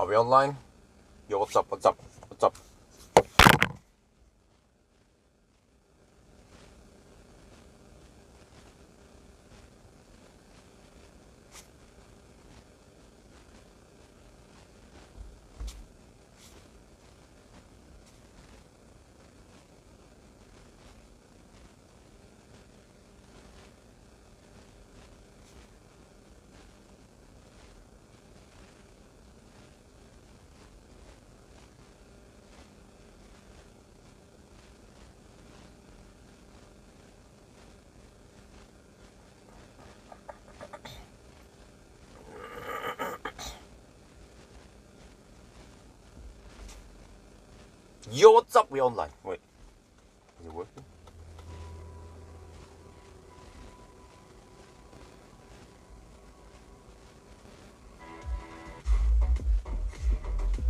we online? Yo, what's up? What's up? What's up? Yo, what's up? We online. Wait, is it working?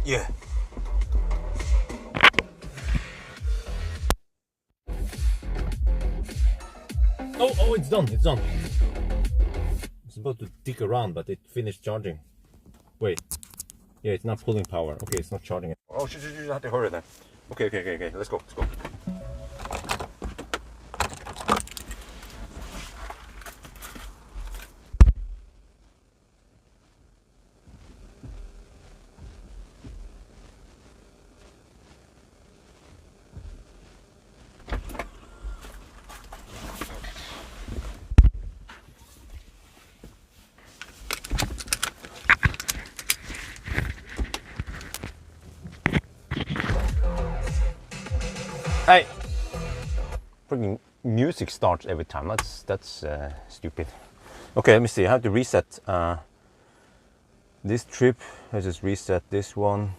Yeah. Oh, it's done. It's done. It's about to dick around, but it finished charging. Wait. Yeah, it's not pulling power. Okay, it's not charging it. Oh, shit, I have to hurry then. Okay. Let's go. Hey, freaking music starts every time. That's stupid. Okay, let me see. I have to reset this trip. I just reset this one.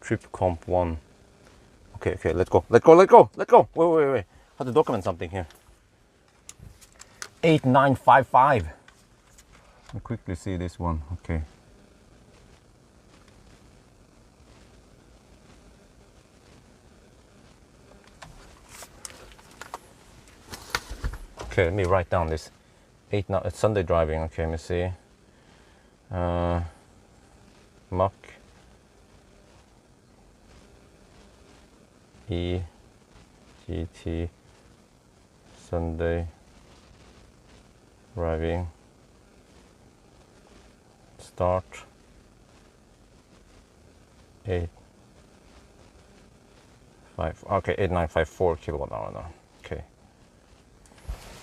Trip comp 1. Okay. Let's go. Wait. I have to document something here. 8955. Let me quickly see this one. Okay. Okay, let me write down this. It's Sunday driving. Okay, let me see. Mach-e GT Sunday driving. Start 8954 kilowatt hour now. Okay.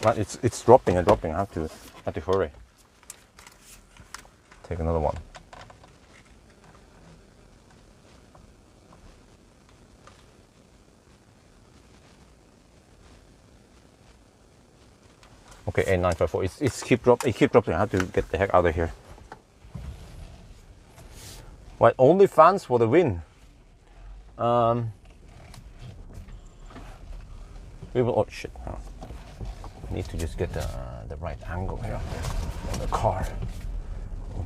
Well, it's dropping. I have to hurry. Take another one. Okay, 8954. It keep dropping. I have to get the heck out of here. Well, only fans for the win. We will. Oh shit. Oh. Need to just get the right angle here on the car.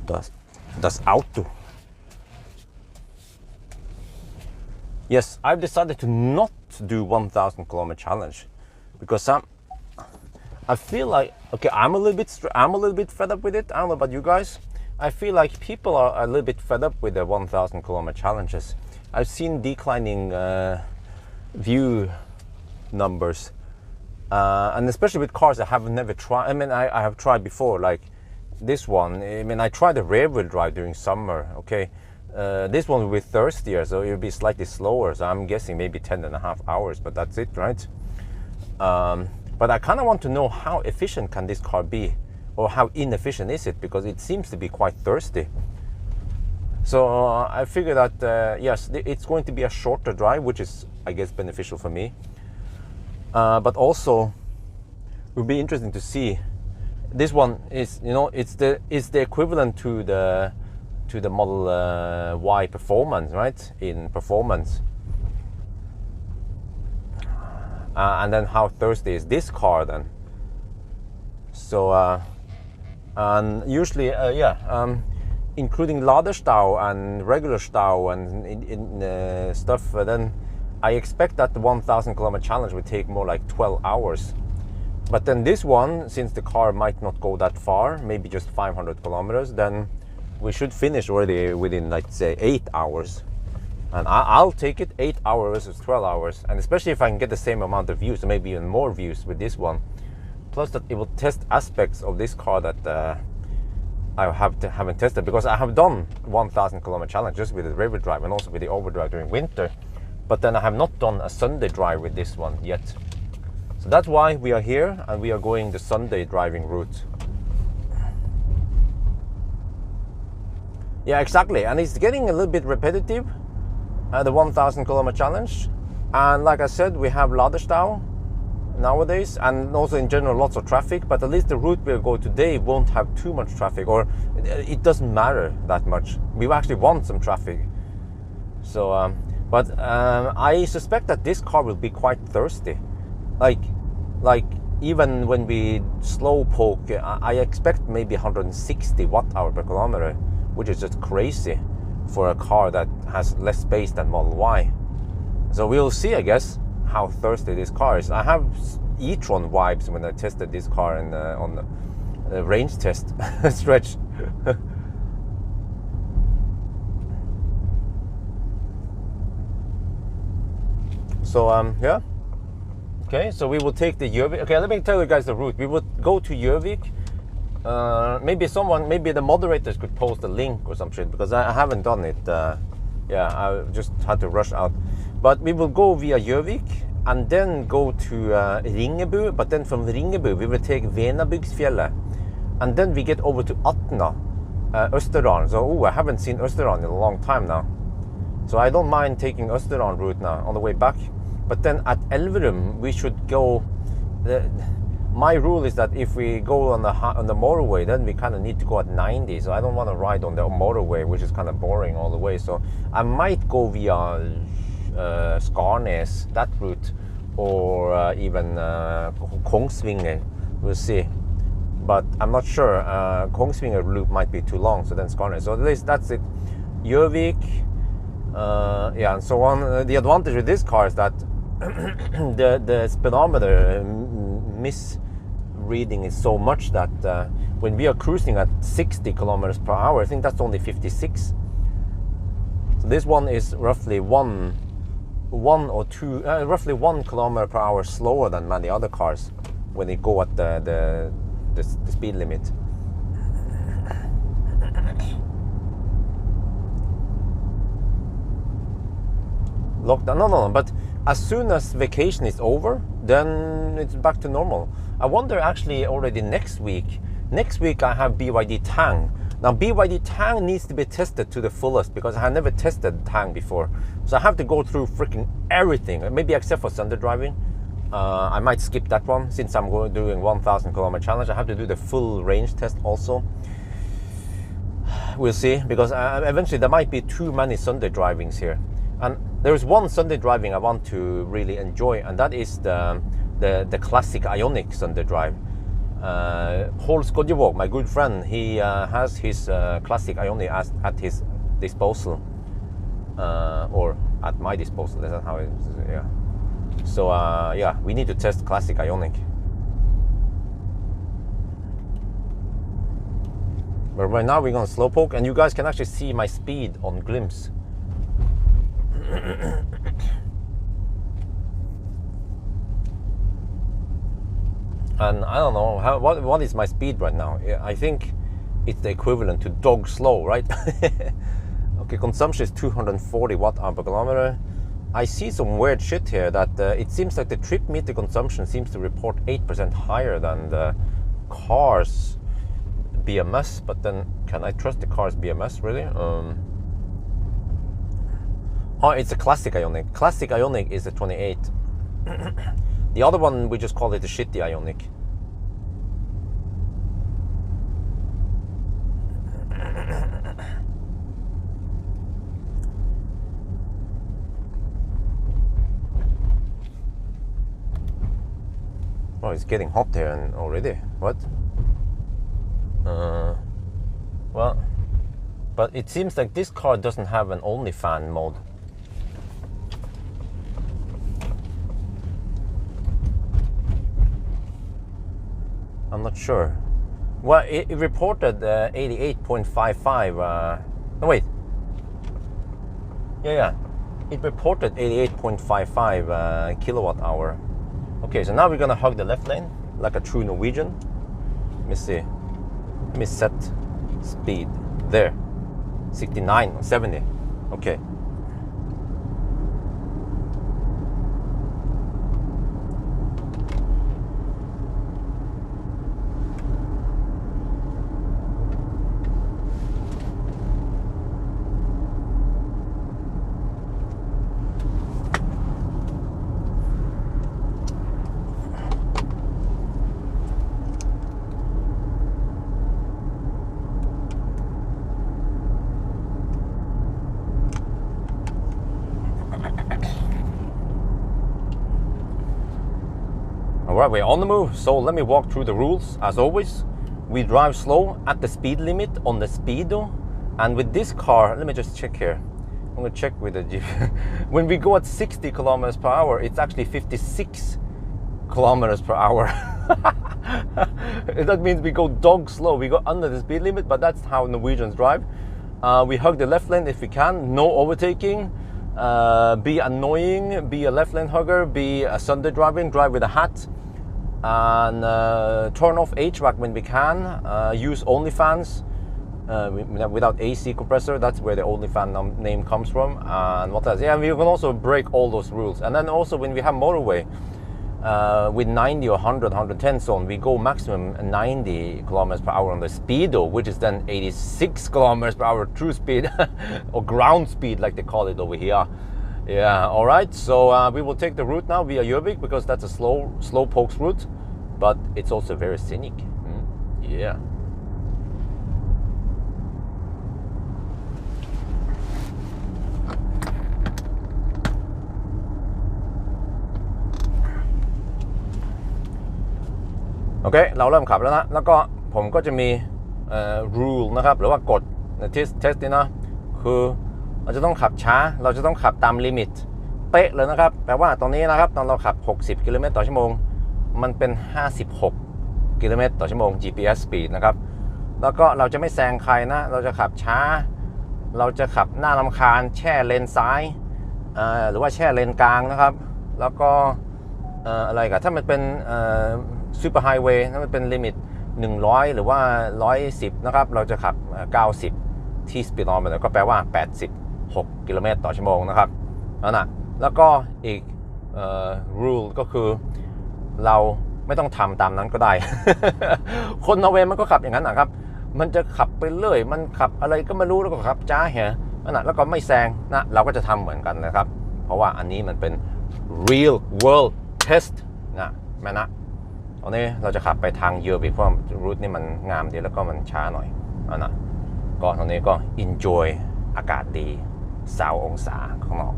Das Auto. Yes, I've decided to not do 1,000 kilometer challenge because I feel like, okay, I'm a little bit fed up with it. I don't know about you guys. I feel like people are a little bit fed up with the 1,000 kilometer challenges. I've seen declining view numbers. And especially with cars I have never tried. I mean, I have tried before, like this one. I mean, I tried the rear wheel drive during summer. Okay, this one will be thirstier, so it'll be slightly slower. So I'm guessing maybe 10.5 hours, but that's it, right? But I kind of want to know how efficient can this car be, or how inefficient is it, because it seems to be quite thirsty. So I figured that yes, it's going to be a shorter drive, which is, I guess, beneficial for me. But also, it would be interesting to see. This one is, it's the equivalent to the Model Y performance, right? In performance, and then how thirsty is this car then? So, and usually, including Laderstau and regular stau and stuff, then I expect that the 1,000 kilometer challenge would take more like 12 hours. But then this one, since the car might not go that far, maybe just 500 kilometers, then we should finish already within, like, say 8 hours. And I'll take it 8 hours versus 12 hours. And especially if I can get the same amount of views, or maybe even more views with this one. Plus that it will test aspects of this car that I haven't tested, because I have done 1,000 kilometer challenge just with the river drive and also with the overdrive during winter. But then I have not done a Sunday drive with this one yet. So that's why we are here, and we are going the Sunday driving route. Yeah, exactly. And it's getting a little bit repetitive, the 1,000 kilometer challenge. And like I said, we have Laderstau nowadays, and also in general lots of traffic, but at least the route we'll go today won't have too much traffic, or it doesn't matter that much. We actually want some traffic. So, I suspect that this car will be quite thirsty. Like even when we slow poke, I expect maybe 160 watt-hour per kilometer, which is just crazy for a car that has less space than Model Y. So we'll see, I guess, how thirsty this car is. I have e-tron vibes when I tested this car on the range test stretch. So yeah. Okay, so we will take the Jervik. Okay, let me tell you guys the route. We would go to Jervik. Maybe the moderators could post a link or some shit, because I haven't done it. Yeah, I just had to rush out. But we will go via Jervik and then go to Ringebu. But then from Ringebu, we will take Venabygdsfjellet. And then we get over to Atna, Østerdalen. So, I haven't seen Østerdalen in a long time now. So I don't mind taking Østerdalen route now on the way back. But then at Elverum, we should go. My rule is that if we go on the motorway, then we kind of need to go at 90. So I don't want to ride on the motorway, which is kind of boring all the way. So I might go via Skarnes, that route, or even Kongsvinger. We'll see. But I'm not sure. Kongsvinger loop might be too long, so then Skarnes. So at least that's it. Jervik, yeah, and so on. The advantage with this car is that the speedometer misreading is so much that when we are cruising at 60 kilometers per hour, I think that's only 56. So this one is roughly roughly 1 kilometer per hour slower than many other cars when they go at the speed limit. Lockdown? No. But as soon as vacation is over, then it's back to normal. I wonder actually already next week. Next week I have BYD Tang. Now BYD Tang needs to be tested to the fullest, because I have never tested Tang before. So I have to go through freaking everything, maybe except for Sunday driving. I might skip that one since I'm doing 1,000 kilometer challenge. I have to do the full range test also. We'll see, because eventually there might be too many Sunday drivings here. And there's one Sunday driving I want to really enjoy, and that is the classic Ioniq Sunday drive. Paul Skodjevåg, my good friend, he has his classic Ioniq at his disposal, or at my disposal. That's how it is. Yeah. So yeah, we need to test classic Ioniq. But right now we're gonna slowpoke, and you guys can actually see my speed on glimpse. And I don't know what is my speed right now. I think it's the equivalent to dog slow, right? Okay, consumption is 240 watt-hour per kilometer. I see some weird shit here that it seems like the trip meter consumption seems to report 8% higher than the car's BMS. But then, can I trust the car's BMS really? Oh, it's a classic Ioniq. Classic Ioniq is a 28. The other one, we just call it the shitty Ioniq. Oh, it's getting hot here already. What? Well, but it seems like this car doesn't have an only fan mode. I'm not sure. Well, it reported 88.55. No, wait. Yeah. It reported 88.55 kilowatt hour. Okay, so now we're gonna hug the left lane like a true Norwegian. Let me see. Let me set speed there. 69, 70. Okay. Alright, we're on the move, so let me walk through the rules. As always, we drive slow at the speed limit on the speedo. And with this car, let me just check here. I'm gonna check with the Jeep. When we go at 60 kilometers per hour, it's actually 56 kilometers per hour. That means we go dog slow. We go under the speed limit, but that's how Norwegians drive. We hug the left lane if we can, no overtaking. Be annoying, be a left lane hugger, be a Sunday driving, drive with a hat. And turn off HVAC when we can. Use only fans without AC compressor. That's where the only fan name comes from. And what else? Yeah, we can also break all those rules. And then also when we have motorway with 90 or 100, 110 zone, we go maximum 90 kilometers per hour on the speedo, which is then 86 kilometers per hour true speed or ground speed, like they call it over here. Yeah, all right, so we will take the route now via Jervik because that's a slow pokes route, but it's also very scenic. Yeah.โอเคเราเริ่มขับแล้วนะแล้วก็ผมก็จะมี rule นะครับหรือว่ากฎในเทสนี้นะคือเราจะต้องขับช้าเราจะต้องขับตามลิมิตเป๊ะเลยนะครับแปลว่าตรงนี้นะครับตอนเราขับ60กิโลเมตรต่อชั่วโมงมันเป็น56กิโลเมตรต่อชั่วโมง GPS speed นะครับแล้วก็เราจะไม่แซงใครนะเราจะขับช้าเราจะขับหน้ารำคาญแช่เลนซ้ายหรือว่าแช่เลนกลางนะครับแล้วก็อะไรกันถ้ามันเป็นซูเปอร์ไฮเวย์ถ้ามันเป็นลิมิต100หรือว่า110นะครับเราจะขับ90ที่ speedometer ก็แปลว่า86กิโลเมตรต่อชั่วโมงนะครับแล้วก็อีกrule ก็คือเราไม่ต้องทำตามนั้นก็ได้ คนนอร์เวย์มันก็ขับอย่างนั้นนะครับมันจะขับไปเรื่อยมันขับอะไรก็ไม่รู้แล้วก็ขับจ้าแฮะแล้วก็ไม่แซงนะเราก็จะทำเหมือนกันนะครับเพราะว่าอันนี้มันเป็น real world test นะแม่นะตอนนี้เราจะขับไปทางเยอร์วิกเพราะรูทนี่มันงามดีแล้วก็มันช้าหน่อยนะก็ตอนนี้ก็ enjoy อากาศดี20 องศาข้างนอก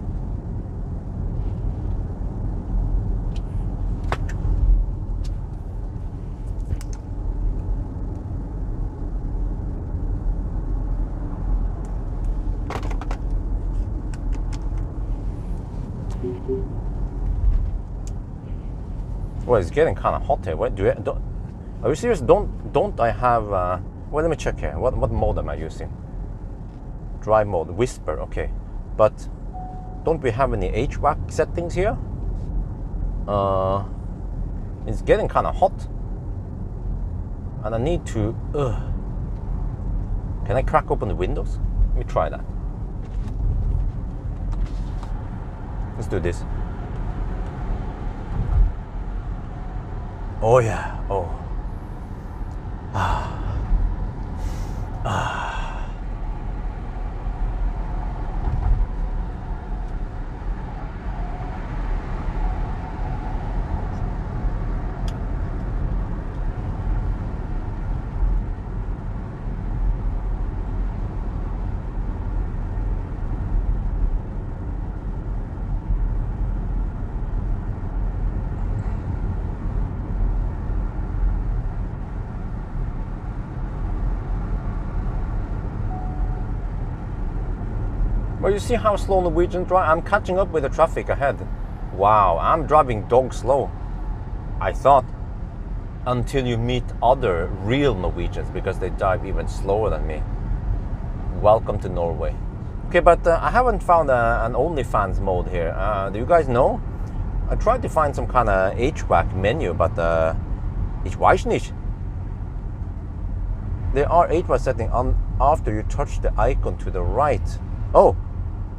Well, it's getting kind of hot here. What are you serious? Don't I have? Well, let me check here. What mode am I using? Drive mode, whisper. Okay, but don't we have any HVAC settings here? It's getting kind of hot, and I need to. Can I crack open the windows? Let me try that. Let's do this. Oh yeah. Oh. Well, you see how slow Norwegian drive? I'm catching up with the traffic ahead. Wow, I'm driving dog slow. I thought until you meet other real Norwegians, because they drive even slower than me. Welcome to Norway. Okay, but I haven't found an OnlyFans mode here. Do you guys know? I tried to find some kind of HVAC menu, but ich weiß nicht. There are HVAC settings on after you touch the icon to the right. Oh,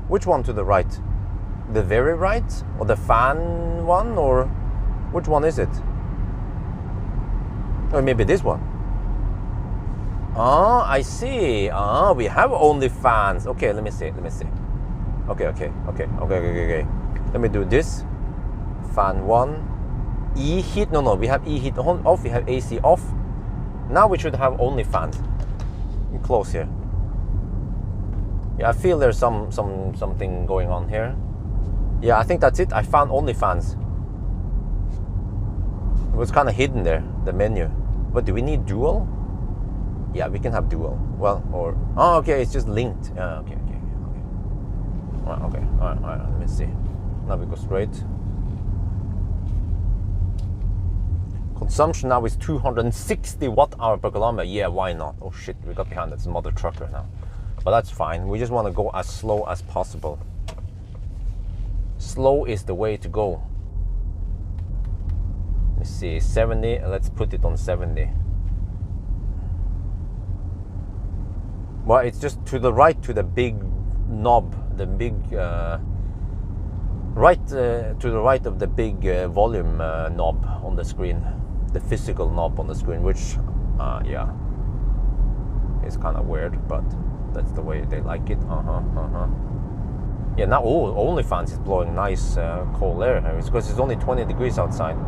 which one to the right? The very right, or the fan one, or which one is it? Or maybe this one. Ah, I see. Ah, we have OnlyFans. Okay, let me see. Okay. Let me do this. Fan 1. E-heat. No, we have E-heat on, off. We have AC off. Now we should have OnlyFans. Close here. Yeah, I feel there's something going on here. Yeah, I think that's it. I found OnlyFans. It was kind of hidden there, the menu. But do we need dual? Yeah, we can have dual. Well, or oh, okay, it's just linked. Okay. All right. Let me see. Now we go straight. Consumption now is 260 watt-hour per kilometer. Yeah, why not? Oh shit, we got behind that mother trucker now. But that's fine. We just want to go as slow as possible. Slow is the way to go. Let's see, 70. Let's put it on 70. Well, it's just to the right, to the big knob, the big right to the right of the big volume knob on the screen, the physical knob on the screen, which yeah, is kind of weird, but that's the way they like it. Yeah, now OnlyFans is blowing nice cold air. It's because it's only 20 degrees outside.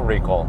Recall.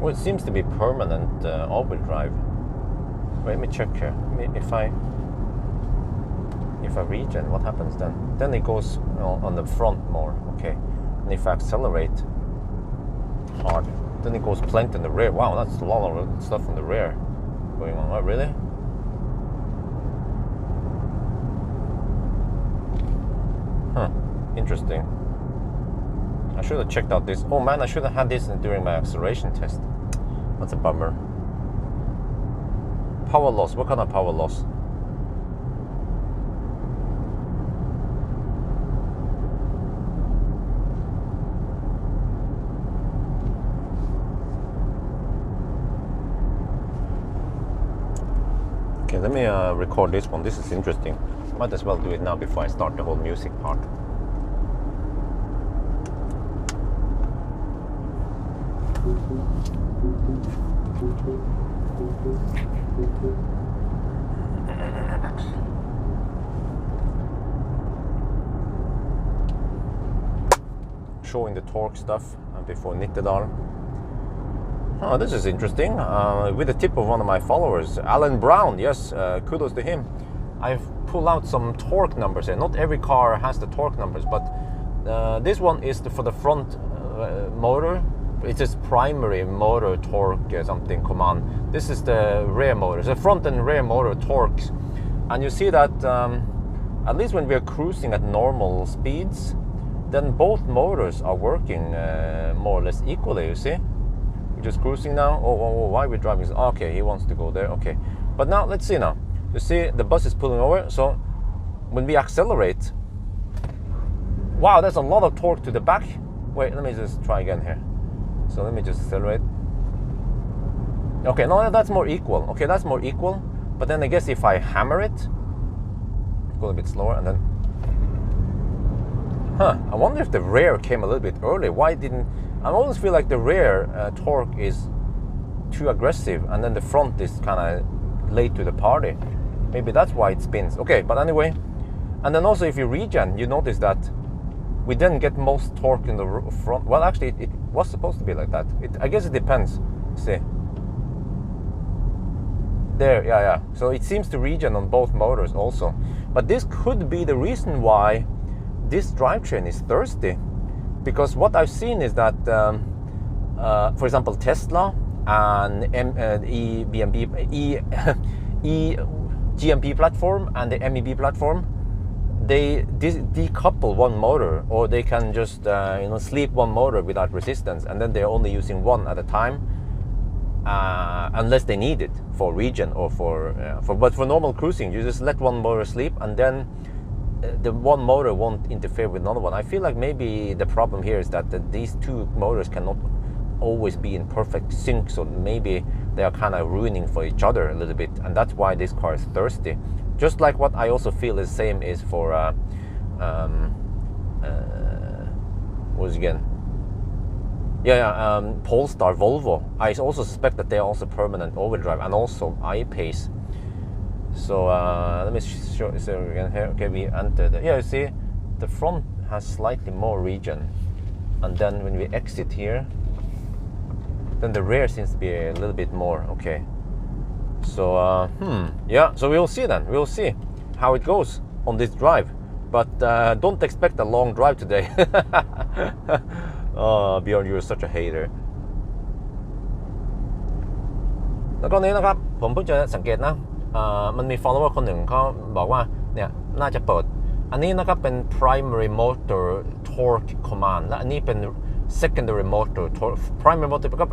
Well, it seems to be permanent all-wheel drive. Wait, let me check here. If I regen, what happens then? Then it goes on the front more. Okay. And if I accelerate hard, Then it goes planked in the rear. Wow, that's a lot of stuff in the rear going on. What, really? Huh, interesting. I should have checked out this. Oh man, I should have had this during my acceleration test. That's a bummer. Power loss. What kind of power loss? Okay, let me record this one. This is interesting. Might as well do it now before I start the whole music part. Showing the torque stuff before Nittedal. Oh, this is interesting. With the tip of one of my followers, Alan Brown. Yes, kudos to him. I've pulled out some torque numbers here. Not every car has the torque numbers, but this one is for the front motor. It says primary motor torque something command. This is the rear motor. The front and rear motor torques. And you see that at least when we are cruising at normal speeds, then both motors are working more or less equally, you see? We're just cruising now. Oh, why are we driving? Okay, he wants to go there. Okay. But now, let's see now. You see, the bus is pulling over. So when we accelerate, wow, there's a lot of torque to the back. Wait, let me just try again here. So let me just accelerate. Okay, no, that's more equal. Okay, that's more equal. But then I guess if I hammer it, go a bit slower and then... Huh, I wonder if the rear came a little bit early. Why didn't... I always feel like the rear torque is too aggressive and then the front is kind of late to the party. Maybe that's why it spins. Okay, but anyway. And then also if you regen, you notice that we then get most torque in the front. Well, actually, it was supposed to be like that. I guess it depends. See. There, yeah. So it seems to regen on both motors also. But this could be the reason why this drivetrain is thirsty. Because what I've seen is that, for example, Tesla and GMP platform and the MEB platform, they decouple one motor, or they can just sleep one motor without resistance, and then they're only using one at a time, unless they need it for regen or but for normal cruising, you just let one motor sleep, and then the one motor won't interfere with another one. I feel like maybe the problem here is that these two motors cannot always be in perfect sync, so maybe they are kind of ruining for each other a little bit, and that's why this car is thirsty. Just like what I also feel is same is for what was it again? Polestar, Volvo. I also suspect that they are also permanent overdrive and also I-Pace. So let me show you again here. Okay, we entered. Yeah, you see, the front has slightly more regen, and then when we exit here, then the rear seems to be a little bit more. Okay. So, yeah, so we'll see then. We'll see how it goes on this drive. But don't expect a long drive today. Oh, Bjørn, you're such a hater. แล้วก็นี้นะครับผมเพิ่งจะสังเกตนะมันมี follower คนหนึ่งเขาบอกว่าเนี่ยน่าจะเปิดอันนี้นะครับเป็น primary motor torque command และอันนี้เป็น secondary motor torque primary motor ก็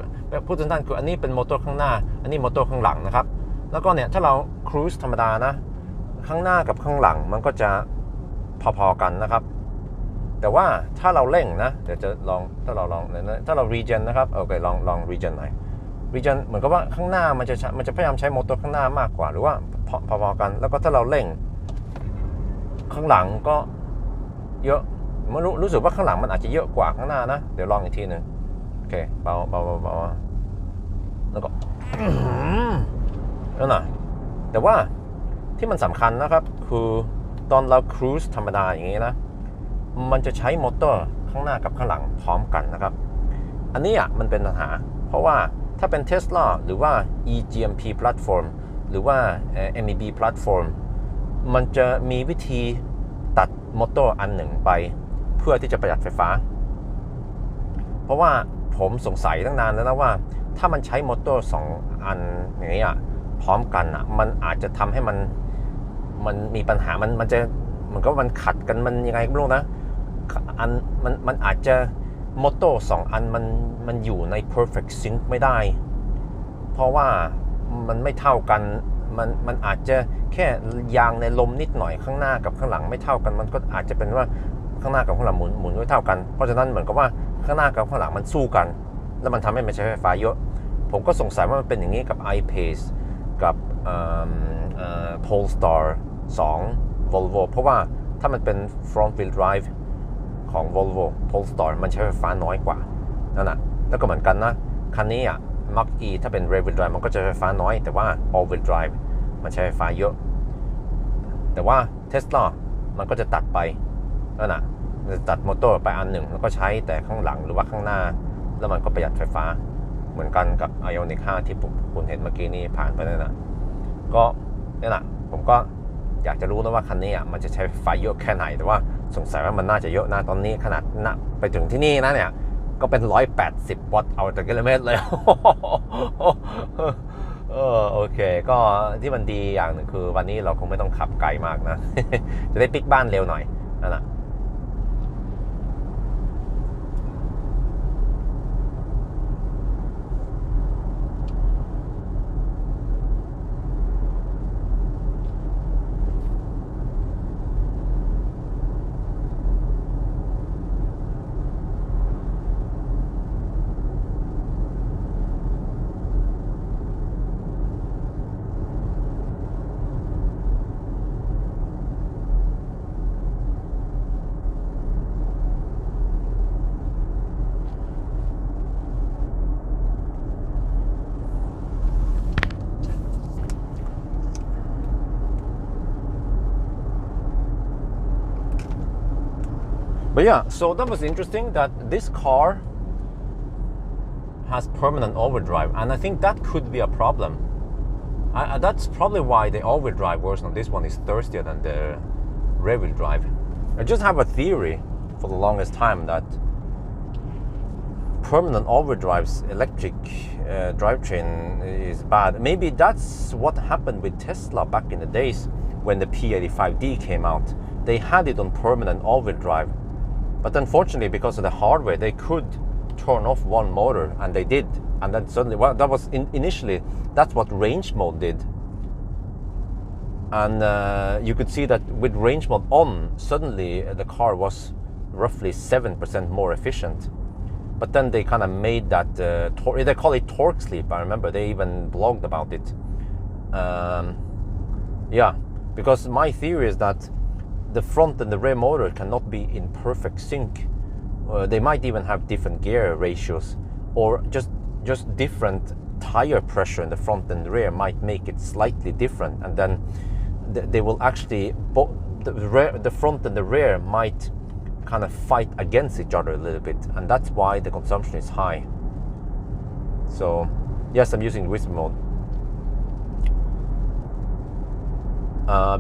พูดสั้นๆคืออันนี้เป็นมอเตอร์ข้างหน้าอันนี้มอเตอร์ข้างหลังนะครับแล้วก็เนี่ยถ้าเราครูซธรรมดานะข้างหน้ากับข้างหลังมันก็จะพอๆกันนะครับแต่ว่าถ้าเราเร่งนะเดี๋ยวจะลองถ้าเรา regen นะครับโอเคลอง regen หน่อย regen เหมือนกับว่าข้างหน้ามันจะพยายามใช้มอเตอร์ข้างหน้ามากกว่าหรือว่าพอๆกันแล้วก็ถ้าเราเร่งข้างหลังก็เยอะมันรู้สึกว่าข้างหลังมันอาจจะเยอะกว่าข้างหน้านะเดี๋ยวลองอีกทีนึงโอเคเบาแล้วก็แล้วนะแต่ว่าที่มันสำคัญนะครับคือตอนเราครูซธรรมดาอย่างนี้นะมันจะใช้มอเตอร์ข้างหน้ากับข้างหลังพร้อมกันนะครับอันนี้มันเป็นปัญหาเพราะว่าถ้าเป็น Tesla หรือว่า eGMP platform หรือว่า MEB platform มันจะมีวิธีตัดมอเตอร์อันหนึ่งไปเพื่อที่จะประหยัดไฟฟ้าเพราะว่า ผมสงสัยตั้งนานแล้วนะว่าถ้ามันใช้มอเตอร์2อันอย่างนี้พร้อมกันมันอาจจะทำให้มันมีปัญหามันจะมันก็มันขัดกันมันยังไงไม่รู้นะมันอาจจะมอเตอร์2อันมันอยู่ใน perfect sync ไม่ได้เพราะว่ามันไม่เท่ากันมันอาจจะแค่ยางในลมนิดหน่อยข้างหน้ากับข้างหลังไม่เท่ากันมันก็อาจจะเป็นว่าข้างหน้ากับข้างหลังหมุนไม่เท่ากันเพราะฉะนั้นเหมือนกับว่าข้างหน้ากับข้างหลังมันสู้กันแล้วมันทำให้มันใช้ไฟฟ้าเยอะผมก็สงสัยว่ามันเป็นอย่างนี้กับ I-Pace กับPolestar 2 Volvo เพราะว่าถ้ามันเป็น front wheel drive ของ Volvo Polestar มันใช้ไฟฟ้าน้อยกว่านั่นนะแล้วก็เหมือนกันนะคันนี้Mach-e ถ้าเป็น rear wheel drive มันก็จะใช้ไฟฟ้าน้อยแต่ว่า all wheel drive มันใช้ไฟฟ้าเยอะแต่ว่า Tesla มันก็จะตัดไปนั่นนะจะตัดมอเตอร์ไปอันหนึ่งแล้วก็ใช้แต่ข้างหลังหรือว่าข้างหน้าแล้วมันก็ประหยัดไฟฟ้าเหมือนกันกับ Ioniq 5 ที่คุณเห็นเมื่อกี้นี้ผ่านไปนั่นนะก็นี่แหละผมก็อยากจะรู้นะว่าคันนี้มันจะใช้ไฟเยอะแค่ไหนแต่ว่าสงสัยว่ามันน่าจะเยอะนะตอนนี้ขนาดไปถึงที่นี่นะเนี่ยก็เป็น180 วัตต์เอาต่อกิโลเมตรเลย โอเคก็ที่มันดีอย่างหนึ่งคือวันนี้เราคงไม่ต้องขับไกลมากนะ จะได้ปิกบ้านเร็วหน่อยนั่นแหละ But yeah, so that was interesting that this car has permanent overdrive, and I think that could be a problem. That's probably why the all-wheel drive version of this one is thirstier than the rear-wheel drive. I just have a theory for the longest time that permanent all-wheel drive's electric drivetrain is bad. Maybe that's what happened with Tesla back in the days when the P85D came out. They had it on permanent all-wheel drive. But unfortunately, because of the hardware, they could turn off one motor, and they did. And then suddenly, well, that was initially, that's what range mode did. And you could see that with range mode on, suddenly the car was roughly 7% more efficient. But then they kind of made that, they call it torque sleep, I remember. They even blogged about it. Yeah, because my theory is that the front and the rear motor cannot be in perfect sync. They might even have different gear ratios, or just different tire pressure in the front and the rear might make it slightly different, and then they will actually the front and the rear might kind of fight against each other a little bit, and that's why the consumption is high. So yes, I'm using whisper mode.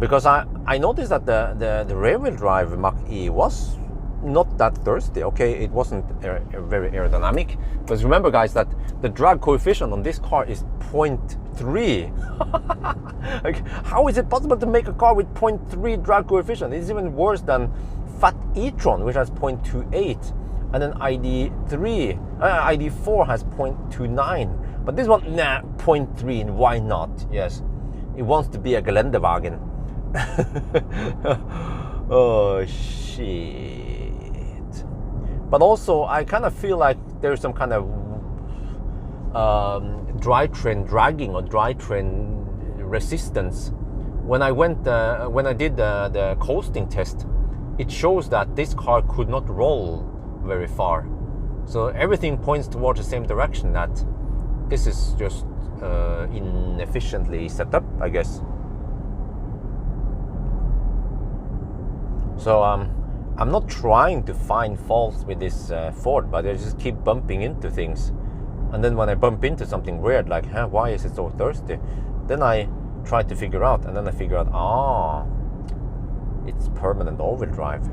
Because I noticed that the rear-wheel drive Mach-e was not that thirsty. Okay, it wasn't very aerodynamic, but remember, guys, that the drag coefficient on this car is 0.3. Like, how is it possible to make a car with 0.3 drag coefficient? It's even worse than Fat e-tron, which has 0.28, and then ID4 has 0.29. But this one, 0.3, and why not? Yes. It wants to be a Geländewagen. Oh shit. But also I kind of feel like there's some kind of drivetrain dragging or drivetrain resistance. When I did the coasting test, it shows that this car could not roll very far. So everything points towards the same direction, that this is just inefficiently set up, I guess. So I'm not trying to find faults with this Ford, but I just keep bumping into things, and then when I bump into something weird, like, why is it so thirsty, then I try to figure out, and then I figure out, it's permanent all-wheel drive.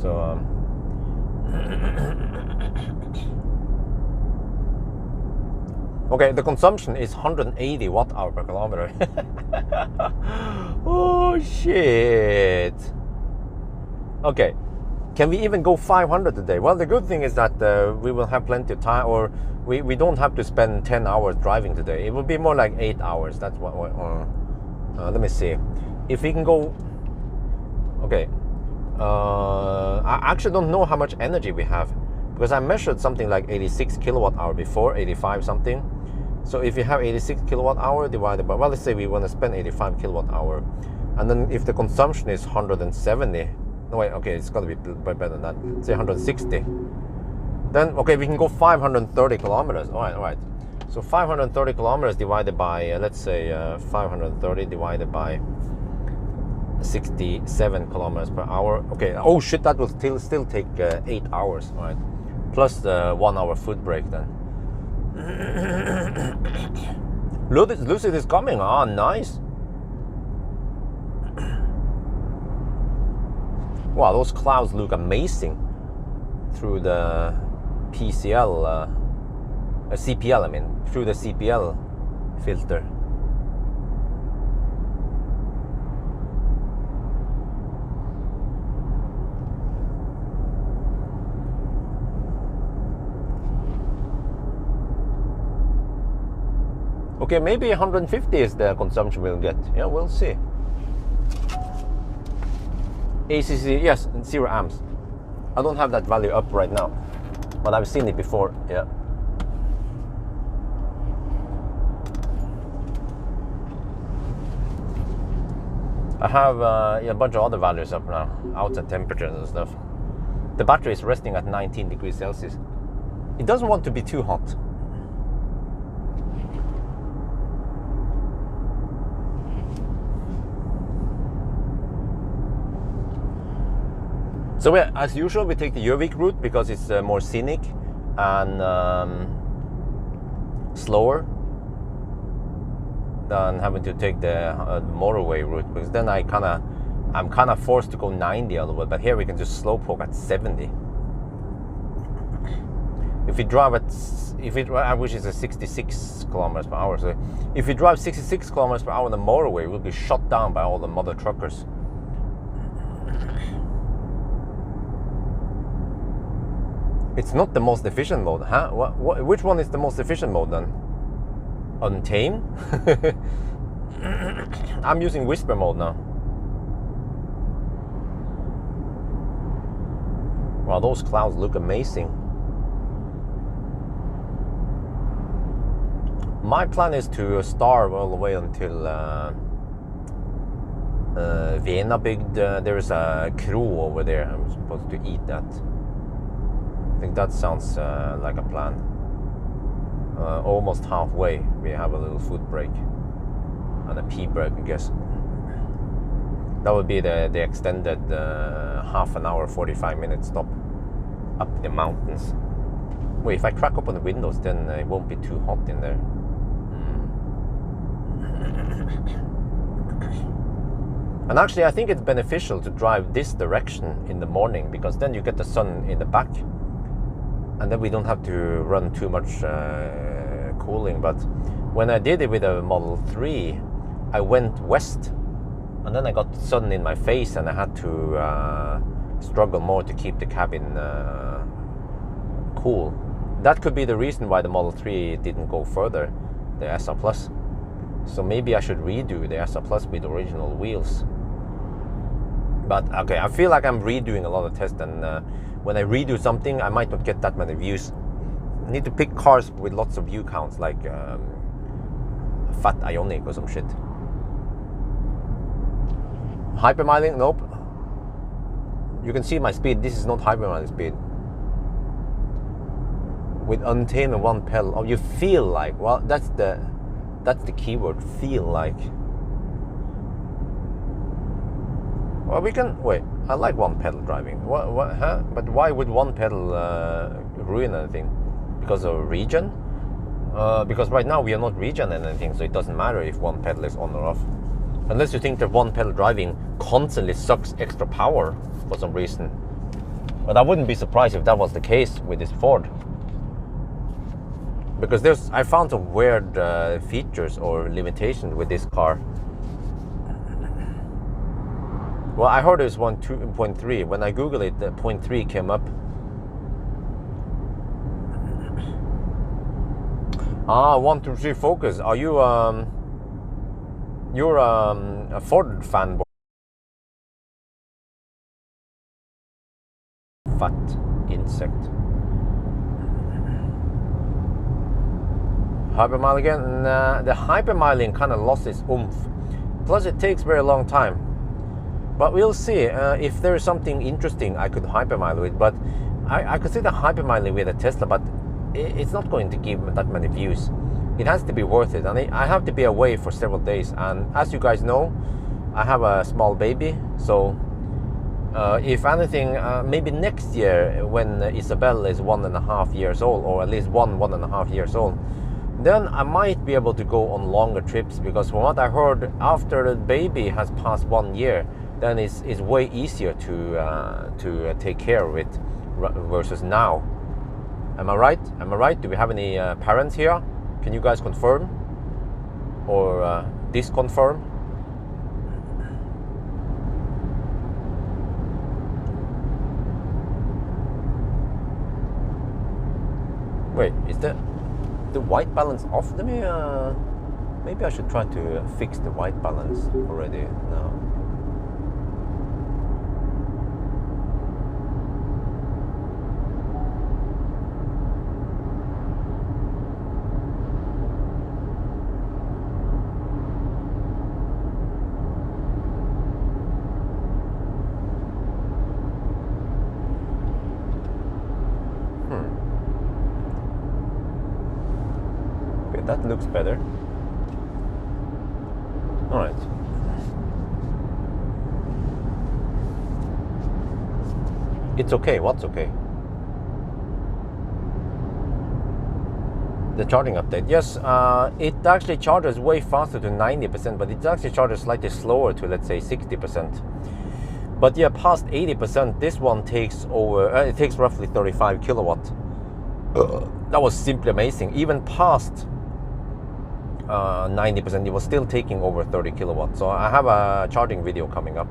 So Okay, the consumption is 180 watt-hour per kilometer. Oh shit. Okay, can we even go 500 today? Well, the good thing is that we will have plenty of time, or we don't have to spend 10 hours driving today. It will be more like 8 hours. That's what let me see if we can go. Okay, I actually don't know how much energy we have, because I measured something like 86 kilowatt hour before, 85 something. So if you have 86 kilowatt hour divided by, well, let's say we want to spend 85 kilowatt hour, and then if the consumption is 170, no wait, okay, it's got to be better than that, say 160, then okay, we can go 530 kilometers. All right. So 530 kilometers divided by let's say 530 divided by 67 kilometers per hour. Okay, oh shit, that will still take 8 hours. All right, plus the 1 hour food break then. Lucid is coming. Ah, nice. Wow, those clouds look amazing through the PCL, CPL, I mean, through the CPL filter. Okay, maybe 150 is the consumption we'll get. Yeah, we'll see. ACC, yes, 0 amps. I don't have that value up right now, but I've seen it before. Yeah. I have a bunch of other values up now, outside temperatures and stuff. The battery is resting at 19 degrees Celsius. It doesn't want to be too hot. So as usual, we take the Jervik route because it's more scenic and slower than having to take the motorway route, because then I'm kind of forced to go 90 a little bit. But here we can just slowpoke at 70. If we drive which is a 66 kilometers per hour. So if we drive 66 kilometers per hour on the motorway, we'll be shot down by all the mother truckers. It's not the most efficient mode, huh? Which one is the most efficient mode then? Untamed? I'm using whisper mode now. Wow, those clouds look amazing. My plan is to starve all the way until Venabygd. There is a crew over there. I'm supposed to eat that. I think that sounds like a plan. Almost halfway, we have a little food break and a pee break, I guess. That would be the extended half an hour, 45-minute stop up the mountains. Wait, if I crack open the windows, then it won't be too hot in there. And actually, I think it's beneficial to drive this direction in the morning, because then you get the sun in the back. And then we don't have to run too much cooling. But when I did it with a Model 3, I went west, and then I got sun in my face, and I had to struggle more to keep the cabin cool. That could be the reason why the Model 3 didn't go further, the SR Plus. So maybe I should redo the SR Plus with original wheels. But okay, I feel like I'm redoing a lot of tests, and when I redo something, I might not get that many views. I need to pick cars with lots of view counts, like Fat Ioniq or some shit. Hypermiling? Nope. You can see my speed. This is not hypermiling speed. With untamed and one pedal. Oh, you feel like. Well, that's the keyword. Feel like. Well, we can wait. I like one pedal driving. What? Huh? But why would one pedal ruin anything? Because of regen? Because right now we are not regen anything, so it doesn't matter if one pedal is on or off. Unless you think that one pedal driving constantly sucks extra power for some reason. But I wouldn't be surprised if that was the case with this Ford, because I found some weird features or limitations with this car. Well, I heard it was 2.3. When I googled it, the 0.3 came up. Ah, 1, 2, 3 focus. Are you you're a Ford fanboy? Fat insect. Hypermile again. The hypermiling kind of lost its oomph. Plus, it takes very long time. But we'll see if there is something interesting I could hypermile with. But I consider hypermiling with a Tesla, but it's not going to give that many views. It has to be worth it, and I have to be away for several days. And as you guys know, I have a small baby, so if anything, maybe next year when Isabel is 1.5 years old, or at least 1.5 years old, then I might be able to go on longer trips, because from what I heard, after the baby has passed 1 year, then it's way easier to take care of it versus now. Am I right? Am I right? Do we have any parents here? Can you guys confirm or disconfirm? Wait, is the white balance off? Let me maybe I should try to fix the white balance already now. That looks better. All right. It's okay. What's okay? The charging update. Yes, it actually charges way faster to 90%, but it actually charges slightly slower to, let's say, 60%. But yeah, past 80%, this one takes over. It takes roughly 35 kilowatt. That was simply amazing. Even past 90%, it was still taking over 30 kilowatts. So I have a charging video coming up.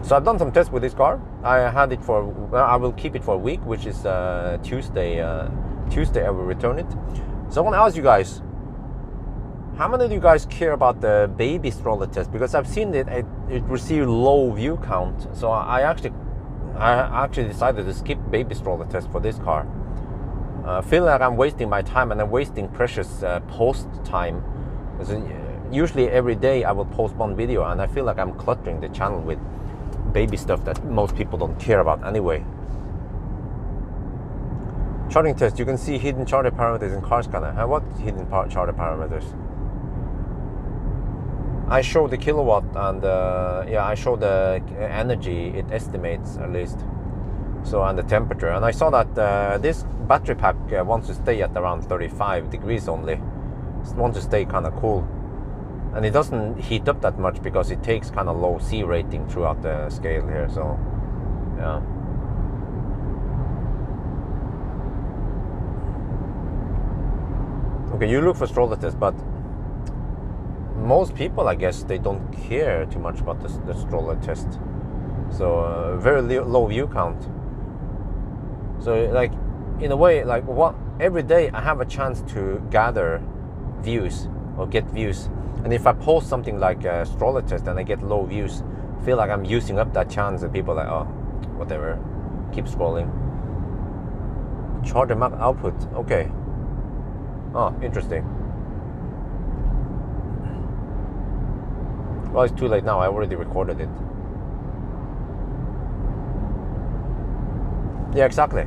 So I've done some tests with this car. I had it for, I will keep it for a week, which is Tuesday. Tuesday I will return it. So I want to ask you guys, how many of you guys care about the baby stroller test? Because I've seen it received low view count. So I actually decided to skip baby stroller test for this car. Feel like I'm wasting my time, and I'm wasting precious post time. Usually every day I will post one video, and I feel like I'm cluttering the channel with baby stuff that most people don't care about anyway. Charging test. You can see hidden charger parameters in car scanner. What hidden charger parameters? I show the kilowatt, and yeah, I show the energy it estimates at least. So, and the temperature, and I saw that this battery pack wants to stay at around 35 degrees only. It wants to stay kind of cool, and it doesn't heat up that much because it takes kind of low C rating throughout the scale here. So yeah, okay, you look for stroller test, but most people, I guess, they don't care too much about the stroller test. So very low view count. So, like, in a way, like, every day I have a chance to gather views or get views. And if I post something like a stroller test and I get low views, I feel like I'm using up that chance, and people are like, oh, whatever, keep scrolling. Charger map output, okay. Oh, interesting. Well, it's too late now. I already recorded it. Yeah, exactly.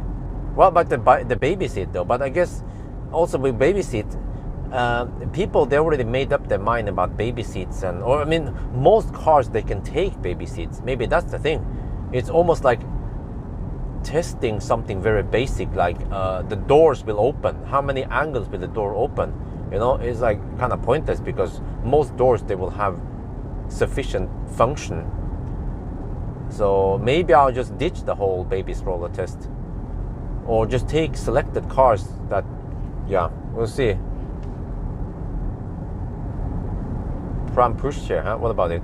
Well, but the baby seat though. But I guess also with baby seat, people, they already made up their mind about baby seats, or I mean, most cars, they can take baby seats. Maybe that's the thing. It's almost like testing something very basic, like the doors will open. How many angles will the door open? You know, it's like kind of pointless, because most doors, they will have sufficient function. So maybe I'll just ditch the whole baby stroller test, or just take selected cars that, yeah, we'll see. Pram pushchair, huh? What about it?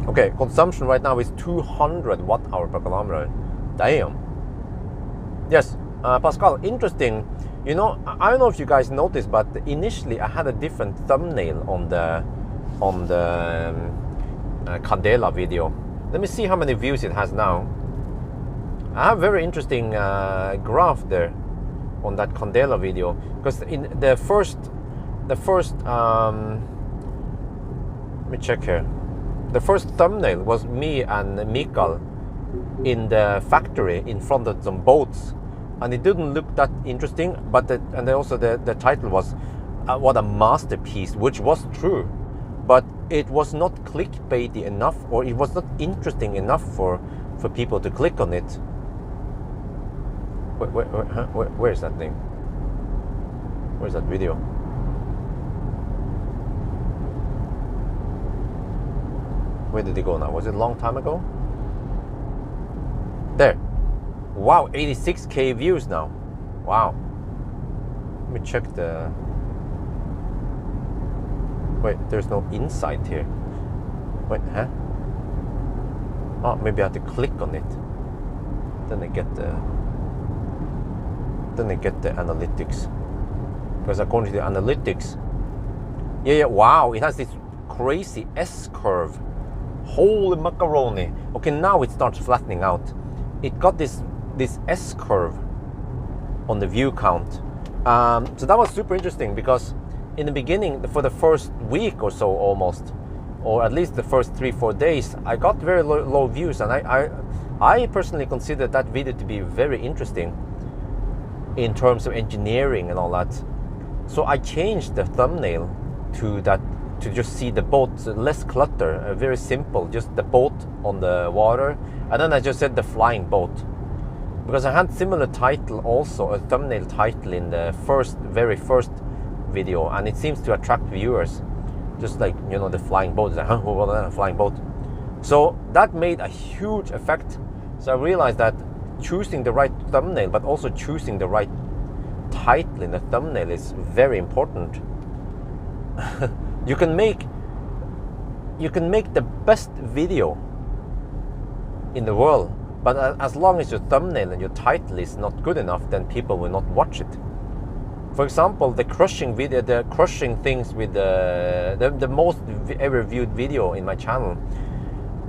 Okay, consumption right now is 200 watt-hour per kilometer. Damn. Yes, Pascal, interesting. You know, I don't know if you guys noticed, but initially I had a different thumbnail on the Candela video. Let me see how many views it has now. I have a very interesting graph there on that Candela video, because in the first let me check here. The first thumbnail was me and Mikael in the factory in front of some boats, and it didn't look that interesting. But the title was "What a masterpiece," which was true, but it was not clickbaity enough, or it was not interesting enough for people to click on it. Where is that thing? Where's that video? Where did it go now? Was it a long time ago? There. Wow, 86k views now. Wow. Let me check the... Wait, there's no insight here. Wait, huh? Oh, maybe I have to click on it. Then I get the analytics. Because according to the analytics, yeah, wow, it has this crazy S-curve. Holy macaroni. Okay, now it starts flattening out. It got this S-curve on the view count. So that was super interesting, because in the beginning, for the first week or so almost, or at least the first 3-4 days, I got very low views, and I personally consider that video to be very interesting in terms of engineering and all that. So I changed the thumbnail to that, to just see the boat, less clutter, very simple, just the boat on the water, and then I just said the flying boat, because I had similar title also, a thumbnail title in the very first video, and it seems to attract viewers, just like, you know, the flying boat. Like, huh, what a flying boat. So that made a huge effect. So I realized that choosing the right thumbnail, but also choosing the right title in the thumbnail is very important. You can make the best video in the world, but as long as your thumbnail and your title is not good enough, then people will not watch it. For example, the crushing video, the crushing things with the most ever viewed video in my channel,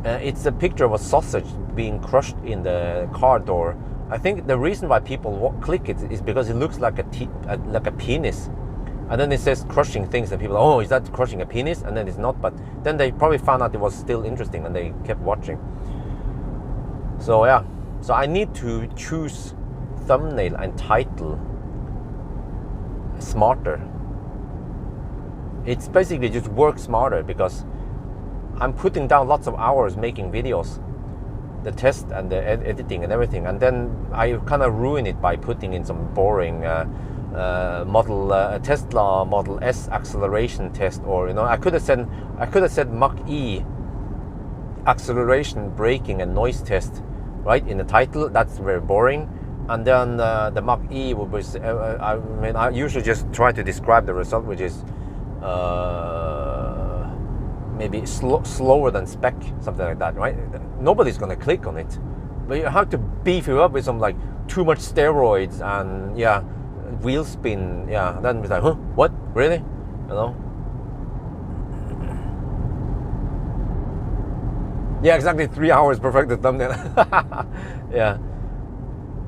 it's a picture of a sausage being crushed in the car door. I think the reason why people click it is because it looks like a penis. And then it says crushing things, and people, oh, is that crushing a penis? And then it's not, but then they probably found out it was still interesting, and they kept watching. So yeah, so I need to choose thumbnail and title smarter. It's basically just work smarter, because I'm putting down lots of hours making videos, the test and the editing and everything, and then I kind of ruin it by putting in some boring Tesla Model S acceleration test, or, you know, I could have said Mach-e acceleration, braking and noise test, right, in the title. That's very boring. And then the Mach-e will be, I usually just try to describe the result, which is maybe slower than spec, something like that, right? Nobody's gonna click on it, but you have to beef it up with some, like, too much steroids and, yeah, wheel spin, yeah. Then it's like, huh, what, really, you know? Yeah, exactly, 3 hours perfected thumbnail. Yeah.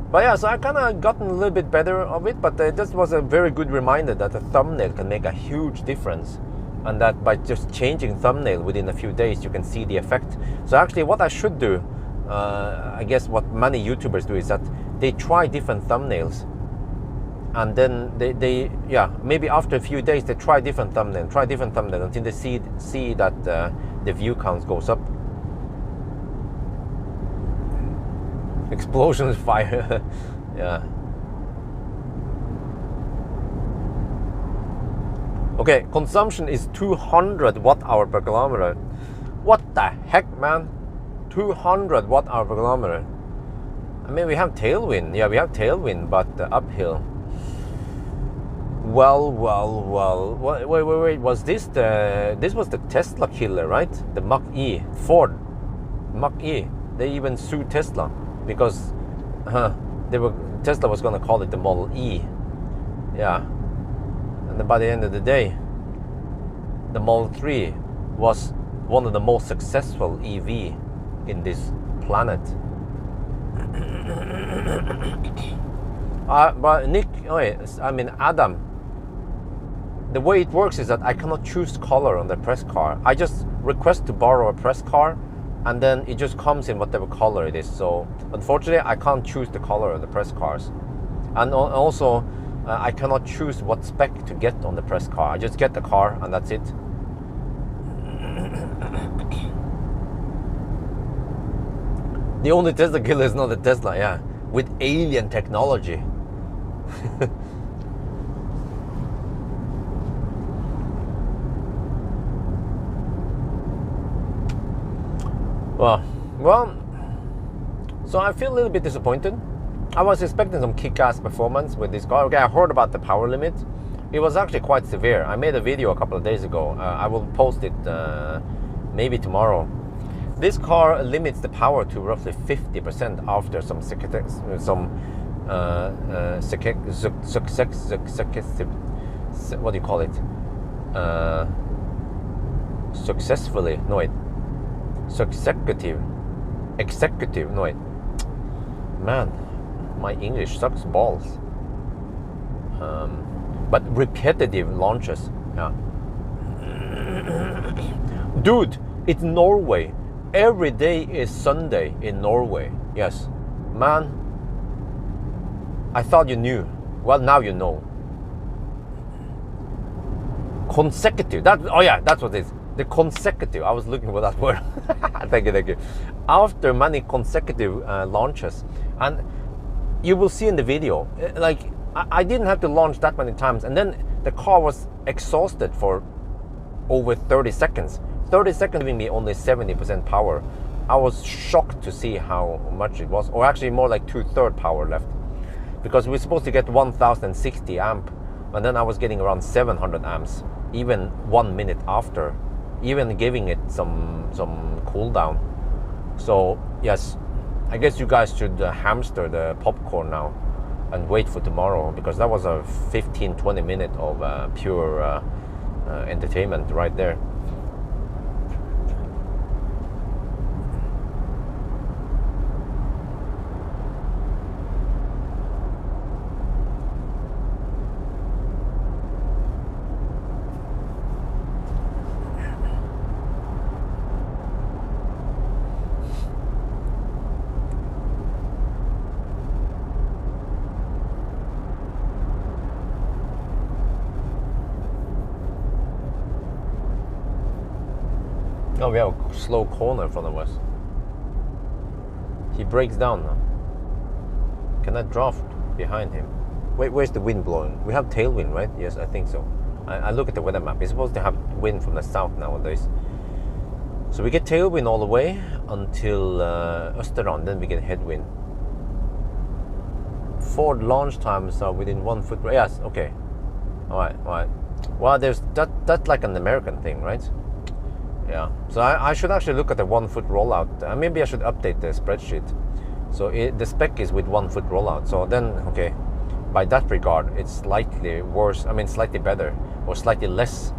But yeah, so I kind of gotten a little bit better of it, but this was a very good reminder that a thumbnail can make a huge difference, and that by just changing thumbnail within a few days, you can see the effect. So actually what I should do, I guess what many YouTubers do, is that they try different thumbnails, and then they maybe after a few days they try different thumbnail until they see that the view count goes up. Explosions, fire. Yeah. Okay, consumption is 200 watt-hour per kilometer. What the heck, man? 200 watt-hour per kilometer. I mean, we have tailwind. Yeah, we have tailwind, but uphill. Well. Wait. Was this was the Tesla killer, right? The Mach-e, Ford Mach-e. They even sued Tesla because Tesla was gonna call it the Model E. Yeah. And then by the end of the day, the Model 3 was one of the most successful EV in this planet. But Nick, Adam, the way it works is that I cannot choose color on the press car. I just request to borrow a press car, and then it just comes in whatever color it is. So unfortunately, I can't choose the color of the press cars. And also, I cannot choose what spec to get on the press car. I just get the car and that's it. The only Tesla killer is not the Tesla, yeah. With alien technology. Well, so I feel a little bit disappointed. I was expecting some kick-ass performance with this car. Okay, I heard about the power limit. It was actually quite severe. I made a video a couple of days ago. I will post it maybe tomorrow. This car limits the power to roughly 50% after some successive, what do you call it? Executive, no wait. Man, my English sucks balls. But repetitive launches, yeah. Dude, it's Norway. Every day is Sunday in Norway. Yes, man. I thought you knew. Well, now you know. Consecutive. That's what it is. The consecutive. I was looking for that word. Thank you. After many consecutive launches, and you will see in the video, like I didn't have to launch that many times, and then the car was exhausted for over 30 seconds. 30 seconds giving me only 70% power. I was shocked to see how much it was, or actually more like 2/3 power left, because we're supposed to get 1060 amp, and then I was getting around 700 amps, even 1 minute after, even giving it some cool down. So yes, I guess you guys should hamster the popcorn now and wait for tomorrow, because that was a 15-20 minute of pure entertainment right there. Oh, we have a slow corner in front of us. He breaks down now. Can I draft behind him? Wait, where's the wind blowing? We have tailwind, right? Yes, I think so. I look at the weather map. It's supposed to have wind from the south nowadays. So we get tailwind all the way until Österrand, then we get headwind. Ford launch times are within 1 foot. Yes, okay. All right. Well, there's that's like an American thing, right? Yeah, so I should actually look at the 1 foot rollout. Maybe I should update the spreadsheet. So the spec is with 1 foot rollout. So then, okay, by that regard, it's slightly worse. Slightly better, or slightly less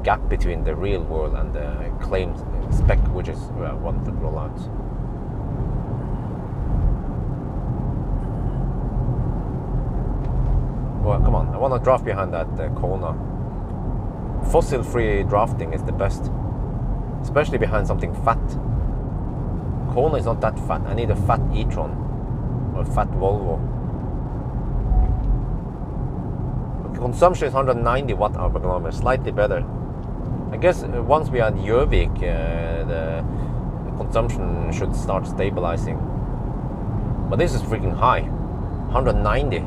gap between the real world and the claimed spec, which is 1 foot rollout. Well, come on, I want to draft behind that Kona. Fossil-free drafting is the best, especially behind something fat. Kona is not that fat. I need a fat e-tron or a fat Volvo. Okay, consumption is 190 watt-hour per kilometer, slightly better. I guess once we are at Jervik, the consumption should start stabilizing. But this is freaking high, 190.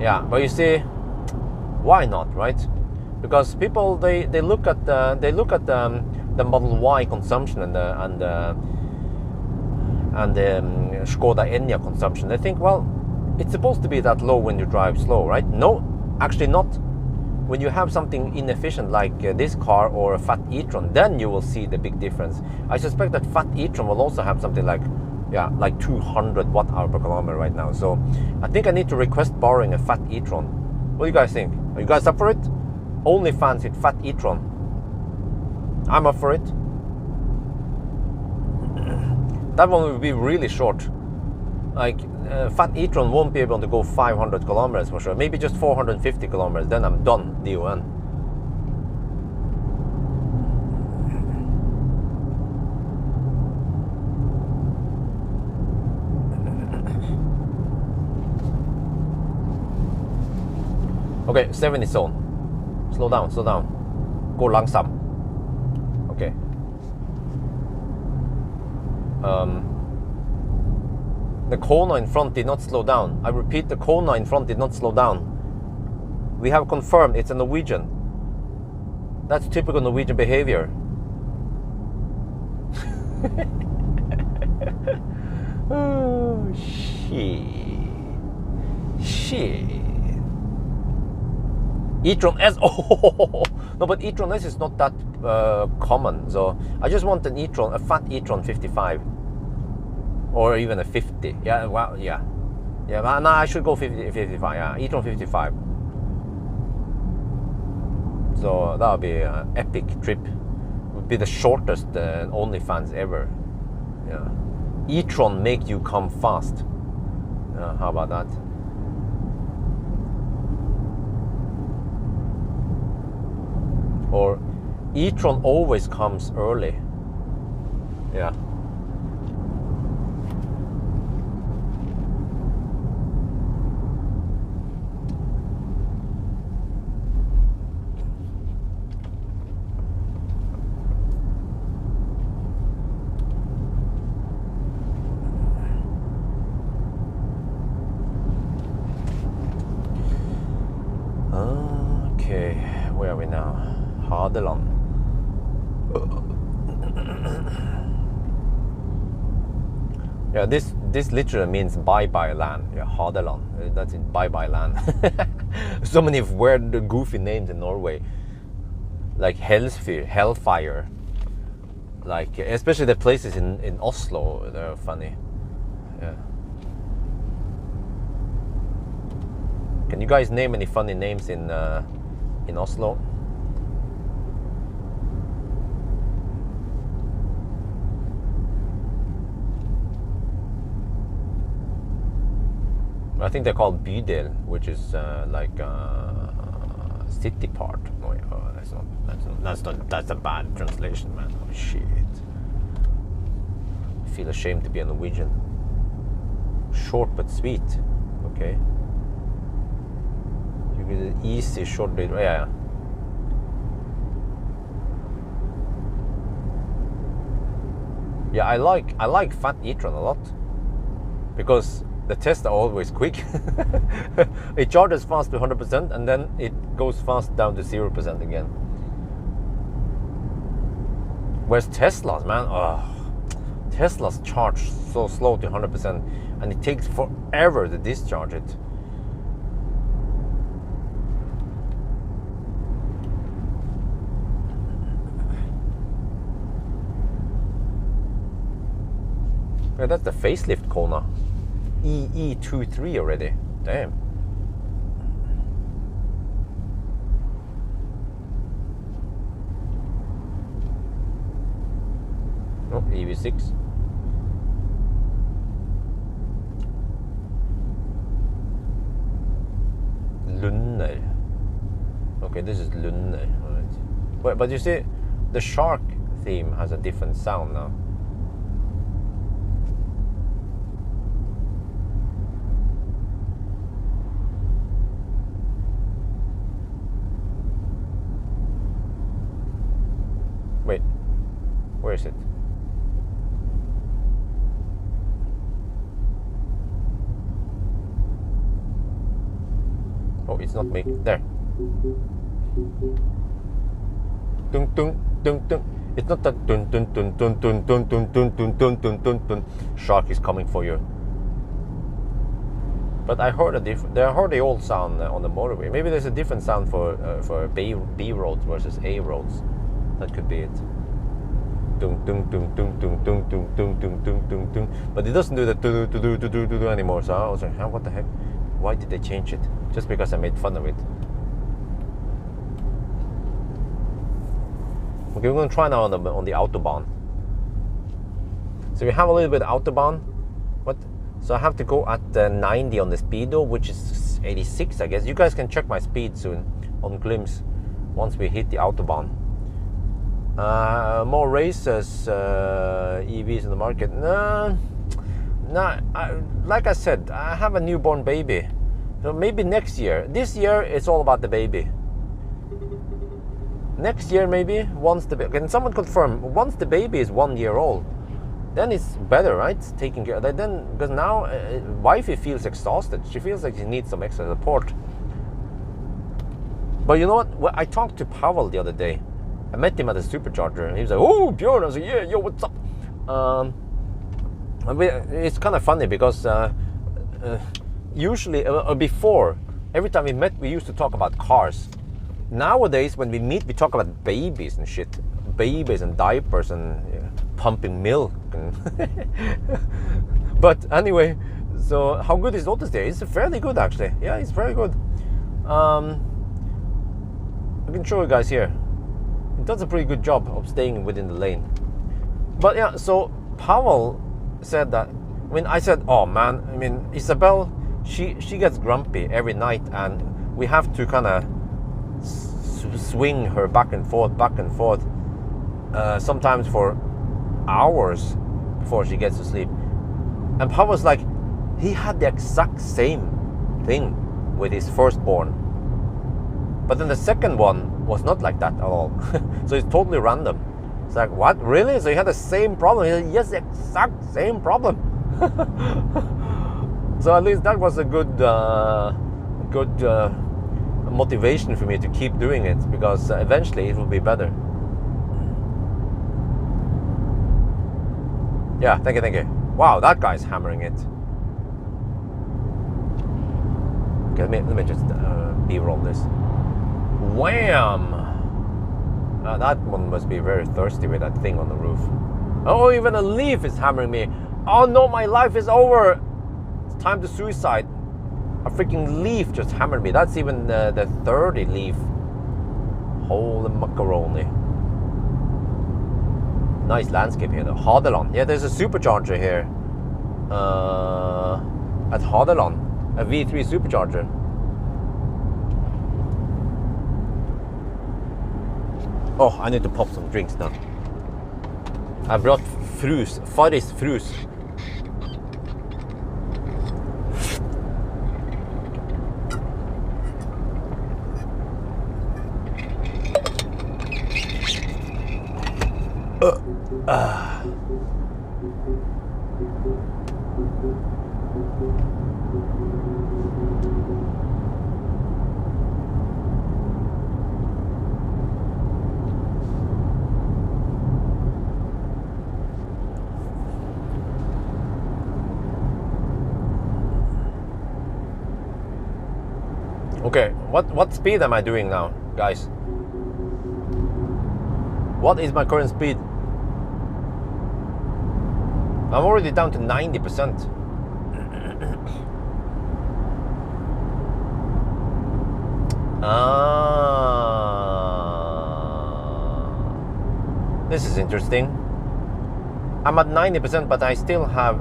Yeah, but you see, Why not, right? Because people they look at the Model Y consumption and the Skoda Enyaq consumption. They think, well, it's supposed to be that low when you drive slow, right? No, actually not. When you have something inefficient like this car or a fat e-tron, then you will see the big difference. I suspect that fat e-tron will also have something like 200 watt-hour per kilometer right now. So I think I need to request borrowing a fat e-tron. What do you guys think? Are you guys up for it? Only fans with fat e-tron. I'm up for it. That one will be really short. Like fat e-tron won't be able to go 500 kilometers for sure. Maybe just 450 kilometers. Then I'm done. DON. Okay, 70 zone. Slow down, slow down. Gå langsomt. Okay. The Kona in front did not slow down. I repeat, the Kona in front did not slow down. We have confirmed it's a Norwegian. That's typical Norwegian behavior. Oh, shit. e-tron S. Oh no, but e-tron S is not that common. So I just want an e-tron, a fat e-tron 55, or even a 50. Yeah, well, yeah. But no, I should go 55. Yeah, e-tron 55. So that would be an epic trip. It would be the shortest OnlyFans ever. Yeah. E-tron make you come fast. How about that? Or e-tron always comes early. Yeah. Okay, where are we now? Hadeland. Yeah, this literally means bye-bye land. Yeah, Hadeland. That's it, bye-bye land. So many weird, goofy names in Norway. Like Hellfire. Like, especially the places in Oslo, they're funny. Yeah. Can you guys name any funny names in Oslo? I think they're called bydel, which is like city part. Oh, that's a bad translation, man. Oh shit. I feel ashamed to be a Norwegian. Short but sweet. Okay. You get an easy short date. Oh, yeah. Yeah, I like fat e-tron a lot because the tests are always quick. It charges fast to 100% and then it goes fast down to 0% again. Whereas Teslas, man, Teslas charge so slow to 100% and it takes forever to discharge it. Yeah, that's the facelift Kona. EE23 already. Damn. Oh, EV6. Lunder. Okay, this is Lunder. Right. But you see, the shark theme has a different sound now. Wait, where is it? Oh, it's not me. There. Dun, dun, dun, dun. It's not that dun dun dun dun dun dun dun dun dun dun dun dun dun. Shark is coming for you. But I heard I heard the old sound on the motorway. Maybe there's a different sound for B roads versus A roads. That could be it. Dun dun dun dun dun dun dun dun dun dun dun dun. But it doesn't do the do anymore. So I was like, what the heck? Why did they change it? Just because I made fun of it. Okay, we're going to try now on the autobahn. So we have a little bit of autobahn. What? So I have to go at 90 on the speedo, which is 86, I guess. You guys can check my speed soon on Glimpse once we hit the autobahn. More races, EVs in the market. No. Like I said, I have a newborn baby. So maybe next year. This year, it's all about the baby. Next year, maybe, once the baby, can someone confirm, once the baby is 1 year old, then it's better, right? Taking care of that. Then, because now, wifey feels exhausted. She feels like she needs some extra support. But you know what? Well, I talked to Pawel the other day. I met him at the supercharger, and he was like, "Oh, Bjørn!" I was like, "Yeah, yo, what's up?" It's kind of funny because usually, before, every time we met, we used to talk about cars. Nowadays, when we meet, we talk about babies and shit. Babies and diapers and pumping milk. And but anyway, so how good is Otis there? It's fairly good, actually. Yeah, it's very good. I can show you guys here. It does a pretty good job of staying within the lane. But yeah, so Pawel said that, when I said, oh man, I mean, Isabel, she gets grumpy every night, and we have to kind of swing her back and forth, sometimes for hours before she gets to sleep. And Pawel was like, he had the exact same thing with his firstborn. But then the second one was not like that at all. So it's totally random. It's like, what, really? So he had the same problem? He said, yes, the exact same problem. So at least that was a good motivation for me to keep doing it, because eventually it will be better. Yeah, thank you. Wow, that guy's hammering it. Okay, let me just B-roll this. Wham! That one must be very thirsty with that thing on the roof. Oh, even a leaf is hammering me. Oh no, my life is over. It's time to suicide. A freaking leaf just hammered me. That's even the 30 leaf. Holy macaroni. Nice landscape here though. Hadeland. Yeah, there's a supercharger here. At Hadeland. A V3 supercharger. Oh, I need to pop some drinks now. I brought Frus, Faris Frus. Okay, what speed am I doing now, guys? What is my current speed? I'm already down to 90%. This is interesting. I'm at 90%, but I still have...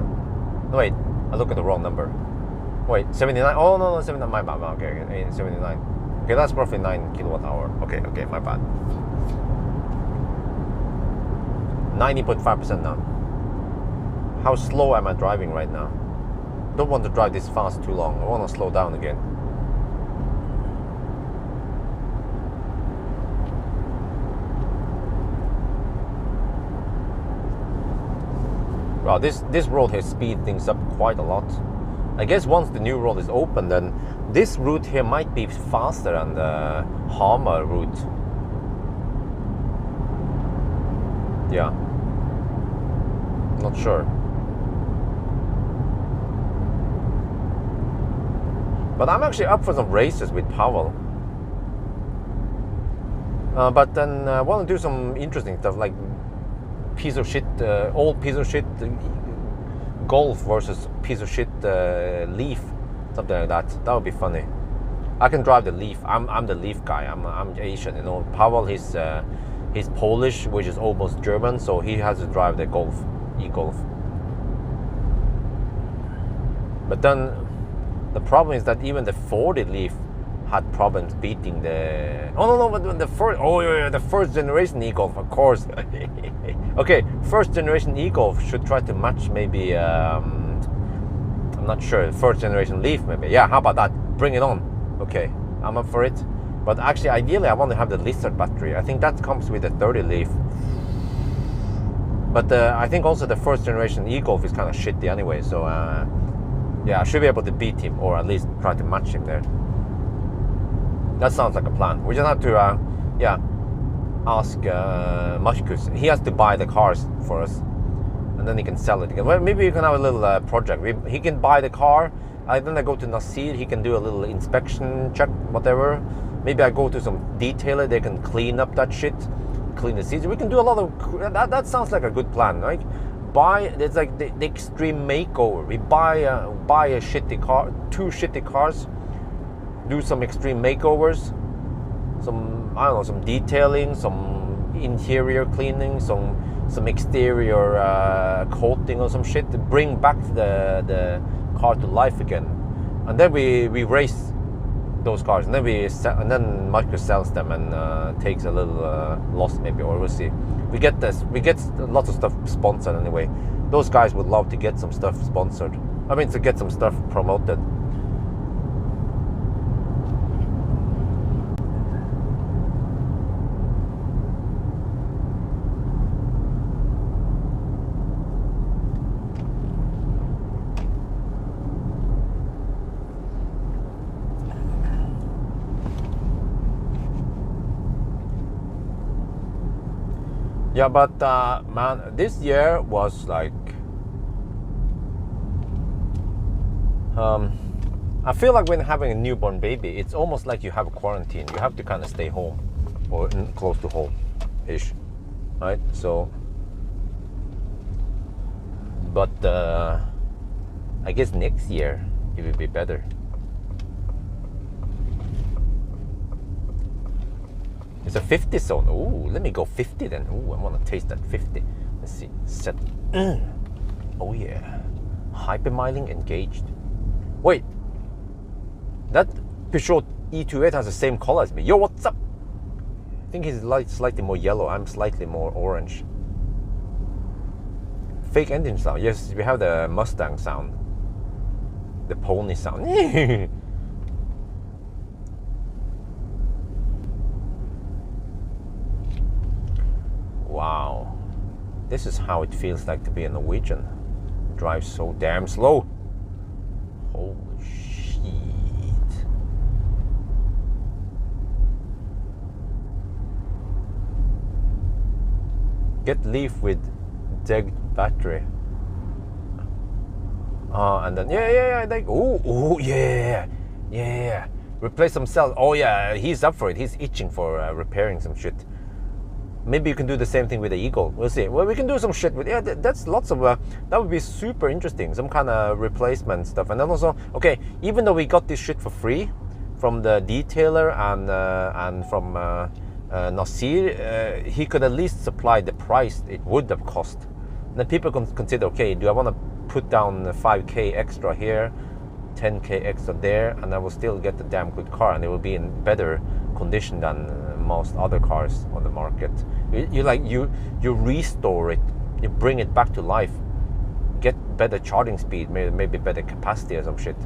Wait, I look at the wrong number. Wait, 79? Oh, no, 79, my bad. Okay, 79. Okay, that's roughly 9 kilowatt hour. Okay, my bad. 90.5% now. How slow am I driving right now? Don't want to drive this fast too long. I want to slow down again. Wow, this road has speed things up quite a lot. I guess once the new road is open, then this route here might be faster than the Hamar route. Yeah, not sure. But I'm actually up for some races with Pawel. But then I want to do some interesting stuff, like piece of shit, old piece of shit Golf versus piece of shit Leaf, something like that. That would be funny. I can drive the Leaf. I'm the Leaf guy. I'm Asian, you know. Pawel, he's Polish, which is almost German, so he has to drive the Golf, e-Golf. But then the problem is that even the 40 Leaf had problems beating the... Oh no, but the first... Oh yeah, the first generation e-Golf, of course. Okay, first generation e-Golf should try to match maybe... I'm not sure, first generation Leaf maybe. Yeah, how about that? Bring it on. Okay, I'm up for it. But actually, ideally, I want to have the Lizard battery. I think that comes with the 30 Leaf. But I think also the first generation e-Golf is kind of shitty anyway, so... yeah, I should be able to beat him, or at least try to match him there. That sounds like a plan. We just have to, ask Mach-e. He has to buy the cars for us, and then he can sell it again. Well, maybe we can have a little project. He can buy the car, then I go to Nasir, he can do a little inspection, check, whatever. Maybe I go to some detailer, they can clean up that shit, clean the seats. We can do a lot of, that sounds like a good plan, right? It's like the extreme makeover. We buy a shitty car, 2 shitty cars, do some extreme makeovers, some, I don't know, some detailing, some interior cleaning, some exterior coating or some shit to bring back the car to life again. And then we race those cars, and then Mach-e sells them and takes a little loss maybe, or we'll see. We get lots of stuff sponsored anyway. Those guys would love to get some stuff sponsored. I mean, to get some stuff promoted. Yeah, but man, this year was like, I feel like when having a newborn baby, it's almost like you have a quarantine. You have to kind of stay home, or close to home-ish, right? So, but I guess next year it will be better. It's a 50 zone. Ooh, let me go 50 then. Ooh, I want to taste that 50. Let's see. Set. Oh yeah. Hypermiling engaged. Wait. That Peugeot E28 has the same color as me. Yo, what's up? I think he's slightly more yellow. I'm slightly more orange. Fake engine sound. Yes, we have the Mustang sound. The pony sound. Wow, this is how it feels like to be a Norwegian. Drive so damn slow. Holy shit. Get Leaf with dead battery. And then yeah, like yeah. Replace some cells. Oh yeah, he's up for it. He's itching for repairing some shit. Maybe you can do the same thing with the Eagle. We'll see. Well, we can do some shit with, yeah, that's lots of, that would be super interesting. Some kind of replacement stuff. And then also, okay, even though we got this shit for free from the detailer and from Nasir, he could at least supply the price it would have cost. And then people can consider, okay, do I want to put down 5K extra here, 10K extra there, and I will still get the damn good car, and it will be in better condition than most other cars on the market. You restore it, you bring it back to life, get better charging speed, maybe better capacity or some shit.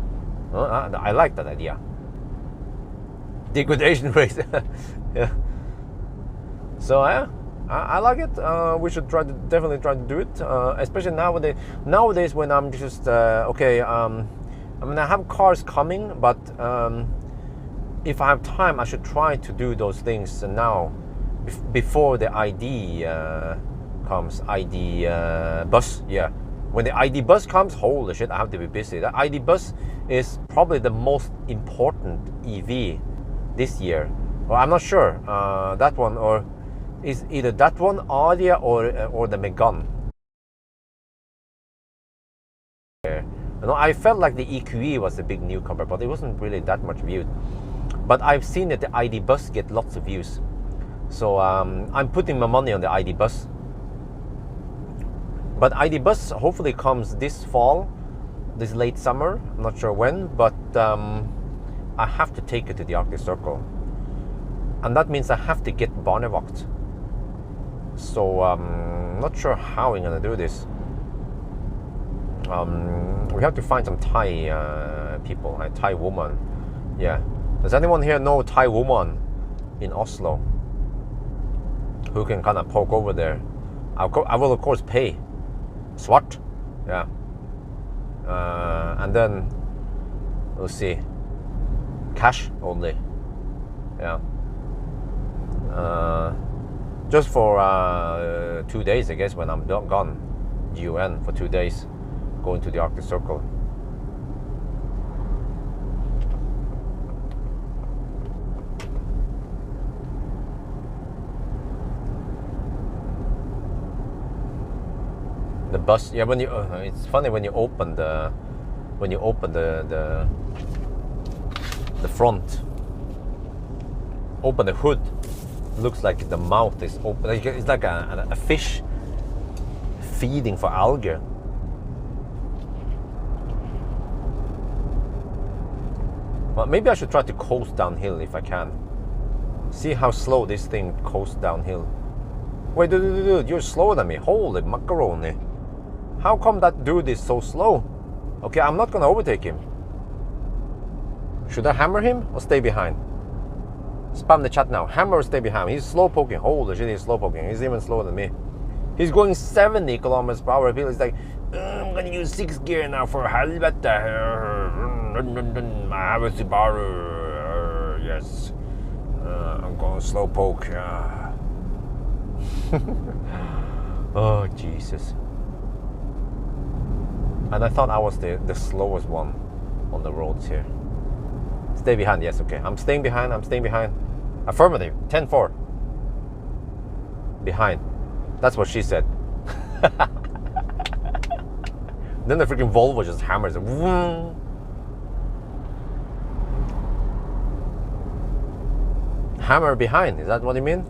I like that idea. Degradation rate. Yeah. So I like it. We should definitely try to do it, especially nowadays when I'm just I mean, I have cars coming, but if I have time, I should try to do those things now, before the ID comes. ID bus, yeah. When the ID bus comes, holy shit, I have to be busy. The ID bus is probably the most important EV this year. Well, I'm not sure. That one, or is either that one, Aria, or the Megane. You know, I felt like the EQE was a big newcomer, but it wasn't really that much viewed. But I've seen that the ID bus get lots of views, so I'm putting my money on the ID bus. But ID bus hopefully comes this fall, this late summer. I'm not sure when, but I have to take it to the Arctic Circle, and that means I have to get barnevakt. So I'm not sure how I'm gonna do this. We have to find some Thai people, a Thai woman. Yeah. Does anyone here know Thai woman in Oslo who can kind of poke over there? I will of course pay. Swart. Yeah. And then we'll see. Cash only. Yeah. Just for 2 days, I guess, when I'm gone. UN for 2 days. Going to the Arctic Circle. The bus, yeah. When you, it's funny when you open the front, open the hood. Looks like the mouth is open. It's like a fish feeding for algae. Well, maybe I should try to coast downhill if I can. See how slow this thing coasts downhill. Wait, dude, you're slower than me. Holy macaroni. How come that dude is so slow? Okay, I'm not gonna overtake him. Should I hammer him or stay behind? Spam the chat now. Hammer or stay behind? He's slow poking. Holy shit, he's slow poking. He's even slower than me. He's going 70 kilometers per hour. He's like, I'm gonna use 6th gear now for helvete. I have a Subaru. Yes. I'm going slow poke. Oh, Jesus. And I thought I was the slowest one on the roads here. Stay behind. Yes, okay. I'm staying behind. Affirmative. 10-4. Behind. That's what she said. Then the freaking Volvo just hammers it. Hammer behind. Is that what you mean?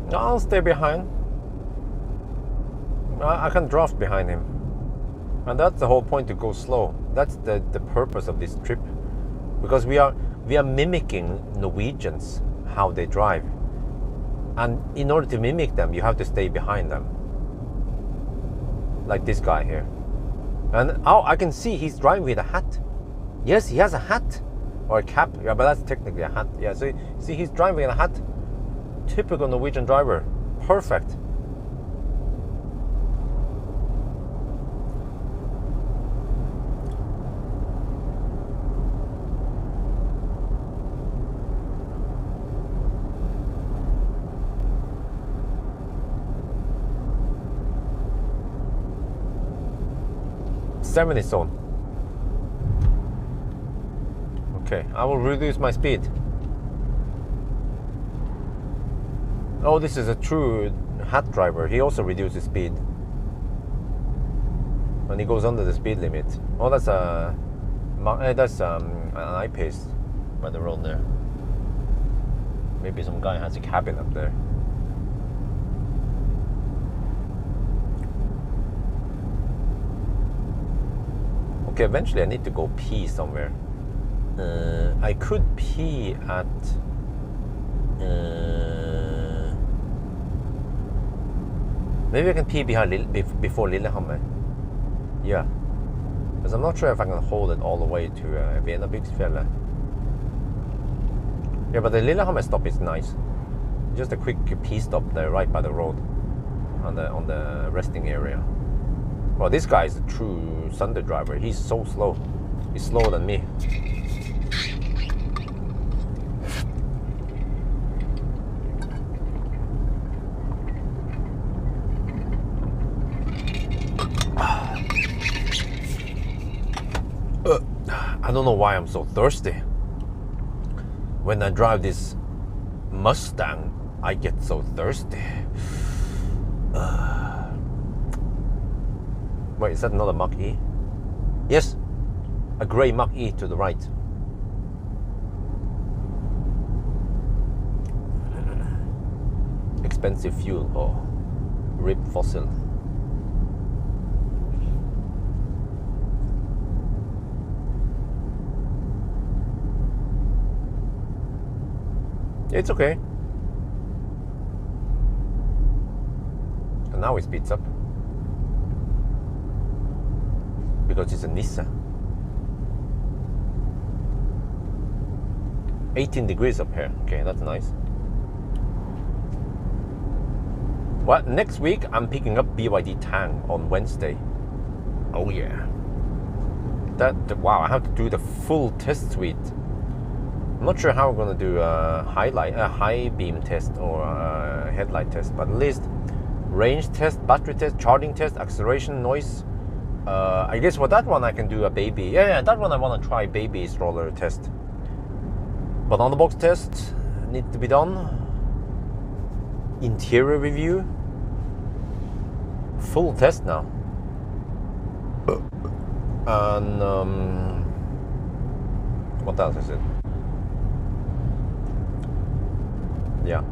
'I'll stay behind. I can draft behind him. And that's the whole point, to go slow. That's the purpose of this trip. Because we are mimicking Norwegians, how they drive. And in order to mimic them, you have to stay behind them. Like this guy here. And oh, I can see he's driving with a hat. Yes, he has a hat. Or a cap. Yeah, but that's technically a hat. Yeah, so see, he's driving with a hat. Typical Norwegian driver. Perfect. '70 zone. Okay, I will reduce my speed. Oh, this is a true hat driver. He also reduces speed when he goes under the speed limit. Oh, that's an I-Pace by the road there. Maybe some guy has a cabin up there. Okay, eventually I need to go pee somewhere. I could pee at maybe I can pee before Lillehammer. Yeah, because I'm not sure if I can hold it all the way to Venabygdsfjellet. Yeah, but the Lillehammer stop is nice. Just a quick pee stop there, right by the road, on the resting area. Well, this guy is a true Sunday driver. He's so slow. He's slower than me. I don't know why I'm so thirsty. When I drive this Mustang, I get so thirsty. Wait, is that another Mach-e? Yes, a grey Mach-e to the right. Expensive fuel, or rip fossil. It's okay. And now it speeds up. Because it's a Nissan. 18 degrees up here. Okay, that's nice. Well, next week I'm picking up BYD Tang on Wednesday. Oh yeah. Wow, I have to do the full test suite. I'm not sure how I'm gonna do a high beam test or a headlight test, but at least range test, battery test, charging test, acceleration, noise. I guess for that one I can do a baby. Yeah, that one I want to try baby stroller test. But on the box test needs to be done. Interior review. Full test now. And what else is it? Yeah,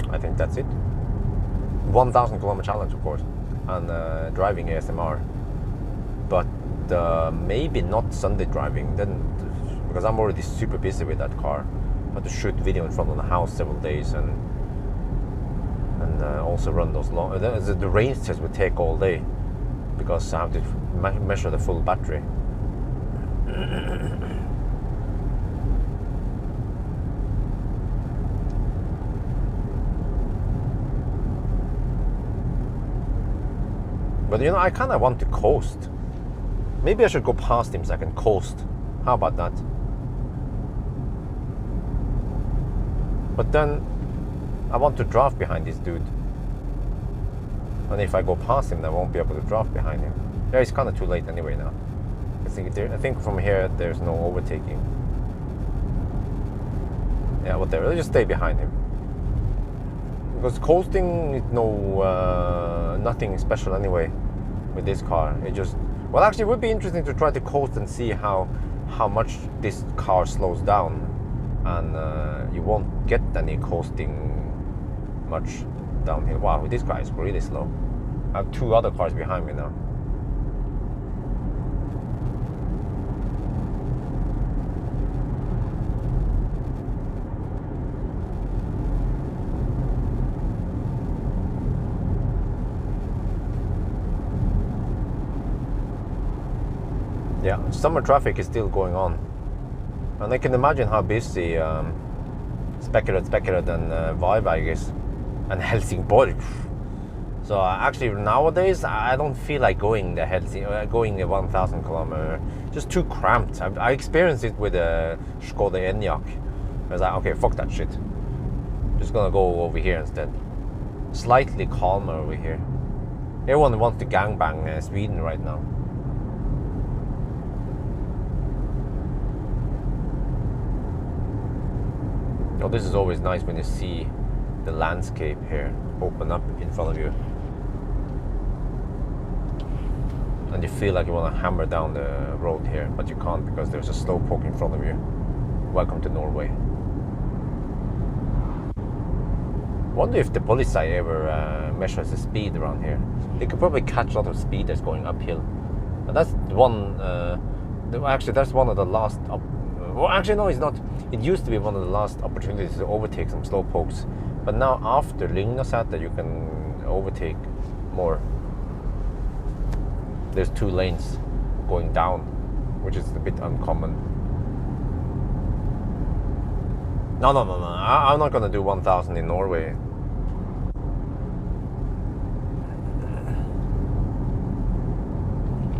I think that's it. 1,000 kilometer challenge, of course, and driving ASMR, but maybe not Sunday driving then, because I'm already super busy with that car. I have to shoot video in front of the house several days, and also run those long. The range test would take all day because I have to measure the full battery. But you know, I kind of want to coast. Maybe I should go past him so I can coast. How about that? But then I want to draft behind this dude. And if I go past him, I won't be able to draft behind him. Yeah, it's kind of too late anyway now. I think from here there's no overtaking. Yeah, whatever. I'll just stay behind him. Because coasting is nothing special anyway with this car. It just, well, actually it would be interesting to try to coast and see how much this car slows down, and you won't get any coasting much downhill. Wow, this guy is really slow. I have two other cars behind me now. Yeah, summer traffic is still going on, and I can imagine how busy Spekkeret and Vibe, I guess, and Helsingborg. So actually nowadays I don't feel like going the 1,000 kilometer. Just too cramped. I experienced it with a Skoda Enyaq. I was like, okay, fuck that shit. Just gonna go over here instead. Slightly calmer over here. Everyone wants to gangbang Sweden right now. Oh, this is always nice when you see the landscape here open up in front of you. And you feel like you want to hammer down the road here, but you can't because there's a slowpoke in front of you. Welcome to Norway. Wonder if the Polizei ever measures the speed around here. They could probably catch a lot of speeders going uphill. And that's one, actually that's one of the last well, actually, no, it's not. It used to be one of the last opportunities to overtake some slow pokes. But now, after Lygnasäter, you can overtake more. There's 2 lanes going down, which is a bit uncommon. No. I'm not gonna do 1,000 in Norway.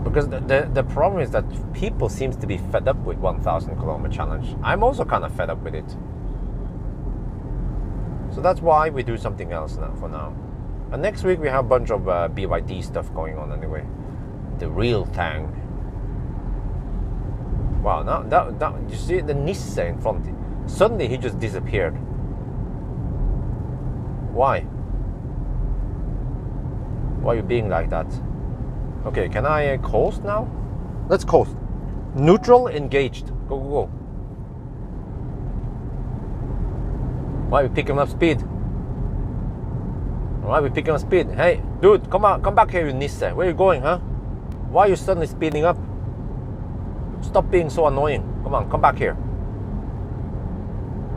Because the problem is that people seems to be fed up with 1,000 kilometer challenge. I'm also kind of fed up with it. So that's why we do something else now for now. And next week we have a bunch of BYD stuff going on anyway. The real thing. Wow, now that you see the Nisse in front. Suddenly he just disappeared. Why? Why are you being like that? Okay, can I coast now? Let's coast. Neutral, engaged. Go. Why are we picking up speed? Why are we picking up speed? Hey, dude, come back here, you Nisse. Where are you going, huh? Why are you suddenly speeding up? Stop being so annoying. Come back here.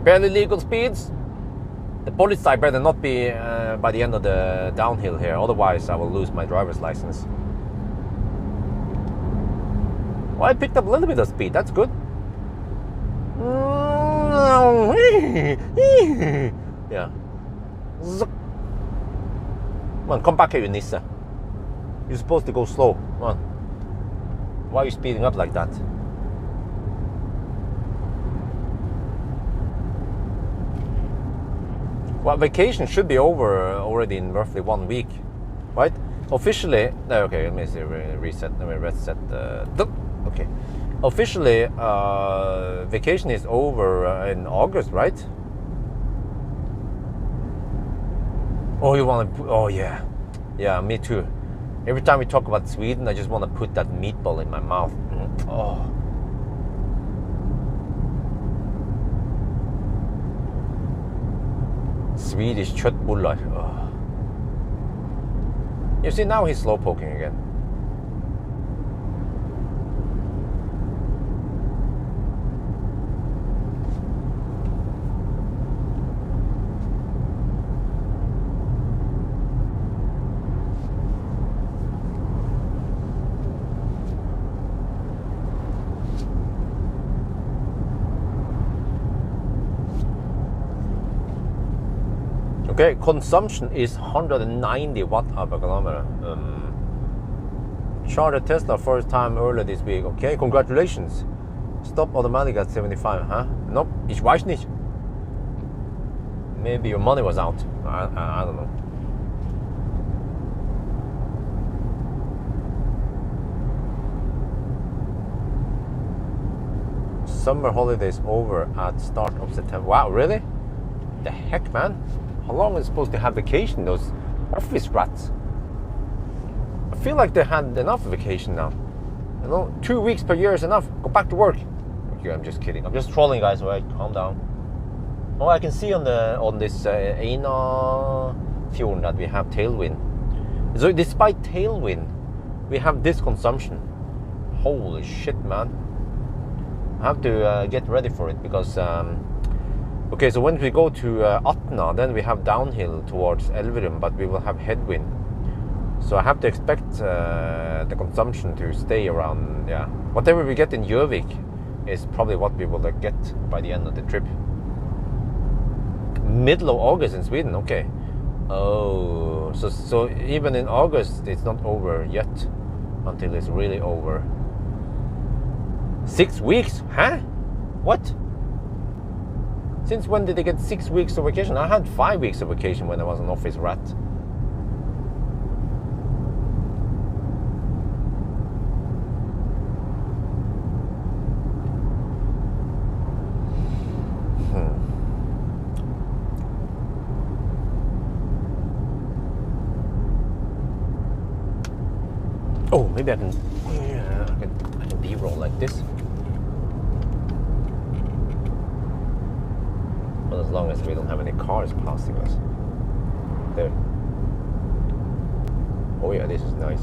Barely legal speeds. The police better not be by the end of the downhill here, otherwise I will lose my driver's license. Well, I picked up a little bit of speed, that's good. Yeah. Come back here, you Nisse. You're supposed to go slow. Come on. Why are you speeding up like that? Well, vacation should be over already in roughly 1 week, right? Officially, no, okay, let me see, reset, let me reset. Okay, officially, vacation is over in August, right? Oh, you want to? Oh, yeah, me too. Every time we talk about Sweden, I just want to put that meatball in my mouth. Oh. Swedish köttbullar. Oh. You see, now he's slow poking again. Okay, consumption is 190 watt per kilometer. Chartered Tesla first time earlier this week. Okay, congratulations. Stop automatic at 75, huh? Nope, ich weiß nicht. Maybe your money was out. I don't know. Summer holidays over at start of September. Wow, really? The heck, man? How long are they supposed to have vacation, those office rats? I feel like they had enough vacation now. You know, 2 weeks per year is enough. Go back to work. Okay, I'm just kidding. I'm just trolling, guys. Alright, calm down. Oh, I can see on this Eina fjord that we have tailwind. So despite tailwind, we have this consumption. Holy shit, man! I have to get ready for it because. Okay, so when we go to Atna, then we have downhill towards Elverum, but we will have headwind. So I have to expect the consumption to stay around, yeah. Whatever we get in Jervik is probably what we will get by the end of the trip. Middle of August in Sweden, okay. Oh, so even in August, it's not over yet until it's really over. 6 weeks? Huh? What? Since when did they get 6 weeks of vacation? I had 5 weeks of vacation when I was an office rat. Oh, maybe I can B-roll like this. But as long as we don't have any cars passing us. There. Oh yeah, this is nice.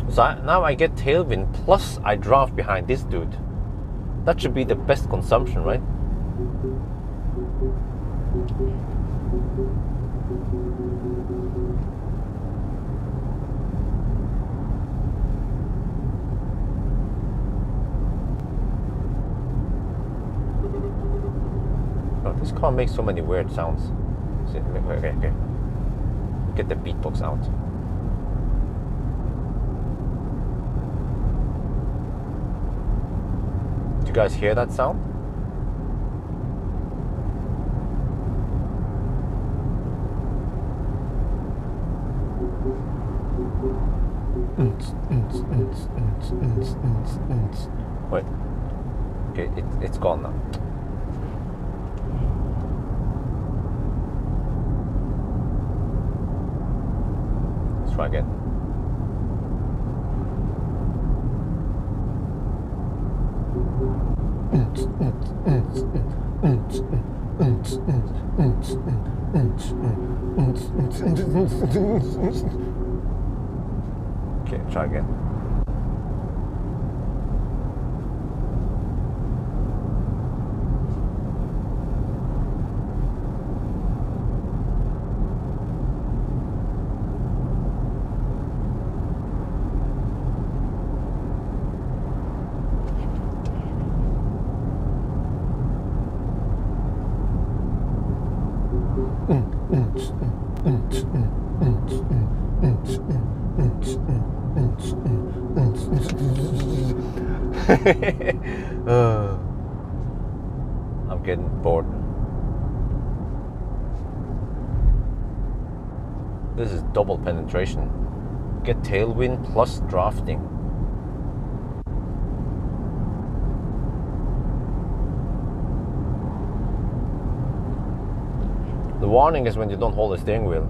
So now I get tailwind plus I draft behind this dude. That should be the best consumption, right? Oh, this car makes so many weird sounds. Okay. Get the beatbox out. Do you guys hear that sound? Wait. Okay, it's gone now. Let's try again. Okay, try again. I'm getting bored. This is double penetration. Get tailwind plus drafting. The warning is when you don't hold the steering wheel.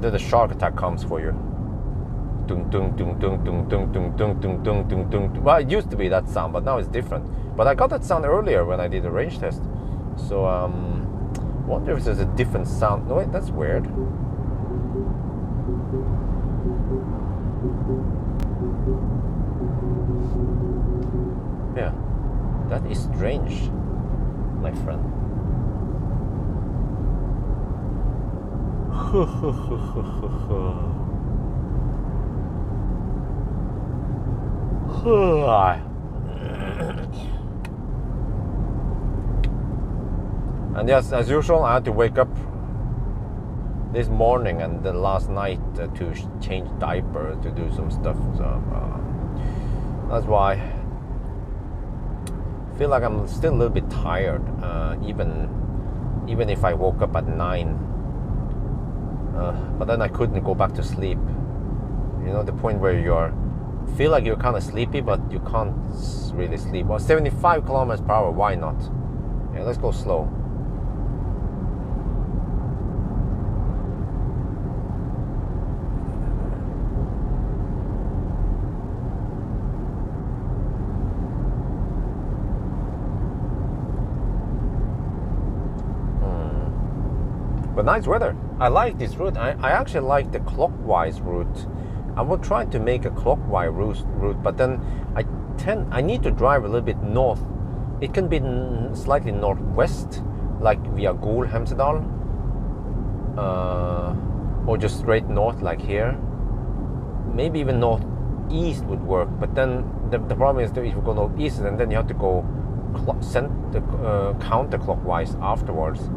Then the shark attack comes for you. Dung, dung, dung, dung, dung, dung, dung, dung, dung, dung, dung, dung. Well, it used to be that sound, but now it's different. But I got that sound earlier when I did a range test. So, wonder if there's a different sound. No, wait, that's weird. Yeah, that is strange, my friend. And yes, as usual, I had to wake up this morning and the last night to change diaper, to do some stuff. So that's why I feel like I'm still a little bit tired, even if I woke up at 9. But then I couldn't go back to sleep. You know, the point where you feel like you're kind of sleepy, but you can't really sleep. Well, 75 kilometers per hour, why not? Yeah, let's go slow. But nice weather. I like this route. I actually like the clockwise route. I will try to make a clockwise route, but then I need to drive a little bit north. It can be slightly northwest, like via Gol, Hemsedal, or just straight north, like here. Maybe even northeast would work. But then the problem is that if you go northeast, and then you have to go counterclockwise afterwards.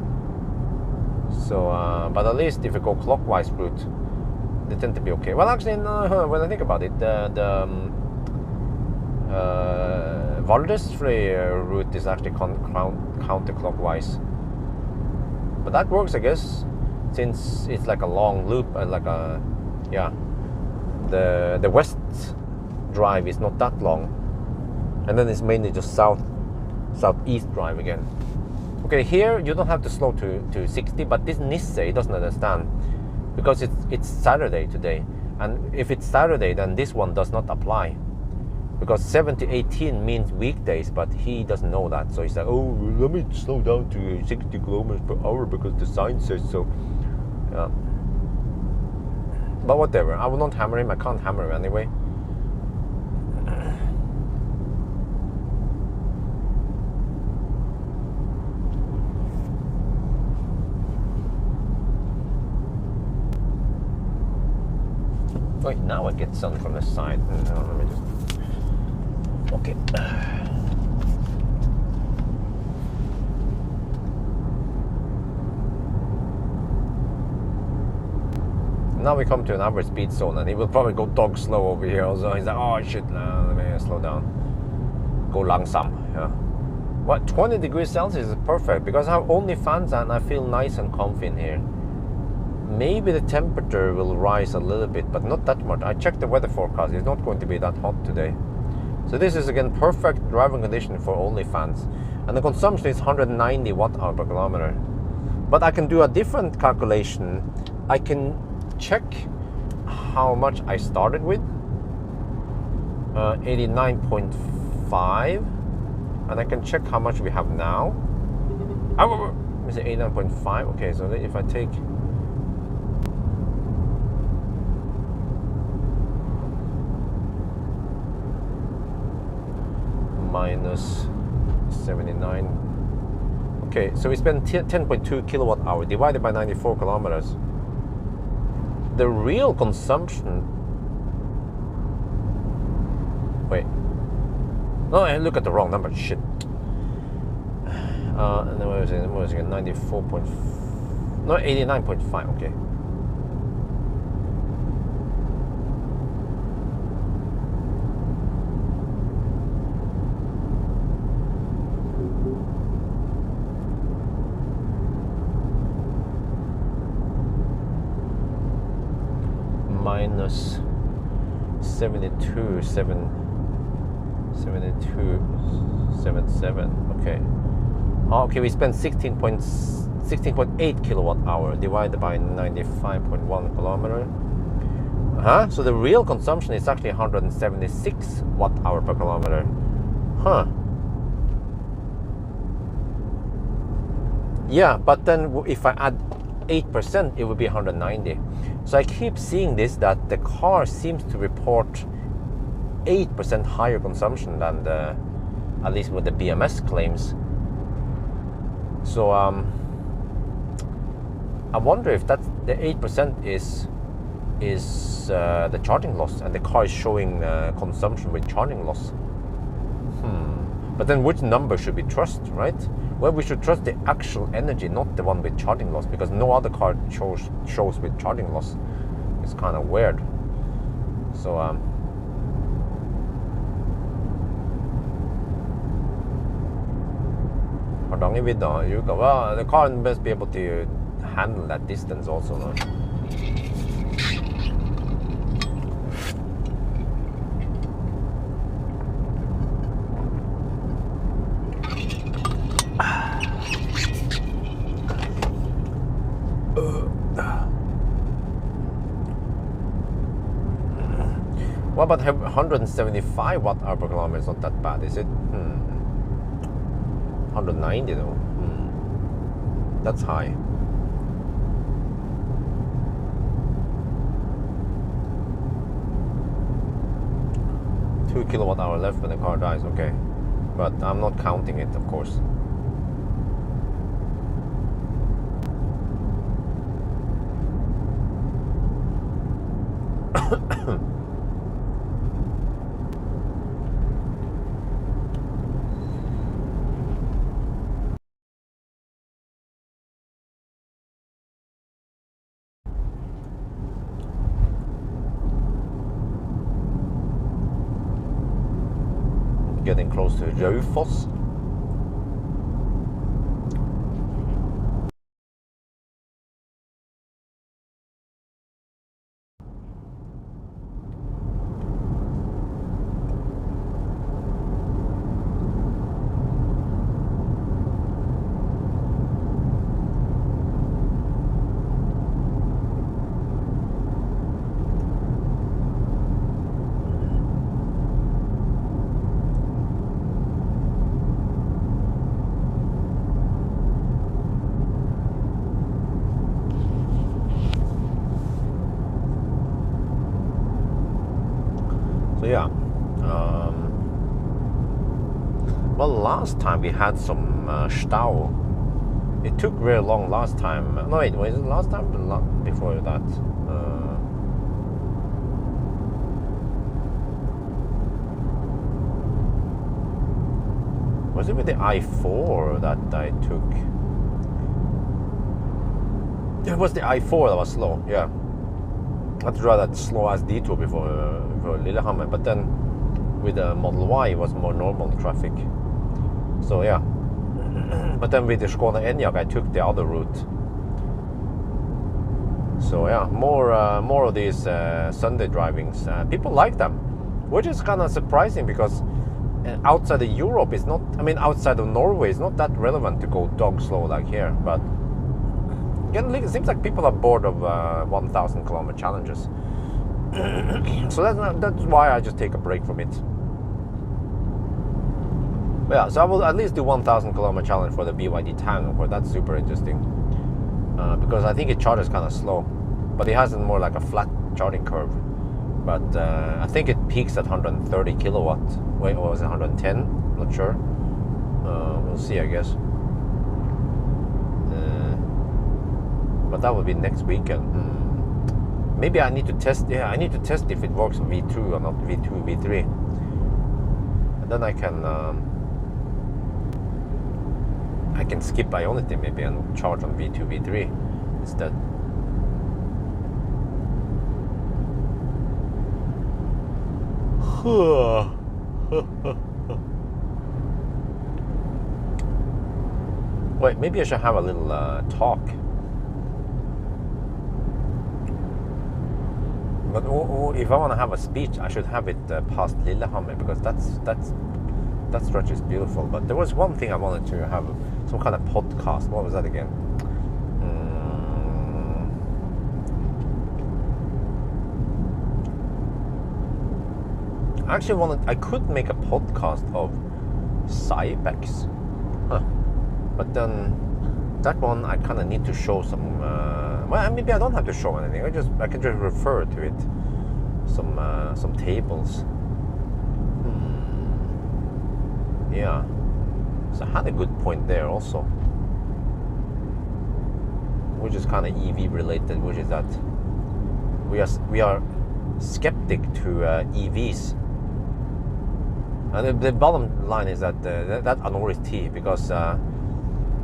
So, but at least if you go clockwise route, they tend to be okay. Well, actually, no, when I think about it, the Valdresfree route is actually counterclockwise. But that works, I guess, since it's like a long loop, the west drive is not that long, and then it's mainly just southeast drive again. Okay, here you don't have to slow to 60, but this Nissan doesn't understand because it's Saturday today, and if it's Saturday, then this one does not apply because 70-18 means weekdays, but he doesn't know that, so he's like, oh, let me slow down to 60 kilometers per hour because the sign says so. Yeah. But whatever, I will not hammer him. I can't hammer him anyway. Wait, now I get sun from the side. No, let me just... Okay. Now we come to an average speed zone, and he will probably go dog slow over here also. He's like, oh shit, let me slow down. Go langsam, yeah. What, 20 degrees Celsius is perfect because I have only fans and I feel nice and comfy in here. Maybe the temperature will rise a little bit, but not that much. I checked the weather forecast, it's not going to be that hot today. So this is again perfect driving condition for only fans. And the consumption is 190 watt-hour per kilometer. But I can do a different calculation. I can check how much I started with. 89.5. And I can check how much we have now. Let me say 89.5. Okay, so if I take minus 79. Okay, so we spend 10.2 kilowatt hour divided by 94 kilometers. The real consumption... Wait. No, I look at the wrong number. Shit. And then what was it? 94. No, 89.5. Okay. Minus 72.77. Okay. Okay, we spent 16.8 kilowatt hour divided by 95.1 kilometer. So the real consumption is actually 176 watt hour per kilometer. Yeah, but then if I add 8%, it would be 190. So I keep seeing this, that the car seems to report 8% higher consumption than the, at least what the BMS claims. So I wonder if that's the 8% is the charging loss, and the car is showing consumption with charging loss. But then which number should we trust, right? Well, we should trust the actual energy, not the one with charging loss, because no other car shows with charging loss. It's kind of weird. So well, the car must be able to handle that distance also, no? Well, but 175 watt hour per kilometer is not that bad, is it? 190 though. That's high. Two kilowatt hour left when the car dies. Okay, but I'm not counting it, of course. Getting close to Raufoss. So yeah. Well, last time we had some stau. It took very long last time. No, wait, was it last time? Before that. Was it with the I4 that I took? It was the I4 that was slow, yeah. I had to drive that slow as detour before Lillehammer, but then with the Model Y it was more normal traffic. So yeah. But then with the Skoda Enyaq I took the other route. So yeah, more of these Sunday drivings. People like them, which is kind of surprising because outside of Europe it's not, I mean outside of Norway it's not that relevant to go dog slow like here, but again, it seems like people are bored of 1,000 kilometer challenges. So that's why I just take a break from it. But yeah, so I will at least do 1,000 kilometer challenge for the BYD Tang. Of course, that's super interesting because I think it charges kind of slow, but it has more like a flat charging curve. But I think it peaks at 130 kilowatt. Wait, or was it 110? Not sure. We'll see, I guess. But that will be next weekend. Maybe I need to test. Yeah, I need to test if it works on V2 or not V2, V3, and then I can skip Ionity maybe and charge on V2, V3 instead. Wait, maybe I should have a little talk. But if I want to have a speech, I should have it past Lillehammer because that stretch is beautiful. But there was one thing I wanted to have, some kind of podcast. What was that again? I actually I could make a podcast of Cybex, but then that one I kind of need to show some. Well, maybe I don't have to show anything. I can just refer to it. Some tables. Yeah. So I had a good point there also, which is kind of EV related, which is that we are skeptic to EVs. And the bottom line is that that Anoris T, because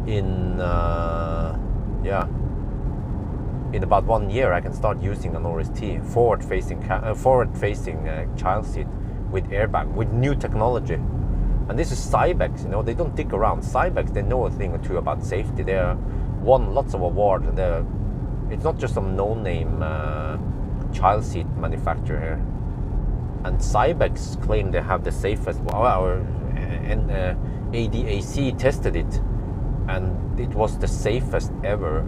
in about 1 year I can start using the Norris T forward-facing child seat with airbag with new technology. And this is Cybex, they don't dick around. Cybex, they know a thing or two about safety. They won lots of awards. It's not just some no-name child seat manufacturer here. And Cybex claim they have the safest. And ADAC tested it, and it was the safest ever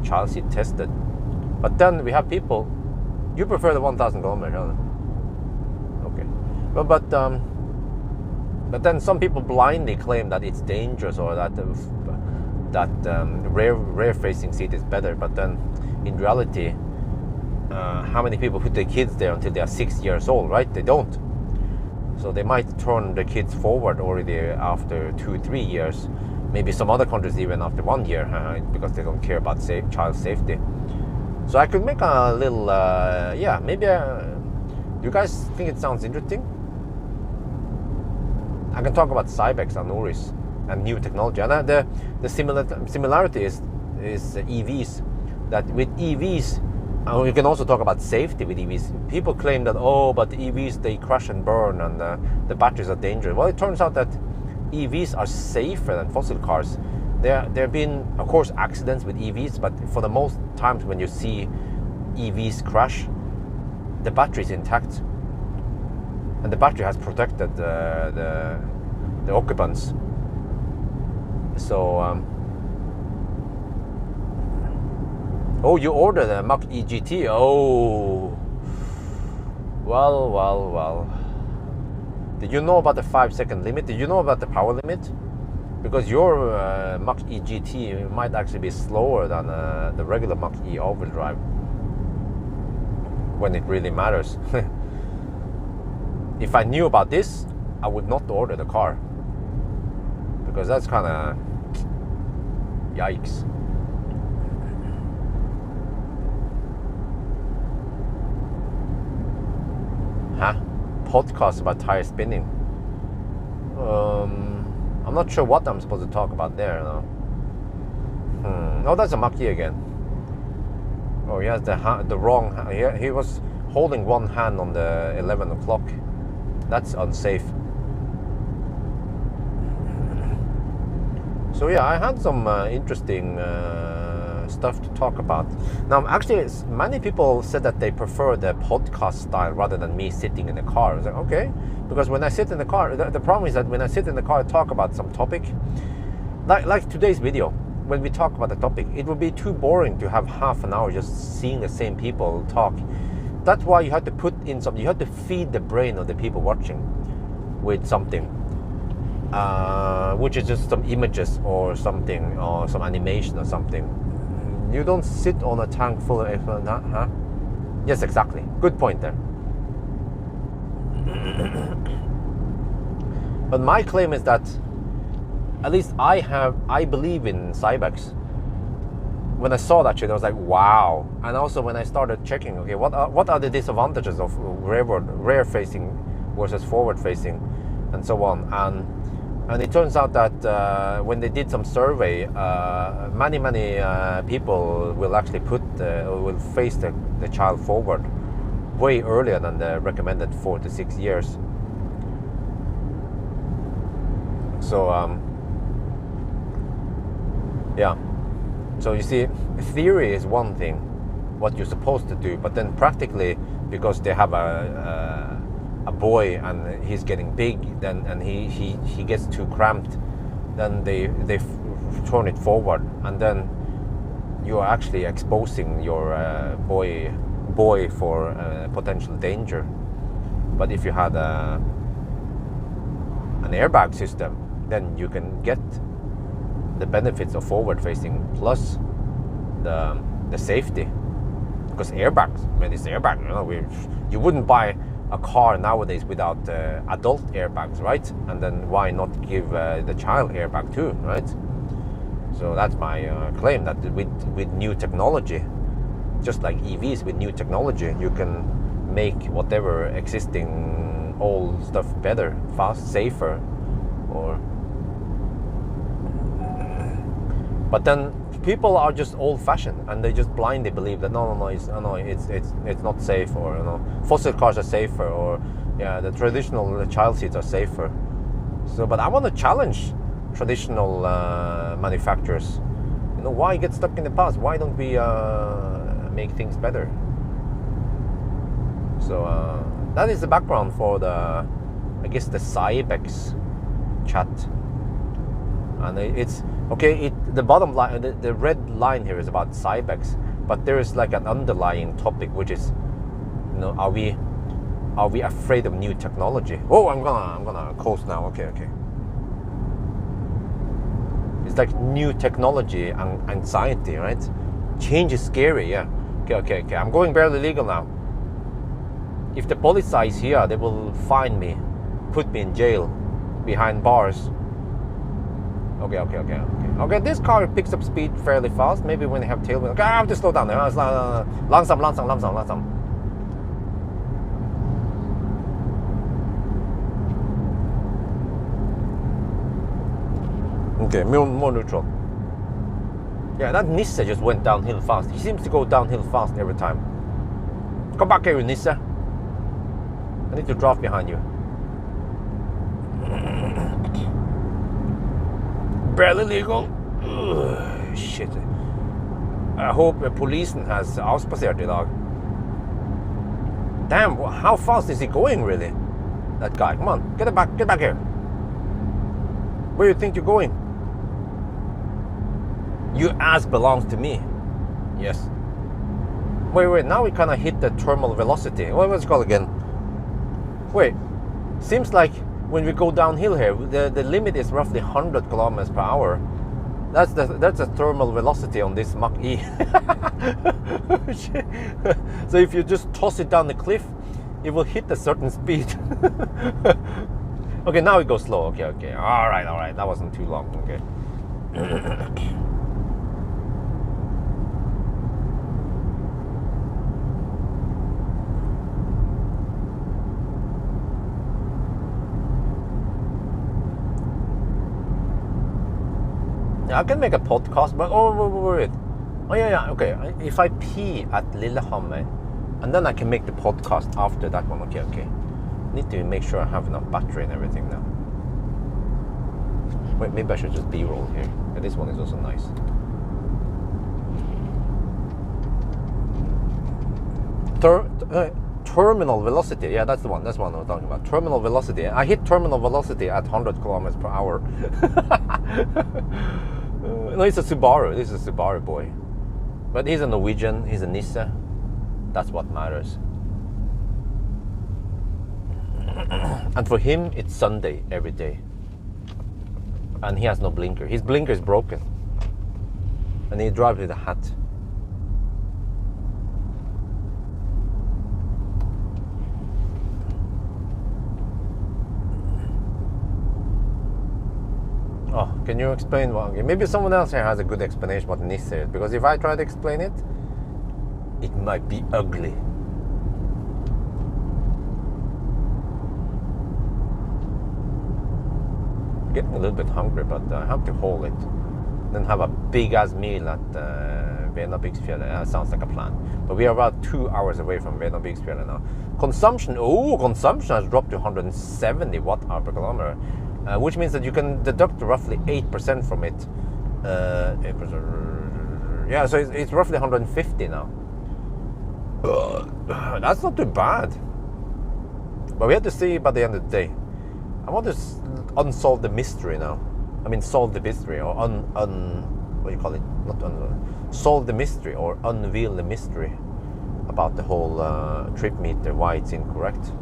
child seat tested. But then we have people, you prefer the 1,000 kilometers, okay? But then some people blindly claim that it's dangerous or that rear facing seat is better. But then in reality, how many people put their kids there until they are 6 years old, right? They don't. So they might turn the kids forward already after 2-3 years. Maybe some other countries even after 1 year, because they don't care about child safety. So I could make a little, maybe. Do you guys think it sounds interesting? I can talk about Cybex and Norris and new technology. And the similarity is EVs. That with EVs, and we can also talk about safety with EVs. People claim that, but the EVs, they crash and burn and the batteries are dangerous. Well, it turns out that EVs are safer than fossil cars. There have been, of course, accidents with EVs, but for the most times when you see EVs crash, the battery is intact. And the battery has protected the occupants. So, you ordered a Mach-e GT. Oh, well. Did you know about the 5-second limit? Did you know about the power limit? Because your Mach-e GT might actually be slower than the regular Mach-e all-wheel drive when it really matters. if I knew about this, I would not order the car, because that's kind of yikes. Huh? Podcast about tire spinning. I'm not sure what I'm supposed to talk about there. No. Oh, that's a Mach-e again. Oh, he has the wrong. He was holding one hand on the 11 o'clock. That's unsafe. So yeah, I had some interesting stuff to talk about. Now, actually, many people said that they prefer the podcast style rather than me sitting in the car. I was like, okay, because when I sit in the car, the problem is that when I sit in the car, I talk about some topic, like today's video. When we talk about the topic, it would be too boring to have half an hour just seeing the same people talk. That's why you have to put in something. You have to feed the brain of the people watching with something, which is just some images or something, or some animation or something. You don't sit on a tank full of huh? Yes, exactly. Good point there. But my claim is that at least I believe in Cybex. When I saw that shit, I was like, wow. And also when I started checking, okay, what are the disadvantages of rear facing versus forward facing, and so on. And it turns out that when they did some survey, many people will actually will face the child forward way earlier than the recommended 4 to 6 years. So yeah. So you see, theory is one thing, what you're supposed to do, but then practically, because they have a boy and he's getting big, then and he gets too cramped, then they turn it forward, and then you are actually exposing your boy for potential danger. But if you had an airbag system, then you can get the benefits of forward facing plus the safety, because airbags, man, it's airbag. You wouldn't buy a car nowadays without adult airbags, right? And then why not give the child airbag too, right? So that's my claim, that with new technology, just like EVs, with new technology, you can make whatever existing old stuff better, fast, safer, or. But then people are just old-fashioned, and they just blindly believe that it's not safe, or fossil cars are safer, or yeah, the traditional child seats are safer. So, but I want to challenge traditional manufacturers. Why get stuck in the past? Why don't we make things better? So that is the background for the Cybex chat, and it's. Okay, the bottom line, the red line here is about Cybex, but there is like an underlying topic, which is, are we afraid of new technology? Oh, I'm gonna coast now. Okay. It's like new technology and anxiety, right? Change is scary, yeah. Okay. I'm going barely legal now. If the police is here, they will find me, put me in jail, behind bars. Okay, this car picks up speed fairly fast. Maybe when they have tailwind. Okay, I have to slow down there. Langsam. Okay, more neutral. Yeah, that Nissan just went downhill fast. He seems to go downhill fast every time. Come back here, Nissan. I need to draft behind you. Barely legal. Ugh, shit. I hope polisen has avspasert I dag. Damn, how fast is he going, really? That guy, come on, get back here. Where do you think you're going? Your ass belongs to me. Yes. Wait, now we kind of hit the terminal velocity. What's it called again? Wait, seems like when we go downhill here, the limit is roughly 100 kilometers per hour. That's the thermal velocity on this Mach-e. So if you just toss it down the cliff, it will hit a certain speed. Okay, now it goes slow. Okay, okay. All right. That wasn't too long. Okay. Yeah, I can make a podcast, but wait. Oh yeah. Okay. If I pee at Lillehammer, and then I can make the podcast after that one. Okay. Need to make sure I have enough battery and everything now. Wait, maybe I should just B-roll here. Yeah, this one is also nice. Terminal velocity. Yeah, that's the one. That's the one I was talking about. Terminal velocity. I hit terminal velocity at 100 kilometers per hour. No, it's a Subaru. This is a Subaru boy. But he's a Norwegian. He's a Nissan. That's what matters. And for him, it's Sunday every day. And he has no blinker. His blinker is broken. And he drives with a hat. Oh, can you explain what? Maybe someone else here has a good explanation what Nissan is. Because if I try to explain it, it might be ugly. Getting a little bit hungry, but I have to hold it. Then have a big ass meal at Venabygdsfjellet. Sounds like a plan. But we are about 2 hours away from Venabygdsfjellet now. Consumption has dropped to 170 watt-hour per kilometer, which means that you can deduct roughly 8% from it. 8%. Yeah, so it's roughly 150 now. That's not too bad. But we have to see by the end of the day. I want to unsolve the mystery now. I mean, solve the mystery, or what do you call it? Solve the mystery, or unveil the mystery about the whole trip meter, why it's incorrect.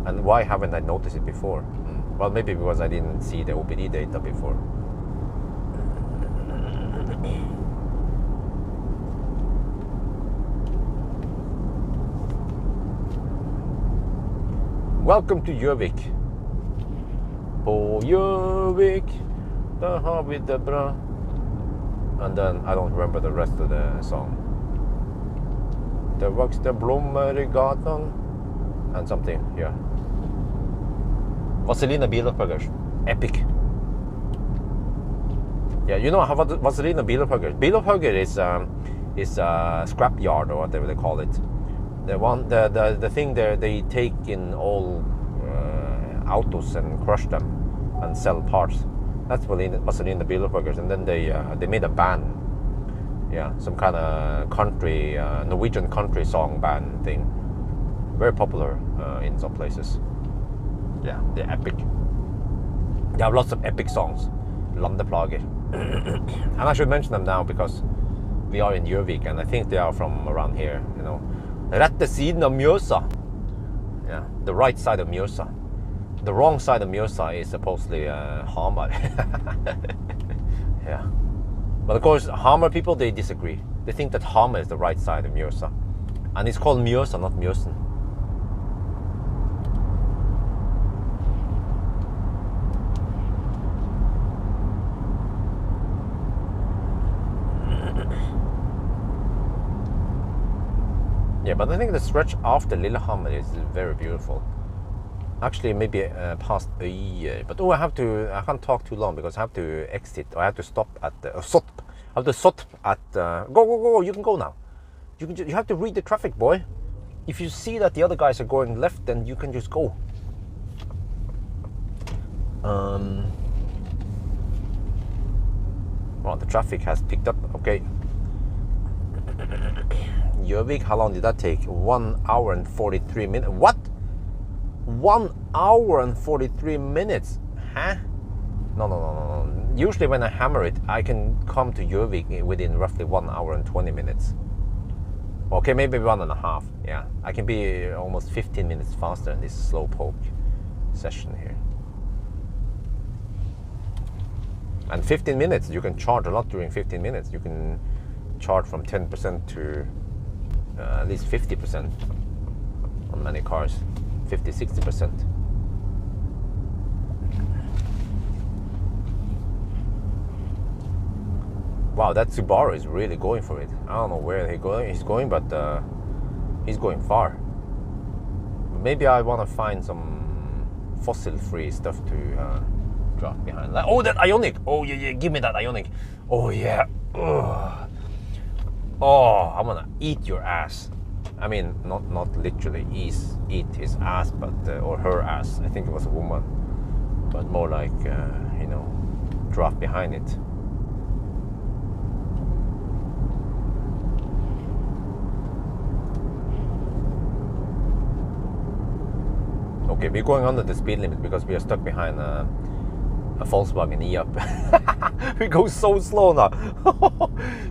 And why haven't I noticed it before? Well, maybe because I didn't see the OBD data before. Welcome to Jervik. På Jervik, da har vi det bra. And then I don't remember the rest of the song. Det vokste blommer I gatan. And something, yeah. Vazelina Bilopphuggers. Epic. Yeah, you know how Vazelina Bilopphuggers. Bilopphuggers is a scrap yard, or whatever they call it. The thing there, they take in all autos and crush them and sell parts. That's Vazelina Bilopphuggers. And then they made a band. Yeah, some kind of country, Norwegian country song band thing. Very popular in some places. Yeah, they're epic. They have lots of epic songs. Landeplager. And I should mention them now because we are in Jervik, and I think they are from around here, you know. Rette siden av Mjøsa. Yeah, the right side of Mjøsa. The wrong side of Mjøsa is supposedly Hamar. Yeah. But of course, Hamar people, they disagree. They think that Hamar is the right side of Mjøsa. And it's called Mjøsa, not Mjøsen. Yeah, but I think the stretch after Lillehammer is very beautiful. Actually, maybe past Øye, but I can't talk too long because I have to exit, or I have to stop at Sotp. I have to stop at go, you can go now. You have to read the traffic, boy. If you see that the other guys are going left, then you can just go. Well, the traffic has picked up. Okay. Jervik, how long did that take? 1 hour and 43 minutes. What? 1 hour and 43 minutes? Huh? No. Usually when I hammer it, I can come to Jervik within roughly 1 hour and 20 minutes. Okay, maybe 1.5. Yeah, I can be almost 15 minutes faster in this slow poke session here. And 15 minutes, you can charge a lot during 15 minutes. You can charge from 10% to at least 50% on many cars, 50-60%. Wow, that Subaru is really going for it. I don't know where he's going, but he's going far. Maybe I want to find some fossil-free stuff to drop behind. Oh, that Ioniq! Oh yeah, give me that Ioniq! Oh yeah! Ugh. Oh, I'm gonna eat your ass. I mean, not literally eat his ass, but or her ass. I think it was a woman, but more like you know, drop behind it. Okay, we're going under the speed limit because we are stuck behind a Volkswagen E-Up. We go so slow now.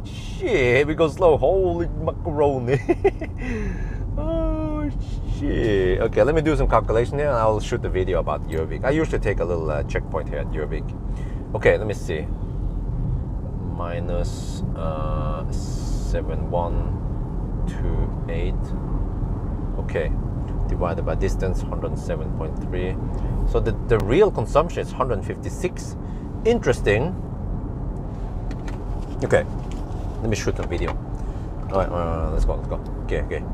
Shit, we go slow. Holy macaroni. Oh shit. Okay, let me do some calculation here and I'll shoot a video about Jervik. I usually take a little checkpoint here at Jervik. Okay, let me see. Minus 7128. Okay. Divided by distance, 107.3. So the real consumption is 156. Interesting. Okay, let me shoot a video. All right, let's go. Okay.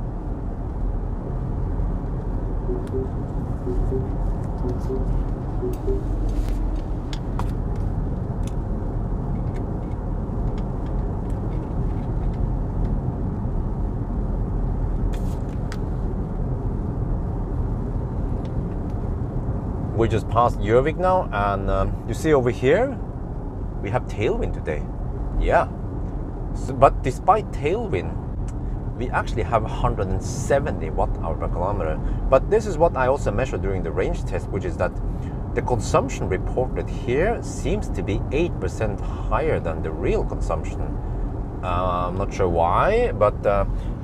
We just passed Jervik now, and you see over here, we have tailwind today. Yeah. So, but despite tailwind, we actually have 170 watt-hour per kilometer. But this is what I also measured during the range test, which is that the consumption reported here seems to be 8% higher than the real consumption. I'm not sure why, but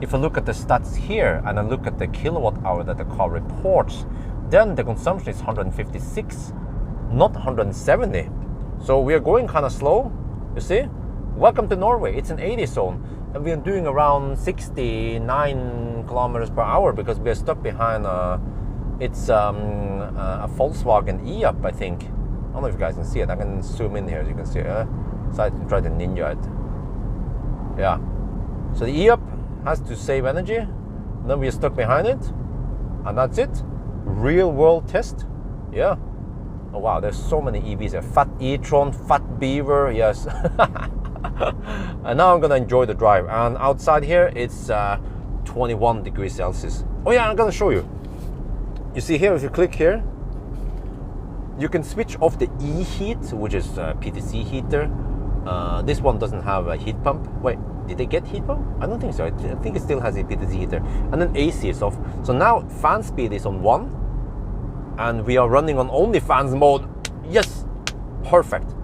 if I look at the stats here and I look at the kilowatt hour that the car reports, then the consumption is 156, not 170. So we are going kind of slow, you see? Welcome to Norway. It's an 80 zone, and we are doing around 69 kilometers per hour because we are stuck behind a Volkswagen E-Up, I think. I don't know if you guys can see it. I can zoom in here so you can see it. So I try to ninja it. Yeah. So the E-Up has to save energy, and then we are stuck behind it, and that's it. Real world test. Yeah. Oh wow, there's so many EVs here. Fat e-tron, Fat Beaver, yes. And now I'm gonna enjoy the drive. And outside here it's 21 degrees Celsius. Oh yeah, I'm gonna show you. You see here, if you click here, you can switch off the E-heat, which is a PTC heater. This one doesn't have a heat pump. Wait, did they get heat pump? I don't think so. I think it still has a PTC heater. And then AC is off. So now fan speed is on 1. And we are running on only fans mode. Yes, perfect.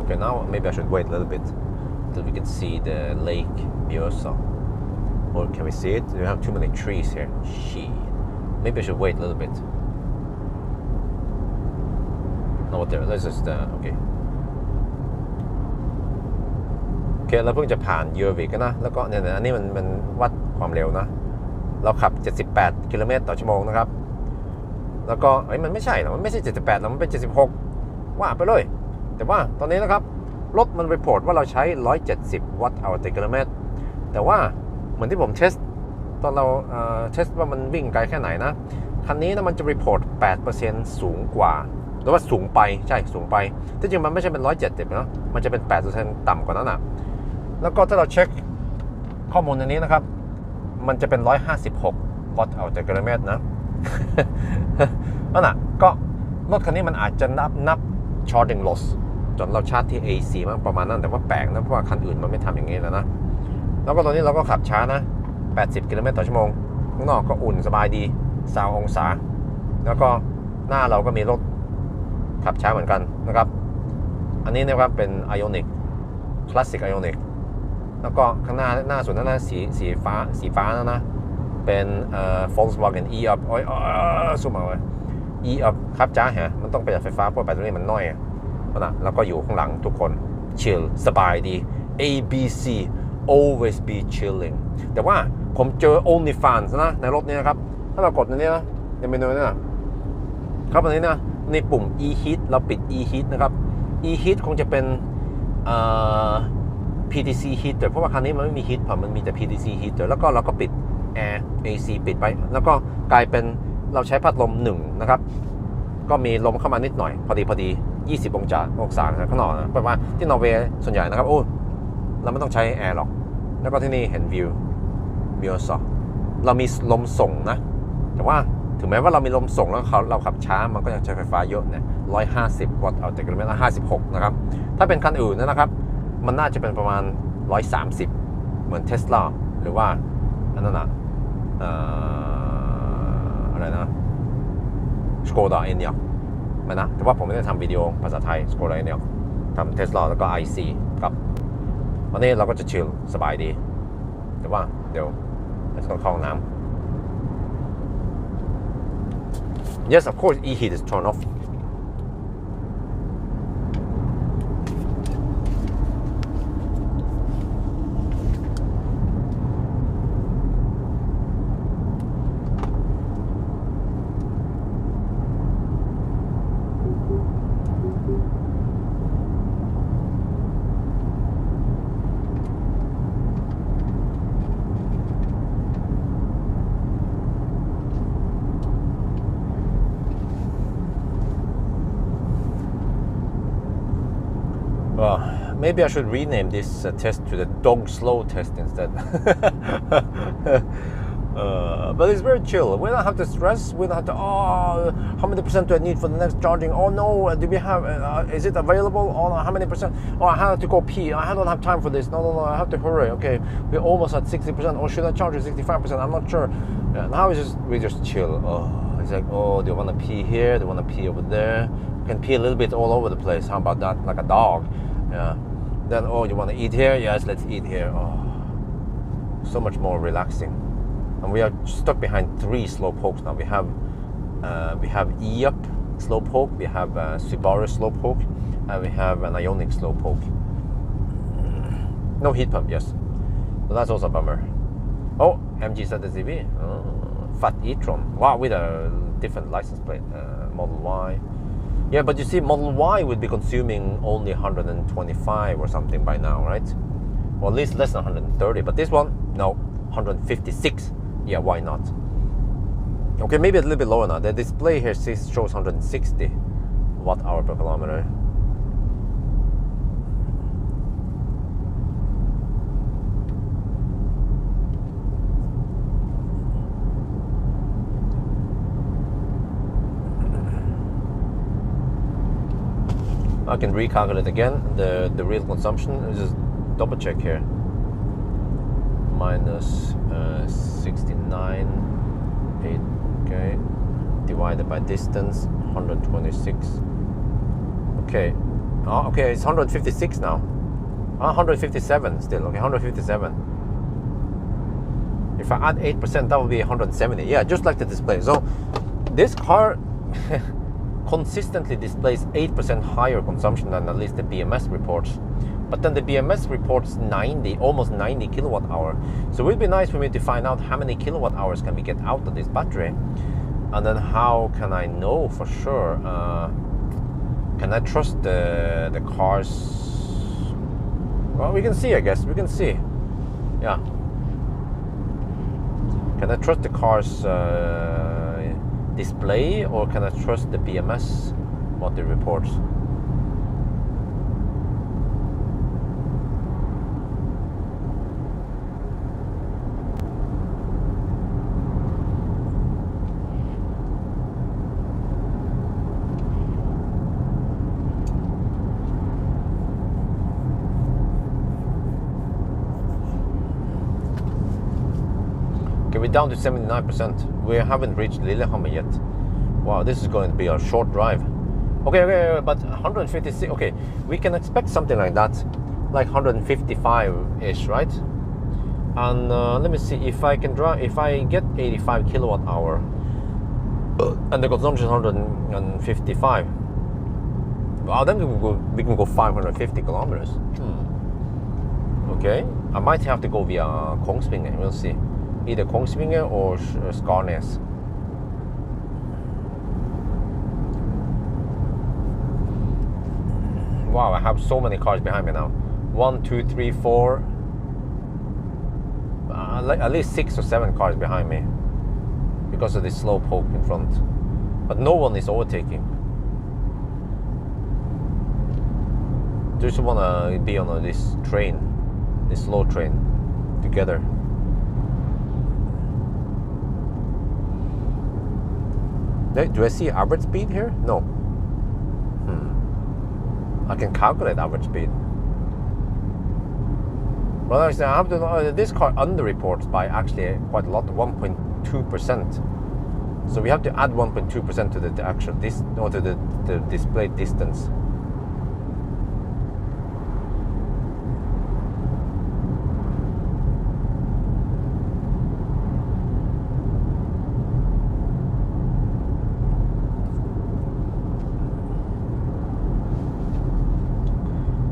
Okay, now maybe I should wait a little bit until we can see the lake Mjøsa. Or can we see it? We have too many trees here. Shit. Maybe I should wait a little bit. No, what there? Let's just okay. โอเคเราเพิ่งจะผ่านเยอร์วิกนะแล้วก็เนี่ยอันนี้มันวัดความเร็วนะเราขับ78กิโลเมตรต่อชั่วโมงนะครับแล้วก็มันไม่ใช่หรอกมันไม่ใช่78แล้วมันเป็น76ว่าไปเลยแต่ว่าตอนนี้นะครับรถมันรีพอร์ตว่าเราใช้170วัตต์เอาต่อกิโลเมตรแต่ว่าเหมือนที่ผมเทสตอนเราเทสว่ามันวิ่งไกลแค่ไหนนะคันนี้นะมันจะรีพอร์ต 8% สูงกว่าหรือว่าสูงไปใช่สูงไปที่จริงมันไม่ใช่เป็น170นะมันจะเป็น 8% ต่ำกว่านั้นนะแล้วก็ถ้าเราเช็คข้อมูลในนี้นะครับมันจะเป็น156วัตต์เอาต่อกิโลเมตรนะ นั่นน่ะก็รถคันนี้มันอาจจะนับ charging loss จนเราชาร์จที่ AC มั้งประมาณนั้นแต่ว่าแปลกนะเพราะว่าคันอื่นมันไม่ทำอย่างนี้แล้วนะแล้วก็ตอนนี้เราก็ขับช้านะ80กิโลเมตรต่อชั่วโมงข้างนอกก็อุ่นสบายดี20องศาแล้วก็หน้าเราก็มีรถขับช้าเหมือนกันนะครับอันนี้นะครับเป็น Ioniq Classic Ioniq แล้วก็ข้างหน้าสุดนั่นนะสีฟ้านะเป็นVolkswagen E-Up ซูมเอาไว้ E up ครับจ้าฮะมันต้องประหยัดไฟฟ้าเพราะแบตเตอรี่มันน้อยนะแล้วก็อยู่ข้างหลังทุกคน chill สบายดี A B C always be chilling แต่ว่าผมเจอ only fans นะในรถนี้นะครับถ้าเรากดในนี้นะในเมนูนี้นะครับอันนี้นะในปุ่ม E heat เราปิด E heat นะครับ E heat คงจะเป็นPTC heater เพราะว่าคันนี้มันไม่มี heat pump มันมีแต่ PTC heater แล้วก็เราก็ปิด air AC ปิดไปแล้วก็กลายเป็นเราใช้พัดลม1นะครับก็มีลมเข้ามานิดหน่อยพอดี20องศาข้างนอกนะแปลว่าที่นอร์เวย์ส่วนใหญ่นะครับโอ้เราไม่ต้องใช้แอร์หรอกแล้วก็ที่นี่เห็นวิวสอเรามีลมส่งนะแต่ว่าถึงแม้ว่าเรามีลมส่งแล้วเราขับช้ามันก็ยังใช้ไฟฟ้าเยอะเนี่ย150 วัตต์เอาแต่กิโลเมตรละ56นะครับถ้าเป็นคันอื่นนะครับมันน่าจะเป็นประมาณ130เหมือน Tesla หรือว่าอันนั้นอะไรนะ Skoda Enyaq มันนะแต่ว่าผมไม่ได้ทำวิดีโอภาษาไทย Skoda Enyaq ทำ Tesla แล้วก็ IC ครับวันนี้เราก็จะชิลสบายดีแต่ว่าเดี๋ยวเราต้องเข้าห้องน้ำ Yes of course e-heat is turned off Maybe I should rename this test to the dog slow test instead. But it's very chill. We don't have to stress. We don't have to, how many percent do I need for the next charging? Oh no, do we have, is it available? Oh no, how many percent? Oh, I have to go pee. I don't have time for this. No, I have to hurry. Okay, we're almost at 60%. Or should I charge at 65%? I'm not sure. Now we just chill. Oh, it's like, oh, do you want to pee here? Do you want to pee over there? You can pee a little bit all over the place. How about that? Like a dog. Yeah. Then, oh, you want to eat here? Yes, let's eat here. Oh, so much more relaxing. And we are stuck behind 3 slopehokes now. We have E-up slopehoke, we have Subaru slopehoke, and we have an Ioniq slopehoke. No heat pump, yes. So that's also a bummer. Oh, MG ZSEV. Fat e-tron. Wow, with a different license plate. Model Y. Yeah, but you see, Model Y would be consuming only 125 or something by now, right? Or at least less than 130. But this one, no, 156. Yeah, why not? Okay, maybe a little bit lower now. The display here shows 160 watt-hour per kilometer. I can recalculate again the real consumption. Just double check here. Minus 69, 8, okay, divided by distance, 126. Okay, okay, it's 156 now. 157 still. Okay, 157. If I add 8%, that would be 170. Yeah, just like the display. So this car consistently displays 8% higher consumption than at least the BMS reports. But then the BMS reports almost 90 kilowatt hour. So it would be nice for me to find out how many kilowatt hours can we get out of this battery. And then how can I know for sure? Can I trust the car's... Well, we can see, I guess. We can see. Yeah. Can I trust the car's display, or can I trust the BMS, what it reports? Okay, we're down to 79%. We haven't reached Lillehammer yet. Wow, this is going to be a short drive. Okay, but 156. Okay, we can expect something like that, like 155-ish, right? And let me see if I can drive. If I get 85 kilowatt hour, and the consumption is 155. Well, then we can go 550 kilometers. Okay, I might have to go via Kongsvinger. We'll see, either Kongsvinger or Skarnes. Wow, I have so many cars behind me now. 1, 2, 3, 4. At least 6 or 7 cars behind me because of this slow poke in front. But no one is overtaking. Just want to be on this train, this slow train, together. Do I see average speed here? No. I can calculate average speed. Well, I have to know this car underreports by actually quite a lot, 1.2%. So we have to add 1.2% to the actual to the displayed distance.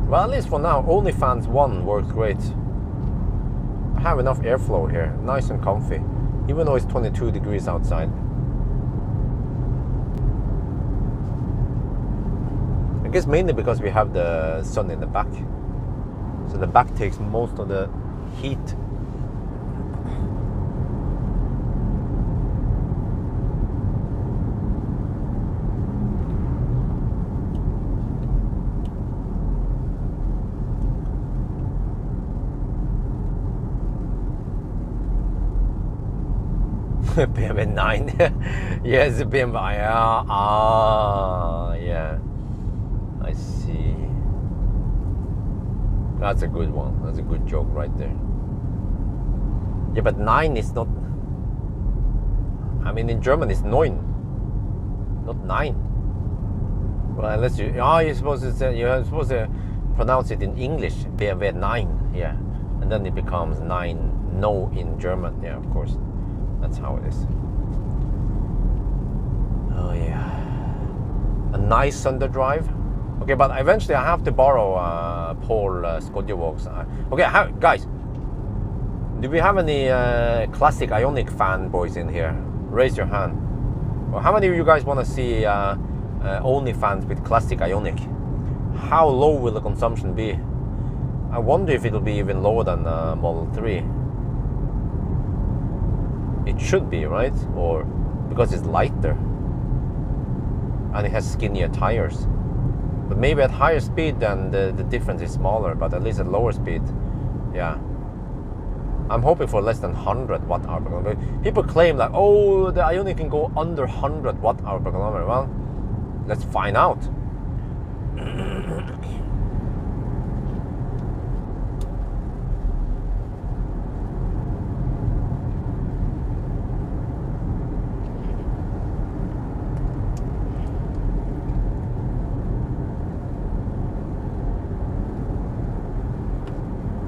Well, at least for now, OnlyFans 1 works great. I have enough airflow here, nice and comfy, even though it's 22 degrees outside. I guess mainly because we have the sun in the back. So the back takes most of the heat. BMW 9. Yes, BMW. Yeah. I see. That's a good one. That's a good joke right there. Yeah, but 9 is not. I mean, in German it's 9, not 9. Well, unless you're supposed to say, you're supposed to pronounce it in English, BMW 9. Yeah, and then it becomes 9 no in German. Yeah, of course. That's how it is. Oh yeah, a nice underdrive. Okay, but eventually I have to borrow Pawel Skodjevåg's. Okay, guys, do we have any classic Ioniq fanboys in here? Raise your hand. Well, how many of you guys want to see OnlyFans with classic Ioniq? How low will the consumption be? I wonder if it'll be even lower than Model 3. It should be, right? Or because it's lighter and it has skinnier tires. But maybe at higher speed then the difference is smaller, but at least at lower speed, yeah. I'm hoping for less than 100 watt-hour per kilometer. People claim like, oh, the Ioniq can go under 100 watt-hour per kilometer. Well, let's find out.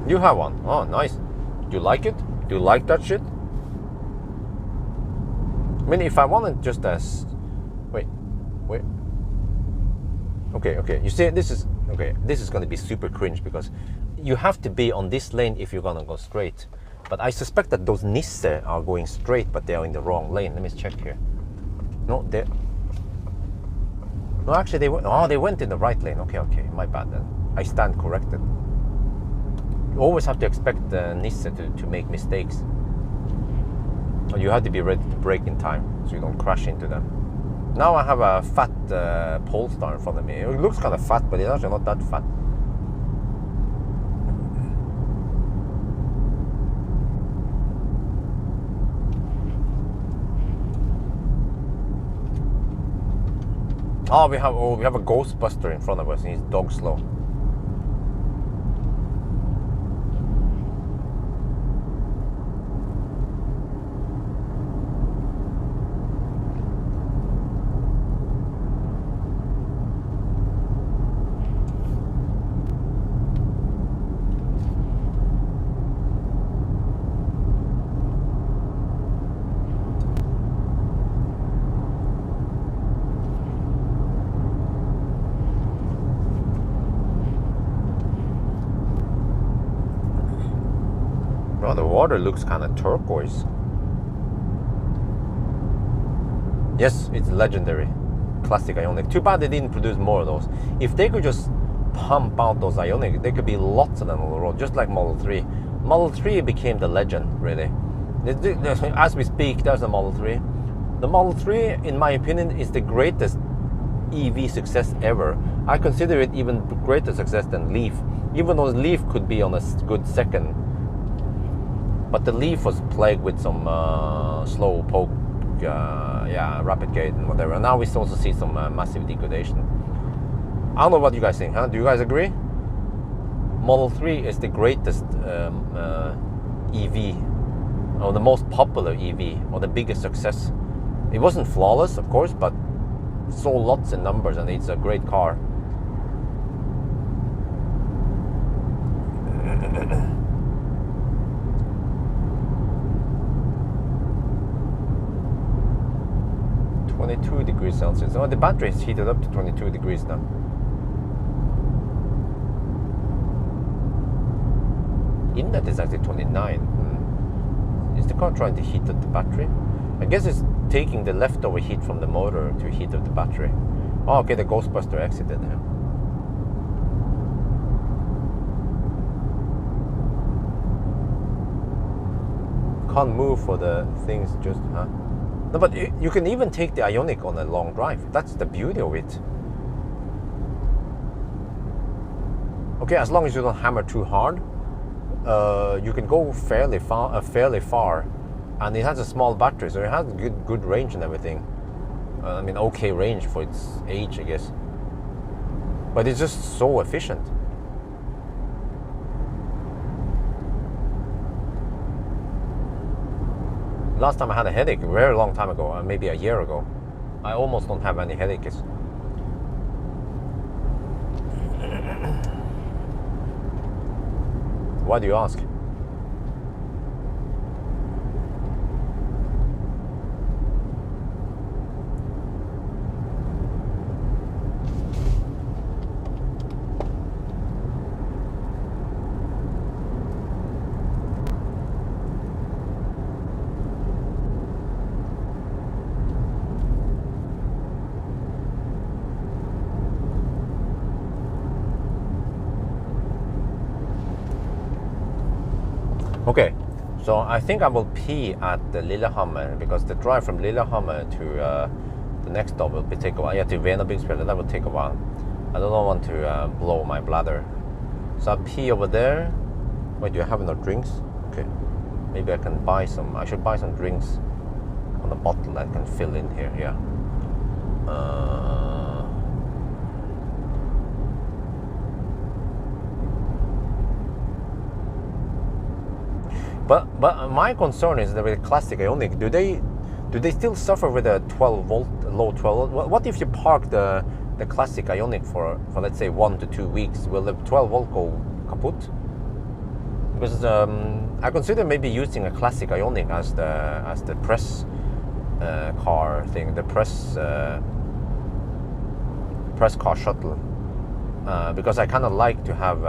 You have one. Oh, nice. Do you like it? Do you like that shit? I mean, if I wanted just as... Wait. Okay. You see, this is... Okay, this is going to be super cringe because you have to be on this lane if you're going to go straight. But I suspect that those Nissan are going straight, but they are in the wrong lane. Let me check here. No, they... No, actually, they went... Oh, they went in the right lane. Okay. My bad then. I stand corrected. You always have to expect the Nissan to make mistakes. And you have to be ready to brake in time so you don't crash into them. Now I have a fat Polestar in front of me. It looks kind of fat, but it's actually not that fat. Oh, we have a Ghostbuster in front of us and he's dog slow. Oh, the water looks kind of turquoise. Yes, it's legendary. Classic Ioniq. Too bad they didn't produce more of those. If they could just pump out those Ioniq, there could be lots of them on the road, just like Model 3. Model 3 became the legend, really. As we speak, there's a Model 3. The Model 3, in my opinion, is the greatest EV success ever. I consider it even greater success than Leaf, even though Leaf could be on a good second. But the Leaf was plagued with some slow poke, rapid gate and whatever. And now we also see some massive degradation. I don't know what you guys think, huh? Do you guys agree? Model 3 is the greatest EV, or the most popular EV, or the biggest success. It wasn't flawless, of course, but sold lots in numbers, and it's a great car. -22°C. Oh, the battery is heated up to 22 degrees now. Inlet is actually 29. Is the car trying to heat up the battery? I guess it's taking the leftover heat from the motor to heat up the battery. Oh, okay, the Ghostbuster exited here. Can't move for the things, just, huh? No, but you can even take the Ioniq on a long drive. That's the beauty of it. Okay, as long as you don't hammer too hard, you can go fairly far, and it has a small battery, so it has good range and everything. I mean, okay range for its age, I guess. But it's just so efficient. Last time I had a headache, a very long time ago, maybe a year ago. I almost don't have any headaches. Why do you ask? Okay, so I think I will pee at the Lillehammer, because the drive from Lillehammer to the next stop will take a while. Yeah, to Venabygdsfjellet, that will take a while. I don't want to blow my bladder. So I'll pee over there. Wait, do you have enough drinks? Okay, maybe I can buy some. I should buy some drinks on the bottle that can fill in here. Yeah. But my concern is that with the classic Ioniq, do they still suffer with a 12 volt, low 12 volt? What if you park the classic Ioniq for let's say 1 to 2 weeks? Will the 12 volt go kaput? Because I consider maybe using a classic Ioniq as the press car thing, the press car shuttle, because I kind of like to have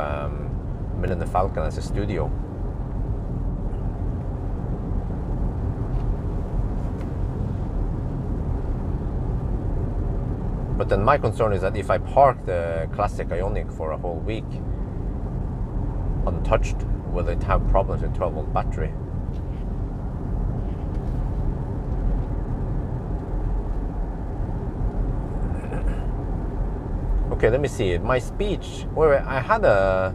Millennium Falcon as a studio. But then my concern is that if I park the classic Ioniq for a whole week untouched, will it have problems with 12 volt battery? Okay, let me see. My speech. Wait, I had a.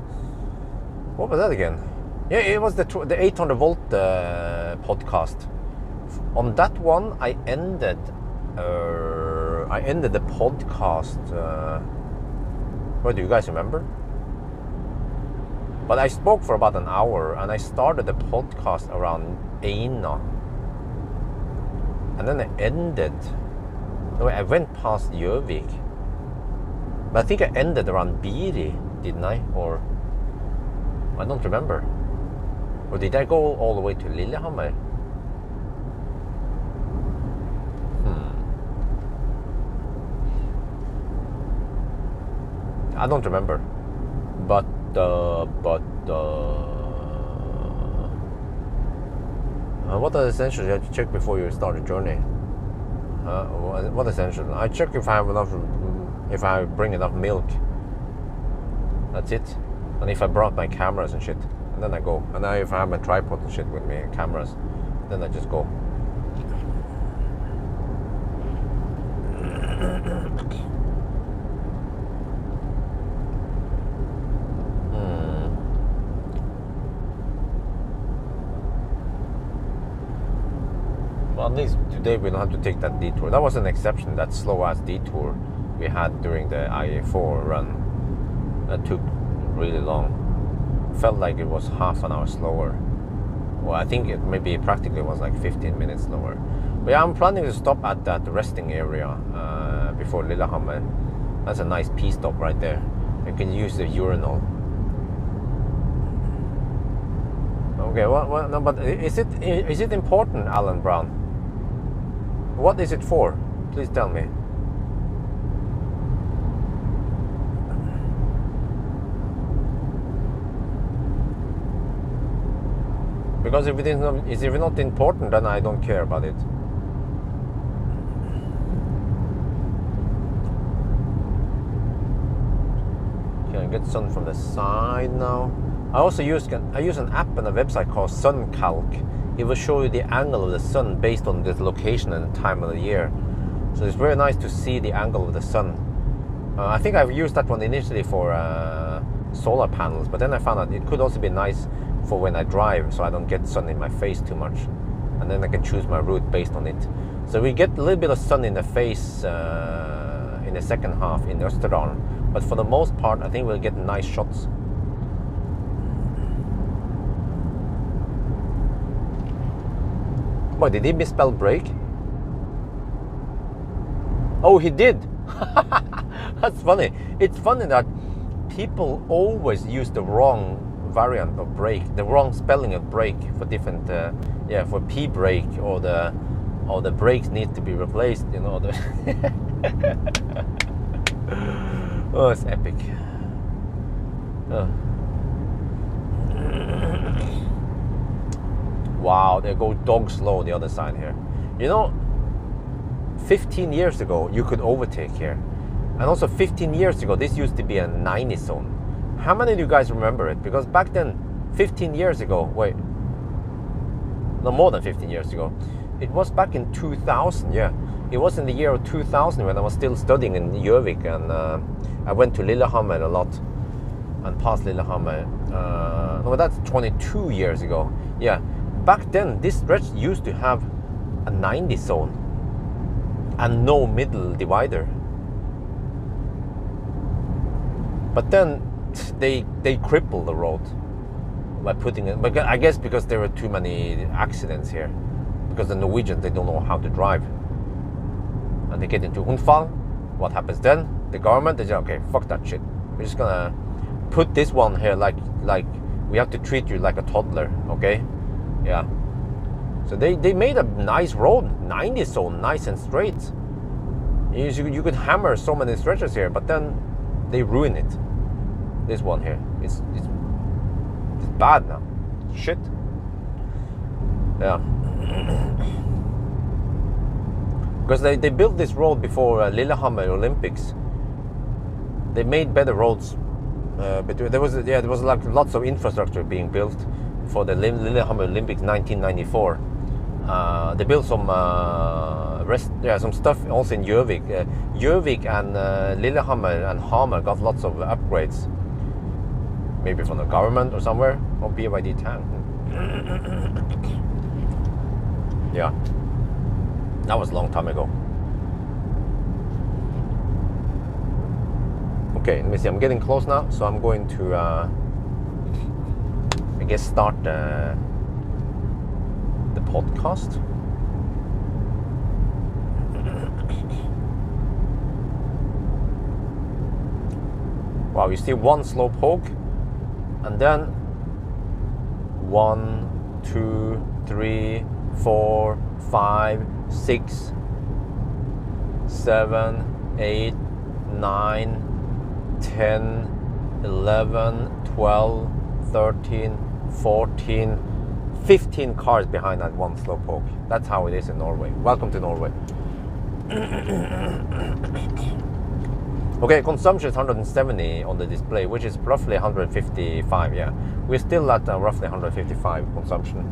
What was that again? Yeah, it was the 800 volt podcast. On that one, I ended the podcast. What do you guys remember? But I spoke for about an hour, and I started the podcast around Eina, and then I ended. No, I went past Jervik, but I think I ended around Biri, didn't I? Or I don't remember. Or did I go all the way to Lillehammer? I don't remember, but What are the essentials you have to check before you start a journey? What essentials? I check if I have enough, if I bring enough milk. That's it. And if I brought my cameras and shit, and then I go. And now if I have my tripod and shit with me, cameras, then I just go. Well, at least today we don't have to take that detour. That was an exception, that slow ass detour we had during the IA4 run. That took really long. Felt like it was half an hour slower. Well, I think it maybe practically was like 15 minutes slower. But yeah, I'm planning to stop at that resting area before Lillehammer. That's a nice pee stop right there. You can use the urinal. Okay, well, no, but is it important, Alan Brown? What is it for? Please tell me. Because if it's not important, then I don't care about it. Can I get sun from the side now? I also use an app and a website called SunCalc. It will show you the angle of the sun based on the location and the time of the year. So it's very nice to see the angle of the sun. I think I've used that one initially for solar panels, but then I found out it could also be nice for when I drive, so I don't get sun in my face too much, and then I can choose my route based on it. So we get a little bit of sun in the face in the second half in Østerdalen, but for the most part I think we'll get nice shots. Boy, did he misspell break? Oh, he did. That's funny. It's funny that people always use the wrong variant of brake, the wrong spelling of brake for different, for P brake, or the brakes need to be replaced, you know. Oh, it's epic. Oh. Wow, they go dog slow the other side here. You know, 15 years ago you could overtake here, and also 15 years ago this used to be a 90 zone. How many of you guys remember it? Because back then, 15 years ago, wait, no, more than 15 years ago, it was back in 2000, yeah. It was in the year of 2000 when I was still studying in Jervik, and I went to Lillehammer a lot, and past Lillehammer. No, that's 22 years ago, yeah. Back then, this stretch used to have a 90 zone and no middle divider. But then they crippled the road by putting it, but I guess because there were too many accidents here, because the Norwegians, they don't know how to drive, and they get into Unfall. What happens then? The government, they say, okay, fuck that shit, we're just gonna put this one here like we have to treat you like a toddler, okay? Yeah. So they made a nice road, 90 zone, nice and straight. You could hammer so many stretches here, but then they ruin it. This one here, it's bad now. Shit. Yeah. Because they built this road before Lillehammer Olympics. They made better roads. There was like lots of infrastructure being built for the Lillehammer Olympics 1994. They built some some stuff also in Jervik. Jervik and Lillehammer and Hamar got lots of upgrades. Maybe from the government or somewhere, or BYD tank. Yeah, that was a long time ago. Okay, let me see. I'm getting close now, so I'm going to, I guess, start the podcast. Wow, you see one slope hog, and then 1, 2, 3, 4, 5, 6, 7, 8, 9, 10, 11, 12, 13, 14, 15 cars behind that one slowpoke. That's how it is in Norway. Welcome to Norway. Okay, consumption is 170 on the display, which is roughly 155. Yeah, we're still at roughly 155 consumption.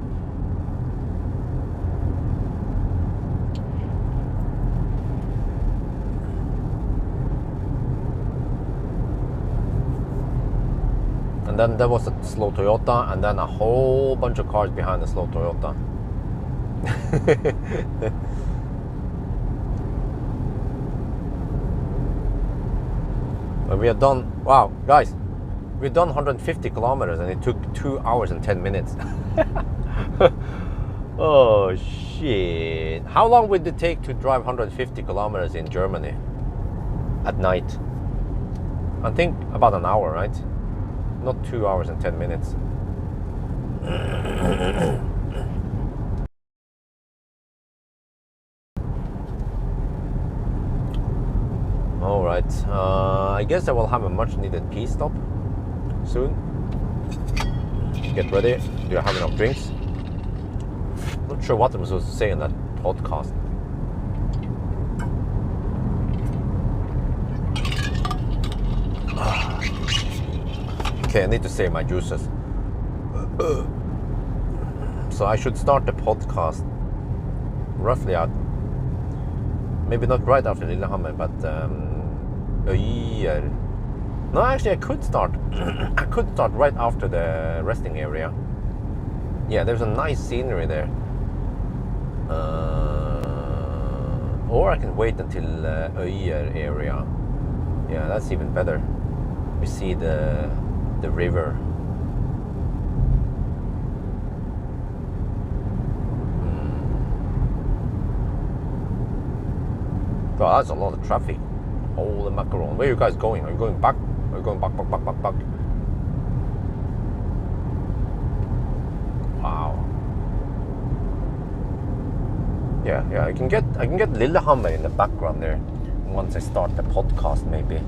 And then there was a slow Toyota, and then a whole bunch of cars behind the slow Toyota. But we have done, wow, guys, we've done 150 kilometers and it took 2 hours and 10 minutes. Oh, shit. How long would it take to drive 150 kilometers in Germany at night? I think about an hour, right? Not 2 hours and 10 minutes. All right. I guess I will have a much needed pee stop soon. Get ready. Do I have enough drinks? Not sure what I'm supposed to say in that podcast. Okay, I need to save my juices. So I should start the podcast roughly at, maybe not right after Lillehammer, but Øyer. No, actually I could start. I could start right after the resting area. Yeah, there's a nice scenery there. Or I can wait until Øyer area. Yeah, that's even better. We see the river. Wow, that's a lot of traffic. Holy macaron. Where are you guys going? Are you going back? Are you going back? Wow. Yeah, I can get Lillehammer in the background there once I start the podcast, maybe.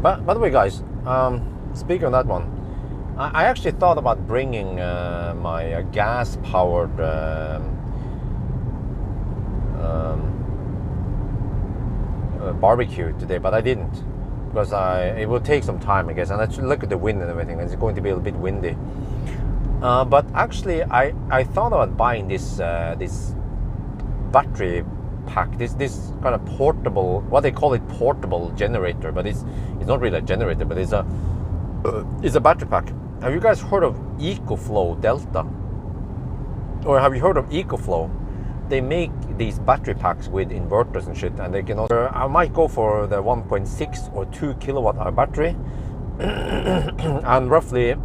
But by the way, guys, speaking of that one, I actually thought about bringing my gas-powered barbecue today, but I didn't, because it will take some time, I guess, and I should look at the wind and everything, and it's going to be a little bit windy. But actually, I thought about buying this battery pack, this kind of portable, what they call it, portable generator, but it's not really a generator, but it's a battery pack. Have you guys heard of EcoFlow Delta? Or have you heard of EcoFlow? They make these battery packs with inverters and shit, and they can also, I might go for the 1.6 or 2 kilowatt hour battery and roughly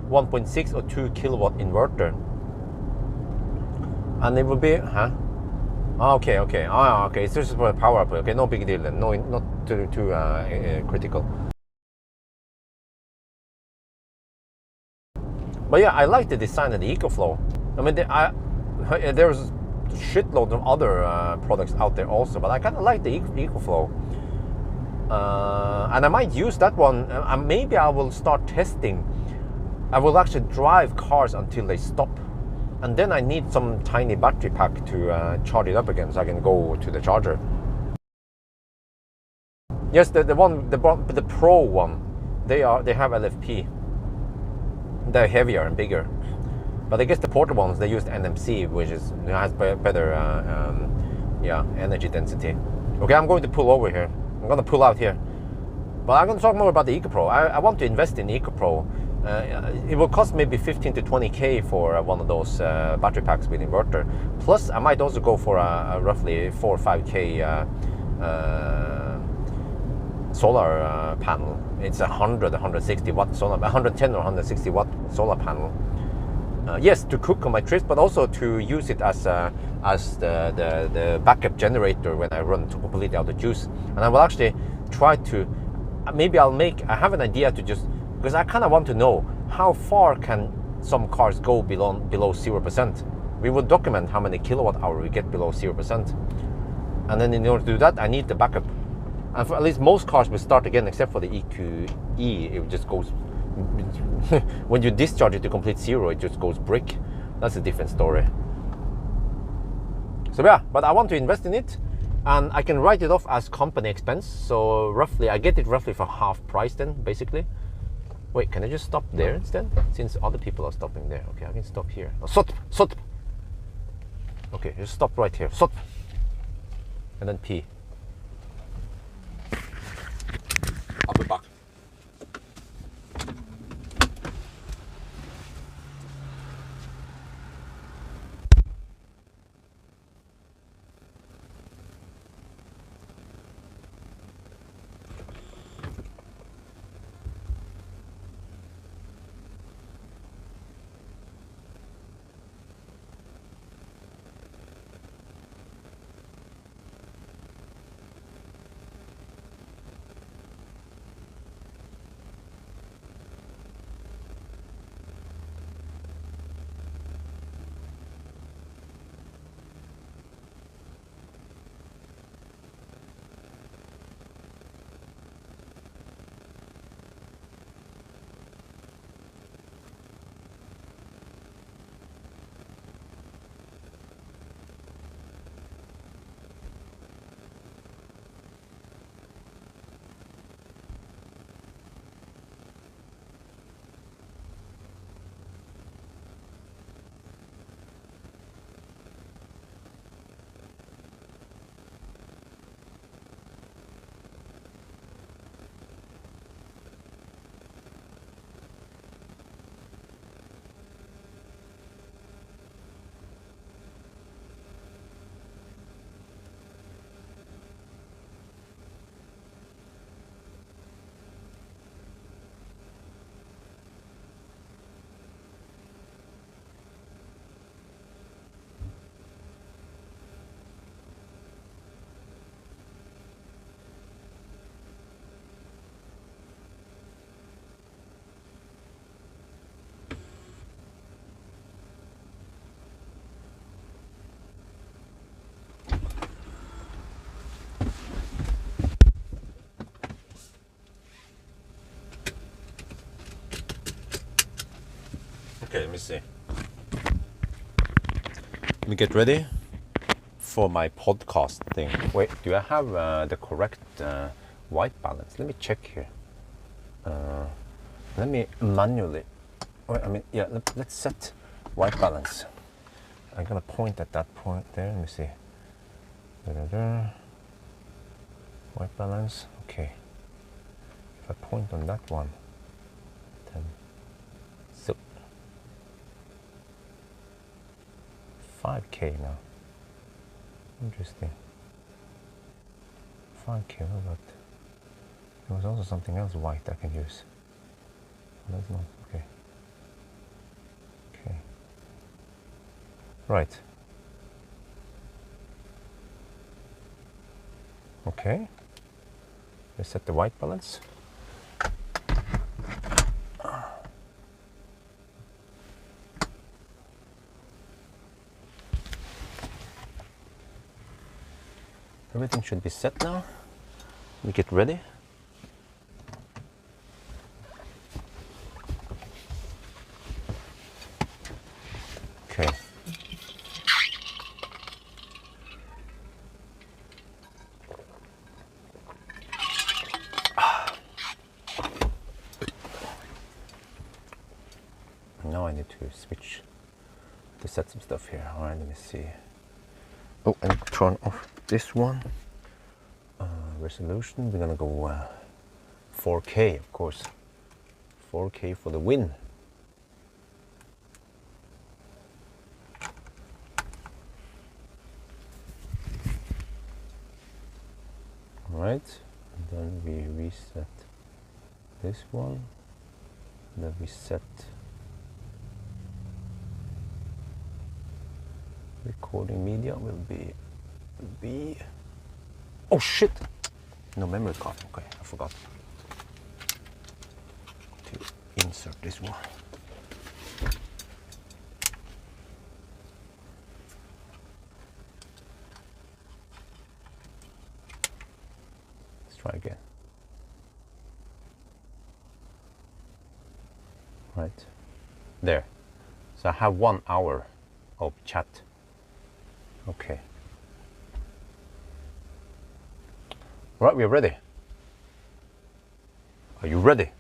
1.6 or 2 kilowatt inverter, and it will be, okay. It's just for the power up. Okay, no big deal then. No, not too critical. But yeah, I like the design of the EcoFlow. I mean, there's a shitload of other products out there also, but I kind of like the EcoFlow. And I might use that one. And maybe I will start testing. I will actually drive cars until they stop. And then I need some tiny battery pack to charge it up again, so I can go to the charger. Yes, the Pro one, they have LFP. They're heavier and bigger. But I guess the portable ones, they use NMC, which has better energy density. Okay, I'm going to pull over here. I'm going to pull out here. But I'm going to talk more about the EcoPro. I want to invest in EcoPro. It will cost maybe 15 to 20k for one of those battery packs with inverter. Plus, I might also go for a roughly 4 or 5k solar panel. It's 160 watt solar, 110 or 160 watt solar panel. Yes, to cook on my trips, but also to use it as the backup generator when I run to completely out of juice. And I will actually try to, maybe I have an idea to just, because I kind of want to know how far can some cars go below 0%. We will document how many kilowatt hour we get below 0%. And then in order to do that, I need the backup. And for at least most cars will start again, except for the EQE. It just goes, when you discharge it to complete zero, it just goes brick. That's a different story. So yeah, but I want to invest in it, and I can write it off as company expense. So roughly, I get it roughly for half price then, basically. Wait, can I just stop there instead? Since other people are stopping there. Okay, I can stop here. Oh, sotp. Okay, just stop right here. Sotp. And then P. I'll be back. Okay, let me see. Let me get ready for my podcast thing. Wait, do I have the correct white balance? Let me check here. Let me manually. Wait, I mean, yeah. Let's set white balance. I'm gonna point at that point there. Let me see. White balance. Okay. If I point on that one, then so 5K now. Interesting. 5K. What about? There was also something else white I can use. That's not okay. Okay. Right. Okay. Let's set the white balance. Everything should be set now. We get ready. Okay. Now I need to switch to set some stuff here. All right, let me see. Oh, and turn off this one. Resolution, we're gonna go 4K, of course. 4K for the win. All right. Then we reset this one. Then we set recording media will be oh shit, no memory card. Okay, I forgot to insert this one. Let's try again. Right there. So I have 1 hour of chat. Okay. Right, we're ready. Are you ready?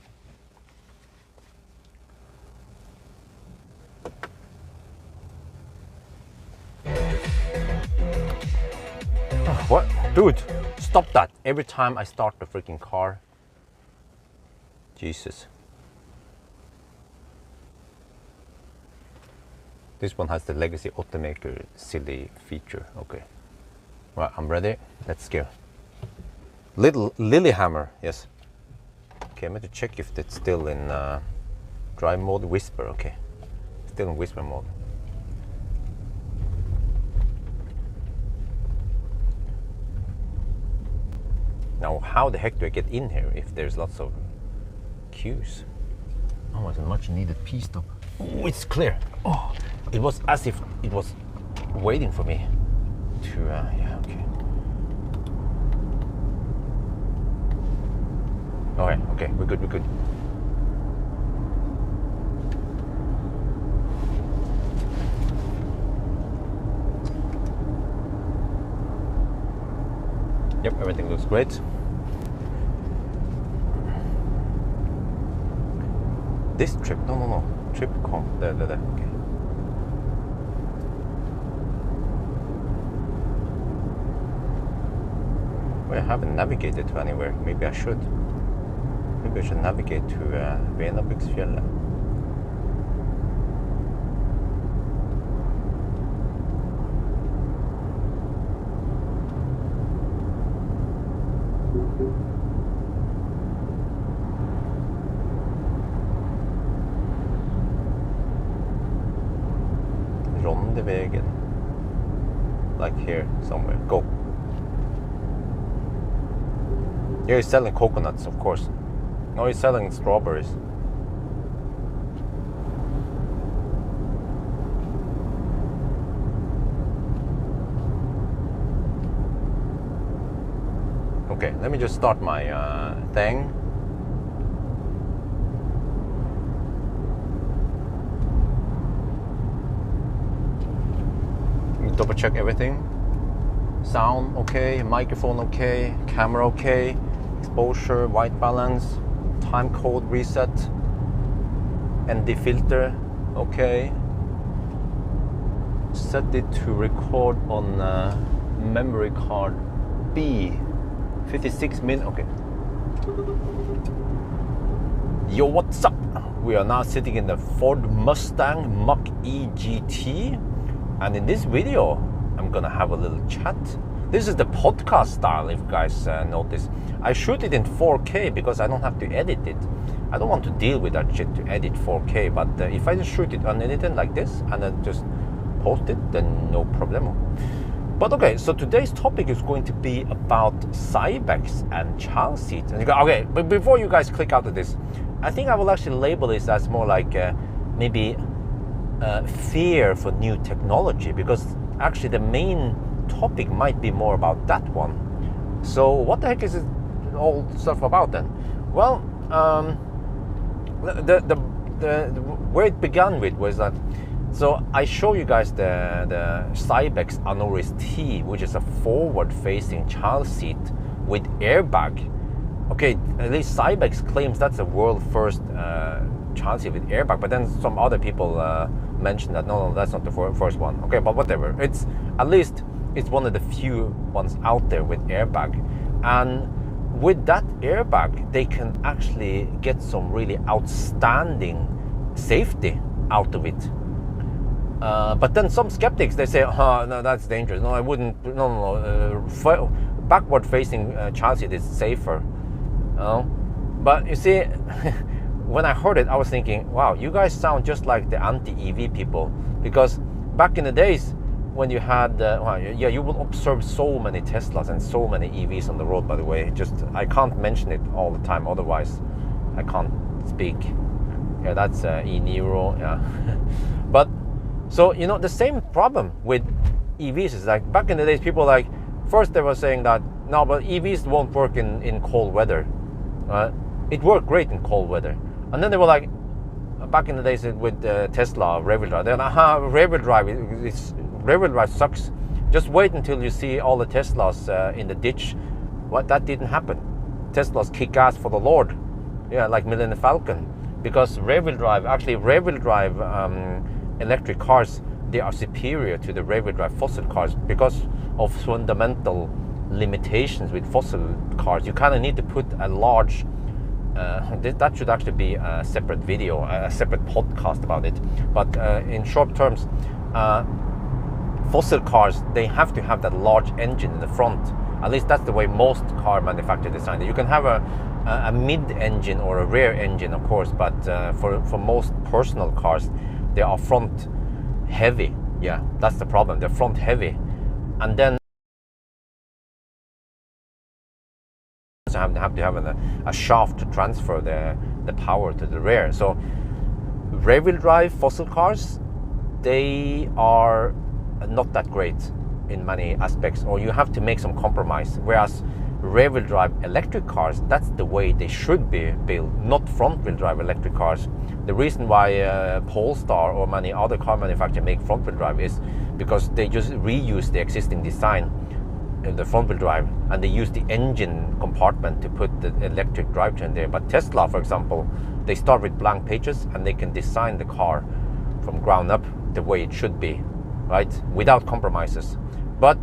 What? Dude, stop that. Every time I start the freaking car. Jesus. This one has the legacy automaker silly feature. Okay. Right, I'm ready. Let's go. Little Lilyhammer, yes. Okay, I'm going to check if it's still in drive mode, whisper. Okay, still in whisper mode. Now, how the heck do I get in here if there's lots of queues? Oh, it's a much needed P-stop. Oh, it's clear. Oh, it was as if it was waiting for me to, yeah, okay. Okay, we're good. Yep, everything looks great. This trip, no. Trip comp, there, okay. Well, I haven't navigated to anywhere. Maybe I should. Maybe I should navigate to Venabuksfjellet. Rondevegen. Like here, somewhere. Go. Here he's selling coconuts, of course. No, he's selling strawberries. Okay, let me just start my thing. Let me double check everything. Sound okay, microphone okay, camera okay, exposure, white balance, time code reset, ND filter okay. Set it to record on memory card B, 56 min. Okay. Yo, what's up? We are now sitting in the Ford Mustang Mach-e GT, and in this video I'm gonna have a little chat. This is the podcast style, if you guys notice. I shoot it in 4K because I don't have to edit it. I don't want to deal with that shit to edit 4K, but if I just shoot it unedited like this and then just post it, then no problemo. But okay, so today's topic is going to be about Cybex and child seats. And you go, okay, but before you guys click out of this, I think I will actually label this as more like maybe fear for new technology, because actually the main topic might be more about that one. So what the heck is it all stuff about then? Well, the where it began with was that, so I show you guys the Cybex Anoris T, which is a forward-facing child seat with airbag. Okay, at least Cybex claims that's a world first child seat with airbag, but then some other people mentioned that no, that's not the first one. Okay, but whatever. It's at least it's one of the few ones out there with airbag, and with that airbag, they can actually get some really outstanding safety out of it. But then some skeptics, they say, oh, no, that's dangerous. No, I wouldn't. No. backward facing child seat is safer, you know? But you see, when I heard it, I was thinking, wow, you guys sound just like the anti-EV people, because back in the days when you had, well, yeah, you will observe so many Teslas and so many EVs on the road, by the way. Just, I can't mention it all the time, otherwise I can't speak. Yeah, that's e-Niro, yeah. But, so, you know, the same problem with EVs is like, back in the days, people like, first they were saying that, no, but EVs won't work in cold weather. It worked great in cold weather. And then they were like, back in the days with Tesla, rear-wheel drive, they're like, rear-wheel drive sucks. Just wait until you see all the Teslas in the ditch. What? That didn't happen. Teslas kick ass for the Lord. Yeah, like Millennium Falcon. Because rear-wheel drive electric cars, they are superior to the rear-wheel drive fossil cars because of fundamental limitations with fossil cars. You kind of need to put a large, that should actually be a separate video, a separate podcast about it. But in short terms, fossil cars, they have to have that large engine in the front. At least that's the way most car manufacturers design it. You can have a mid-engine or a rear engine, of course, but for most personal cars, they are front heavy. Yeah, that's the problem. They're front heavy, and then you have to have a shaft to transfer the power to the rear. So rear-wheel drive fossil cars, they are not that great in many aspects, or you have to make some compromise. Whereas rear-wheel drive electric cars, that's the way they should be built, not front-wheel drive electric cars. The reason why Polestar or many other car manufacturers make front-wheel drive is because they just reuse the existing design in the front-wheel drive, and they use the engine compartment to put the electric drivetrain there. But Tesla, for example, they start with blank pages and they can design the car from ground up the way it should be, right? Without compromises. But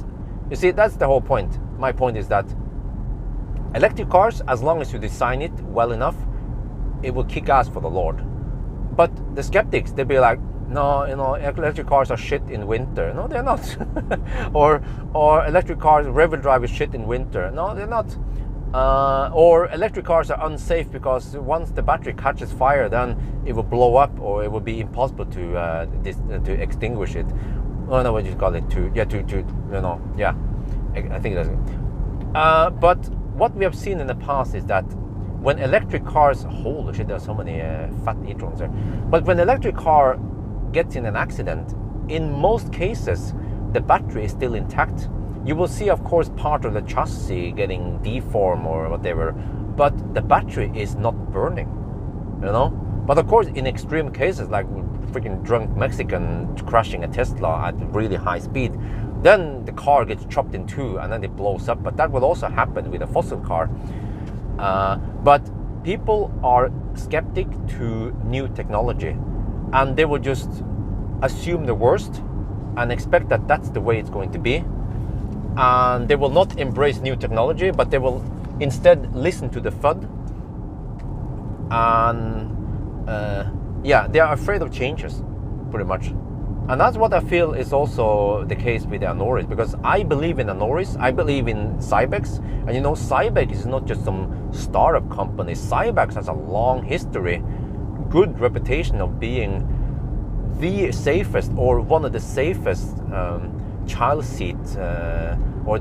you see, that's the whole point. My point is that electric cars, as long as you design it well enough, it will kick ass for the Lord. But the skeptics, they'll be like, no, you know, electric cars are shit in winter. No, they're not. or electric cars, rear-wheel drive is shit in winter. No, they're not. Or electric cars are unsafe because once the battery catches fire, then it will blow up, or it will be impossible to extinguish it. I don't know what you call it. I think that's it. But what we have seen in the past is that when electric cars, holy shit, there's so many fat e-trons there. But when electric car gets in an accident, in most cases, the battery is still intact. You will see, of course, part of the chassis getting deformed or whatever, but the battery is not burning, you know? But of course, in extreme cases, like freaking drunk Mexican crashing a Tesla at really high speed, then the car gets chopped in two and then it blows up. But that will also happen with a fossil car. But people are skeptic to new technology, and they will just assume the worst and expect that that's the way it's going to be. And they will not embrace new technology, but they will instead listen to the FUD. And they are afraid of changes, pretty much. And that's what I feel is also the case with the Anoris, because I believe in Anoris, I believe in Cybex, and you know, Cybex is not just some startup company. Cybex has a long history, good reputation of being the safest, or one of the safest child seat or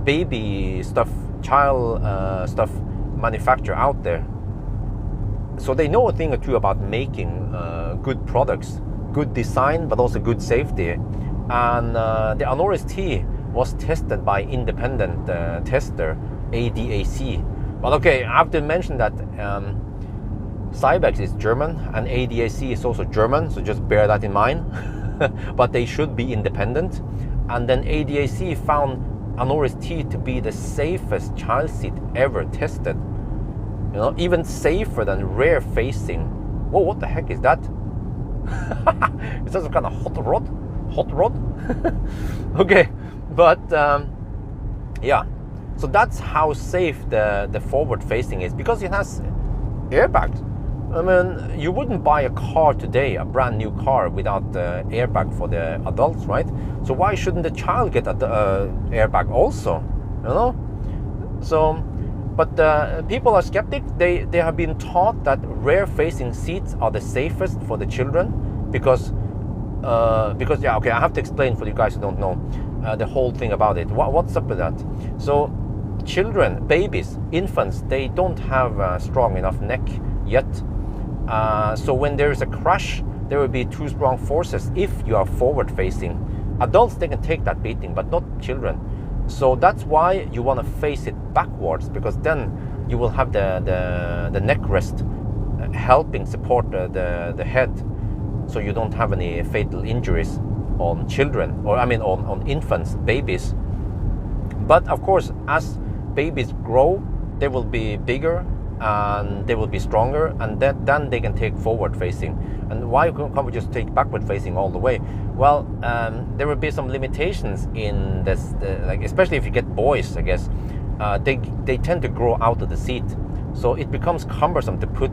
baby stuff, child stuff manufacturer out there. So they know a thing or two about making good products, good design, but also good safety. And the Anoris T was tested by independent tester ADAC. But okay, I have to mention that Cybex is German and ADAC is also German, so just bear that in mind. But they should be independent. And then ADAC found Anoris T to be the safest child seat ever tested. You know, even safer than rear facing. Whoa, what the heck is that? Is that some kind of hot rod? Hot rod? Okay, but yeah. So that's how safe the forward facing is, because it has airbags. I mean, you wouldn't buy a car today, a brand new car, without the airbag for the adults, right? So why shouldn't the child get an airbag also? You you know. So, but people are skeptic. They have been taught that rear facing seats are the safest for the children because yeah, okay, I have to explain for you guys who don't know the whole thing about it. What's up with that? So children, babies, infants, they don't have a strong enough neck yet. So when there is a crash, there will be too strong forces if you are forward facing. Adults, they can take that beating, but not children. So that's why you want to face it backwards, because then you will have the neck rest helping support the head, so you don't have any fatal injuries on children, or I mean on infants, babies. But of course, as babies grow, they will be bigger and they will be stronger, and then they can take forward facing. And why can't we just take backward facing all the way? Well, there will be some limitations in this, like especially if you get boys, I guess. They tend to grow out of the seat, so it becomes cumbersome to put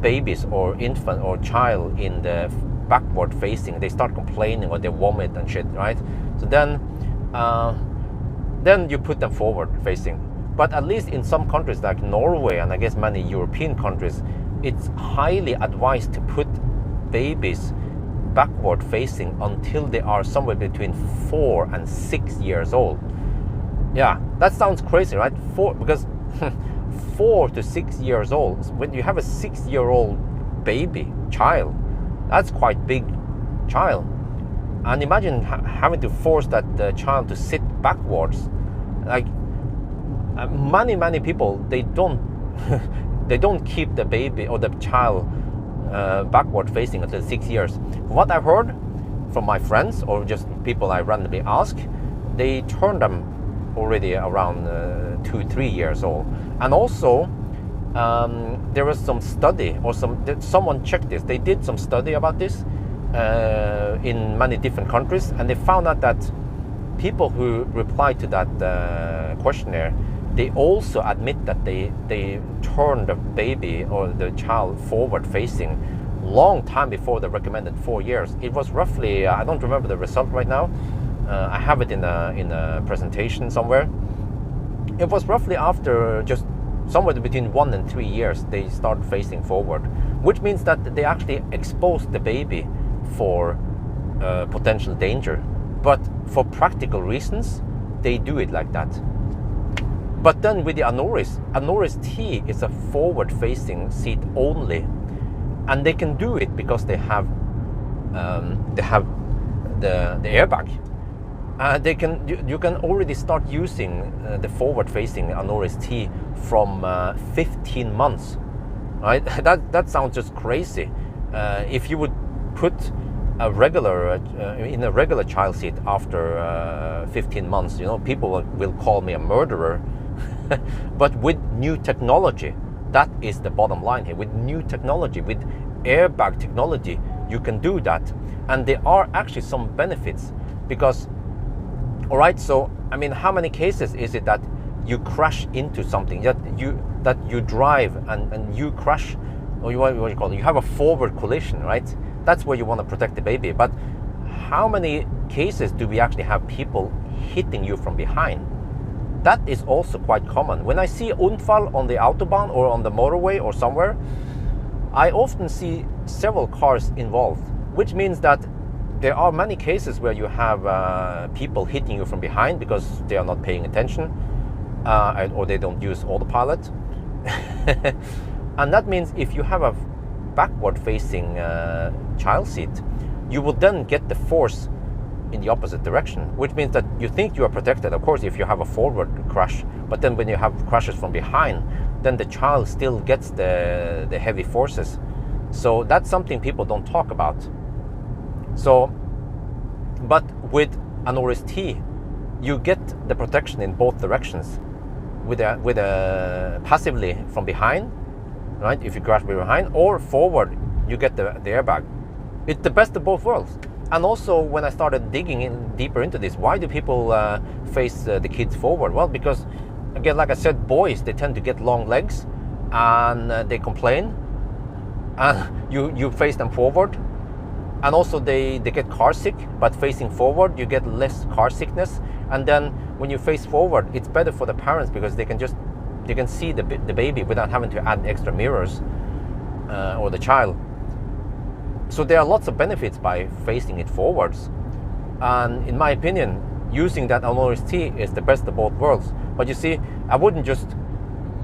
babies or infant or child in the backward facing. They start complaining or they vomit and shit, right? So then you put them forward facing. But at least in some countries like Norway and I guess many European countries, it's highly advised to put babies backward facing until they are somewhere between 4 and 6 years old. Yeah, that sounds crazy, right? Because 4 to 6 years old, when you have a 6-year-old baby, child, that's quite big child. And imagine having to force that child to sit backwards. Like many people, they don't they don't keep the baby or the child backward facing until 6 years. What I've heard from my friends or just people I randomly ask, they turn them already around 2-3 years old. And also there was some study or someone checked this. They did some study about this in many different countries, and they found out that people who replied to that questionnaire, they also admit that they turned the baby or the child forward facing long time before the recommended 4 years. It was roughly, I don't remember the result right now, I have it in a presentation somewhere. It was roughly after just somewhere between 1 and 3 years they start facing forward, which means that they actually exposed the baby for potential danger. But for practical reasons, they do it like that. But then with the Anoris T is a forward-facing seat only, and they can do it because they have the airbag. You can already start using the forward-facing Anoris T from 15 months, right? That sounds just crazy. If you would put a regular in a regular child seat after 15 months, you know, people will call me a murderer. But with new technology, that is the bottom line here. With new technology, with airbag technology, you can do that, and there are actually some benefits. Because, all right, so I mean, how many cases is it that you crash into something, that you drive and you crash, or what you call it, you have a forward collision, right? That's where you want to protect the baby. But how many cases do we actually have people hitting you from behind? That is also quite common. When I see Unfall on the Autobahn or on the motorway or somewhere, I often see several cars involved, which means that there are many cases where you have people hitting you from behind because they are not paying attention or they don't use autopilot. And that means if you have a backward-facing child seat, you will then get the force in the opposite direction, which means that you think you are protected, of course, if you have a forward crash, but then when you have crashes from behind, then the child still gets the heavy forces. So that's something people don't talk about. So, but with Anoris T, you get the protection in both directions. With a passively from behind, right? If you crash behind, or forward, you get the airbag. It's the best of both worlds. And also, when I started digging in deeper into this, why do people face the kids forward? Well, because, again, like I said, boys, they tend to get long legs and they complain. And you face them forward, and also they get car sick. But facing forward, you get less car sickness. And then when you face forward, it's better for the parents because they can see the baby without having to add extra mirrors, or the child. So there are lots of benefits by facing it forwards. And in my opinion, using that Anoris T is the best of both worlds. But you see, I wouldn't just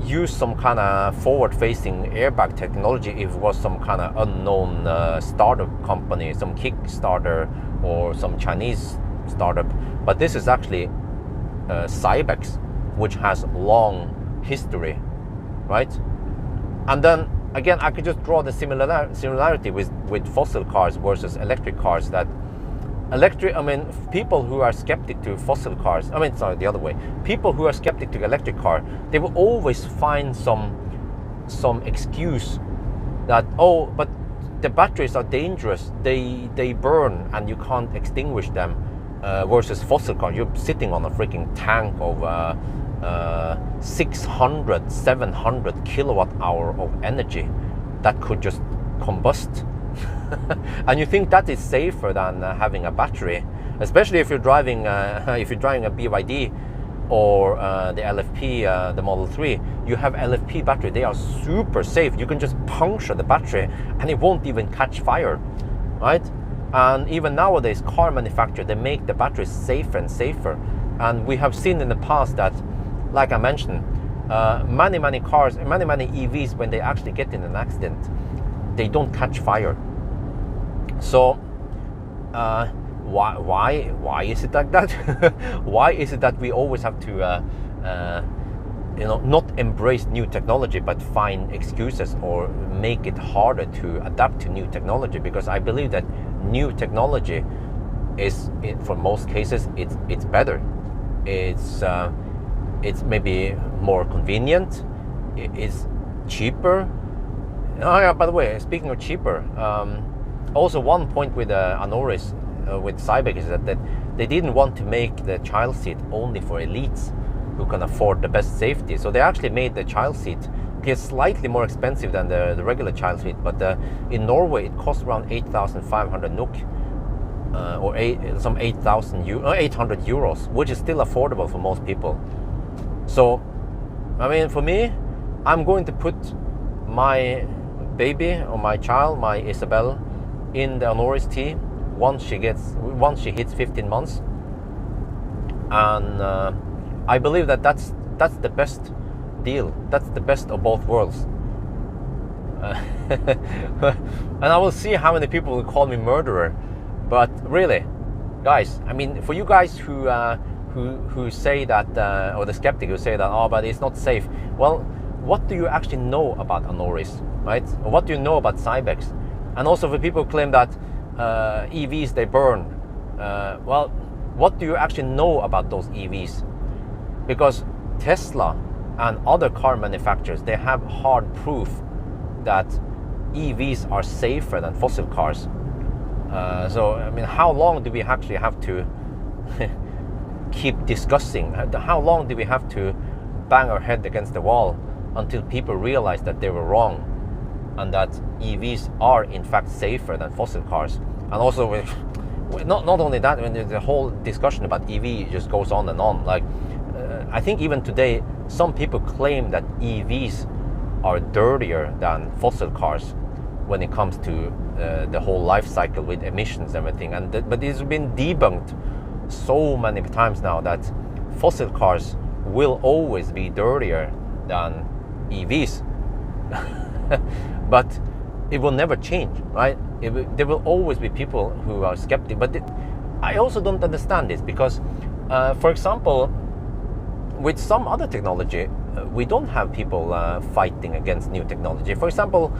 use some kind of forward-facing airbag technology if it was some kind of unknown startup company, some Kickstarter or some Chinese startup. But this is actually Cybex, which has long history, right? And then again, I could just draw the similarity with fossil cars versus electric cars. That people who are skeptic to fossil cars, the other way. People who are skeptic to electric car, they will always find some excuse that, oh, but the batteries are dangerous, they burn and you can't extinguish them, versus fossil car. You're sitting on a freaking tank of 600, 700 kilowatt hour of energy that could just combust. And you think that is safer than having a battery, especially if you're driving a BYD or the LFP, the Model 3. You have LFP battery. They are super safe. You can just puncture the battery and it won't even catch fire, right? And even nowadays, car manufacturers, they make the batteries safer and safer. And we have seen in the past that, like I mentioned, many cars, many EVs, when they actually get in an accident, they don't catch fire. So why is it like that? Why is it that we always have to not embrace new technology but find excuses or make it harder to adapt to new technology? Because I believe that new technology is, for most cases, it's better. It's maybe more convenient. It's cheaper. Oh yeah, by the way, speaking of cheaper, also one point with Anoris, with Cybex, is that they didn't want to make the child seat only for elites who can afford the best safety. So they actually made the child seat slightly more expensive than the regular child seat. But in Norway, it costs around 8,500 NOK, or 800 euros, which is still affordable for most people. So, for me, I'm going to put my baby or my child, my Isabel, in the Anoris T once she hits 15 months, and I believe that that's the best deal. That's the best of both worlds. And I will see how many people will call me murderer, but really, guys, for you guys who say that, or the skeptic who say that, oh, but it's not safe. Well, what do you actually know about Anoris, right? Or what do you know about Cybex? And also for people who claim that EVs, they burn. Well, what do you actually know about those EVs? Because Tesla and other car manufacturers, they have hard proof that EVs are safer than fossil cars. So, how long do we actually have to keep discussing? How long do we have to bang our head against the wall until people realize that they were wrong and that EVs are in fact safer than fossil cars? And also, not only that, the whole discussion about EV just goes on and on. Like, I think even today, some people claim that EVs are dirtier than fossil cars when it comes to the whole life cycle with emissions and everything. But it's been debunked so many times now that fossil cars will always be dirtier than EVs. But it will never change, right? There will always be people who are skeptic. But I also don't understand this because, for example, with some other technology, we don't have people fighting against new technology. For example,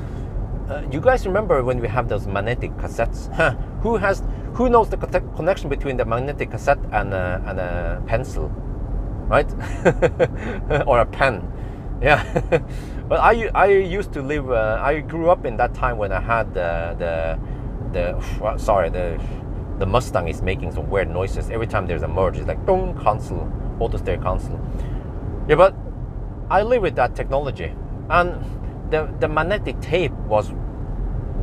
you guys remember when we have those magnetic cassettes? Who knows the connection between the magnetic cassette and a pencil, right? Or a pen? Yeah. But I used to live. I grew up in that time when I had the Mustang is making some weird noises every time there's a merge. It's like dong, console, auto steer console. Yeah, but I live with that technology, and the magnetic tape was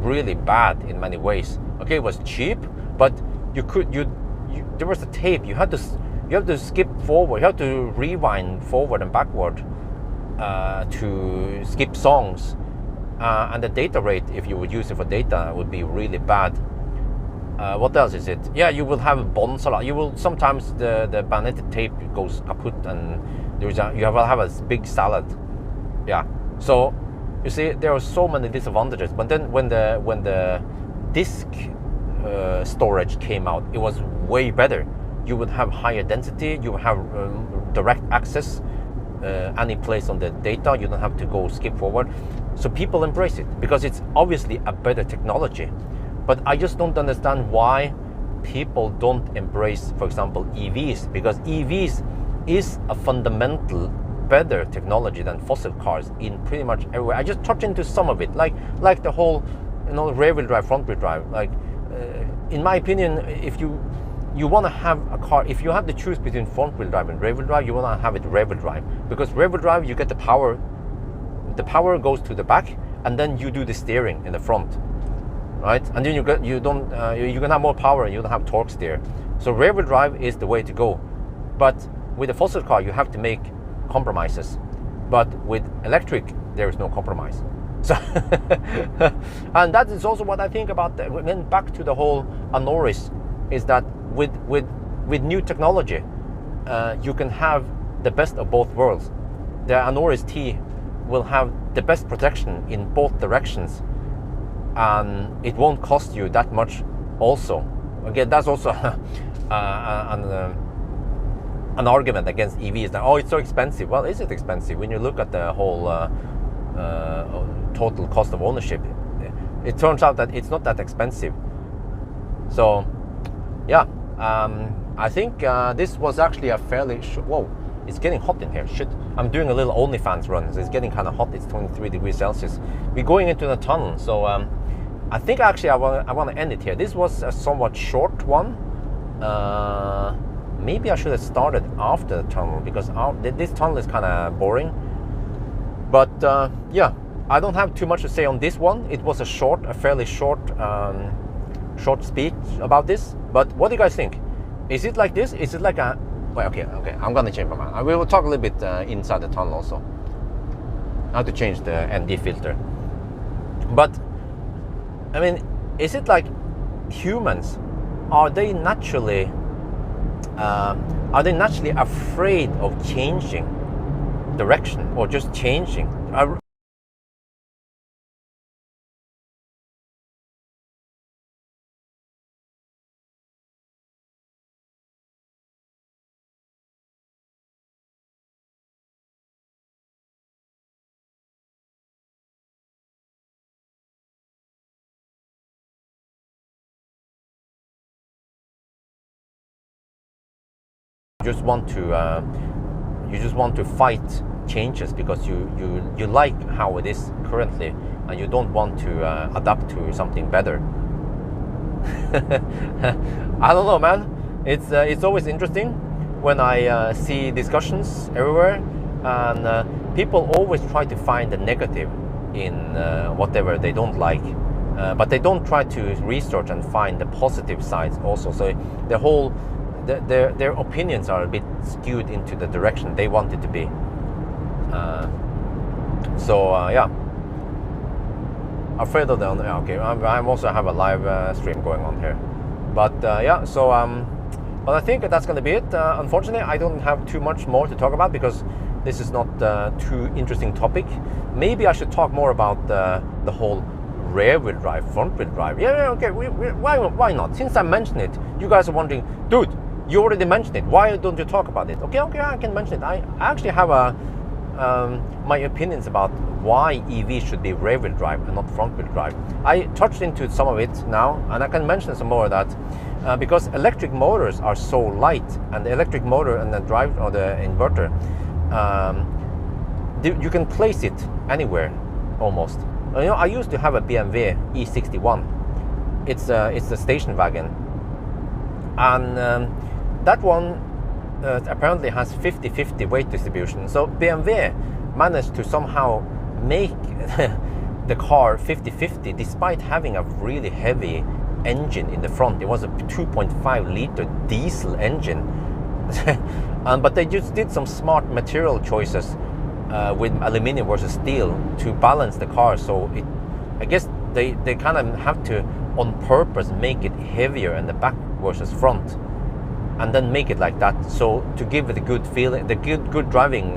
really bad in many ways. Okay, it was cheap, but there was a tape. You have to skip forward. You have to rewind forward and backward to skip songs, and the data rate, if you would use it for data, would be really bad. What else is it? Yeah, you will have bonds a lot. You will sometimes the magnetic tape goes kaput, and you will have a big salad. Yeah. So you see, there are so many disadvantages. But then when the disk storage came out, it was way better. You would have higher density. You would have direct access any place on the data. You don't have to go skip forward. So people embrace it because it's obviously a better technology. But I just don't understand why people don't embrace, for example, EVs, because EVs is a fundamental better technology than fossil cars in pretty much everywhere. I just touched into some of it, like the whole, rear-wheel drive, front-wheel drive. Like, in my opinion, if you want to have a car, if you have to choose between front-wheel drive and rear-wheel drive, you want to have it rear-wheel drive, because rear-wheel drive, you get the power. The power goes to the back, and then you do the steering in the front. Right, and then you can have more power and you don't have torque steer. So rear-wheel drive is the way to go. But with a fossil car, you have to make compromises. But with electric, there is no compromise. So, and that is also what I think about. Then back to the whole Anoris, is that with new technology, you can have the best of both worlds. The Anoris T will have the best protection in both directions. And it won't cost you that much also. Again, that's also an argument against EVs, that, it's so expensive. Well, is it expensive? When you look at the whole total cost of ownership, it turns out that it's not that expensive. So, yeah, I think this was actually a fairly whoa, it's getting hot in here. Shit, I'm doing a little OnlyFans run, so it's getting kind of hot. It's 23 degrees Celsius. We're going into the tunnel, so I think actually I want to end it here. This was a somewhat short one. Maybe I should have started after the tunnel, because this tunnel is kind of boring. But yeah, I don't have too much to say on this one. It was a fairly short speech about this. But what do you guys think? Is it like this? Is it like a... Wait, okay, I'm gonna change my mind. I will talk a little bit inside the tunnel also. I have to change the ND filter. But I mean, is it like humans? Are they naturally afraid of changing direction or just changing? You just want to fight changes because you like how it is currently, and you don't want to adapt to something better. I don't know, man. It's always interesting when I see discussions everywhere, and people always try to find the negative in whatever they don't like, but they don't try to research and find the positive sides also. So their opinions are a bit skewed into the direction they want it to be. Yeah, afraid of the... Okay, I'm also have a live stream going on here. But yeah, so but I think that's going to be it. Unfortunately, I don't have too much more to talk about because this is not too interesting topic. Maybe I should talk more about the whole rear-wheel drive, front-wheel drive. Yeah, okay, why not? Since I mentioned it, you guys are wondering, dude, you already mentioned it. Why don't you talk about it? Okay, I can mention it. I actually have my opinions about why EV should be rear-wheel drive and not front-wheel drive. I touched into some of it now, and I can mention some more of that because electric motors are so light, and the electric motor and the drive or the inverter, you can place it anywhere almost. I used to have a BMW E61. It's a station wagon, and that one apparently has 50-50 weight distribution. So BMW managed to somehow make the car 50-50 despite having a really heavy engine in the front. It was a 2.5 liter diesel engine. But they just did some smart material choices with aluminum versus steel to balance the car. So I guess they kind of have to on purpose make it heavier in the back versus front, and then make it like that, so to give it a good feeling, the good driving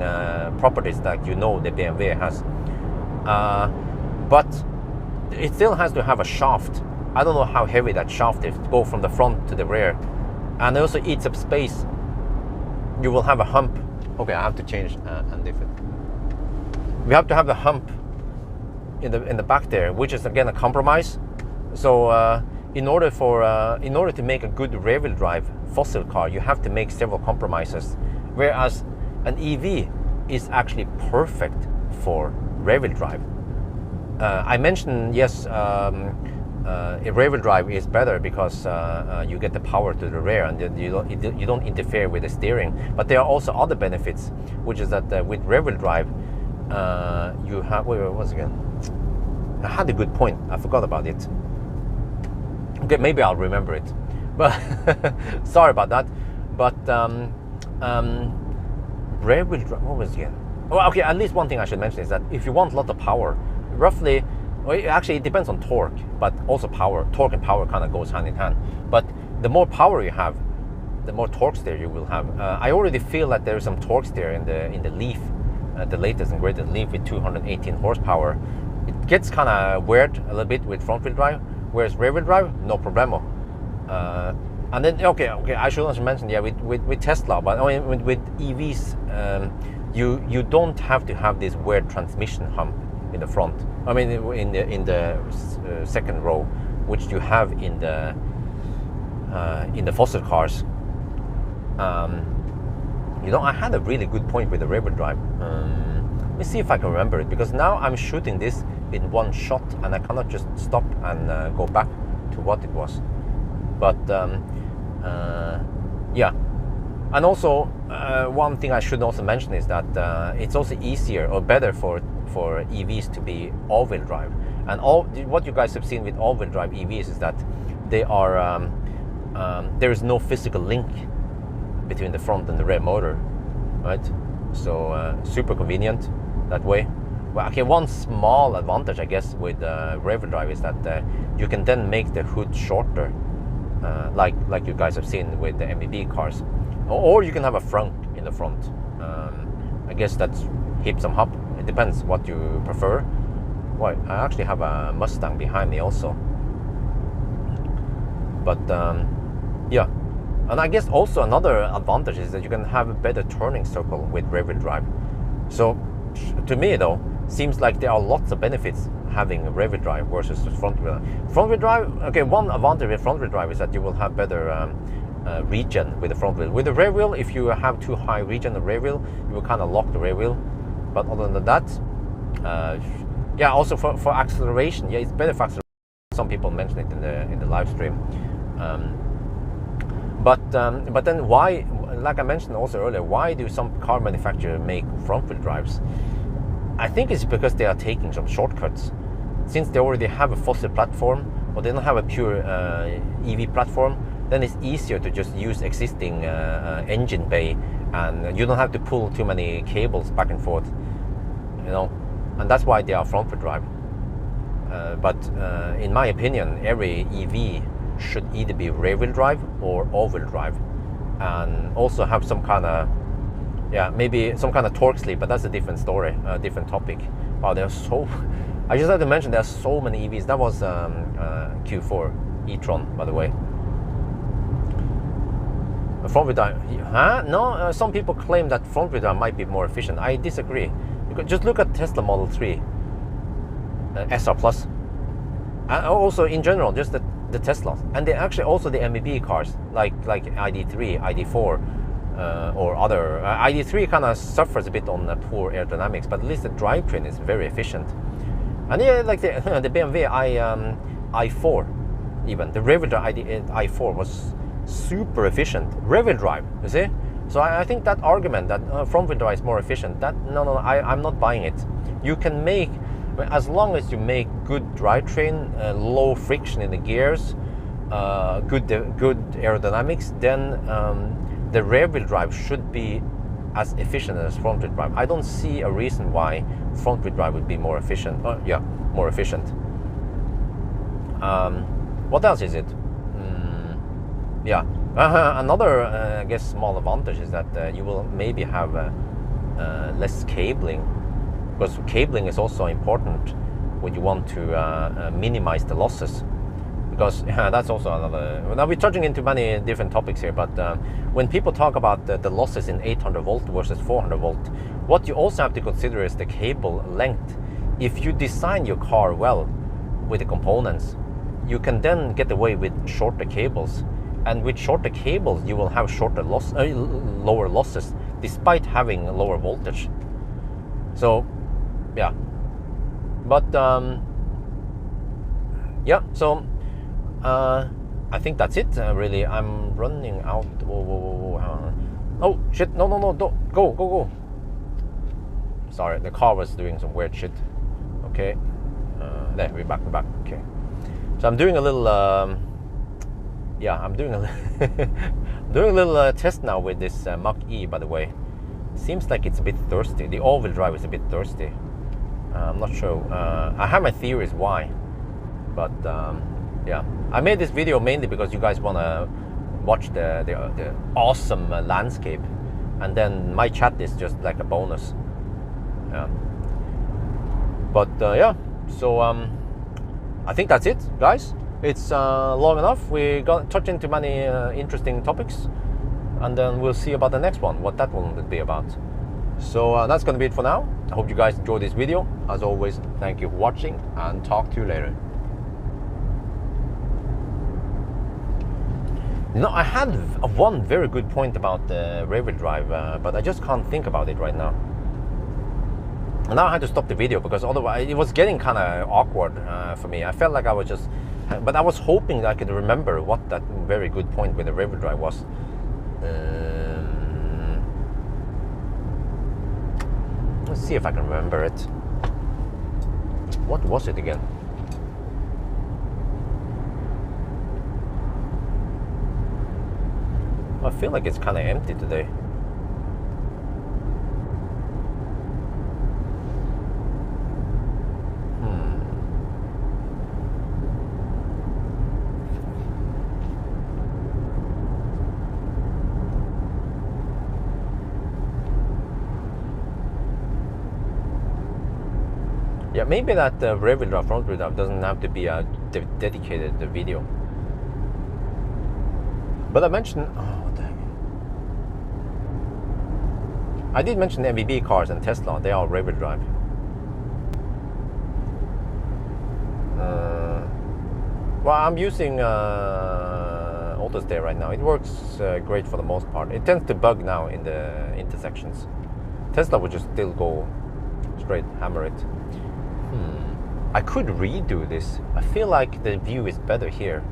properties that the BMW has. But it still has to have a shaft. I don't know how heavy that shaft is to go from the front to the rear, and it also eats up space. You will have a hump. Okay, I have to change and different. We have to have the hump in the back there, which is again a compromise. So in order to make a good rear-wheel drive fossil car, you have to make several compromises. Whereas an EV is actually perfect for rear-wheel drive. I mentioned yes, a rear-wheel drive is better because you get the power to the rear and you don't interfere with the steering. But there are also other benefits, which is that with rear-wheel drive, you have. Wait, once again, I had a good point. I forgot about it. Okay, maybe I'll remember it. But sorry about that. But rear-wheel drive. What was it again? Well, okay. At least one thing I should mention is that if you want a lot of power, roughly. Well, actually, it depends on torque, but also power. Torque and power kind of goes hand in hand. But the more power you have, the more torque steer you will have. I already feel that there is some torque steer in the Leaf, the latest and greatest Leaf with 218 horsepower. It gets kind of weird a little bit with front-wheel drive, whereas rear-wheel drive, no problemo. And then okay, I should also mention, yeah, with Tesla, but I mean, with EVs, you don't have to have this weird transmission hump in the front. I mean, in the second row, which you have in the fossil cars. I had a really good point with the rear-wheel drive. Let me see if I can remember it, because now I'm shooting this in one shot and I cannot just stop and go back to what it was. But yeah, and also one thing I should also mention is that it's also easier or better for EVs to be all-wheel drive. And what you guys have seen with all-wheel drive EVs is that they are there is no physical link between the front and the rear motor, right? So super convenient that way. Well, okay, one small advantage I guess with rear-wheel drive is that you can then make the hood shorter, like you guys have seen with the MEB cars, or you can have a frunk in the front. I guess that's hip some hop. It depends what you prefer. Well, I actually have a Mustang behind me also. But yeah, and I guess also another advantage is that you can have a better turning circle with rear-wheel drive. So to me though, seems like there are lots of benefits having a rear-wheel drive versus front-wheel. Front-wheel drive, okay, one advantage with front-wheel drive is that you will have better regen with the front wheel. With the rear wheel, if you have too high regen on the rear wheel, you will kind of lock the rear wheel. But other than that, yeah, also for acceleration, yeah, it's better for acceleration. Some people mention it in the live stream. But then why, like I mentioned also earlier, why do some car manufacturers make front-wheel drives? I think it's because they are taking some shortcuts. Since they already have a fossil platform, or they don't have a pure EV platform, then it's easier to just use existing engine bay, and you don't have to pull too many cables back and forth, and that's why they are front-wheel drive. But in my opinion, every EV should either be rear-wheel drive or all-wheel drive, and also have some kind of, yeah, maybe some kind of torque sleep, but that's a different story, a different topic. Wow, there's so, I just had to mention there's so many EVs. That was Q4 e-tron, by the way. Front-wheel drive, huh? No, some people claim that front-wheel drive might be more efficient. I disagree. Just look at Tesla Model 3 SR Plus, and also in general, just the Teslas, and they actually also the MEB cars like ID3, ID4, or other. ID3 kind of suffers a bit on poor aerodynamics, but at least the drivetrain is very efficient. And yeah, like the BMW i4, even the rear-wheel drive i4 was super efficient rear-wheel drive. You see, so I think that argument that front-wheel drive is more efficient, that no, I'm not buying it. You can make, as long as you make good drivetrain, low friction in the gears, good aerodynamics, then the rear wheel drive should be as efficient as front wheel drive. I don't see a reason why front wheel drive would be more efficient. Yeah, more efficient. What else is it? Yeah, another I guess small advantage is that you will maybe have less cabling, because cabling is also important when you want to minimize the losses. Because that's also another. Now we're touching into many different topics here, but when people talk about the losses in 800 volt versus 400 volt, what you also have to consider is the cable length. If you design your car well with the components, you can then get away with shorter cables, and with shorter cables you will have lower losses despite having lower voltage. So yeah, but yeah, so I think that's it, really. I'm running out. Whoa. Oh shit, no, don't go. Sorry, the car was doing some weird shit. Okay, there, we're back. Okay, so I'm doing a little yeah, I'm doing a doing a little test now with this Mach-e, by the way. Seems like it's a bit thirsty. The all-wheel drive is a bit thirsty. I'm not sure. I have my theories why, but yeah, I made this video mainly because you guys want to watch the awesome landscape, and then my chat is just like a bonus. Yeah. But yeah, so I think that's it, guys. It's long enough. We got touched into many interesting topics, and then we'll see about the next one, what that one would be about. So that's going to be it for now. I hope you guys enjoyed this video. As always, thank you for watching, and talk to you later. You know, I had one very good point about the rear wheel drive, but I just can't think about it right now. And now I had to stop the video because otherwise it was getting kind of awkward for me. I felt like I was just, but I was hoping that I could remember what that very good point with the rear wheel drive was. Let's see if I can remember it. What was it again? I feel like it's kind of empty today. Yeah, maybe that rear wheel drive, front wheel drive doesn't have to be a dedicated video. But I mentioned, oh dang it. I did mention MVB cars and Tesla. They are rear wheel drive. Well, I'm using AutoStay right now. It works great for the most part. It tends to bug now in the intersections. Tesla would just still go straight, hammer it. I could redo this. I feel like the view is better here.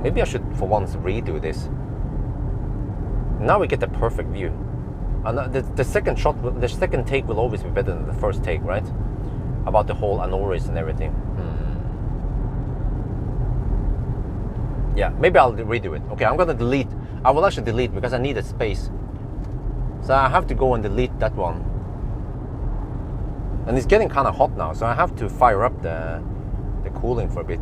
Maybe I should for once redo this. Now we get the perfect view. And the second shot, the second take will always be better than the first take, right? About the whole Anoris and everything. Yeah, maybe I'll redo it. Okay, I'm gonna delete. I will actually delete because I need a space. So I have to go and delete that one. And it's getting kind of hot now, so I have to fire up the cooling for a bit.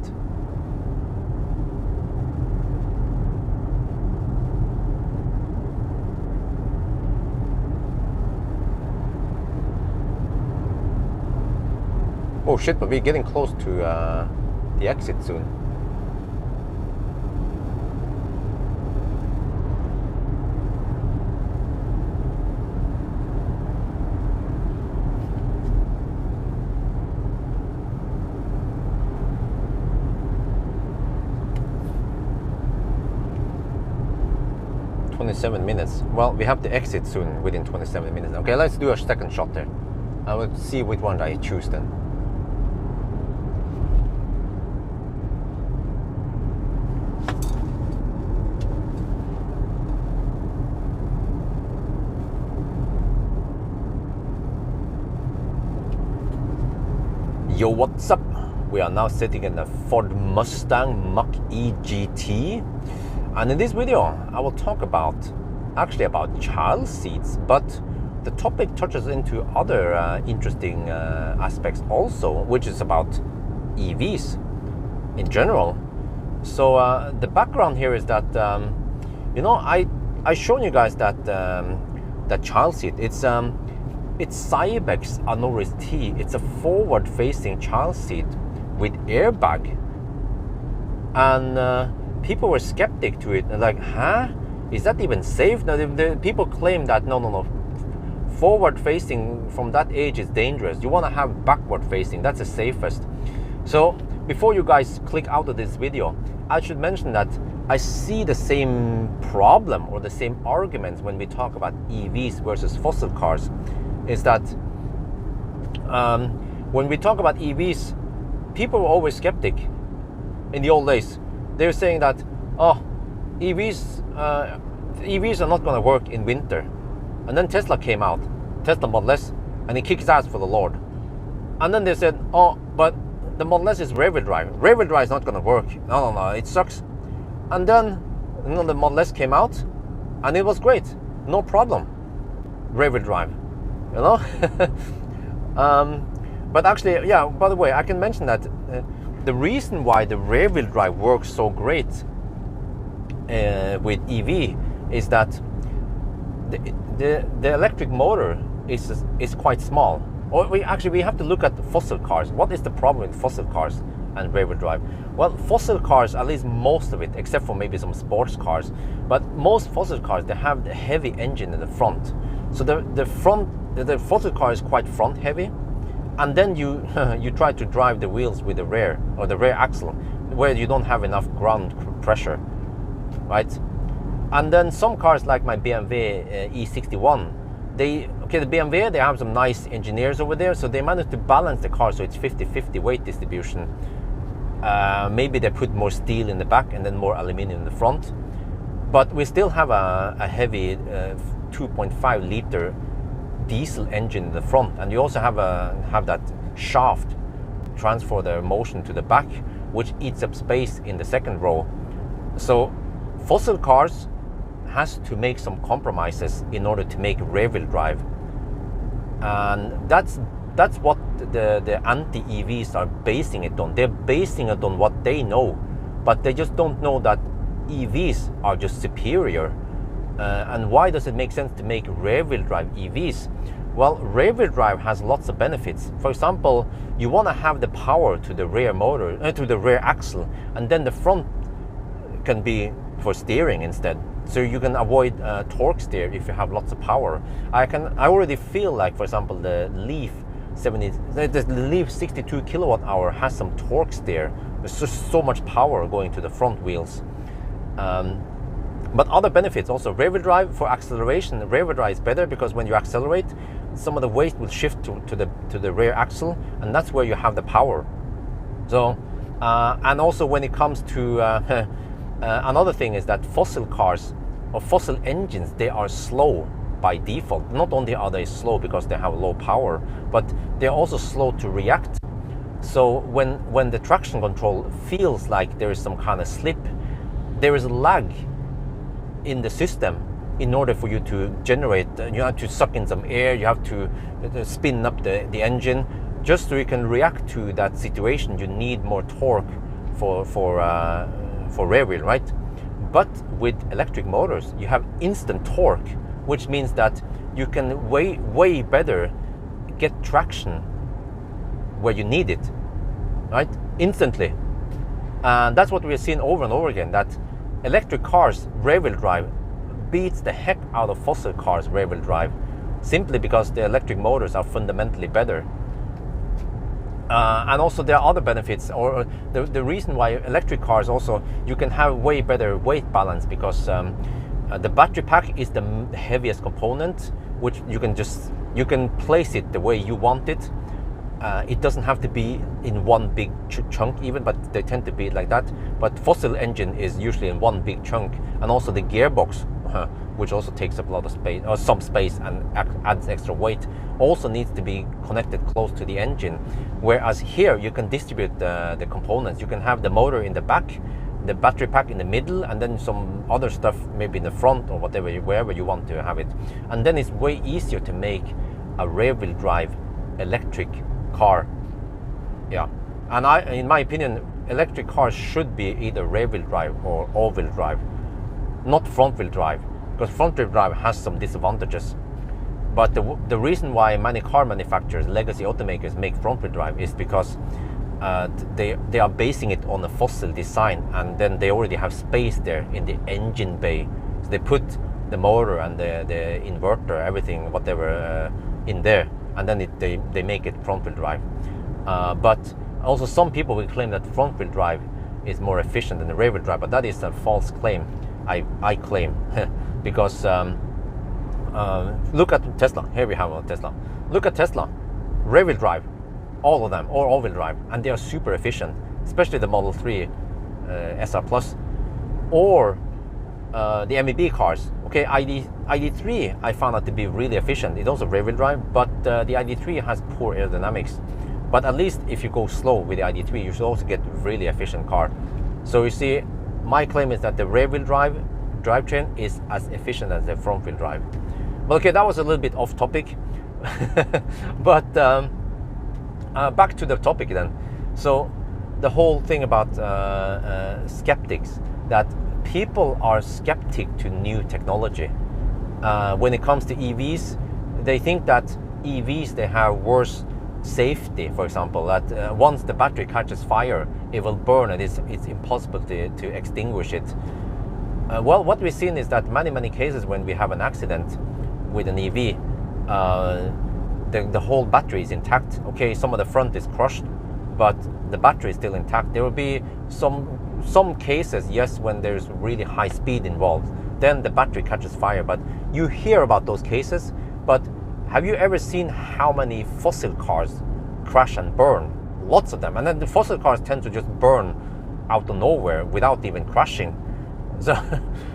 Oh shit, but we're getting close to the exit soon. Minutes. Well, we have the exit soon within 27 minutes. Okay, let's do a second shot there. I will see which one I choose then. Yo, what's up? We are now sitting in a Ford Mustang Mach-e GT. And in this video, I will talk about child seats, but the topic touches into other interesting aspects also, which is about EVs in general. So the background here is that, I shown you guys that that child seat. It's Cybex Anoris T. It's a forward-facing child seat with airbag, and people were skeptic to it. And like, huh? Is that even safe? Now the people claim that no, forward-facing from that age is dangerous. You want to have backward-facing. That's the safest. So before you guys click out of this video, I should mention that I see the same problem or the same arguments when we talk about EVs versus fossil cars. Is that when we talk about EVs, people were always skeptic. In the old days, they were saying that, EVs are not going to work in winter. And then Tesla came out, Tesla Model S, and he kicked ass for the Lord. And then they said, but the Model S is rear-wheel drive. Rear-wheel drive is not going to work. No, it sucks. And then the Model S came out, and it was great, no problem. Rear-wheel drive, But actually, yeah. By the way, I can mention that the reason why the rear-wheel drive works so great with EV is that the electric motor is quite small. Or we have to look at fossil cars. What is the problem with fossil cars and rear-wheel drive? Well, fossil cars, at least most of it, except for maybe some sports cars, but most fossil cars, they have the heavy engine in the front. So the fossil car is quite front heavy, and then you try to drive the wheels with the rear or the rear axle, where you don't have enough ground pressure, right? And then some cars like my BMW E61, the BMW, they have some nice engineers over there, so they managed to balance the car so it's 50-50 weight distribution. Maybe they put more steel in the back and then more aluminum in the front, but we still have a heavy 2.5 liter diesel engine in the front, and you also have that shaft transfer the motion to the back, which eats up space in the second row. So fossil cars has to make some compromises in order to make rear-wheel drive, and that's what the anti-EVs are basing it on. They're basing it on what they know, but they just don't know that EVs are just superior. And why does it make sense to make rear-wheel drive EVs? Well, rear-wheel drive has lots of benefits. For example, you want to have the power to the rear motor, to the rear axle, and then the front can be for steering instead. So you can avoid torque steer if you have lots of power. I already feel like, for example, the Leaf 62 kilowatt hour has some torque steer. There's just so much power going to the front wheels. But other benefits also. Rear-wheel drive for acceleration. Rear-wheel drive is better because when you accelerate, some of the weight will shift to the rear axle, and that's where you have the power. So, and also when it comes to another thing is that fossil cars or fossil engines, they are slow by default. Not only are they slow because they have low power, but they're also slow to react. So when the traction control feels like there is some kind of slip, there is a lag in the system. In order for you to generate, you have to suck in some air, you have to spin up the engine, just so you can react to that situation. You need more torque for rear wheel, right? But with electric motors, you have instant torque, which means that you can way better get traction where you need it, right? Instantly. And that's what we're seeing over and over again, that electric cars rear-wheel drive beats the heck out of fossil cars rear-wheel drive, simply because the electric motors are fundamentally better. And also there are other benefits, or the reason why electric cars also, you can have way better weight balance, because the battery pack is the heaviest component, which you can place it the way you want it. It doesn't have to be in one big chunk even, but they tend to be like that. But fossil engine is usually in one big chunk, and also the gearbox, which also takes up a lot of space, or some space, and adds extra weight. also needs to be connected close to the engine, whereas here you can distribute the components. You can have the motor in the back, the battery pack in the middle, and then some other stuff maybe in the front or whatever, wherever you want to have it. And then it's way easier to make a rear-wheel drive electric car. Yeah, and in my opinion, electric cars should be either rear-wheel drive or all-wheel drive, not front-wheel drive, because front-wheel drive has some disadvantages. But the reason why many car manufacturers, legacy automakers, make front-wheel drive is because they are basing it on a fossil design, and then they already have space there in the engine bay. So they put the motor and the inverter, everything, whatever, in there, and then they make it front-wheel drive. But also some people will claim that front-wheel drive is more efficient than the rear-wheel drive, but that is a false claim. I claim because look at Tesla. Here we have a Tesla. Look at Tesla, rear-wheel drive, all of them, or all-wheel drive, and they are super efficient, especially the Model 3 SR Plus, or the MEB cars. Okay, ID3 I found that to be really efficient. It's also rear-wheel drive, but the ID3 has poor aerodynamics. But at least if you go slow with the ID3, you should also get really efficient car. So you see, my claim is that the rear-wheel drivetrain is as efficient as the front-wheel drive. But okay, that was a little bit off topic. But back to the topic then. So the whole thing about skeptics, that people are skeptic to new technology. When it comes to EVs, they think that EVs, they have worse safety, for example, that once the battery catches fire, it will burn and it's impossible to extinguish it. Well, what we've seen is that many cases when we have an accident with an EV, the whole battery is intact. Okay, some of the front is crushed, but the battery is still intact. There will be some cases, yes, when there's really high speed involved, then the battery catches fire. But you hear about those cases, but have you ever seen how many fossil cars crash and burn? Lots of them. And then the fossil cars tend to just burn out of nowhere without even crashing.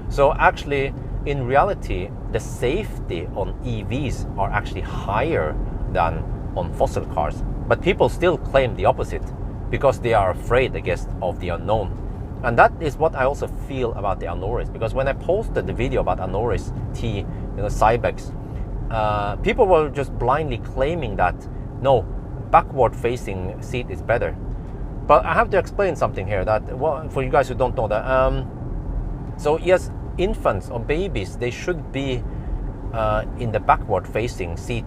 So actually, in reality, the safety on EVs are actually higher than on fossil cars. But people still claim the opposite because they are afraid, I guess, of the unknown. And that is what I also feel about the Anoris, because when I posted the video about Anoris T, Cybex, people were just blindly claiming that no, backward facing seat is better. But I have to explain something here, that for you guys who don't know that. So yes, infants or babies, they should be in the backward facing seat,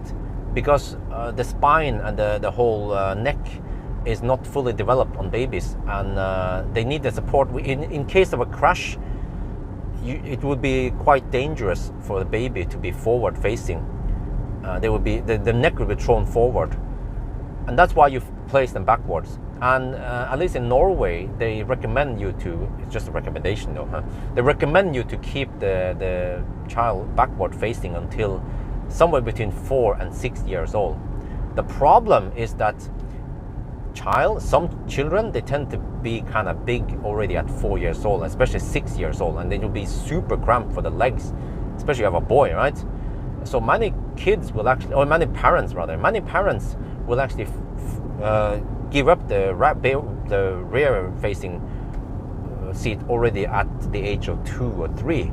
because the spine and the whole neck is not fully developed on babies, and they need the support. In case of a crash, it would be quite dangerous for the baby to be forward facing. The neck will be thrown forward, and that's why you place them backwards. And at least in Norway, they recommend you to, it's just a recommendation though, they recommend you to keep the child backward facing until somewhere between 4 and 6 years old. The problem is that some children, they tend to be kind of big already at 4 years old, especially 6 years old, and they will be super cramped for the legs, especially if you have a boy, right? So many kids will actually, or many parents will actually give up the rear-facing seat already at the age of 2 or 3.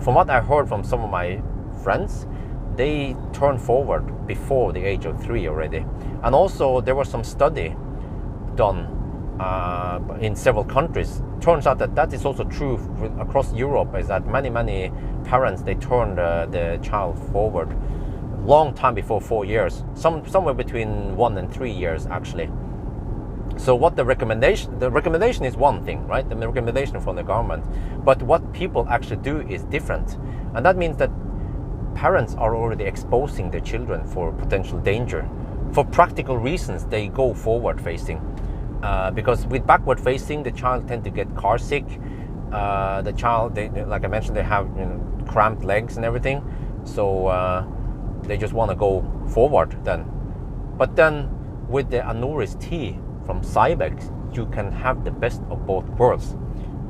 From what I heard from some of my friends, they turn forward before the age of 3 already. And also there was some study done in several countries. Turns out that is also true across Europe, is that many parents, they turn the child forward long time before 4 years, somewhere between 1 and 3 years actually. So what the recommendation is one thing, right? The recommendation from the government, but what people actually do is different. And that means that parents are already exposing their children for potential danger. For practical reasons, they go forward facing, because with backward facing, the child tend to get car sick. The child, like I mentioned, they have cramped legs and everything, so they just want to go forward then. But then with the Anoris T from Cybex, you can have the best of both worlds.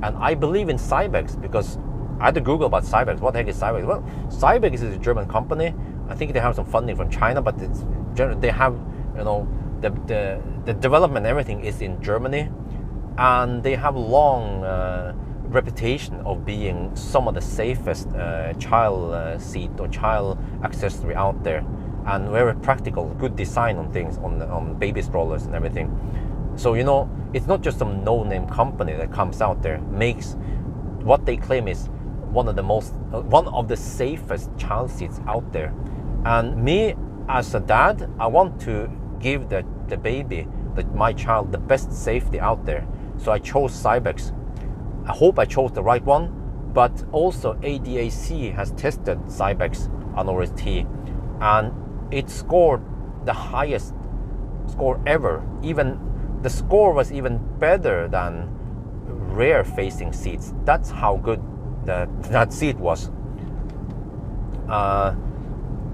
And I believe in Cybex because I had to Google about Cybex. What the heck is Cybex? Well, Cybex is a German company, I think they have some funding from China, but they have, you know, the development, everything is in Germany, and they have long reputation of being some of the safest child seat or child accessory out there, and very practical, good design on things, on baby strollers and everything. So, you know, it's not just some no-name company that comes out there, makes what they claim is one of the safest child seats out there. And me as a dad, I want to give the baby, my child, the best safety out there. So I chose Cybex. I hope I chose the right one, but also ADAC has tested Cybex Anoris T, and it scored the highest score ever. Even the score was even better than rear facing seats. That's how good that seat was.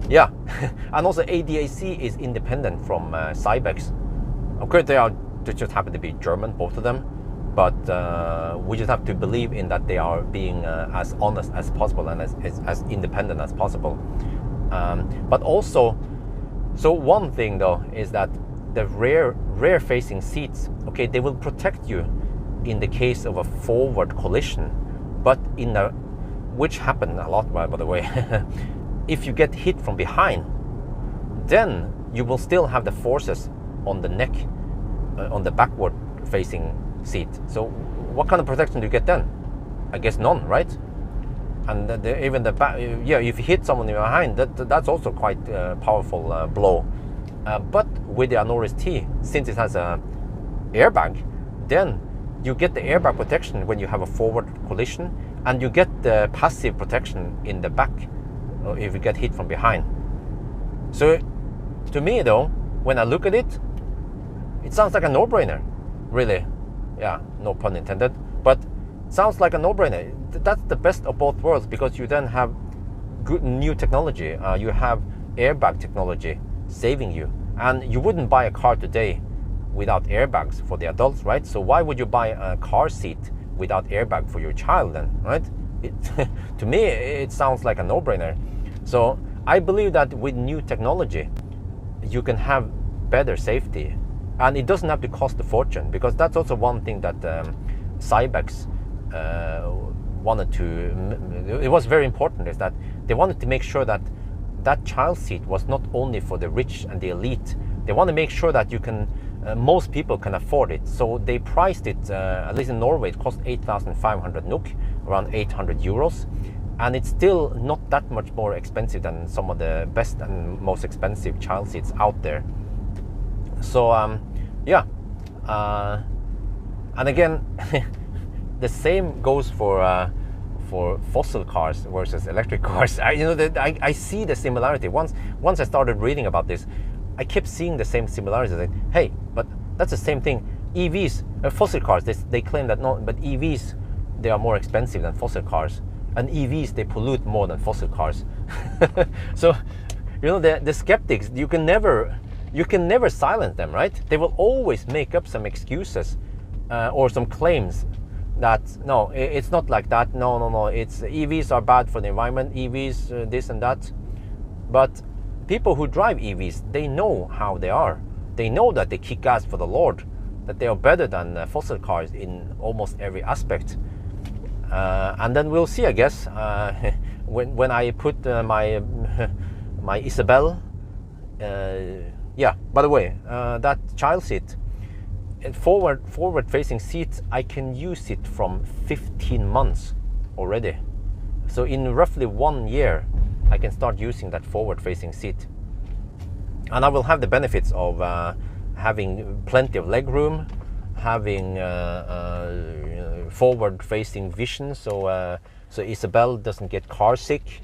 Yeah. And also ADAC is independent from Cybex. Of course, they just happen to be German, both of them, but we just have to believe in that they are being as honest as possible and as independent as possible. But also, so one thing though is that the rear facing seats, okay, they will protect you in the case of a forward collision, but which happened a lot, by the way. If you get hit from behind, then you will still have the forces on the neck, on the backward facing seat. So what kind of protection do you get then? I guess none, right? And even the back, yeah, if you hit someone behind, that's also quite a powerful blow. But with the Anoris T, since it has a airbag, then you get the airbag protection when you have a forward collision, and you get the passive protection in the back if you get hit from behind. So to me though, when I look at it, it sounds like a no-brainer, really. Yeah, no pun intended, but sounds like a no-brainer. That's the best of both worlds, because you then have good new technology. You have airbag technology saving you, and you wouldn't buy a car today without airbags for the adults, right? So why would you buy a car seat without airbag for your child then, right? To me, it sounds like a no-brainer. So I believe that with new technology, you can have better safety, and it doesn't have to cost a fortune, because that's also one thing that Cybex wanted to, it was very important, is that they wanted to make sure that that child seat was not only for the rich and the elite. They want to make sure that you can, most people can afford it. So they priced it, at least in Norway, it cost 8,500 NOK, around 800 euros. And it's still not that much more expensive than some of the best and most expensive child seats out there. So yeah, and again, the same goes for fossil cars versus electric cars. I see the similarity. Once I started reading about this, I kept seeing the same similarities. Like, hey, but that's the same thing. EVs, fossil cars, they claim that no, but EVs, they are more expensive than fossil cars, and EVs, they pollute more than fossil cars. So, the skeptics, you can never silence them, right? They will always make up some excuses or some claims that no, it's not like that. No, it's EVs are bad for the environment. EVs, this and that. But people who drive EVs, they know how they are. They know that they kick ass for the Lord, that they are better than fossil cars in almost every aspect. And then we'll see, I guess, when I put my Isabel. Yeah, by the way, that child seat, forward-facing seat, I can use it from 15 months already. So in roughly 1 year, I can start using that forward-facing seat. And I will have the benefits of having plenty of leg room, having forward-facing vision, so Isabel doesn't get car sick.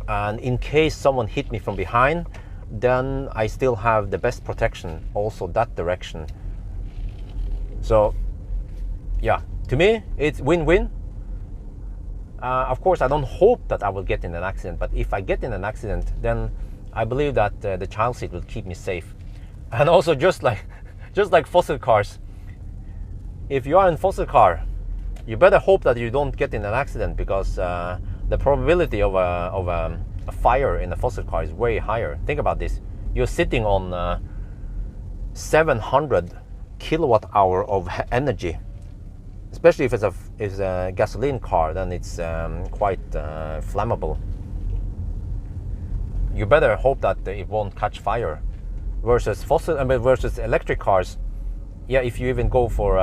And in case someone hit me from behind, then I still have the best protection also that direction. So yeah, to me it's win-win. Of course, I don't hope that I will get in an accident, but if I get in an accident, then I believe that the child seat will keep me safe. And also, just like fossil cars, if you are in fossil car, you better hope that you don't get in an accident, because the probability of a fire in a fossil car is way higher. Think about this. You're sitting on 700 kilowatt hour of energy. Especially if it's a gasoline car, then it's quite flammable. You better hope that it won't catch fire. Versus versus electric cars, yeah, if you even go for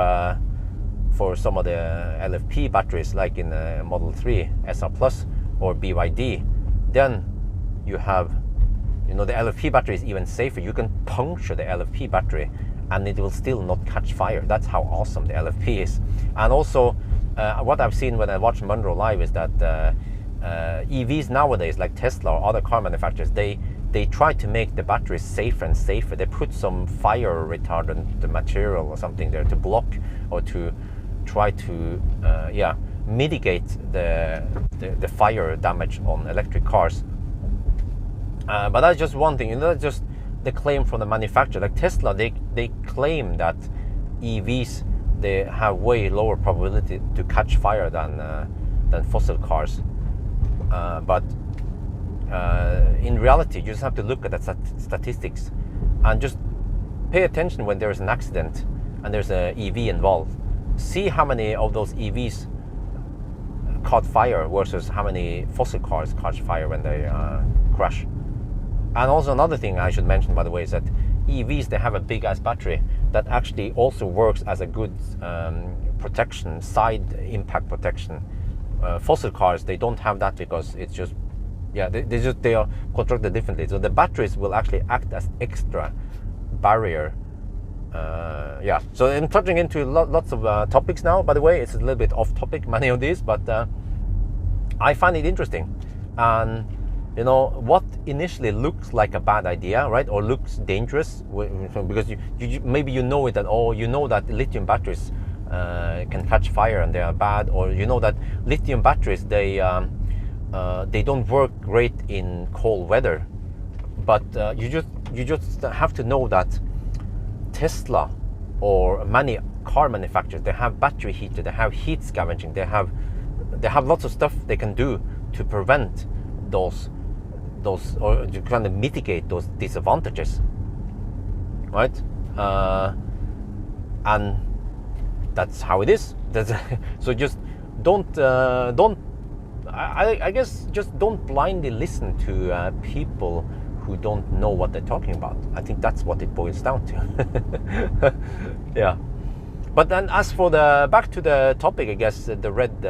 some of the LFP batteries, like in Model 3 SR Plus or BYD, then you have, the LFP battery is even safer. You can puncture the LFP battery and it will still not catch fire. That's how awesome the LFP is. And also, what I've seen when I watch Monroe Live is that EVs nowadays, like Tesla or other car manufacturers, they try to make the batteries safer and safer. They put some fire retardant material or something there to block or to try to mitigate the fire damage on electric cars. But that's just one thing. That's just the claim from the manufacturer. Like Tesla, they claim that EVs, they have way lower probability to catch fire than fossil cars. But in reality, you just have to look at the statistics and just pay attention when there's an accident and there's an EV involved. See how many of those EVs caught fire versus how many fossil cars catch fire when they crash. And also another thing I should mention, by the way, is that EVs, they have a big ass battery that actually also works as a good protection, side impact protection. Fossil cars, they don't have that because it's just, they are constructed differently. So the batteries will actually act as extra barrier. So I'm touching into lots of topics now. By the way, it's a little bit off topic, many of these, but I find it interesting. And what initially looks like a bad idea, right, or looks dangerous, because you maybe it that, that lithium batteries can catch fire and they are bad, or that lithium batteries, they don't work great in cold weather. But you just have to know that Tesla or many car manufacturers, they have battery heater, they have heat scavenging, they have lots of stuff they can do to prevent those or to kind of mitigate those disadvantages, right? And that's how it is. So just don't I guess just don't blindly listen to people who don't know what they're talking about. I think that's what it boils down to. Yeah. But then as for back to the topic, I guess the red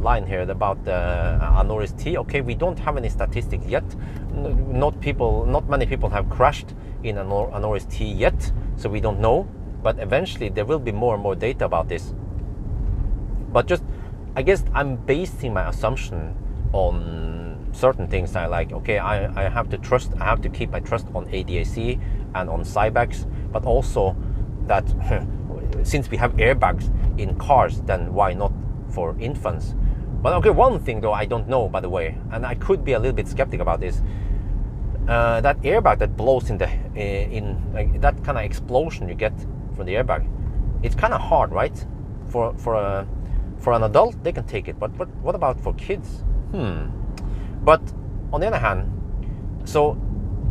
line here about Anoris T. Okay, we don't have any statistics yet. Not many people have crashed in Anoris T yet, so we don't know. But eventually there will be more and more data about this. But just, I guess I'm basing my assumption on certain things. I have to keep my trust on ADAC and on Cybex, but also that since we have airbags in cars, then why not for infants? But okay, one thing though I don't know, by the way, and I could be a little bit skeptic about this, that airbag that blows in that kind of explosion you get from the airbag, it's kind of hard, right? For an adult, they can take it, but what about for kids? But on the other hand, so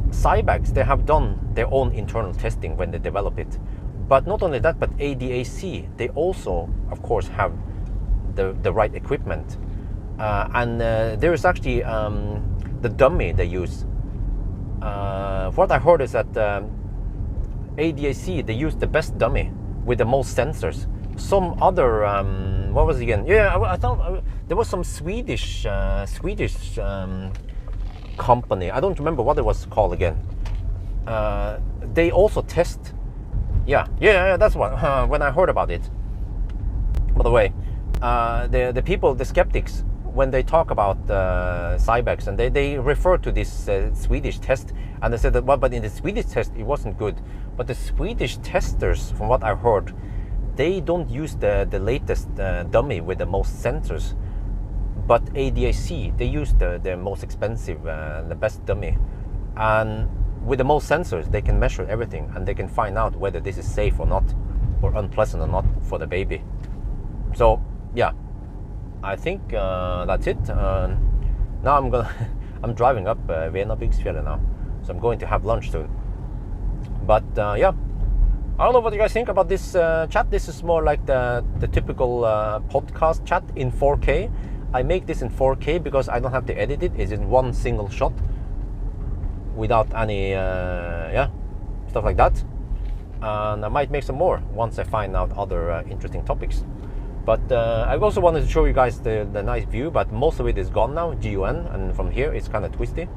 Cybex, they have done their own internal testing when they develop it. But not only that, but ADAC, they also, of course, have the right equipment. And there is actually the dummy they use. What I heard is that ADAC, they use the best dummy with the most sensors. Some other, what was it again? Yeah, I thought there was some Swedish company. I don't remember what it was called again. They also test. Yeah, that's what. When I heard about it. By the way, the skeptics, when they talk about Cybex, and they refer to this Swedish test, and they said that, well, but in the Swedish test it wasn't good. But the Swedish testers, from what I heard, they don't use the latest dummy with the most sensors. But ADAC, they use the most expensive, the best dummy, and with the most sensors, they can measure everything and they can find out whether this is safe or not, or unpleasant or not for the baby. So yeah, I think that's it. Now I'm driving up Venabygsfjellet now, so I'm going to have lunch soon. But yeah, I don't know what you guys think about this chat. This is more like the typical podcast chat in 4K. I make this in 4K because I don't have to edit it. It's in one single shot without any yeah, stuff like that. And I might make some more once I find out other interesting topics. But I also wanted to show you guys the nice view, but most of it is gone now, GUN, and from here it's kind of twisty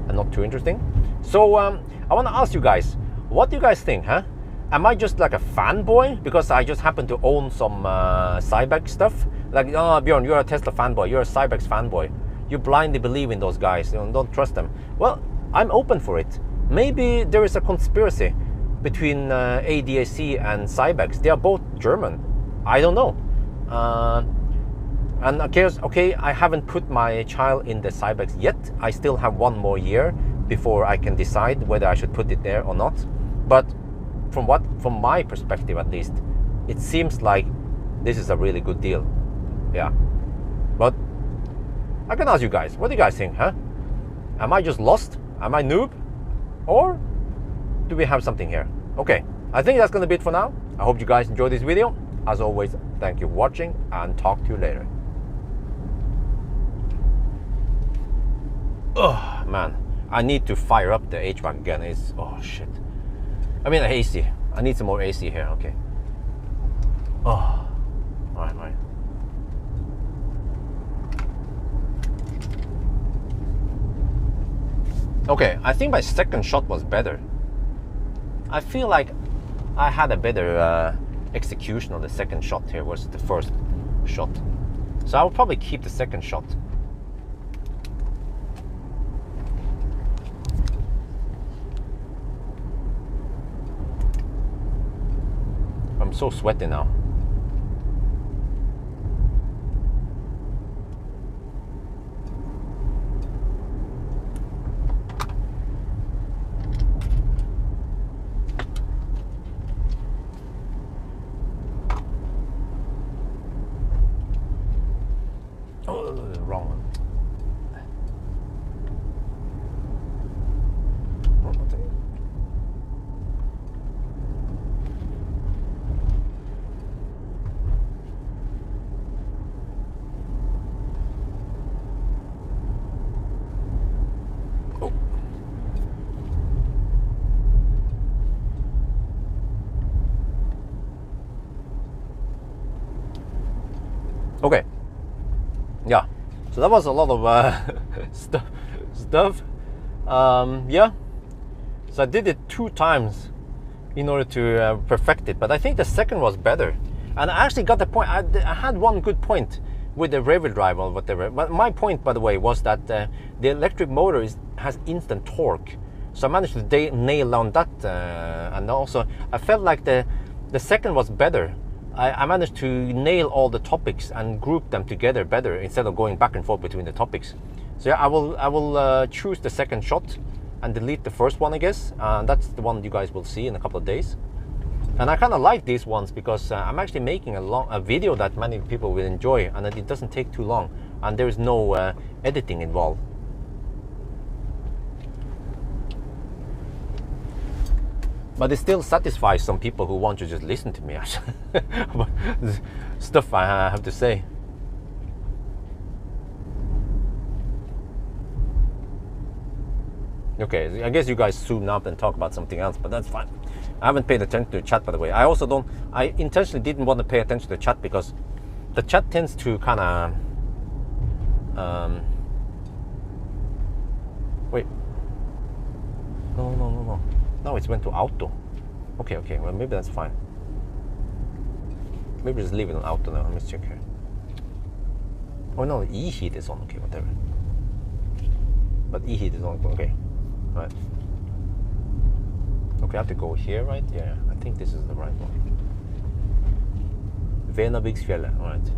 and not too interesting. So I want to ask you guys, what do you guys think, huh? Am I just like a fanboy because I just happen to own some Cybex stuff? Like, oh, Bjørn, you're a Tesla fanboy, you're a Cybex fanboy. You blindly believe in those guys, you know, don't trust them. Well, I'm open for it. Maybe there is a conspiracy between ADAC and Cybex. They are both German. I don't know. And okay, I haven't put my child in the Cybex yet. I still have 1 more year before I can decide whether I should put it there or not. But from my perspective at least, it seems like this is a really good deal. Yeah. But I can ask you guys, what do you guys think, huh? Am I just lost? Am I noob? Or do we have something here? Okay, I think that's gonna be it for now. I hope you guys enjoyed this video. As always, thank you for watching and talk to you later. Oh man, I need to fire up the HVAC again. It's, oh shit. I mean the AC. I need some more AC here, okay. Oh, alright. Okay, I think my second shot was better. I feel like I had a better execution of the second shot here versus the first shot. So I will probably keep the second shot. I'm so sweaty now. Wrong one. Oh. Okay. Yeah. So that was a lot of stuff. Yeah. So I did it 2 times in order to perfect it, but I think the second was better. And I actually got the point. I had one good point with the rear wheel drive or whatever. But my point, by the way, was that the electric motor has instant torque. So I managed to nail down that, and also I felt like the second was better. I managed to nail all the topics and group them together better instead of going back and forth between the topics. So yeah, I will choose the second shot and delete the first one, I guess. That's the one you guys will see in a couple of days. And I kind of like these ones because I'm actually making a video that many people will enjoy, and it doesn't take too long, and there is no editing involved. But it still satisfies some people who want to just listen to me about stuff I have to say. Okay, I guess you guys zoom out and talk about something else, but that's fine. I haven't paid attention to the chat, by the way. I intentionally didn't want to pay attention to the chat because the chat tends to kind of... wait. No. No, it went to auto. Okay, well maybe that's fine. Maybe just leave it on auto now. Let me check here. Oh no, e-heat is on. Okay, whatever. But e-heat is on. Okay, right. Okay, I have to go here, right? Yeah, I think this is the right one. Venabygsfjellet, all right.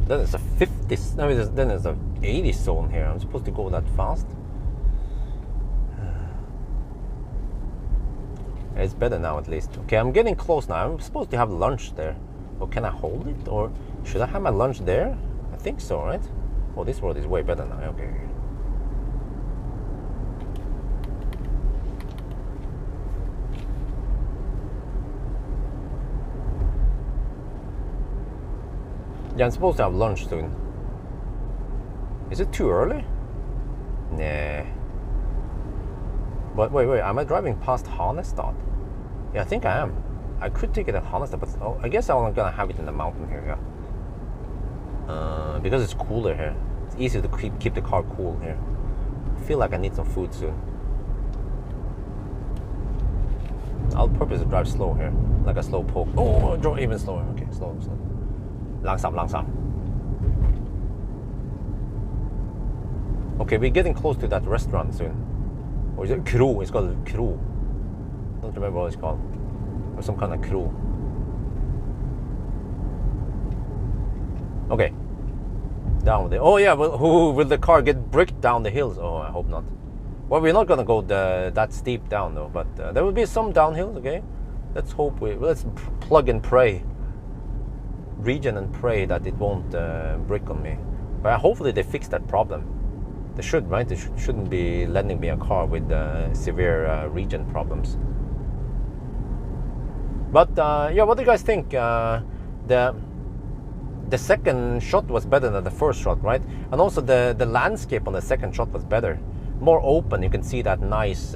Then it's a 50, no, then there's a 80 zone here. I'm supposed to go that fast. It's better now at least. Okay, I'm getting close now. I'm supposed to have lunch there. Or can I hold it? Or should I have my lunch there? I think so, right? Oh, this road is way better now. Okay. Yeah, I'm supposed to have lunch soon. Is it too early? Nah. But wait, am I driving past Hanestad? Yeah, I think I am. I could take it at Hanestad, but I guess I'm gonna have it in the mountain here, yeah. Because it's cooler here. It's easier to keep the car cool here. I feel like I need some food soon. I'll purposely drive slow here, like a slow poke. Oh, drive even slower. Okay, slow. Langsam. Okay, we're getting close to that restaurant soon. Or is it Kro? It's called Kro. Don't remember what it's called. Or some kind of Kro. Okay. Down there. Oh yeah, will the car get bricked down the hills? Oh, I hope not. Well, we're not gonna go that steep down though, but there will be some downhills, okay? Let's plug and pray. Regen and pray that it won't brick on me. But hopefully they fix that problem. They should, right? They shouldn't be lending me a car with severe regen problems. But yeah, what do you guys think? The second shot was better than the first shot, right? And also the landscape on the second shot was better. More open, you can see that nice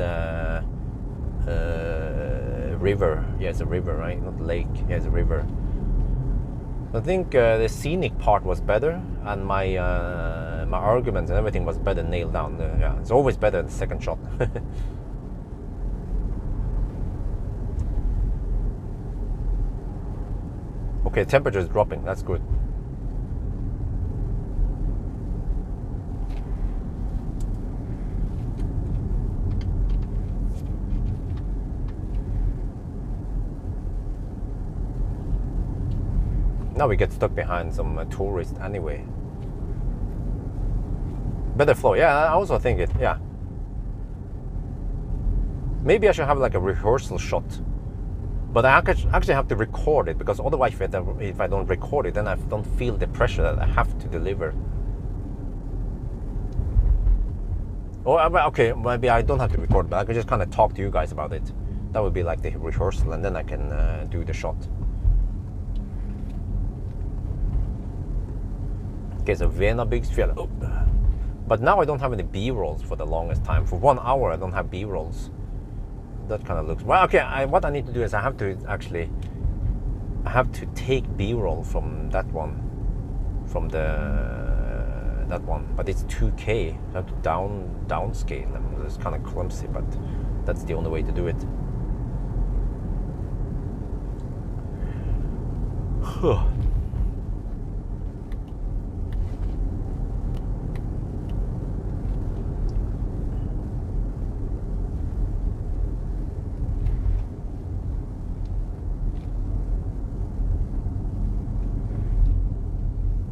river. Yeah, it's a river, right? Not lake, yeah, it's a river. I think the scenic part was better, and my arguments and everything was better nailed down. Yeah, it's always better than the second shot. Okay, temperature is dropping. That's good. Now we get stuck behind some tourists anyway. Better flow. Yeah, I also think it. Yeah. Maybe I should have like a rehearsal shot. But I actually have to record it, because otherwise if I don't record it, then I don't feel the pressure that I have to deliver. Or okay, maybe I don't have to record, but I can just kind of talk to you guys about it. That would be like the rehearsal, and then I can do the shot. Okay, so Venabygdsfjell. Oh. But now I don't have any B-rolls for the longest time. For 1 hour, I don't have B-rolls. That kind of looks well. Okay, what I need to do is I have to take B-roll from that one, that one. But it's 2K. I have to downscale them. It's kind of clumsy, but that's the only way to do it.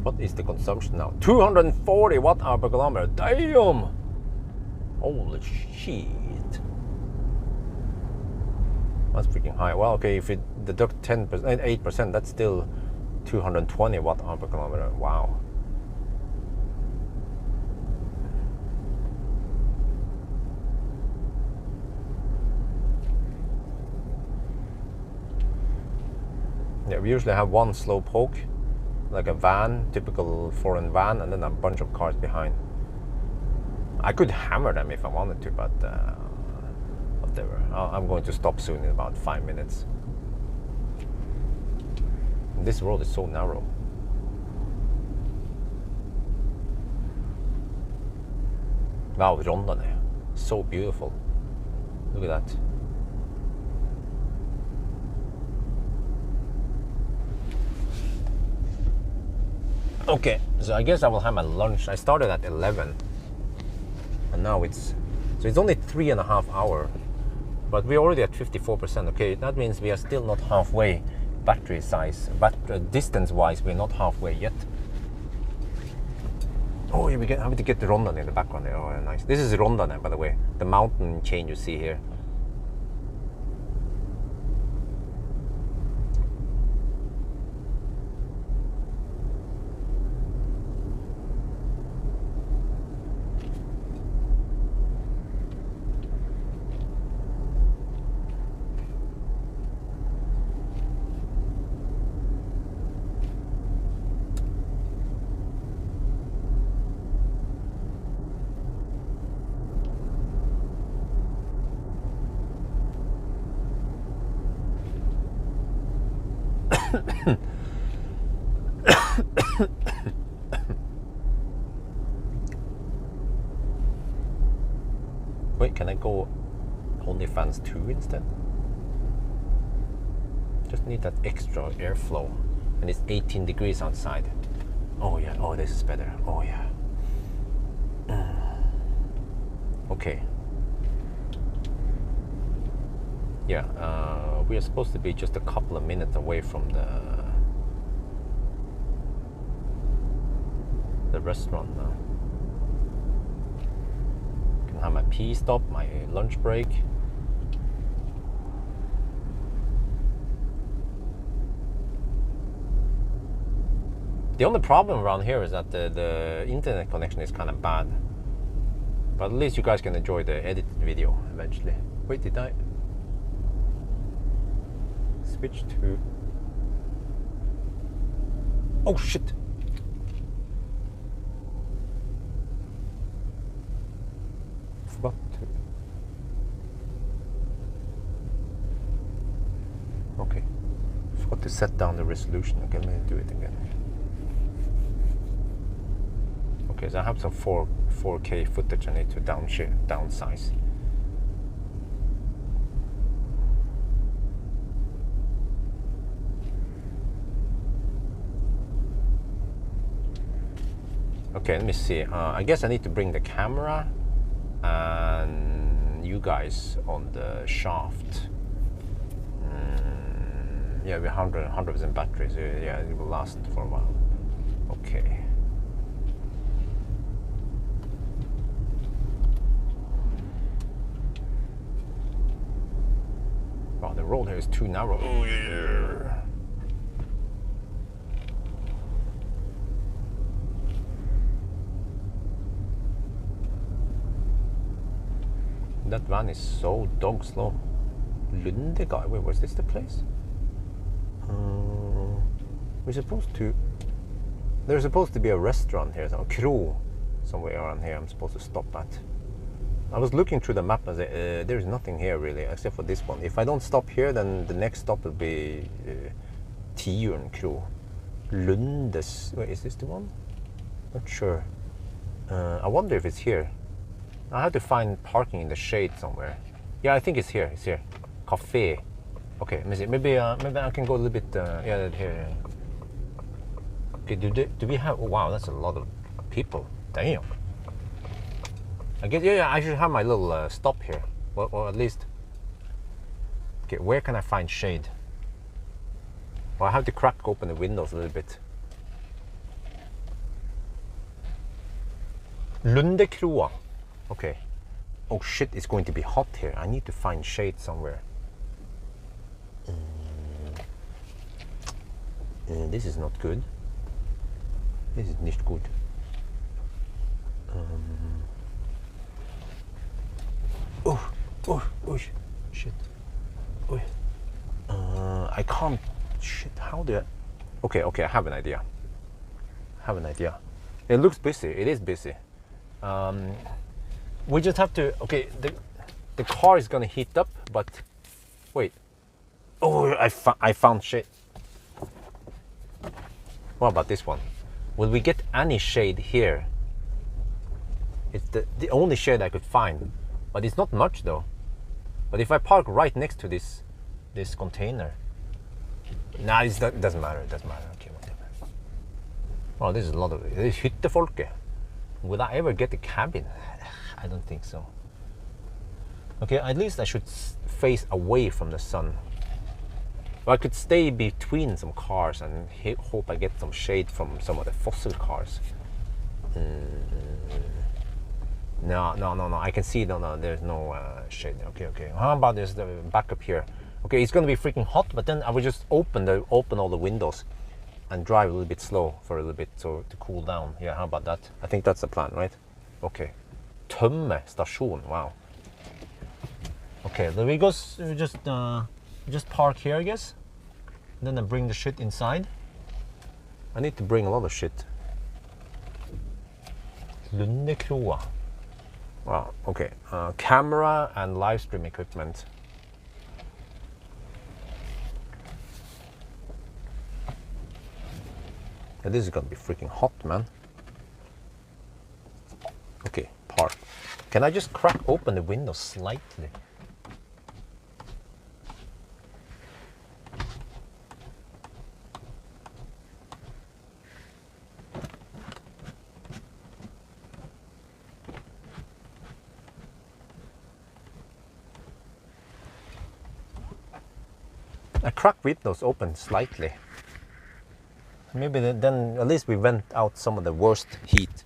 What is the consumption now? 240 watt-hour per kilometer. Damn! Holy shit. That's freaking high. Well, okay, if you deduct 10%, 8%, that's still 220 watt-hour per kilometer. Wow. Yeah, we usually have one slow poke, like a van, typical foreign van, and then a bunch of cars behind. I could hammer them if I wanted to, but whatever. I'm going to stop soon in about 5 minutes. This road is so narrow. Wow, Rondane. So beautiful. Look at that. Okay, so I guess I will have my lunch. I started at 11, and now it's only 3.5 hours, but we're already at 54%. Okay, that means we are still not halfway battery size, but distance wise we're not halfway yet. Oh yeah, we have to get the Rondane in the background there. Oh yeah, nice. This is Rondane, by the way, the mountain chain you see here. Wait, can I go OnlyFans 2 instead? Just need that extra airflow. And it's 18 degrees outside. Oh yeah, oh this is better. Oh yeah. Okay. Yeah, we are supposed to be just a couple of minutes away from the restaurant now. Can have my pee stop, my lunch break. The only problem around here is that the internet connection is kind of bad. But at least you guys can enjoy the edited video eventually. Wait, did I switch to... Oh shit! Forgot to... Okay. Forgot to set down the resolution. Okay, let me do it again. Okay, so I have some 4K footage I need to downsize. Okay, let me see. I guess I need to bring the camera and you guys on the shaft. Yeah, we have 100% battery, so yeah, it will last for a while. Okay. Wow, the road here is too narrow. Oh yeah. That van is so dog slow. Lundegard, wait, was this the place? We're supposed to... There's supposed to be a restaurant here, a Kro, somewhere around here I'm supposed to stop at. I was looking through the map and there's nothing here really, except for this one. If I don't stop here, then the next stop will be Tiuren Kro. Lundes, wait, is this the one? Not sure. I wonder if it's here. I have to find parking in the shade somewhere. Yeah, I think it's here. It's here. Cafe. Okay, let me see. Maybe I can go a little bit. Yeah, here. Okay, do we have? Oh, wow, that's a lot of people. Damn. I guess yeah, I should have my little stop here, or at least. Okay, where can I find shade? Well, I have to crack open the windows a little bit. Lundekroa. Okay. Oh shit, it's going to be hot here. I need to find shade somewhere. This is not good. This is nicht gut. Oh, shit. Oh. I can't. Shit, how do I? Okay, I have an idea. It looks busy. It is busy. We just have to. Okay, the car is gonna heat up, but wait. Oh, I found shade. What about this one? Will we get any shade here? It's the only shade I could find, but it's not much though. But if I park right next to this container, nah, it doesn't matter. It doesn't matter. Okay, whatever. Oh, this is a lot of this hyttefolket. Will I ever get a cabin? I don't think so. Okay, at least I should face away from the sun. Well, I could stay between some cars and hope I get some shade from some of the fossil cars. No. I can see, no, there's no shade. Okay. How about this, the back up here? Okay, it's gonna be freaking hot, but then I will just open all the windows and drive a little bit slow for a little bit so to cool down. Yeah, how about that? I think that's the plan, right? Okay. Tømme station. Wow. Okay, then we just park here, I guess. And then I bring the shit inside. I need to bring a lot of shit. Lundekroa. Wow, okay. Camera and live stream equipment. Yeah, this is gonna be freaking hot, man. Okay, park. Can I just crack open the window slightly? I cracked windows open slightly. Maybe then at least we vent out some of the worst heat.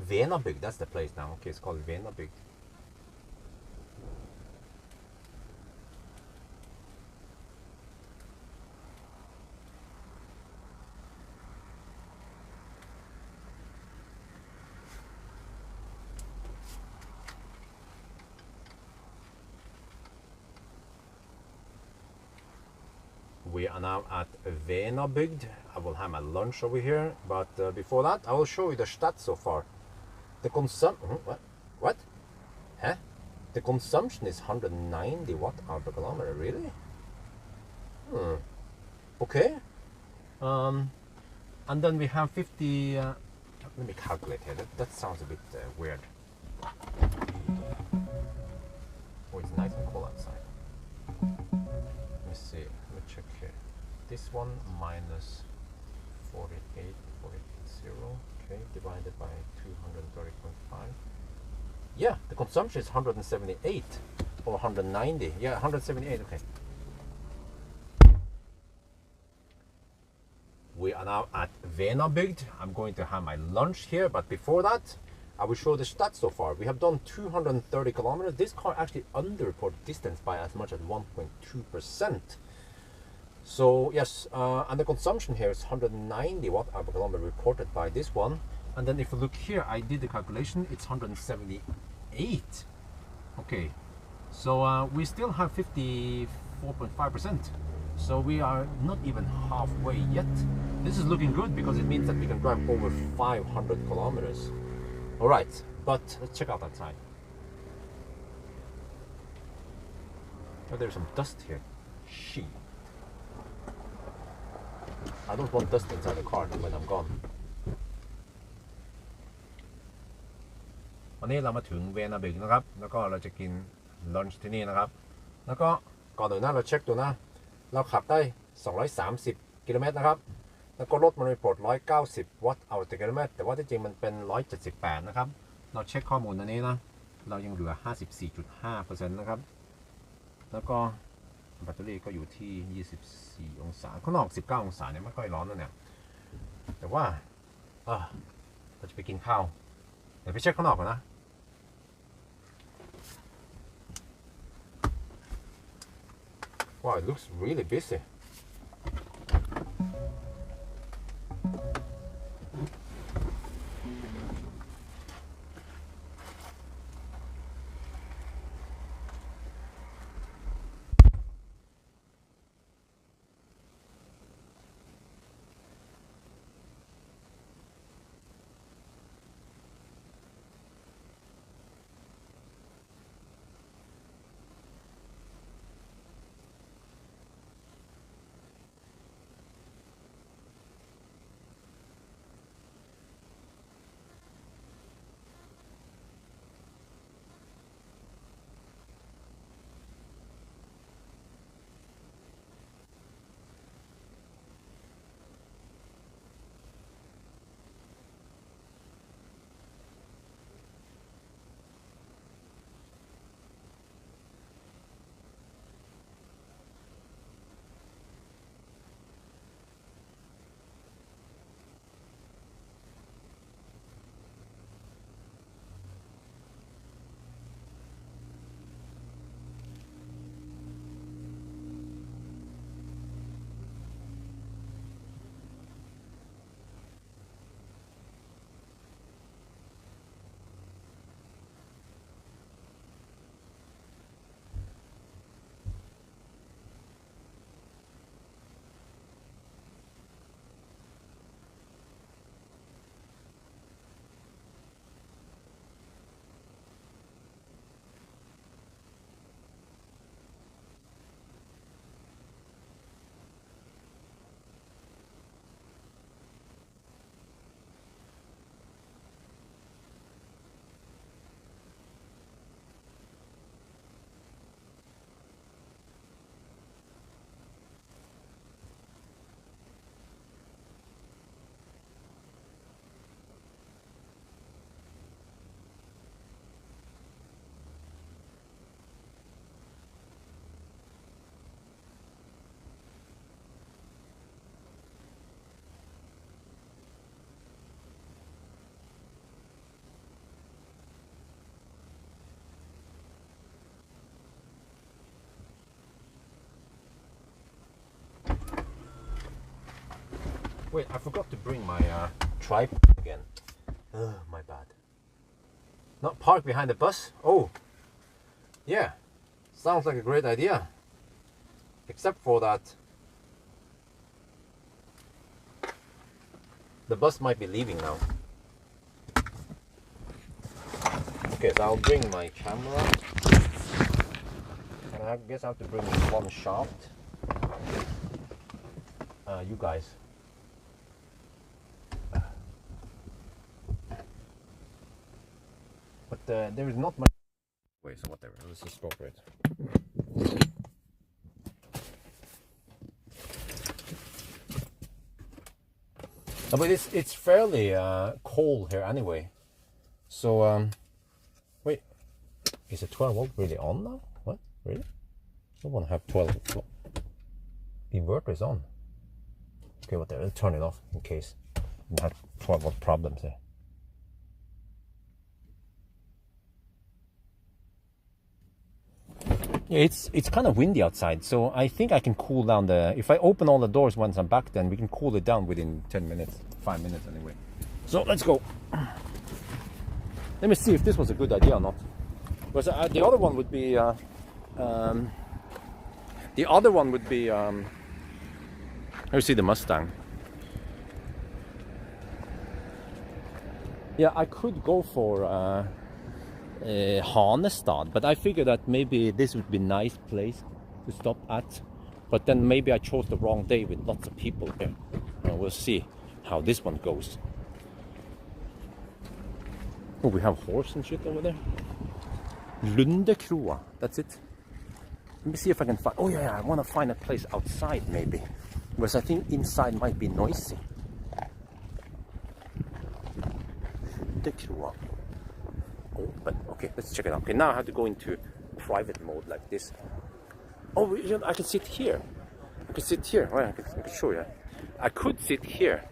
Venabygd, that's the place now. Okay, it's called Venabygd. We are now at Venabygd. I will have my lunch over here, but before that, I will show you the stats so far. The what? Huh? The consumption is 190 watt-hour per kilometer. Really? Okay. And then we have 50. Let me calculate here. That sounds a bit weird. Oh, it's nice and cold outside. Let me see. Let me check here. This one minus 48.0. Okay, divided by 230.5. Yeah, the consumption is 178 or 190. Yeah, 178. Okay. We are now at Venabygd. I'm going to have my lunch here, but before that, I will show the stats so far. We have done 230 kilometers. This car actually underreported distance by as much as 1.2%. So yes, and the consumption here is 190 watt-hour per kilometer reported by this one. And then if you look here, I did the calculation, it's 178. Okay, so we still have 54.5%. So we are not even halfway yet. This is looking good because it means that we can drive over 500 kilometers. All right, but let's check out that side. Oh, there's some dust here. Shit. I don't want dust inside the car when I'm gone. วันนี้เรามาถึงเวนาบิกนะครับแล้วก็เราจะกินลันช์ที่นี่นะครับแล้วก็ก่อนอื่นนะเราเช็คดูนะเราขับได้230กิโลเมตรนะครับแล้วก็รถมันรีพอร์ต190วัตต์เอาต่อกิโลเมตรแต่ว่าที่จริงมันเป็น178นะครับเราเช็คข้อมูลอันนี้นะเรายังเหลือ 54.5% นะครับแล้วก็แบตเตอรี่ก็อยู่ที่24องศาข้างนอก19องศาเนี่ยไม่ค่อยร้อนนะเนี่ยแต่ว่าเราจะไปกินข้าวเดี๋ยวไปเช็คข้างนอกก่อนนะ Wow, it looks really busy. Wait, I forgot to bring my tripod again. My bad. Not park behind the bus? Oh, yeah. Sounds like a great idea. Except for that the bus might be leaving now. Okay, so I'll bring my camera. And I guess I have to bring one shaft. You guys. But there is not much. Wait, so whatever. Let's just go for it. No, but it's fairly cold here anyway. So wait, is the 12 volt really on now? What? Really? I don't want to have 12 volt. The inverter is on. Okay, whatever. Let's turn it off in case we have 12 volt problems here. Yeah, it's kind of windy outside, so I think I can cool down the. If I open all the doors once I'm back, then we can cool it down within 10 minutes, 5 minutes anyway. So let's go. Let me see if this was a good idea or not. Because the other one would be. You see the Mustang. Yeah, I could go for. Hanestad, but I figured that maybe this would be a nice place to stop at, but then maybe I chose the wrong day with lots of people here. We'll see how this one goes. Oh, we have horse and shit over there. Lundekroa, that's it. Let me see if I can find. Oh yeah, I want to find a place outside maybe, because I think inside might be noisy. Lundekroa. But okay, let's check it out. Okay, now I have to go into private mode like this. Oh, I can sit here. I can sit here. Well, I can show you. I could sit here.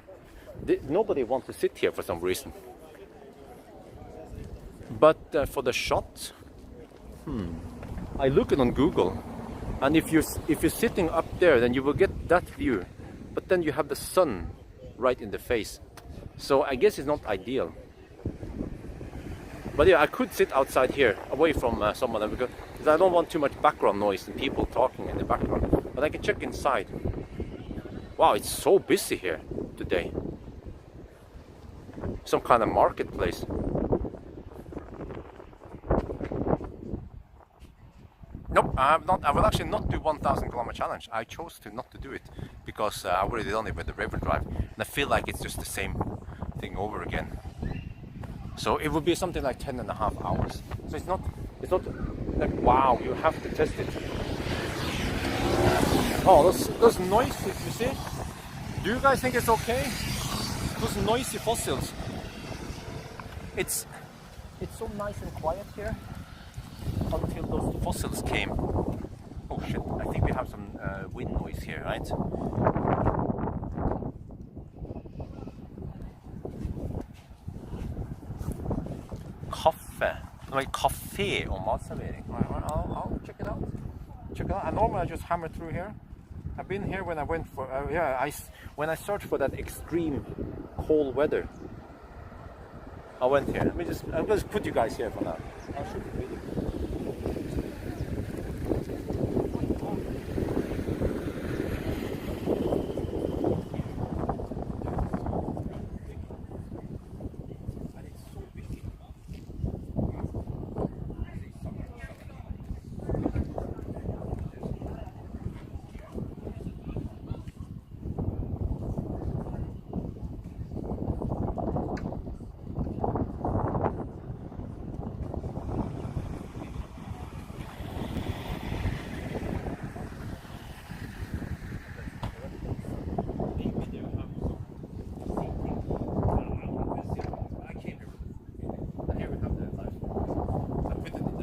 Nobody wants to sit here for some reason. But for the shot, I look it on Google, and if you're sitting up there, then you will get that view. But then you have the sun right in the face. So I guess it's not ideal. But yeah, I could sit outside here, away from someone, because I don't want too much background noise and people talking in the background. But I can check inside. Wow, it's so busy here today. Some kind of marketplace. Nope, I will actually not do 1,000 kilometer challenge. I chose to not to do it because I already done it with the river drive, and I feel like it's just the same thing over again. So it would be something like 10.5 hours. So it's not like, wow, you have to test it. Oh, those noises, you see? Do you guys think it's okay? Those noisy fossils. It's so nice and quiet here until those fossils came. Oh shit, I think we have some wind noise here, right? Like cafe or matservering. I'll check it out. And normally I just hammer through here. I've been here when I went for when I searched for that extreme cold weather. I went here. I'll just put you guys here for now. I'll shoot the video.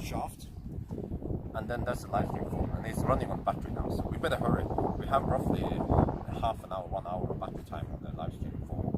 Shaft, and then that's the live stream phone, and it's running on battery now, so we better hurry. We have roughly half an hour, 1 hour battery time on the live stream phone.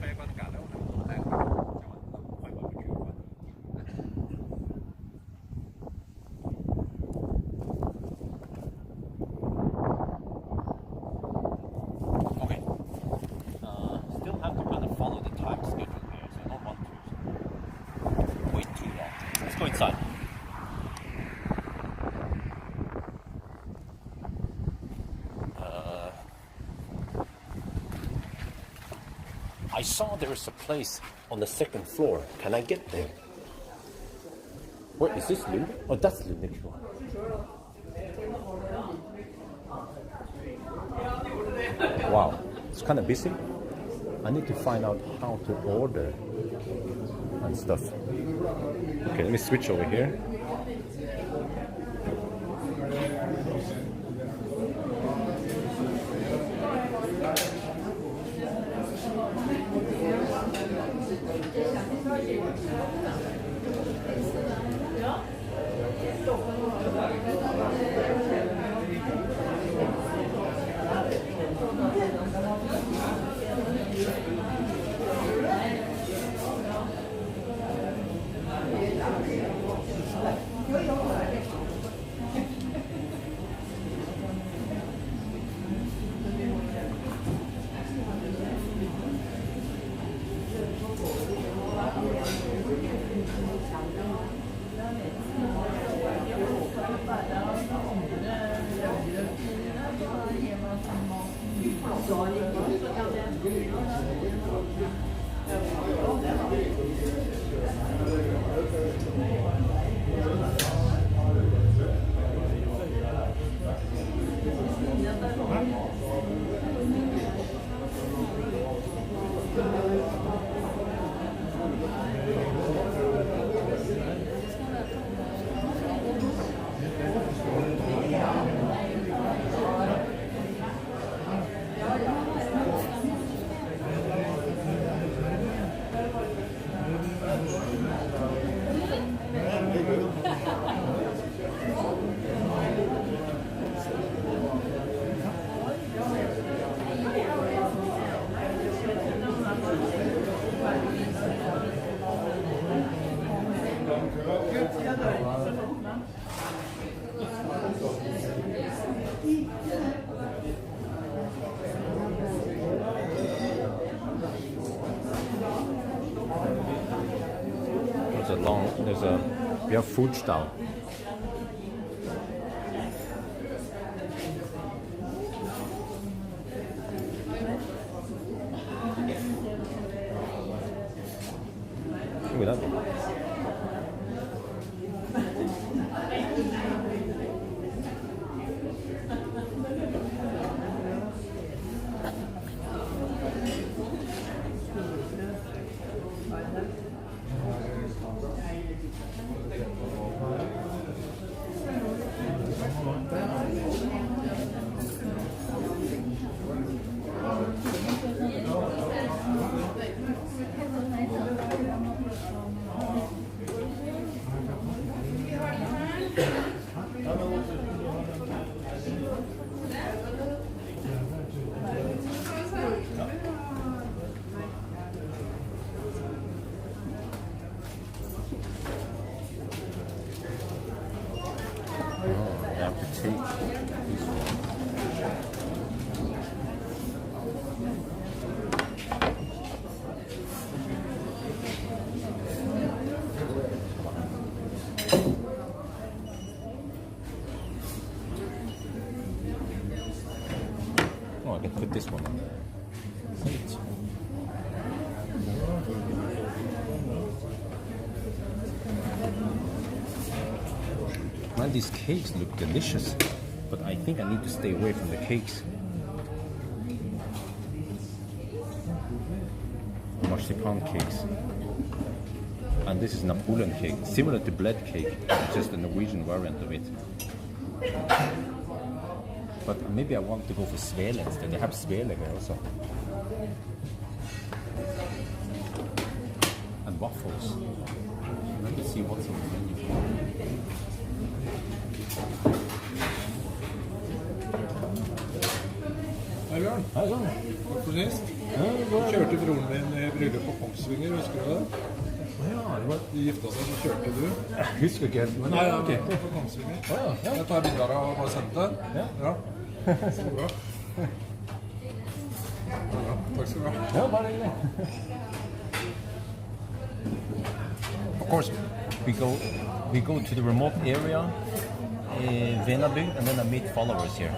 Okay. Still have to kind of follow the time schedule here, so I don't want to wait too long. Let's go inside. I saw there is a place on the second floor. Can I get there? Where is this Lund? Oh, that's Lund next door. Wow, it's kind of busy. I need to find out how to order and stuff. Okay, let me switch over here. We have food stall. Look at that one. Oh, I can put this one on there. Man, these cakes look delicious, but I think I need to stay away from the cakes. Marzipan cakes. And this is Napoleon cake, similar to bread cake, just a Norwegian variant of it. But maybe I want to go for svele instead. They have svele here also. And waffles. Let me see what's on the menu. Hei Bjørn. Hei sann. Takk for sist. Ja, Kjørte broren min i bryllup på Kongsvinger, husker du det? De gifta seg, så kjørte du. Jeg husker ikke helt, men nei, ok. På Kongsvinger. Jeg tar bilder og bare sendt det. Ja. Så bra. Takk skal du ha. Ja, bare hyggelig. Of course, we go to the remote area in Venaby, and then I meet followers here.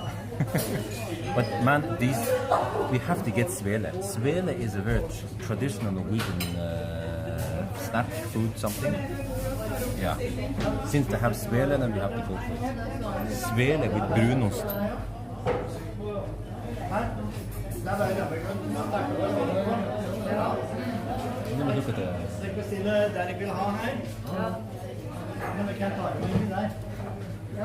But man, we have to get svele. Svele is a very traditional Norwegian snack, food, something. Yeah. Since they have svele, then we have to go for it. Svele with brunost. Let me look at the... Ja,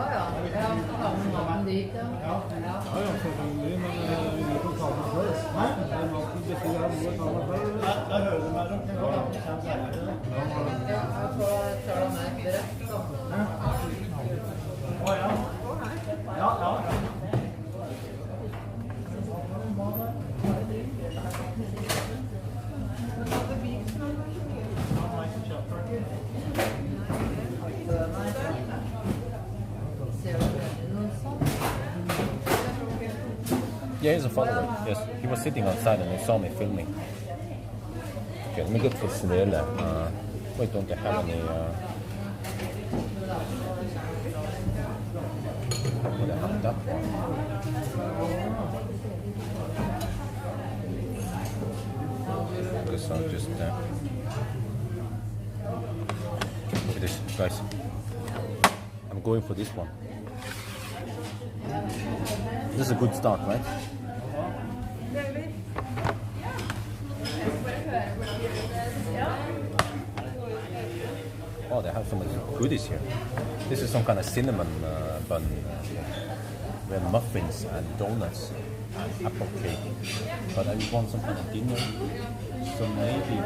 selvfølgelig, men vi får ta den først. Nei, det er nok det betyr at vi må ta den først. Da hører du meg om det kommer senere. Ja, jeg får ta den med rett, da. Å, ja. Ja. Yeah, he's a follower. Yes, he was sitting outside and he saw me filming. Okay, let me get for svele. Wait, don't they have any? Would I have that one? This one just. Okay, this, guys. I'm going for this one. This is a good start, right? Oh, they have so many goodies here. This is some kind of cinnamon bun. We have muffins and donuts and apple cake. But I want some kind of dinner. So maybe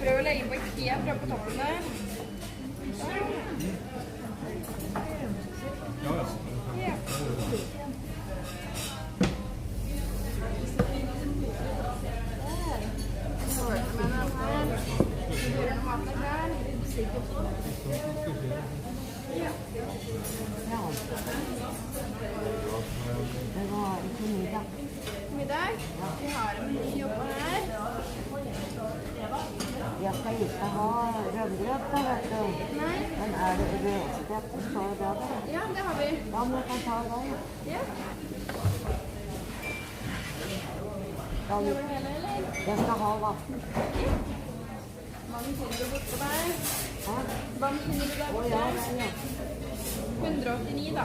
Prøv å legge på helt fra på toppen der. Ja. Så hører du med den her. Gjør den maten klar. Ja. Det var ikke middag. Middag? Vi har en meny oppe her. Jeg skal ikke ha rømme. jerngrøt, da, vet du. Nei. Men er det vedstekt, så er det det. Ja, det har vi. Ja, men jeg kan ta det, ja. Ja. Ja, Skal du hele, eller? jeg skal ha vann. Mange finner du borte der. Hæ? Vann finner du der Å, borte. ja, ja. 189 da.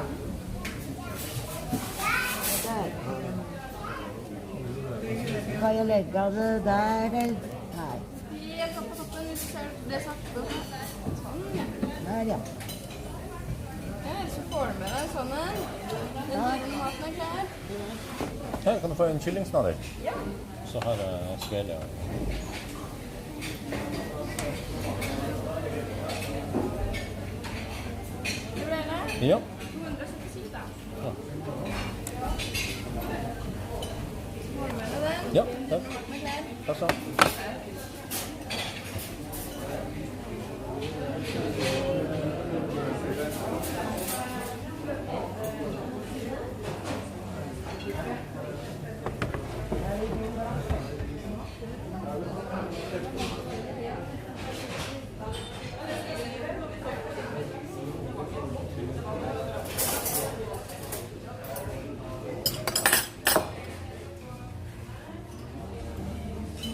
Der. Skal jeg legge det der, eller? Nei. Jeg kan på toppen, hvis du ser det sakte. Sånn, ja. Der, ja. Ja, så får du med deg sånn en. Den lille maten er klar. Her kan du få en kyllingsnadder. Ja. Så har jeg skrevet. Det ble det. Ja. 277 da. Ja. Får du med deg den? Ja, takk. Maten er klar. Takk skal du ha.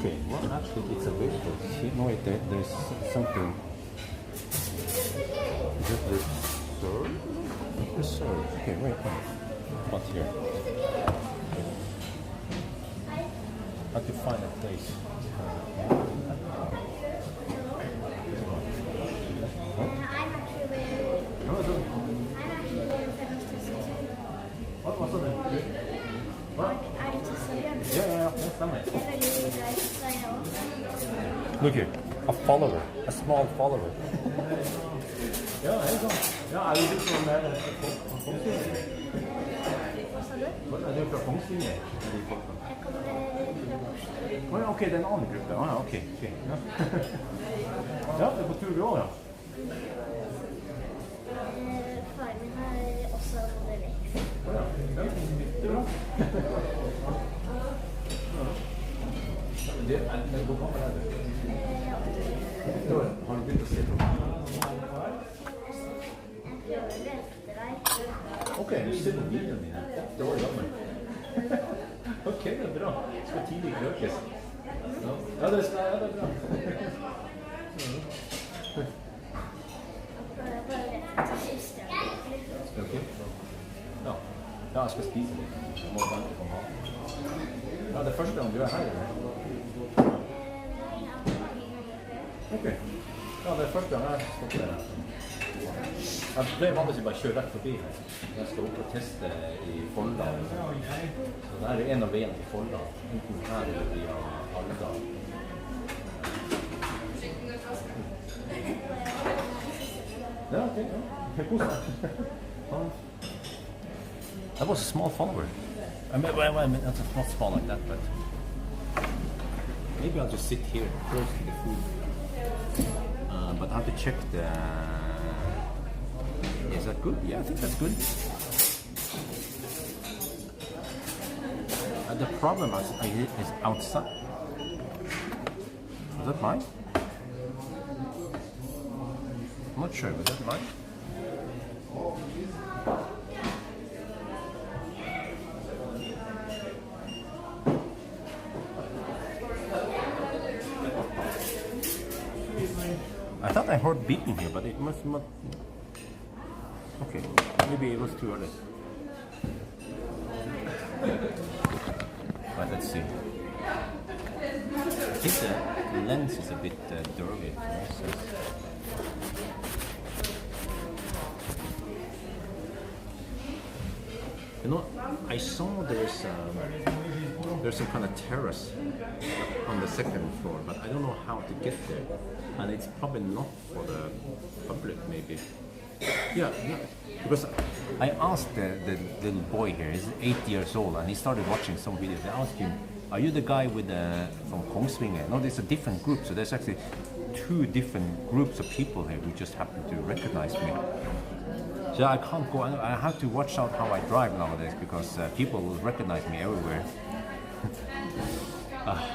Okay, well, actually, it's available. No, wait, there's something. Is it reserved? Reserved. Okay, wait. What's here? How to find a place? What was it? Yeah, stemmer. Look here, a follower, a small follower. Ja, hei sånn. Ja, er du litt sånn der fra Kongsvinger? Er du fra Kongsvinger? Å ja, ok, det er en annen gruppe. Å ja, ok. Ja. Ja, det er på tur vi også, ja. Faren min har også modellert. Å ja, det er bra. Men hvor gammel er du? Har du begynt å se på? Jeg prøver å lete etter deg. Ok, du ser på videoen min. 8 år gammel. Ok, det er bra. Skal tidlig krøkes. Ja, det er bra. Jeg prøver bare å lete etter søsteren min. Ok. Ja, jeg skal spise litt. Jeg må vente på maten. Ja, det er første gang du er her, eller? Nei, jeg har mange ganger før. Ok. Ja, det er første gang jeg stopper her. Jeg pleier vanligvis bare å kjøre rett forbi her. Jeg skal opp og teste i Folldal. Så det her er en av veiene til Folldal. Enten her eller via Alvdal. Ja, ok. Ja. Kos deg. That was a small follower. I mean, that's not small like that, but maybe I'll just sit here close to the food. But I have to check the. Is that good? Yeah, I think that's good. The problem is outside. Is that mine? I'm not sure, but that's mine. I thought I heard beeping here, but it must not. Okay, maybe it was too early. Right, let's see. I think the lens is a bit dirty. You know, I saw there's some kind of terrace on the second floor, but I don't know how to get there. And it's probably not for the public, maybe. Yeah, because I asked the little boy here, he's 8 years old, and he started watching some videos. I asked him, are you the guy with from Kongsvinger? No, there's a different group, so there's actually 2 different groups of people here who just happen to recognize me. So I can't go, I have to watch out how I drive nowadays, because people will recognize me everywhere.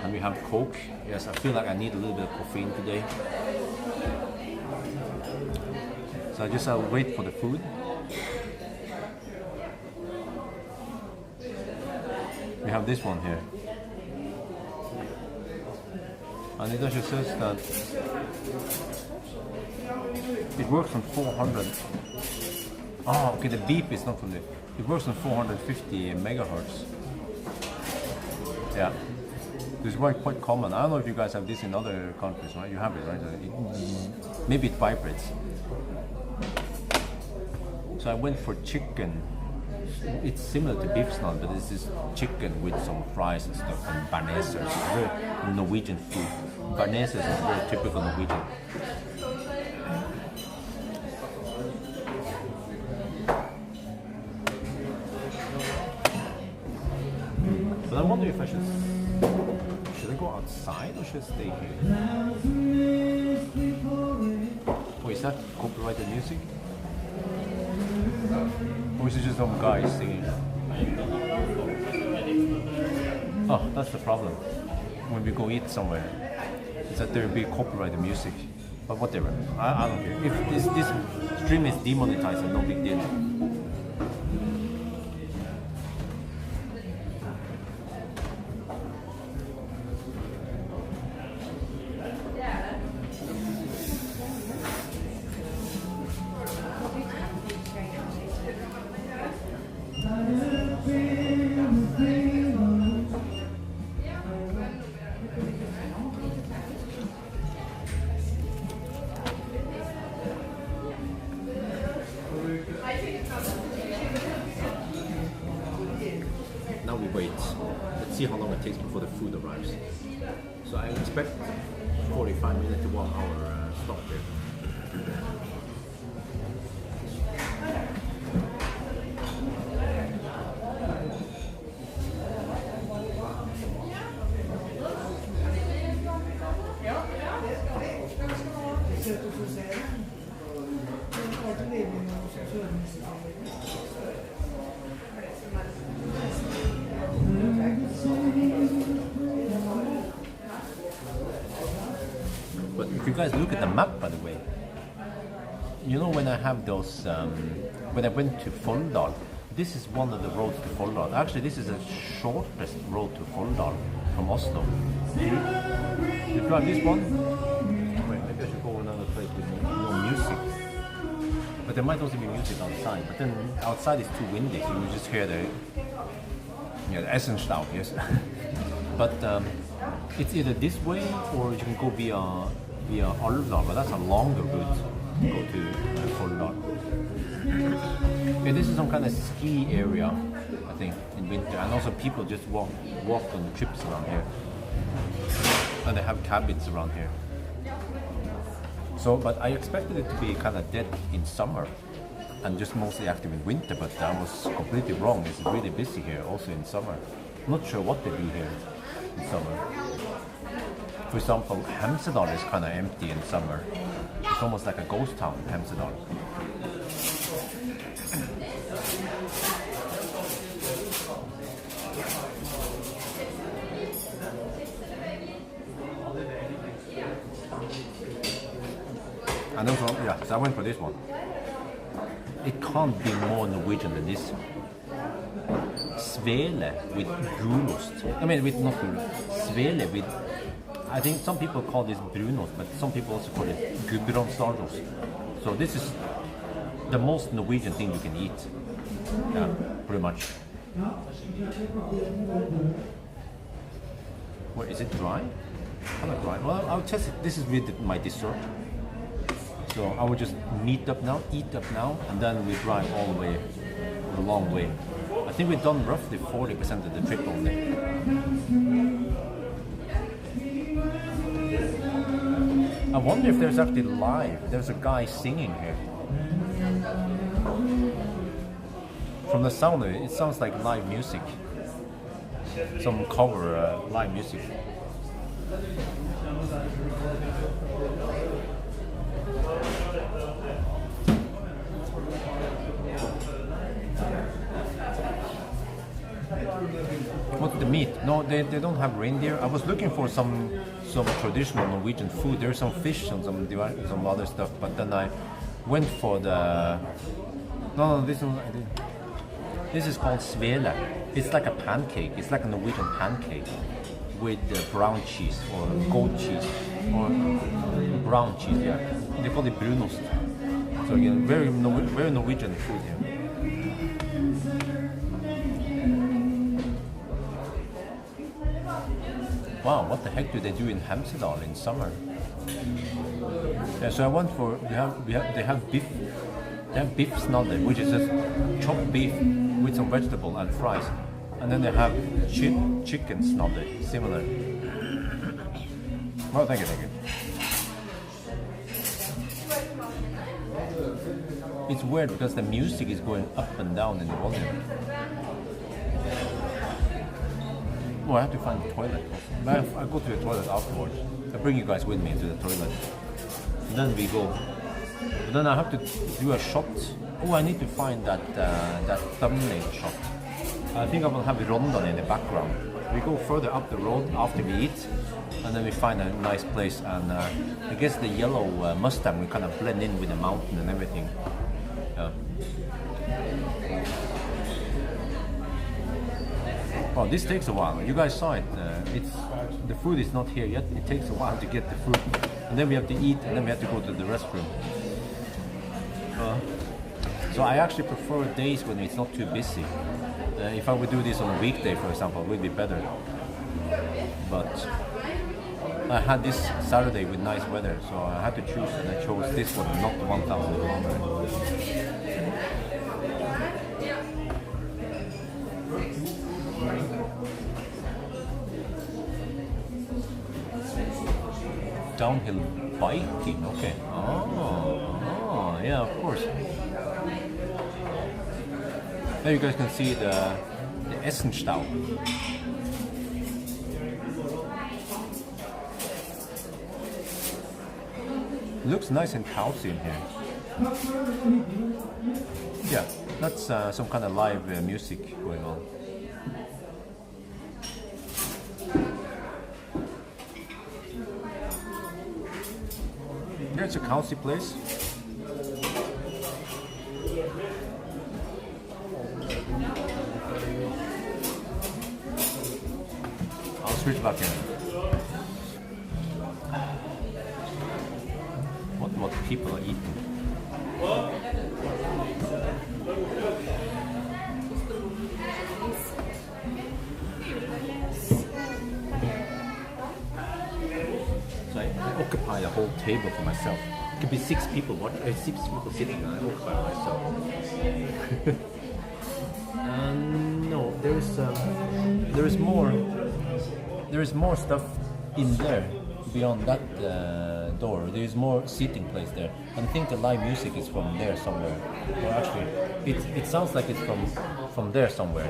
And we have Coke. Yes, I feel like I need a little bit of caffeine today. So I just wait for the food. We have this one here. And it actually says that it works on 400. Oh, okay, the beep is not from the. It works on 450 megahertz. Yeah. This is quite common. I don't know if you guys have this in other countries, right? You have it, right? Maybe it vibrates. So I went for chicken. It's similar to beef snout, but this is chicken with some fries and stuff and barneses. It's very Norwegian food. Barneses is very typical Norwegian. But I wonder if I should I go outside or should I stay here? Oh, is that copyrighted music? Or is it just some guy singing? Oh, that's the problem. When we go eat somewhere, is that there will be copyrighted music. But whatever, I don't care. If this stream is demonetized, no big deal. Now we wait. Let's see how long it takes before the food arrives. So I expect 45 minutes to 1 hour stop here. But if you guys look at the map, by the way, you know when I have those, when I went to Folldal, this is one of the roads to Folldal. Actually, this is the shortest road to Folldal from Oslo. You drive this one? Wait, maybe I should go another place with no music. But there might also be music outside. But then outside is too windy, so you just hear the Essenstau, yes. But it's either this way or you can go via Alvdal, but that's a longer route to go to Folldal. Yeah, this is some kind of ski area, I think, in winter, and also people just walk on trips around here, and they have cabins around here. So, but I expected it to be kind of dead in summer, and just mostly active in winter, but I was completely wrong. It's really busy here, also in summer. I'm not sure what they do here in summer. For example, Hemsedal is kind of empty in summer. It's almost like a ghost town, Hemsedal. And also, yeah, so I went for this one. It can't be more Norwegian than this. Svele with brunost. I mean, with not brunost. Svele with, I think some people call this brunost, but some people also call it gudbrandsdalsost. So this is the most Norwegian thing you can eat. Yeah, pretty much. Wait, is it dry? Kind of dry. Well, I'll test it. This is with my dessert. So I will just eat up now, and then we drive all the way, the long way. I think we've done roughly 40% of the trip only. I wonder if there's actually live. There's a guy singing here. From the sound of it, it sounds like live music. Some cover live music. What's the meat? No, they don't have reindeer. I was looking for some traditional Norwegian food. There's some fish and some other stuff, but then I went for the... No, this one I did. This is called svele. It's like a pancake. It's like a Norwegian pancake with brown cheese or goat cheese or brown cheese. Yeah, they call it brunost. So again, very Norwegian food here. Wow, what the heck do they do in Hemsedal in summer? Yeah, so I went for they have beef. They have beef snodder, which is just chopped beef with some vegetable and fries, and then they have chicken snodder, similar. Oh, thank you. It's weird because the music is going up and down in the volume. Oh, I have to find the toilet. I go to the toilet afterwards. I bring you guys with me to the toilet. And then we go. But then I have to do a shot. Oh, I need to find that thumbnail shot. I think I will have Rondan in the background. We go further up the road after we eat, and then we find a nice place. And I guess the yellow Mustang will kind of blend in with the mountain and everything. Yeah. Oh, this takes a while. You guys saw it. The food is not here yet. It takes a while to get the food, and then we have to eat, and then we have to go to the restroom. So I actually prefer days when it's not too busy. If I would do this on a weekday, for example, it would be better. But I had this Saturday with nice weather, so I had to choose, and I chose this one, not the 1,000 kilometers. Downhill biking, okay. Oh, yeah, of course. There you guys can see the Essenstau. Looks nice and cozy in here. Yeah, that's some kind of live music going on. Yeah, it's a cozy place. I'll switch back in. What people are eating? So I occupy the whole table for myself. It could be 6 people. 6 people sitting, and I occupy myself. No, there is more stuff in there beyond that door. There is more seating place there, and I think the live music is from there somewhere. Or actually, it sounds like it's from there somewhere.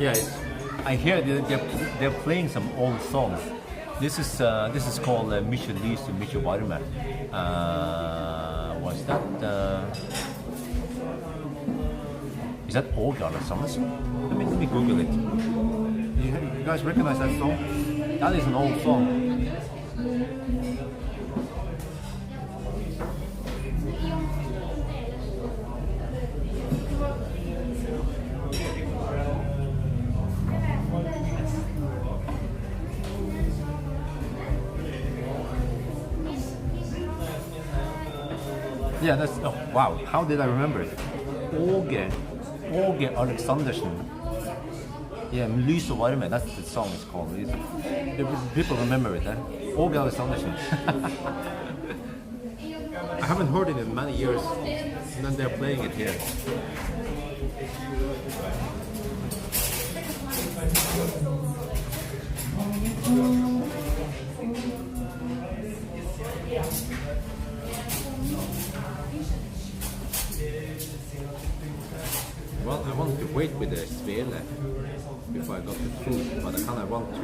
Yeah, I hear they're playing some old songs. This is called Mykje lys og mykje varme. Was that? Is that Årdal or something? Let me Google it. You guys recognize that song? That is an old song. Yeah, that's, oh wow, how did I remember it? Åge Aleksandersen. Yeah, Lys og varme, that's the song it's called. People remember it, eh? Åge Aleksandersen. I haven't heard it in many years, and then they're playing it here. with the svele before I got the food, but I kind of want to.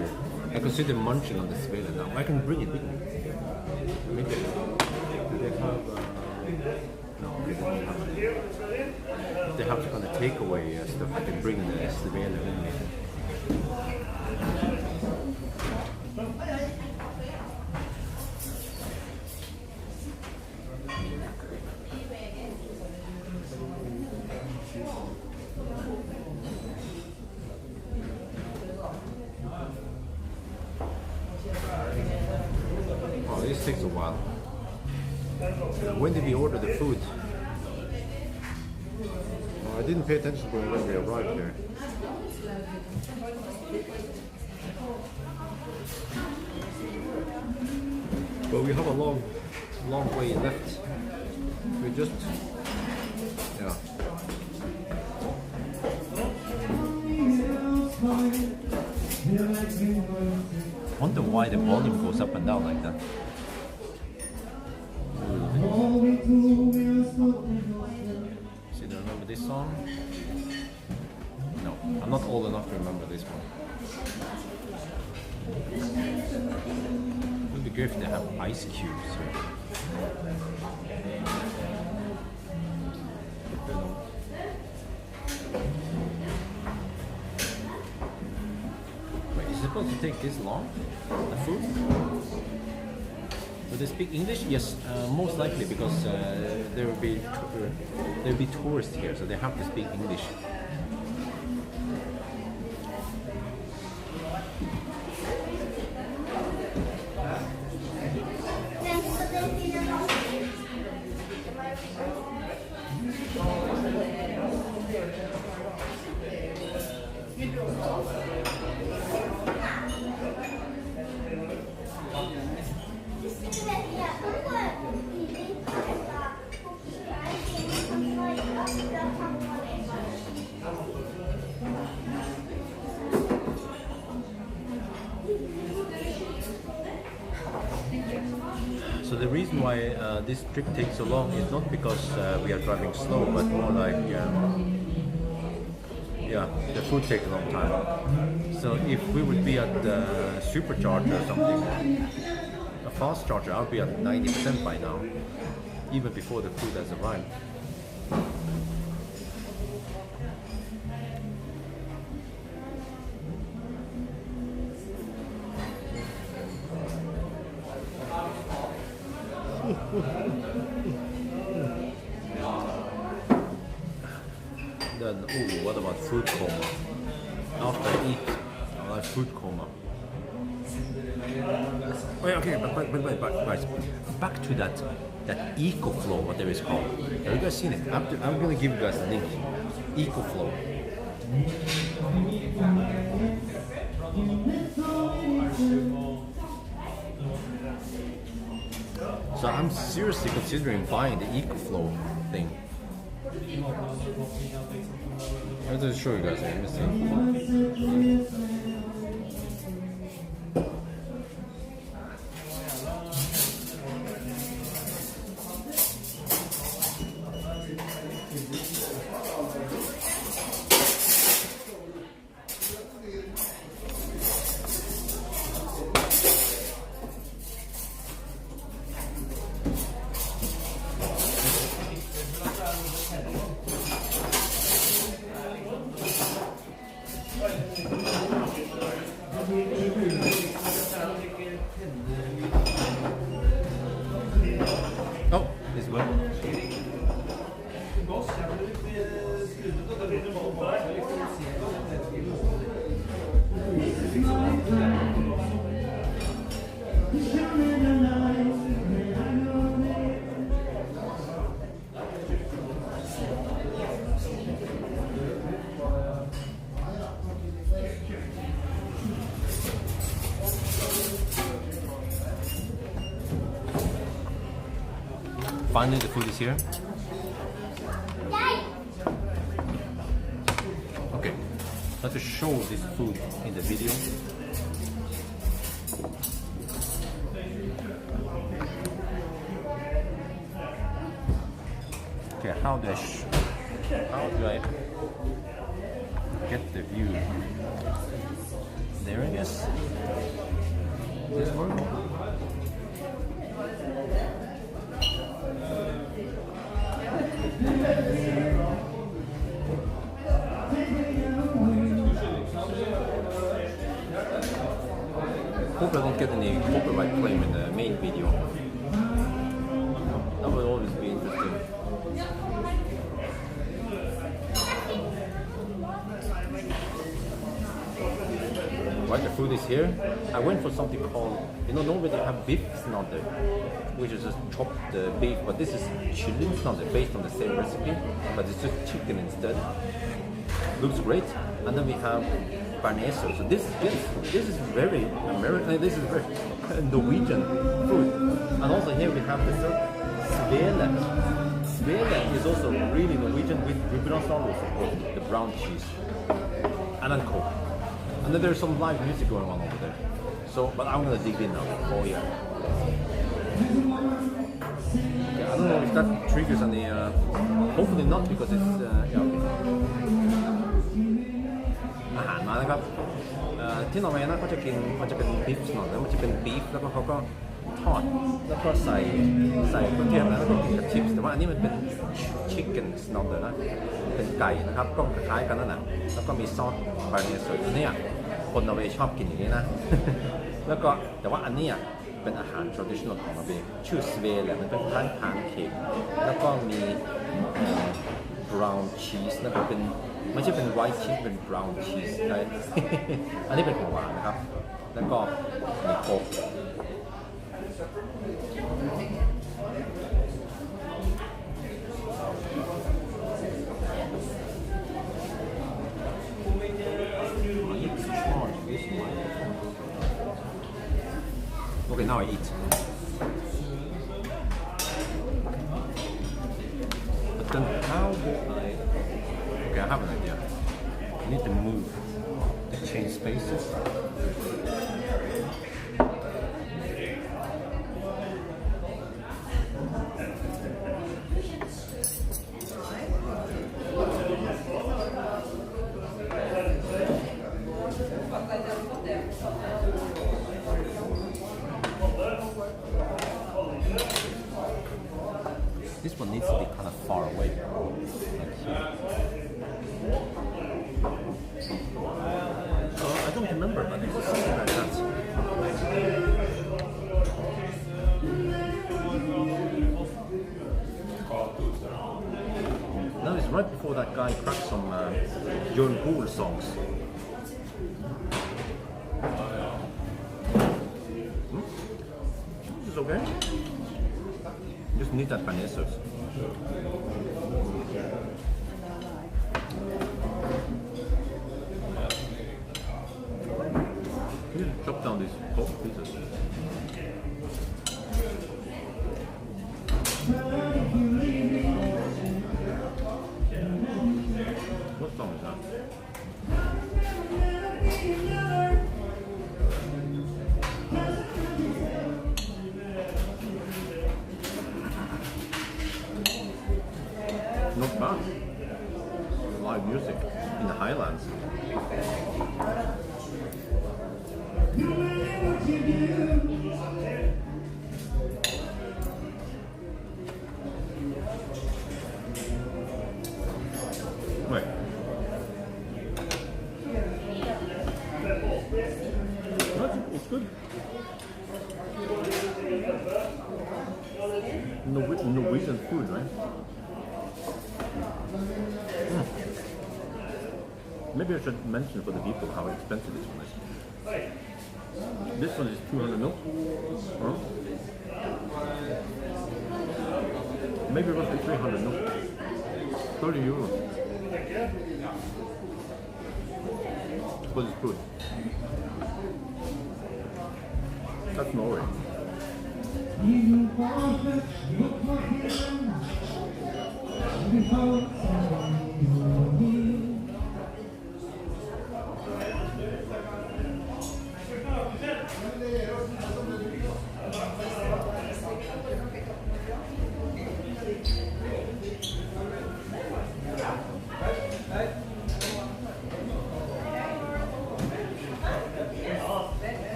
I consider munching on the svele now. I can bring it with me. Maybe. Do they have? No, they don't have it. They have to kind of take away stuff. I can bring the svele with me. Oh, this takes a while. When did we order the food? Oh, I didn't pay attention when we arrived here. But we have a long way left. We just, yeah. Wonder why the volume goes up and down like that. See, do you remember this song? No, I'm not old enough to remember this one. It would be good if they have ice cubes here. Wait, is it supposed to take this long? The food? Do they speak English? Yes, most likely because there will be tourists here, so they have to speak English. So the reason why this trip takes so long is not because we are driving slow, but more like, yeah, the food takes a long time. So if we would be at the supercharger or something, a fast charger, I'll be at 90% by now, even before the food has arrived. Then, oh, what about food coma? After I eat, I'll have food coma. Wait, okay, but guys, back to that EcoFlow, whatever it's called. Have you guys seen it? I'm gonna give you guys a link. EcoFlow. So I'm seriously considering buying the EcoFlow thing. I'll just show you guys. Let me see. Oh, this way. Finally, the food is here. Okay, let's show this food in the video. Okay, how do I get the view. There it is. This one. Hope I don't get any copyright claim in the main video. That would always be interesting. Right, the food is here. I went for something called, normally they have beef snadder, which is just chopped beef, but this is chicken snadder based on the same recipe, but it's just chicken instead. Looks great. And then we have Barneso. So this is very American. This is very Norwegian food. And also here we have the svele. Svele is also really Norwegian with gudbrandsdalers, of course, the brown cheese, and then Coke. And then there's some live music going on over there. So, but I'm gonna dig in now. Oh yeah. Okay, I don't know if that triggers any. Hopefully not, because it's yeah. Okay. อาหารมาแล้วครับที่นอร์เวย์นะเขาจะกินมันจะเป็นบีฟหน่อยแล้วมันจะเป็นบีฟแล้วก็เขาก็ทอดแล้วก็ใส่เครื่องเทศแล้วก็กินกับชิปส์แต่ว่าอันนี้มันเป็นชิคเก้นสโนว์เลยนะเป็นไก่นะครับก็คล้ายกันนั่นแหละแล้วก็มีซอสบาร์เนสอันนี้คนนอร์เวย์ชอบกินอย่างนี้นะ แล้วก็แต่ว่าอันนี้เป็นอาหาร traditional ของนอร์เวย์ชื่อสเวลมันเป็นพานเค้กแล้วก็มี brown cheese แล้วก็เป็นไม่ใช่เป็น white cheese เป็น brown cheese ใช่ อันนี้เป็นของหวานนะครับแล้วก็มีโค้กOkay, now I eat. But then how do I... Okay, I have an idea. I need to move the change spaces. This one needs to be kind of far away, like here. I don't remember, but it's something like that. Now it's right before that guy cracked some Bjørn Nyland songs. This is okay. Just need that Barneso. You just chop down these pork pieces. What song is that? Not bad. Live music in the Highlands. Wait. It's good. Norwegian food, right? Maybe I should mention for the people how expensive this one is. This one is 200 mil. Huh? Maybe roughly 300 mil. 30 euros. But it's good. That's Norway.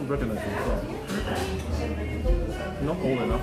don't recognize it. Not old enough.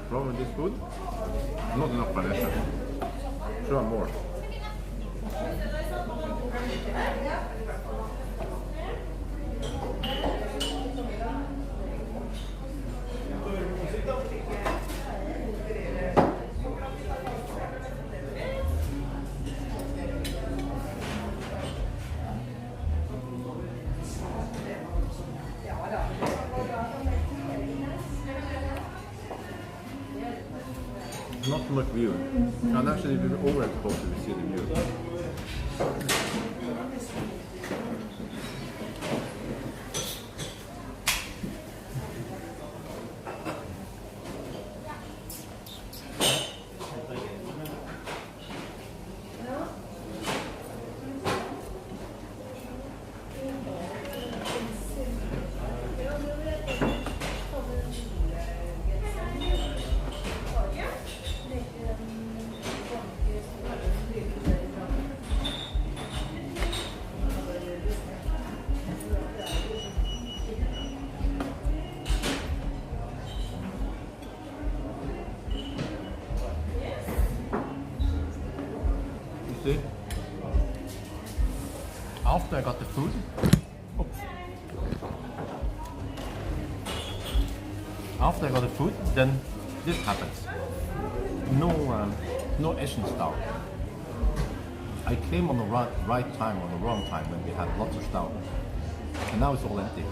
Problem with this food, not enough panettone. Sure, more. Not too much view. And actually, if you're overexposed, you see the view. See? After I got the food, after I got the food, then this happens. No Asian style. I came on the right time or the wrong time when we had lots of style, and now it's all empty.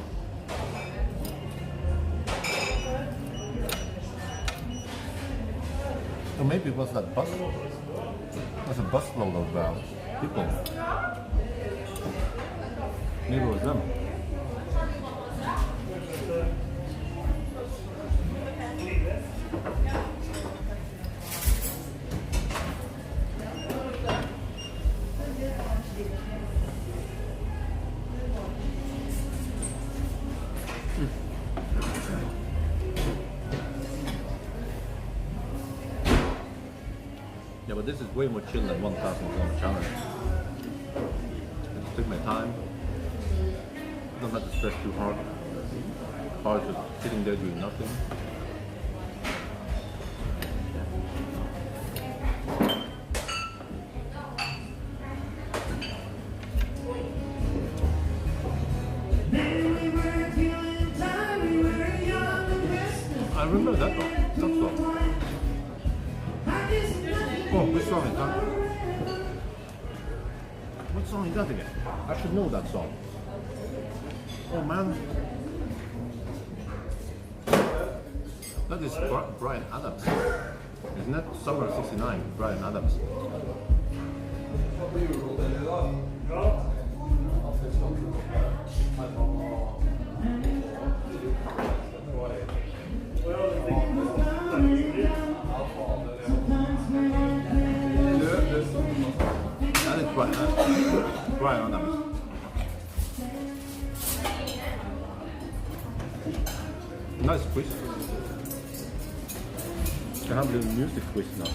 Or maybe it was that bus. There's a busload of people. Maybe it was them. Yeah, but this is way more chill than 1,000 kilometer challenge. I just took my time. Don't have to stress too hard. Car is just sitting there doing nothing. I remember that one. That song. Oh, which song is that? What song is that again? I should know that song. Oh man. That is Brian Adams. Isn't that Summer '69? Brian Adams. That is Brian Adams. Nice quiz. Can have a little music quiz now.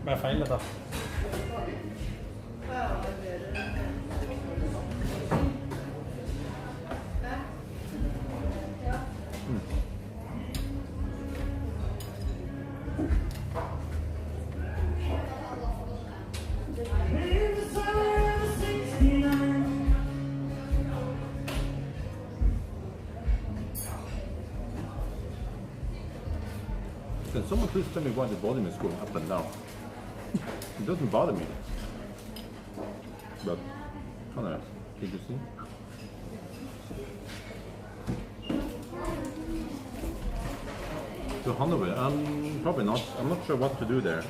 Hva er feil da? Can someone please tell me why the volume is going up and down? It doesn't bother me. But, I don't know. Did you see? To Hanover, probably not. I'm not sure what to do there.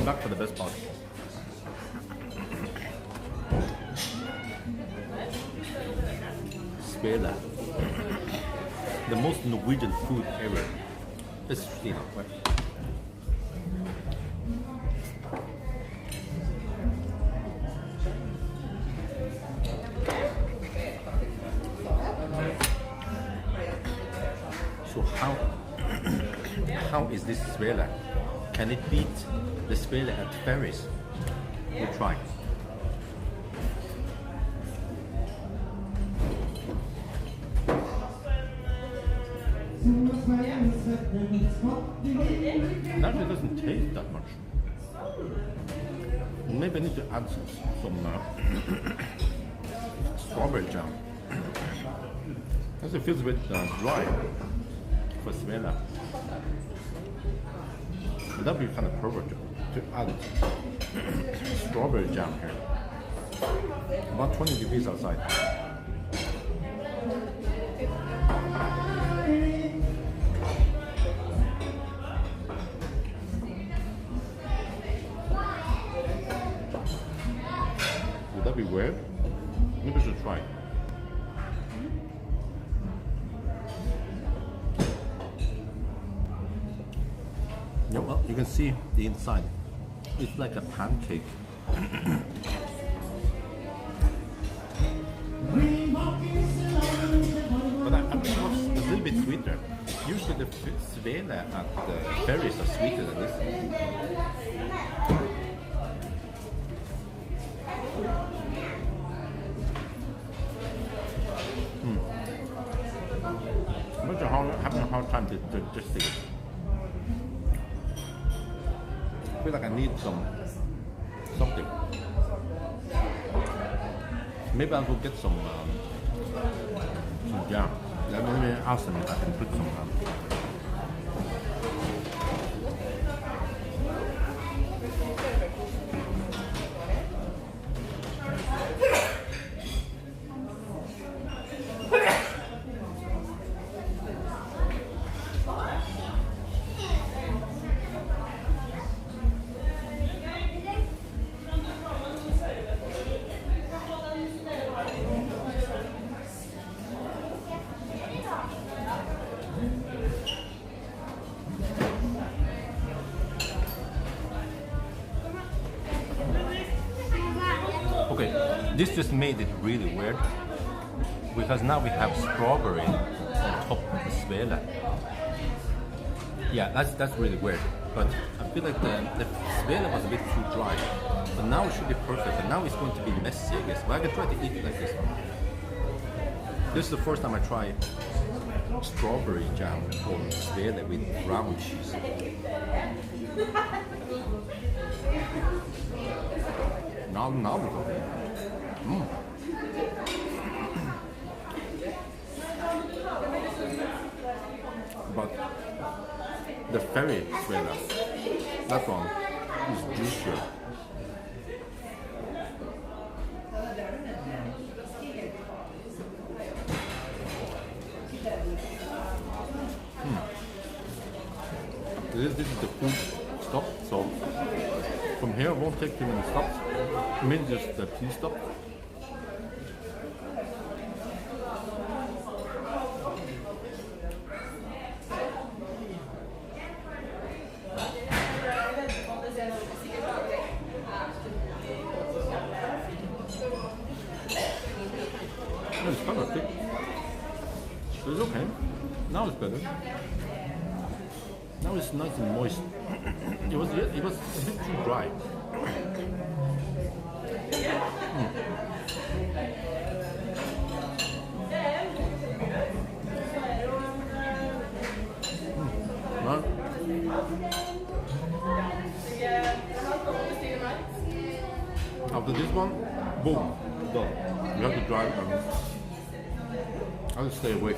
Back for the best part. Svele. The most Norwegian food ever. It's right? So how is this svele? Can it beat the svele at ferries? We'll try. It actually doesn't taste that much. Maybe I need to add some strawberry jam. It feels a bit dry for svele. But that'd be kind of perfect to add strawberry jam here. About 20 degrees outside. Would that be weird? Maybe I should try. Yeah, well, you can see the inside. It's like a pancake. But I think it was a little bit sweeter. Usually the svele at the ferries are sweeter than this. I'm having a hard time to just take it. I feel like I need something. Maybe I'll go get some jam. Let me ask them if I can put some. Okay, this just made it really weird because now we have strawberry on top of the svele. Yeah, that's really weird. But I feel like the svele was a bit too dry. But now it should be perfect. And now it's going to be messy, I guess. But I can try to eat it like this. This is the first time I try strawberry jam called Svele with brown cheese. Nam nam. But the ferry Svele, that one is juicier. This is the food stop, so from here it won't take too many stops. Maybe just the tea stop. It's kind of thick. So it's okay. Now it's better. Now it's nice and moist. It was a bit too dry. Well, after this one, boom, done. You have to drive. I'll just stay away.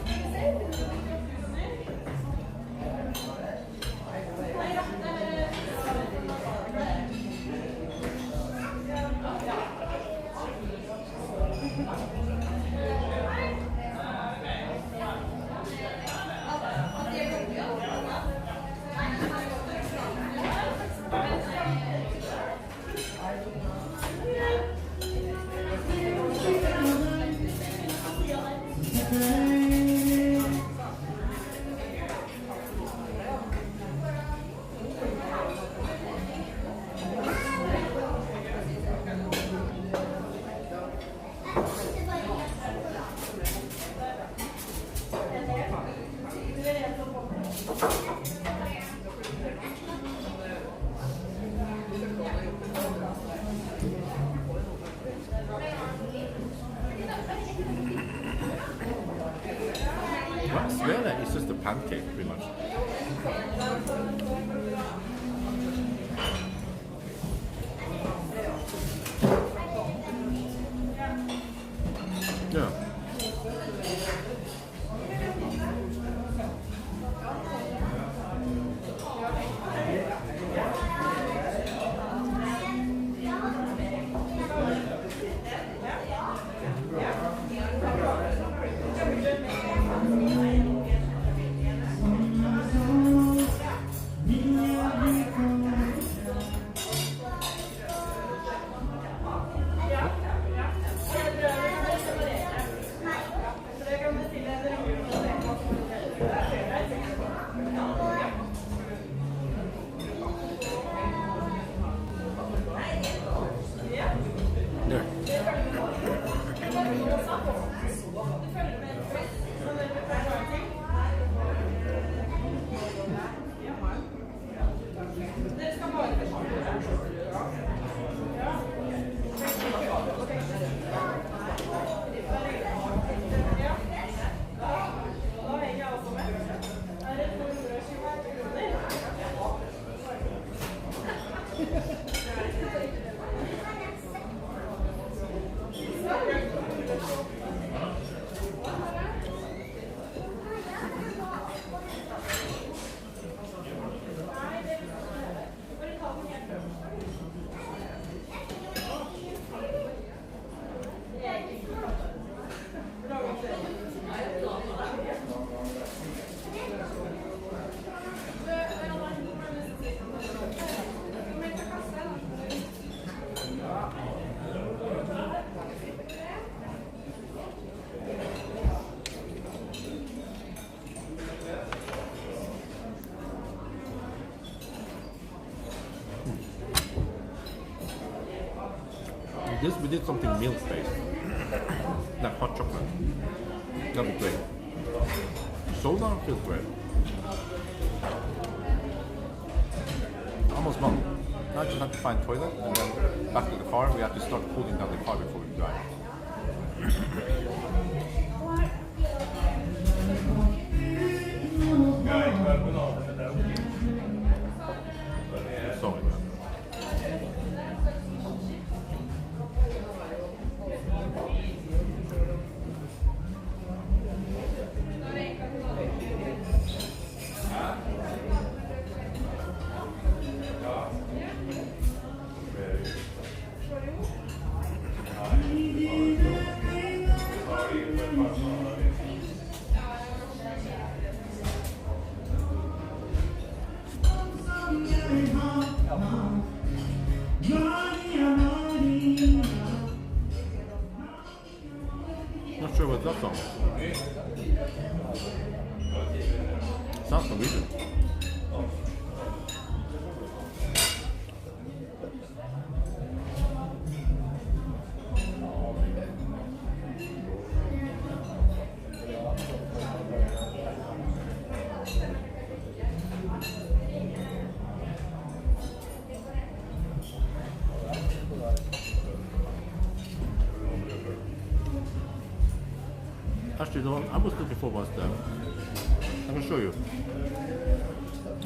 Svele is just a pancake, pretty much. Yeah. This we did something milk based, like hot chocolate. That'd be great. Soda feels great. Almost done. Now I just have to find toilet and then back to the car. We have to start cooling down the car before we drive. Not sure what that song. Sounds Norwegian. Actually, the one I was looking for was the. I can show you.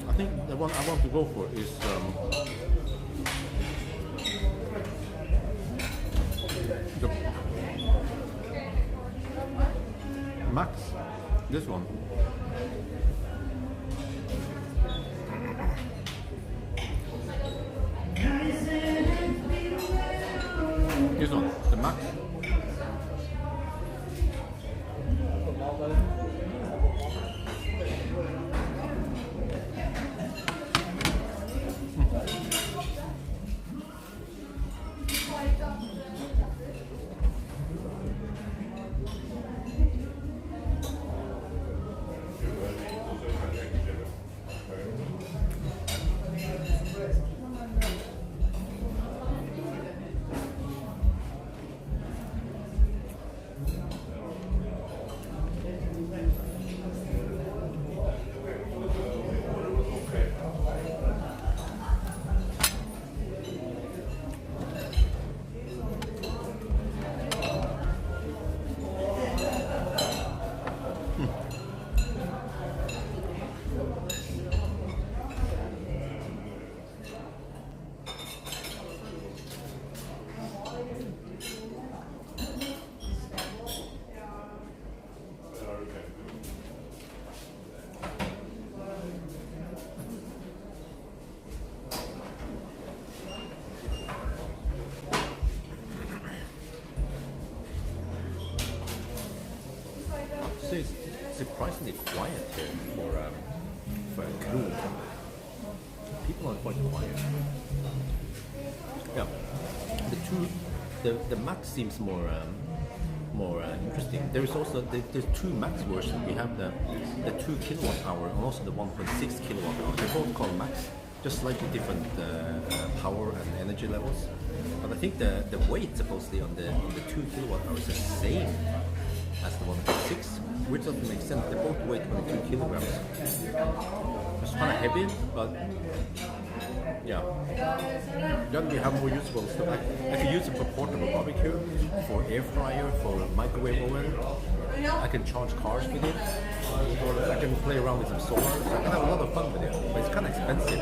I think the one I want to go for is the Max. This one. This one, the Max. It's surprisingly quiet here for a crew. People are quite quiet. Yeah, the Max seems more interesting. There is also there's two Max versions. We have the 2 kilowatt hour and also the 1.6 kilowatt hour. They're both called Max, just slightly different power and energy levels. But I think the weight supposedly on the 2 kilowatt hour is the same as the 1.6, which doesn't make sense. They both weigh 22 kilograms. It's kind of heavy, but yeah. Then we have more usable stuff. I can use it for portable barbecue, for air fryer, for microwave oven. I can charge cars with it, or I can play around with some solar. So I can have a lot of fun with it, but it's kind of expensive.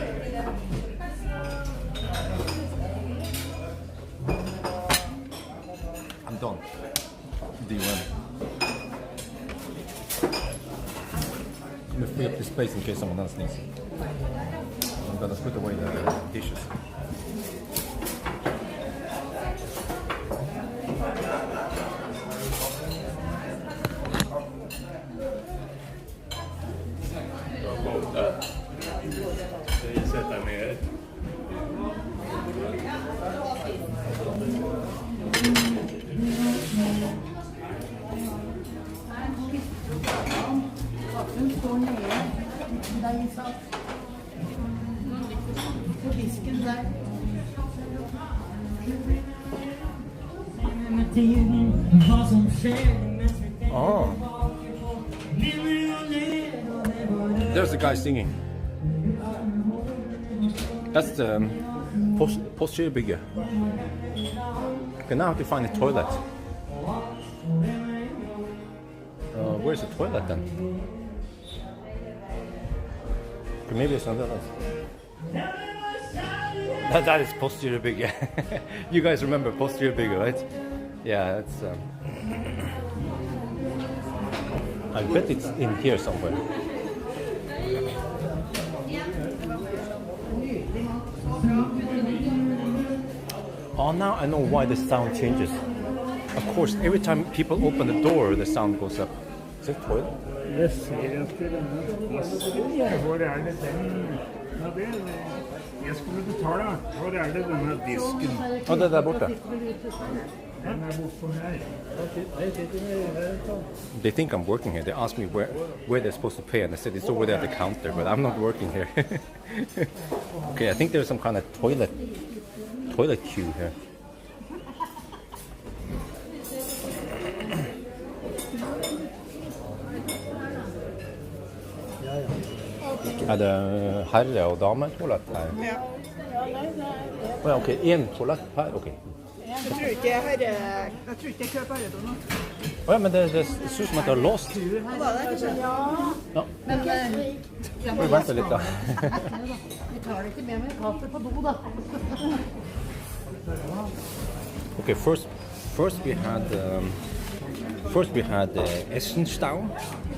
I'm done. Do you want? Let me free up this space in case someone else needs it. I'm gonna put away the dishes. Oh. There's the guy singing. That's the posture bigger. Okay, now I have to find a toilet. Where's the toilet then? Okay, maybe it's another one. That is posterior bigger. You guys remember posterior bigger, right? Yeah, that's. I bet it's in here somewhere. Oh, now I know why the sound changes. I of course, every time people open the door, the sound goes up. Is it toilet? Jeg ser etter denne disken. Hvor er det den? Ja, jeg skulle betale. Hvor er det denne disken? Oh, det er der borte. Den er bortpå her. Jeg sitter her. They think I'm working here. They ask me where they're supposed to pay, and I said it's over there at the counter, but I'm not working here. Okay, I think there's some kind of toilet queue here. Er det herre- og dametoalett her? Ja. Oh, ja, ok, én toalett her? Ok. Jeg tror ikke jeg kjøper herredo nå. Oh, ja, men det ser ut som at det er låst. Hva var det? Kanskje? Ja. Vi venter litt da. Vi tar det ikke med meg kaffe på do, da. Okay, first we had Essenstau,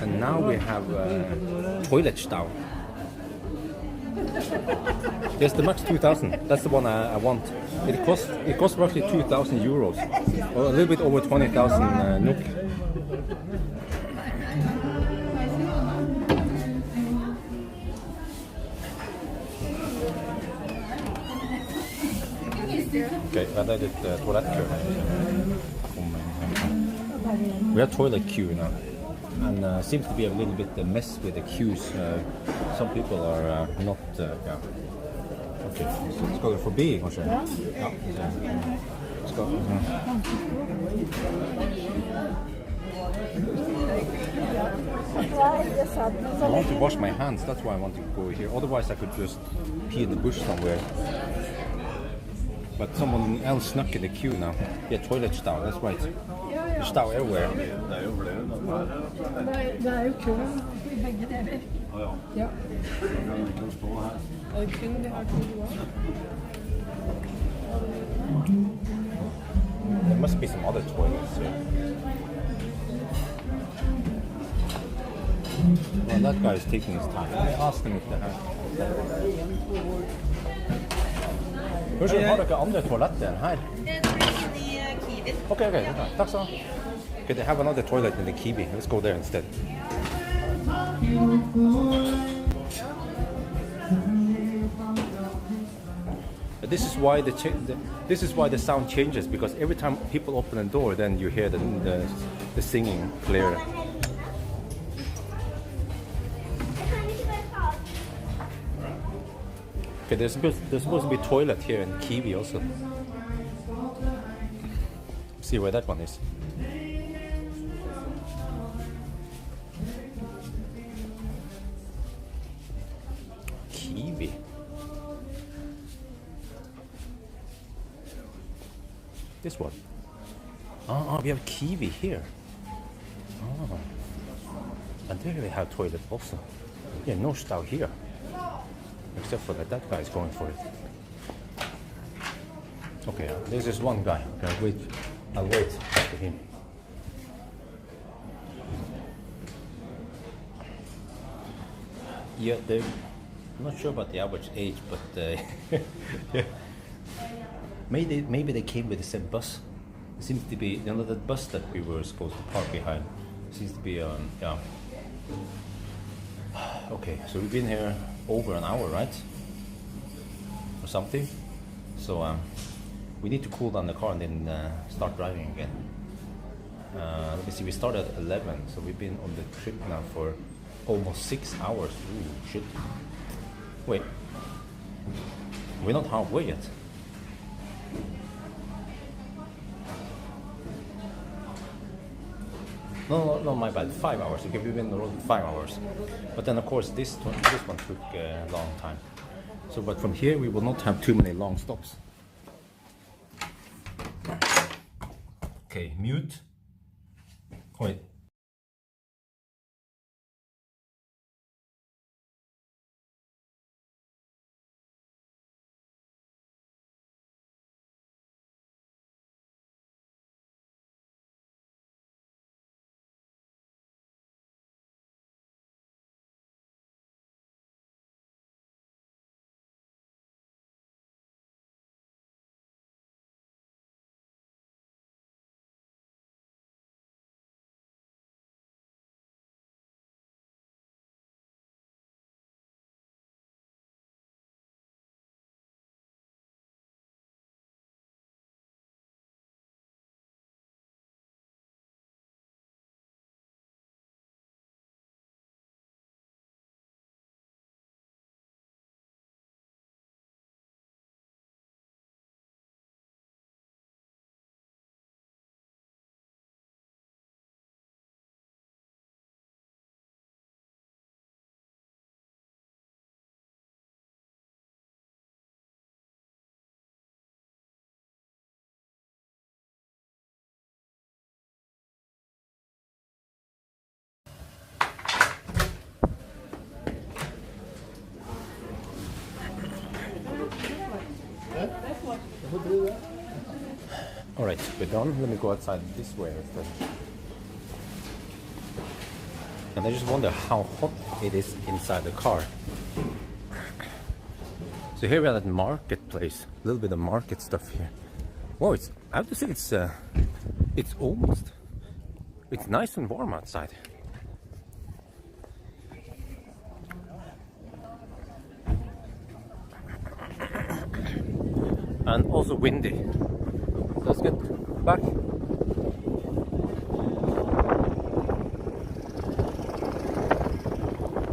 and now we have Toiletstau. Yes, the Max 2000. That's the one I want. It costs roughly 2,000 euros, or a little bit over 20,000 NOK. Okay, det er litt toalettkø. We have toilet queue now, and seems to be a little bit a mess with the queues. Some people are not. Yeah. Okay, så skal du forbi kanskje? Ja. Skal. I want to wash my hands. That's why I want to go here. Otherwise, I could just pee in the bush somewhere. But someone else snuck in the queue now. Yeah, toilet stau, that's right. Stau everywhere. Det er jo kø i begge deler. Ja. Og kun vi har to doer. There must be some other toilets here. Well, that guy is taking his time. Let me ask him if they have. Unnskyld, har dere andre toaletter enn her? Okay, takk skal du ha. Okay, they have another toilet in the Kiwi. Let's go there instead. But this is why the sound changes, because every time people open a door, then you hear the singing clearer. Okay, there's supposed to be a toilet here in Kiwi also. See where that one is. Kiwi. This one. Oh, we have Kiwi here. Oh. And there we have toilet also. Yeah, no stall here. Except for that guy is going for it. Okay, there's just one guy. Okay, I'll wait after him. Yeah, I'm not sure about the average age, but yeah. Maybe they came with the same bus. It seems to be, that bus that we were supposed to park behind seems to be, yeah. Okay, so we've been here over an hour, right? Or something. So we need to cool down the car and then start driving again. Let me see, we started at 11, so we've been on the trip now for almost 6 hours. Ooh, shit. Wait, we're not halfway yet. No, my bad. 5 hours. Okay, we've been on the road 5 hours. But then, of course, this one took a long time. So, but from here, we will not have too many long stops. Okay, mute. Wait. Alright, we're done. Let me go outside this way instead. And I just wonder how hot it is inside the car. So here we are at the marketplace. A little bit of market stuff here. Whoa, I have to say it's nice and warm outside. And also windy. Let's get back.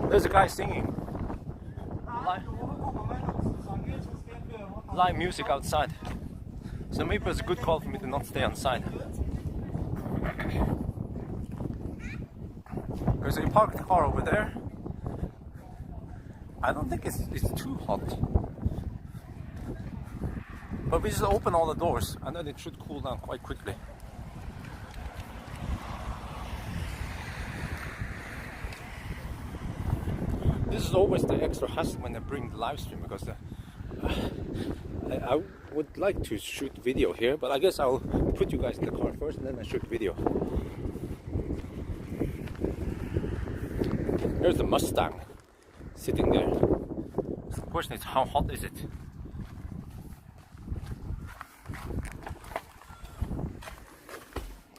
There's a guy singing live music outside. So maybe it's a good call for me to not stay inside. Because you park the car over there. I don't think it's too hot. But we just open all the doors and then it should cool down quite quickly. This is always the extra hassle when I bring the live stream, because I would like to shoot video here, but I guess I'll put you guys in the car first and then I shoot video. There's the Mustang sitting there. So the question is, how hot is it?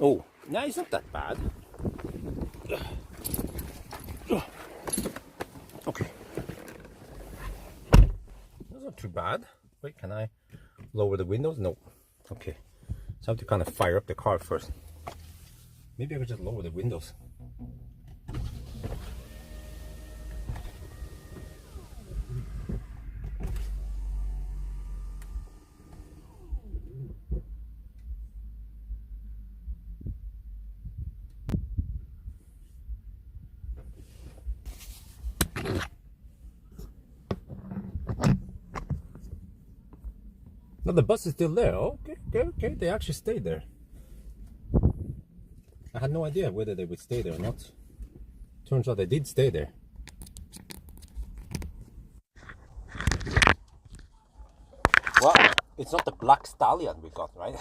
Oh, no, it's not that bad. Okay. That's not too bad. Wait, can I lower the windows? No. Okay. So I have to kind of fire up the car first. Maybe I could just lower the windows. No, the bus is still there. Oh, okay. They actually stayed there. I had no idea whether they would stay there or not. Turns out they did stay there. Well, it's not the black stallion we got, right?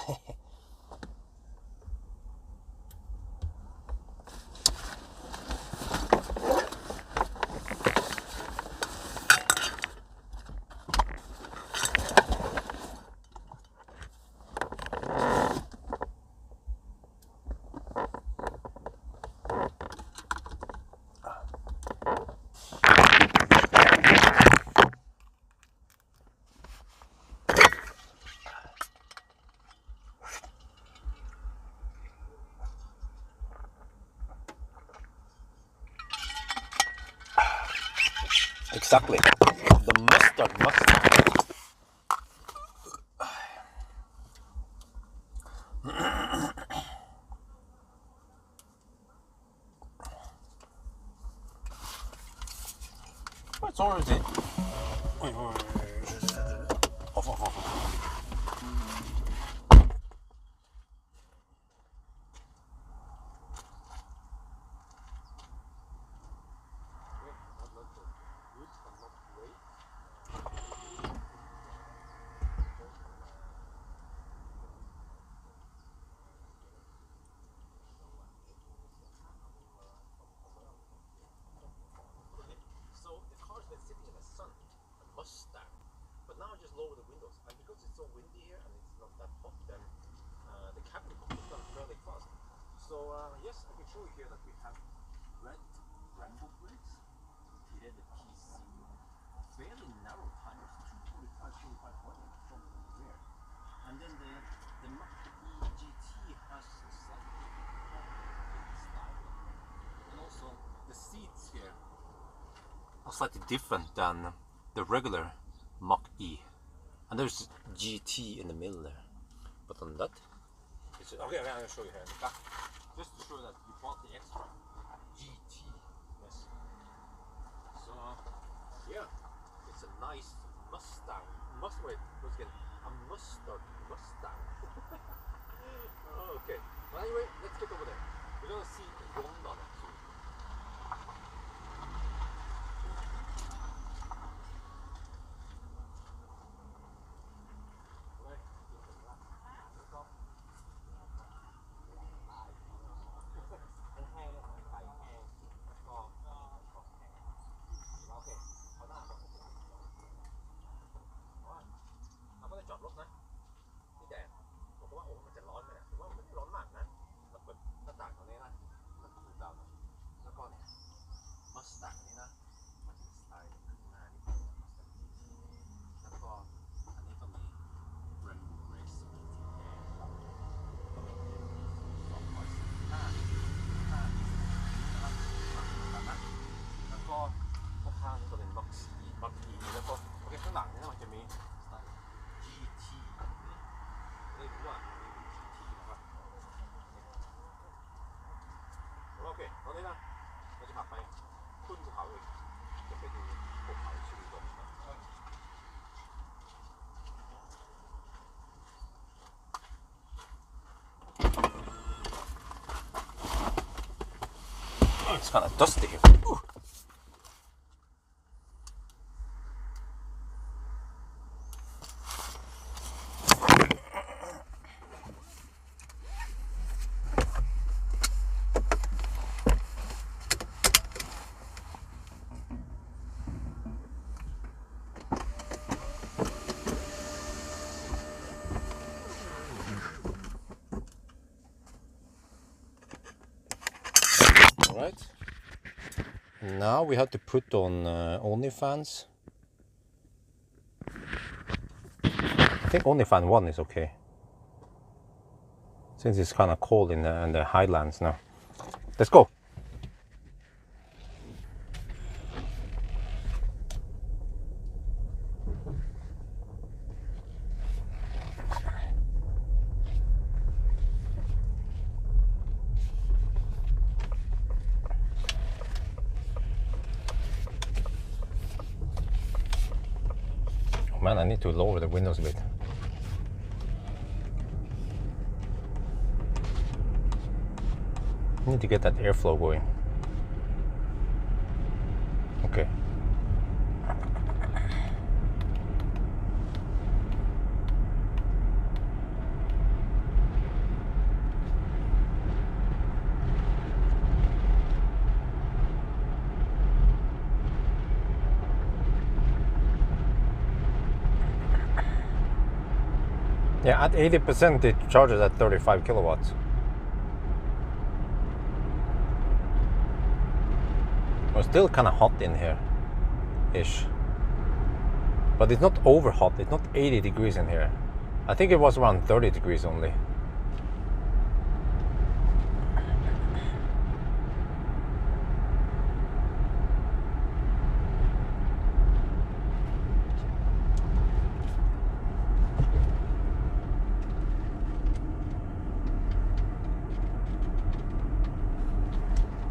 Exactly. The mustard Mustang. What's already? Wait. Off. So the car's been sitting in the sun, a Mustang, but now I just lower the windows, and because it's so windy here and it's not that hot, then the cabin cools down fairly fast. So yes, I can show you here that we have red Rambo brakes, here the PC, fairly narrow tires, 245 from the rear, and then the Mach-e GT has slightly different style, and also the seats here are slightly different than the regular Mach-e, and there's GT in the middle there. But on that, it's okay. I'm gonna show you here in the back, just to show that you bought the extra GT. Yes. So yeah, it's a nice Mustang. Wait, once again, a mustard Mustang. Okay. Well, anyway, let's get over there. We're gonna see the ground on it too. อนนี้นะเราจะขับไปขึ้นภูเขาอีกจะไปดูภูเขาชีวิตลม Oh, it's kind of dusty here. Ooh. Right. Now we have to put on OnlyFans. I think OnlyFans 1 is okay. Since it's kind of cold in the highlands now. Let's go. Man, I need to lower the windows a bit. I need to get that airflow going. Okay. Yeah, at 80% it charges at 35 kilowatts. It's still kind of hot in here, ish. But it's not over hot, it's not 80 degrees in here. I think it was around 30 degrees only.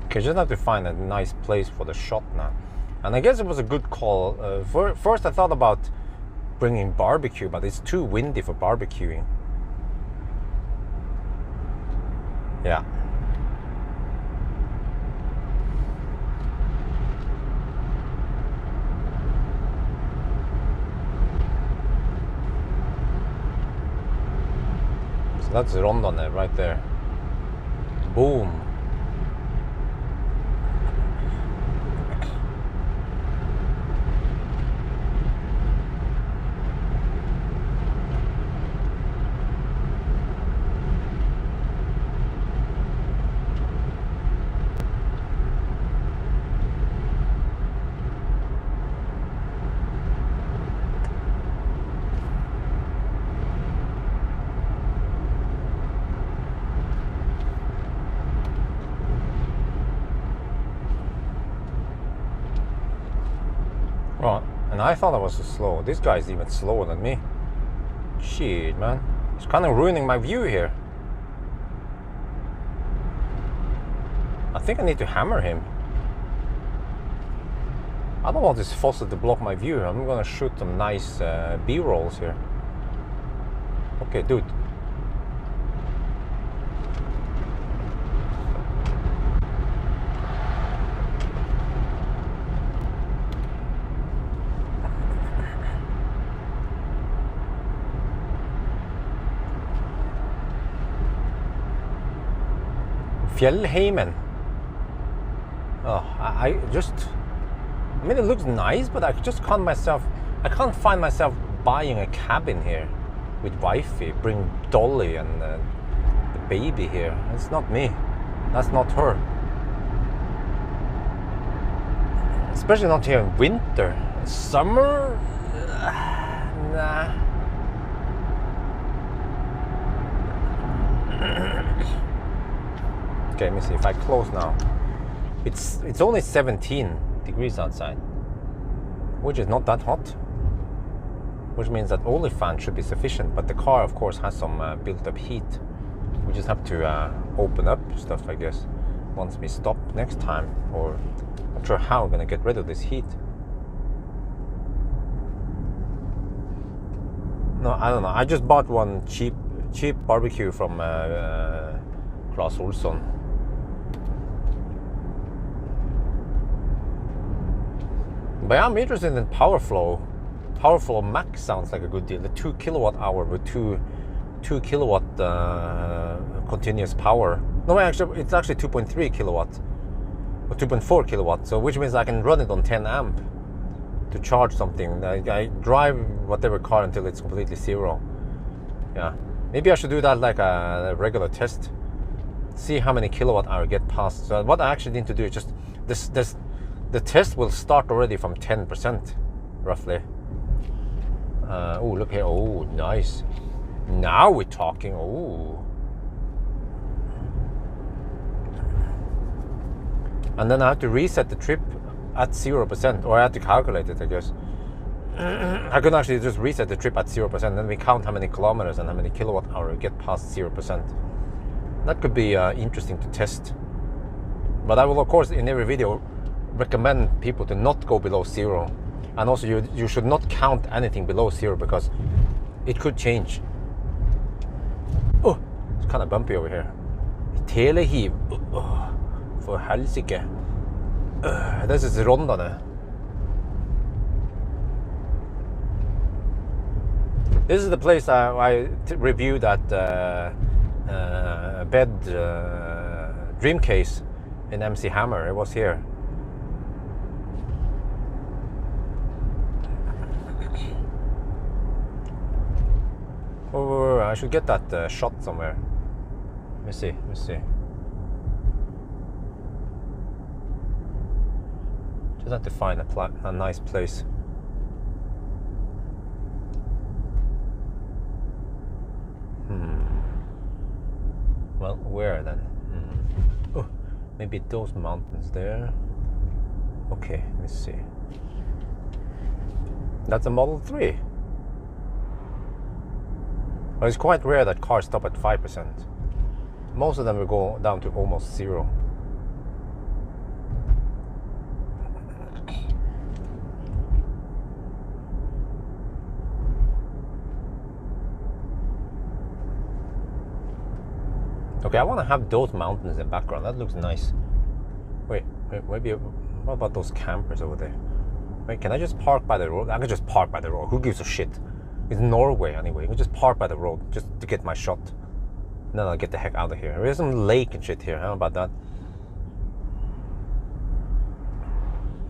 Okay, just have to find a nice place for the shot now. And I guess it was a good call. First I thought about bringing barbecue, but it's too windy for barbecuing. Yeah. So that's Rondane right there. Boom. Right, and I thought I was slow. This guy's even slower than me. Shit, man. He's kind of ruining my view here. I think I need to hammer him. I don't want this fossil to block my view. I'm gonna shoot some nice B-rolls here. Okay, dude. Fjellheimen. Oh, I mean, it looks nice, but I just can't I can't find myself buying a cabin here with wifey, bring Dolly and the baby here. It's not me. That's not her. Especially not here in winter. Summer? Nah. Okay, let me see. If I close now, it's only 17 degrees outside, which is not that hot. Which means that OnlyFans should be sufficient. But the car, of course, has some built-up heat. We just have to open up stuff, I guess. once we stop next time, or I'm not sure how I'm gonna get rid of this heat. No, I don't know. I just bought one cheap barbecue from Claes Olsson. But I'm interested in PowerFlow. PowerFlow Max sounds like a good deal. The 2 kilowatt hour with 2 kilowatt continuous power. No, actually, it's actually 2.3 kilowatt or 2.4 kilowatt. So which means I can run it on 10 amp to charge something. I drive whatever car until it's completely zero. Yeah, maybe I should do that like a regular test. See how many kilowatt hour get past. So what I actually need to do is just the test will start already from 10% roughly. Oh, look here. Oh, nice. Now we're talking. Oh. And then I have to reset the trip at 0%, or I have to calculate it, I guess. I could actually just reset the trip at 0%, then we count how many kilometers and how many kilowatt hour get past 0%. That could be interesting to test. But I will, of course, in every video recommend people to not go below 0. And also you should not count anything below 0 because it could change. Oh, it's kind of bumpy over here. Telehiv. For helsike. This is Rondane. This is the place I reviewed that bed dream case in MC Hammer. It was here. Oh, I should get that shot somewhere. Let me see. Just have to find a nice place. Well, where then? Oh, maybe those mountains there. Okay, let's see. That's a Model 3. But it's quite rare that cars stop at 5%. Most of them will go down to almost 0. Okay, I want to have those mountains in the background. That looks nice. Wait, maybe. What about those campers over there? Wait, can I just park by the road? I can just park by the road. Who gives a shit? It's Norway anyway. I can just park by the road just to get my shot. And then I'll get the heck out of here. There's some lake and shit here. How about that?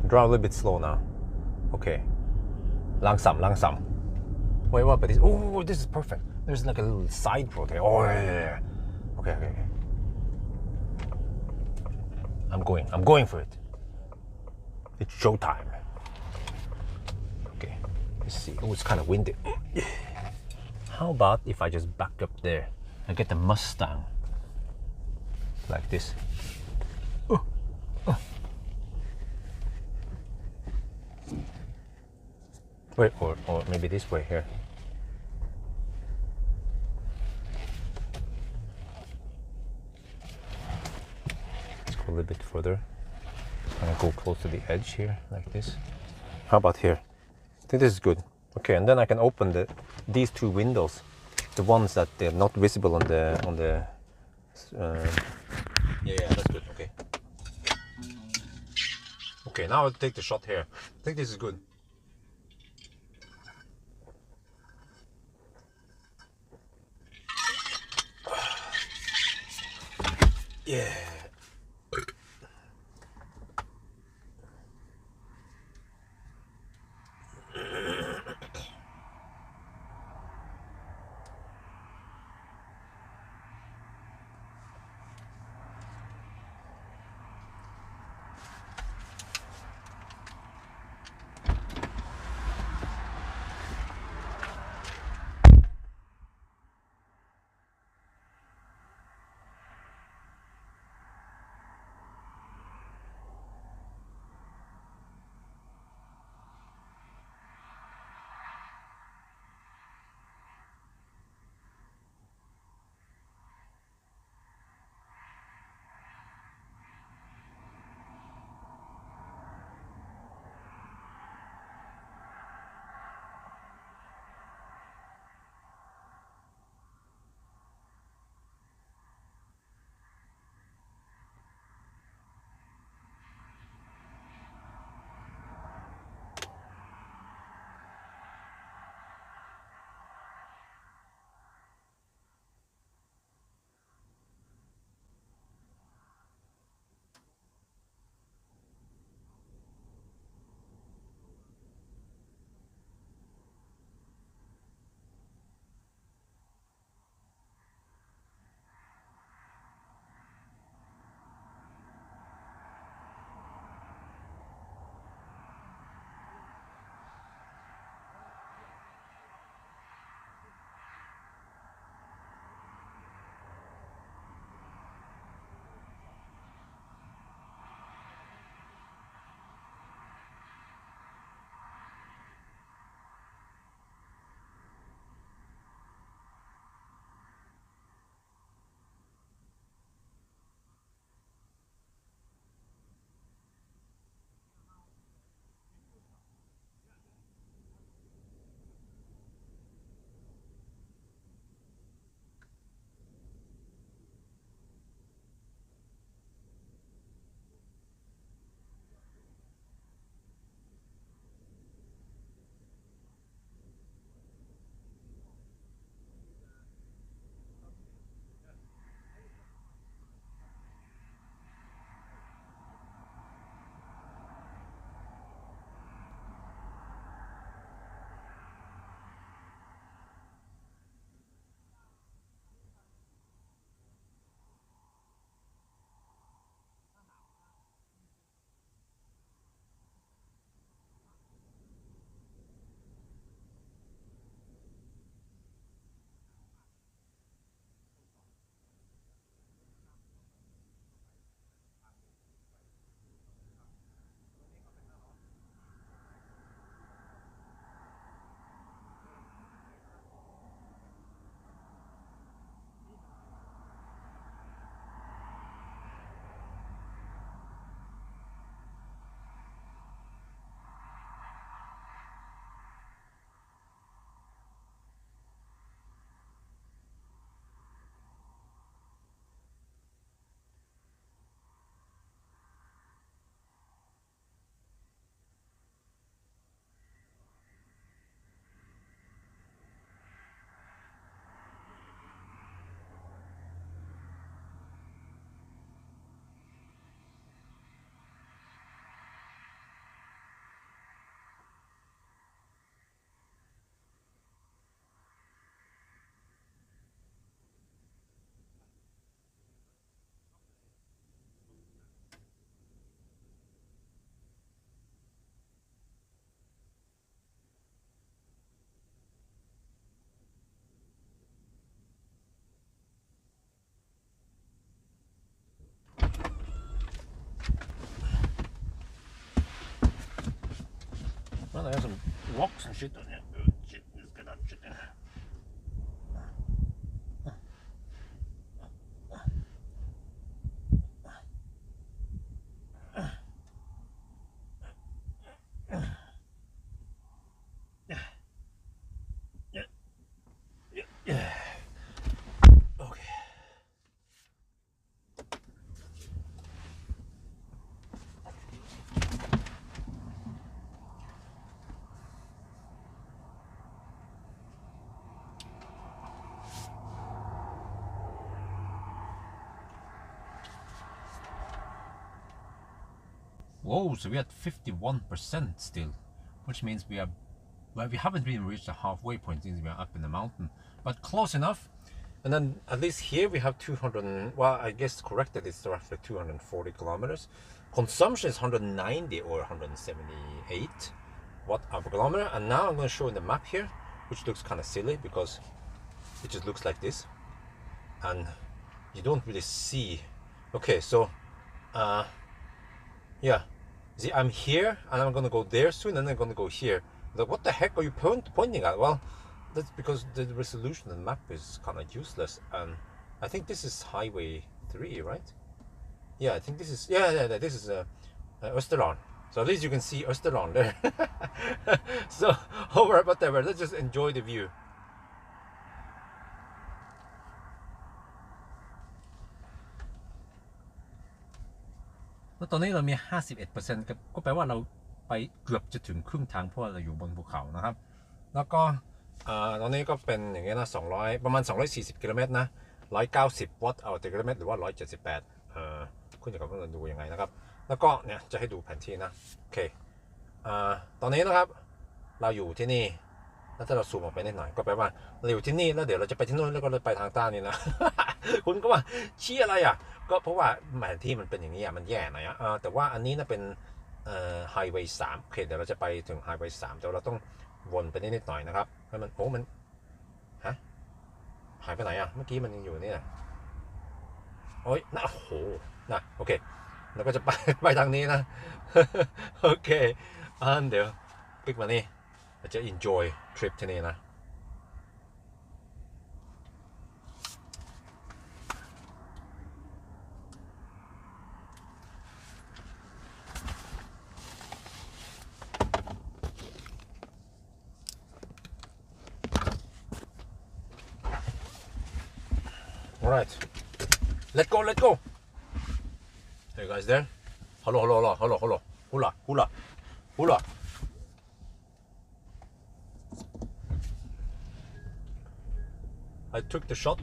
Drive a little bit slow now. Okay. Langsam. Wait, what? But this? Oh, this is perfect. There's like a little side road here. Oh yeah. Okay. I'm going for it. It's showtime. Okay, let's see. Oh, it's kind of windy. How about if I just back up there and get the Mustang like this? Wait, or maybe this way here. A little bit further. I'm gonna go close to the edge here, like this. How about here? I think this is good. Okay, and then I can open these two windows, the ones that they're not visible on the. Yeah, that's good. Okay. Okay, now I'll take the shot here. I think this is good. Yeah. Oh, there's some rocks and shit on here. Oh, shit, let's get that shit in. Yeah. Okay. Whoa, so we're at 51% still, which means we are, well, we haven't even reached the halfway point since we are up in the mountain, but close enough. And then at least here we have 200, well, I guess corrected, it's roughly 240 kilometers. Consumption is 190 or 178 watt per kilometer. And now I'm going to show in the map here, which looks kind of silly because it just looks like this. And you don't really see. Okay, so, yeah. See, I'm here and I'm going to go there soon and then I'm going to go here. Like, what the heck are you pointing at? Well, that's because the resolution of the map is kind of useless. And I think this is Highway 3, right? Yeah, I think this is, yeah, this is Österland. So at least you can see Österland there. So, over, whatever, let's just enjoy the view. แล้วตอนนี้เรามี 51% ก็แปลว่าเราไปเกือบจะถึงครึ่งทางเพราะเราอยู่บนภูเขานะครับแล้วก็ตอนนี้ก็เป็นอย่างเงี้ยนะ200ประมาณ240กิโลเมตรนะ190วัตต์เอากิโลเมตรหรือว่า178ขึ้นอยู่กับว่าเราดูยังไงนะครับแล้วก็เนี่ยจะให้ดูแผนที่นะโอเคตอนนี้นะครับเราอยู่ที่นี่แล้วถ้าเราซูมออกไปนิดหน่อยก็แปลว่าเราอยู่ที่นี่แล้วเดี๋ยวเราจะไปที่นู่นแล้วก็เลยไปทางใต้นี่นะ คุณก็ว่าชี้อะไรอ่ะก็เพราะว่าแผนที่มันเป็นอย่างนี้มันแย่หน่อยแต่ว่าอันนี้นะเป็นไฮเวย์3โอเคเดี๋ยวเราจะไปถึงไฮเวย์3แต่เราต้องวนไปนิดหน่อยนะครับให้มันโอ้มันฮะหายไปไหนอ่ะเมื่อกี้มันยังอยู่นี่นะโอ้ยนะโอ้โหนะโอเคเราก็จะไปทางนี้นะ โอเคเดี๋ยวคลิกมานี่เราจะ enjoy trip ที่นี่นะAlright, let go. Are you guys there? Hello. Hula. I took the shot.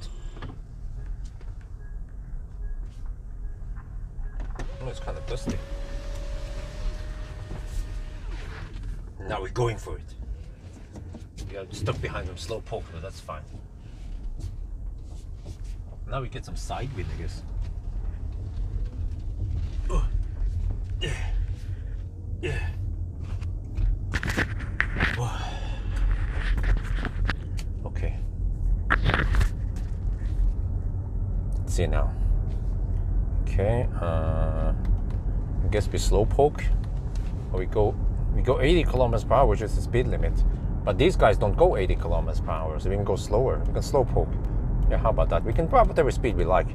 Oh, it's kind of dusty. Now we're going for it. We got stuck behind some slow poke, but that's fine. Now we get some side wind, I guess. Yeah. Okay. Let's see now. Okay. I guess we slow poke. Or we go 80 kilometers per hour, which is the speed limit. But these guys don't go 80 kilometers per hour, so we can go slower. We can slow poke. Yeah, how about that? We can drive whatever speed we like.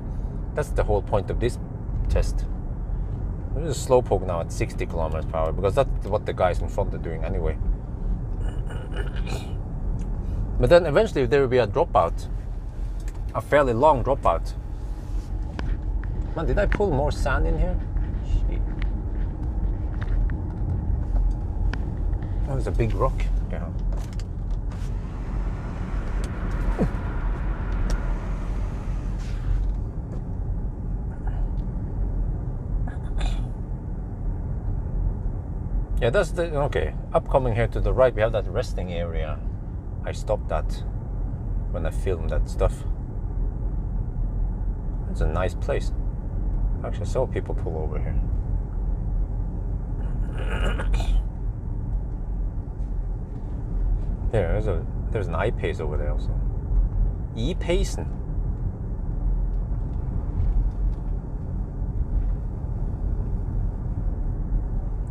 That's the whole point of this test. We'll just slow poke now at 60 kilometers per hour because that's what the guys in front are doing anyway. But then eventually there will be a dropout, a fairly long dropout. Man, did I pull more sand in here? Shit. Oh, there's a big rock. Okay. Yeah, that's the, okay, upcoming here to the right we have that resting area. I stopped that when I filmed that stuff. It's a nice place. Actually, I saw people pull over here. There's an I-Pace over there also. E-Pacen.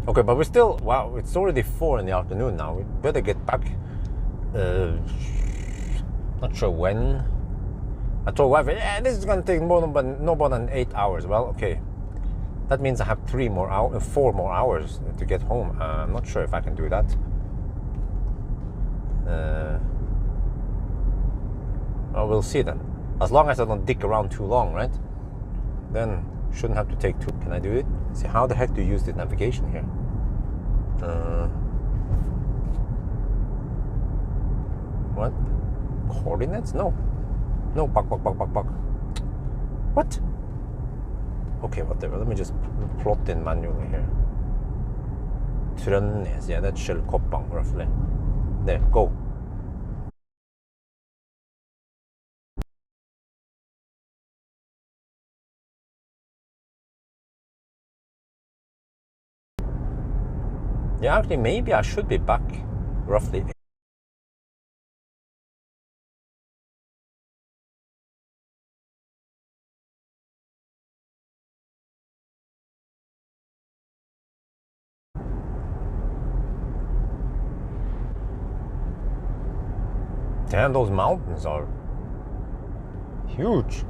Okay, but we're still, wow, it's already 4 in the afternoon now. We better get back. Not sure when. I told wife, yeah, this is gonna take no more than 8 hours. Well, okay. That means I have 4 more hours to get home. I'm not sure if I can do that. Well, we'll see then. As long as I don't dick around too long, right? Then shouldn't have to take 2. Can I do it? See, how the heck do you use the navigation here? What? Coordinates? No. No, buck. What? Okay, whatever. Let me just plot in manually here. Trønnes, yeah, that's Skjellkoppang, roughly. There, go. Yeah, actually, maybe I should be back roughly. Damn, those mountains are huge.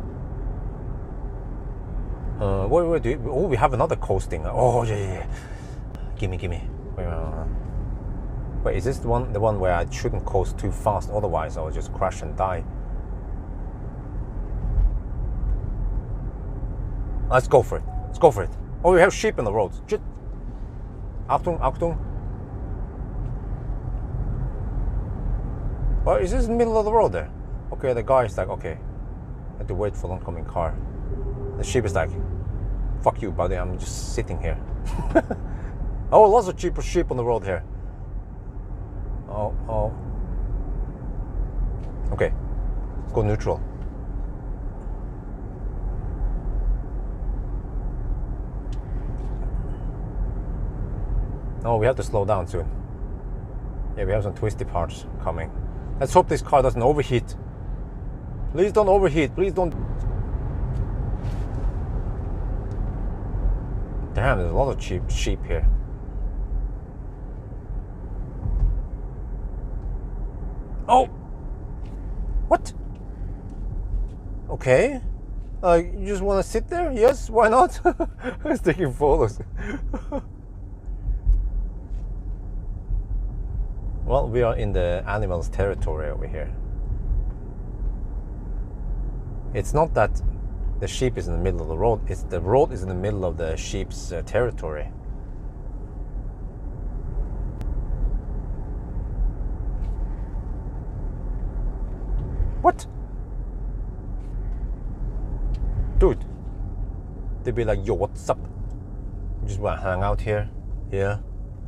Wait, oh, we have another coasting. Oh, yeah. Gimme. Wait, is this the one where I shouldn't coast too fast? Otherwise, I'll just crash and die. Let's go for it. Oh, we have sheep in the roads. Shit. Achtung. Well, is this in the middle of the road there? Okay, the guy is like, okay. I have to wait for the oncoming car. The sheep is like, fuck you, buddy, I'm just sitting here. Oh, lots of sheep on the road here. Oh. Okay, let's go neutral. No, we have to slow down soon. Yeah, we have some twisty parts coming. Let's hope this car doesn't overheat. Please don't overheat. Please don't. Damn, there's a lot of sheep here. Oh! What? Okay. You just want to sit there? Yes, why not? I was taking photos. Well, we are in the animals' territory over here. It's not that the sheep is in the middle of the road, it's the road is in the middle of the sheep's territory. What? Dude, they'd be like, yo, what's up? You just want to hang out here? Yeah?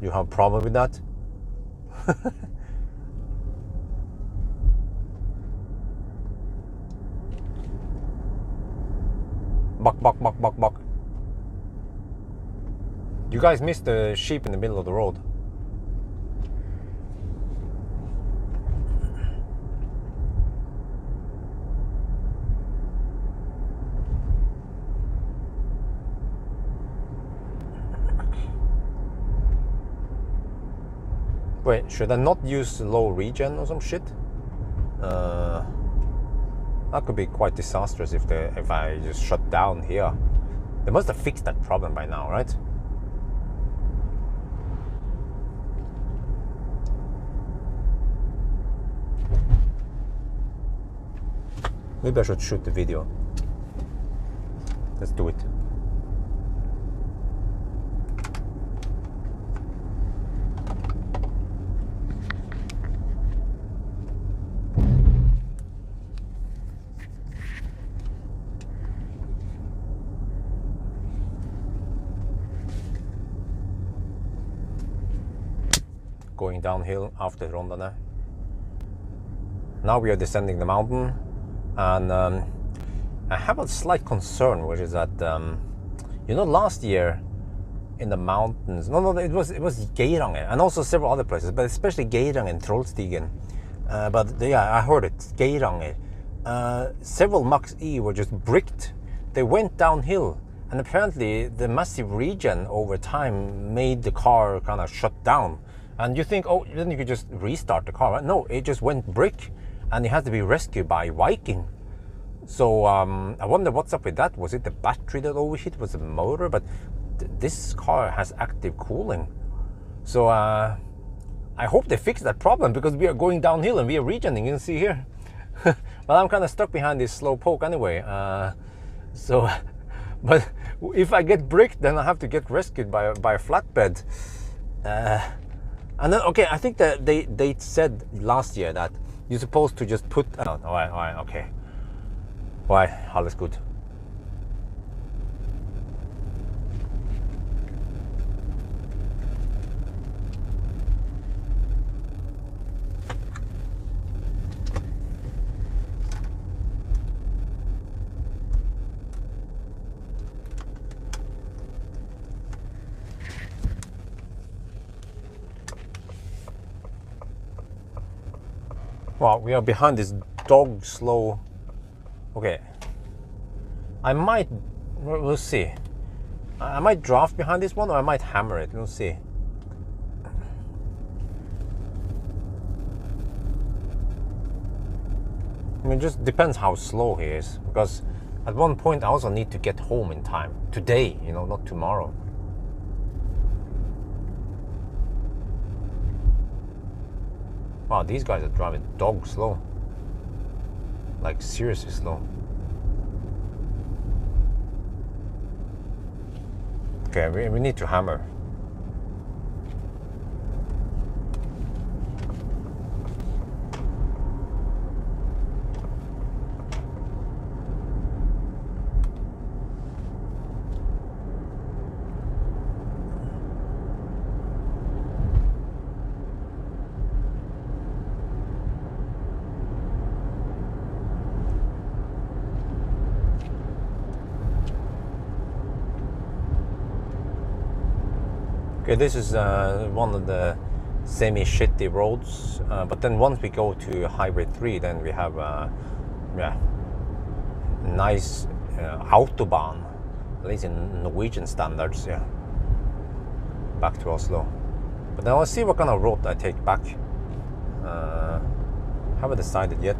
You have a problem with that? Buck. You guys missed the sheep in the middle of the road. Wait, should I not use low regen or some shit? That could be quite disastrous if I just shut down here. They must have fixed that problem by now, right? Maybe I should shoot the video. Let's do it. Going downhill after Rondane. Now we are descending the mountain, and I have a slight concern, which is that last year in the mountains, it was Geiranger and also several other places, but especially Geiranger and Trollstigen. But yeah, I heard it, Geiranger. Several Mach-e were just bricked. They went downhill, And apparently the massive regen over time made the car kind of shut down. And you think, oh, then you could just restart the car, right? No, it just went brick and it had to be rescued by Viking. So I wonder what's up with that. Was it the battery that overheated? Was it the motor? But this car has active cooling. So I hope they fix that problem, because we are going downhill and we are regening. You can see here. Well, I'm kind of stuck behind this slow poke anyway. But if I get bricked, then I have to get rescued by a flatbed. And then, okay, I think that they said last year that you're supposed to just put... all right, okay. Why? Alles gut. Well, we are behind this dog slow. Okay, I might, we'll see. I might draft behind this one, or I might hammer it. We'll see. I mean, it just depends how slow he is, because at one point I also need to get home in time. Today, you know, not tomorrow. Wow, these guys are driving dog slow. Like seriously slow. Okay, we need to hammer. Okay, this is one of the semi-shitty roads, but then once we go to Highway 3, then we have nice autobahn, at least in Norwegian standards, yeah, back to Oslo. But then I'll see what kind of road I take back. Haven't decided yet.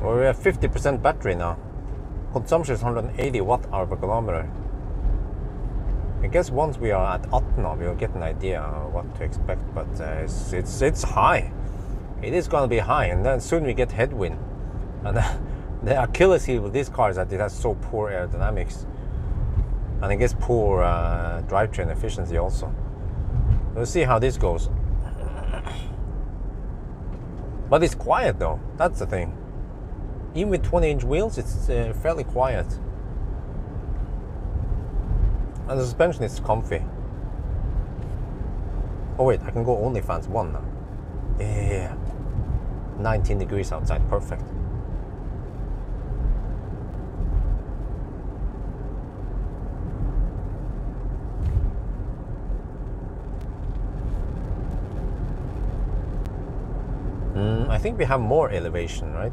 We have 50% battery now. Consumption is 180 watt-hour per kilometer. I guess once we are at Atna, we'll get an idea of what to expect, but it's high. It is going to be high, and then soon we get headwind. And the Achilles heel with this car is that it has so poor aerodynamics, and I guess poor drivetrain efficiency also. We'll see how this goes. But it's quiet though, that's the thing. Even with 20-inch wheels, it's fairly quiet. And the suspension is comfy. Oh wait, I can go only fans 1 now. Yeah. 19 degrees outside, perfect. I think we have more elevation, right?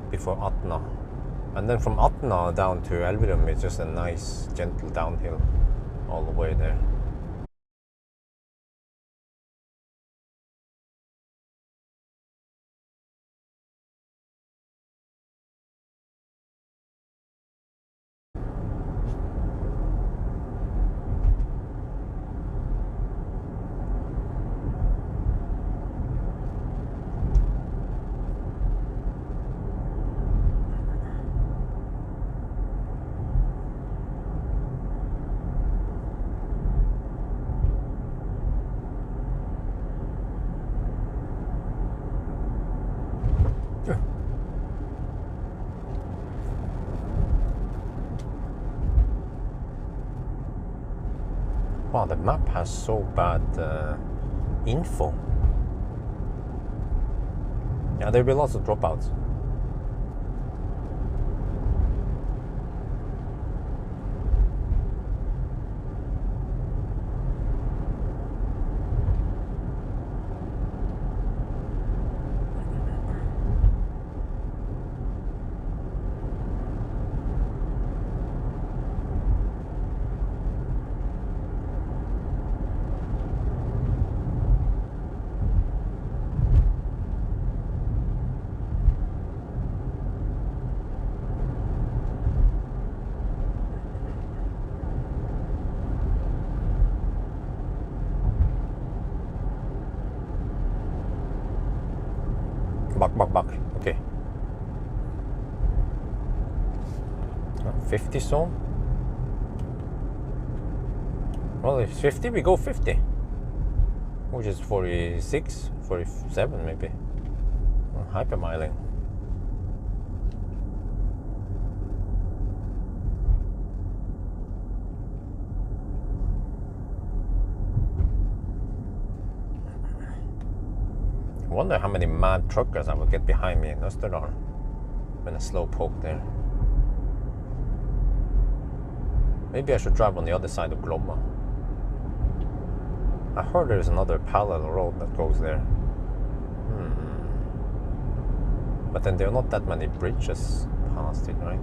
Before Atna, and then from Atna down to Elverum, it's just a nice gentle downhill all the way there. Wow, the map has so bad info. Yeah, there'll be lots of dropouts. Buck. Okay. 50 zone. Well, if 50, we go 50. Which is 46, 47 maybe. Hypermiling. I wonder how many mad truckers I will get behind me in Østerdalen when a slow poke there. Maybe I should drive on the other side of Glomma. I heard there's another parallel road that goes there. But then there are not that many bridges past it, right?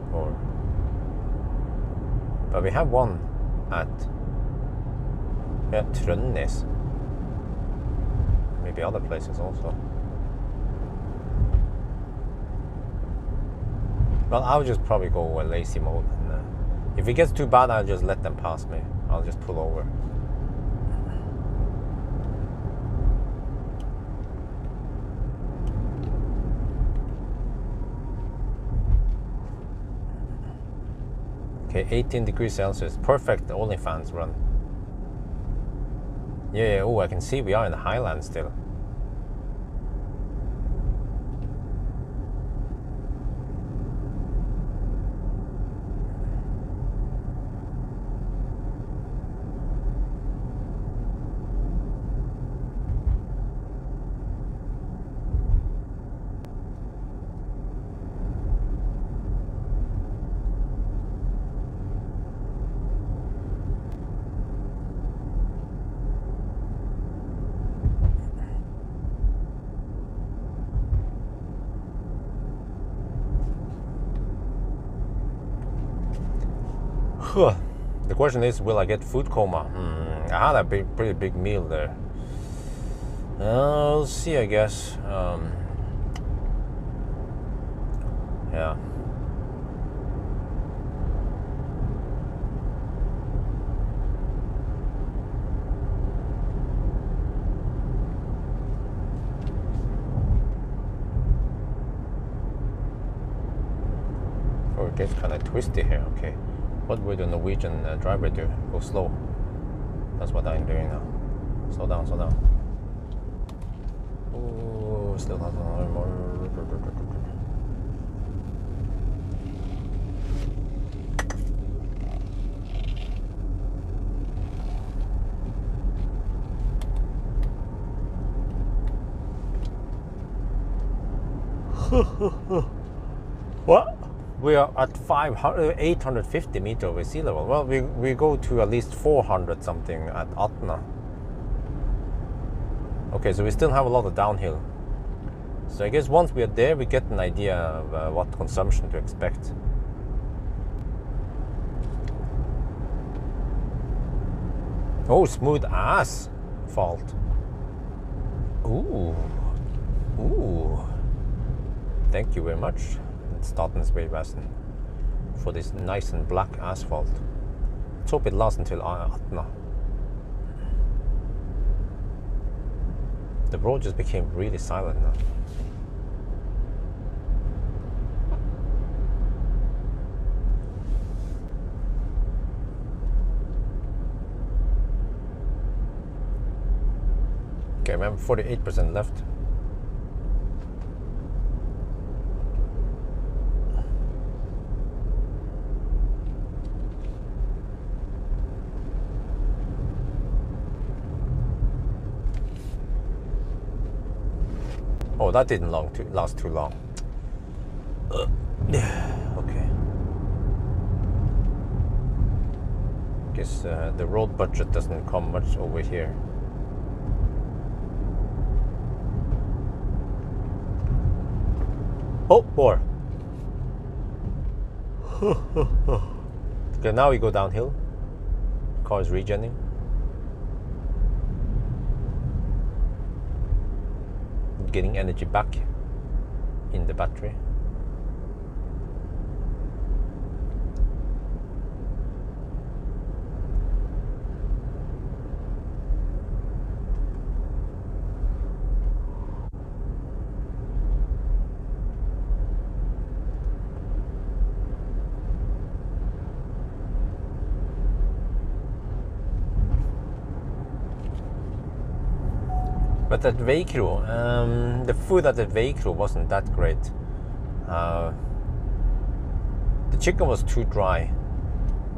But we have one at Trønnes. Maybe other places also. Well, I'll just probably go a lazy mode. And, if it gets too bad, I'll just let them pass me. I'll just pull over. Okay, 18 degrees Celsius. Perfect OnlyFans run. Yeah, oh, I can see we are in the highlands still. The question is, will I get food coma? I had a pretty big meal there. We'll see, I guess. Yeah. Oh, it gets kind of twisty here. Okay. What would a Norwegian driver do? Go slow. That's what I'm doing now. Slow down, slow down. Oh, still not more. What? We are at 850 meters over sea level. Well, we go to at least 400 something at Atna. Okay, so we still have a lot of downhill. So I guess once we are there, we get an idea of what consumption to expect. Oh, smooth asphalt. Ooh. Thank you very much, Statens Vegvesen, for this nice and black asphalt. Let's hope it lasts until Atna. The road just became really silent now. Okay, we have 48% left. Oh, that didn't last too long. Okay. Guess the road budget doesn't come much over here. Oh, more. Okay, now we go downhill. Car is regenerating. Getting energy back in the battery. But at Veikro, the food at the Veikro wasn't that great. The chicken was too dry.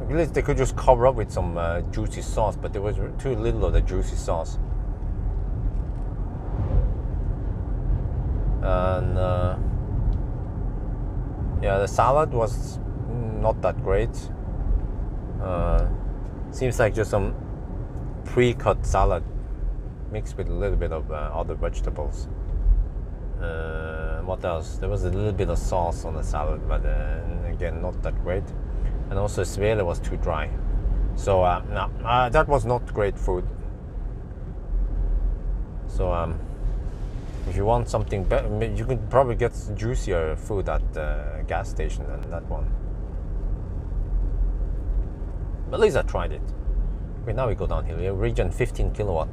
At least they could just cover up with some juicy sauce, but there was too little of the juicy sauce. And yeah, the salad was not that great. Seems like just some pre-cut salad mixed with a little bit of other vegetables. What else? There was a little bit of sauce on the salad, but again, not that great. And also svele was too dry. So no, that was not great food. So if you want something better, you can probably get juicier food at the gas station than that one. But at least I tried it. Okay, now we go downhill. We region 15 kilowatt.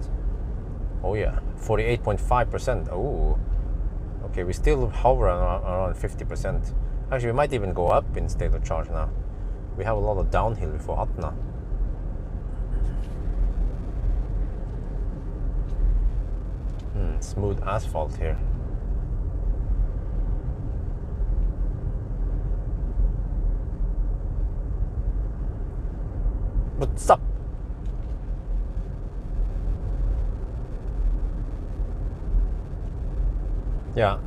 Oh yeah, 48.5%. Oh, okay, we still hover around 50%. Actually, we might even go up in state of charge now. We have a lot of downhill before Atna. Smooth asphalt here. What's up? Yeah.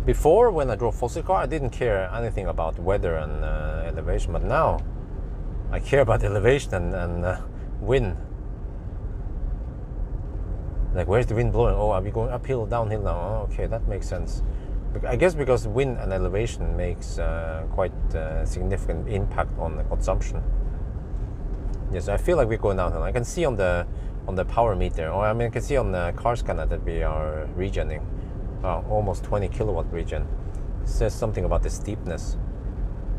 Before, when I drove fossil car, I didn't care anything about weather and elevation, but now I care about elevation and wind. Like, where's the wind blowing? Oh, are we going uphill, downhill now? Oh, okay, that makes sense. I guess because wind and elevation makes quite significant impact on the consumption. Yes, I feel like we're going downhill. I can see on the power meter, or I mean, I can see on the car scanner that we are regening. Almost 20 kilowatt regen. It says something about the steepness.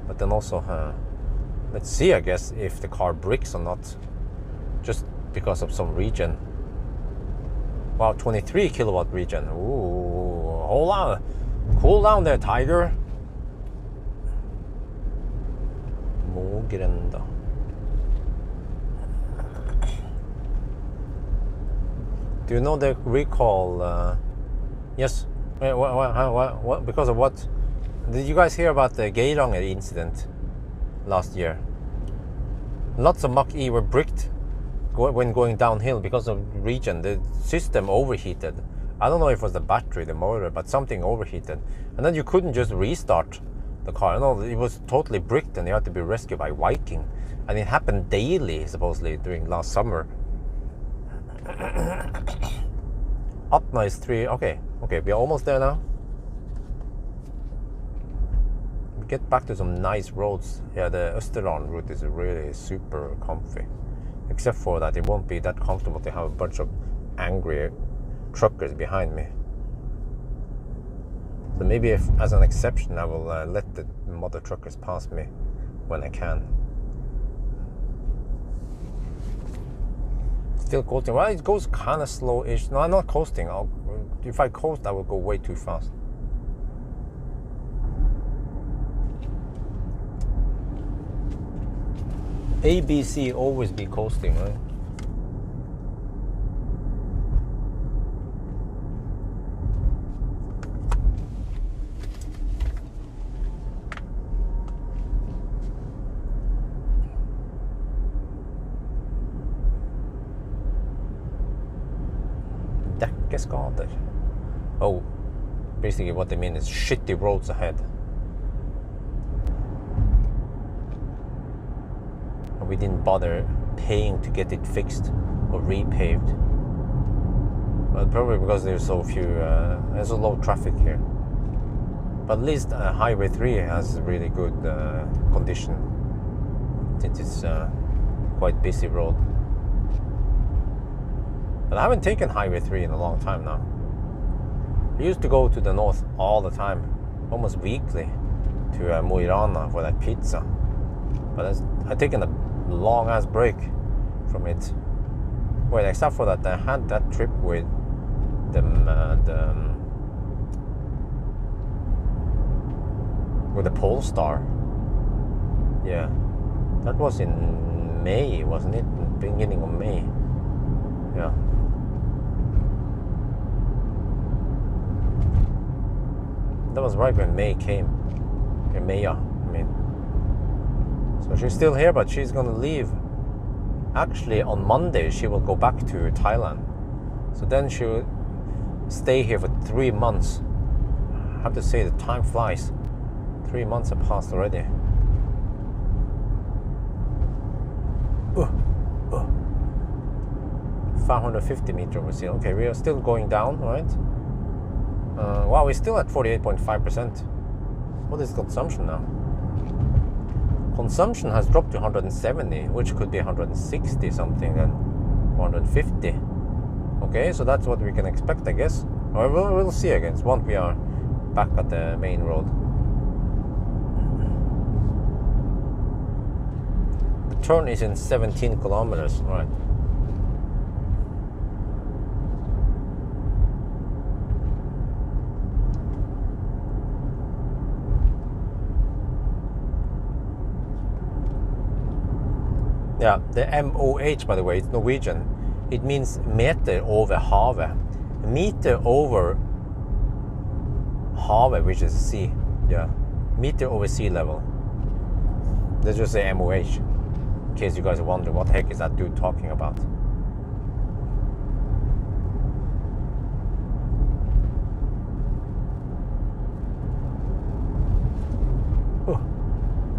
But then also, let's see, I guess, if the car bricks or not. Just because of some regen. Wow, 23 kilowatt regen. Ooh, hold on. Cool down there, Tiger. Mågrenda. Do you know the recall? Yes. What? Because of what? Did you guys hear about the Geiranger incident last year? Lots of Mach-e were bricked when going downhill because of regen. The system overheated. I don't know if it was the battery, the motor, but something overheated. And then you couldn't just restart the car. No, it was totally bricked and you had to be rescued by Viking. And it happened daily, supposedly, during last summer. Atna is 3. Okay, we're almost there now. We get back to some nice roads. Yeah, the Østerdalen route is really super comfy. Except for that, it won't be that comfortable to have a bunch of angry truckers behind me. So maybe if, as an exception, I will let the mother truckers pass me when I can. Still coasting. Well, it goes kind of slow-ish. No, I'm not coasting. If I coast, I will go way too fast. ABC always be coasting, right? Dekkeskader. Oh, Basically what they mean is shitty roads ahead. And we didn't bother paying to get it fixed or repaved. Well, probably because there's so few, there's a low traffic here. But at least Highway 3 has really good condition, since it's quite busy road. But I haven't taken Highway 3 in a long time now. I used to go to the north all the time, almost weekly, to Mo i Rana for that pizza. But I've taken a long ass break from it. Well, except for that, I had that trip with with the Polestar. Yeah, that was in May, wasn't it? Beginning of May. Yeah. That was right when May came. Maya, I mean. So she's still here, but she's gonna leave. Actually, on Monday, she will go back to Thailand. So then she'll stay here for 3 months. I have to say, the time flies. 3 months have passed already. 550 meter over sea. Okay, we are still going down, right? Wow, we're still at 48.5%. What is consumption now? Consumption has dropped to 170, which could be 160 something then, 150. Okay, so that's what we can expect, I guess. Or we'll see again once we are back at the main road. The turn is in 17 kilometers, right? Yeah, the MOH, by the way, it's Norwegian. It means meter over havet. Meter over havet, which is sea. Yeah, meter over sea level. Let's just say MOH, in case you guys are wondering what the heck is that dude talking about.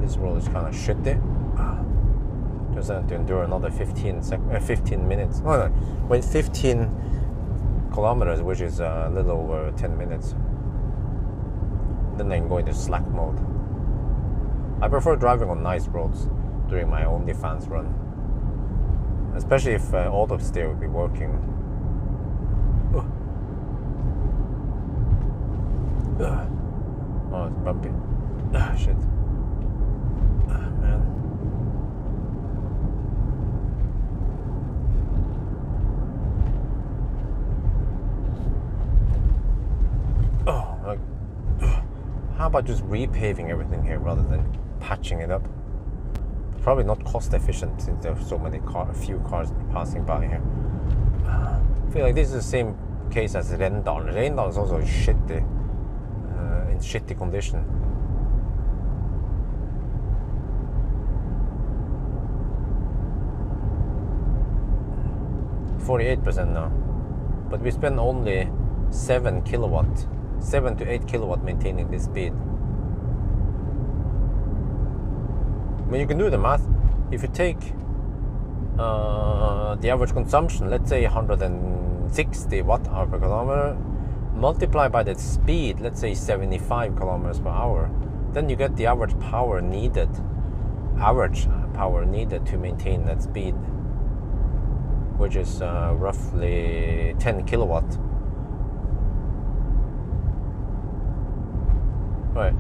This road is kind of shitty. Just have to endure another 15 minutes. Oh no, wait, 15 kilometers, which is a little over 10 minutes. Then I can go into slack mode. I prefer driving on nice roads during my OnlyFans run, especially if auto steer will be working. Oh, it's bumpy. Shit. Man. How about just repaving everything here rather than patching it up? Probably not cost efficient since there are so many few cars passing by here. I feel like this is the same case as Rendal. Rendal is also shitty, in shitty condition. 48% now, but we spend only 7 to 8 kilowatt maintaining this speed. I mean, you can do the math. If you take the average consumption, let's say 160 watt hour per kilometer, multiply by the speed, let's say 75 kilometers per hour, then you get the average power needed to maintain that speed, which is roughly 10 kilowatt. Right,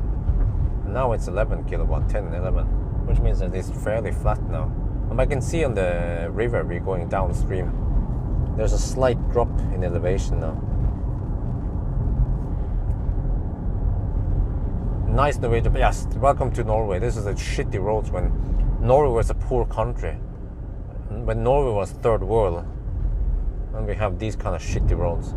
now it's 11 kilowatt, 10, 11, which means that it's fairly flat now. And I can see on the river we're going downstream, there's a slight drop in elevation now. Nice Norwegian, yes, welcome to Norway. This is a shitty roads when Norway was a poor country. When Norway was third world, and we have these kind of shitty roads.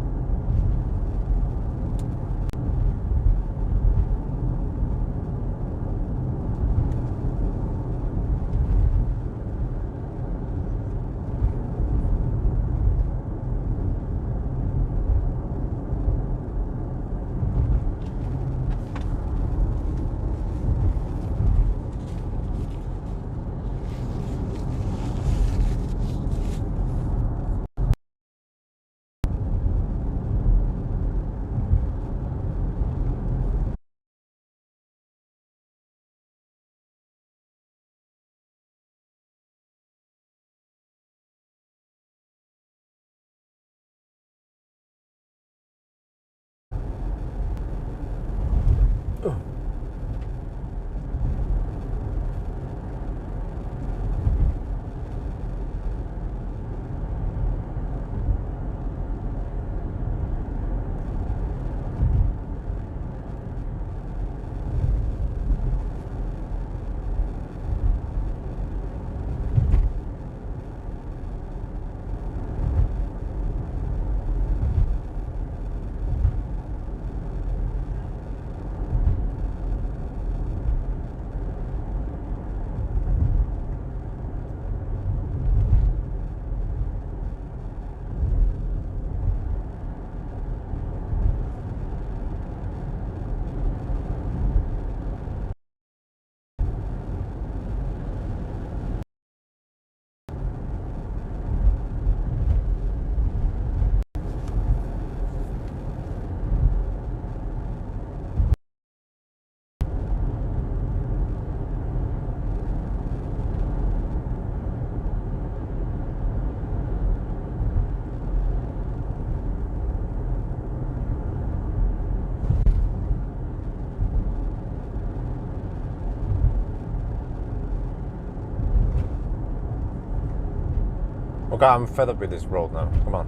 Okay, I'm fed up with this road now. Come on.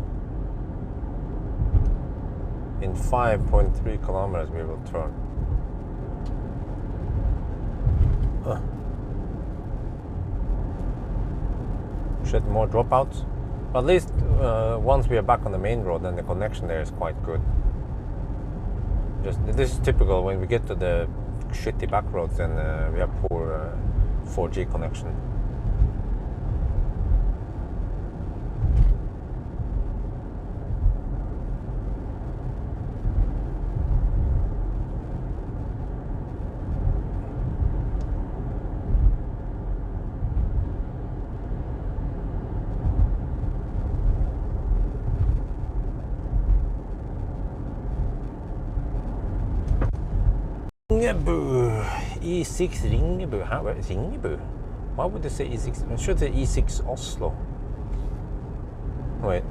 In 5.3 kilometers we will turn. Shit, more dropouts. But at least once we are back on the main road, then the connection there is quite good. This is typical when we get to the shitty back roads, and we have poor 4G connection. Ringebu, E6 Ringebu. How about Ringebu? Why would they say E6? It should say E6 Oslo. Wait.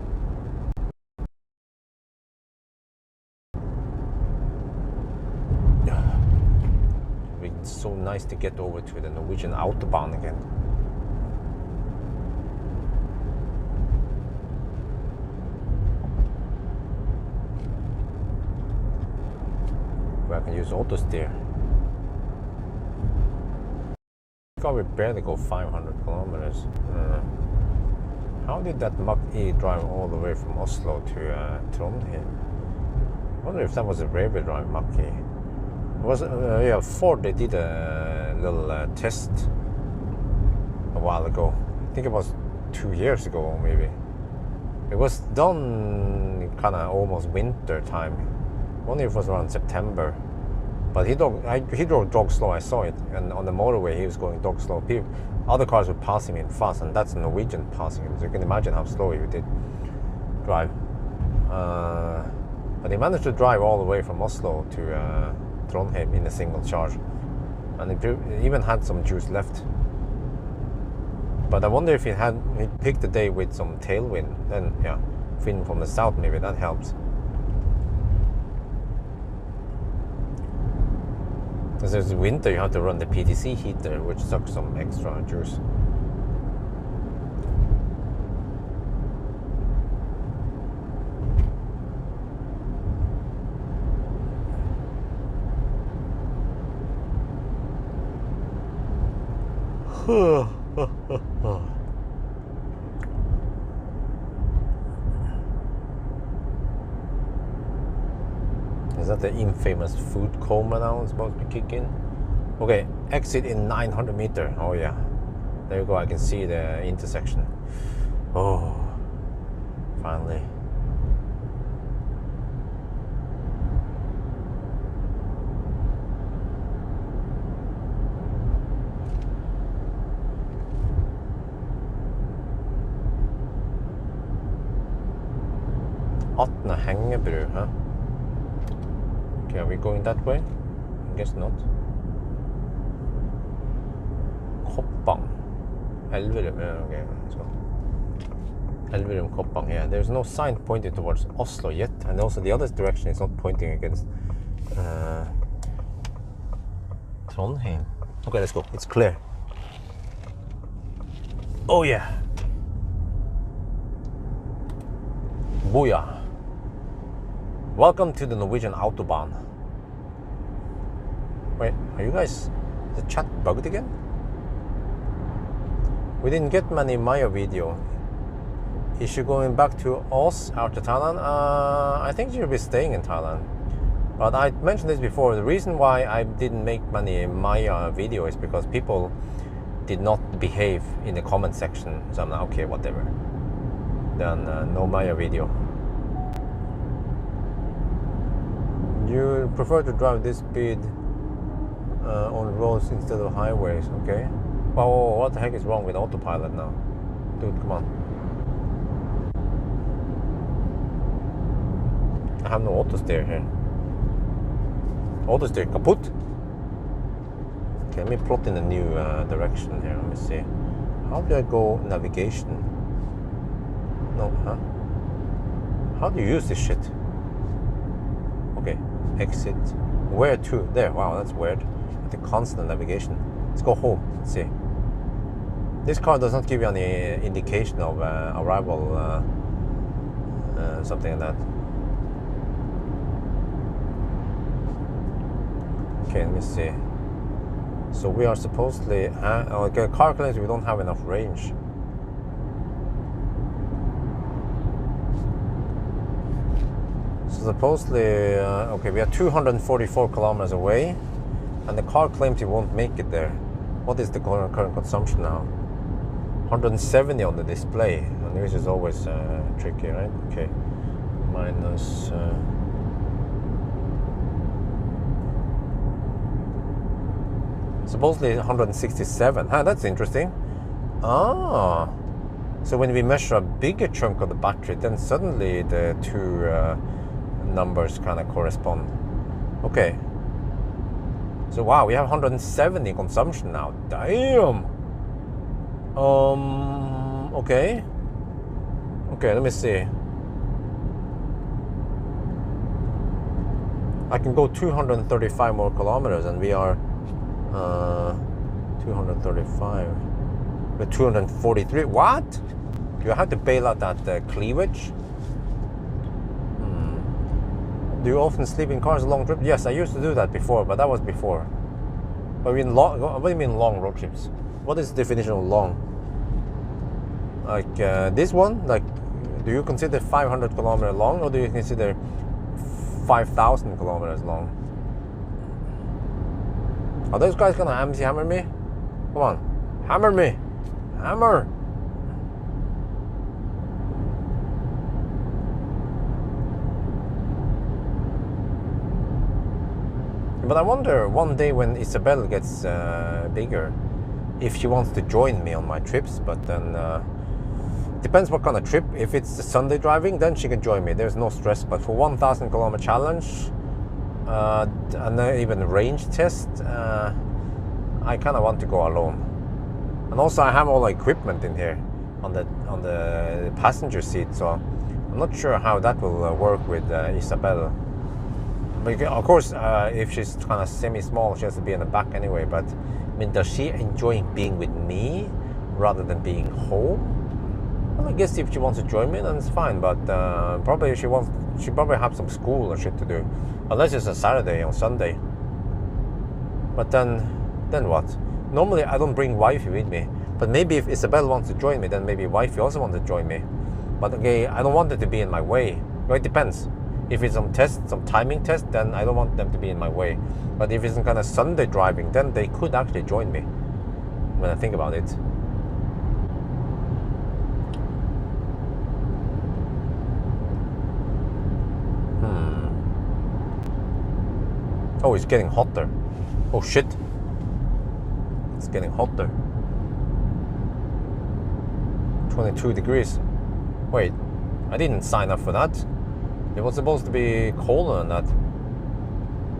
It's so nice to get over to the Norwegian Autobahn again. I can use auto steer. I we barely go 500 kilometers. How did that Mach-e drive all the way from Oslo to Trondheim? I wonder if that was a railway drive Mach-e. It was yeah, Ford. They did a little test a while ago. I think it was 2 years ago, maybe. It was done kind of almost winter time. I wonder if it was around September. But he drove dog slow, I saw it. And on the motorway, he was going dog slow. Other cars were passing him fast, and that's a Norwegian passing him. So you can imagine how slow he did drive. But he managed to drive all the way from Oslo to Trondheim in a single charge. And he even had some juice left. But I wonder if he picked the day with some tailwind. Then, yeah, wind from the south, maybe that helps. Because there's winter, you have to run the PTC heater, which sucks some extra juice. Is that the infamous food coma now it's supposed to kick in? Okay, exit in 900 meter. Oh yeah, there you go. I can see the intersection. Oh, finally. Atne Hengebru, huh? Okay, are we going that way? I guess not. Koppang. Elverum, okay, let's go. Elverum, Koppang, yeah. There's no sign pointing towards Oslo yet, and also the other direction is not pointing against Trondheim. Okay, let's go. It's clear. Oh yeah. Booyah. Welcome to the Norwegian Autobahn. Wait, are you guys... Is the chat bugged again? We didn't get many Maya video. Is she going back to Oz, out to Thailand? I think she'll be staying in Thailand. But I mentioned this before. The reason why I didn't make many Maya video is because people did not behave in the comment section. So I'm like, okay, whatever. Then no Maya video. You prefer to drive this speed on roads instead of highways, okay? Oh, what the heck is wrong with autopilot now? Dude, come on. I have no auto steer here. Auto steer kaput. Okay, let me plot in a new direction here. Let me see. How do I go navigation? No, huh? How do you use this shit? Okay, exit. Where to? There. Wow, that's weird. The constant navigation. Let's go home. Let's see. This car does not give you any indication of arrival, something like that. Okay, let me see. So we are supposedly, okay, car claims we don't have enough range. So supposedly, okay, we are 244 kilometers away, and the car claims you won't make it there. What is the current consumption now? 170 on the display, and this is always tricky, right? Okay, minus. Supposedly 167. That's interesting. Ah, so when we measure a bigger chunk of the battery, then suddenly the two numbers kind of correspond. Okay. So wow, we have 170 consumption now. Damn. Okay. Okay, let me see. I can go 235 more kilometers, and we are 235. We're 243. What? Do I have to bail out that cleavage? Do you often sleep in cars a long trip? Yes, I used to do that before, but that was before. What do you mean long road trips? What is the definition of long? Like this one? Like, do you consider 500 kilometers long, or do you consider 5,000 kilometers long? Are those guys gonna MC hammer me? Come on, hammer me, hammer! But I wonder one day when Isabel gets bigger, if she wants to join me on my trips. But then depends what kind of trip. If it's Sunday driving, then she can join me. There's no stress. But for 1,000 kilometer challenge and even range test, I kind of want to go alone. And also I have all the equipment in here on the passenger seat, so I'm not sure how that will work with Isabel. But of course, if she's kind of semi-small, she has to be in the back anyway. But I mean, does she enjoy being with me rather than being home? Well, I guess if she wants to join me, then it's fine. But probably she probably have some school or shit to do, unless it's a Saturday or Sunday. But then what? Normally I don't bring wifey with me. But maybe if Isabel wants to join me, then maybe wifey also wants to join me. But okay, I don't want it to be in my way. Well, it depends. If it's some timing test, then I don't want them to be in my way. But if it's some kind of Sunday driving, then they could actually join me, when I think about it. Oh, it's getting hotter. Oh shit. It's getting hotter. 22 degrees. Wait, I didn't sign up for that. It was supposed to be colder than that,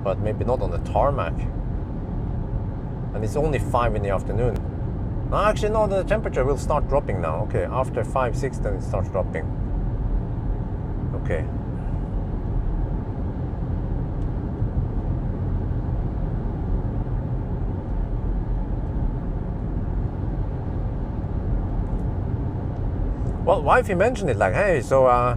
but maybe not on the tarmac. And it's only 5 in the afternoon. No, actually, no, the temperature will start dropping now. Okay, after 5, 6, then it starts dropping. Okay. Well, wifey mentioned it, like, hey, so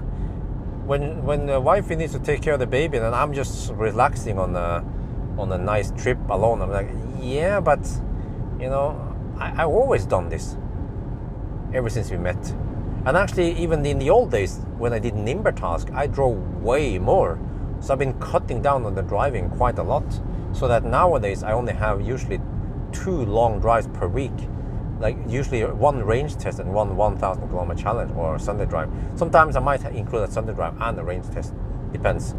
when the wifey needs to take care of the baby, and I'm just relaxing on a nice trip alone. I'm like, yeah, but you know, I've always done this ever since we met. And actually, even in the old days when I did Nimber task, I drove way more. So I've been cutting down on the driving quite a lot, so that nowadays I only have usually 2 long drives per week. Like usually 1 range test and 1 1,000 kilometer challenge or Sunday drive. Sometimes I might include a Sunday drive and a range test, depends.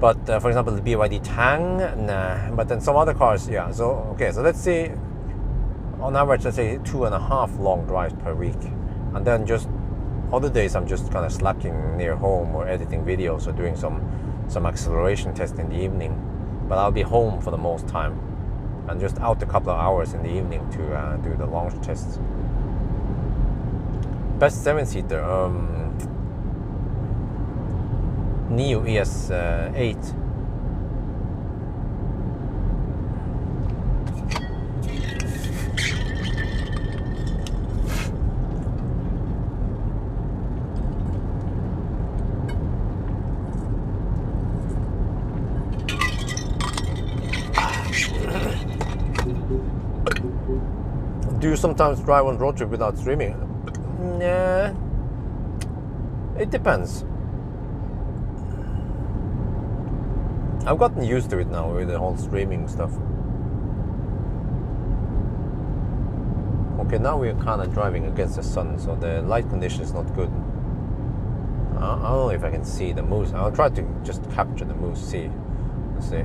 But for example, the BYD Tang, nah. But then some other cars, yeah. So okay, so let's see. On average, let's say 2.5 long drives per week, and then just other days I'm just kind of slacking near home or editing videos or doing some acceleration test in the evening. But I'll be home for the most time, and just out a couple of hours in the evening to do the launch tests. Best 7-seater, Neo ES 8. Do you sometimes drive on road trip without streaming? Nah. It depends. I've gotten used to it now with the whole streaming stuff. Okay, now we're kind of driving against the sun, so the light condition is not good. I don't know if I can see the moose. I'll try to just capture the moose, see. Let's see.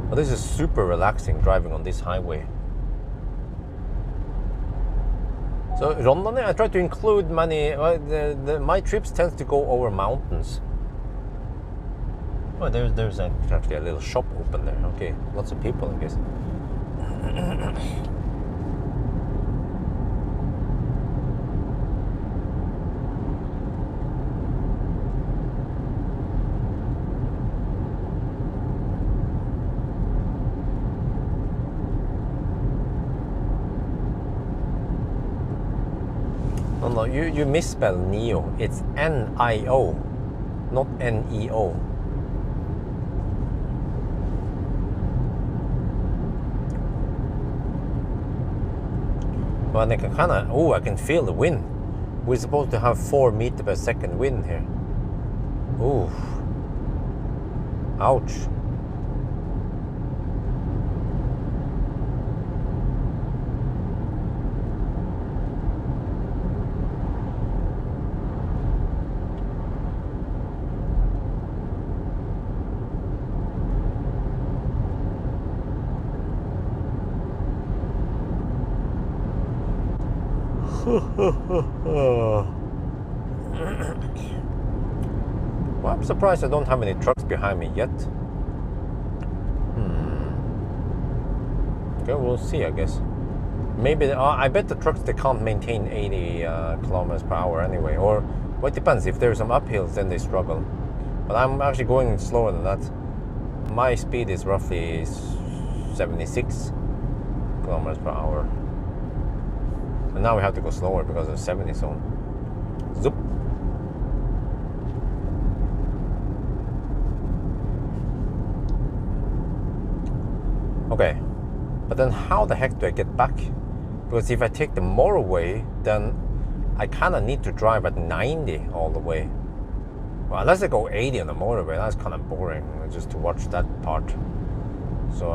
But this is super relaxing driving on this highway. So Rondane, I try to include many. My trips tend to go over mountains. Oh, there's actually a little shop open there. Okay, lots of people, I guess. No, you misspell Neo. It's N-I-O, not N-E-O. Well, I can kind of, I can feel the wind. We're supposed to have 4 meters per second wind here. Ooh. Ouch. Well, I'm surprised I don't have any trucks behind me yet. Okay, we'll see, I guess. Maybe, I bet the trucks, they can't maintain 80 kilometers per hour anyway. Or, well, it depends. If there's some uphills, then they struggle. But I'm actually going slower than that. My speed is roughly 76 kilometers per hour. And now we have to go slower because of 70 zone. Zoop. Okay, but then how the heck do I get back? Because if I take the motorway, then I kind of need to drive at 90 all the way. Well, unless I go 80 on the motorway, that's kind of boring just to watch that part. So,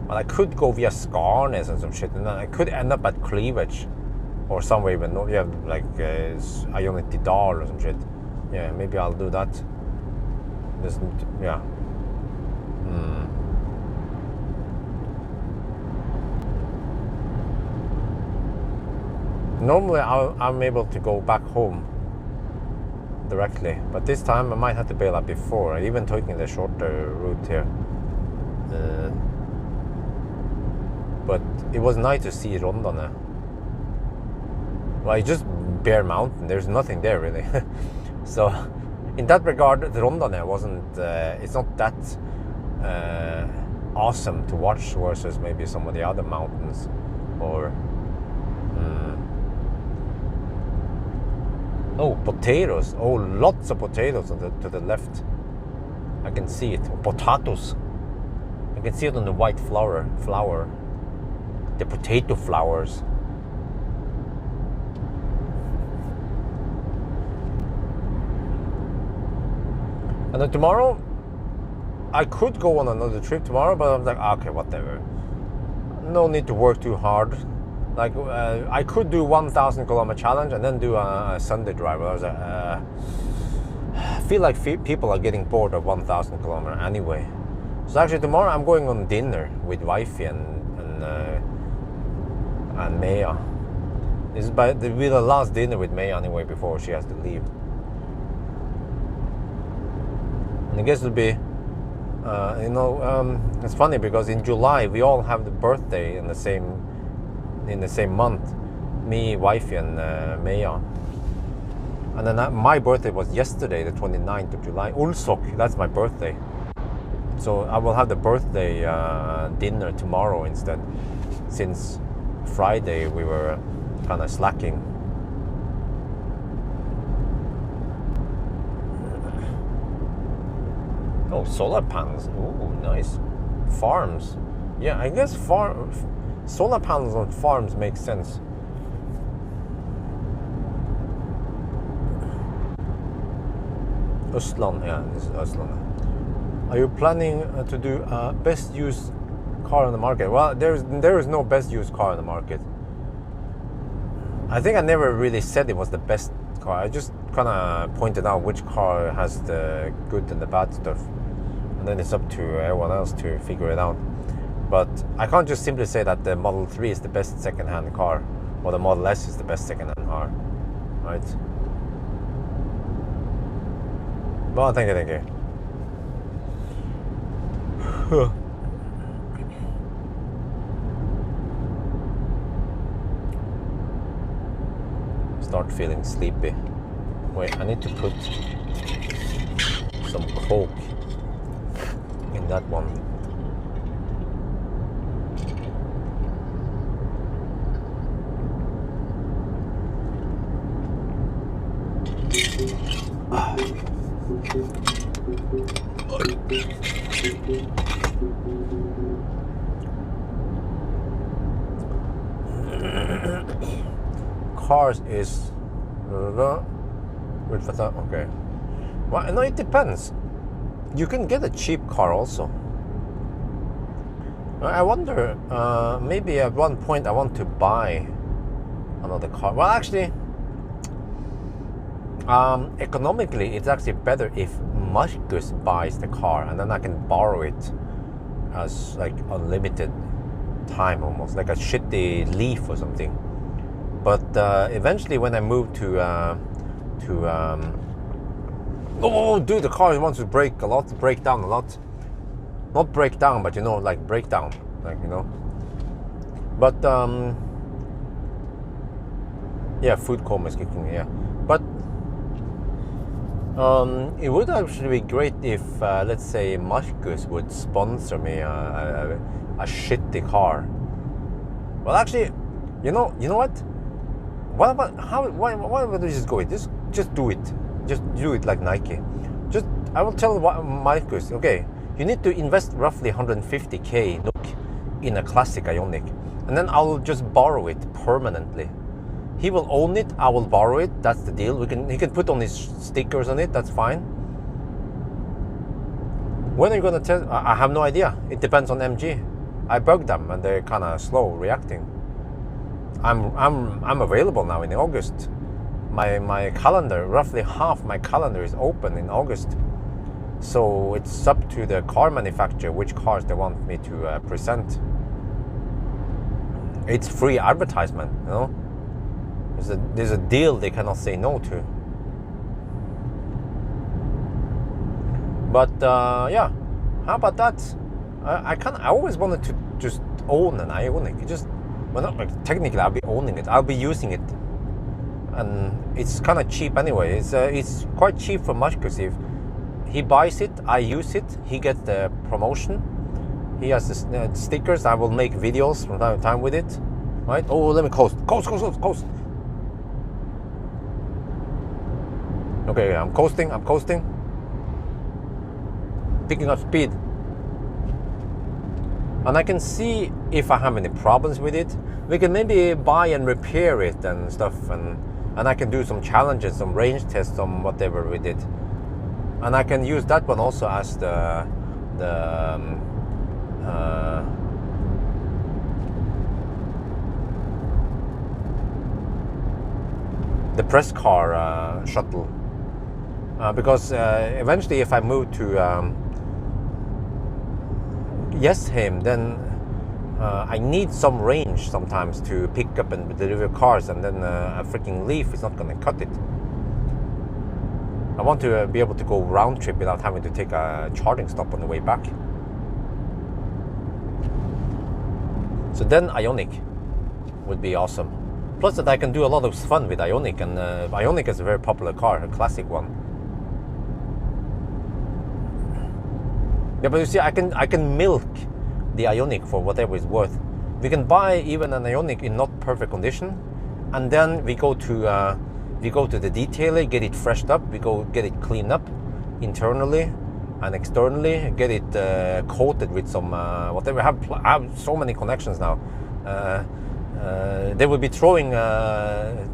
well, I could go via Skarnes and some shit, and then I could end up at Cleavage or somewhere even though you have like Ionic Didal or some shit. Yeah, maybe I'll do that. Yeah. Normally I'm able to go back home directly, but this time I might have to bail out before, even taking the shorter route here. But it was nice to see Rondane. Well, it's just bare mountain. There's nothing there really. So, in that regard, the Rondane wasn't. It's not that awesome to watch versus maybe some of the other mountains. Or oh, potatoes. Oh, lots of potatoes to the left. I can see it. Potatoes. I can see it on the white flower. The potato flowers. And then tomorrow, I could go on another trip tomorrow, but I'm like, okay, whatever. No need to work too hard. Like, I could do 1,000 kilometer challenge and then do a Sunday drive. I was like, I feel like people are getting bored of 1,000 kilometer anyway. So actually tomorrow I'm going on dinner with wifey and Maya. This will be the last dinner with Maya anyway before she has to leave. And I guess it'll be, it's funny because in July we all have the birthday in the same month. Me, wifey, and Maya. And then my birthday was yesterday, the 29th of July. Ulsok, that's my birthday. So I will have the birthday dinner tomorrow instead, since Friday we were kind of slacking. Oh, solar panels. Oh, nice. Farms. Yeah, I guess Solar panels on farms make sense. Östland, yeah, this is Östland. Are you planning to do a best used car on the market? Well, there is no best used car on the market. I think I never really said it was the best car. I just kind of pointed out which car has the good and the bad stuff, and then it's up to everyone else to figure it out. But I can't just simply say that the Model 3 is the best second-hand car or the Model S is the best second-hand car, right? Well, thank you. Start feeling sleepy. Wait, I need to put some Coke in that one. Cars is okay. Well, no, it depends. You can get a cheap car also. I wonder, maybe at one point I want to buy another car. Well, actually, economically, it's actually better if Marcus buys the car and then I can borrow it as like unlimited time, almost like a shitty Leaf or something. But eventually, when I move to dude, the car wants to break down a lot. Not break down, but you know, like breakdown, like, you know. But yeah, food coma is kicking, yeah. But it would actually be great if, let's say, Marcus would sponsor me a shitty car. Well, actually, you know what? Why would we just go it? Just do it. Just do it like Nike. I will tell Marcus, okay, you need to invest roughly 150k in a classic Ioniq, and then I'll just borrow it permanently. He will own it, I will borrow it. That's the deal. He can put on his stickers on it. That's fine. When are you gonna test? I have no idea. It depends on MG. I bugged them and they're kind of slow reacting. I'm available now in August. My calendar, roughly half my calendar is open in August. So it's up to the car manufacturer which cars they want me to present. It's free advertisement, you know. There's a deal they cannot say no to. But yeah, how about that? I always wanted to just own an Ioniq. Well, not like technically I'll be owning it. I'll be using it, and it's kind of cheap anyway. It's quite cheap for Marcus. If he buys it, I use it. He gets the promotion. He has the stickers. I will make videos from time to time with it. Right? Oh, let me coast. Okay, I'm coasting. Picking up speed. And I can see if I have any problems with it. We can maybe buy and repair it and stuff, and I can do some challenges, some range tests, some whatever with it. And I can use that one also as the press car shuttle. Because eventually, if I move to Jessheim, then I need some range sometimes to pick up and deliver cars, and then a freaking Leaf is not going to cut it. I want to be able to go round trip without having to take a charging stop on the way back. So then Ioniq would be awesome. Plus that I can do a lot of fun with Ioniq, and Ioniq is a very popular car, a classic one. Yeah, but you see, I can milk the Ioniq for whatever it's worth. We can buy even an Ioniq in not perfect condition, and then we go to the detailer, get it freshed up. We go get it cleaned up internally and externally, get it coated with some whatever. I have so many connections now. they would be throwing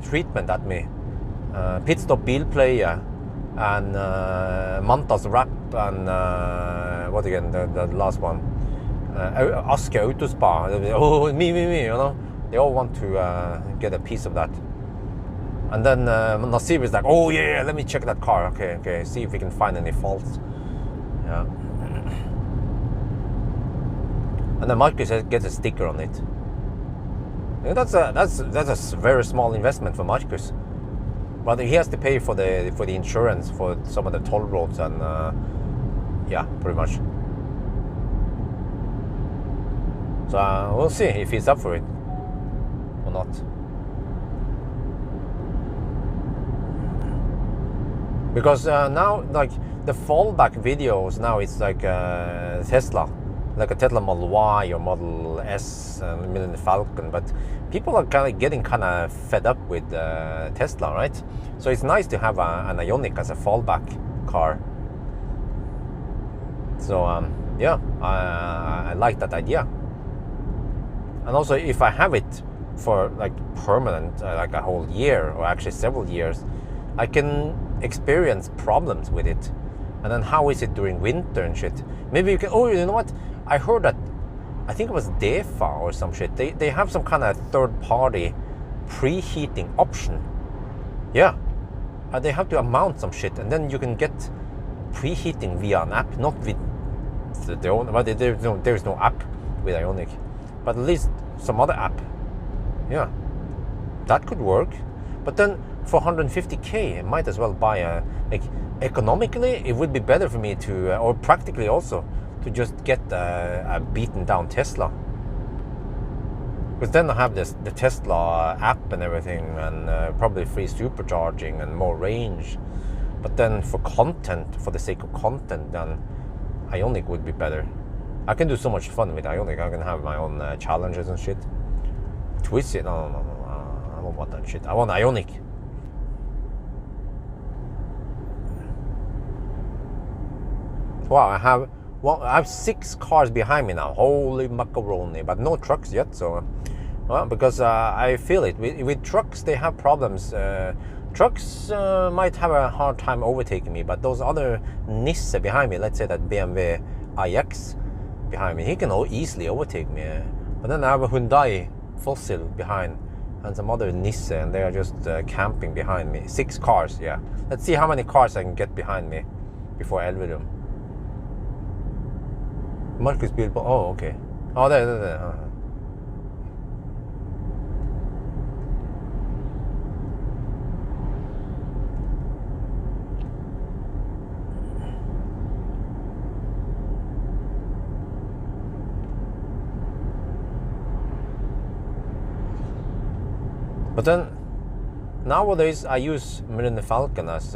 treatment at me. Pit Stop Bilpleie and Mantas Rap and what again, the last one? Aske Autospa. Oh, me, you know. They all want to get a piece of that. And then Nasir is like, oh yeah, let me check that car. Okay, see if we can find any faults. Yeah. And then Marcus gets a sticker on it. Yeah, that's a very small investment for Marcus. But he has to pay for the insurance for some of the toll roads and yeah, pretty much. So we'll see if he's up for it or not. Because now, like, the fallback videos now, it's like Tesla, like a Tesla Model Y or Model S, Millennium Falcon. But people are getting kind of fed up with Tesla, right? So it's nice to have an Ioniq as a fallback car. So yeah, I like that idea. And also, if I have it for like permanent, like a whole year or actually several years, I can experience problems with it. And then how is it during winter and shit? Maybe you can, oh, you know what? I heard that, I think it was DEFA or some shit. They have some kind of third-party preheating option. Yeah. They have to mount some shit, and then you can get preheating via an app, not with their own, but there's no app with Ioniq. But at least some other app. Yeah. That could work. But then for 150k, I might as well buy a, like, economically, it would be better for me to, or practically also, to just get a beaten down Tesla. Because then I have the Tesla app and everything, and probably free supercharging and more range. But then for content, for the sake of content, then Ioniq would be better. I can do so much fun with Ioniq. I can have my own challenges and shit. Twist it, no, I don't want that shit. I want Ioniq. Wow, I have 6 cars behind me now. Holy macaroni! But no trucks yet. So, well, because I feel it with trucks, they have problems. Trucks might have a hard time overtaking me, but those other Nissan behind me, let's say that BMW iX behind me, he can easily overtake me. But then I have a Hyundai Fossil behind and some other Nissan, and they are just camping behind me. 6 cars, yeah. Let's see how many cars I can get behind me before Elverum. Marcus Bilbo, oh, okay. Oh, there. But then, nowadays I use Millennium Falcon as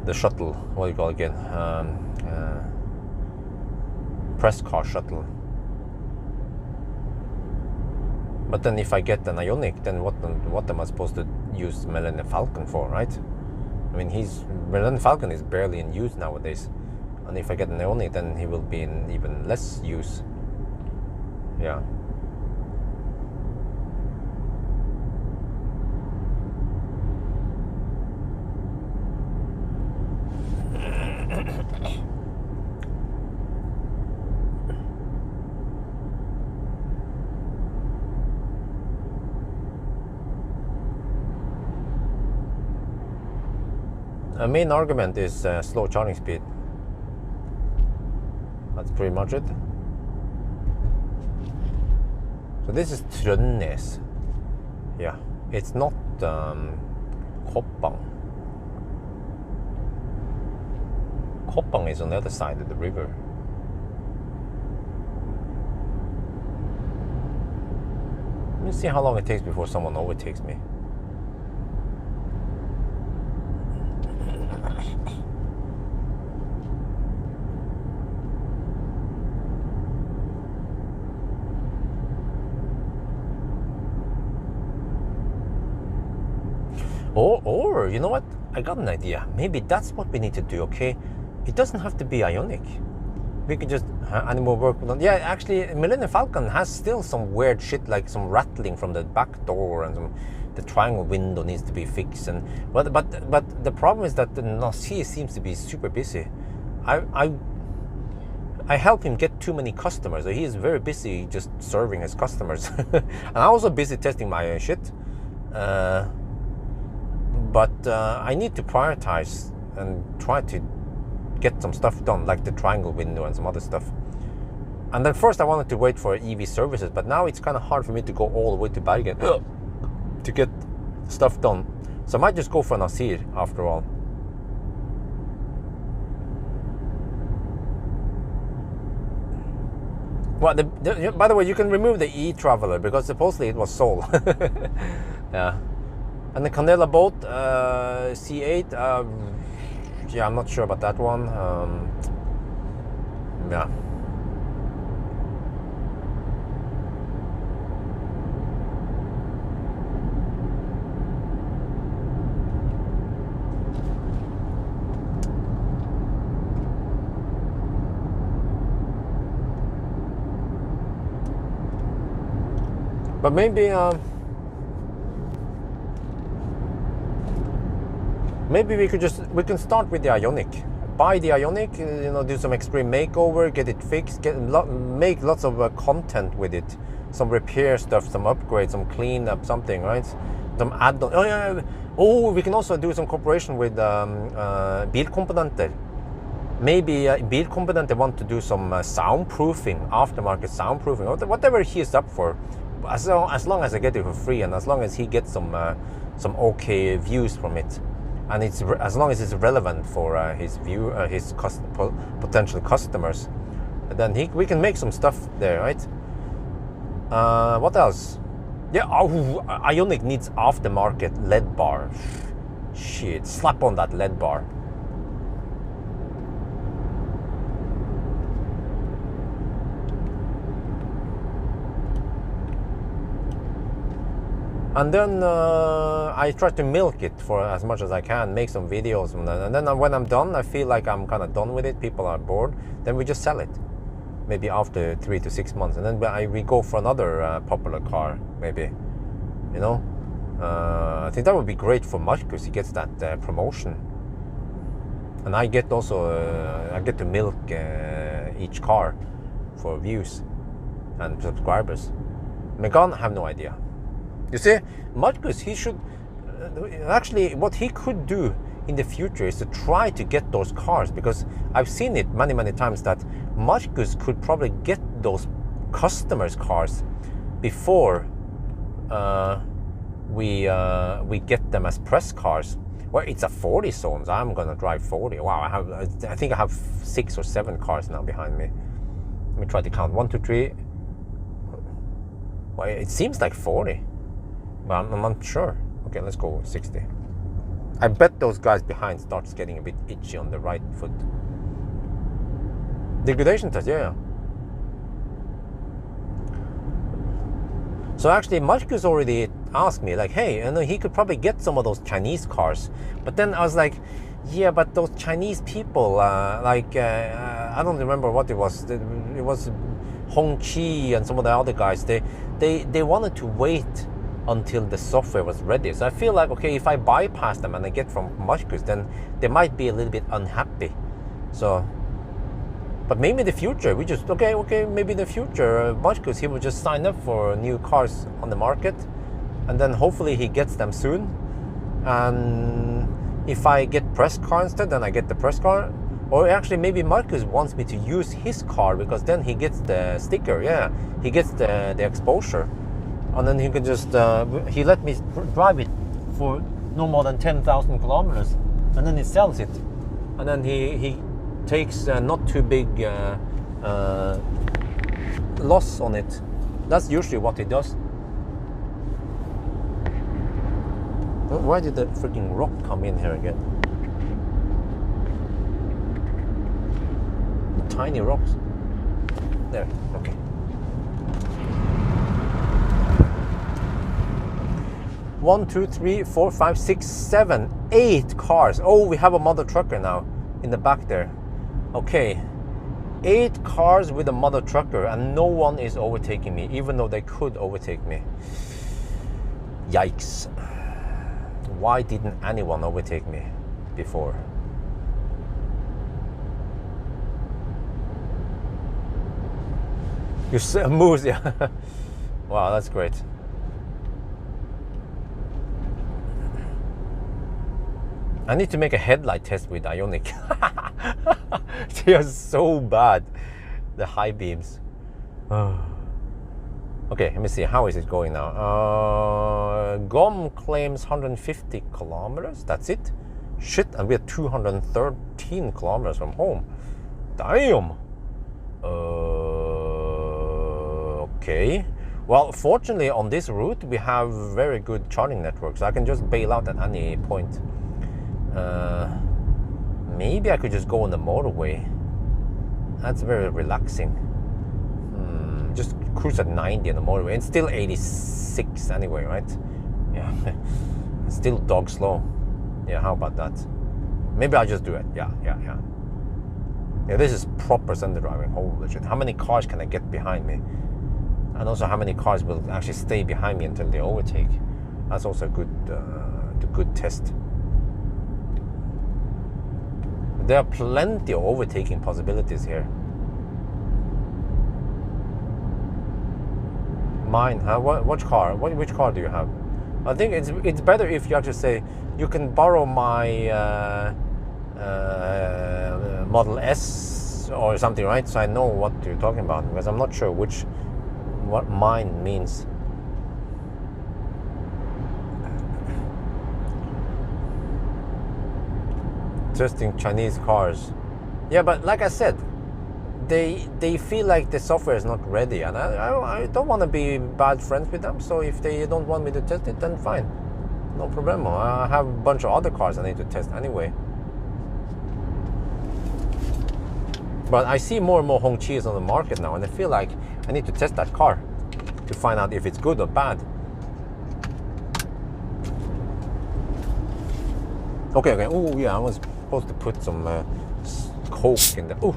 the shuttle, what do you call it again? Press car shuttle. But then if I get an Ioniq, then what am I supposed to use Millennium Falcon for, right? I mean, Millennium Falcon is barely in use nowadays. And if I get an Ioniq, then he will be in even less use. Yeah. The main argument is slow charging speed. That's pretty much it. So this is Trønnes. Yeah, it's not Koppang. Koppang is on the other side of the river. Let me see how long it takes before someone overtakes me. Or you know what? I got an idea. Maybe that's what we need to do, okay? It doesn't have to be Ioniq. we could just any more work on. Yeah, actually, Millennium Falcon has still some weird shit, like some rattling from the back door, and the triangle window needs to be fixed. And but the problem is that the Nasir seems to be super busy. I help him get too many customers. So he is very busy just serving his customers, and I'm also busy testing my shit. But I need to prioritize and try to get some stuff done, like the triangle window and some other stuff. And then first I wanted to wait for EV services, but now it's kind of hard for me to go all the way to Bergen to get stuff done. So I might just go for Nasir after all. Well, by the way, you can remove the e-Traveler because supposedly it was sold. Yeah. And the Candela boat, C8, yeah, I'm not sure about that one. Yeah. But maybe we can start with the Ioniq. Buy the Ioniq, do some extreme makeover, get it fixed, make lots of content with it, some repair stuff, some upgrades, some cleanup, something, right? Some add-on. Oh yeah. Oh, we can also do some cooperation with Bilkomponenter. Maybe Bilkomponenter want to do some soundproofing, aftermarket soundproofing, whatever he is up for. As long as I get it for free, and as long as he gets some okay views from it, and as long as it's relevant for his potential customers, then we can make some stuff there, right? What else? Yeah, Ioniq needs aftermarket LED bar. Shit, slap on that LED bar. And then I try to milk it for as much as I can, make some videos, and then when I'm done, I feel like I'm kind of done with it, people are bored, then we just sell it. Maybe after 3 to 6 months, and then we go for another popular car, maybe. I think that would be great for Marcus. He gets that promotion. And I get also, I get to milk each car for views and subscribers. Megan, I have no idea. You see, Marcus, he should actually, what he could do in the future is to try to get those cars, because I've seen it many times that Marcus could probably get those customers' cars before we get them as press cars. Well, it's a 40 zones. I'm gonna drive 40. Wow, I think I have 6 or 7 cars now behind me. Let me try to count. 1, 2, 3. Well, it seems like 40. But I'm not sure. Okay, let's go 60. I bet those guys behind starts getting a bit itchy on the right foot. Degradation test, yeah. So actually, Marcus already asked me, like, hey, he could probably get some of those Chinese cars. But then I was like, yeah, but those Chinese people, I don't remember what it was. It was Hong Chi and some of the other guys. They wanted to wait until the software was ready. So I feel like, okay, if I bypass them and I get from Marcus, then they might be a little bit unhappy. So, but maybe in the future, we just, okay, maybe in the future, Marcus, he will just sign up for new cars on the market, and then hopefully he gets them soon. And if I get press car instead, then I get the press car. Or actually, maybe Marcus wants me to use his car, because then he gets the sticker, yeah, he gets the exposure. And then he can just, he let me drive it for no more than 10,000 kilometers. And then he sells it. And then he takes not too big loss on it. That's usually what he does. Why did the freaking rock come in here again? Tiny rocks. There, okay. 1, 2, 3, 4, 5, 6, 7, 8 cars. Oh, we have a mother trucker now in the back there. Okay, 8 cars with a mother trucker and no one is overtaking me, even though they could overtake me. Yikes. Why didn't anyone overtake me before? You say moose, yeah. Wow, that's great. I need to make a headlight test with Ioniq. They are so bad, the high beams. Okay, let me see, how is it going now? GOM claims 150 kilometers, that's it? Shit, and we're 213 kilometers from home. Damn! Okay. Well, fortunately on this route we have very good charging networks. So I can just bail out at any point. Maybe I could just go on the motorway. That's very relaxing. Just cruise at 90 on the motorway. It's still 86 anyway, right? Yeah. It's still dog slow. Yeah, how about that? Maybe I'll just do it. Yeah. Yeah, this is proper center driving. Holy shit. How many cars can I get behind me? And also how many cars will actually stay behind me until they overtake. That's also a good test. There are plenty of overtaking possibilities here. Mine, huh? Which car? Which car do you have? I think it's better if you actually say, you can borrow my Model S or something, right? So I know what you're talking about, because I'm not sure what mine means. Testing Chinese cars. Yeah, but like I said, they feel like the software is not ready, and I don't want to be bad friends with them. So if they don't want me to test it, then fine, no problem. I have a bunch of other cars I need to test anyway. But I see more and more Hongqis on the market now, and I feel like I need to test that car to find out if it's good or bad. Okay. Oh yeah, I was supposed to put some Coke in there. Oh.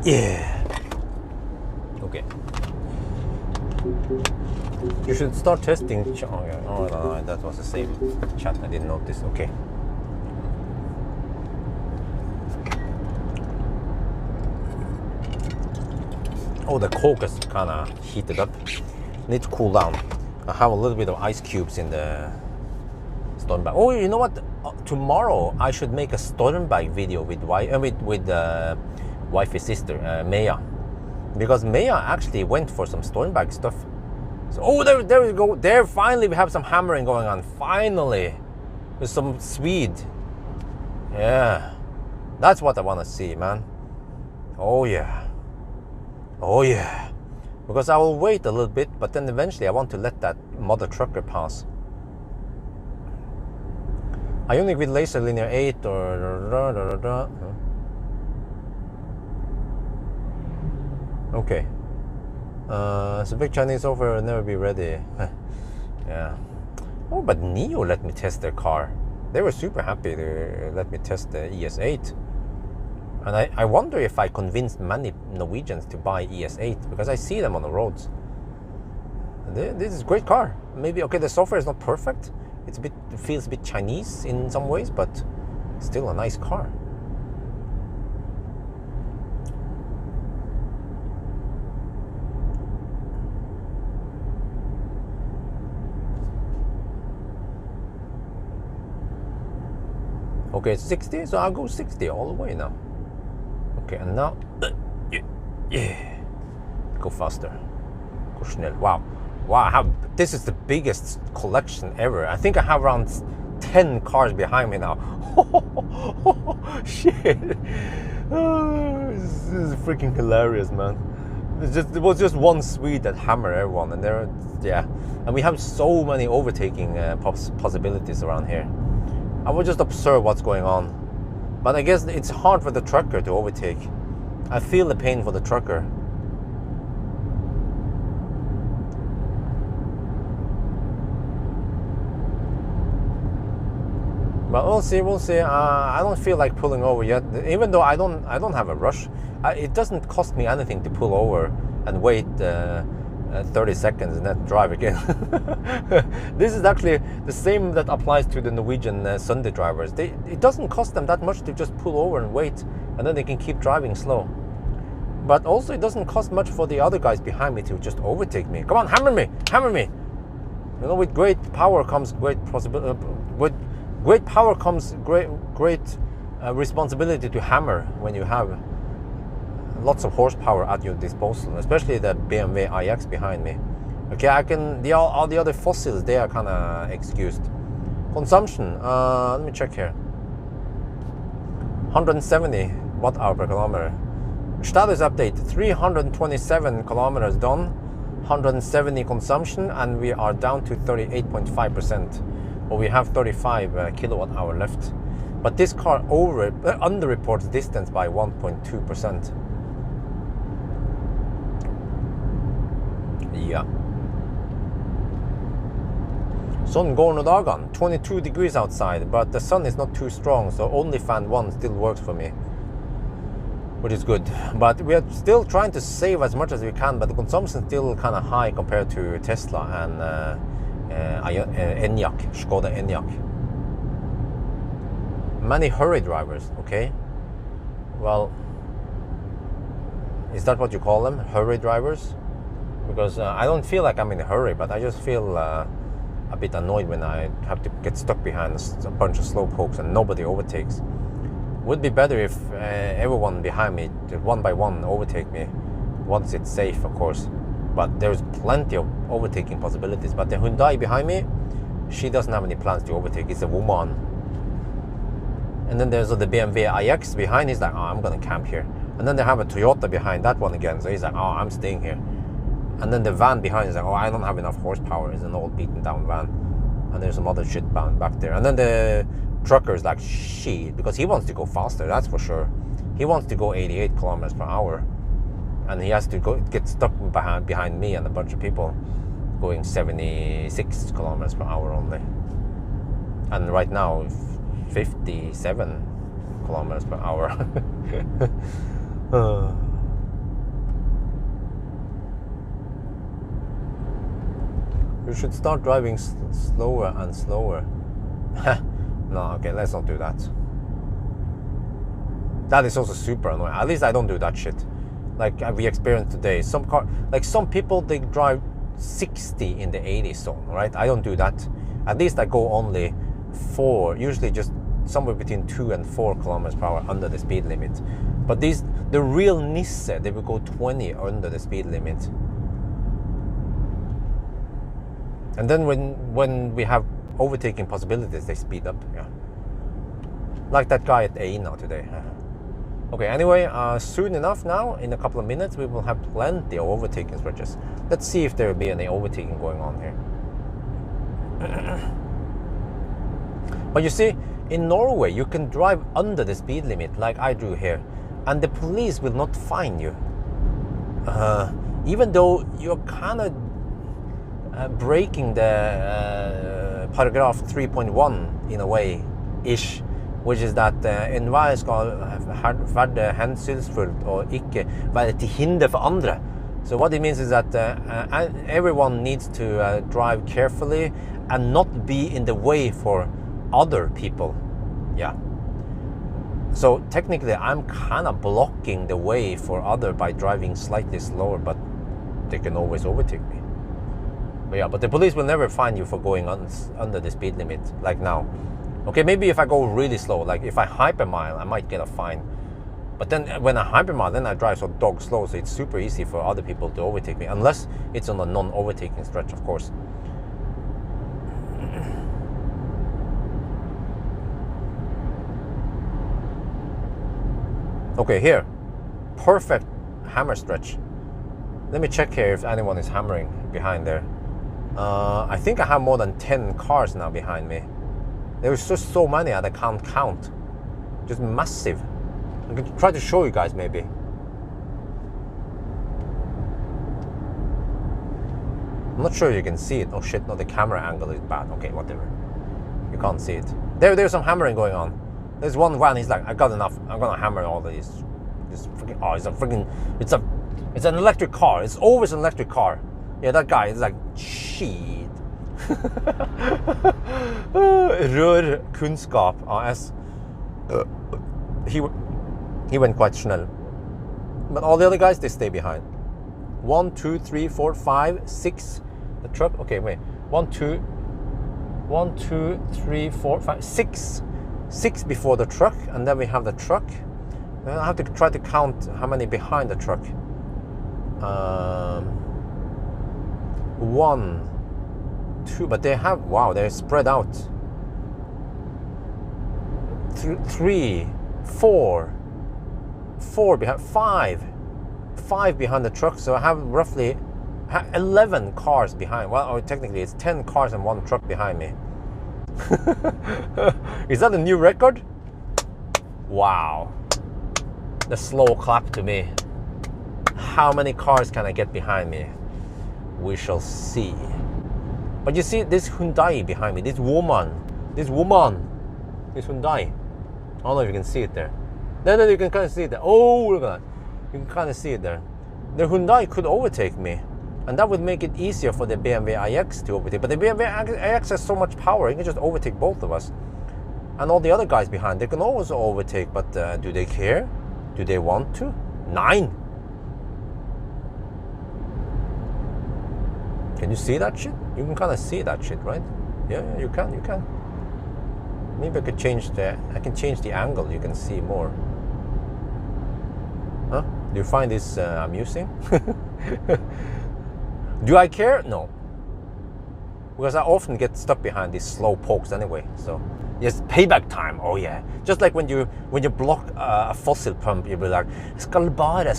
Yeah. Okay. You should start testing. Oh, yeah. Oh no, that was the same chat. I didn't notice. Okay. Oh, the Coke is kind of heated up. Need to cool down. I have a little bit of ice cubes in the storm bag. Oh, you know what? Tomorrow I should make a storm bag video with wifey's sister, Maya, because Maya actually went for some storm bag stuff. So, oh, there we go. There, finally we have some hammering going on. Finally, with some Swede. Yeah, that's what I want to see, man. Oh yeah. Because I will wait a little bit, but then eventually I want to let that mother trucker pass. Ioniq with laser linear 8 or okay. So big Chinese software will never be ready. Yeah. Oh, but NIO let me test their car. They were super happy to let me test the ES8. And I wonder if I convinced many Norwegians to buy ES8, because I see them on the roads. This is a great car. Maybe, okay, the software is not perfect. It feels a bit Chinese in some ways, but still a nice car. Okay, it's 60, so I'll go 60 all the way now. Okay, and now Yeah. Go faster. Go schnell. Wow. Wow, this is the biggest collection ever. I think I have around 10 cars behind me now. Shit. Oh, this is freaking hilarious, man. It was just one Swede that hammered everyone, and and we have so many overtaking possibilities around here. I will just observe what's going on, but I guess it's hard for the trucker to overtake. I feel the pain for the trucker. But we'll see. I don't feel like pulling over yet, even though I don't have a rush. It doesn't cost me anything to pull over and wait 30 seconds and then drive again. This is actually the same that applies to the Norwegian Sunday drivers. It doesn't cost them that much to just pull over and wait, and then they can keep driving slow. But also it doesn't cost much for the other guys behind me to just overtake me. Come on, hammer me! You know, with great power comes great possibility. With great power comes great responsibility to hammer when you have lots of horsepower at your disposal, especially the BMW iX behind me. Okay, all the other fossils, they are kind of excused. Consumption, let me check here. 170 watt-hour per kilometer. Status update, 327 kilometers done, 170 consumption, and we are down to 38.5%. Well, we have 35 kilowatt hour left. But this car underreports distance by 1.2%. Yeah. Sun går nå dagen. 22 degrees outside, but the sun is not too strong, so only fan 1 still works for me, which is good. But we are still trying to save as much as we can, but the consumption is still kind of high compared to Tesla and Enyaq, Skoda Enyaq. Many hurry drivers, okay? Well, is that what you call them? Hurry drivers? Because I don't feel like I'm in a hurry, but I just feel a bit annoyed when I have to get stuck behind a bunch of slow pokes and nobody overtakes. Would be better if everyone behind me, one by one, overtake me once it's safe, of course. But there's plenty of overtaking possibilities. But the Hyundai behind me, she doesn't have any plans to overtake. It's a woman. And then there's the BMW iX behind. He's like, oh, I'm gonna camp here. And then they have a Toyota behind that one again. So he's like, oh, I'm staying here. And then the van behind is like, oh, I don't have enough horsepower. It's an old beaten down van. And there's some other shit back there. And then the trucker is like, shit, because he wants to go faster, that's for sure. He wants to go 88 kilometers per hour. And he has to get stuck behind me and a bunch of people going 76 kilometers per hour only. And right now, 57 kilometers per hour. You should start driving slower and slower. No, okay, let's not do that. That is also super annoying. At least I don't do that shit. Like we experienced today. Some people, they drive 60 in the 80 zone, right? I don't do that. At least I go only 4, usually just somewhere between 2 and 4 kilometers per hour under the speed limit. But the real Nisse, they will go 20 under the speed limit. And then when we have overtaking possibilities, they speed up, yeah. Like that guy at Eina today. Okay, anyway, soon enough now, in a couple of minutes, we will have plenty of overtaking stretches. Let's see if there will be any overtaking going on here. But you see, in Norway, you can drive under the speed limit like I do here, and the police will not fine you. Even though you're kind of breaking the paragraph 3.1 in a way, ish, which is that enhver skal være hensynsfull og ikke være til hinder for andre. So what it means is that everyone needs to drive carefully and not be in the way for other people. Yeah. So technically I'm kind of blocking the way for other by driving slightly slower, but they can always overtake me. But yeah, but the police will never fine you for going under the speed limit, like now. Okay, maybe if I go really slow, like if I hypermile, I might get a fine. But then when I hypermod, then I drive so dog slow, so it's super easy for other people to overtake me, unless it's on a non-overtaking stretch, of course. Okay, here, perfect hammer stretch. Let me check here if anyone is hammering behind there. I think I have more than 10 cars now behind me. There's just so many that I can't count. Just massive. I can try to show you guys maybe. I'm not sure you can see it. Oh shit, no, the camera angle is bad. Okay, whatever. You can't see it. There's some hammering going on. There's one van, he's like, I got enough. I'm gonna hammer all of these. This freaking, oh, it's an electric car. It's always an electric car. Yeah, that guy is like, shit. Rørkunnskap AS. He went quite schnell. But all the other guys, they stay behind. 1, 2, 3, 4, 5, 6. The truck, okay, wait. 1, 2, 3, 4, 5, 6. 6 before the truck, and then we have the truck. I have to try to count how many behind the truck. 1, 2, but they have, wow, they're spread out. 3, 4 behind, 5 behind the truck. So I have roughly 11 cars behind. Well, technically it's 10 cars and 1 truck behind me. Is that a new record? Wow. The slow clap to me. How many cars can I get behind me? We shall see. But you see this Hyundai behind me, this Hyundai. I don't know if you can see it there. No, you can kind of see it there. Oh, look at that. You can kind of see it there. The Hyundai could overtake me, and that would make it easier for the BMW iX to overtake. But the BMW iX has so much power, it can just overtake both of us. And all the other guys behind, they can also overtake, but do they care? Do they want to? 9! Can you see that shit? You can kind of see that shit, right? Yeah, you can. Maybe I can change the angle, you can see more. Huh? Do you find this amusing? Do I care? No. Because I often get stuck behind these slow pokes anyway, so. Yes, payback time, oh yeah. Just like when you block a fossil pump, you'll be like, skal bare.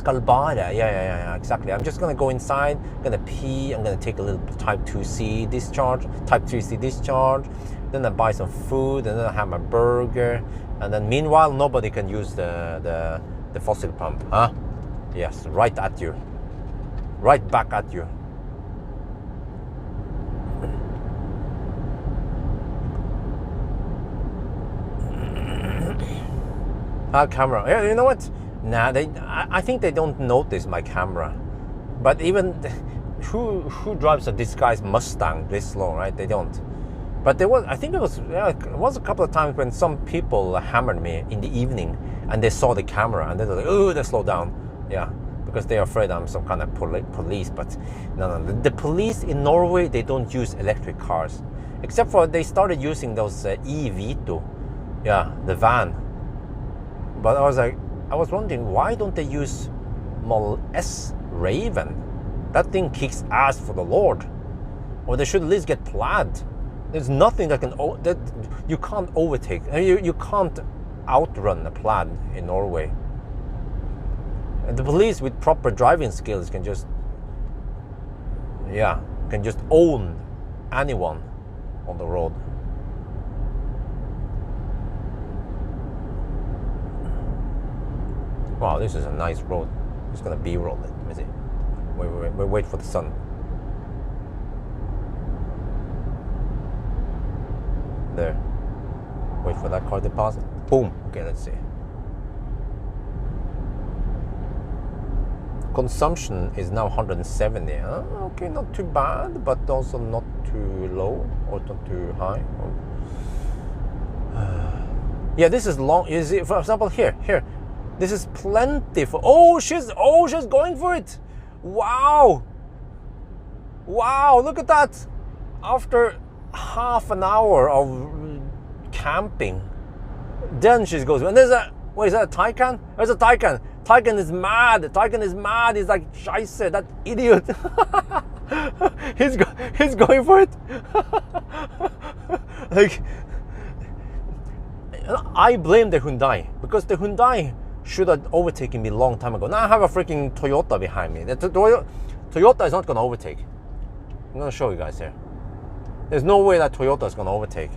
Yeah, exactly. I'm just gonna go inside, gonna pee, I'm gonna take a little type 2C discharge, type 3C discharge, then I buy some food, and then I have my burger, and then meanwhile, nobody can use the fossil pump, huh? Yes, right at you. Right back at you. Camera. Yeah, you know what? Nah, I think they don't notice my camera. But even who drives a disguised Mustang this slow, right? They don't. But there was, I think it was a couple of times when some people hammered me in the evening, and they saw the camera, and they were like, oh, they slow down. Yeah, because they're afraid I'm some kind of police. But no. The police in Norway, they don't use electric cars, except for they started using those e-Vito. Yeah, the van. But I was wondering, why don't they use Model S Raven? That thing kicks ass for the Lord. Or they should at least get Plaid. There's nothing that you can't overtake. You can't outrun a Plaid in Norway. And the police with proper driving skills can just own anyone on the road. Wow, this is a nice road. It's gonna B-roll it. Let me see. Wait for the sun. There. Wait for that car to pass. Boom. Okay, let's see. Consumption is now 170. Okay, not too bad, but also not too low or not too high. Yeah, this is long. You see, for example, here. This is plenty for. Oh, she's going for it. Wow, look at that. After half an hour of camping, then she goes, and there's a What is that, a Taycan? There's a Taycan. Taycan is mad. Taycan is mad. He's like, Scheisse, that idiot. he's going for it. Like, I blame the Hyundai, because the Hyundai should have overtaken me a long time ago. Now I have a freaking Toyota behind me. The Toyota is not going to overtake. I'm going to show you guys here. There's no way that Toyota is going to overtake.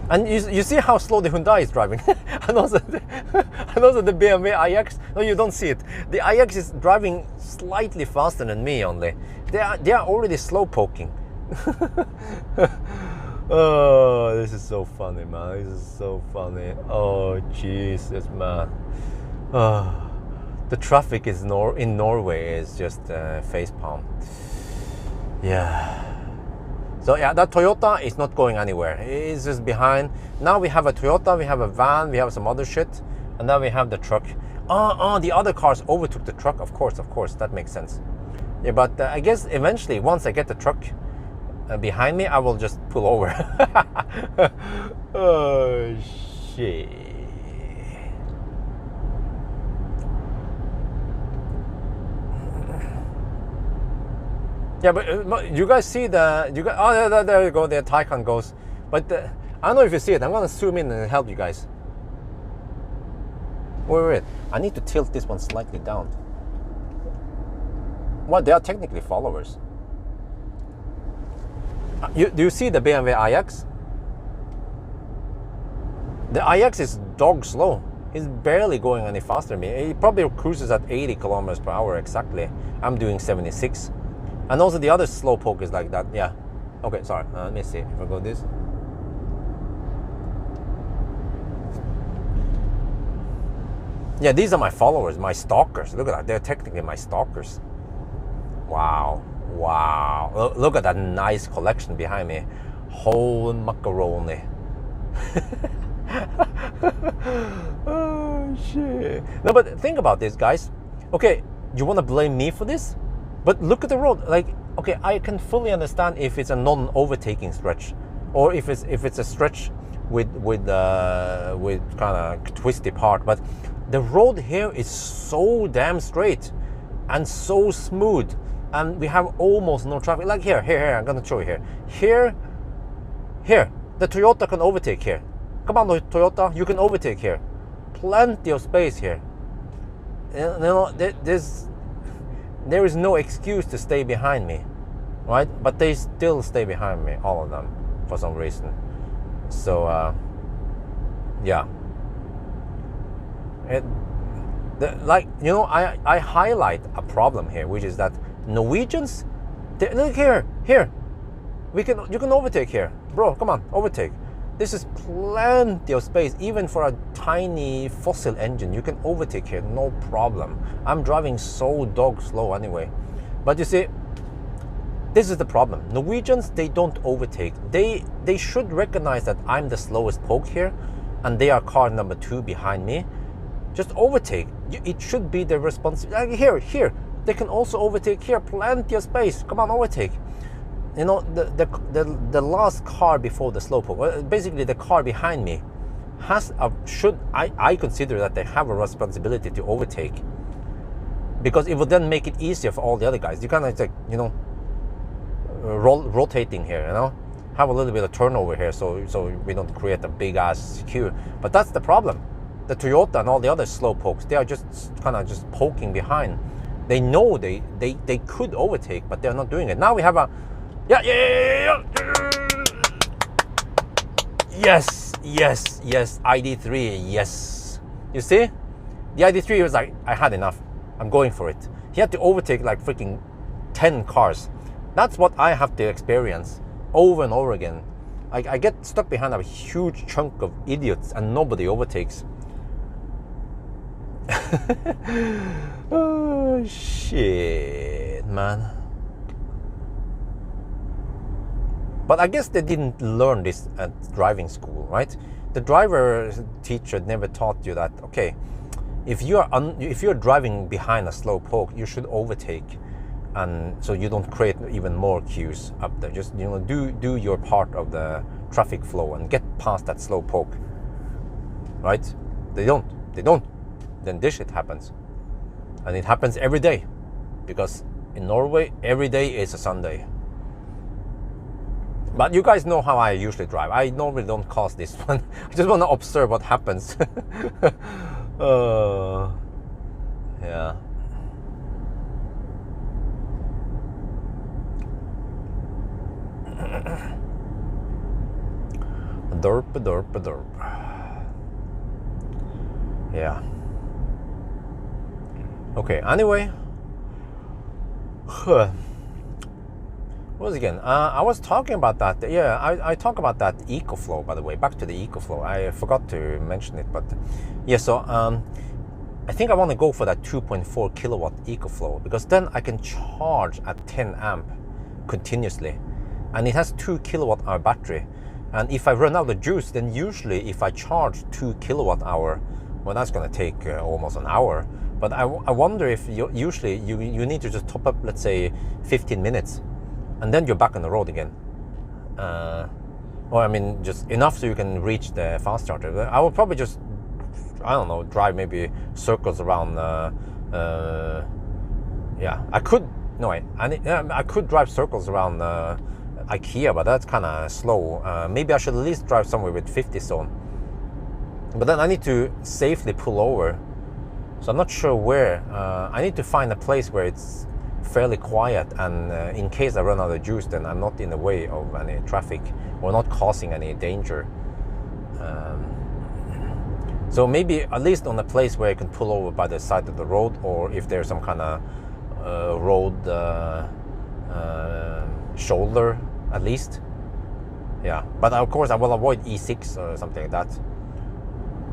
And you see how slow the Hyundai is driving. and also the BMW iX. No, you don't see it. The iX is driving slightly faster than me only. They are already slow poking. Oh, this is so funny, man. This is so funny. Oh, Jesus, man. Oh, the traffic is in Norway is just facepalm. Yeah. So yeah, that Toyota is not going anywhere. It's just behind. Now we have a Toyota, we have a van, we have some other shit, and now we have the truck. The other cars overtook the truck. Of course, that makes sense. Yeah, but I guess eventually, once I get the truck behind me, I will just pull over. Oh shit. Yeah, but you guys see there you go, the Taycan goes. But I don't know if you see it. I'm gonna zoom in and help you guys. Wait. I need to tilt this one slightly down. Well, they are technically followers. Do you see the BMW iX? The iX is dog slow. He's barely going any faster than me. He probably cruises at 80 kilometers per hour exactly. I'm doing 76. And also the other slowpoke is like that. Yeah. Okay, sorry. Let me see if I go this. Yeah, these are my followers, my stalkers. Look at that. They're technically my stalkers. Wow. Look at that nice collection behind me. Whole macaroni. Oh, shit. No, but think about this, guys. Okay, you want to blame me for this? But look at the road. Like, okay, I can fully understand if it's a non-overtaking stretch, or if it's a stretch with kind of twisty part. But the road here is so damn straight and so smooth, and we have almost no traffic. Like here. I'm gonna show you here. Here, the Toyota can overtake here. Come on, Toyota, you can overtake here. Plenty of space here. You know, there is no excuse to stay behind me, right? But they still stay behind me, all of them, for some reason. So, yeah. I highlight a problem here, which is that Norwegians, look here. You can overtake here, bro. Come on, overtake. This is plenty of space, even for a tiny fossil engine. You can overtake here, no problem. I'm driving so dog slow anyway. But you see, this is the problem. Norwegians, they don't overtake. They should recognize that I'm the slowest poke here, and they are car number 2 behind me. Just overtake. It should be their responsibility. Here. They can also overtake here. Plenty of space. Come on, overtake. You know, the last car before the slowpoke, basically the car behind me, I consider that they have a responsibility to overtake, because it would then make it easier for all the other guys. You kind of like, you know, rotating here, you know, have a little bit of turnover here, so we don't create a big ass queue. But that's the problem. The Toyota and all the other slowpokes, they are just kind of just poking behind. They know they could overtake, but they're not doing it. Now we have a yeah. Yes, ID3, yes. You see? The ID3 was like, I had enough. I'm going for it. He had to overtake like freaking 10 cars. That's what I have to experience over and over again. I get stuck behind a huge chunk of idiots and nobody overtakes. Oh, shit, man. But I guess they didn't learn this at driving school, right? The driver teacher never taught you that, okay, if you're driving behind a slow poke, you should overtake, and so you don't create even more queues up there. Just, you know, do your part of the traffic flow and get past that slow poke. right? They don't. Then this shit happens. And it happens every day. Because in Norway, every day is a Sunday. But you guys know how I usually drive. I normally don't cause this one. I just want to observe what happens. Yeah. Derp. Yeah. Okay, anyway. What was it again? I was talking about that. Yeah, I talk about that EcoFlow, by the way. Back to the EcoFlow. I forgot to mention it, but yeah, so I think I want to go for that 2.4 kilowatt EcoFlow, because then I can charge at 10 amp continuously. And it has 2 kilowatt hour battery. And if I run out of juice, then usually if I charge 2 kilowatt hour, well, that's going to take almost an hour. But I wonder if usually you need to just top up, let's say, 15 minutes. And then you're back on the road again. Or I mean, just enough so you can reach the fast charger. I will probably just, I don't know, drive maybe circles around. Yeah, I could. No, I could drive circles around IKEA, but that's kind of slow. Maybe I should at least drive somewhere with 50 zone. But then I need to safely pull over. So I'm not sure where. I need to find a place where it's fairly quiet, and in case I run out of juice, then I'm not in the way of any traffic or not causing any danger. So maybe at least on a place where I can pull over by the side of the road, or if there's some kind of road shoulder at least. Yeah, but of course I will avoid E6 or something like that.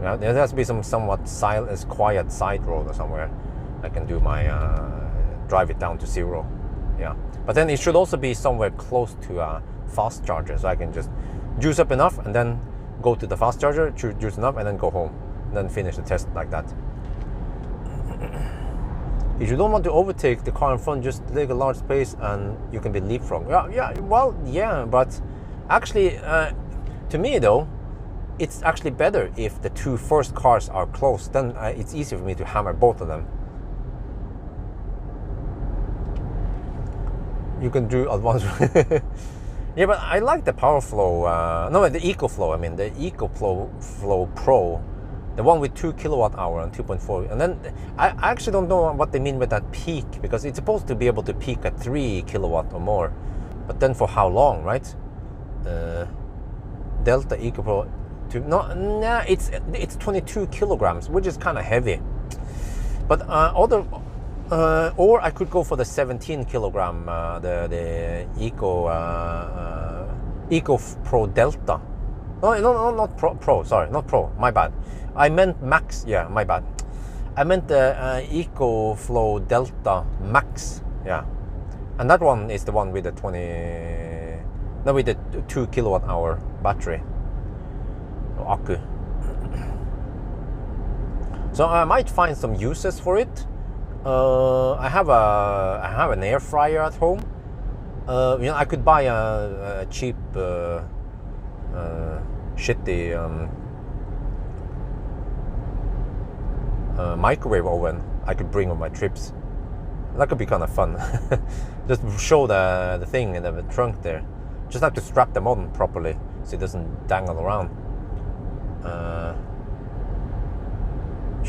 Yeah, there has to be some somewhat silent, quiet side road or somewhere I can do my drive it down to 0. Yeah, but then it should also be somewhere close to a fast charger, so I can just juice up enough and then go to the fast charger, juice enough, and then go home, and then finish the test like that. If you don't want to overtake the car in front, just take a large space and you can be leapfrog. Yeah, but actually, to me though, it's actually better if the 2 first cars are close. Then it's easier for me to hammer both of them. You can do at once. Yeah, but I like the PowerFlow. No, the EcoFlow. I mean, the EcoFlow Pro, the one with 2 kilowatt hour and 2.4. And then I actually don't know what they mean with that peak, because it's supposed to be able to peak at 3 kilowatt or more. But then for how long, right? Delta EcoPro. It's 22 kilograms, which is kind of heavy. But or I could go for the 17 kilogram, the Eco Pro Delta. No, not Pro. Sorry, not Pro. My bad. I meant Max. Yeah, my bad. I meant the EcoFlow Delta Max. Yeah, and that one is the one with the 2 kilowatt hour battery. Akku. So I might find some uses for it. I have an air fryer at home. I could buy a cheap, shitty microwave oven I could bring on my trips. That could be kind of fun. Just show the thing in the trunk there. Just have to strap them on properly so it doesn't dangle around.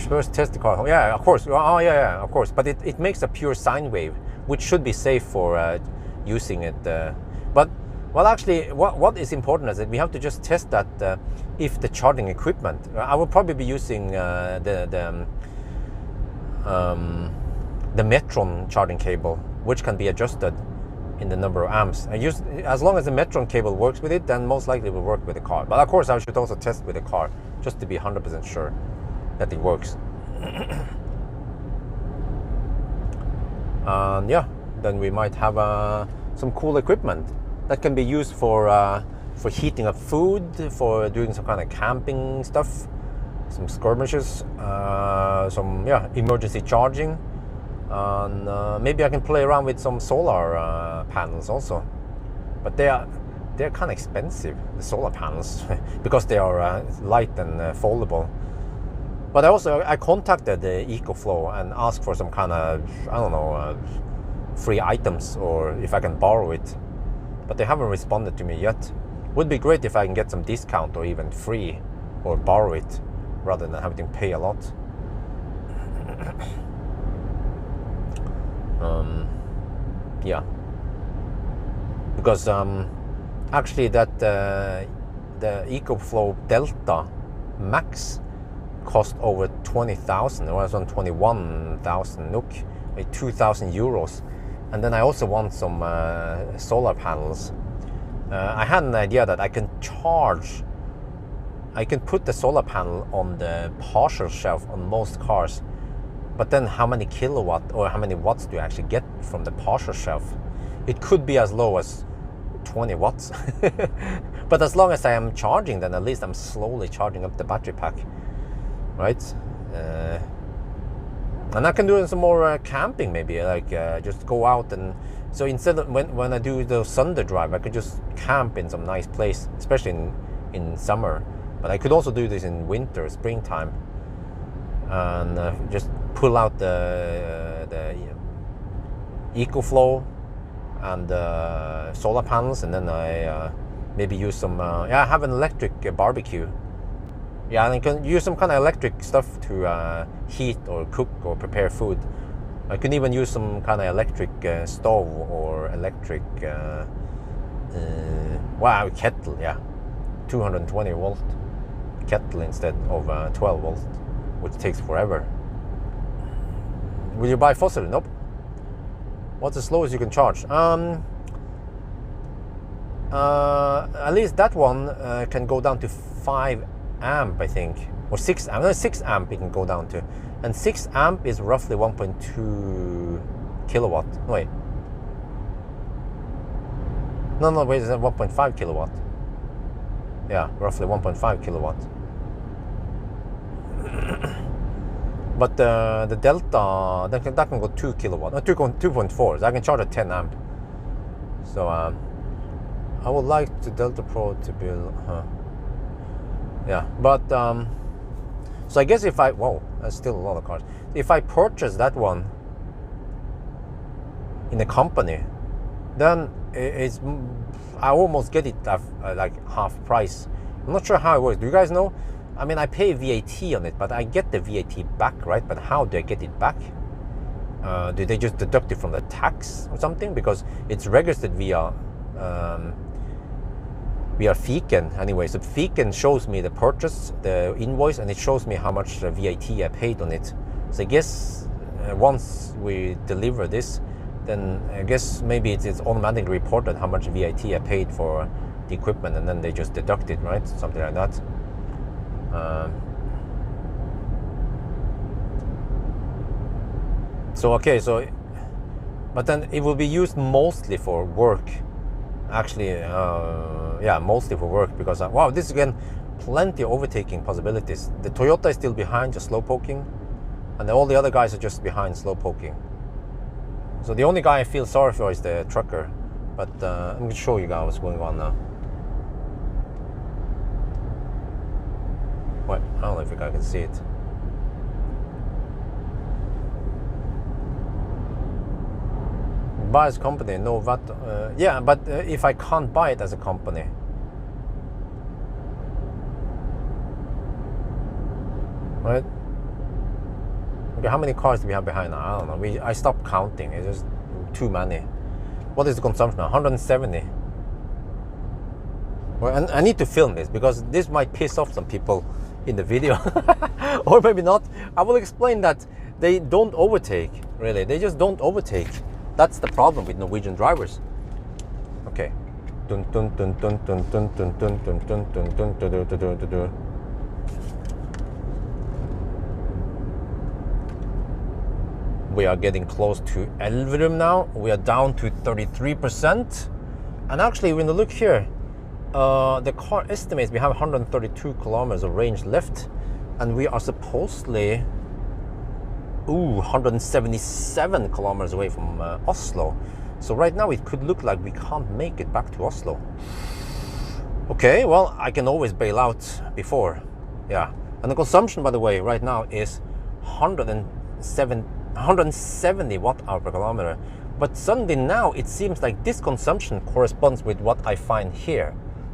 First test the car. Yeah, of course. Oh, yeah, of course. But it makes a pure sine wave, which should be safe for using it. But actually, what is important is that we have to just test that if the charging equipment. I will probably be using the Metron charging cable, which can be adjusted in the number of amps. As long as the Metron cable works with it, then most likely it will work with the car. But of course, I should also test with the car just to be 100% sure that it works. And yeah, then we might have some cool equipment that can be used for heating up food, for doing some kind of camping stuff, some skirmishes, some emergency charging, and maybe I can play around with some solar panels also. But they're kind of expensive, the solar panels, because they are light and foldable. But I contacted the EcoFlow and asked for some kind of, I don't know, free items, or if I can borrow it. But they haven't responded to me yet. Would be great if I can get some discount or even free, or borrow it, rather than having to pay a lot. Yeah. Because actually that the EcoFlow Delta Max cost over 20,000. It was on 21,000 NOK, like 2,000 euros. And then I also want some solar panels. I had an idea that I can put the solar panel on the partial shelf on most cars, but then how many kilowatt or how many watts do you actually get from the partial shelf? It could be as low as 20 watts. But as long as I am charging, then at least I'm slowly charging up the battery pack, right? And I can do some more camping, maybe, like just go out. And so instead of when I do the Sunday drive, I could just camp in some nice place, especially in summer. But I could also do this in winter, springtime, and just pull out the EcoFlow and solar panels, and then I maybe use some. I have an electric barbecue. Yeah, and I can use some kind of electric stuff to heat or cook or prepare food. I can even use some kind of electric stove or electric kettle. Yeah, 220 volt kettle instead of 12 volt, which takes forever. Will you buy fossil? Nope. What's the slowest you can charge? At least that one can go down to 5 amp, I think, or 6 amp. No, 6 amp it can go down to, and 6 amp is roughly 1.2 kilowatt. Wait, wait, is that 1.5 kilowatt? Yeah, roughly 1.5 kilowatt. But the Delta, that can go 2 kilowatt, no, 2.4, so I can charge at 10 amp. So I would like the Delta Pro to build, yeah, but so I guess if whoa, that's still a lot of cars. If I purchase that one in a company, then I almost get it at like half price. I'm not sure how it works. Do you guys know? I mean, I pay VAT on it, but I get the VAT back, right? But how do I get it back? Do they just deduct it from the tax or something? Because it's registered via Fiken anyway. So Fiken shows me the purchase, the invoice, and it shows me how much VAT I paid on it. So I guess once we deliver this, then I guess maybe it's automatically reported how much VAT I paid for the equipment, and then they just deduct it, right? Something like that. But then it will be used mostly for work. Actually, yeah, mostly for work, because wow, this is again plenty of overtaking possibilities. The Toyota is still behind, just slow poking, and all the other guys are just behind, slow poking. So the only guy I feel sorry for is the trucker. But I'm going to show you guys what's going on now. What? I don't know if you guys can see it. Buy as company, no VAT. Yeah, but if I can't buy it as a company, right? Okay, how many cars do we have behind now? I don't know. I stopped counting. It's just too many. What is the consumption now? 170. Well, and I need to film this because this might piss off some people in the video, or maybe not. I will explain that they don't overtake. Really, they just don't overtake. That's the problem with Norwegian drivers. Okay. Dun dun dun dun dun dun dun dun dun dun dun dun dun dun dun. We are getting close to Elverum now. We are down to 33%. And actually, when you look here, the car estimates we have 132 kilometers of range left, and we are supposedly 177 kilometers away from Oslo. So right now it could look like we can't make it back to Oslo. Okay, well, I can always bail out before. Yeah. And the consumption, by the way, right now is 170 watt hour per kilometer. But suddenly now it seems like this consumption corresponds with what I find here.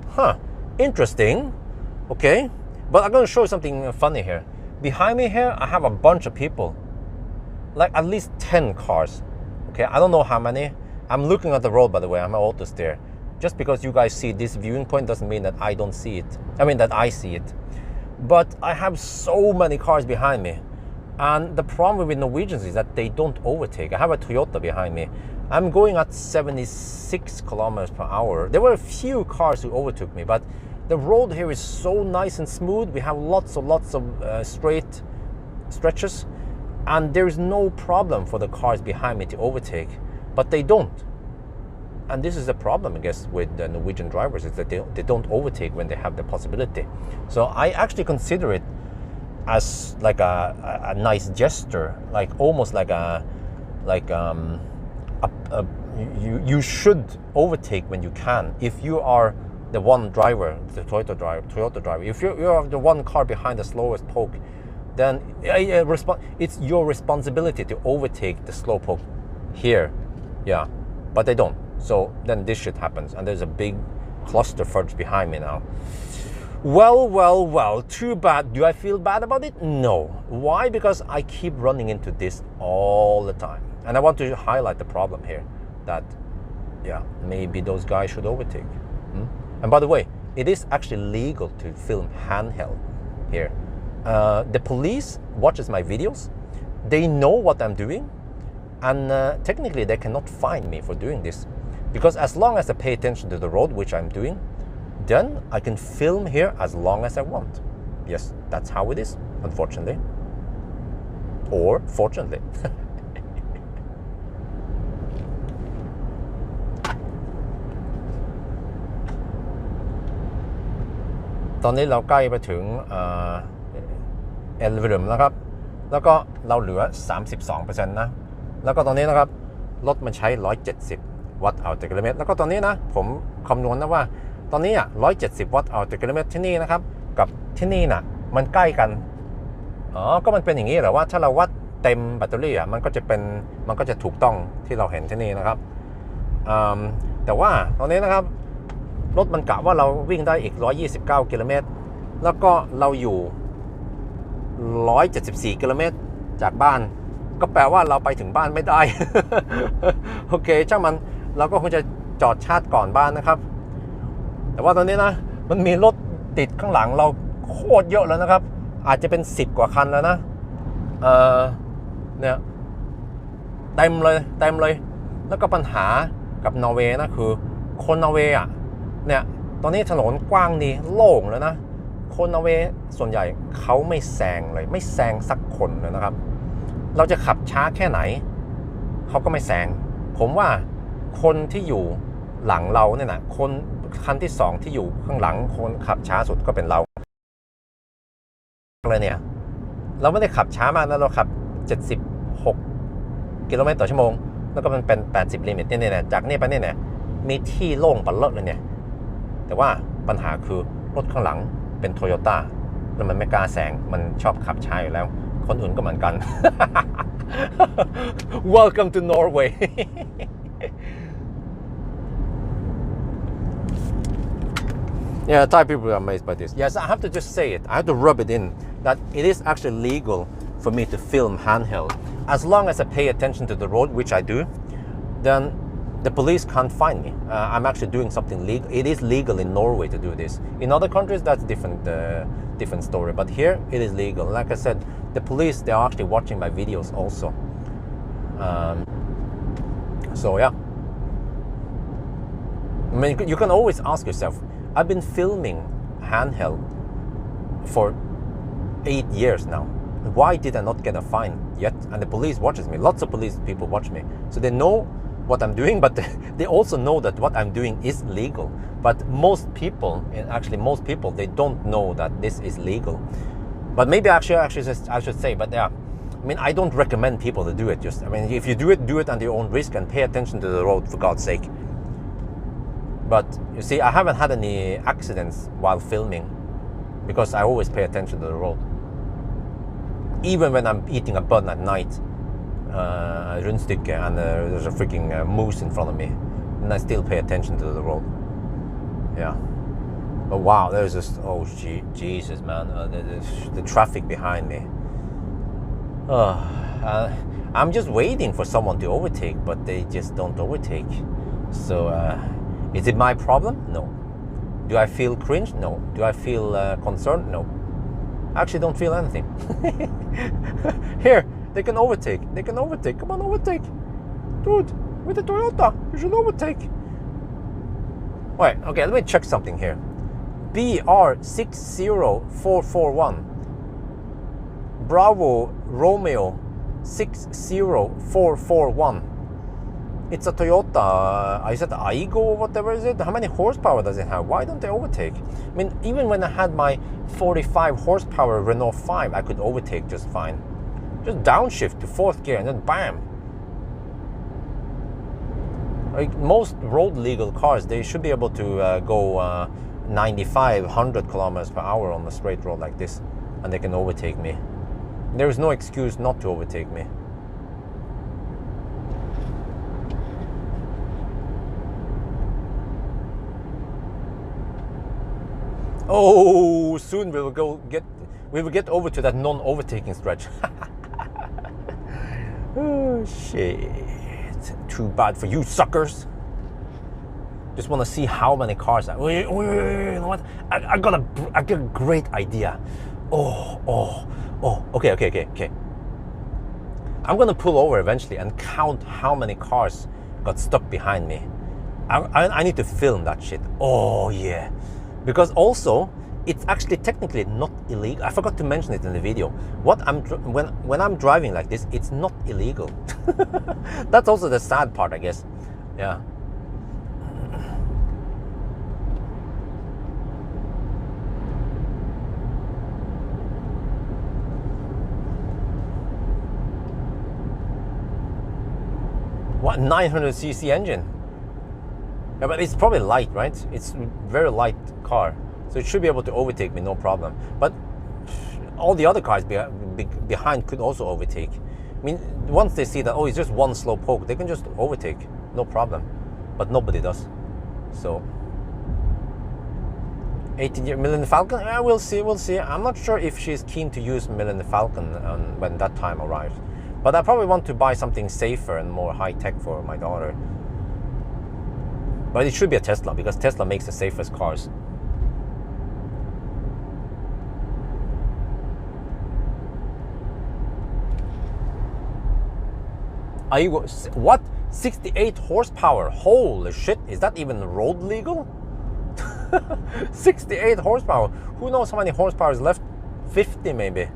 Huh, interesting. Okay, but I'm going to show you something funny here. Behind me here, I have a bunch of people. Like at least 10 cars. Okay, I don't know how many. I'm looking at the road, by the way. I'm an auto steer. Just because you guys see this viewing point doesn't mean that I don't see it. I mean that I see it. But I have so many cars behind me. And the problem with Norwegians is that they don't overtake. I have a Toyota behind me. I'm going at 76 kilometers per hour. There were a few cars who overtook me, but the road here is so nice and smooth. We have lots of straight stretches, and there is no problem for the cars behind me to overtake, but they don't. And this is the problem, I guess, with the Norwegian drivers, is that they don't overtake when they have the possibility. So I actually consider it as like a nice gesture, like almost like you should overtake when you can. If you are the one driver, the Toyota driver, if you're the one car behind the slowest poke, then it's your responsibility to overtake the slow poke here. Yeah, but they don't. So then this shit happens, and there's a big cluster fudge behind me now. Well, too bad. Do I feel bad about it? No. Why? Because I keep running into this all the time. And I want to highlight the problem here, that, yeah, maybe those guys should overtake. And by the way, it is actually legal to film handheld here. The police watches my videos. They know what I'm doing. And technically, they cannot fine me for doing this. Because as long as I pay attention to the road, which I'm doing, then I can film here as long as I want. Yes, that's how it is, unfortunately. Or fortunately. ตอนนี้เราใกล้ไปถึงเอลวิลมนะครับแล้วก็เราเหลือ 32% นะแล้วก็ตอนนี้นะครับรถมันใช้170วัตต์ต่อกิโลเมตรแล้วก็ตอนนี้นะผมคำนวณนะว่าตอนนี้170วัตต์ต่อกิโลเมตรที่นี่นะครับกับที่นี่น่ะมันใกล้กันก็มันเป็นอย่างนี้เหรอว่าถ้าเราวัดเต็มแบตเตอรี่มันก็จะถูกต้องที่เราเห็นที่นี่นะครับแต่ว่าตอนนี้นะครับรถมันกะว่าเราวิ่งได้อีก129กิโลเมตรแล้วก็เราอยู่174กิโลเมตรจากบ้านก็แปลว่าเราไปถึงบ้านไม่ได้ โอเคช่างเราก็คงจะจอดชาร์จก่อนบ้านนะครับแต่ว่าตอนนี้นะมันมีรถติดข้างหลังเราโคตรเยอะแล้วนะครับอาจจะเป็น10กว่าคันแล้วนะเนี่ยเต็มเลยแล้วก็ปัญหากับนอร์เวย์นะคือคนนอร์เวย์เนี่ยตอนนี้ถนนกว้างดีโล่งแล้วนะคนนอร์เวย์ส่วนใหญ่เขาไม่แซงเลยไม่แซงสักคนเลยนะครับเราจะขับช้าแค่ไหนเขาก็ไม่แซงผมว่าคนที่อยู่หลังเราเนี่ยนะคนคันที่2ที่อยู่ข้างหลังคนขับช้าสุดก็เป็นเราเลยเนี่ยเราไม่ได้ขับช้ามากนะเราขับ76กิโลเมตรต่อชั่วโมงแล้วก็มันเป็น80ลิมิตเนี่ยจากนี่ไปเนี่ยมีที่โล่งปัดเลอะเลยเนี่ยแต่ว่าปัญหาคือรถข้างหลังเป็นโตโยต้าแล้วมันไม่กล้าแซงมันชอบขับช้าอยู่แล้วคนอื่นก็เหมือนกัน Welcome to Norway Yeah, Thai people are amazed by this. Yes, I have to just say it. I have to rub it in that it is actually legal for me to film handheld. As long as I pay attention to the road, which I do, then the police can't find me. I'm actually doing something legal. It is legal in Norway to do this. In other countries, that's different story. But here, it is legal. Like I said, the police, they are actually watching my videos also. So yeah. I mean, you can always ask yourself, I've been filming handheld for 8 years now. Why did I not get a fine yet? And the police watches me. Lots of police people watch me. So they know what I'm doing, but they also know that what I'm doing is legal. But most people, they don't know that this is legal. But maybe I should say, but yeah, I mean, I don't recommend people to do it. If you do it at your own risk and pay attention to the road, for God's sake. But you see, I haven't had any accidents while filming because I always pay attention to the road. Even when I'm eating a bun at night, rundstykke, and there's a freaking moose in front of me, and I still pay attention to the road. Yeah. But wow, there's just, oh Jesus, man, the traffic behind me. I'm just waiting for someone to overtake, but they just don't overtake. So, is it my problem? No. Do I feel cringe? No. Do I feel concerned? No. I actually don't feel anything. Here, they can overtake. They can overtake. Come on, overtake. Dude, with the Toyota, you should overtake. Wait, okay, let me check something here. BR60441. Bravo Romeo 60441. It's a Toyota, is it Aygo or whatever is it? How many horsepower does it have? Why don't they overtake? I mean, even when I had my 45 horsepower Renault 5, I could overtake just fine. Just downshift to 4th gear and then bam. Like most road legal cars, they should be able to go 95, 100 kilometers per hour on a straight road like this, and they can overtake me. There is no excuse not to overtake me. Oh, soon we will get over to that non-overtaking stretch. Oh shit! Too bad for you suckers. Just want to see how many cars. Wait, you know what? I got a great idea. Oh. Okay. I'm gonna pull over eventually and count how many cars got stuck behind me. I need to film that shit. Oh yeah. Because also, it's actually technically not illegal. I forgot to mention it in the video. When I'm driving like this, it's not illegal. That's also the sad part, I guess. Yeah. What, 900cc engine? Yeah, but it's probably light, right? It's a very light car, so it should be able to overtake me, no problem. But all the other cars behind could also overtake. I mean, once they see that, oh, it's just one slow poke, they can just overtake, no problem. But nobody does. So, 18-year Millennium Falcon? Yeah, we'll see. I'm not sure if she's keen to use Millennium Falcon when that time arrives. But I probably want to buy something safer and more high-tech for my daughter. But it should be a Tesla, because Tesla makes the safest cars. What? 68 horsepower? Holy shit, is that even road legal? 68 horsepower. Who knows how many horsepower is left? 50 maybe.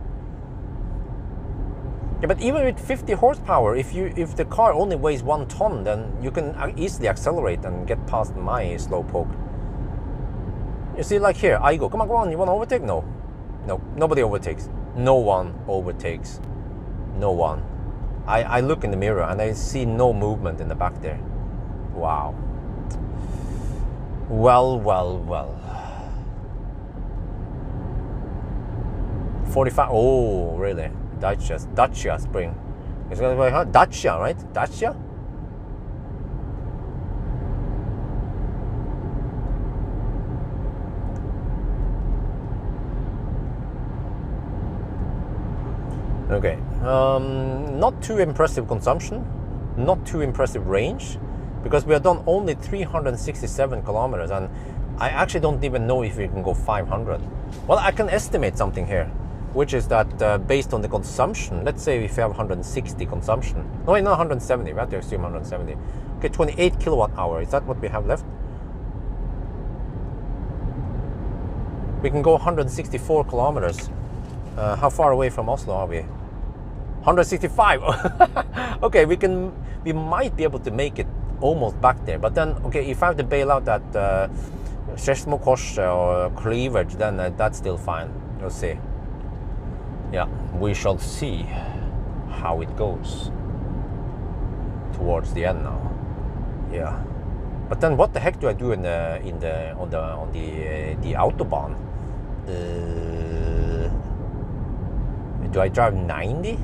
Yeah, but even with 50 horsepower, if the car only weighs 1 ton, then you can easily accelerate and get past my slow poke. You see, like here, I go, come on, you want to overtake? No, nobody overtakes. No one overtakes. No one. I look in the mirror and I see no movement in the back there. Wow. Well. 45. Oh, really? Dacia spring. It's gonna be hard. Dacia, right? Dacia? Okay. Not too impressive consumption, not too impressive range, because we have done only 367 kilometers, and I actually don't even know if we can go 500. Well, I can estimate something here, which is that based on the consumption, let's say if we have 160 consumption, no, not 170, we have to assume 170. Okay, 28 kilowatt hour, is that what we have left? We can go 164 kilometers. How far away from Oslo are we? 165. Okay, we might be able to make it almost back there, but then, okay, if I have to bail out at Skedsmokorset or Cleavage, then that's still fine. We'll see. Yeah, we shall see how it goes towards the end now. Yeah. But then what the heck do I do on the autobahn? Do I drive 90?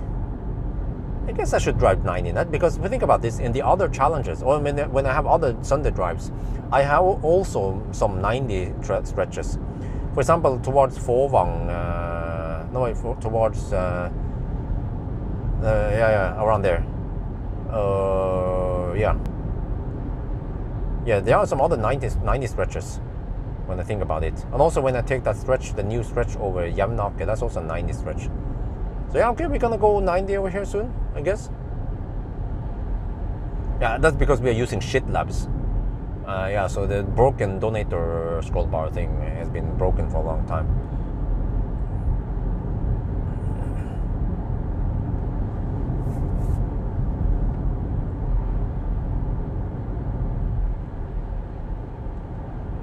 I guess I should drive 90, not because if you think about this, in the other challenges, or when I have other Sunday drives, I have also some 90 stretches. For example, towards Fåvang, towards around there. Yeah, there are some other 90 stretches when I think about it. And also when I take that stretch, the new stretch over Jervik, that's also a 90 stretch. So yeah, okay, we're gonna go 90 over here soon, I guess. Yeah, that's because we are using shit labs. Yeah, so the broken donator scroll bar thing has been broken for a long time.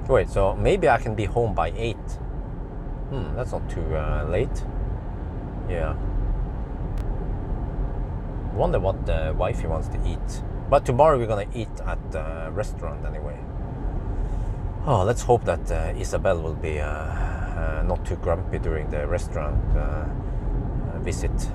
Wait, so maybe I can be home by 8. That's not too late. Yeah. Wonder what the wifey wants to eat. But tomorrow we're gonna eat at a restaurant anyway. Oh, let's hope that Isabel will be not too grumpy during the restaurant visit.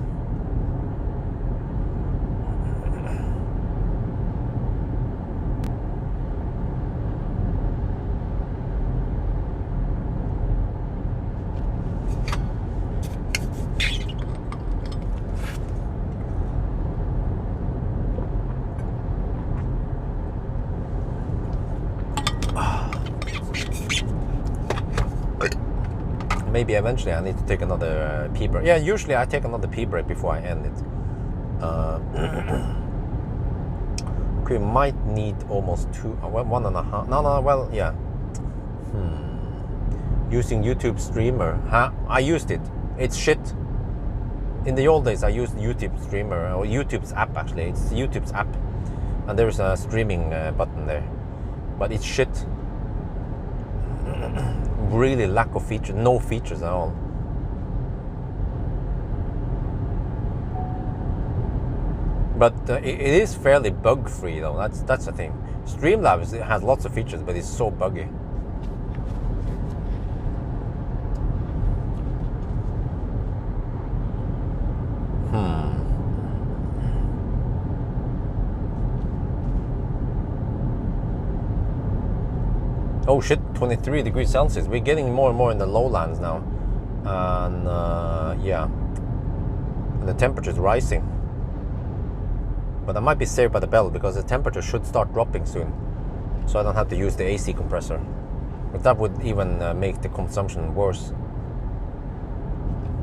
Maybe eventually I need to take another pee break. Yeah, usually I take another pee break before I end it. We might need almost 1.5. No, well, yeah. Using YouTube Streamer. I used it. It's shit. In the old days, I used YouTube Streamer, or YouTube's app actually. It's YouTube's app. And there's a streaming button there. But it's shit. Really lack of features, no features at all. But it is fairly bug free though. That's the thing. Streamlabs, it has lots of features, but it's so buggy. Oh shit, 23 degrees Celsius. We're getting more and more in the lowlands now. And yeah, and the temperature is rising. But I might be saved by the bell because the temperature should start dropping soon. So I don't have to use the AC compressor. But that would even make the consumption worse.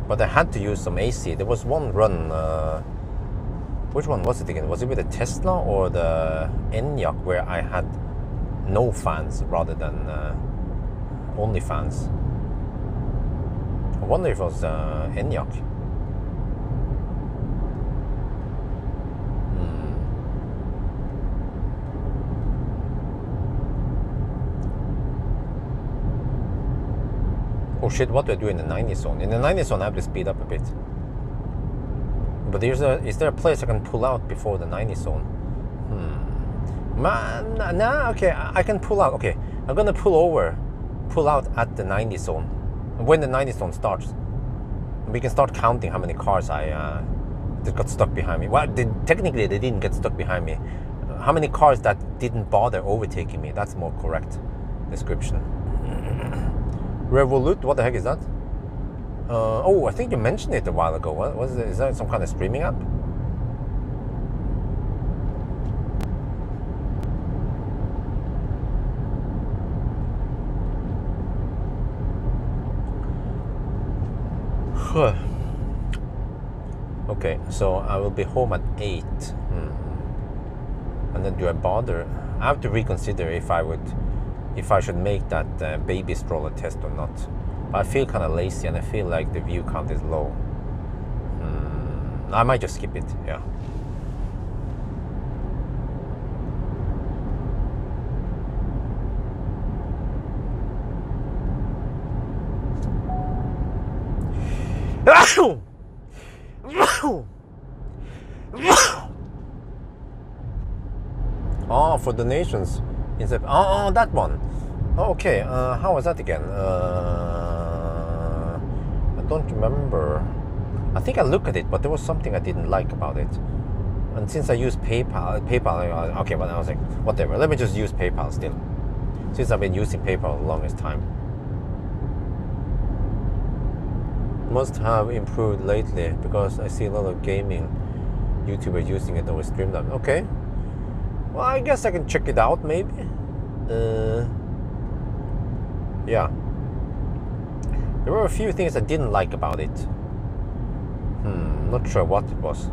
But I had to use some AC. There was one run, which one was it again? Was it with the Tesla or the Enyaq where I had no fans rather than only fans? I wonder if it was Enyaq. Oh shit, what do I do in the 90 zone? In the 90 zone I have to speed up a bit. But is there a place I can pull out before the 90 zone? Nah, okay, I can pull out. Okay, I'm gonna pull out at the 90 zone. When the 90 zone starts, we can start counting how many cars that got stuck behind me. Well, technically they didn't get stuck behind me. How many cars that didn't bother overtaking me? That's more correct description. Revolut, what the heck is that? Oh, I think you mentioned it a while ago. What was it? Is that some kind of streaming app? Okay, so I will be home at 8. And then do I bother? I have to reconsider if I should make that baby stroller test or not. But I feel kind of lazy and I feel like the view count is low. I might just skip it, yeah. Oh, for donations. Oh, that one. Oh, okay. How was that again? I don't remember. I think I looked at it, but there was something I didn't like about it. And since I use PayPal, okay, but I was like, whatever. Let me just use PayPal still, since I've been using PayPal the longest time. Must have improved lately because I see a lot of gaming YouTubers using it over Streamlabs. Okay. Well, I guess I can check it out maybe. Yeah. There were a few things I didn't like about it. Not sure what it was.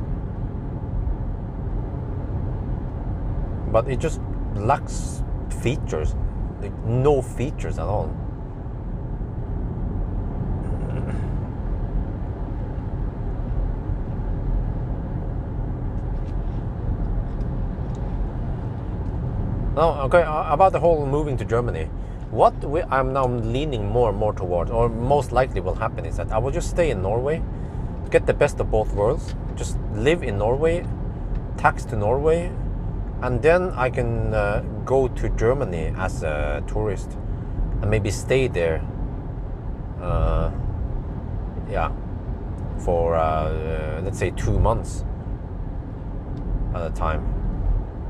But it just lacks features. Like no features at all. Oh, okay. About the whole moving to Germany, I'm now leaning more and more towards, or most likely will happen, is that I will just stay in Norway, get the best of both worlds, just live in Norway, tax to Norway, and then I can go to Germany as a tourist and maybe stay there. Yeah, for let's say 2 months at a time.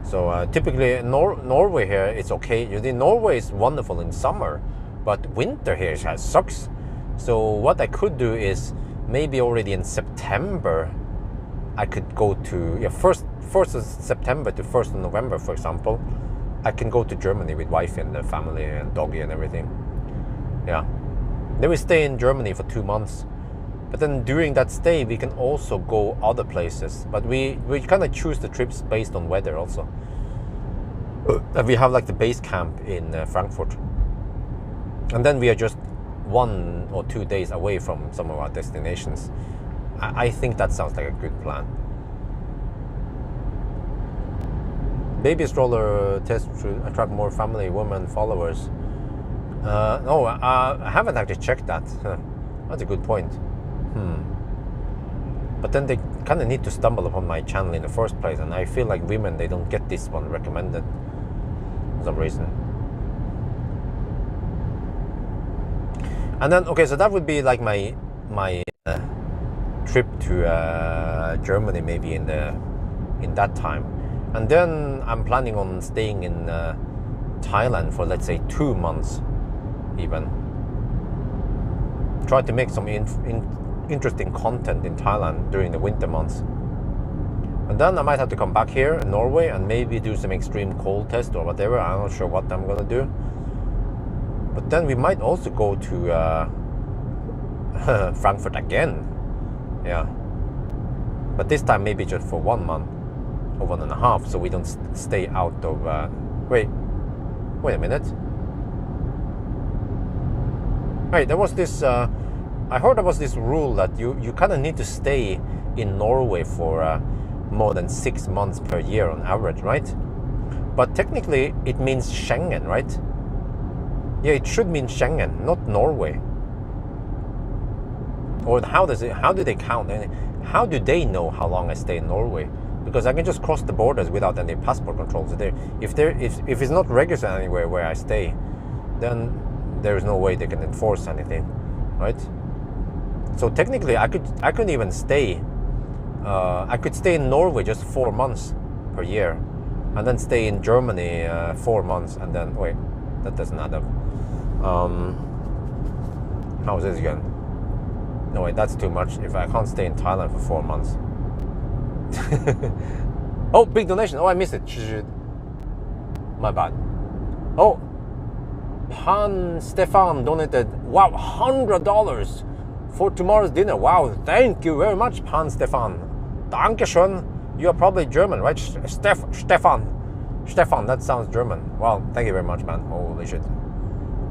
So typically Norway here, it's okay. Norway is wonderful in summer, but winter here sucks. So what I could do is maybe already in September I could go to, first of September to 1st of November, for example, I can go to Germany with wife and the family and doggy and everything. Yeah. Then we stay in Germany for 2 months. But then during that stay, we can also go other places. But we kind of choose the trips based on weather also. And we have like the base camp in Frankfurt. And then we are just 1 or 2 days away from some of our destinations. I think that sounds like a good plan. Baby stroller test to attract more family women followers. No, I haven't actually checked that. That's a good point. But then they kind of need to stumble upon my channel in the first place, and I feel like women, they don't get this one recommended for some reason. And then, okay, so that would be like my trip to Germany maybe in that time. And then I'm planning on staying in Thailand for, let's say, 2 months even. Try to make some interesting content in Thailand during the winter months. And then I might have to come back here in Norway and maybe do some extreme cold test or whatever. I'm not sure what I'm gonna do. But then we might also go to Frankfurt again. Yeah. But this time maybe just for 1 month or 1.5, so we don't stay out of... Wait a minute. Hey, there was this... I heard there was this rule that you kind of need to stay in Norway for more than 6 months per year on average, right? But technically it means Schengen, right? Yeah, it should mean Schengen, not Norway. Or how do they count? How do they know how long I stay in Norway? Because I can just cross the borders without any passport controls. If it's not registered anywhere where I stay, then there is no way they can enforce anything, right? So technically, I could even stay. I could stay in Norway just 4 months per year, and then stay in Germany 4 months, and then wait, that doesn't add up. How is this again? No wait, that's too much. If I can't stay in Thailand for 4 months. Oh, big donation. Oh, I missed it. My bad. Oh, Pan Stefan donated, wow, $100 for tomorrow's dinner. Wow, thank you very much, Pan Stefan. Dankeschön. You are probably German, right? Stefan, that sounds German. Wow, thank you very much, man. Holy shit.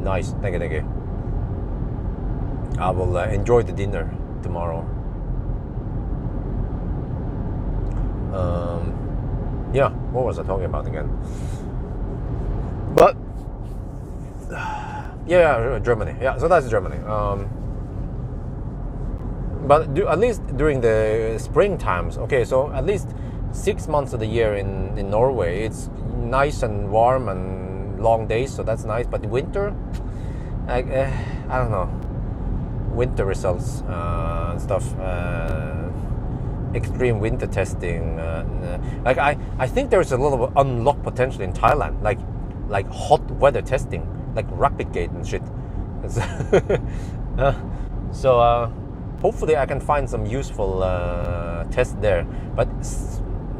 Nice, thank you. I will enjoy the dinner tomorrow. Yeah, what was I talking about again? But yeah, Germany. Yeah, so that's Germany. But at least during the spring times, okay, so at least 6 months of the year in Norway, it's nice and warm and long days, so that's nice. But winter, I don't know. Winter results and stuff. Extreme winter testing. Like I think there's a lot of unlocked potential in Thailand. Like hot weather testing, like rapid gate and shit. So hopefully I can find some useful tests there. But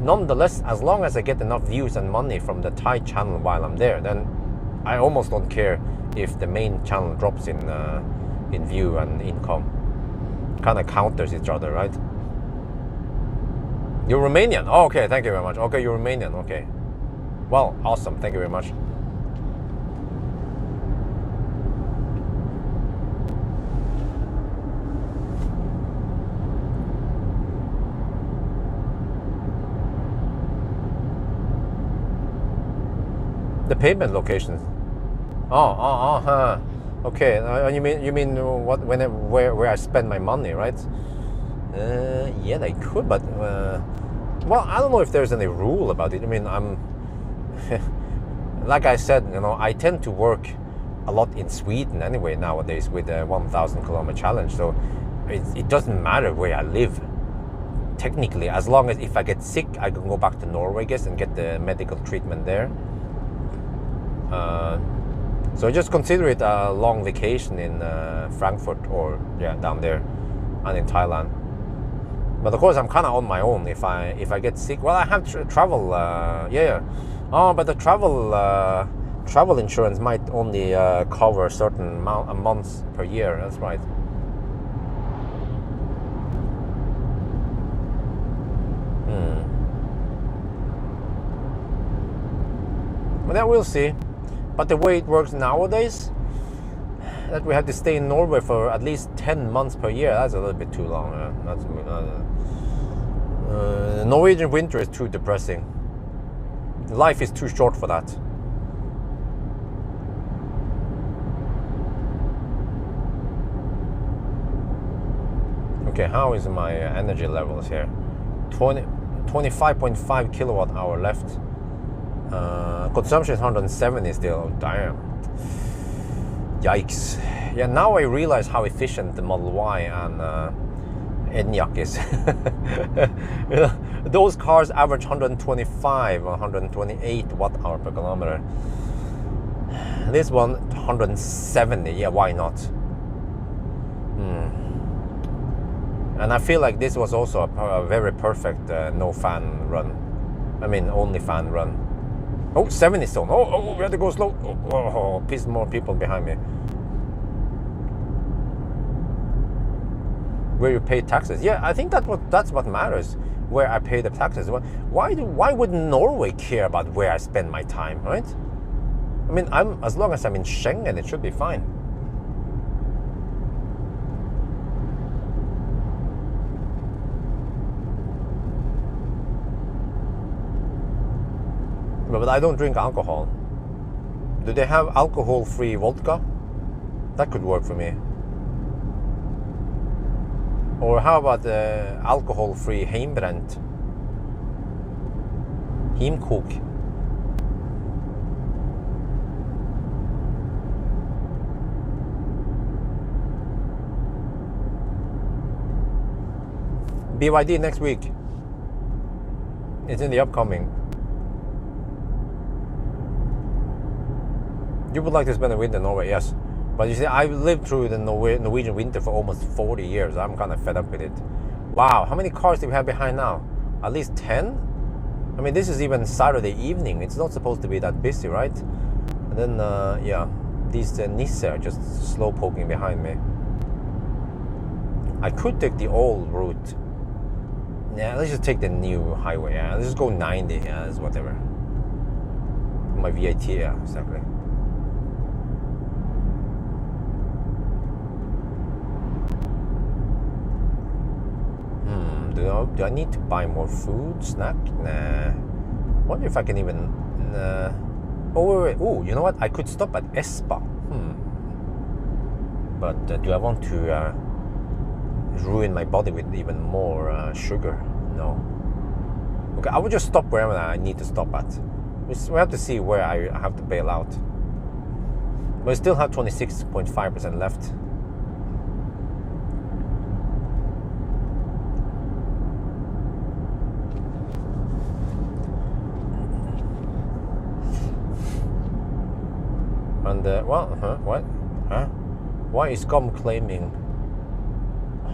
nonetheless, as long as I get enough views and money from the Thai channel while I'm there, then I almost don't care if the main channel drops in view and income. Kind of counters each other, right? You're Romanian? Oh, okay, thank you very much. Okay, you're Romanian, okay. Well, awesome, thank you very much. The payment locations. Okay. You mean what? Where I spend my money, right? Yeah, they could, but well, I don't know if there's any rule about it. I mean, I'm like I said, I tend to work a lot in Sweden anyway nowadays with the 1,000 kilometer challenge. So it doesn't matter where I live. Technically, as long as if I get sick, I can go back to Norway, I guess, and get the medical treatment there. So just consider it a long vacation in Frankfurt or down there and in Thailand. But of course I'm kind of on my own if I get sick. Well, I have travel but the travel insurance might only cover a certain amount of months per year. That's right. But then we'll see. But the way it works nowadays, that we have to stay in Norway for at least 10 months per year, that's a little bit too long. Norwegian winter is too depressing. Life is too short for that. Okay, how is my energy levels here? 25.5 kilowatt hour left. Consumption is 170 still. Oh, damn. Yikes. Yeah, now I realize how efficient the Model Y and Enyaq is. Those cars average 125 or 128 watt hour per kilometer. This one 170. Yeah, why not? And I feel like this was also a very perfect no fan run. I mean, only fan run. Oh, 70 zone. Oh, we have to go slow. Oh, piss more people behind me. Where you pay taxes. Yeah, I think that's what matters. Where I pay the taxes. Why would Norway care about where I spend my time, right? I mean, as long as I'm in Schengen, it should be fine. But I don't drink alcohol. Do they have alcohol-free vodka? That could work for me. Or how about alcohol-free heimbrent? Himkok. BYD next week. It's in the upcoming. You would like to spend a winter in Norway, yes. But you see, I've lived through the Norwegian winter for almost 40 years. I'm kind of fed up with it. Wow, how many cars do we have behind now? At least 10? I mean, this is even Saturday evening. It's not supposed to be that busy, right? And then, yeah, these Nisse are just slow poking behind me. I could take the old route. Yeah, let's just take the new highway. Yeah, let's just go 90. Yeah, that's whatever. My VAT, yeah, exactly. Do I need to buy more food, snack? Nah. Wonder if I can even. Oh wait. Oh, you know what? I could stop at Espa. But do I want to ruin my body with even more sugar? No. Okay, I will just stop wherever I need to stop at. We have to see where I have to bail out. We still have 26.5% left. And what? Huh? Why is GOM claiming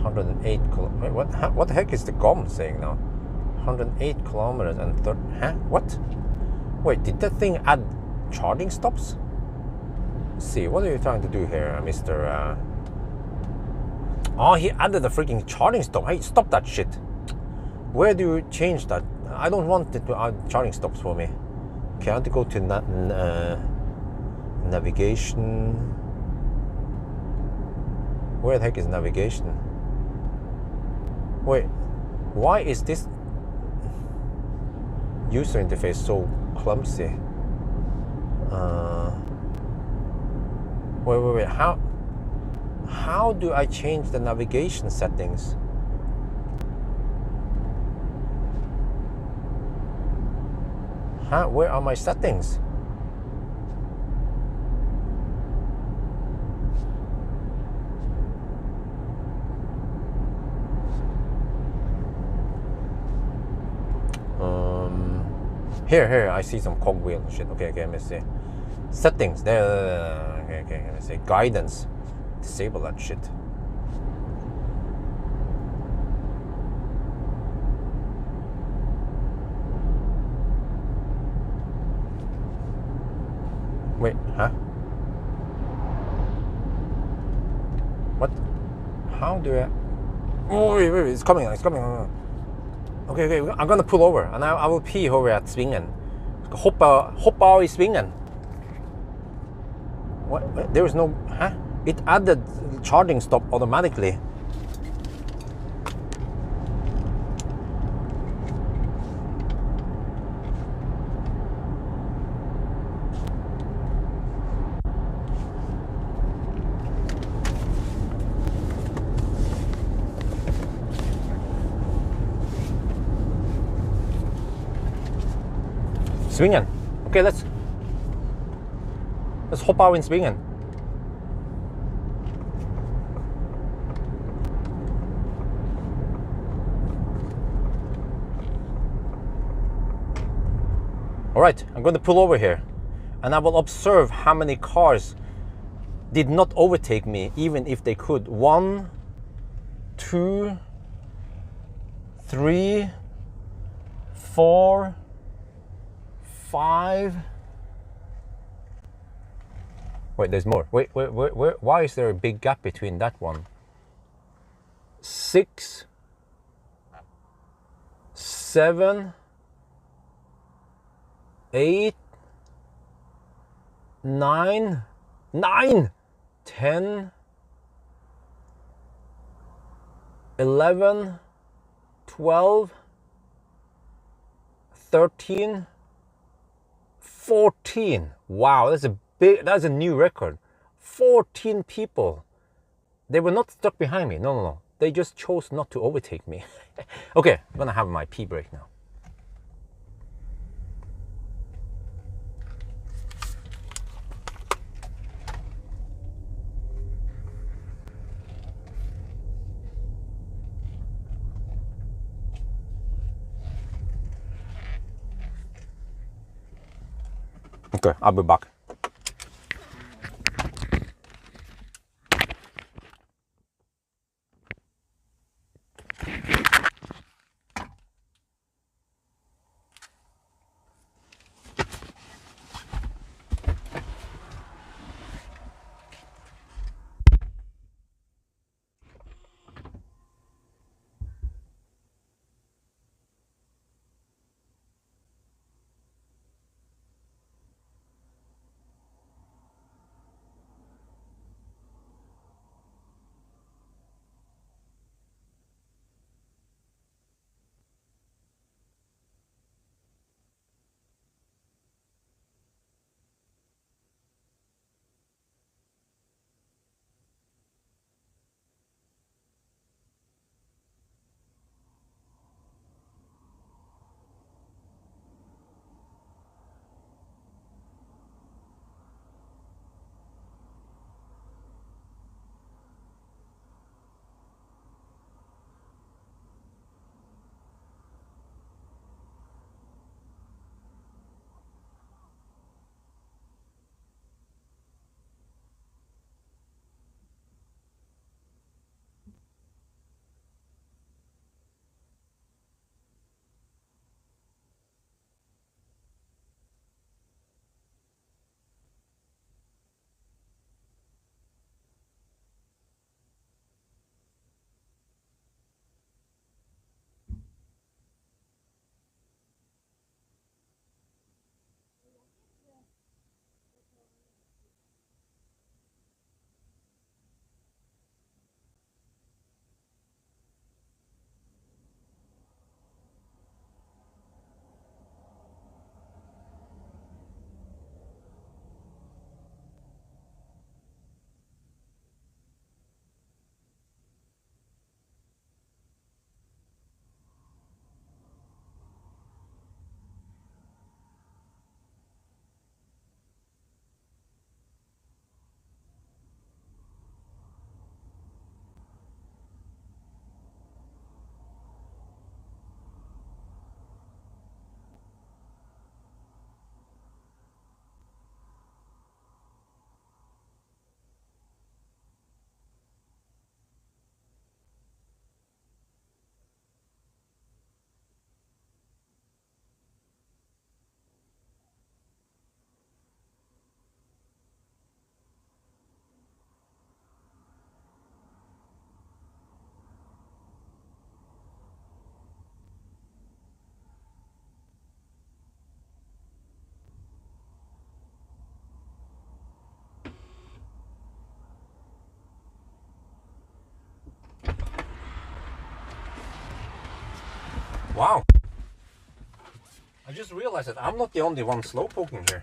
108 kilometers? What the heck is the GOM saying now? 108 kilometers and 30. Huh? What? Wait, did that thing add charging stops? Let's see, what are you trying to do here, Mr. Oh, he added a freaking charging stop. Hey, stop that shit. Where do you change that? I don't want it to add charging stops for me. Okay, I have to go to navigation. Where the heck is navigation? Wait, why is this user interface so clumsy? Wait, how do I change the navigation settings? Huh? Where are my settings? Here, I see some cogwheel shit. Okay, let me see. Settings, there. Okay, let me see. Guidance. Disable that shit. Wait, huh? What? How do I... Oh, wait, it's coming. Okay, I'm gonna pull over and I will pee over at svingen. Hoppa I svingen. What? There is no... Huh? It added charging stop automatically. Svingen. Okay, let's hop out in svingen. All right, I'm going to pull over here and I will observe how many cars did not overtake me, even if they could. 1, 2, 3, 4, 5. Wait, there's more. Wait, why is there a big gap between that one? 6, 7, 8, 9, 10, 11, 12, 13, 14. Wow, that's a new record. 14 people. They were not stuck behind me. No. They just chose not to overtake me. Okay, I'm gonna have my pee break now. Okay, I'll be back. Wow. I just realized that I'm not the only one slow poking here.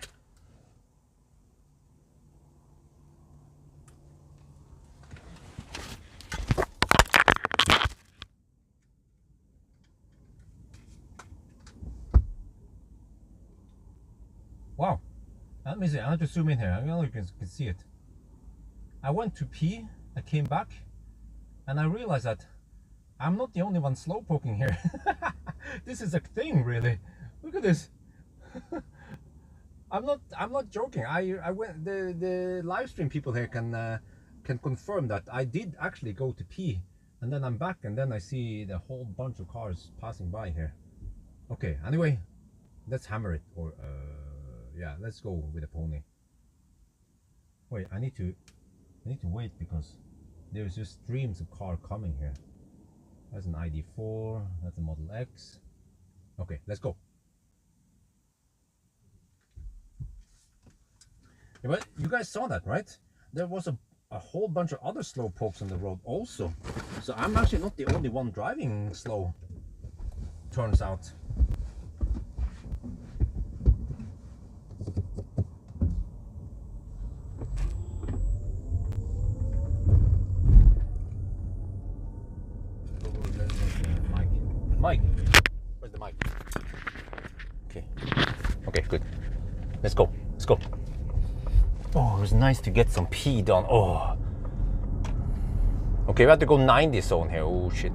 Wow. Let me see. I have to zoom in here. I don't know if you can see it. I went to pee, I came back, and I realized that I'm not the only one slow poking here. This is a thing, really. Look at this. I'm not joking. I went, the live stream people here can confirm that I did actually go to pee, and then I'm back, and then I see the whole bunch of cars passing by here. Okay, anyway, let's hammer it, or yeah, let's go with a pony. Wait, I need to wait because there's just streams of car coming here. That's an ID4, that's a Model X. Okay, let's go. Yeah, but you guys saw that, right? There was a whole bunch of other slow pokes on the road also. So I'm actually not the only one driving slow, turns out. Mike, where's the mic? Okay, okay, good. Let's go, let's go. Oh, it was nice to get some pee done. Oh. Okay, we have to go 90 zone here. Oh shit.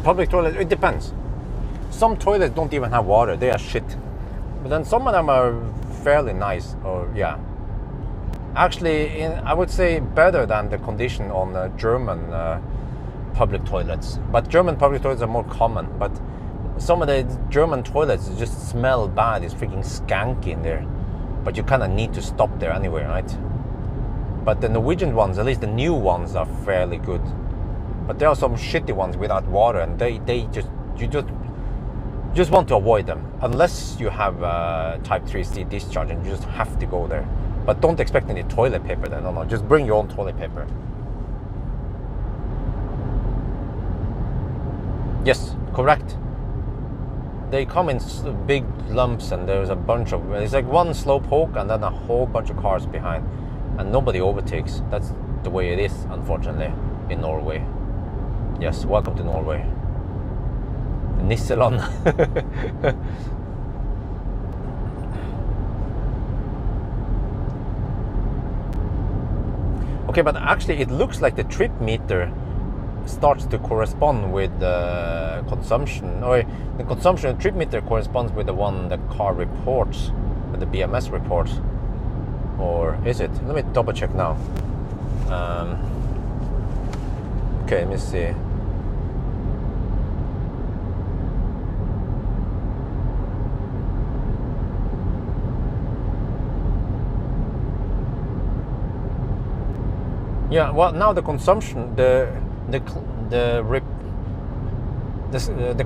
Public toilet, it depends. Some toilets don't even have water, they are shit. But then some of them are fairly nice, or yeah. Actually, I would say better than the condition on German public toilets. But German public toilets are more common. But some of the German toilets just smell bad. It's freaking skanky in there. But you kind of need to stop there anyway, right? But the Norwegian ones, at least the new ones, are fairly good. But there are some shitty ones without water, and you just want to avoid them unless you have type 3C discharge, and you just have to go there. But don't expect any toilet paper then. No, just bring your own toilet paper. Yes, correct. They come in big lumps, and there's a bunch of, it's like one slow poke and then a whole bunch of cars behind, and nobody overtakes. That's the way it is, unfortunately, in Norway. Yes, welcome to Norway. Nisseland. Okay, but actually it looks like the trip meter starts to correspond with the consumption, or the consumption of the trip meter corresponds with the one the car reports, with the BMS reports. Or is it? Let me double check now. Okay, let me see. Yeah, well, now the consumption, the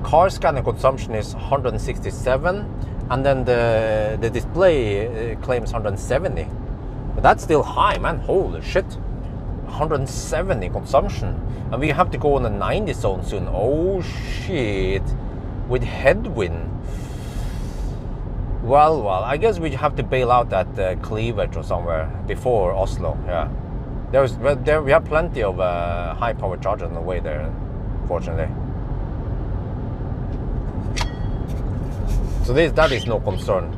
car scanner consumption is 167, and then the display claims 170. But that's still high, man. Holy shit, 170 consumption, and we have to go on the 90 zone soon. Oh shit, with headwind. Well, I guess we have to bail out at Cleavage or somewhere before Oslo. Yeah. We have plenty of high power chargers on the way there, fortunately. So that is no concern.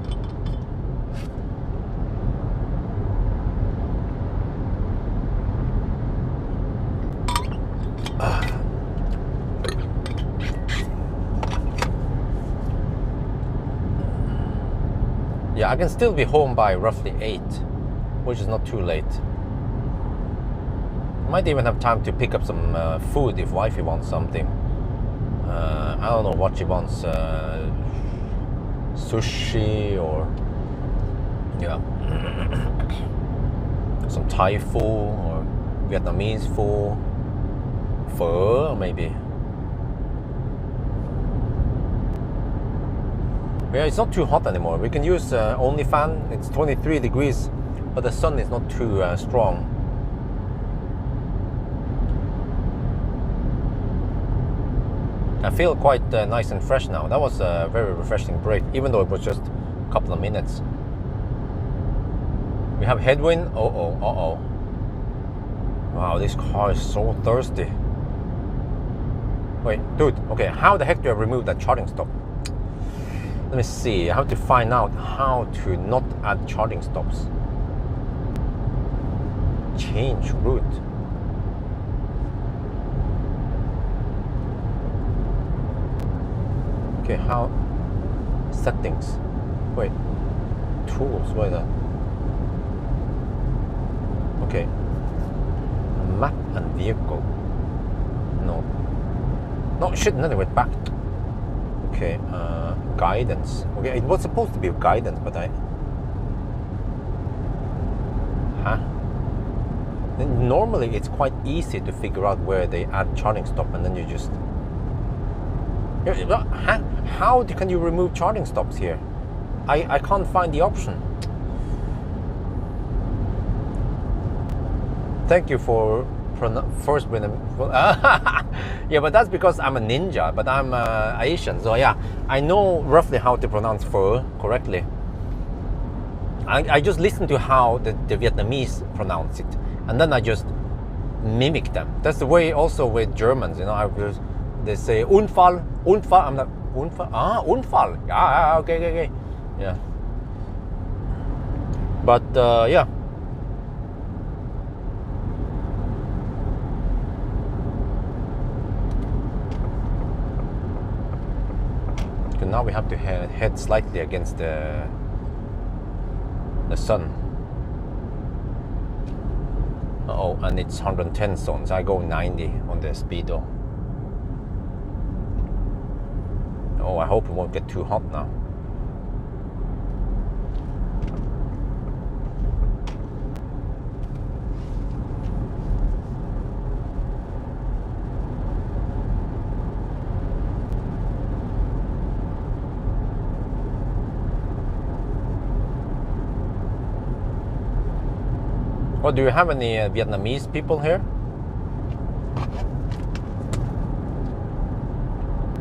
Yeah, I can still be home by roughly 8, which is not too late. Might even have time to pick up some food if wifey wants something. I don't know what she wants. Sushi or yeah, some Thai food or Vietnamese food, pho maybe. Yeah, it's not too hot anymore. We can use only fan. It's 23 degrees, but the sun is not too strong. I feel quite nice and fresh now. That was a very refreshing break, even though it was just a couple of minutes. We have headwind. Uh-oh. Wow, this car is so thirsty. Wait, dude, okay, how the heck do I remove that charging stop? Let me see, I have to find out how to not add charging stops. Change route. Okay, how? Settings. Wait, tools, what is that? Okay. Map and vehicle. No, shit, no, wait, back. Okay, guidance. Okay, it was supposed to be guidance, but Then normally it's quite easy to figure out where they add charging stop, and then you just... How can you remove charging stops here? I can't find the option. Thank you for first winning. Yeah, but that's because I'm a ninja, but I'm Asian, so yeah, I know roughly how to pronounce pho correctly. I just listen to how the Vietnamese pronounce it, and then I just mimic them. That's the way also with Germans, you know. They say Unfall. I'm like Unfall. Unfall. Yeah, okay. Yeah. But yeah. Now we have to head slightly against the sun. Uh-oh, and it's 110 zones. I go 90 on the speedo. Oh, I hope it won't get too hot now. Oh, do you have any Vietnamese people here?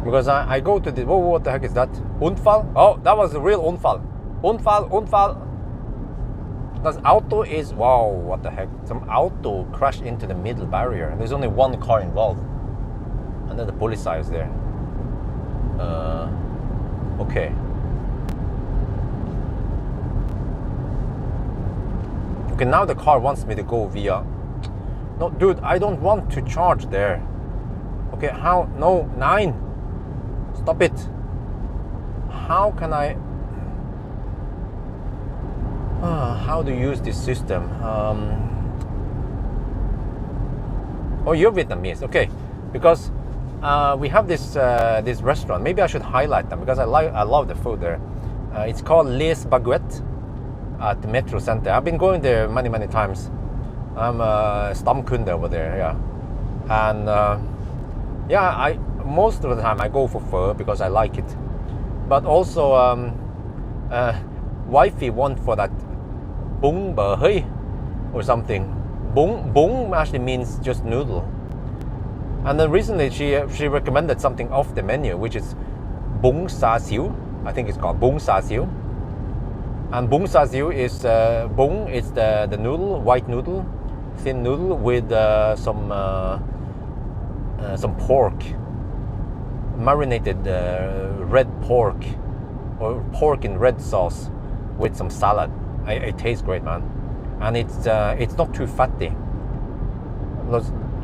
Because I go to the... Whoa, what the heck is that? Unfall? Oh, that was a real Unfall. Unfall. That auto is... Wow, what the heck? Some auto crashed into the middle barrier. There's only one car involved. And then the police is there. Okay. Okay, now the car wants me to go via... No, dude, I don't want to charge there. Okay, how? No, 9. Stop it. How can I... how to use this system? Oh, you're Vietnamese, okay. Because we have this this restaurant. Maybe I should highlight them because I love the food there. It's called Les Baguettes at the Metro Center. I've been going there many times. I'm a stamkunde over there, yeah. And yeah, most of the time I go for pho because I like it. But also, wifey want for that bung bờ hơi or something. Bung actually means just noodle. And then recently she recommended something off the menu, which is bung sa siu. I think it's called bung sa siu. And bung sa siu is bung is the noodle, white noodle, thin noodle with some pork, marinated red pork or pork in red sauce with some salad. It tastes great, man, and it's not too fatty.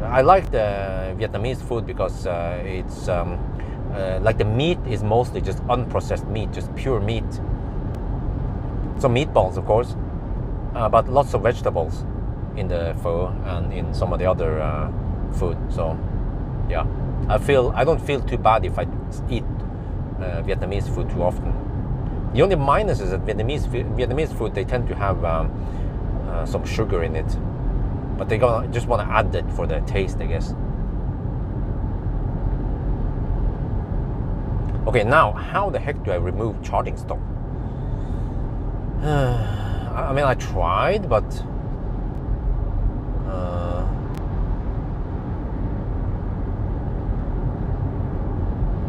I like the Vietnamese food because it's like the meat is mostly just unprocessed meat, just pure meat. Some meatballs, of course, but lots of vegetables in the pho and in some of the other food. So, yeah, I don't feel too bad if I eat Vietnamese food too often. The only minus is that Vietnamese food, they tend to have some sugar in it, but they just want to add it for the taste, I guess. Okay, now how the heck do I remove charging stop? I mean, I tried, but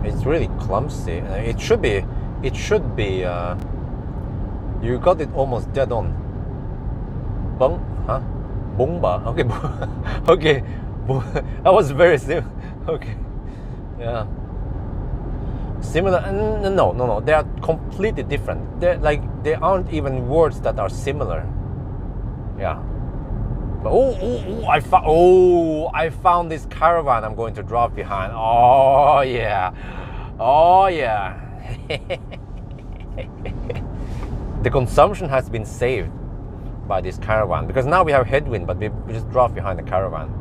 it's really clumsy. It should be. You got it almost dead on. Bung, huh? Bungba. Okay, okay. That was very simple. Okay, yeah. Similar? No. They are completely different. There aren't even words that are similar. Yeah. But I found this caravan I'm going to drop behind. Oh yeah. Oh yeah. The consumption has been saved by this caravan because now we have headwind, but we just drove behind the caravan.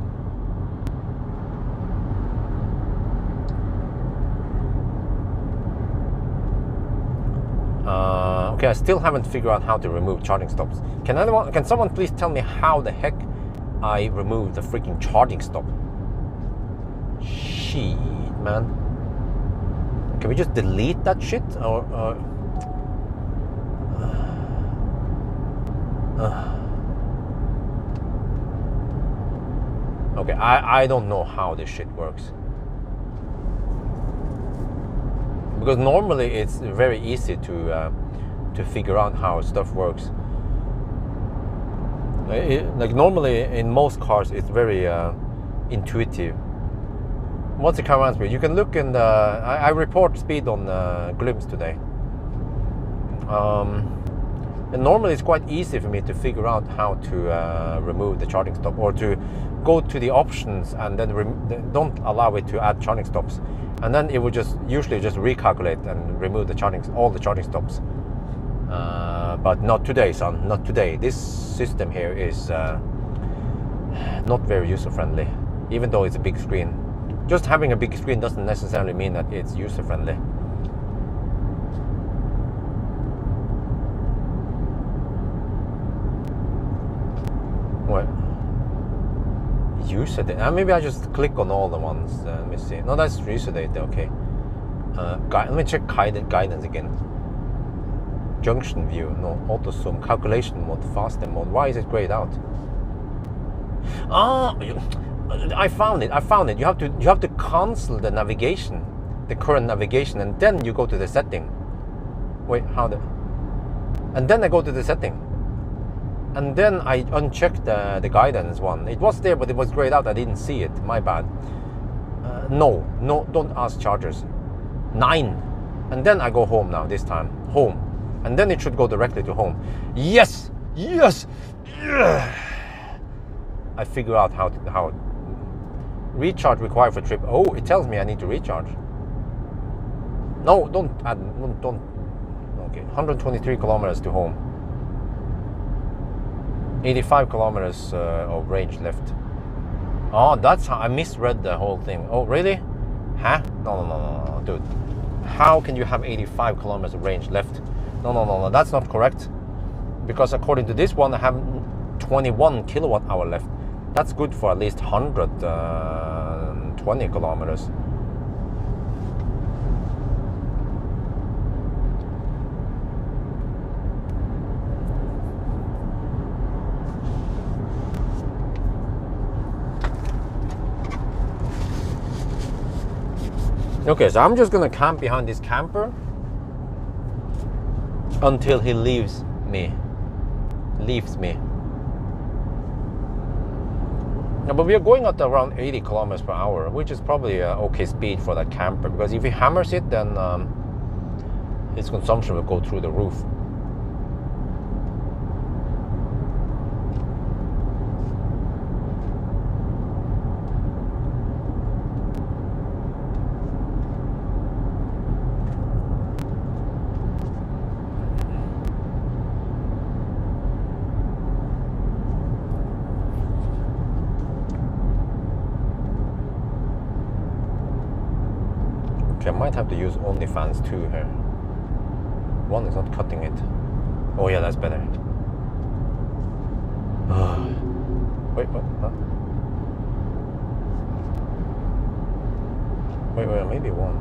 Okay, I still haven't figured out how to remove charging stops. Can someone please tell me how the heck I remove the freaking charging stop? Shit, man. Can we just delete that shit? Okay, I don't know how this shit works. Because normally it's very easy to figure out how stuff works. Like normally in most cars it's very intuitive. What's the caravan speed? You can look in the. I report speed on Glimpse today. And normally it's quite easy for me to figure out how to remove the charging stop, or to go to the options and then don't allow it to add charging stops, and then it will usually just recalculate and remove all the charging stops. But not today, son. Not today. This system here is not very user friendly, even though it's a big screen. Just having a big screen doesn't necessarily mean that it's user friendly. What? User data? Maybe I just click on all the ones. Let me see. No, that's user data. Okay. Let me check guidance again. Junction view. No. Auto zoom. Calculation mode. Faster mode. Why is it grayed out? I found it. You have to cancel the navigation, the current navigation, and then you go to the setting. Wait, and then I go to the setting. And then I unchecked the guidance one. It was there, but it was grayed out. I didn't see it. My bad. No, don't ask chargers. 9. And then I go home now, this time. Home. And then it should go directly to home. Yes! I figure out how recharge required for trip. Oh, it tells me I need to recharge. No, don't. Okay, 123 kilometers to home. 85 kilometers of range left. Oh, that's how I misread the whole thing. Oh, really? Huh? No, dude. How can you have 85 kilometers of range left? No, that's not correct. Because according to this one, I have 21 kilowatt hour left. That's good for at least 120 kilometers. Okay, so I'm just gonna camp behind this camper until he leaves me. No, but we are going at around 80 kilometers per hour, which is probably an okay speed for that camper, because if he hammers it, then his consumption will go through the roof. I might have to use OnlyFans 2 here. One is not cutting it. Oh yeah, that's better. Wait, what? Huh? Wait, maybe one.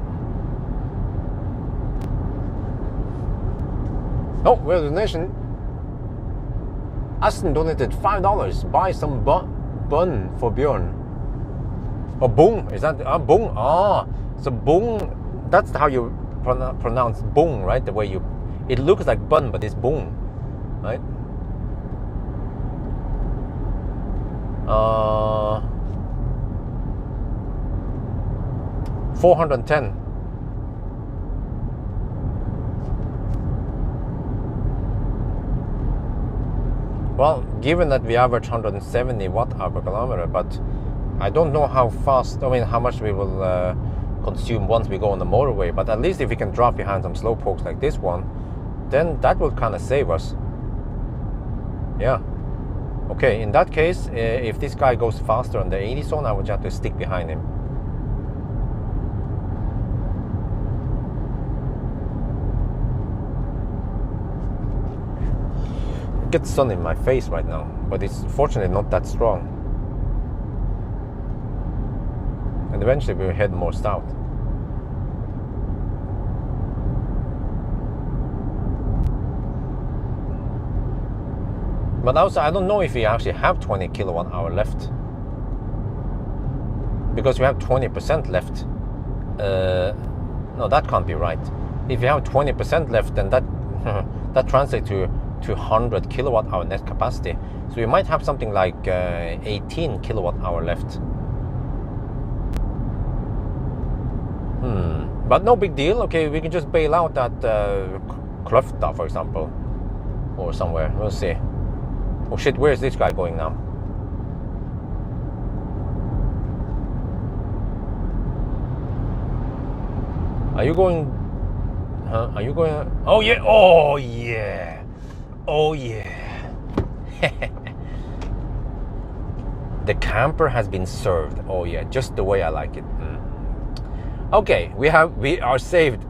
Oh, well, donation. Aston donated $5. Buy some bun for Bjørn. Oh, bung. Is that bung? Ah, so bung. That's how you pronounce bung, right? The way you. It looks like bun, but it's bung, right? 410. Well, given that we average 170 watt-hour per kilometer, but I don't know how fast, I mean, how much we will consume once we go on the motorway, but at least if we can drop behind some slow pokes like this one, then that will kind of save us. Yeah. Okay, in that case, if this guy goes faster on the 80 zone, I would just have to stick behind him. Get sun in my face right now, but it's fortunately not that strong. And eventually we'll head more south. But also, I don't know if we actually have 20 kilowatt hour left, because we have 20% left. No, that can't be right. If you have 20% left, then that that translates to 100 kilowatt hour net capacity. So you might have something like 18 kilowatt hour left. But no big deal. Okay, we can just bail out at Kløfta, for example, or somewhere. We'll see. Oh shit, where is this guy going now? Are you going? Huh? Are you going? Oh yeah! Oh yeah! Oh yeah! The camper has been served. Oh yeah, just the way I like it. Okay, we are saved.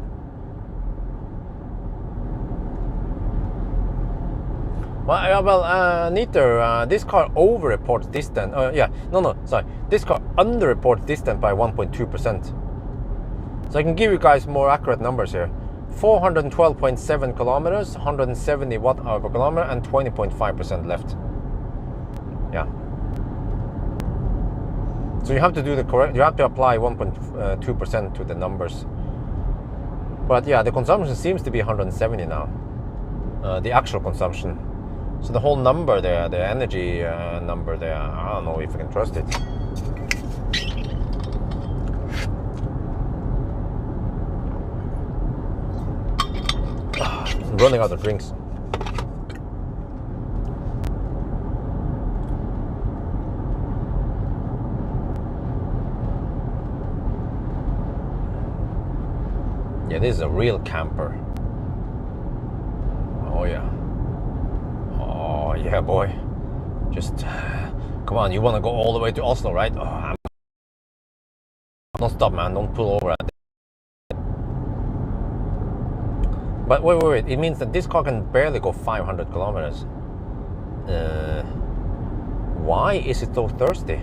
Well, Neater, this car over-reports distance. Sorry. This car under-reports distance by 1.2%. So I can give you guys more accurate numbers here. 412.7 kilometers, 170 watt-hour per kilometer, and 20.5% left. Yeah. So you have to do the correct. You have to apply 1.2% to the numbers. But yeah, the consumption seems to be 170 now. The actual consumption. So the whole number there, the energy number there, I don't know if I can trust it. I'm running out of drinks. Yeah, this is a real camper. Oh yeah. Oh yeah, boy. Just come on, you want to go all the way to Oslo, right? Oh, don't stop, man. Don't pull over. But wait. It means that this car can barely go 500 kilometers. Why is it so thirsty?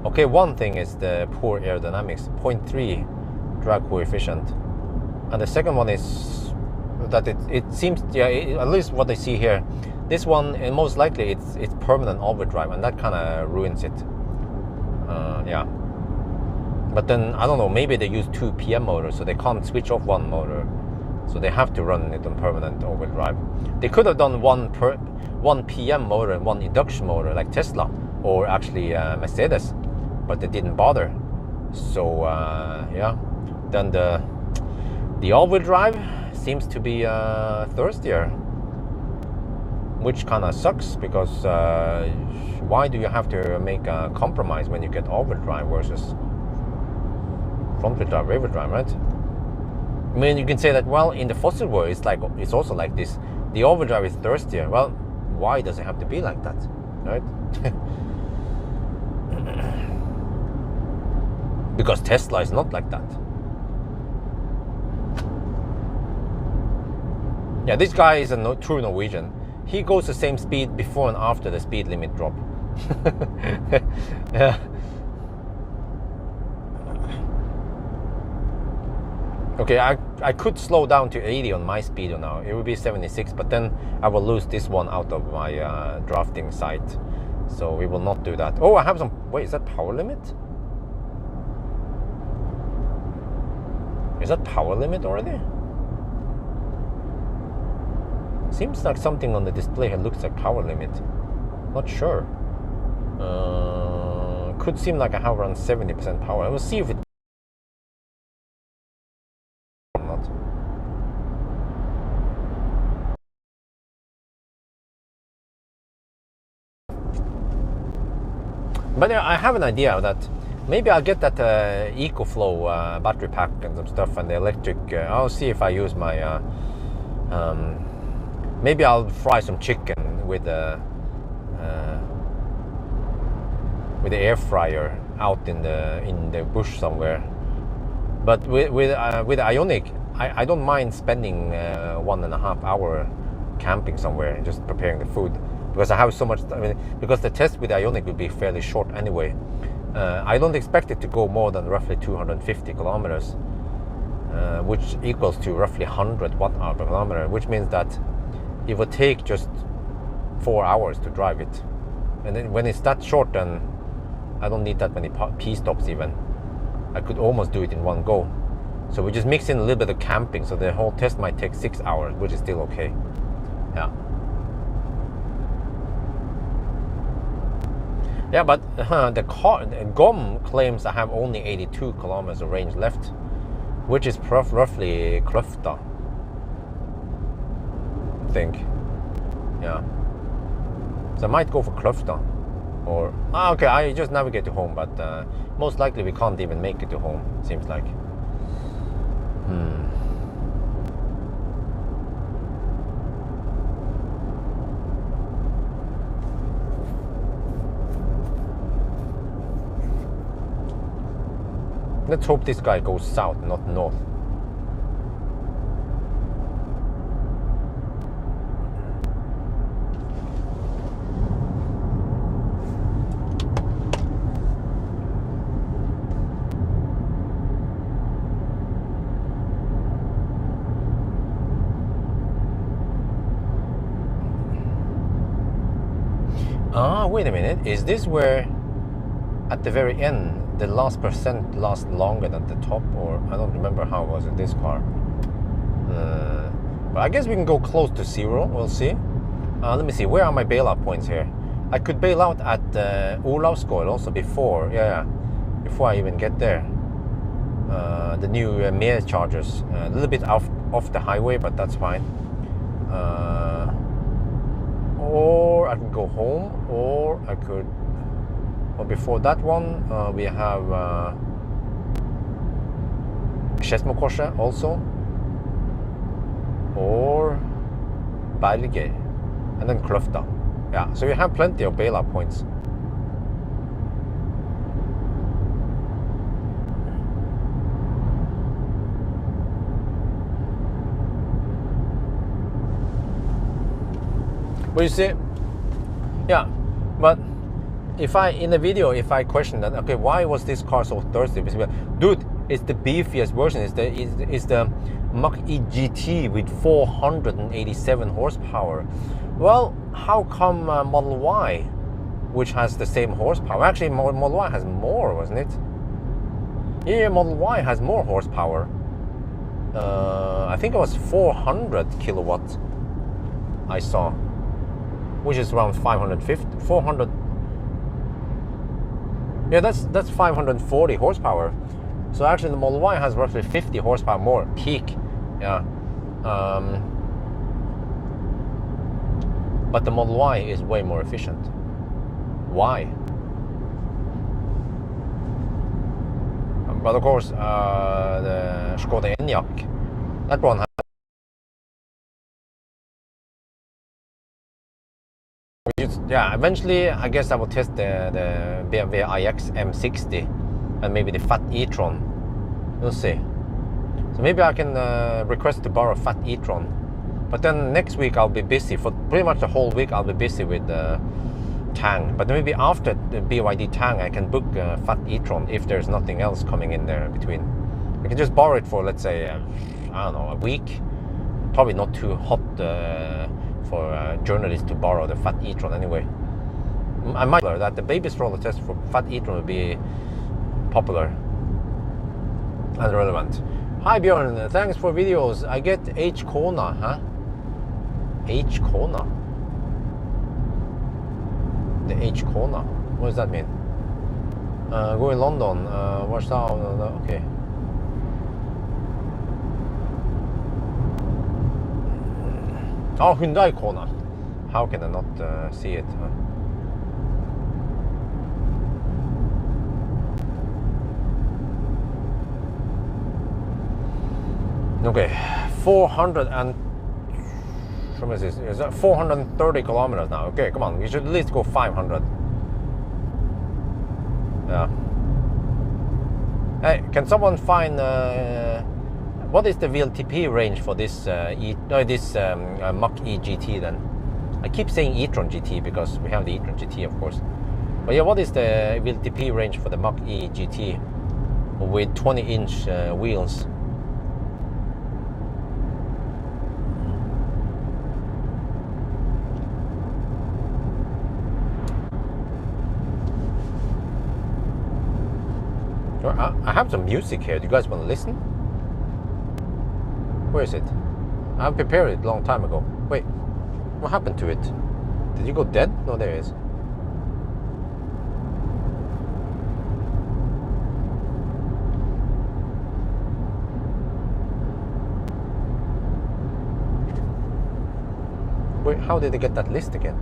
Okay, one thing is the poor aerodynamics, 0.3 drag coefficient. And the second one is that it seems, yeah, at least what I see here, this one, most likely it's permanent overdrive, and that kind of ruins it. Yeah. But then, I don't know, maybe they use 2 PM motors, so they can't switch off one motor. So they have to run it on permanent overdrive. They could have done one PM motor and one induction motor like Tesla, or actually Mercedes, but they didn't bother. So yeah, then the all-wheel drive seems to be thirstier, which kind of sucks, because why do you have to make a compromise when you get all-wheel drive versus front-wheel drive, rear-wheel drive, right? I mean, you can say that, well, in the fossil world, it's also like this. The all-wheel drive is thirstier. Well, why does it have to be like that, right? Because Tesla is not like that. Yeah, this guy is a true Norwegian. He goes the same speed before and after the speed limit drop. Yeah. Okay, I could slow down to 80 on my speedo now. It would be 76, but then I will lose this one out of my drafting site. So we will not do that. Oh, I have some... Wait, is that power limit? Is that power limit already? Seems like something on the display here looks like power limit. Not sure. Could seem like I have around 70% power. I will see if it... or not. But yeah, I have an idea of that. Maybe I'll get that EcoFlow battery pack and some stuff, and the electric. I'll see if I use my. Maybe I'll fry some chicken with the air fryer out in the bush somewhere. But with Ioniq, I don't mind spending 1.5 hour camping somewhere and just preparing the food, because I have so much. I mean, because the test with Ioniq will be fairly short anyway. I don't expect it to go more than roughly 250 kilometers, which equals to roughly 100 watt-hour per kilometer, which means that it would take just 4 hours to drive it. And then when it's that short, then I don't need that many P-stops even. I could almost do it in one go. So we just mix in a little bit of camping, so the whole test might take 6 hours, which is still okay. Yeah. Yeah, but the GOM claims I have only 82 kilometers of range left, which is roughly Kløfta, I think. Yeah. So I might go for Kløfta. Or, okay, I just navigate to home, but most likely we can't even make it to home, seems like. Let's hope this guy goes south, not north. Ah, wait a minute. Is this where, at the very end, the last percent lasts longer than the top? Or I don't remember how it was in this car. But I guess we can go close to zero. We'll see. Let me see. Where are my bailout points here? I could bail out at Olavsgård also before. Yeah, before I even get there. The new Mer chargers. A little bit off the highway, but that's fine. Or I can go home, or I could. But before that one, we have Skedsmokorset also, or Berger, and then Kløfta. Yeah, so we have plenty of bailout points. But you see, yeah, but if I, in the video, if I question that, okay, why was this car so thirsty? Dude, it's the beefiest version. It's the Mach-e GT with 487 horsepower. Well, how come Model Y, which has the same horsepower? Actually, Model Y has more, wasn't it? Yeah, Model Y has more horsepower. I think it was 400 kilowatts I saw, which is around 550, 400. Yeah, that's 540 horsepower. So actually the Model Y has roughly 50 horsepower more peak. Yeah. But the Model Y is way more efficient. Why? But of course, the Skoda Enyaq, that one has. Yeah, eventually I guess I will test the BMW iX M60 and maybe the Fat e-tron. We'll see. So maybe I can request to borrow Fat e-tron. But then next week I'll be busy. For pretty much the whole week I'll be busy with Tang. But maybe after the BYD Tang I can book Fat e-tron if there's nothing else coming in there between. We can just borrow it for, let's say, I don't know, a week. Probably not too hot for journalists to borrow the fat e-tron anyway. I might learn that the baby stroller test for fat e-tron will be popular and relevant. Hi Bjørn, thanks for videos. I get H Kona, huh? H Kona? The H Kona? What does that mean? Go in London, Warsaw, okay. Oh, Hyundai Kona. How can I not see it? Huh? Okay, 430 kilometers now. Okay, come on, we should at least go 500. Yeah. Hey, can someone find what is the VLTP range for this Mach-e GT then? I keep saying e-tron GT because we have the e-tron GT, of course. But yeah, what is the VLTP range for the Mach-e GT with 20-inch wheels? I have some music here. Do you guys want to listen? Where is it? I prepared it a long time ago. Wait, what happened to it? Did you go dead? No, there it is. Wait, how did they get that list again?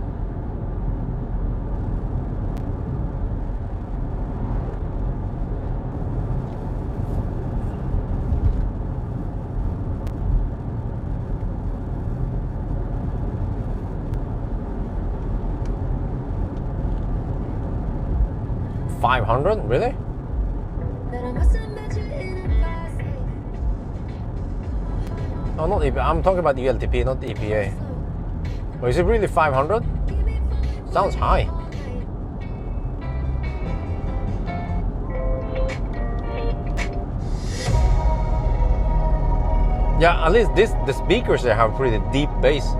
$500? Really? Oh, not EPA. I'm talking about the LTP, not the EPA. Well, is it really 500? Sounds high. Yeah, at least the speakers they have pretty deep bass.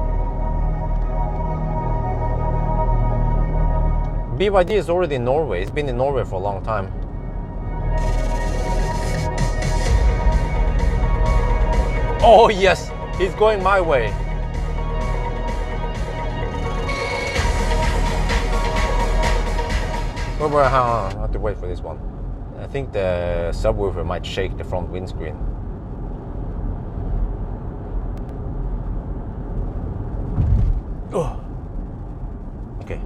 BYD is already in Norway. It's been in Norway for a long time. Oh yes, he's going my way. Well, I have to wait for this one. I think the subwoofer might shake the front windscreen. Oh. Okay.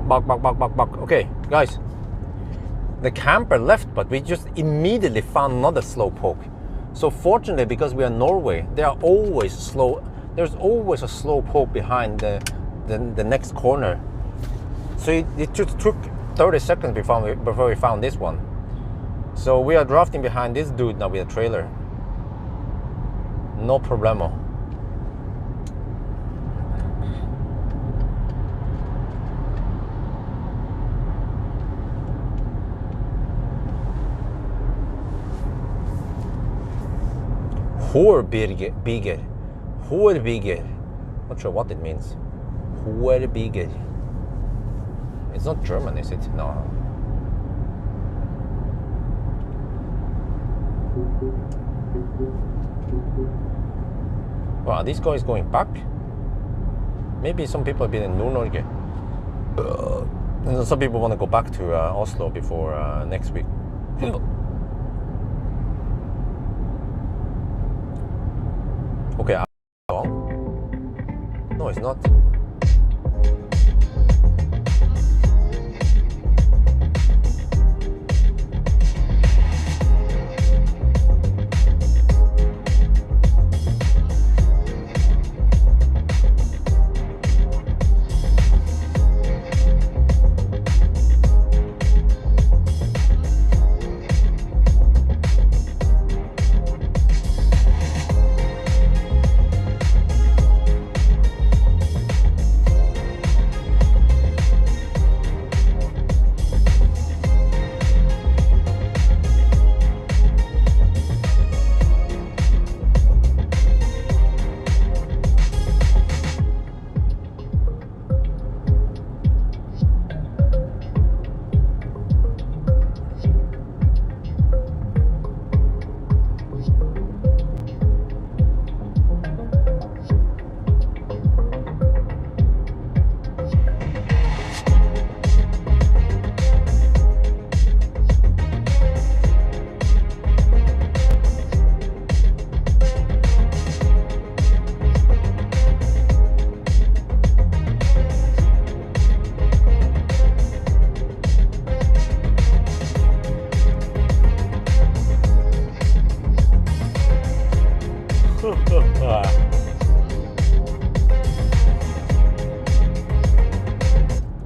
Buck. Okay, guys. The camper left, but we just immediately found another slow poke. So fortunately, because we are in Norway, there are always slow. There's always a slow poke behind the next corner. So it just took 30 seconds before we found this one. So we are drafting behind this dude now with a trailer. No problemo. Hårbiger. Not sure what it means. Hårbiger. It's not German, is it? No. Wow, these guys going back? Maybe some people have been in Norway. And some people want to go back to Oslo before next week. Okay, no, it's not.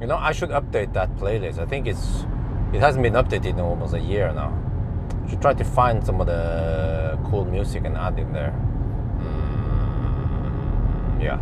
You know, I should update that playlist. I think it hasn't been updated in almost a year now. Should try to find some of the cool music and add in there. Yeah.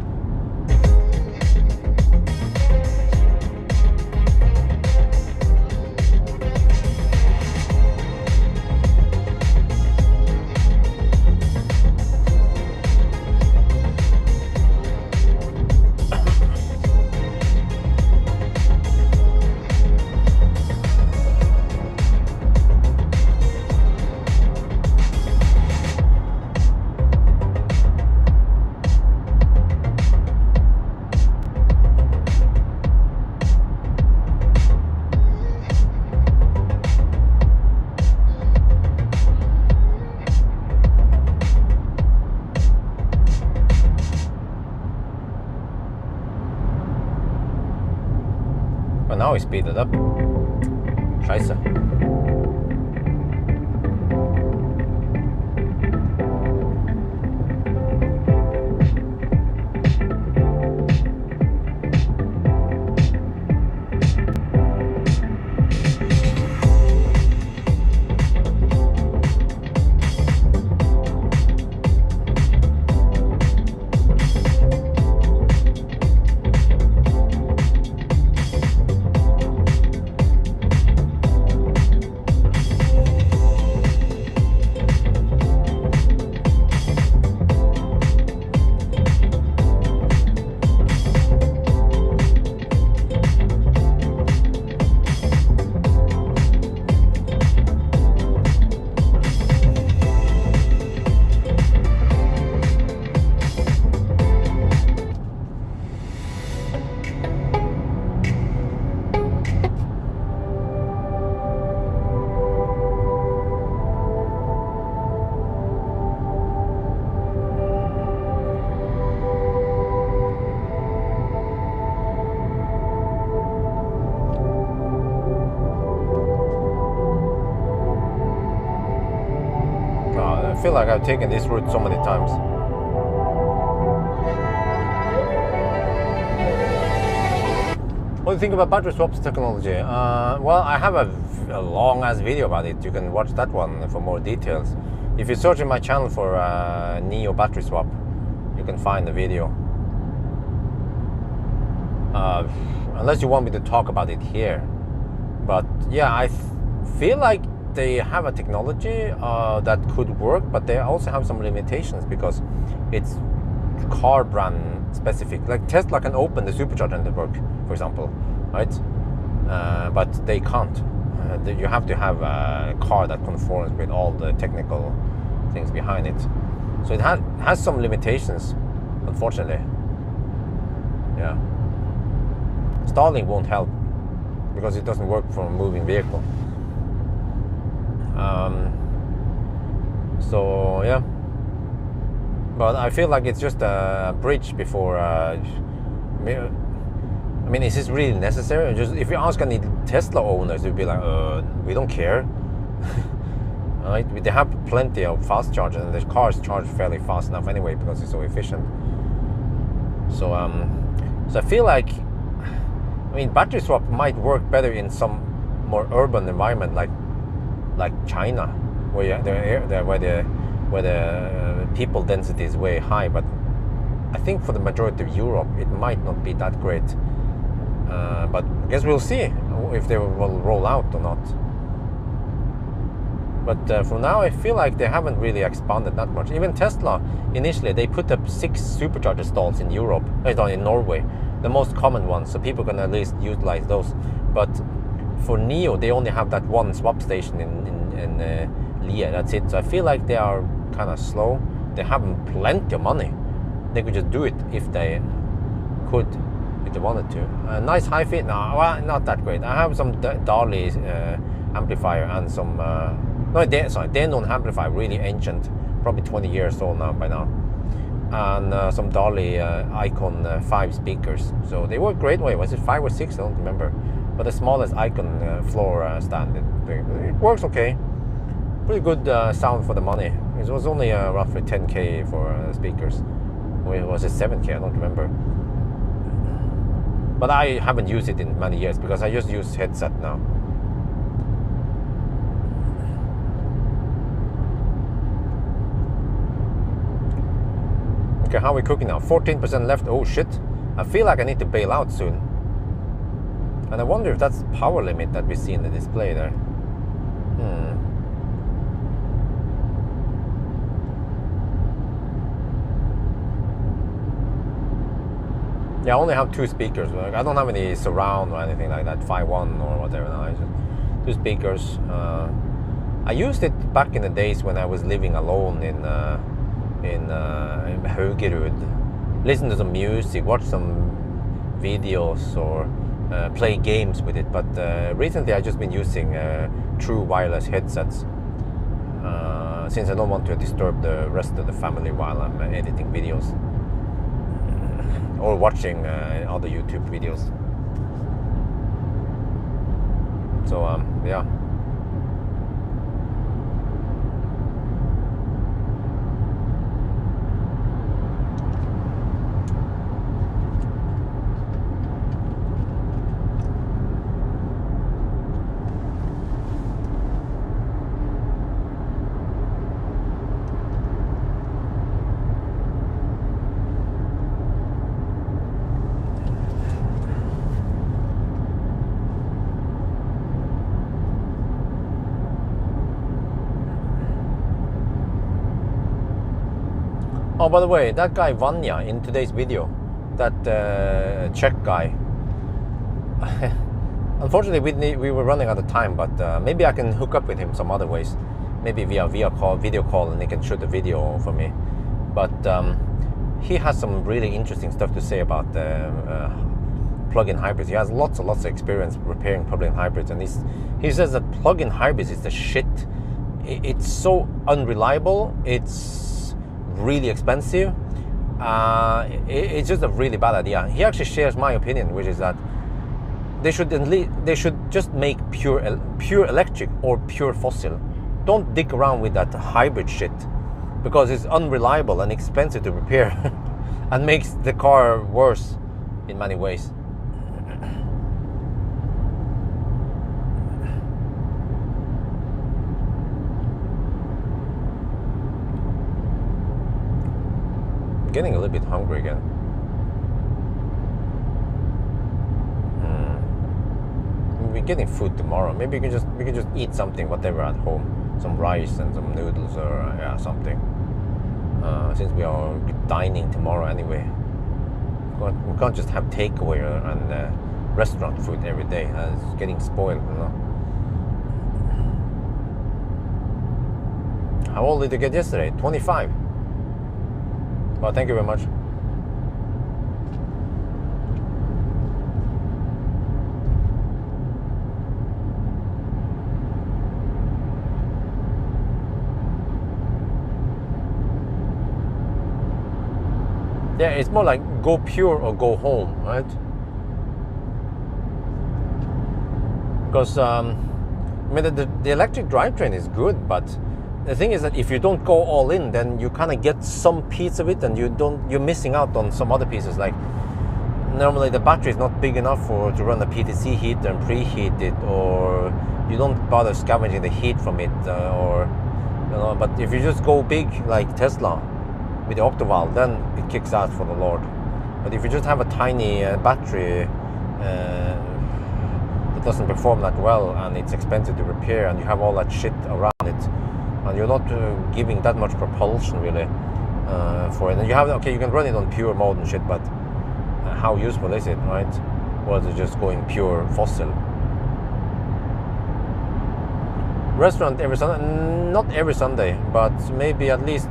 But now we speed it up. Scheiße. I feel like I've taken this route so many times. What do you think about battery swaps technology? Well, I have a long ass video about it. You can watch that one for more details. If you search in my channel for Neo battery swap, you can find the video. Unless you want me to talk about it here. But yeah, I feel like they have a technology that could work, but they also have some limitations because it's car brand specific. Like Tesla can open the supercharger network, for example, right? But they can't. You have to have a car that conforms with all the technical things behind it. So it has some limitations, unfortunately. Yeah. Stalling won't help because it doesn't work for a moving vehicle. So yeah, but I feel like it's just a bridge before. I mean, is this really necessary? Just if you ask any Tesla owners, they'd be like, we don't care. Right? They have plenty of fast chargers, and the cars charge fairly fast enough anyway because it's so efficient. So so I feel like, I mean, battery swap might work better in some more urban environment like China, where the people density is way high. But I think for the majority of Europe, it might not be that great. But I guess we'll see if they will roll out or not. But for now, I feel like they haven't really expanded that much. Even Tesla, initially, they put up 6 supercharger stalls in Europe, in Norway, the most common ones, so people can at least utilize those. But for Neo, they only have that one swap station in Lier, that's it. So I feel like they are kind of slow. They have plenty of money. They could just do it if they could, if they wanted to. Nice hi-fi, no, well, not that great. I have some Dali amplifier and some... Denon amplifier, really ancient, probably 20 years old now by now, and some Dali Icon 5 speakers. So they work great. Wait, was it 5 or 6? I don't remember. But the smallest Icon floor stand, it works okay. Pretty good sound for the money. It was only roughly 10k for speakers. Or was it 7k? I don't remember. But I haven't used it in many years because I just use headset now. Okay, how are we cooking now? 14% left. Oh shit. I feel like I need to bail out soon. And I wonder if that's the power limit that we see in the display there. Yeah, I only have 2 speakers. I don't have any surround or anything like that, 5.1 or whatever. No, I just 2 speakers. I used it back in the days when I was living alone in Haugerud. Listen to some music, watch some videos, or play games with it. But recently I've just been using true wireless headsets since I don't want to disturb the rest of the family while I'm editing videos or watching other YouTube videos. So yeah. Oh, by the way, that guy Vanya in today's video, that Czech guy, unfortunately we were running out of time, but maybe I can hook up with him some other ways, maybe via video call, and he can shoot a video for me. But he has some really interesting stuff to say about plug-in hybrids. He has lots and lots of experience repairing plug-in hybrids, and he says that plug-in hybrids is the shit. It's so unreliable. It's really expensive. It's just a really bad idea. He actually shares my opinion, which is that they should just make pure electric or pure fossil. Don't dick around with that hybrid shit, because it's unreliable and expensive to repair and makes the car worse in many ways. Getting a little bit hungry again. We're getting food tomorrow. Maybe we can just eat something, whatever, at home. Some rice and some noodles, or yeah, something. Since we are dining tomorrow anyway, we can't just have takeaway and restaurant food every day. It's getting spoiled, you know. How old did you get yesterday? 25. Well, thank you very much. Yeah, it's more like go pure or go home, right? Because I mean, the electric drivetrain is good, but the thing is that if you don't go all in, then you kind of get some piece of it, and you're missing out on some other pieces. Like normally the battery is not big enough to run a PTC heater and preheat it, or you don't bother scavenging the heat from it, or you know. But if you just go big like Tesla with the Octoval, then it kicks ass for the Lord. But if you just have a tiny battery that doesn't perform that well, and it's expensive to repair, and you have all that shit around it, and you're not giving that much propulsion really for it, and you have, okay, you can run it on pure mode and shit, but how useful is it, right? Or is it just going pure fossil? Restaurant every Sunday, not every Sunday, but maybe at least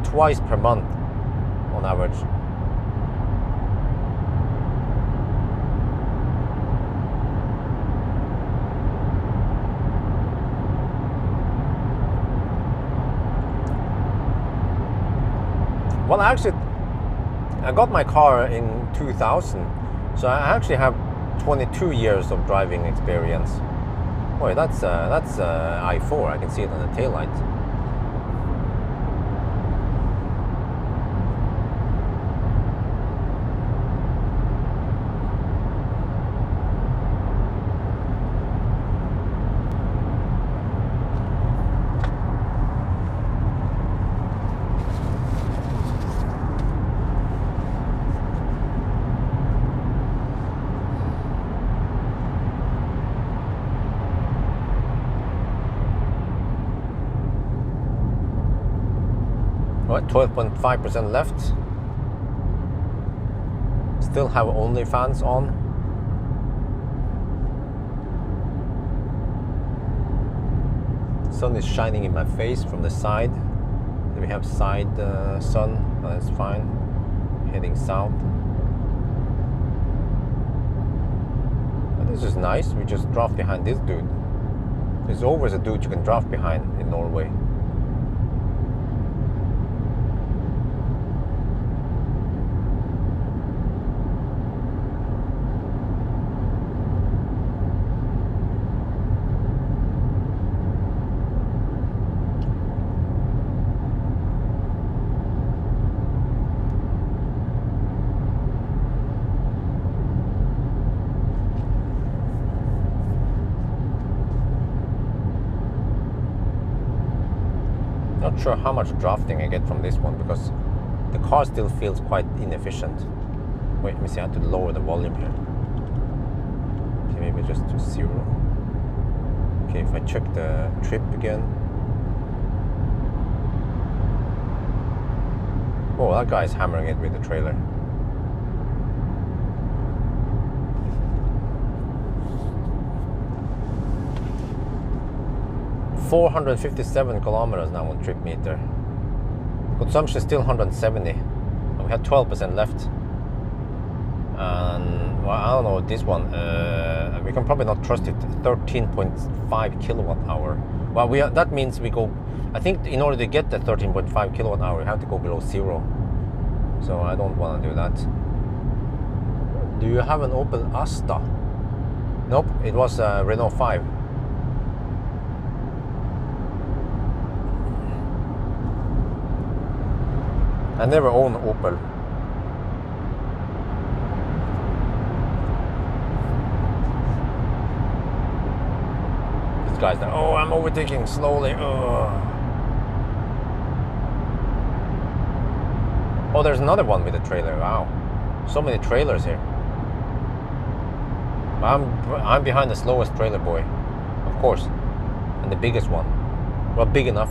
twice per month on average. Well, actually, I got my car in 2000, so I actually have 22 years of driving experience. Boy, that's i4. I can see it on the taillight. Right, 12.5% left. Still have OnlyFans on. Sun is shining in my face from the side. We have side sun, that's fine. Heading south. But this is nice. We just drove behind this dude. There's always a dude you can drive behind in Norway. Not sure how much drafting I get from this one, because the car still feels quite inefficient. Wait, let me see, I have to lower the volume here. Okay, maybe just to 0. Okay, if I check the trip again. Oh, that guy's hammering it with the trailer. $457 kilometers now on trip meter. Consumption is still 170. And we had 12% left. And well, I don't know this one. We can probably not trust it. 13.5 kilowatt hour. Well, that means we go. I think in order to get the 13.5 kilowatt hour, you have to go below 0. So I don't want to do that. Do you have an Opel Asta? Nope, it was a Renault 5. I never own Opel. This guy's there. Oh, I'm overtaking slowly. Ugh. Oh, there's another one with a trailer. Wow, so many trailers here. I'm behind the slowest trailer boy, of course, and the biggest one. Well, big enough.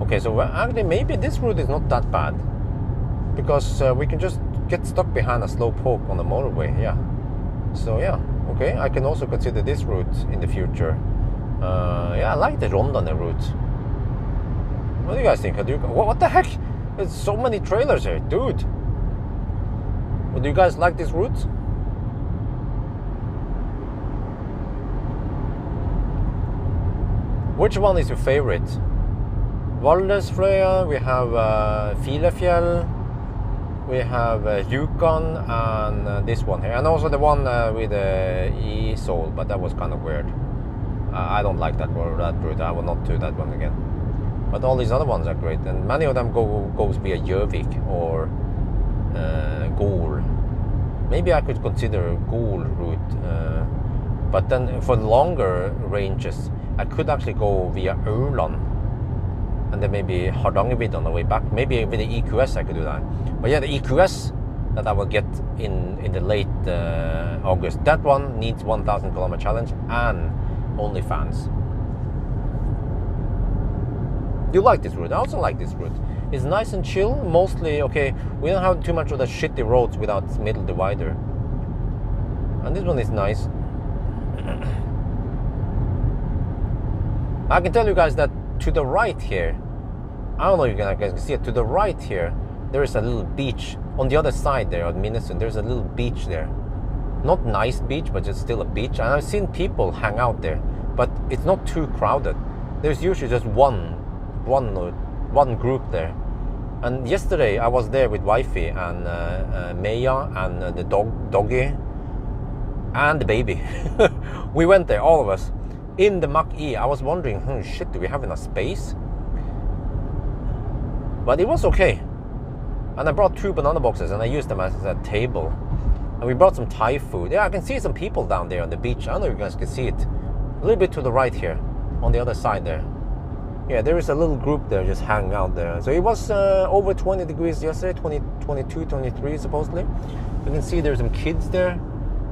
Okay, so actually maybe this route is not that bad, because we can just get stuck behind a slow poke on the motorway. Yeah, so yeah. Okay, I can also consider this route in the future. Yeah, I like the Rondane route. What do you guys think? What the heck? There's so many trailers here, dude. Well, do you guys like this route? Which one is your favorite? Valdresfløya, we have Filefjell, we have Rjukan, and this one here. And also the one with Isol, but that was kind of weird. I don't like that route. I will not do that one again. But all these other ones are great, and many of them goes via Jervik or Gol. Maybe I could consider Gol route, but then for longer ranges, I could actually go via Ørland, and then maybe Hardangervidda on the way back. Maybe with the EQS I could do that. But yeah, the EQS that I will get in the late August, that one needs 1,000 kilometer challenge and OnlyFans. You like this route? I also like this route. It's nice and chill. Mostly, okay, we don't have too much of the shitty roads without middle divider. And this one is nice. I can tell you guys that to the right here, I don't know if you guys can see it, to the right here, there is a little beach. On the other side there, on Minnesota, there's a little beach there. Not nice beach, but just still a beach. And I've seen people hang out there, but it's not too crowded. There's usually just one group there. And yesterday I was there with wifey and Maya and the doggy and the baby. We went there, all of us, in the Mach-e. I was wondering, shit, do we have enough space? But it was okay. And I brought 2 banana boxes and I used them as a table. And we brought some Thai food. Yeah, I can see some people down there on the beach. I don't know if you guys can see it. A little bit to the right here, on the other side there. Yeah, there is a little group there just hanging out there. So it was over 20 degrees yesterday, 22, 23 supposedly. You can see there's some kids there.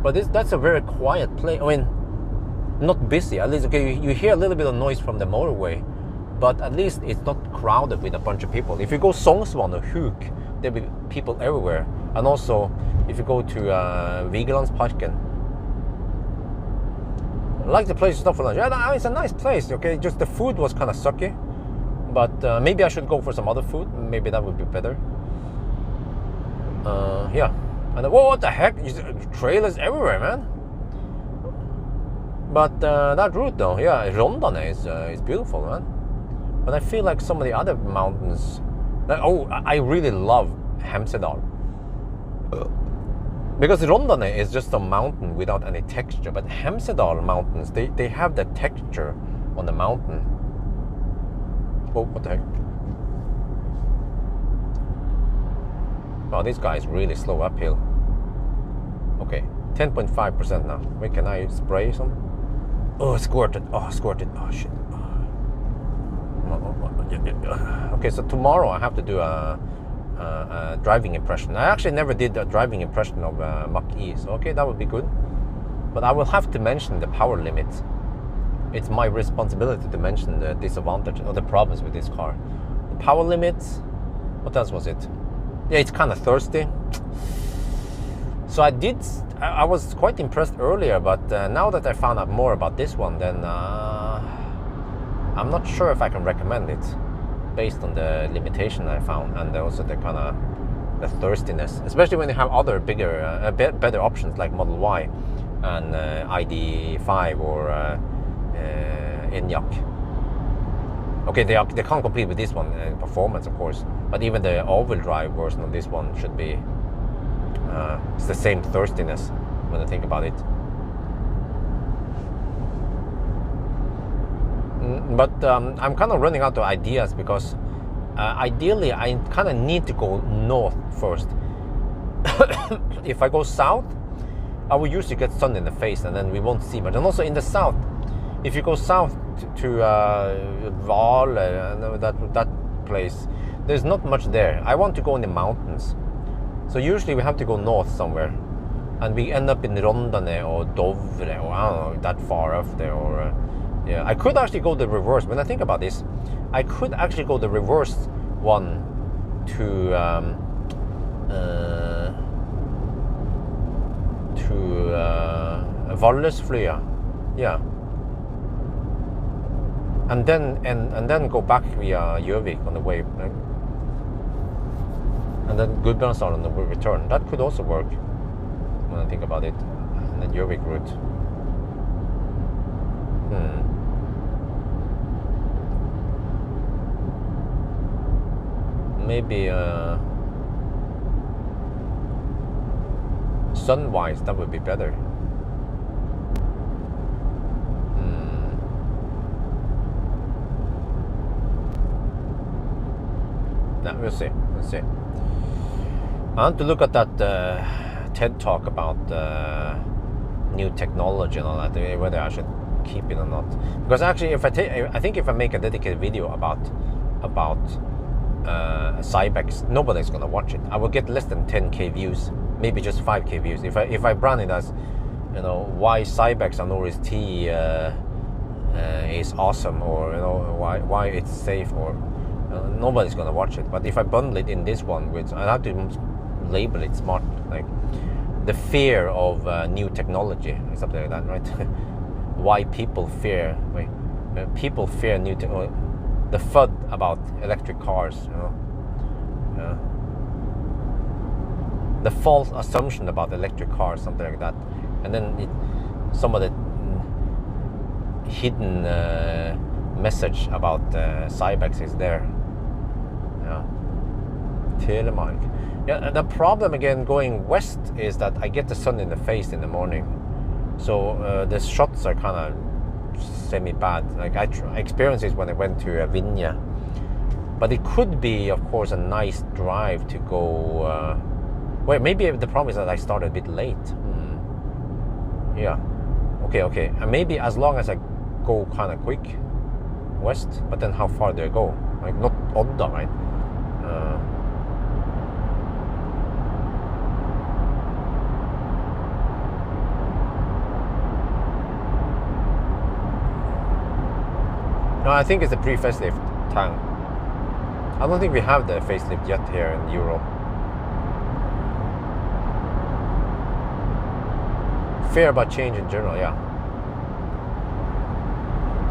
But that's a very quiet place. I mean, not busy. At least, okay, you hear a little bit of noise from the motorway, but at least it's not crowded with a bunch of people. If you go Sognsvann or Huk, there'll be people everywhere. And also, if you go to Vigelandsparken, I like the place to stop for lunch. Yeah, it's a nice place, okay? Just the food was kind of sucky. But maybe I should go for some other food. Maybe that would be better. Yeah. And whoa, what the heck? Trailers everywhere, man. But that route though, yeah, Rondane is beautiful, man. But I feel like some of the other mountains, I really love Hemsedal. Because Rondane is just a mountain without any texture, but Hemsedal mountains, they have the texture on the mountain. Oh, what the heck? Oh, this guy is really slow uphill. Okay, 10.5% now. Wait, can I spray some? Oh, squirted. Oh, squirted. Oh, shit. Okay, so tomorrow I have to do a driving impression. I actually never did a driving impression of Mach-e, so okay, that would be good. But I will have to mention the power limit. It's my responsibility to mention the disadvantage or the problems with this car. The power limit. What else was it? Yeah, it's kind of thirsty. So I was quite impressed earlier, but now that I found out more about this one, then I'm not sure if I can recommend it based on the limitation I found, and also the kind of the thirstiness, especially when you have other bigger, better options like Model Y and ID5 or Enyaq. Okay, they can't compete with this one in performance, of course, but even the all-wheel drive version of this one should be it's the same thirstiness when I think about it. But I'm kind of running out of ideas because ideally I kind of need to go north first. If I go south, I will usually get sun in the face and then we won't see much. And also in the south, if you go south to Val, that place, there's not much there. I want to go in the mountains. So usually we have to go north somewhere, and we end up in Rondane or Dovre, or I don't know, that far off there. Or yeah, I could actually go the reverse. When I think about this, I could actually go the reverse one to Valdresflyet, yeah. And then go back via Jervik on the way, right? And then Gudbrandsdal on the return. That could also work when I think about it. And then Jervik route. Maybe sun-wise, that would be better. No, we'll see. Let's see. I want to look at that TED talk about new technology and all that, whether I should keep it or not. Because actually, I think if I make a dedicated video about Cybex, nobody's gonna watch it. I will get less than 10k views, maybe just 5k views. If I brand it as, you know, why Cybex and Norris T is awesome, or, you know, why it's safe, or nobody's gonna watch it. But if I bundle it in this one, which I have to label it smart, like the fear of new technology or something like that, right? Why people fear new technology. The FUD about electric cars, you know. The false assumption about electric cars, something like that. And then some of the hidden message about Cybex is there. Yeah. Telemark. Yeah, the problem again going west is that I get the sun in the face in the morning. So the shots are kind of semi-bad. Like I experienced this when I went to Vinje, but it could be, of course, a nice drive to go. Wait, maybe the problem is that I started a bit late. Yeah. Okay. And maybe as long as I go kind of quick west, but then how far do I go? Like not Odda, right? No, I think it's a pre-facelift tank. I don't think we have the facelift yet here in Europe. Fear about change in general, yeah.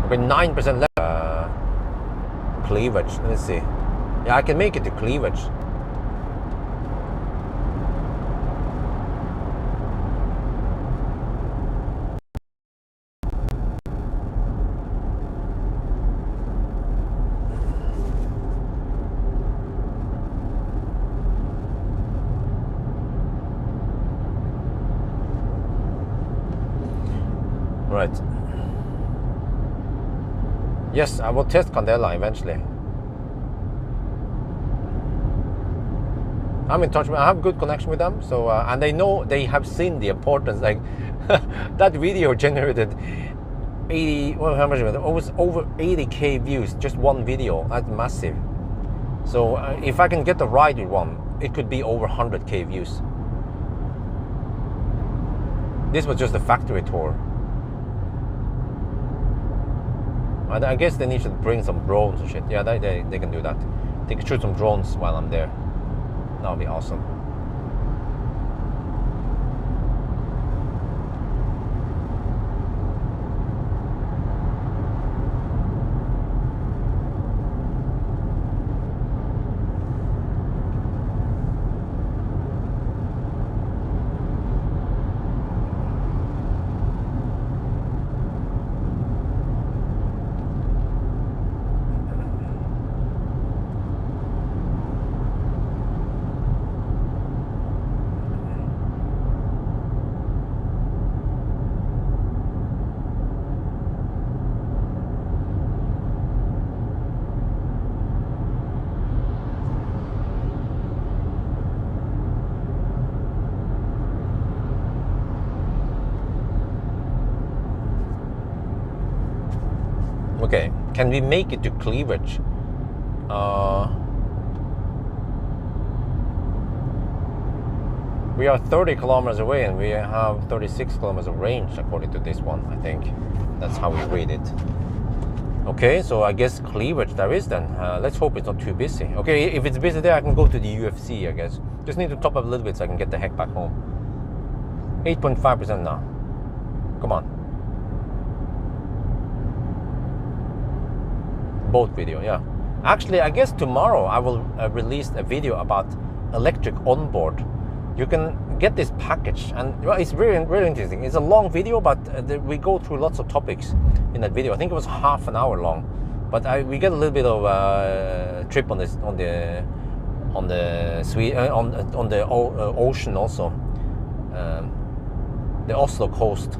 Okay, 9% left. Cleavage, let's see. Yeah, I can make it to cleavage. Right. Yes, I will test Candela eventually. I'm in touch with, I have good connection with them, so and they know, they have seen the importance. Like that video generated 80, well, how much was it? Almost over 80k views, just one video. That's massive. So if I can get the right one, it could be over 100k views. This was just a factory tour. I guess they need to bring some drones and shit. Yeah, they can do that. They can shoot some drones while I'm there. That would be awesome. Okay, can we make it to cleavage? We are 30 kilometers away and we have 36 kilometers of range according to this one, I think. That's how we read it. Okay, so I guess cleavage there is then. Let's hope it's not too busy. Okay, if it's busy there, I can go to the UFC, I guess. Just need to top up a little bit so I can get the heck back home. 8.5% now. Come on. Both video, yeah. Actually, I guess tomorrow I will release a video about electric onboard. You can get this package, and well, it's really, really interesting. It's a long video, but we go through lots of topics in that video. I think it was half an hour long, but we get a little bit of a trip on the ocean also, the Oslo coast,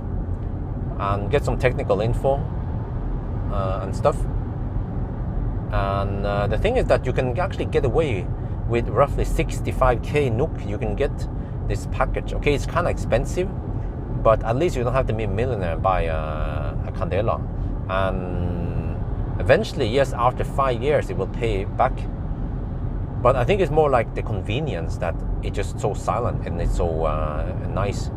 and get some technical info and stuff. And the thing is that you can actually get away with roughly 65k NOK. You can get this package. Okay, it's kind of expensive, but at least you don't have to be a millionaire and buy a Candela. And eventually, yes, after 5 years, it will pay back. But I think it's more like the convenience that it's just so silent and it's so nice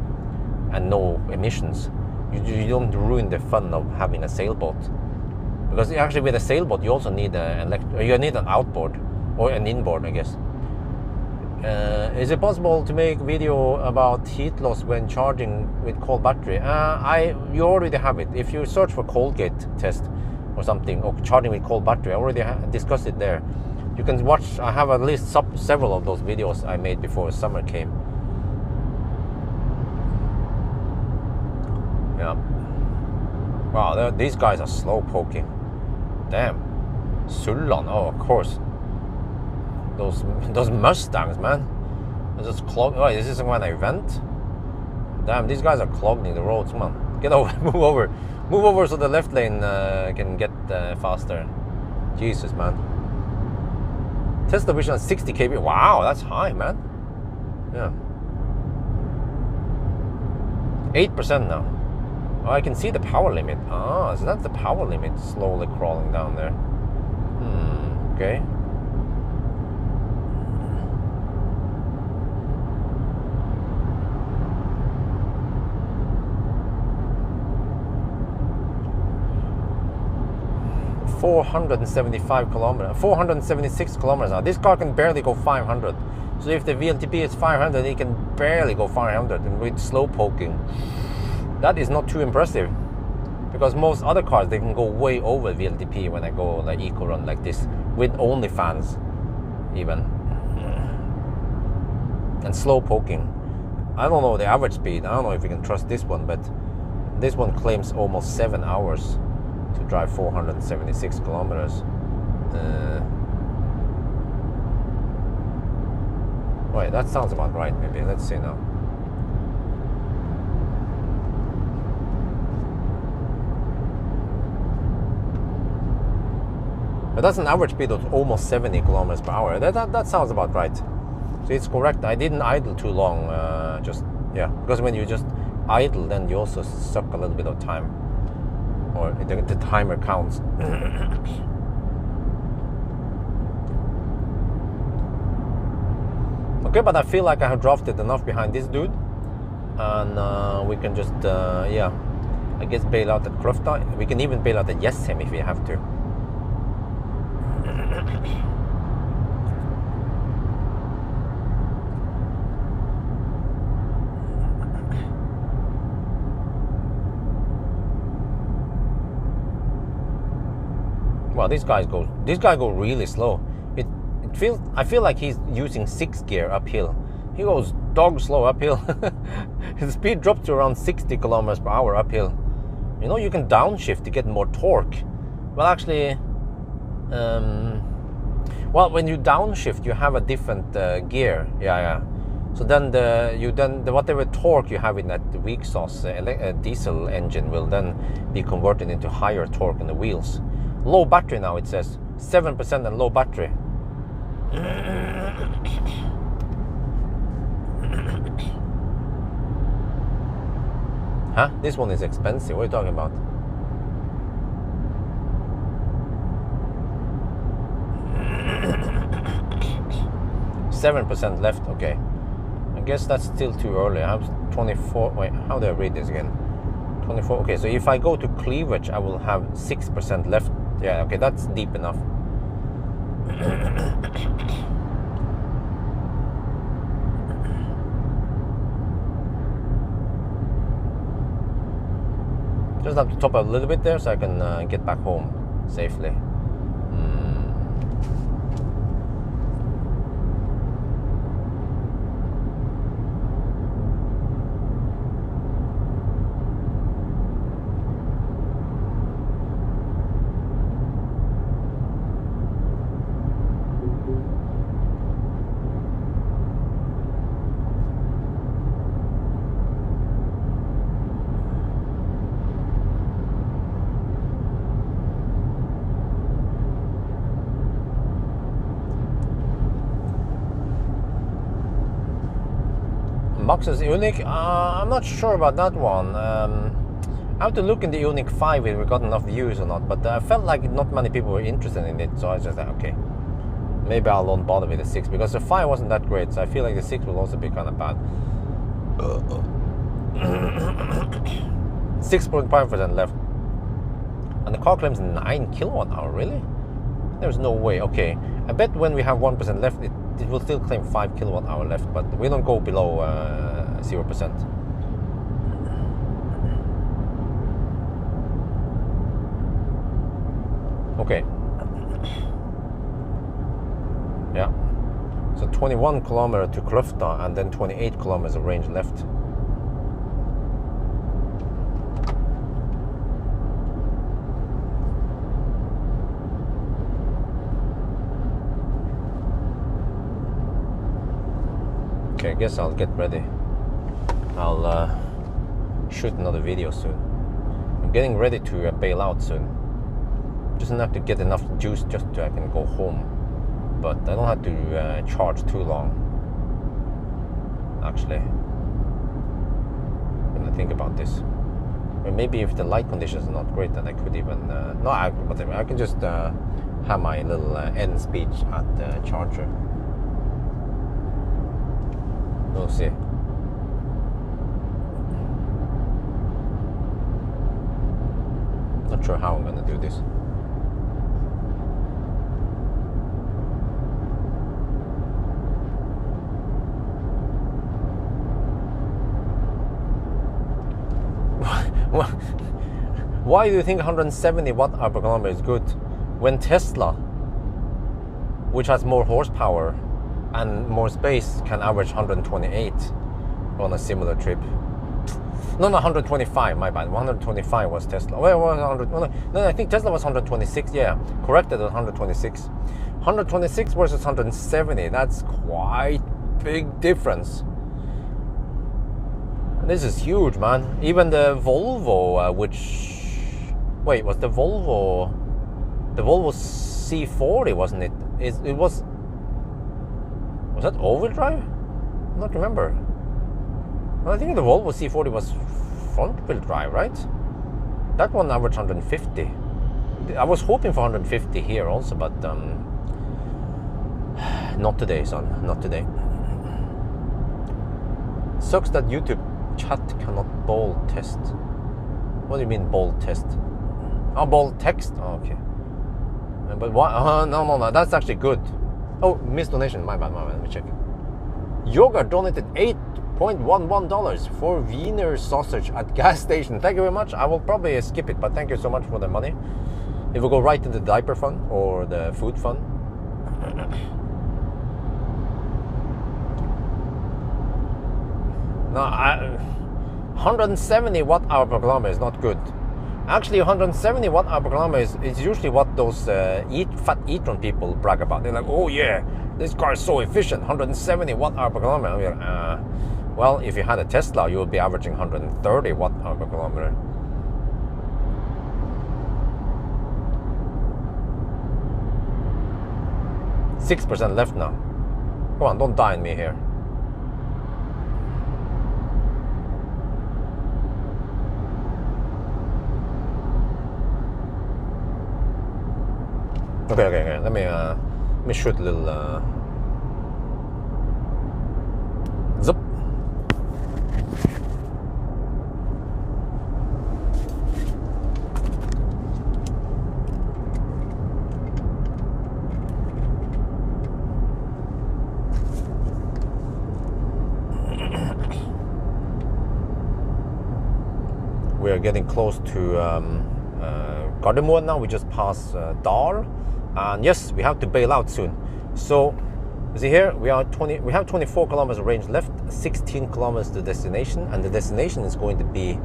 and no emissions. You don't ruin the fun of having a sailboat. Because actually with a sailboat, you also need an outboard or an inboard, I guess. Is it possible to make video about heat loss when charging with cold battery? You already have it. If you search for Colgate test or something, or charging with cold battery, I already discussed it there. You can watch. I have at least several of those videos I made before summer came. Yeah. Wow, these guys are slow poking. Damn. Sulland, oh, of course. Those Mustangs, man. They're just clogged. Oh, is this an event? Damn, these guys are clogging the roads, man. Get over, move over. Move over so the left lane can get faster. Jesus, man. Tesla vision at 60 kb. Wow, that's high, man. Yeah. 8% now. Oh, I can see the power limit. Ah, so that's the power limit slowly crawling down there. Okay. $476 kilometers now. This car can barely go 500. So if the VLTP is 500, it can barely go 500, and with slow poking, that is not too impressive. Because most other cars, they can go way over VLTP when I go like eco run like this, with only fans, even, and slow poking. I don't know the average speed. I don't know if you can trust this one, but this one claims almost 7 hours to drive 476 kilometers. Wait, that sounds about right, maybe. Let's see now. But that's an average speed of almost 70 kilometers per hour. That sounds about right. So it's correct. I didn't idle too long. Because when you just idle, then you also suck a little bit of time. Or the timer counts. Okay, but I feel like I have drafted enough behind this dude, and we can just I guess bail out at Krofta. We can even bail out at Jessheim if we have to. Wow, this guy goes really slow. I feel like he's using 6th gear uphill. He goes dog slow uphill. His speed drops to around 60 kilometers per hour uphill. You know, you can downshift to get more torque. Well, actually, when you downshift, you have a different gear. Yeah. So then the whatever torque you have in that weak sauce diesel engine will then be converted into higher torque in the wheels. Low battery now, it says 7% and low battery. Huh? This one is expensive. What are you talking about? %7 left. Okay. I guess that's still too early. I have 24. Wait, how do I read this again? 24. Okay, so if I go to cleavage, I will have 6% left. Yeah, okay, that's deep enough. Just have to top up a little bit there so I can get back home safely. Mach-e's Unique, I'm not sure about that one. I have to look in the Unique 5 if we got enough views or not, but I felt like not many people were interested in it, so I just said, okay, maybe I won't bother with the 6, because the 5 wasn't that great, so I feel like the 6 will also be kind of bad. 6.5% left. And the car claims 9 kilowatt hour, really? There's no way. Okay, I bet when we have 1% left, it will still claim 5 kilowatt hour left, but we don't go below 0%. Okay. Yeah. So 21 kilometer to Kløfta and then 28 kilometers of range left. Okay, I guess I'll get ready. I'll shoot another video soon. I'm getting ready to bail out soon. Just have to get enough juice just so I can go home. But I don't have to charge too long. Actually, when I think about this, or maybe if the light conditions are not great, then I could even whatever. I can just have my little end speech at the charger. We'll see. Not sure how I'm gonna do this. Why do you think 170 watt hour per kilometer is good when Tesla, which has more horsepower and more space, can average 128 on a similar trip? No, 125, my bad. 125 was Tesla. Well, 100, no, I think Tesla was 126, yeah. Corrected at 126. 126 versus 170, that's quite big difference. This is huge, man. Even the Volvo, wait, was the Volvo C40, wasn't it? It was that all-wheel drive? I don't remember. Well, I think the Volvo C40 was front-wheel drive, right? That one averaged 150. I was hoping for 150 here also, but not today, son. Not today. Sucks that YouTube chat cannot bold test. What do you mean bold test? Oh, bold text. Oh, okay. But why? No. That's actually good. Oh, missed donation. My bad. Let me check. Yoga donated $8.11 for Wiener sausage at gas station. Thank you very much. I will probably skip it, but thank you so much for the money. It will go right to the diaper fund or the food fund. No, 170 watt hour per kilometer is not good. Actually, 170 watt hour per kilometer is usually what those fat e-tron people brag about. They're like, oh yeah, this car is so efficient, 170 watt hour per kilometer. I mean, well, if you had a Tesla, you would be averaging 130 watt hour per kilometer. %6 left now. Come on, don't die on me here. Okay. Let me shoot a little zip. We are getting close to Gardermoen now. We just passed Dal, and yes, we have to bail out soon. So you see here we have 24 kilometers of range left, 16 kilometers to destination, and the destination is going to be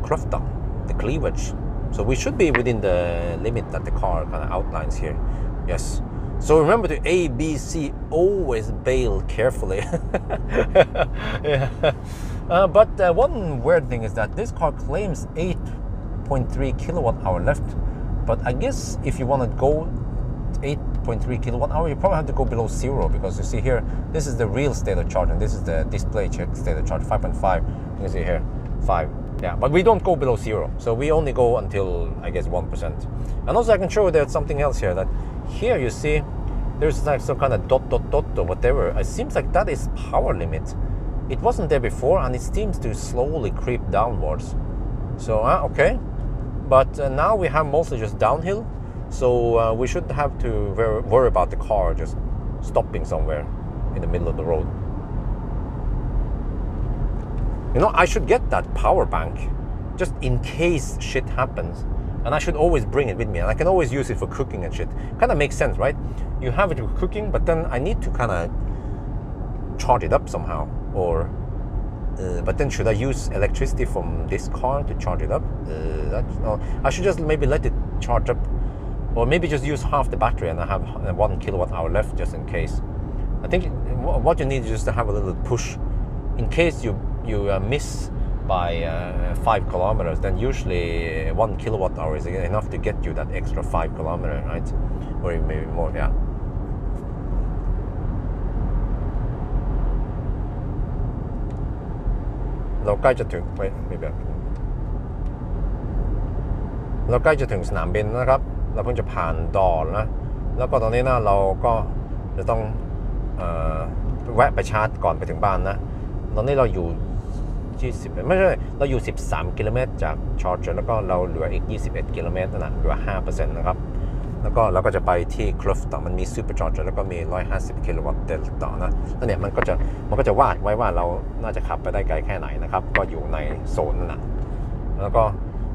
Kløfta, the cleavage. So we should be within the limit that the car kind of outlines here. Yes. So remember to A, B, C, always bail carefully. Yeah. But one weird thing is that this car claims 8.3 kilowatt hour left. But I guess if you want to go 8.3 kilowatt hour, you probably have to go below 0, because you see here, this is the real state of charge and this is the display check state of charge, 5.5. You can see here, 5. Yeah, but we don't go below 0. So we only go until, I guess, 1%. And also I can show you there's something else here, that here you see there's like some kind of dot or whatever. It seems like that is power limit. It wasn't there before, and it seems to slowly creep downwards. So okay, but now we have mostly just downhill, so we shouldn't have to worry about the car just stopping somewhere in the middle of the road. You know, I should get that power bank just in case shit happens. And I should always bring it with me, and I can always use it for cooking and shit. Kind of makes sense, right? You have it for cooking, but then I need to kind of charge it up somehow. Or, but then should I use electricity from this car to charge it up? No, I should just maybe let it charge up, or maybe just use half the battery, and I have 1 kilowatt hour left just in case. I think what you need is just to have a little push, in case you miss by 5 kilometers, then usually 1 kilowatt hour is enough to get you that extra 5 kilometers, right? Or maybe more, yeah. We're ใกล้จะถึง wait, maybe เราใกล้จะถึงสนามบินนะครับ เราเพิ่งจะผ่านดอนนะ แล้วก็ตอนนี้นะเราก็จะต้องแวะไปชาร์จก่อนไปถึงบ้านนะ ตอนนี้เราอยู่20ไม่ใช่เราอยู่13กิโลเมตรจากชาร์จแล้วก็เราเหลืออีก21กิโลเมตรนะเหลือ 5% นะครับแล้วก็เราก็จะไปที่คลฟต่อมันมีซูเปอร์ชาร์จแล้วก็มี150กิโลวัตต์เดลต่อนะแล้วเนี่ยมันก็จะวาดไว้ว่าเราน่าจะขับไปได้ไกลแค่ไหนนะครับก็อยู่ในโซนนั่นนะแล้วก็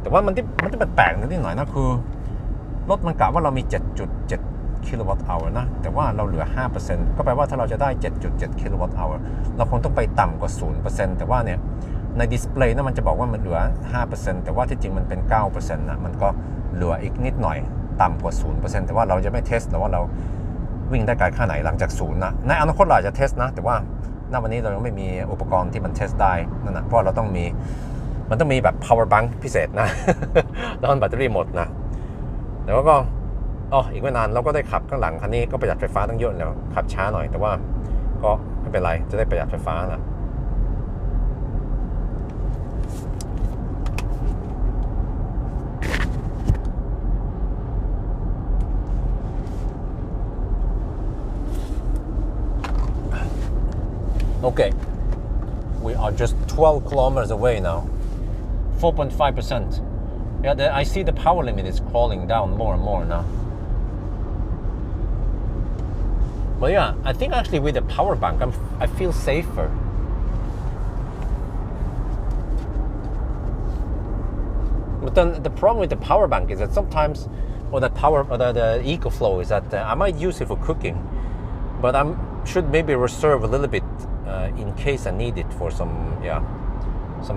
แต่ว่ามันจะแปลกนิดหน่อยนะคือรถมันกะว่าเรามี 7.7 กิโลวัตต์อเวอร์นะแต่ว่าเราเหลือ 5% ก็แปลว่าถ้าเราจะได้ 7.7 กิโลวัตต์อเวอร์เราคงต้องไปต่ำกว่า 0% แต่ว่าเนี่ยในดิสเพลย์นะมันจะบอกว่ามันเหลือ 5% แต่ว่าที่จริงมันเป็น 9% นะมันก็เหลืออีกนิดหน่อยต่ำกว่า 0% แต่ว่าเราจะไม่เทสแต่ว่าเราวิ่งได้ไกลแค่ไหนหลังจาก0นะในอนาคตเราจะเทสนะแต่ว่าณวันนี้เรายังไม่มีอุปกรณ์ที่มันเทสได้นั่นนะเพราะมันต้องมีแบบ power bank พิเศษนะ ตอนแบตเตอรี่หมดนะแต่ว่าก็อีกไม่นานเราก็ได้ขับข้างหลังคันนี้ก็ประหยัดไฟฟ้าตั้งเยอะแล้วขับช้าหน่อยแต่ว่าก็ไม่เป็นไรจะได้ประหยัดไฟฟ้านะ Okay, we are just 12 kilometers away now. 4.5%. Yeah, I see the power limit is crawling down more and more now. But yeah, I think actually with the power bank, I feel safer. But then the problem with the power bank is that sometimes, or the EcoFlow is that I might use it for cooking, but I should maybe reserve a little bit in case I need it for some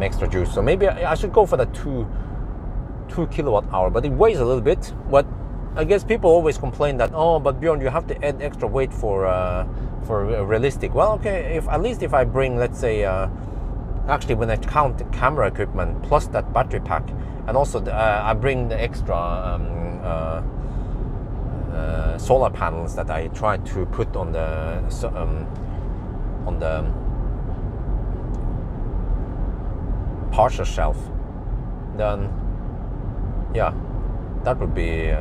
extra juice. So maybe I should go for the 2 kilowatt hour, but it weighs a little bit. But I guess people always complain that, oh, but Bjørn, you have to add extra weight for realistic. Well, okay, at least if I bring, let's say, actually when I count the camera equipment plus that battery pack, and also I bring the extra solar panels that I try to put on the partial shelf, then yeah, that would be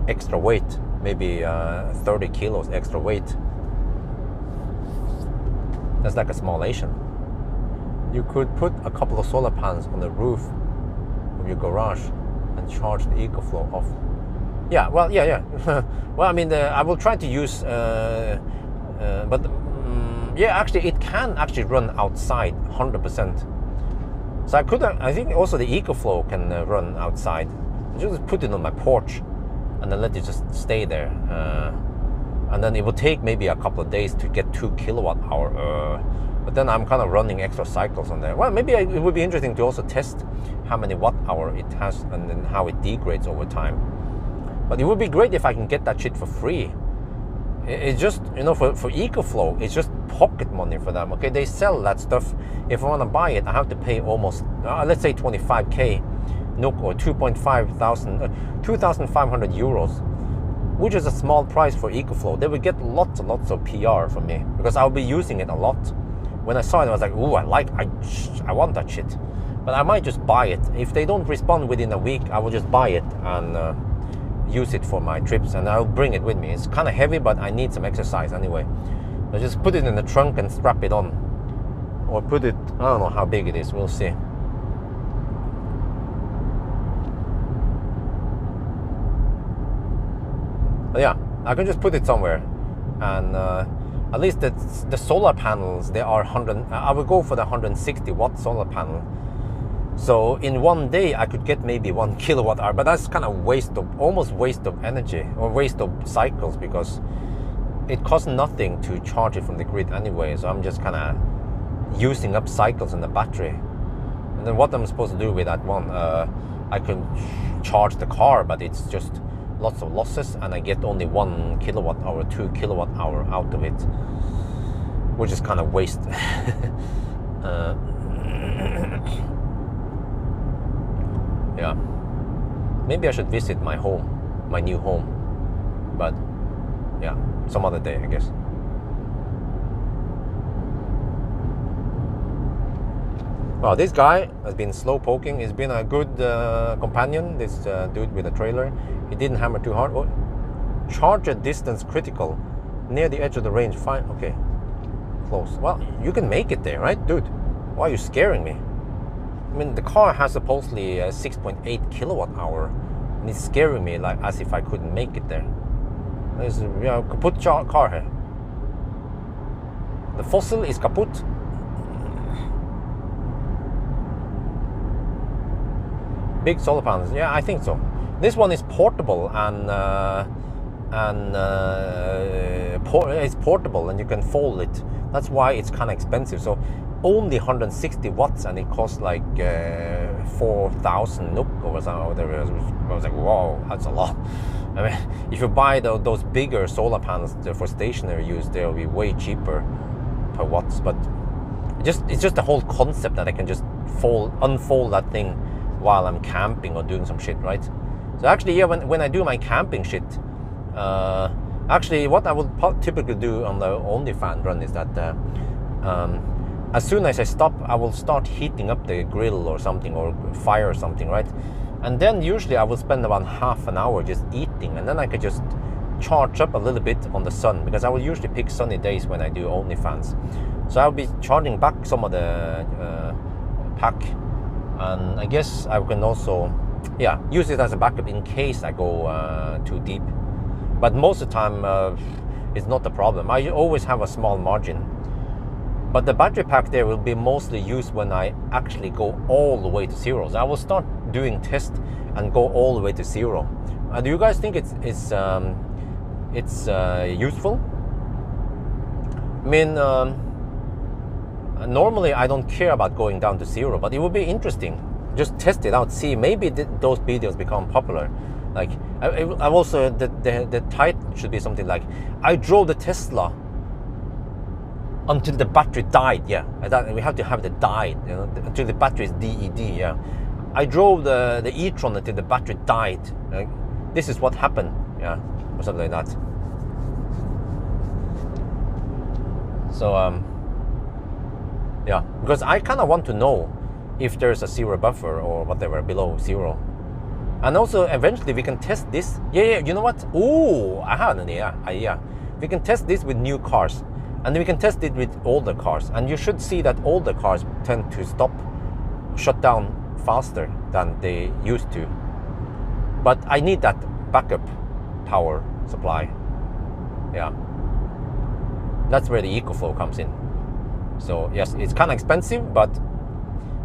extra weight, maybe 30 kilos extra weight. That's like a small Asian. You could put a couple of solar panels on the roof of your garage and charge the EcoFlow off. Yeah, well, yeah. Well, I mean, I will try to use, but yeah, actually, it can actually run outside 100%. So I think also the EcoFlow can run outside. Just put it on my porch and then let it just stay there. And then it will take maybe a couple of days to get 2 kilowatt hour. But then I'm kind of running extra cycles on there. Well, maybe it would be interesting to also test how many watt hour it has and then how it degrades over time. But it would be great if I can get that shit for free. It's just, you know, for EcoFlow, it's just pocket money for them. Okay, they sell that stuff. If I want to buy it, I have to pay almost, let's say 25k NOK or 2,500 euros, which is a small price for EcoFlow. They will get lots and lots of PR from me because I'll be using it a lot. When I saw it, I was like, ooh, I want that shit. But I might just buy it. If they don't respond within a week, I will just buy it and use it for my trips, and I'll bring it with me. It's kind of heavy, but I need some exercise anyway. I just put it in the trunk and strap it on, or put it, I don't know how big it is, we'll see. But yeah, I can just put it somewhere, and at least the solar panels, they are 100, I will go for the 160 watt solar panel. So in one day I could get maybe 1 kilowatt hour, but that's kind of almost waste of energy or waste of cycles, because it costs nothing to charge it from the grid anyway. So I'm just kind of using up cycles in the battery. And then what I'm supposed to do with that one, I can charge the car, but it's just lots of losses, and I get only 1 kilowatt hour, 2 kilowatt hour out of it, which is kind of waste. Yeah, maybe I should visit my new home, but yeah, some other day, I guess. Well, this guy has been slow poking. He's been a good companion, this dude with a trailer. He didn't hammer too hard. Oh, charger distance critical, near the edge of the range. Fine, okay, close. Well, you can make it there, right, dude? Why are you scaring me? I mean, the car has supposedly 6.8 kilowatt hour, and it's scaring me like as if I couldn't make it there. There's, you know, kaput car here. The fossil is kaput. Big solar panels, yeah, I think so. This one is portable, and it's portable, and you can fold it. That's why it's kind of expensive. So only 160 watts, and it costs like 4,000 NOK or something. I was like, wow, that's a lot. I mean, if you buy those bigger solar panels for stationary use, they'll be way cheaper per watts. But it's just the whole concept that I can just unfold that thing while I'm camping or doing some shit, right? So actually, yeah, when I do my camping shit, actually what I would typically do on the OnlyFans run is that as soon as I stop, I will start heating up the grill or something, or fire or something, right? And then usually I will spend about half an hour just eating, and then I could just charge up a little bit on the sun, because I will usually pick sunny days when I do OnlyFans. So I'll be charging back some of the pack, and I guess I can also, yeah, use it as a backup in case I go too deep. But most of the time, it's not a problem. I always have a small margin. But the battery pack there will be mostly used when I actually go all the way to zero. So I will start doing tests and go all the way to zero. Do you guys think it's useful? I mean, normally I don't care about going down to zero, but it would be interesting. Just test it out, see, maybe those videos become popular. Like, I've also, the title should be something like, I drove the Tesla until the battery died. Yeah, we have to have the died, you know, until the battery is DED. Yeah, I drove the e-tron until the battery died. This is what happened. Yeah, or something like that. So yeah, because I kind of want to know if there's a zero buffer or whatever below zero. And also eventually we can test this. Yeah, you know what? Oh, I have an idea. We can test this with new cars, and we can test it with older cars. And you should see that older cars tend to shut down faster than they used to. But I need that backup power supply. Yeah, that's where the EcoFlow comes in. So yes, it's kind of expensive, but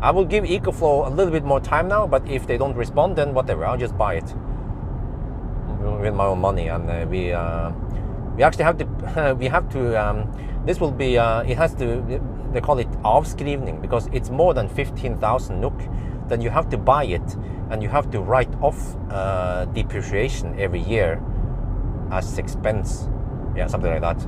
I will give EcoFlow a little bit more time now, but if they don't respond, then whatever, I'll just buy it with my own money. And we actually have to this will be it has to, they call it avskrivning, because it's more than 15,000 NOK. Then you have to buy it, and you have to write off depreciation every year as expense. Yeah, something like that.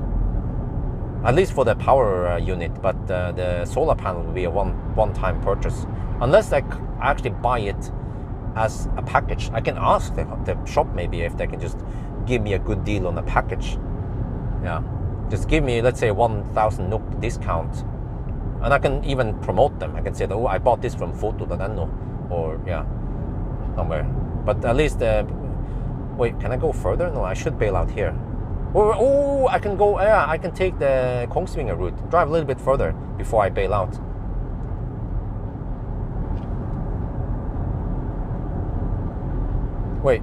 At least for the power unit, but the solar panel will be a one-time purchase. Unless I actually buy it as a package. I can ask the shop maybe if they can just give me a good deal on a package. Yeah, just give me, let's say, 1,000 NOK discount. And I can even promote them. I can say, oh, I bought this from photo.no, or yeah, somewhere. But at least, wait, can I go further? No, I should bail out here. Oh, I can go, yeah, I can take the Kongsvinger route, drive a little bit further before I bail out. Wait,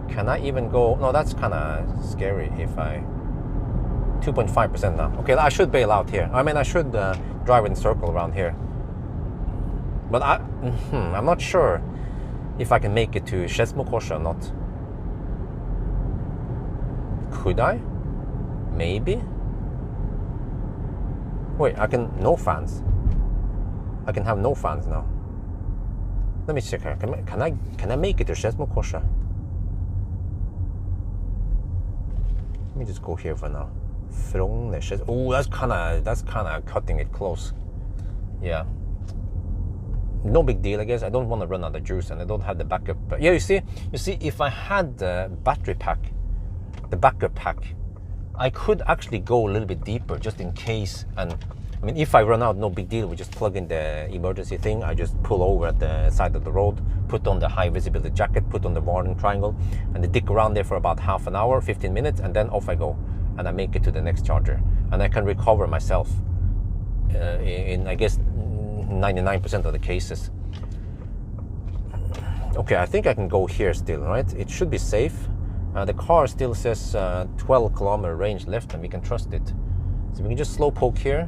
can I even go? No, that's kind of scary if I... 2.5% now. Okay, I should bail out here. I mean, I should drive in a circle around here. But I'm not sure if I can make it to Skedsmokorset or not. Could I? Maybe? Wait, I can... no fans. I can have no fans now. Let me check here. Can I make it to Skedsmokorset? Let me just go here for now. Oh, that's kind of cutting it close. Yeah. No big deal, I guess. I don't want to run out of juice, and I don't have the backup. Yeah, you see, if I had the battery pack, the backup pack, I could actually go a little bit deeper just in case. And I mean, if I run out, no big deal. We just plug in the emergency thing. I just pull over at the side of the road, put on the high visibility jacket, put on the warning triangle, and I dick around there for about half an hour, 15 minutes, and then off I go. And I make it to the next charger, and I can recover myself in I guess 99% of the cases. Okay, I think I can go here still, right? It should be safe. The car still says 12 kilometer range left, and we can trust it. So we can just slow poke here.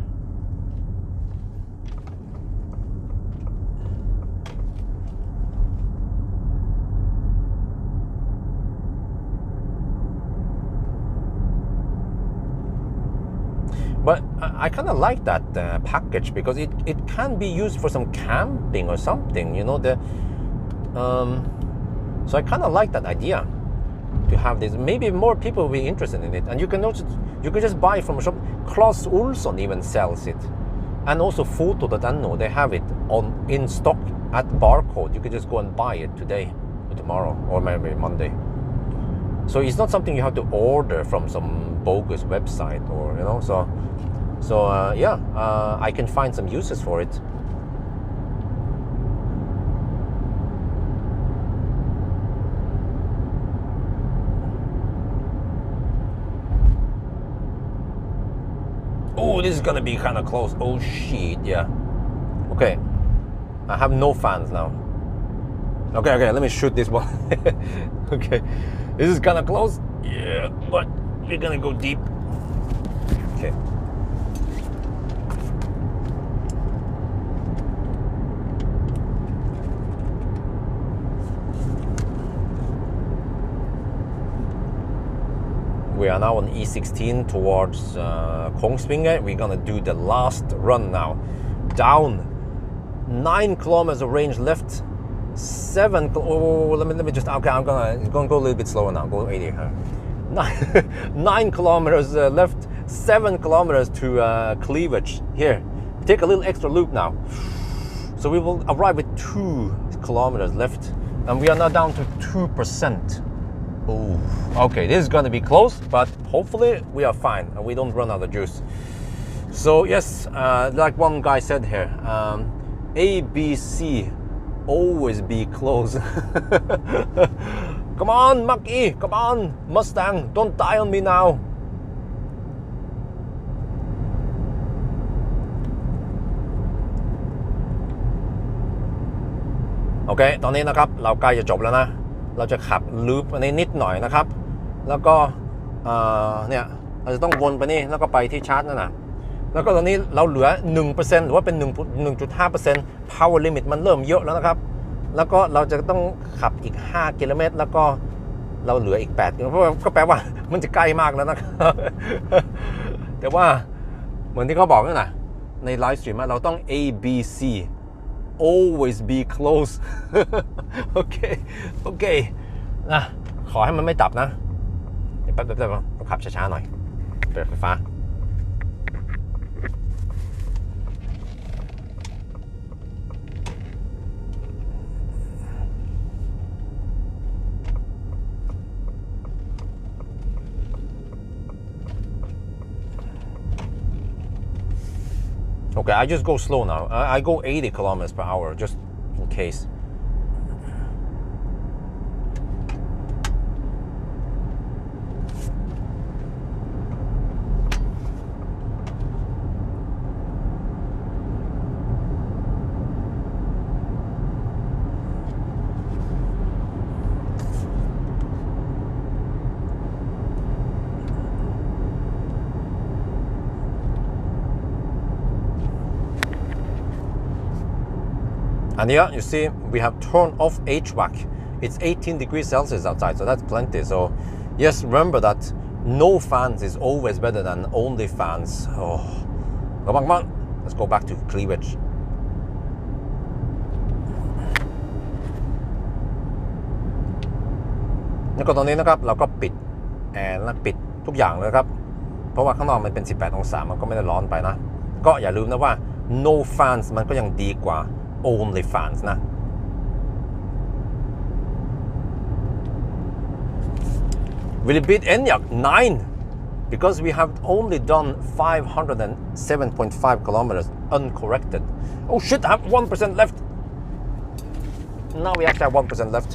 But I kind of like that package, because it can be used for some camping or something, you know. So I kind of like that idea to have this. Maybe more people will be interested in it, and you can just buy from a shop. Claes Olsson even sells it, and also photo.no. They have it in stock at Barcode. You can just go and buy it today or tomorrow or maybe Monday. So it's not something you have to order from some bogus website, or you know. So yeah, I can find some uses for it. Oh, this is gonna be kind of close. Oh shit, yeah. Okay, I have no fans now. Okay, let me shoot this one. Okay, this is kind of close. Yeah, but we're gonna go deep. Okay. We are now on E16 towards Kongsvinger. We're gonna do the last run now. Down 9 kilometers of range left. 7. Oh, let me just. Okay, I'm gonna go a little bit slower now. Go 80. 9 kilometers left. 7 kilometers to Cleavage. Here, take a little extra loop now. So we will arrive with 2 kilometers left, and we are now down to 2%. Oh, okay, this is gonna be close, but hopefully we are fine and we don't run out of juice. So yes, like one guy said here, ABC, always be close. Come on, Mach-e, come on, Mustang, don't die on me now. Okay, ตอนนี้นะครับเราใกล้จะจบแล้วนะ เราจะขับลูปอันนี้นิดหน่อยนะครับแล้วก็เนี่ยเราจะต้องวนไปนี่แล้วก็ไปที่ชาร์จนั่นนะ แล้วก็ตอนนี้เราเหลือ 1% หรือว่าเป็น 1.5% power limit มันเริ่มเยอะแล้วนะครับแล้วก็เราจะต้องขับอีก5กิโลเมตรแล้วก็เราเหลืออีก8กิโลเมตรก็แปลว่ามันจะใกล้มากแล้วนะครับ แต่ว่าเหมือนที่เขาบอกนั่นนะในไลฟ์สตรีมเราต้อง A B C always be close โอเคนะขอให้มันไม่ดับนะเดี๋ยวแป๊บต้องขับช้าๆหน่อยเปิดไฟฟ้าOkay, I just go slow now. I go 80 kilometers per hour just in case. And here you see we have turned off HVAC. It's 18 degrees Celsius outside, so that's plenty. So yes, remember that no fans is always better than only fans. Oh, come on. Let's go back to cleavage. แล้วก็ตอนนี้นะครับเราก็ปิดแอร์และปิดทุกอย่างเลยครับเพราะว่าข้างนอกมันเป็น18องศามันก็ไม่ได้ร้อนไปนะก็อย่าลืมนะว่า no fans มันก็ยังดีกว่าonly fans นะ Will it beat Enyaq? 9 because we have only done 507.5 kilometers uncorrected. Oh shit, I have 1% left. Now we actually have 1% left.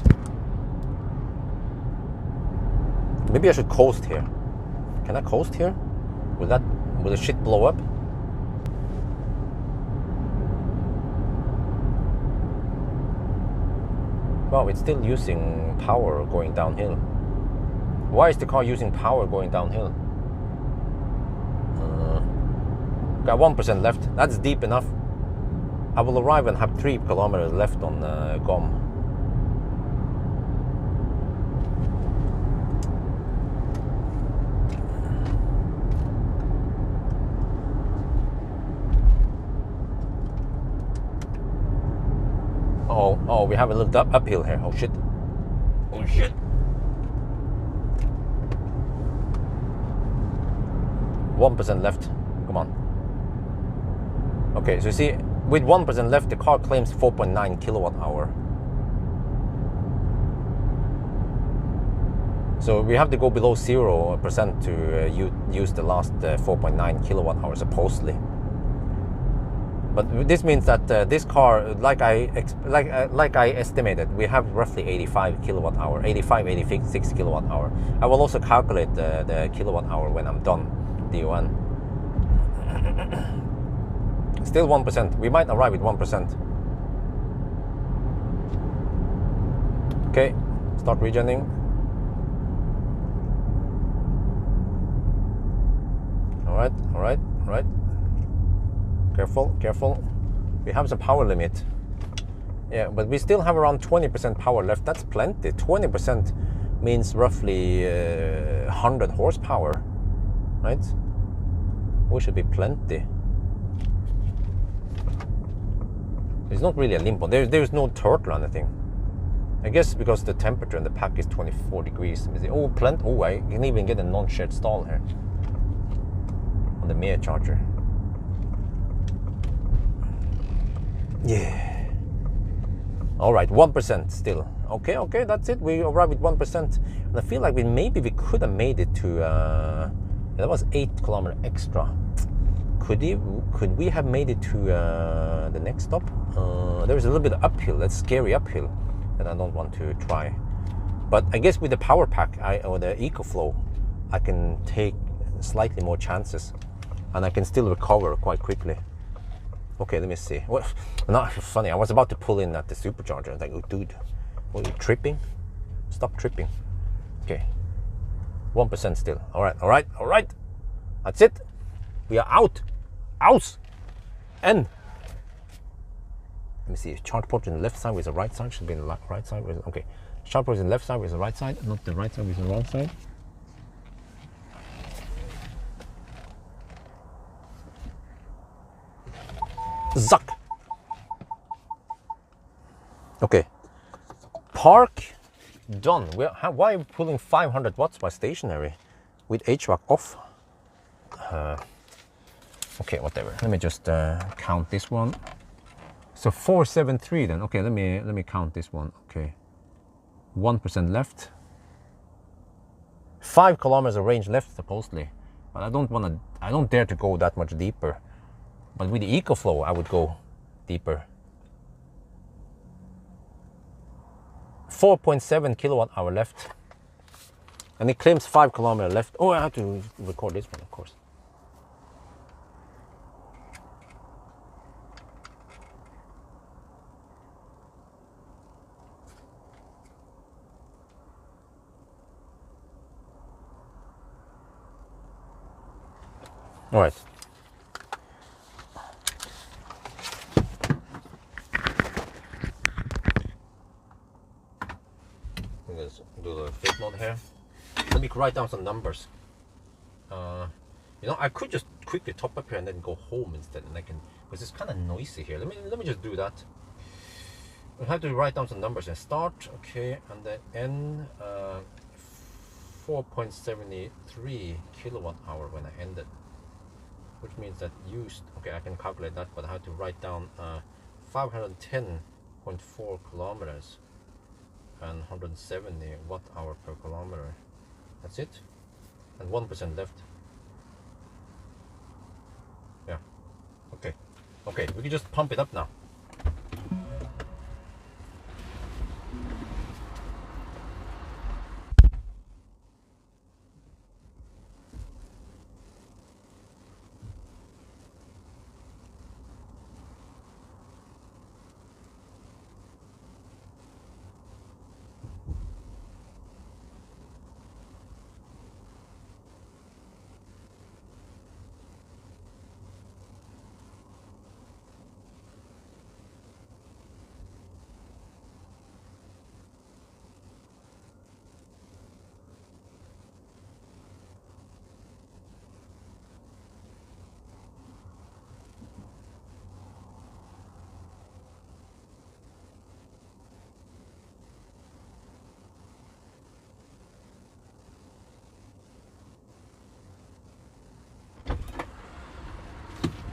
Maybe I should coast here. Can I coast here? Will the shit blow up? Wow, it's still using power going downhill. Why is the car using power going downhill? Got 1% left. That's deep enough. I will arrive and have 3 kilometers left on GOM. Oh, we have a little uphill here. Oh shit. 1% left. Come on. Okay, so you see, with 1% left, the car claims 4.9 kilowatt hour. So we have to go below 0% to use the last 4.9 kilowatt hour supposedly. But this means that this car, like I estimated, we have roughly 85 kilowatt hour, 86 kilowatt hour. I will also calculate the kilowatt hour when I'm done, DON. Still 1%. We might arrive with 1%. Okay, start regenerating. All right. Careful. We have some power limit. Yeah, but we still have around 20% power left. That's plenty. 20% means roughly 100 horsepower, right? We should be plenty. It's not really a limbo. There's no turtle or anything. I guess because the temperature in the pack is 24 degrees. Oh, plenty. Oh, I can even get a non-shared stall here on the Mach-e charger. Yeah. All right, 1% still. Okay, that's it. We arrived with 1%. And I feel like maybe we could have made it to. That was 8 kilometers extra. Could we have made it to the next stop? There's a little bit of uphill. That's scary uphill that I don't want to try. But I guess with the power pack or the EcoFlow, I can take slightly more chances, and I can still recover quite quickly. Okay, let me see. What? Not funny. I was about to pull in at the supercharger. I was like, oh, dude, what are you tripping? Stop tripping. Okay, 1% still. All right. That's it. We are out. Ouch! And let me see. Chart port in the left side with the right side should be in the right side. Okay, chart port in the left side with the right side, not the right side with the wrong side. Zuck. Okay. Park done. Why are we pulling 500 watts by stationary with HVAC off? Okay, whatever. Let me just count this one. So 473 then. Okay, let me count this one. Okay, 1% left. 5 kilometers of range left supposedly, but I don't dare to go that much deeper. But with the EcoFlow, I would go deeper. 4.7 kilowatt hour left, and it claims 5 kilometers left. Oh, I have to record this one, of course. All right. Let's do the flip mode here. Let me write down some numbers. You know, I could just quickly top up here and then go home instead, and I can, because it's kind of noisy here. Let me just do that. I have to write down some numbers and start. Okay, and then end 4.73 kilowatt hour when I ended, which means that used. Okay, I can calculate that, but I have to write down 510.4 kilometers. And 170 watt hour per kilometer. That's it. And 1% left. Yeah. Okay. Okay, we can just pump it up now.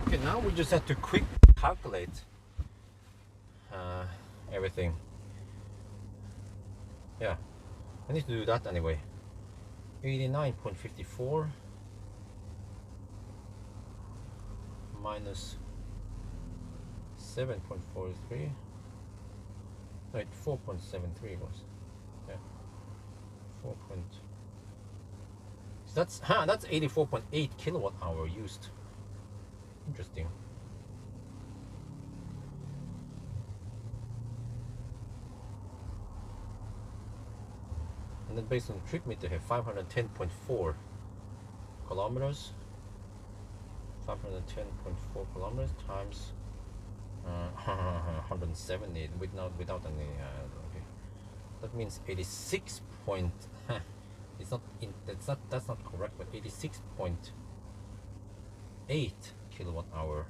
Okay, now we just have to quick calculate everything. Yeah, I need to do that anyway. 89.54 minus 7.43. Right, 4.73 was. Yeah, 4. So that's 84.8 kilowatt hour used. Interesting. And then based on the trip meter here, 510.4 kilometers. 510.4 kilometers times 170 without any. Okay, that means 86 point. It's not. That's not correct, but 86.8 kilowatt hour.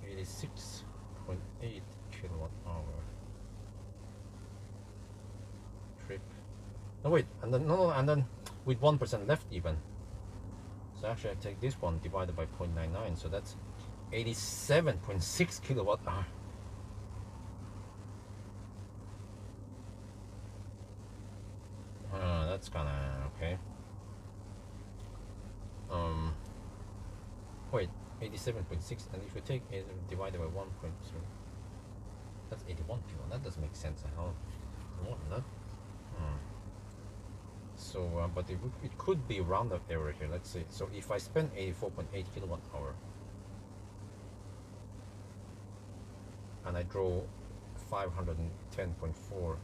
86.8 kilowatt hour trip. No wait, and then and then with 1% left even. So actually I take this one divided by 0.99, so that's 87.6 kilowatt hour. That's kind of okay. Wait, 87.6, and if you take it divided by 1.0, that's 81 kilo. That doesn't make sense. How more than that? So, but it could be roundup error here. Let's see. So if I spend 84.8 kilowatt hour and I draw 510.4.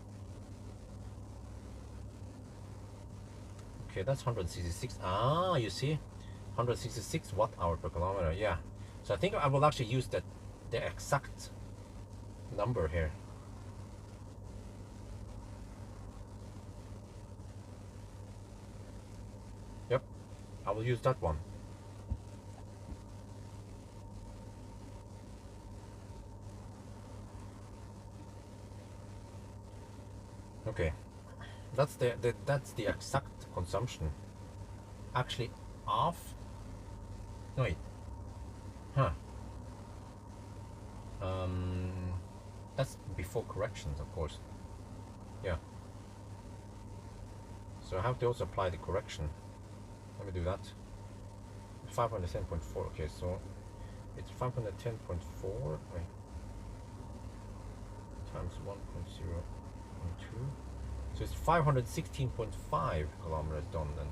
Okay, that's 166. Ah, you see, 166 watt-hour per kilometer. Yeah. So I think I will actually use the exact number here. Yep, I will use that one. Okay, that's the exact consumption. Actually, off. No, wait. Huh. That's before corrections, of course. Yeah. So I have to also apply the correction. Let me do that. 510.4. Okay, so it's 510.4. Wait. Times 1.0.2. So it's 516.5 kilometers done then.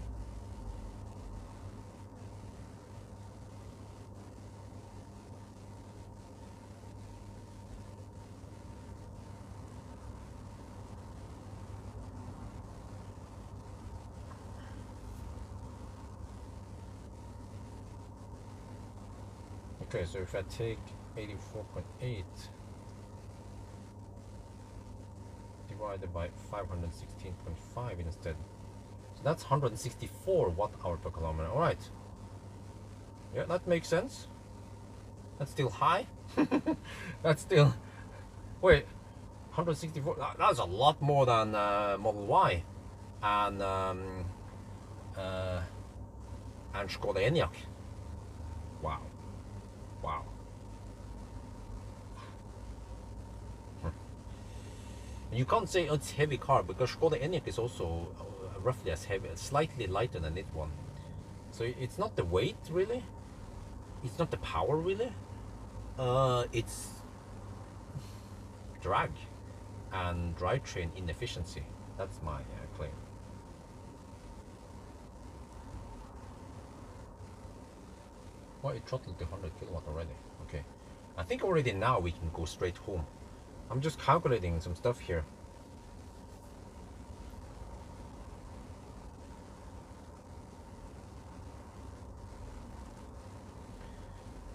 Okay, so if I take 84.8 divided by 516.5 instead, so that's 164 watt-hour per kilometer. All right. Yeah, that makes sense. That's still high. That's still. Wait, 164. That's a lot more than Model Y and Skoda Enyaq. Wow. Wow. You can't say it's heavy car because Skoda Enyaq is also roughly as heavy, slightly lighter than this one. So it's not the weight really. It's not the power really. It's drag and drivetrain inefficiency. That's my claim. Well, it throttled to 100 kilowatt already. Okay. I think already now we can go straight home. I'm just calculating some stuff here.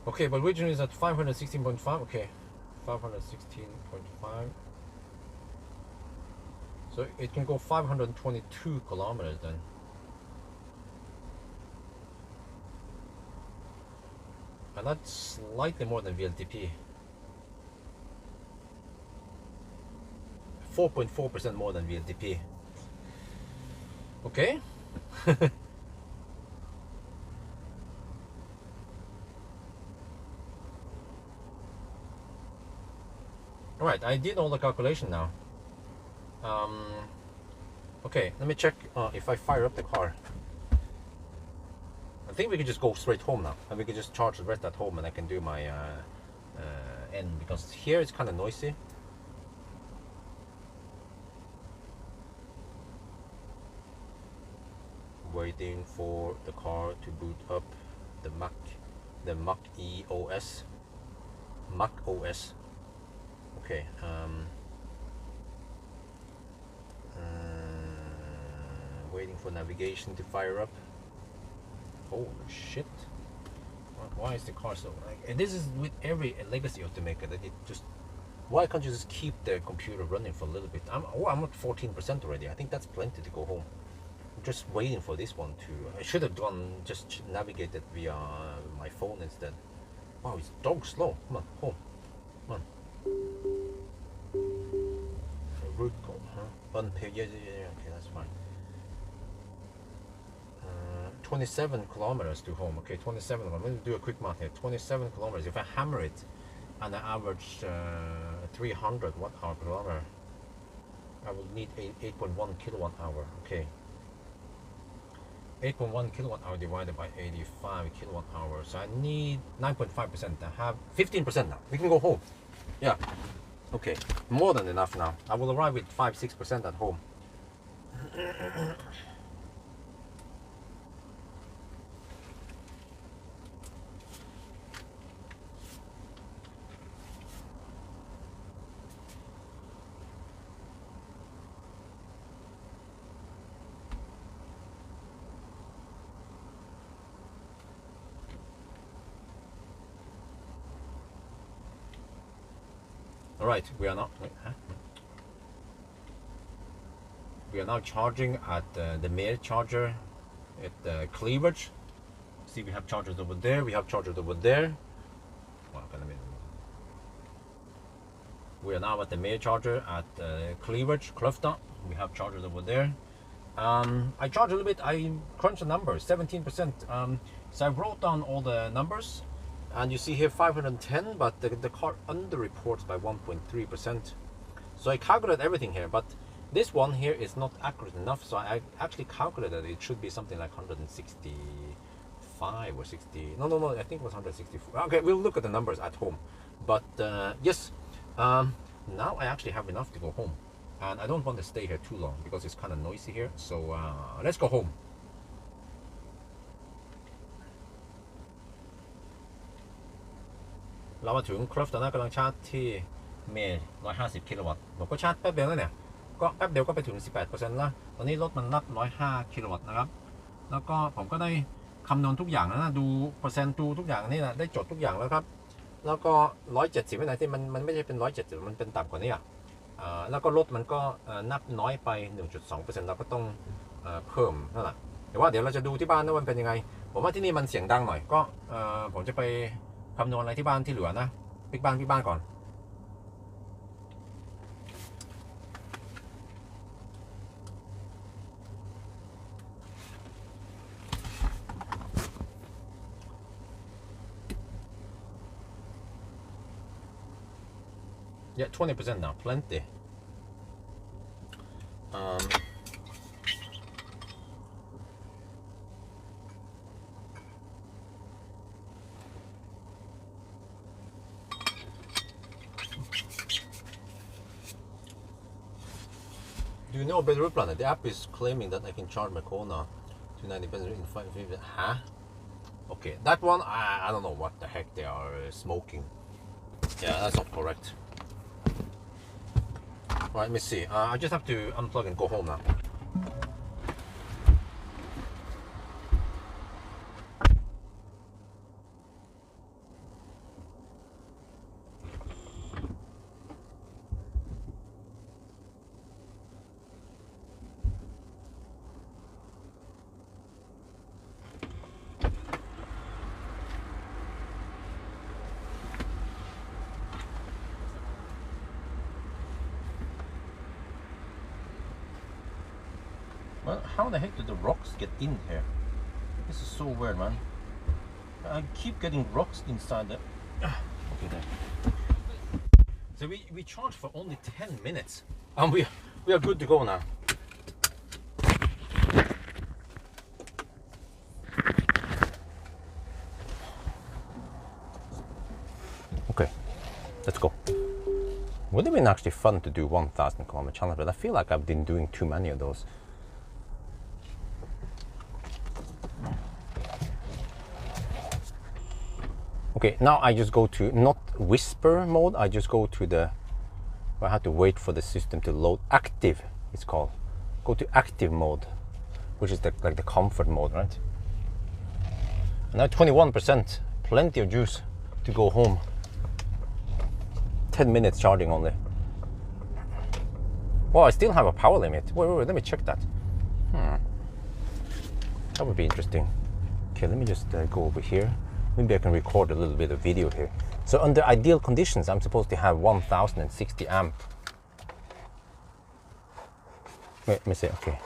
Okay, but originally is at 516.5. Okay, 516.5. So it can go 522 kilometers then. And that's slightly more than VLTP. 4.4% more than VLTP. Okay. Alright, I did all the calculation now. Okay, let me check if I fire up the car. I think we can just go straight home now, and we can just charge the rest at home, and I can do my end, because here it's kind of noisy. Waiting for the car to boot up the Mach-e OS. Mach OS. Okay. Waiting for navigation to fire up. Holy shit! Why is the car so? And this is with every legacy automaker that it just. Why can't you just keep the computer running for a little bit? I'm at 14% already. I think that's plenty to go home. I'm just waiting for this one to. I should have done just navigated via my phone instead. Wow, it's dog slow. Come on, home. Come on. Route code, huh? Unpaved. Yeah. Okay, that's fine. 27 kilometers to home. Okay, 27. I'm going to do a quick math here. 27 kilometers. If I hammer it and I average 300 watt-hour per kilometer, I will need 8.1 kilowatt hour. Okay. 8.1 kilowatt hour divided by 85 kilowatt hours. So I need 9.5%. I have 15% now. We can go home. Yeah. Okay. More than enough now. I will arrive with 5-6% at home. All right, we are now. Wait, huh? We are now charging at the Mach-e charger at Cleavage. See, we have chargers over there. We have chargers over there. Well, we are now at the Mach-e charger at Cleavage, Kløfta. We have chargers over there. I charge a little bit. I crunch the numbers, 17%. So I wrote down all the numbers, and you see here 510, but the car underreports by 1.3%. So I calculate everything here, but this one here is not accurate enough. So I actually calculated it should be something like 165 or 60. No, I think it was 164. Okay, we'll look at the numbers at home. But yes, now I actually have enough to go home. And I don't want to stay here too long because it's kind of noisy here. So let's go home. เรามาถึงครอฟตอนนั้นกำลังชาร์จที่เมย์150 กิโลวัตต์ผมก็ชาร์จแป๊บเดียวแล้วเนี่ยก็แป๊บเดียวก็ไปถึง 18% แล้วตอนนี้รถมันนับ105 กิโลวัตต์นะครับแล้วก็ผมก็ได้คำนวณทุกอย่างแล้วนะดูเปอร์เซ็นต์ดูทุกอย่างนี่นะได้จดทุกอย่างแล้วครับแล้วก็170ไม่ไหนที่มันไม่ใช่เป็น170มันเป็นต่ำกว่านี้อ่ะแล้วก็รถมันก็นับน้อยไป 1.2% เราก็ต้องเพิ่มนั่นแหละแต่ว่าเดี๋ยวเราจะดูที่บ้านว่ามันเป็นยังไงผมว่าที่นี่มันเสียงดังหน่อยก็ผมจะไปคำนวณอะไรที่บ้านที่เหลือนะปิกบ้านก่อนYeah, 20% now, plenty. Do you know about the Planet? The app is claiming that I can charge my Kona to 90% in 5 minutes. Huh? Okay, that one, I don't know what the heck they are smoking. Yeah, that's not correct. Right, let me see. I just have to unplug and go home now. Well, how the heck did the rocks get in here? This is so weird, man. I keep getting rocks inside the... Okay, there. So we charged for only 10 minutes. And we are good to go now. Okay, let's go. Would have been actually fun to do 1,000 kilometer challenge, but I feel like I've been doing too many of those. Okay, now I just go to not whisper mode, I just go to the, I have to wait for the system to load. Active, it's called. Go to active mode, which is like the comfort mode, right? And now 21%, plenty of juice to go home. 10 minutes charging only. Well, I still have a power limit. Wait, let me check that. That would be interesting. Okay, let me just go over here. Maybe I can record a little bit of video here. So under ideal conditions, I'm supposed to have 1060 amp. Wait, let me see, okay.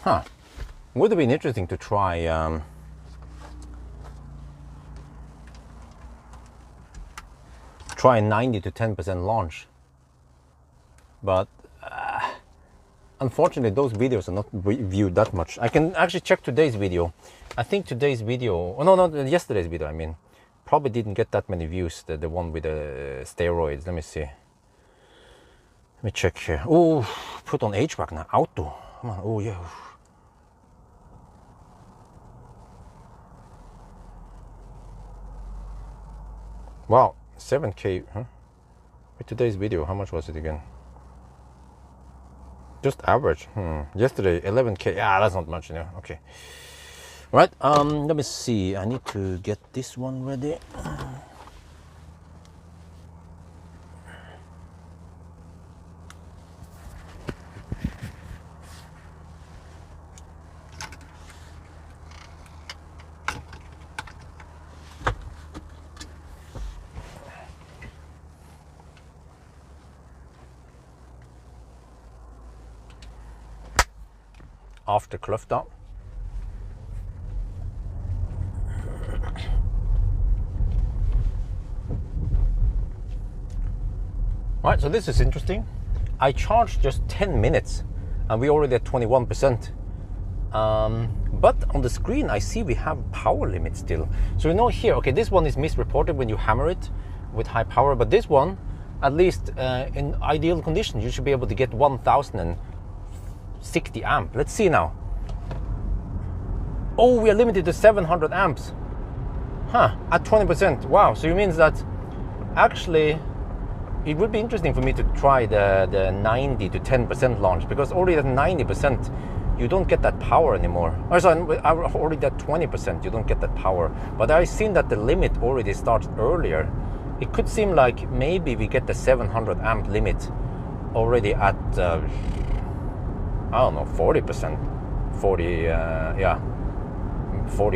Huh. Would have been interesting to try try 90 to 10% launch, but unfortunately those videos are not viewed that much. I can actually check today's video. I think today's video, oh no, not yesterday's video, I mean, probably didn't get that many views, the one with the steroids. Let me see. Let me check here. Oh, put on HVAC now, auto. Come on, oh yeah. Wow, 7K, huh? With today's video, how much was it again? Just average. Yesterday, 11K. Yeah, that's not much, you know. Okay. Right. Let me see. I need to get this one ready. After kløfta. Right, so this is interesting. I charged just 10 minutes and we already at 21%. But on the screen I see we have power limit still. So you know here, okay, this one is misreported when you hammer it with high power, but this one, at least in ideal conditions, you should be able to get 1060 amp. Let's see now. Oh, we are limited to 700 amps. Huh, at 20%. Wow, so it means that actually it would be interesting for me to try the 90 to 10% launch, because already at 90% you don't get that power anymore. Oh, sorry, already at 20% you don't get that power. But I've seen that the limit already starts earlier. It could seem like maybe we get the 700 amp limit already at I don't know, 40%, 40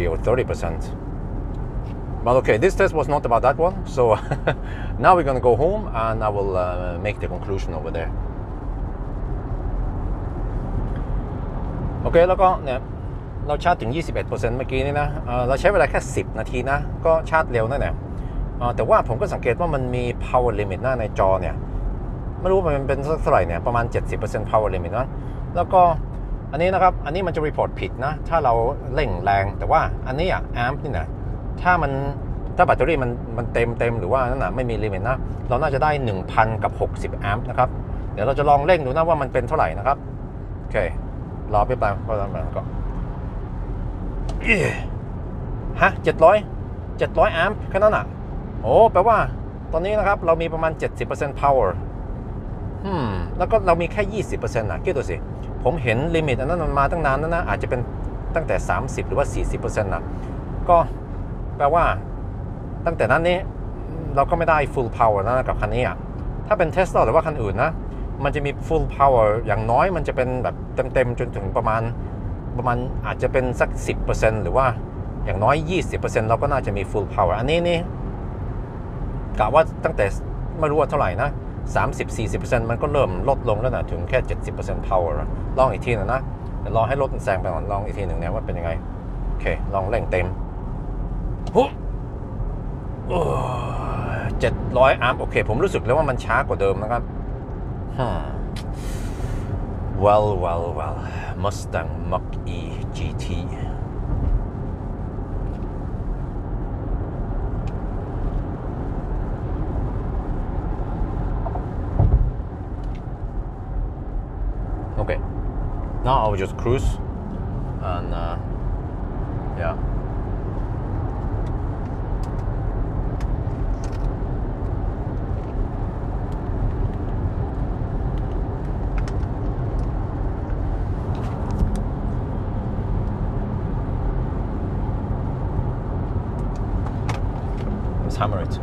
or 30%. But okay, this test was not about that one, so now we're gonna go home and I will make the conclusion over there. โอเคแล้วก็เนี่ยเราชาร์จถึง 21% เมื่อกี้นี้นะเราใช้เวลาแค่10 นาทีนะก็ชาร์จเร็วนั่นแหละแต่ว่าผมก็สังเกตว่ามันมี power limit หน้าในจอเนี่ยไม่รู้มันเป็นเท่าไหร่เนี่ยประมาณ 70% power limit นะแล้วก็อันนี้นะครับอันนี้มันจะ report ผิดนะถ้าเราเร่งแรงแต่ว่าอันนี้อ่ะ amp นี่นะถ้าแบตเตอรี่มันเต็มหรือว่านั่นน่ะไม่มีลิมิตนะเราน่าจะได้ 1,000 กับ 60 แอมป์นะครับเดี๋ยวเราจะลองเร่งดูนะว่ามันเป็นเท่าไหร่นะครับโอเครอไปแป๊บก็ทำแบบก็ฮะ700 แอมป์แค่นั้นอ่ะโอ้แปลว่าตอนนี้นะครับเรามีประมาณ 70% power แล้วก็เรามีแค่ 20% นะคิดดูสิผมเห็นลิมิตอันนั้นมันมาตั้งนานแล้วนะอาจจะเป็นตั้งแต่30หรือว่า 40% นะก็แปลว่าตั้งแต่นั้นนี้เราก็ไม่ได้ full power นะกับคันนี้อ่ะถ้าเป็น Tesla หรือว่าคันอื่นนะมันจะมี full power อย่างน้อยมันจะเป็นแบบเต็มจนถึงประมาณอาจจะเป็นสัก 10% หรือว่าอย่างน้อย 20% เราก็น่าจะมี full power อันนี้นี่กะว่าตั้งแต่ไม่รู้ว่าเท่าไหร่นะ 30-40% มันก็เริ่มลดลงแล้วนะถึงแค่ 70% power ลองอีกทีนะเดี๋ยวรอให้รถมันแซงไปก่อนลองอีกทีหนึ่งนะว่าเป็นยังไงโอเคลองเร่งเต็ม700 แอมป์โอเคผมรู้สึกแล้วว่ามันช้ากว่าเดิมนะครับ well Mustang Mach-e GT okay now I will just cruise and yeah hammer it.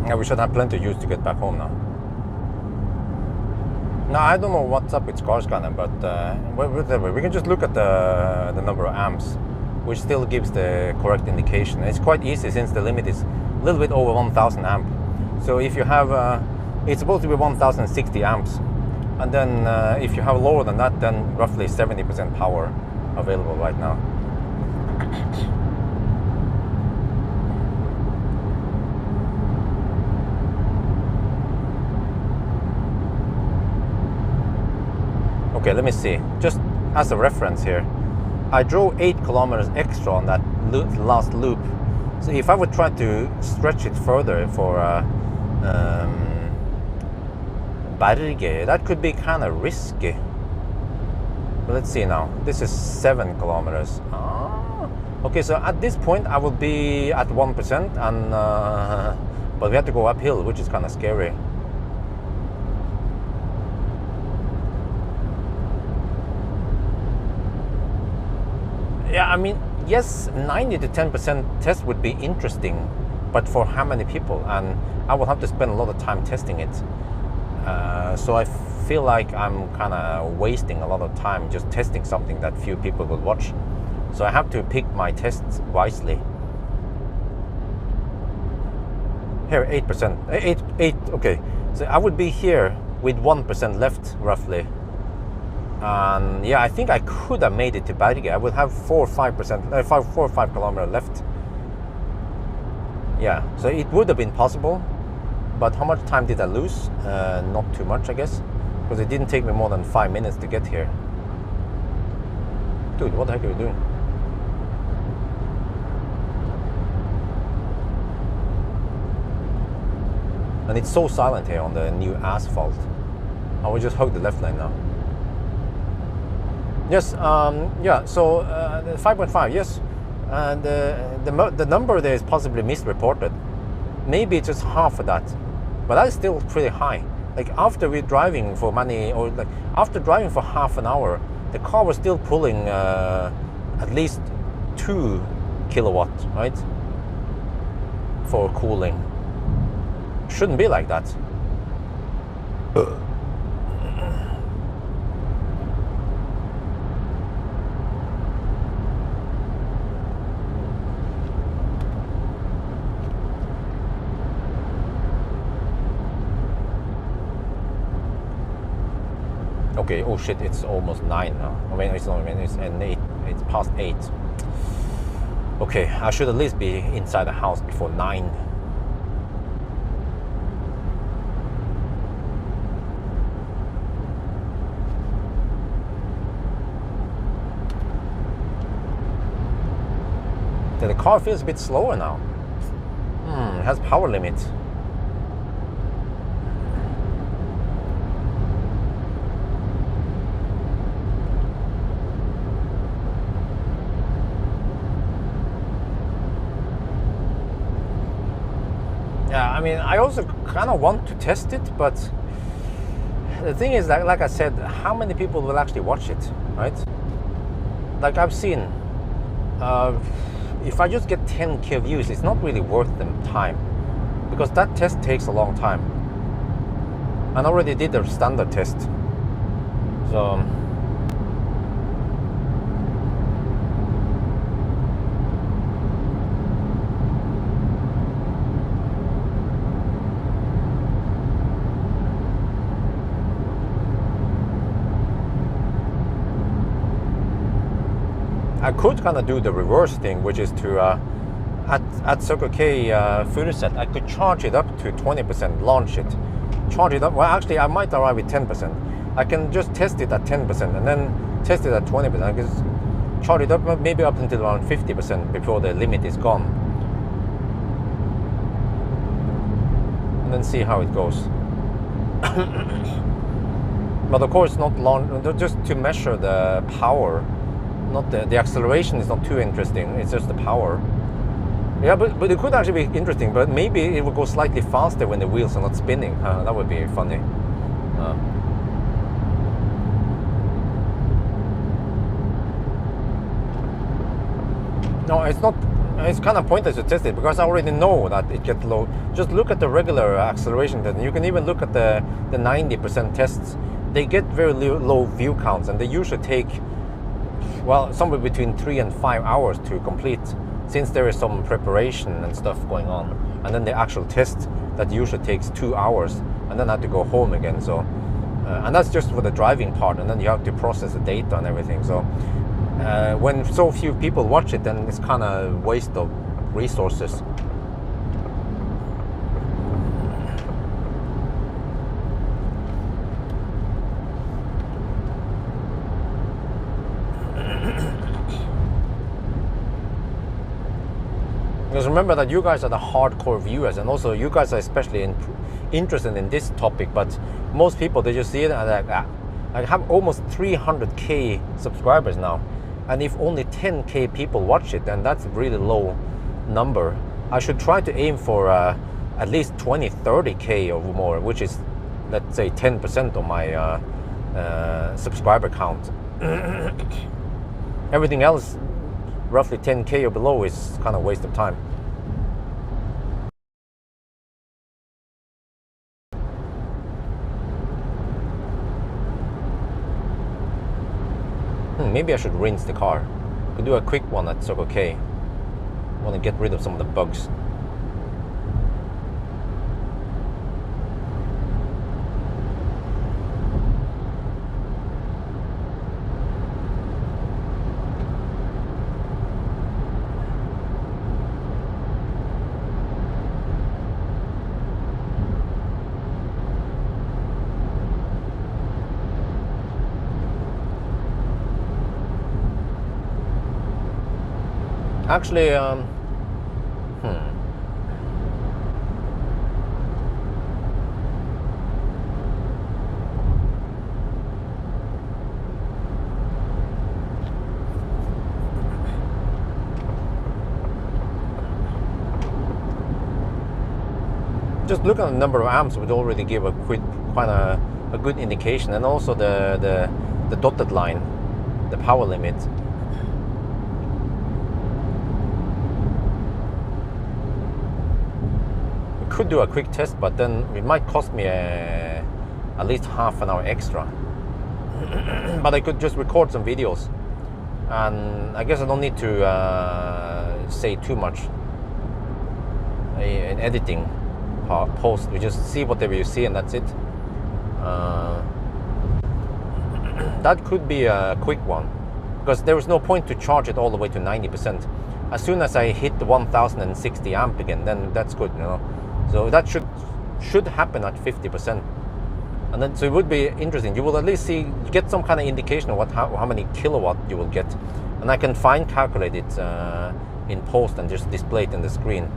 Yeah, we should have plenty of use to get back home now. No, I don't know what's up with Skarsgården, but whatever. We can just look at the number of amps, which still gives the correct indication. It's quite easy since the limit is a little bit over 1,000 amp. So if you have, it's supposed to be 1,060 amps, and then if you have lower than that, then roughly 70% power available right now. Okay, let me see. Just as a reference here, I drove 8 kilometers extra on that last loop. So if I would try to stretch it further for Berge, that could be kind of risky. But let's see now. This is 7 kilometers. Okay, so at this point I will be at 1%, and but we have to go uphill, which is kind of scary. Yeah, I mean, yes, 90 to 10% test would be interesting, but for how many people? And I will have to spend a lot of time testing it. So I feel like I'm kind of wasting a lot of time just testing something that few people will watch. So I have to pick my tests wisely. Here, 8%. 8, okay. So I would be here with 1% left, roughly. And yeah, I think I could have made it to Berge. I would have 4 or 5 kilometers left. Yeah, so it would have been possible. But how much time did I lose? Not too much, I guess. Because it didn't take me more than 5 minutes to get here. Dude, what the heck are you doing? And it's so silent here on the new asphalt. I will just hug the left lane now. Yes, yeah, so 5.5, yes. And the number there is possibly misreported. Maybe it's just half of that. But that is still pretty high. Like after we're driving for after driving for half an hour, the car was still pulling at least 2 kilowatts, right? For cooling. Shouldn't be like that. Okay, oh shit, it's almost 9 now. I mean, it's not, it's 8, it's past 8. Okay, I should at least be inside the house before 9. The car feels a bit slower now. It has power limit. Yeah, I mean, I also kind of want to test it, but the thing is that, like I said, how many people will actually watch it, right? Like I've seen, if I just get 10k views, it's not really worth the time, because that test takes a long time. I already did the standard test, so I could kind of do the reverse thing, which is to at Circle K Furuset, I could charge it up to 20%, launch it, charge it up. Well, actually, I might arrive with 10%. I can just test it at 10% and then test it at 20%. I can charge it up maybe up until around 50% before the limit is gone, and then see how it goes. But of course, not long, just to measure the power. Not the acceleration is not too interesting. It's just the power. Yeah, but it could actually be interesting. But maybe it will go slightly faster when the wheels are not spinning. That would be funny. No, it's not. It's kind of pointless to test it because I already know that it gets low. Just look at the regular acceleration test. You can even look at the 90% tests. They get very low view counts, and they usually take, well, somewhere between 3 and 5 hours to complete, since there is some preparation and stuff going on. And then the actual test that usually takes 2 hours, and then I have to go home again. So, and that's just for the driving part, and then you have to process the data and everything. So, when so few people watch it, then it's kind of a waste of resources. Because remember that you guys are the hardcore viewers, and also you guys are especially interested in this topic. But most people, they just see it and like, I have almost 300k subscribers now, and if only 10k people watch it, then that's a really low number. I should try to aim for at least 20-30k or more, which is, let's say, 10% of my subscriber count. Everything else, roughly 10k or below, is kind of waste of time. Maybe I should rinse the car. Could do a quick one at Circle K. Want to get rid of some of the bugs. Actually, just look at the number of amps would already give a a good indication, and also the dotted line, the power limit. Could do a quick test, but then it might cost me at least half an hour extra. But I could just record some videos, and I guess I don't need to say too much in editing post. We just see whatever you see, and that's it. That could be a quick one, because there is no point to charge it all the way to 90%. As soon as I hit the 1060 amp again, then that's good, you know. So that should happen at 50%, and then so it would be interesting. You will at least get some kind of indication of how many kilowatt you will get, and I can calculate it in post and just display it in the screen.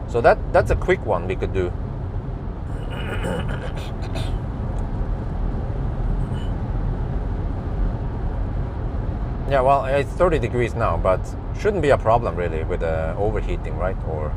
So that's a quick one we could do. Yeah, well, it's 30 degrees now, but shouldn't be a problem really with overheating, right? Or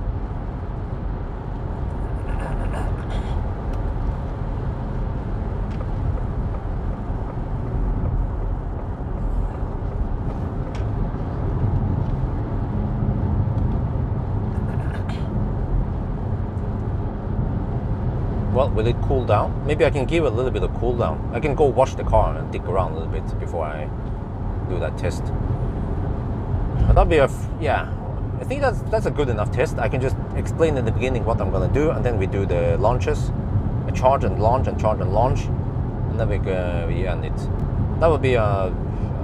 well, will it cool down? Maybe I can give a little bit of cool down. I can go wash the car and dig around a little bit before I do that test. But that'll be yeah. I think that's a good enough test. I can just explain in the beginning what I'm gonna do, and then we do the launches, a charge and launch, and charge and launch, and then we end it. That would be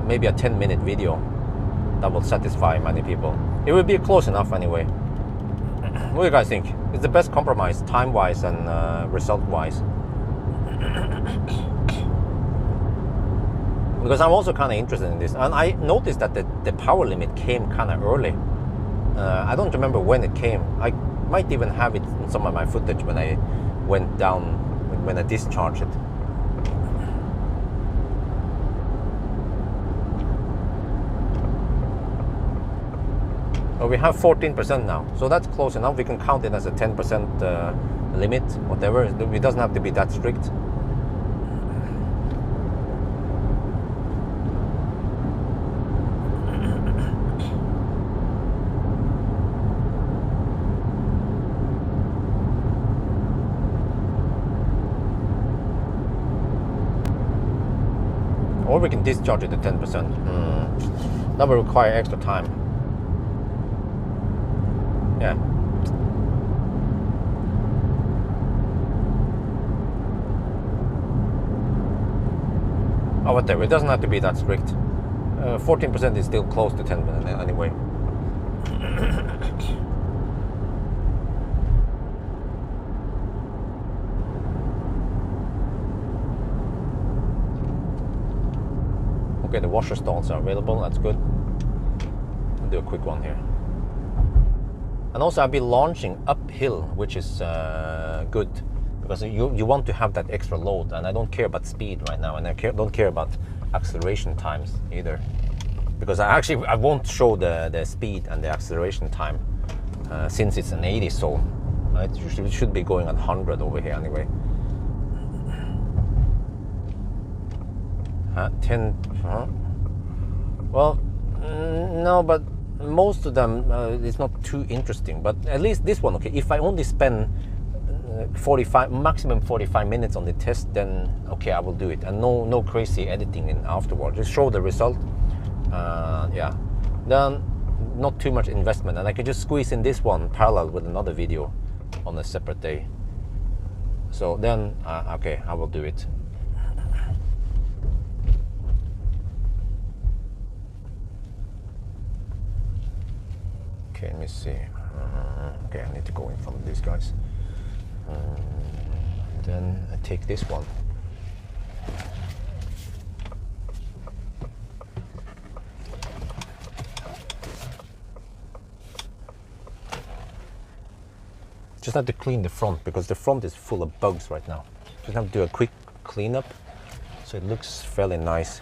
maybe a 10-minute video. That will satisfy many people. It would be close enough anyway. What do you guys think? It's the best compromise, time-wise and result-wise. Because I'm also kind of interested in this, and I noticed that the power limit came kind of early. I don't remember when it came. I might even have it in some of my footage when I went down, when I discharged it. Well, we have 14% now, so that's close enough. We can count it as a 10% limit, whatever. It doesn't have to be that strict. Or we can discharge it to 10%. That will require extra time. Yeah. Oh, whatever. It doesn't have to be that strict. 14% is still close to 10% anyway. Okay, the washer stalls are available. That's good. I'll do a quick one here. And also I'll be launching uphill, which is good, because you want to have that extra load, and I don't care about speed right now, and I don't care about acceleration times either, because I won't show the speed and the acceleration time since it's an 80, so it should be going at 100 over here anyway. 10. Well, no, but most of them it's not too interesting. But at least this one, okay. If I only spend 45, maximum 45 minutes on the test, then okay, I will do it, and no crazy editing in afterwards. Just show the result. Yeah, then not too much investment, and I can just squeeze in this one parallel with another video on a separate day. So then, okay, I will do it. Okay, let me see. Okay, I need to go in front of these guys. Then I take this one. Just have to clean the front, because the front is full of bugs right now. Just have to do a quick cleanup so it looks fairly nice.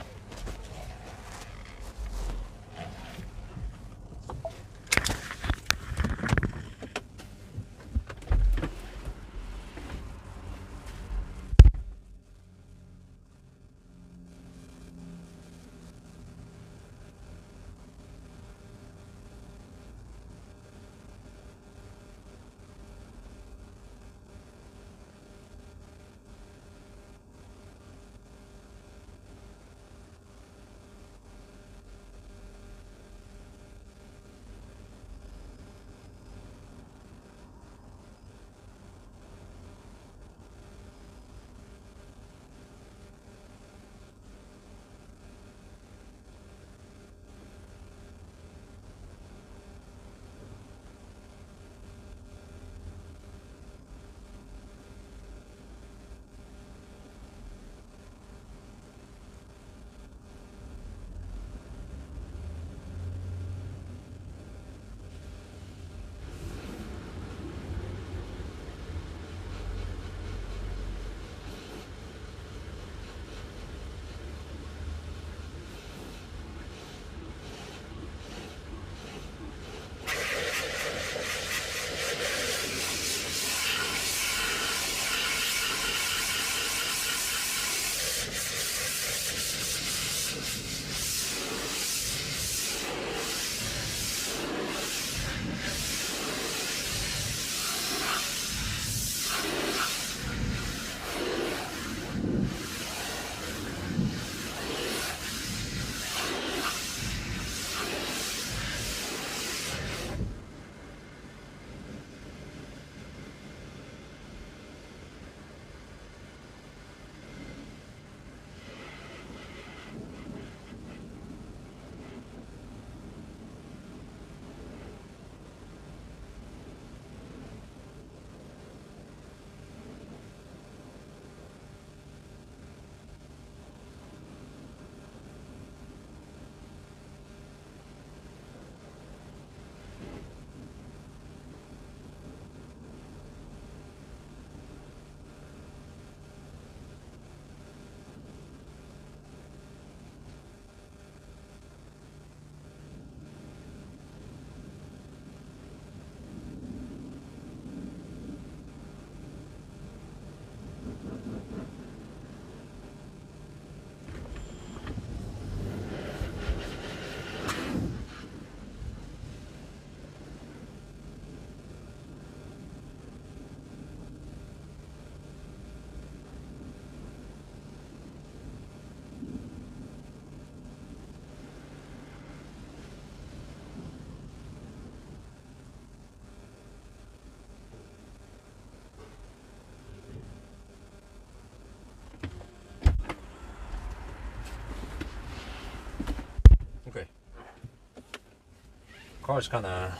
Car's kind of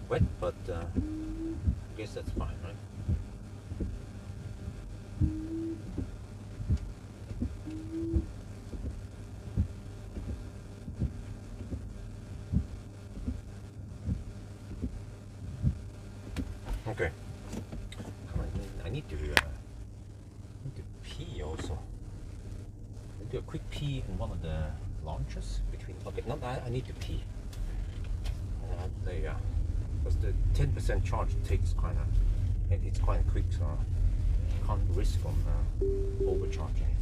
wet, but I guess that's fine, right? quick pee in one of the launches between. Okay, not I need to pee. There you go. Because the 10% charge takes it's quite quick, so I can't risk on overcharging it.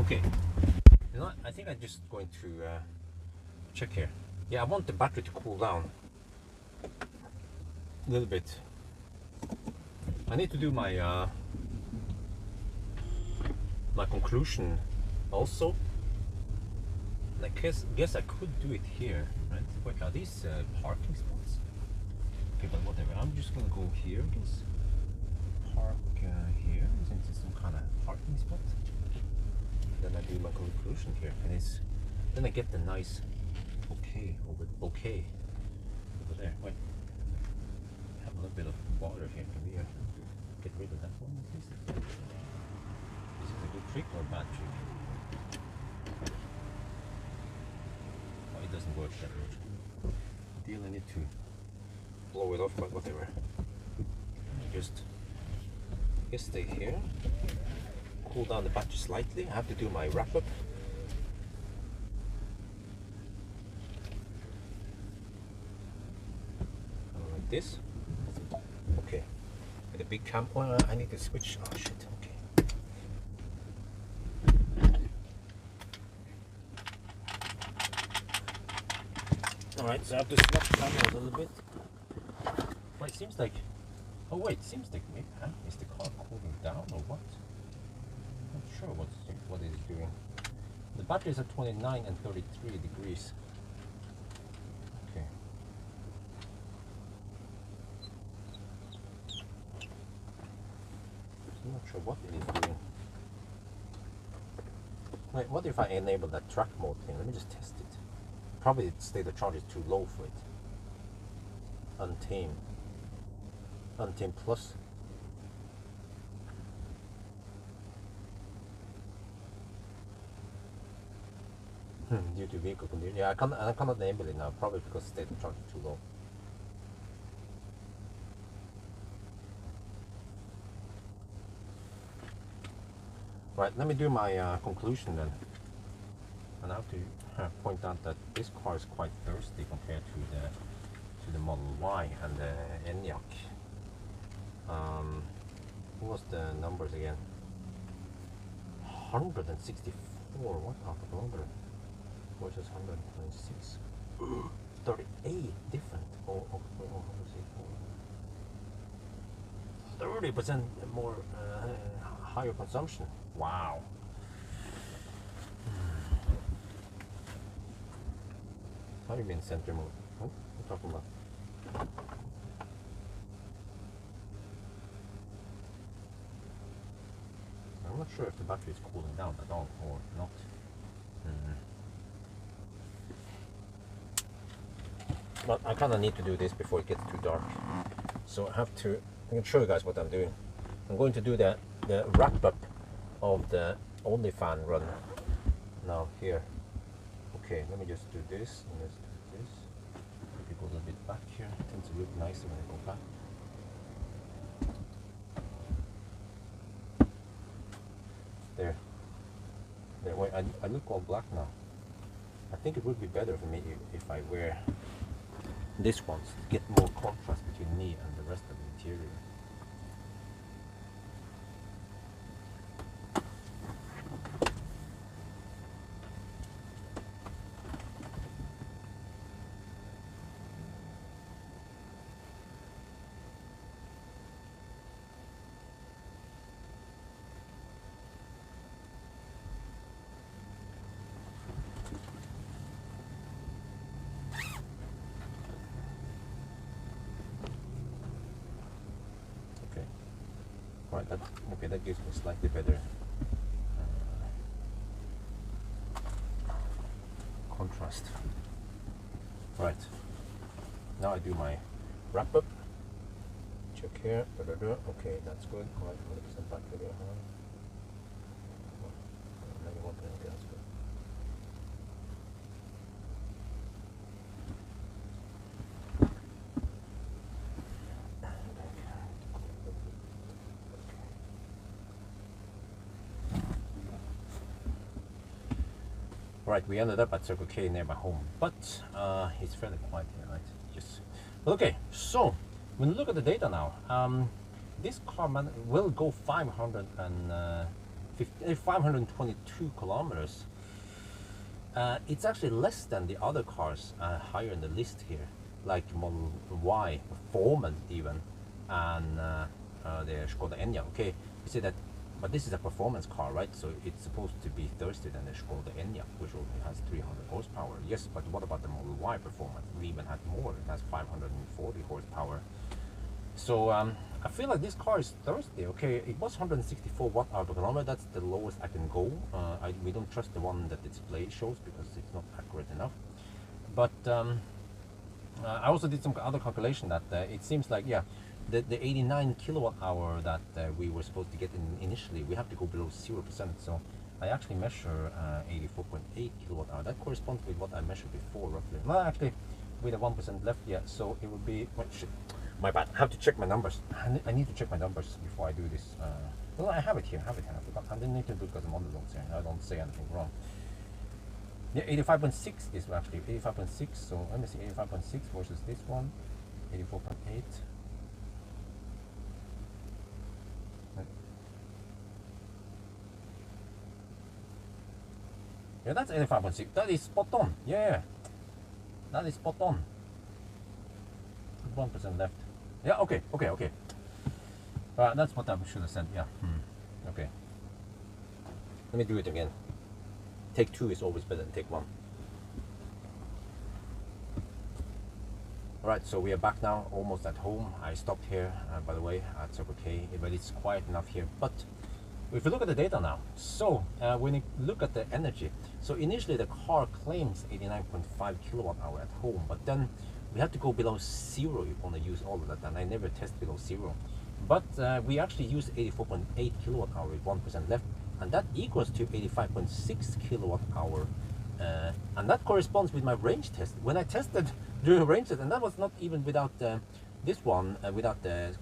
Okay, you know what? I think I'm just going to check here. Yeah, I want the battery to cool down a little bit. I need to do my my conclusion also. And I guess I could do it here, right? Wait, are these parking spots? Okay, but whatever. I'm just gonna go here, I guess. Park here. Isn't this some kind of parking spot? Then I do my conclusion here, and then I get the nice bouquet over there. Wait, I have a little bit of water here. Can we get rid of that one? Is this a good trick or a bad trick? Oh, it doesn't work that much. Deal, I need to blow it off, but whatever. Just stay here. Cool down the battery slightly. I have to do my wrap up. Like this. Okay. With a big cam. Oh, I need to switch. Oh shit. Okay. All right. So I have to swap camera a little bit. Well, it seems like. Oh wait. It seems like maybe is the car cooling down or what? Not sure what it is doing. The battery is at 29 and 33 degrees. Okay. I'm not sure what it is doing. Wait, what if I enable that track mode thing? Let me just test it. Probably the state of charge is too low for it. Untame. Untame plus. Due to vehicle condition. Yeah, I cannot enable it now, probably because state of charge is too low. Right, let me do my conclusion then. And I have to point out that this car is quite thirsty compared to the Model Y and the Enyaq. What was the numbers again? 164 watt-hour/kilometer versus 126. 38 different. 30% more higher consumption. Wow. How do you mean center mode? What are you talking about? I'm not sure if the battery is cooling down at all or not. But I kind of need to do this before it gets too dark. So I can show you guys what I'm doing. I'm going to do the wrap up of the only fan run now here. Okay, let me just do this and let's do this. Maybe go a little bit back here. It tends to look nicer when I go back. There, wait, I look all black now. I think it would be better for me if I wear this one to get more contrast between me and the rest of the interior. Right, that gives me slightly better contrast. Right, now I do my wrap up. Check here. Okay, that's good. 100% battery there. Maybe 1%. Okay, that's good. Right, we ended up at Circle K near my home, but it's fairly quiet here, right? Yes. Okay, so when you look at the data now, this car will go 522 kilometers. It's actually less than the other cars higher in the list here, like Model Y, Performance even, and the Skoda Enyaq. Okay, you see that. But this is a performance car, right? So it's supposed to be thirstier than the Skoda Enyaq, which only has 300 horsepower. Yes, but what about the Model Y Performance? We even had more. It has 540 horsepower. So I feel like this car is thirsty. Okay, it was 164 watt-hour/kilometer. That's the lowest I can go. We don't trust the one that the display shows because it's not accurate enough. But I also did some other calculation that it seems like, yeah, the 89 kilowatt-hour that we were supposed to get initially, we have to go below 0%. So I actually measure 84.8 kilowatt-hour. That corresponds with what I measured before, roughly. Well, actually, with a 1% left, yeah. So it would be, well, shit, my bad. I have to check my numbers. I need to check my numbers before I do this. Well, I have it here. I forgot. I didn't need to do it because I'm on the notes here. I don't say anything wrong. Yeah, 85.6 is actually 85.6. So let me see, 85.6 versus this one, 84.8. Yeah, that's 85.6. That is spot on. Yeah, that is spot on. 1% left. Yeah, okay. That's what I should have said. Yeah. Okay. Let me do it again. Take 2 is always better than take 1. Alright, so we are back now, almost at home. I stopped here, by the way, at Circle K, but it's quiet enough here. But if you look at the data now, so when you look at the energy, so initially the car claims 89.5 kilowatt-hour at home, but then we have to go below 0 if you want to use all of that, and I never test below 0. But we actually use 84.8 kilowatt-hour with 1% left, and that equals to 85.6 kilowatt-hour, and that corresponds with my range test. When I tested during range test, and that was not even without this one, without the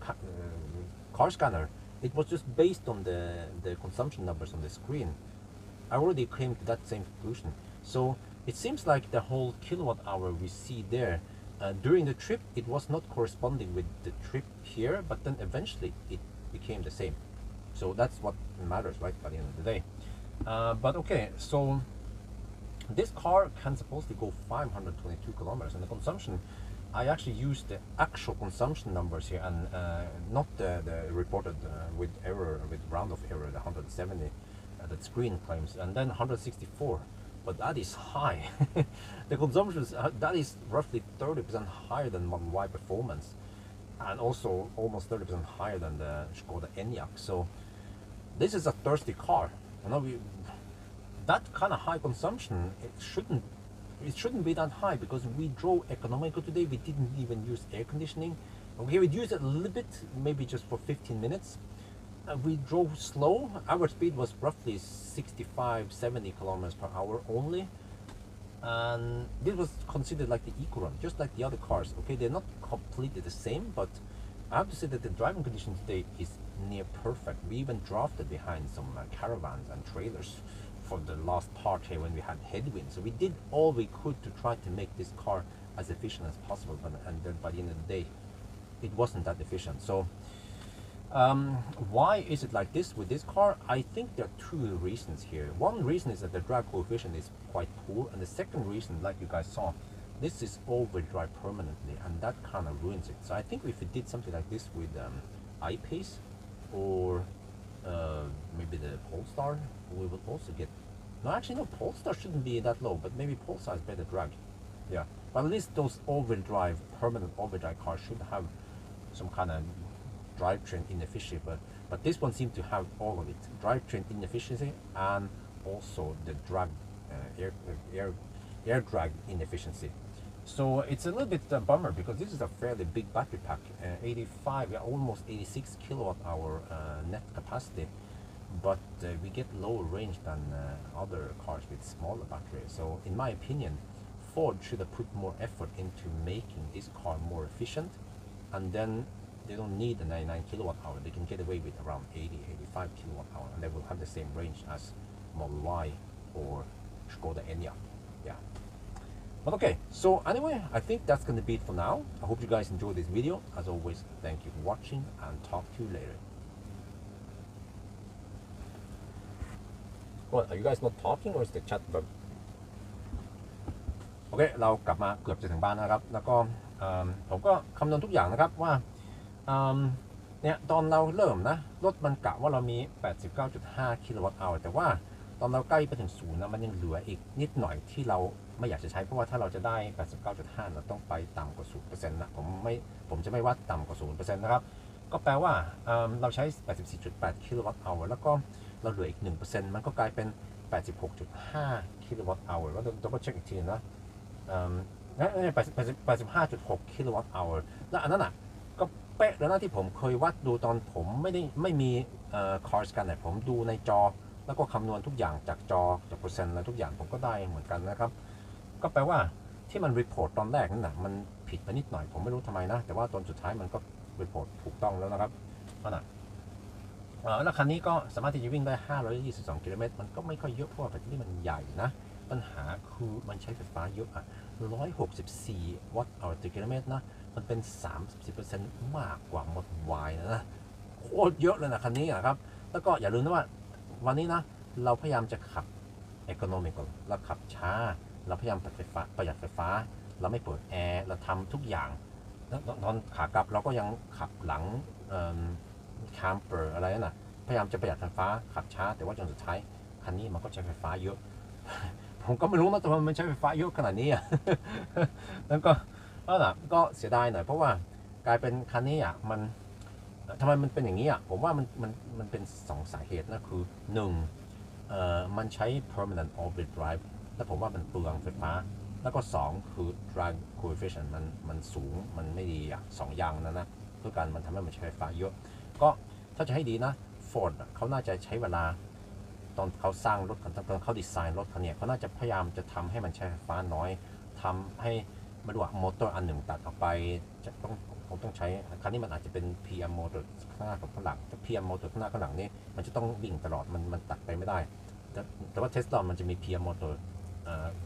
car scanner, it was just based on the consumption numbers on the screen. I already came to that same conclusion. So it seems like the whole kilowatt hour we see there during the trip, it was not corresponding with the trip here, but then eventually it became the same. So that's what matters, right, by the end of the day. But okay, so this car can supposedly go 522 kilometers, and the consumption, I actually used the actual consumption numbers here, and not the reported with error, with round-off error, the 170 that screen claims, and then 164. But that is high. The consumption that is roughly 30% higher than Model Y performance, and also almost 30% higher than the Skoda Enyaq. So this is a thirsty car. You know, that kind of high consumption, it shouldn't be that high, because we drove economical today. We didn't even use air conditioning. Okay, we used it a little bit, maybe just for 15 minutes. We drove slow. Our speed was roughly 65-70 kilometers per hour only, and this was considered like the eco run, just like the other cars. Okay, they're not completely the same, but I have to say that the driving condition today is near perfect. We even drafted behind some caravans and trailers for the last part here when we had headwind. So we did all we could to try to make this car as efficient as possible, and then by the end of the day, it wasn't that efficient. So why is it like this with this car? I think there are two reasons here. One reason is that the drag coefficient is quite poor, and the second reason, like you guys saw, this is all-wheel drive permanently, and that kind of ruins it. So I think if we did something like this with I-Pace or maybe the Polestar, we would also get, no, actually no, Polestar shouldn't be that low, but maybe Polestar is better drag. Yeah, but at least those all-wheel drive, permanent all-wheel drive cars should have some kind of drivetrain inefficiency, but this one seems to have all of it: drivetrain inefficiency and also the drag air drag inefficiency. So it's a little bit bummer, because this is a fairly big battery pack, 85, almost 86 kilowatt hour net capacity, but we get lower range than other cars with smaller batteries. So in my opinion, Ford should have put more effort into making this car more efficient, and then they don't need the 99 kilowatt hour. They can get away with around 80-85 kilowatt hour, and they will have the same range as Model Y or Skoda Enyaq. Yeah. But okay, so anyway, I think that's going to be it for now. I hope you guys enjoyed this video. As always, thank you for watching, and talk to you later. What, are you guys not talking, or is the chat bug? โอเคเรากลับมาเกือบจะถึงบ้านนะครับแล้วก็ผมก็คำนวณทุกอย่างนะครับว่าเนี่ยตอนเราเริ่มนะรถมันกะว่าเรามี 89.5 กิโลวัตต์อาวร์แต่ว่าตอนเราใกล้ไปถึง0นะมันยังเหลืออีกนิดหน่อยที่เราไม่อยากจะใช้เพราะว่าถ้าเราจะได้ 89.5 เราต้องไปต่ำกว่า 0% นะผมจะไม่วัดต่ำกว่า 0% นะครับก็แปลว่าเราใช้ 84.8 กิโลวัตต์อาวร์แล้วก็เราเหลืออีก 1% มันก็กลายเป็น 86.5 กิโลวัตต์อาวร์แล้วดับเบิลเช็คอีกทีนะ85.6 กิโลวัตต์อาวร์แล้วอันนั้นก็เป๊ะแล้วนะที่ผมเคยวัดดูตอนผมไม่มีcars scan เนี่ยผมดูในจอแล้วก็คำนวณทุกอย่างจากจอจากเปอร์เซ็นต์และทุกอย่างผมก็ได้เหมือนกันนะครับก็แปลว่าที่มันรีพอร์ตตอนแรกนั่นมันผิดไปนิดหน่อยผมไม่รู้ทำไมนะแต่ว่าตอนสุดท้ายมันก็รีพอร์ตถูกต้องแล้วนะครับแล้วคันนี้ก็สามารถที่จะวิ่งได้522 กิโลเมตรมันก็ไม่ค่อยเยอะเพราะว่าแบตเตอรี่มันใหญ่นะปัญหาคือมันใช้ไฟฟ้าเยอะ164 วัตต์ต่อกิโลเมตรนะมันเป็น 30% มากกว่า Model Y นะโคตรเยอะเลยนะคันนี้นะครับแล้วก็อย่าลืมนะว่าวันนี้นะเราพยายามจะขับ economical เราขับช้าเราพยายามประหยัดไฟฟ้าเราไม่เปิดแอร์เราทำทุกอย่างแล้วตอนขากลับเราก็ยังขับหลังcamper อะไรนั่นนะพยายามจะประหยัดไฟฟ้าขับช้าแต่ว่าจนสุดท้ายคันนี้มันก็ใช้ไฟฟ้าเยอะผมก็ไม่รู้นะแต่มันใช้ไฟฟ้าเยอะขนาดนี้แล้วก็ก็เสียดายหน่อยเพราะว่ากลายเป็นคันนี้มันทำไมมันเป็นอย่างนี้ผมว่ามันเป็น2 สาเหตุนะคือ1มันใช้ permanent all-wheel drive แล้วผมว่ามันเปลืองไฟฟ้าแล้วก็2คือ drag coefficient มันสูงมันไม่ดี2 อย่างนะด้วยกันมันทำให้มันใช้ไฟฟ้าเยอะก็ถ้าจะให้ดีนะ Ford เขาน่าจะใช้เวลาตอนเขาสร้างรถคันตอนเขาดีไซน์รถคันนี้เขาน่าจะพยายามจะทำให้มันใช้ไฟฟ้าน้อยทำให้ไม่รู้ว่ามอเตอร์อันหนึ่งตัดออกไปจะต้อง คงต้องใช้คันนี้มันอาจจะเป็น PM motor ข้างหน้ากับข้างหลังถ้า PM motor ข้างหน้าข้างหลังนี่มันจะต้องวิ่งตลอดมันตัดไปไม่ได้แต่ว่า Tesla มันจะมี PM motor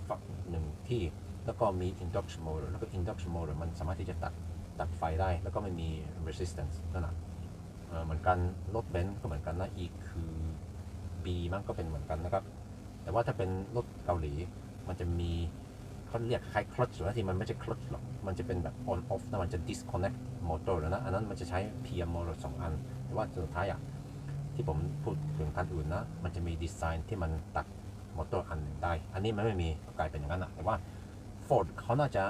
ฝั่งหนึ่งที่แล้วก็มี induction motor แล้วก็ induction motor มันสามารถที่จะตัดไฟได้แล้วก็ไม่มี resistance นั่นแหละเหมือนกันรถเบนซ์ก็เหมือนกันนะ EQB มันก็เป็นเหมือนกันนะครับแต่ว่าถ้าเป็นรถเกาหลีมันจะมีเขาเรียกคล้ายคลัตช์นะที่มันไม่ใช่คลัตช์หรอกมันจะเป็นแบบ on off นะมันจะ disconnect motor แล้วนะอันนั้นมันจะใช้ PM motor 2 อันแต่ว่าสุดท้ายที่ผมพูดถึงคันอื่นนะมันจะมีดีไซน์ที่มันตัดมอเตอร์อันหนึ่งได้อันนี้มันไม่มีกลายเป็นอย่างนั้นนะแต่ว่า Ford เขาน่าจะ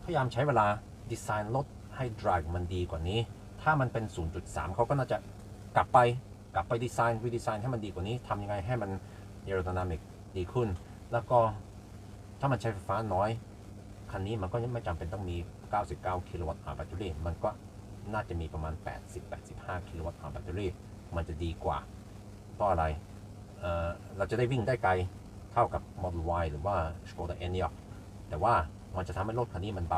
พยายามใช้เวลาดีไซน์รถให้ drive มันดีกว่านี้ถ้ามันเป็น 0.3 เขาก็น่าจะกลับไปดีไซน์รีดีไซน์ให้มันดีกว่านี้ทำยังไงให้มัน aerodynamic ดีขึ้นแล้วก็ถ้ามันใช้ไฟฟ้าน้อยคันนี้มันก็ไม่จำเป็นต้องมี99กิโลวัตต์แบตเตอรี่มันก็น่าจะมีประมาณ80-85กิโลวัตต์แบตเตอรี่มันจะดีกว่าเพราะอะไรเราจะได้วิ่งได้ไกลเท่ากับ Model Y หรือว่า Skoda Enyaq แต่ว่ามันจะทำให้รถคันนี้มันเ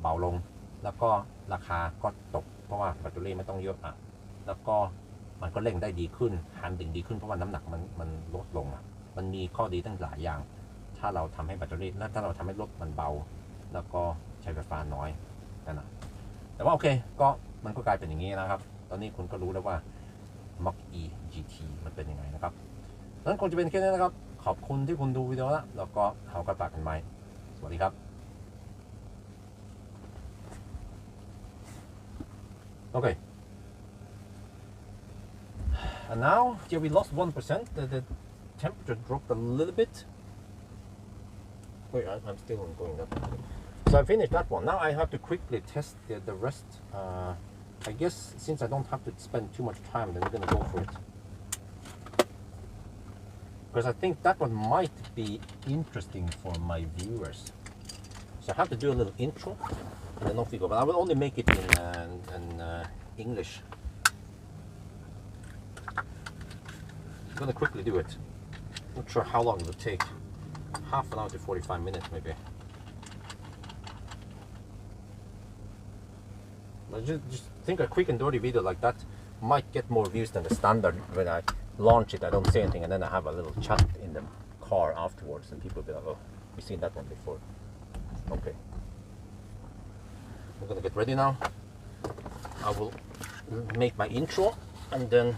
บาลงแล้วก็ราคาก็ตกเพราะว่าแบตเตอรี่ไม่ต้องเยอะแล้วก็มันก็เร่งได้ดีขึ้นแฮนดิ้งดีขึ้นเพราะว่าน้ำหนักมันลดลงมันมีข้อดีตั้งหลายอย่างถ้าเราทำให้แบตเตอรี่ถ้าเราทำให้รถมันเบาแล้วก็ใช้ไฟฟ้าน้อยนั่นนะแต่ว่าโอเคก็มันก็กลายเป็นอย่างนี้นะครับตอนนี้คุณก็รู้แล้วว่า Mach-e GT มันเป็นยังไงนะครับนั้นคงจะเป็นแค่นี้นะครับขอบคุณที่คุณดูวิดีโอแล้วก็เอากระปากกันใหม่สวัสดีครับ Okay. And now, yeah, we lost 1%. The temperature dropped a little bit. Wait, I'm still going up. So I finished that one. Now I have to quickly test the rest. I guess since I don't have to spend too much time, then we're gonna go for it. Because I think that one might be interesting for my viewers. So I have to do a little intro, and then off we go. But I will only make it in English. I'm gonna quickly do it. Not sure how long it will take. Half an hour to 45 minutes, maybe. But just think a quick and dirty video like that might get more views than the standard. When I launch it, I don't say anything, and then I have a little chat in the car afterwards, and people will be like, "Oh, we've seen that one before." Okay. I'm gonna get ready now. I will make my intro, and then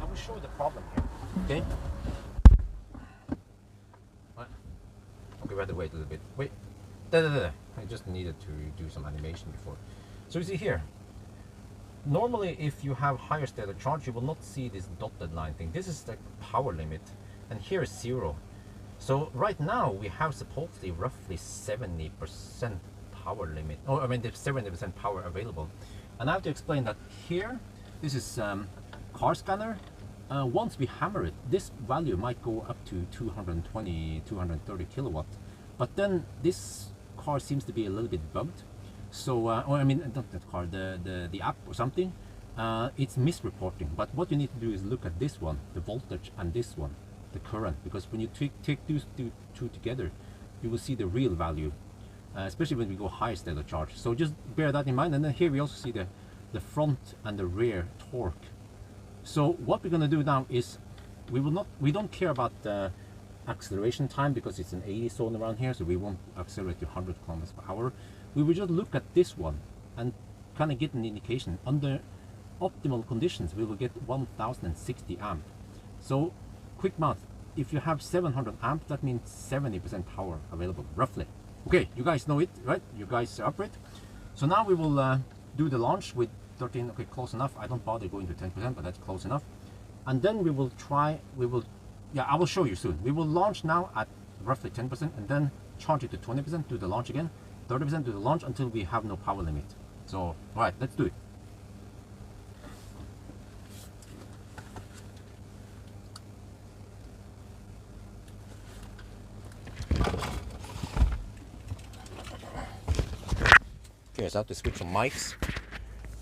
I will show you the problem here. Okay. What? Okay, we have to wait a little bit. Wait. I just needed to do some animation before. So you see here. Normally, if you have higher state of charge, you will not see this dotted line thing. This is the power limit, and here is 0. So right now we have supposedly roughly 70% power limit. Oh, I mean the 70% power available. And I have to explain that here, this is car scanner. Once we hammer it, this value might go up to 220, 230 kilowatt. But then this car seems to be a little bit bugged. So, or I mean, not that car, the app or something, it's misreporting. But what you need to do is look at this one, the voltage, and this one, the current, because when you take these two together, you will see the real value, especially when we go high state of charge. So just bear that in mind. And then here we also see the front and the rear torque. So what we're going to do now is we don't care about the acceleration time because it's an 80 zone around here, so we won't accelerate to 100 kilometers per hour. We will just look at this one and kind of get an indication. Under optimal conditions, we will get 1060 amp. So quick math, if you have 700 amp, that means 70% power available, roughly. Okay, you guys know it, right? You guys are up for it. So now we will do the launch with 13, okay, close enough. I don't bother going to 10%, but that's close enough. And then we will yeah, I will show you soon. We will launch now at roughly 10% and then charge it to 20%, do the launch again, 30%, do the launch until we have no power limit. So, all right, let's do it. Okay, so I have to switch some mics,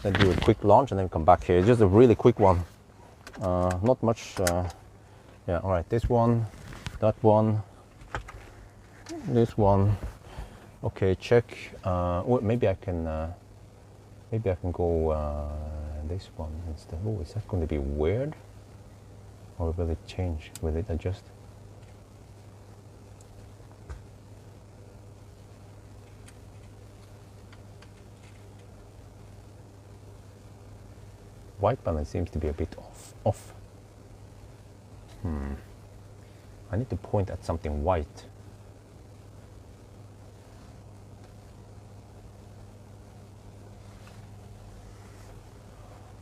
then do a quick launch and then come back here. It's just a really quick one. Not much. Yeah, all right, this one, that one, this one. Okay, check. Oh, maybe I can go this one instead. Oh, is that going to be weird? Or will it change? Will it adjust? White balance seems to be a bit off. I need to point at something white.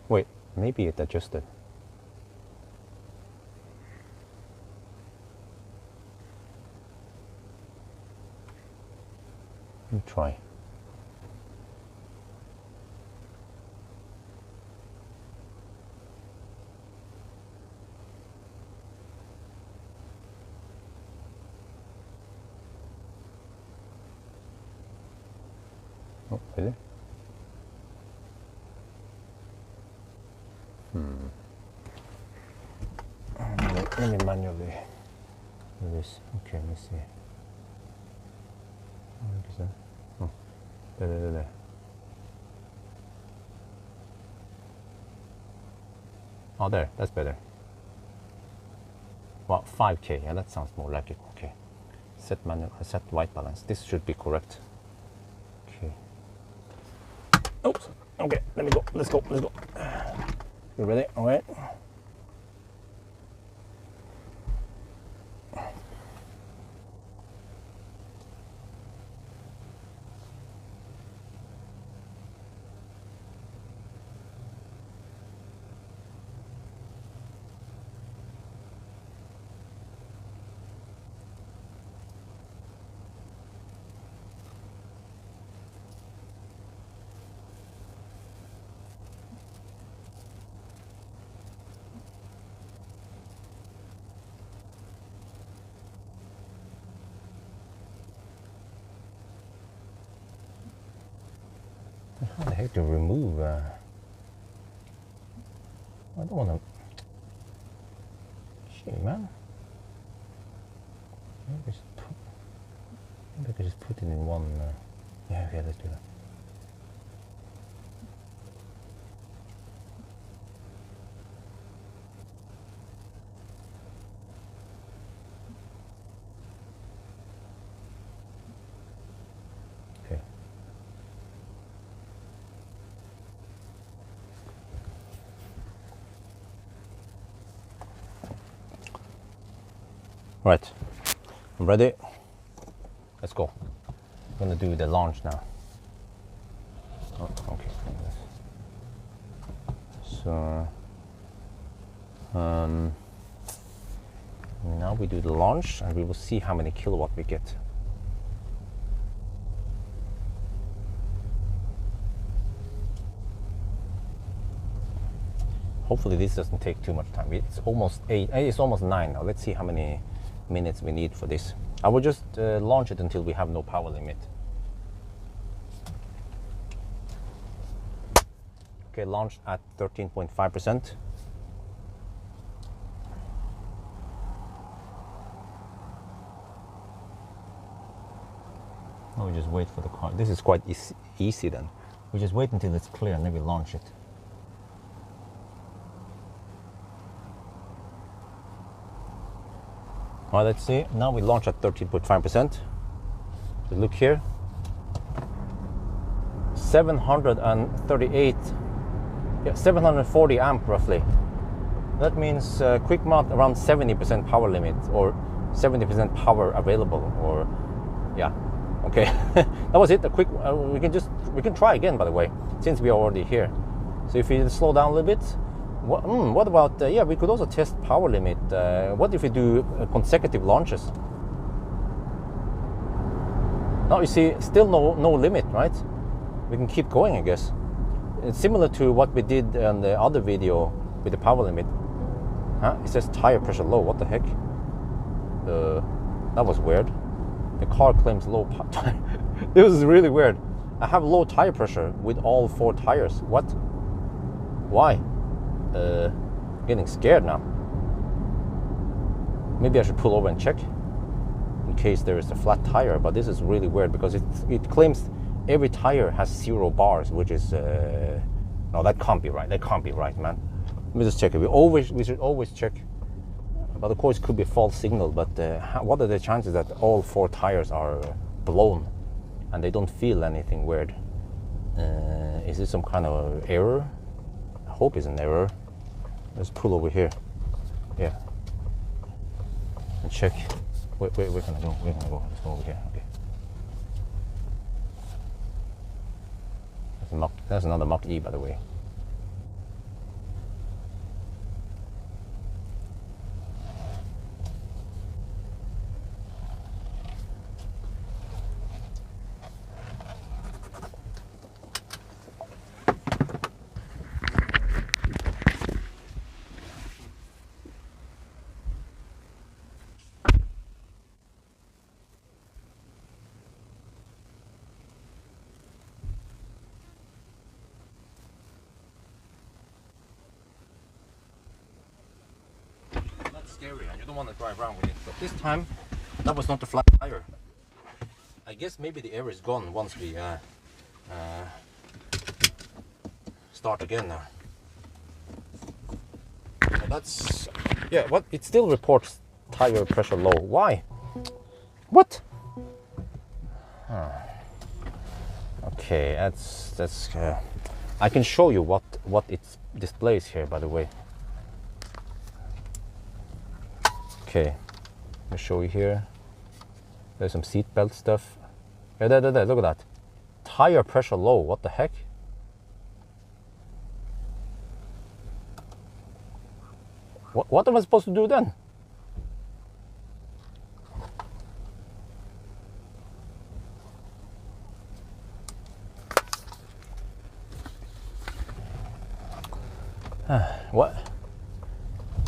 Wait, maybe it adjusted. Let me try. Oh, is it? Let me manually do this. Okay, let me see. What is that? Oh, there. Oh, there, that's better. Well, 5K, yeah, that sounds more like it. Okay. Set manual, set white balance. This should be correct. Okay. Oops. Okay, let me go. Let's go. You ready? All right. How the heck to remove? I don't want to. Shit, man. Maybe I could just put it in one. Yeah, okay, let's do that. Okay. Right, I'm ready. Let's go. I'm gonna do the launch now. Oh, okay. So now we do the launch, and we will see how many kilowatt we get. Hopefully this doesn't take too much time. It's almost 8. It's almost 9 now. Let's see how many minutes we need for this. I will just launch it until we have no power limit. Okay, launched at 13.5%. Now we just wait for the car. This is quite easy then. We just wait until it's clear and then we launch it. All right, let's see. Now we launch at 13.5%. Look here. 738, 740 amp roughly. That means quick mount around 70% power limit, or 70% power available, or yeah. Okay, that was it. A quick. We can try again, by the way, since we are already here. So if we slow down a little bit, what about? Yeah, we could also test power limit. What if we do consecutive launches? Now you see, still no limit, right? We can keep going, I guess. It's similar to what we did on the other video with the power limit. Huh? It says tire pressure low. What the heck? That was weird. The car claims low tire. It was really weird. I have low tire pressure with all 4 tires. What? Why? Getting scared now. Maybe I should pull over and check in case there is a flat tire. But this is really weird because it claims every tire has 0 bars, which is no, that can't be right. That can't be right, man. Let me just check it. We should always check. But of course, it could be a false signal. But what are the chances that all 4 tires are blown and they don't feel anything weird? Is this some kind of error? I hope it's an error. Let's pull over here. Yeah. And check. Where can I go? Where can I go? Let's go over here. Okay. That's another Mach-e, by the way. Scary, and you don't want to drive around with it. But this time, that was not the flat tire. I guess maybe the air is gone once we start again now. So that's, yeah. What? It still reports tire pressure low. Why? What? Okay, that's. I can show you what it displays here, by the way. Okay, let me show you here. There's some seatbelt stuff. Yeah, there, look at that. Tire pressure low, what the heck? What am I supposed to do then? What?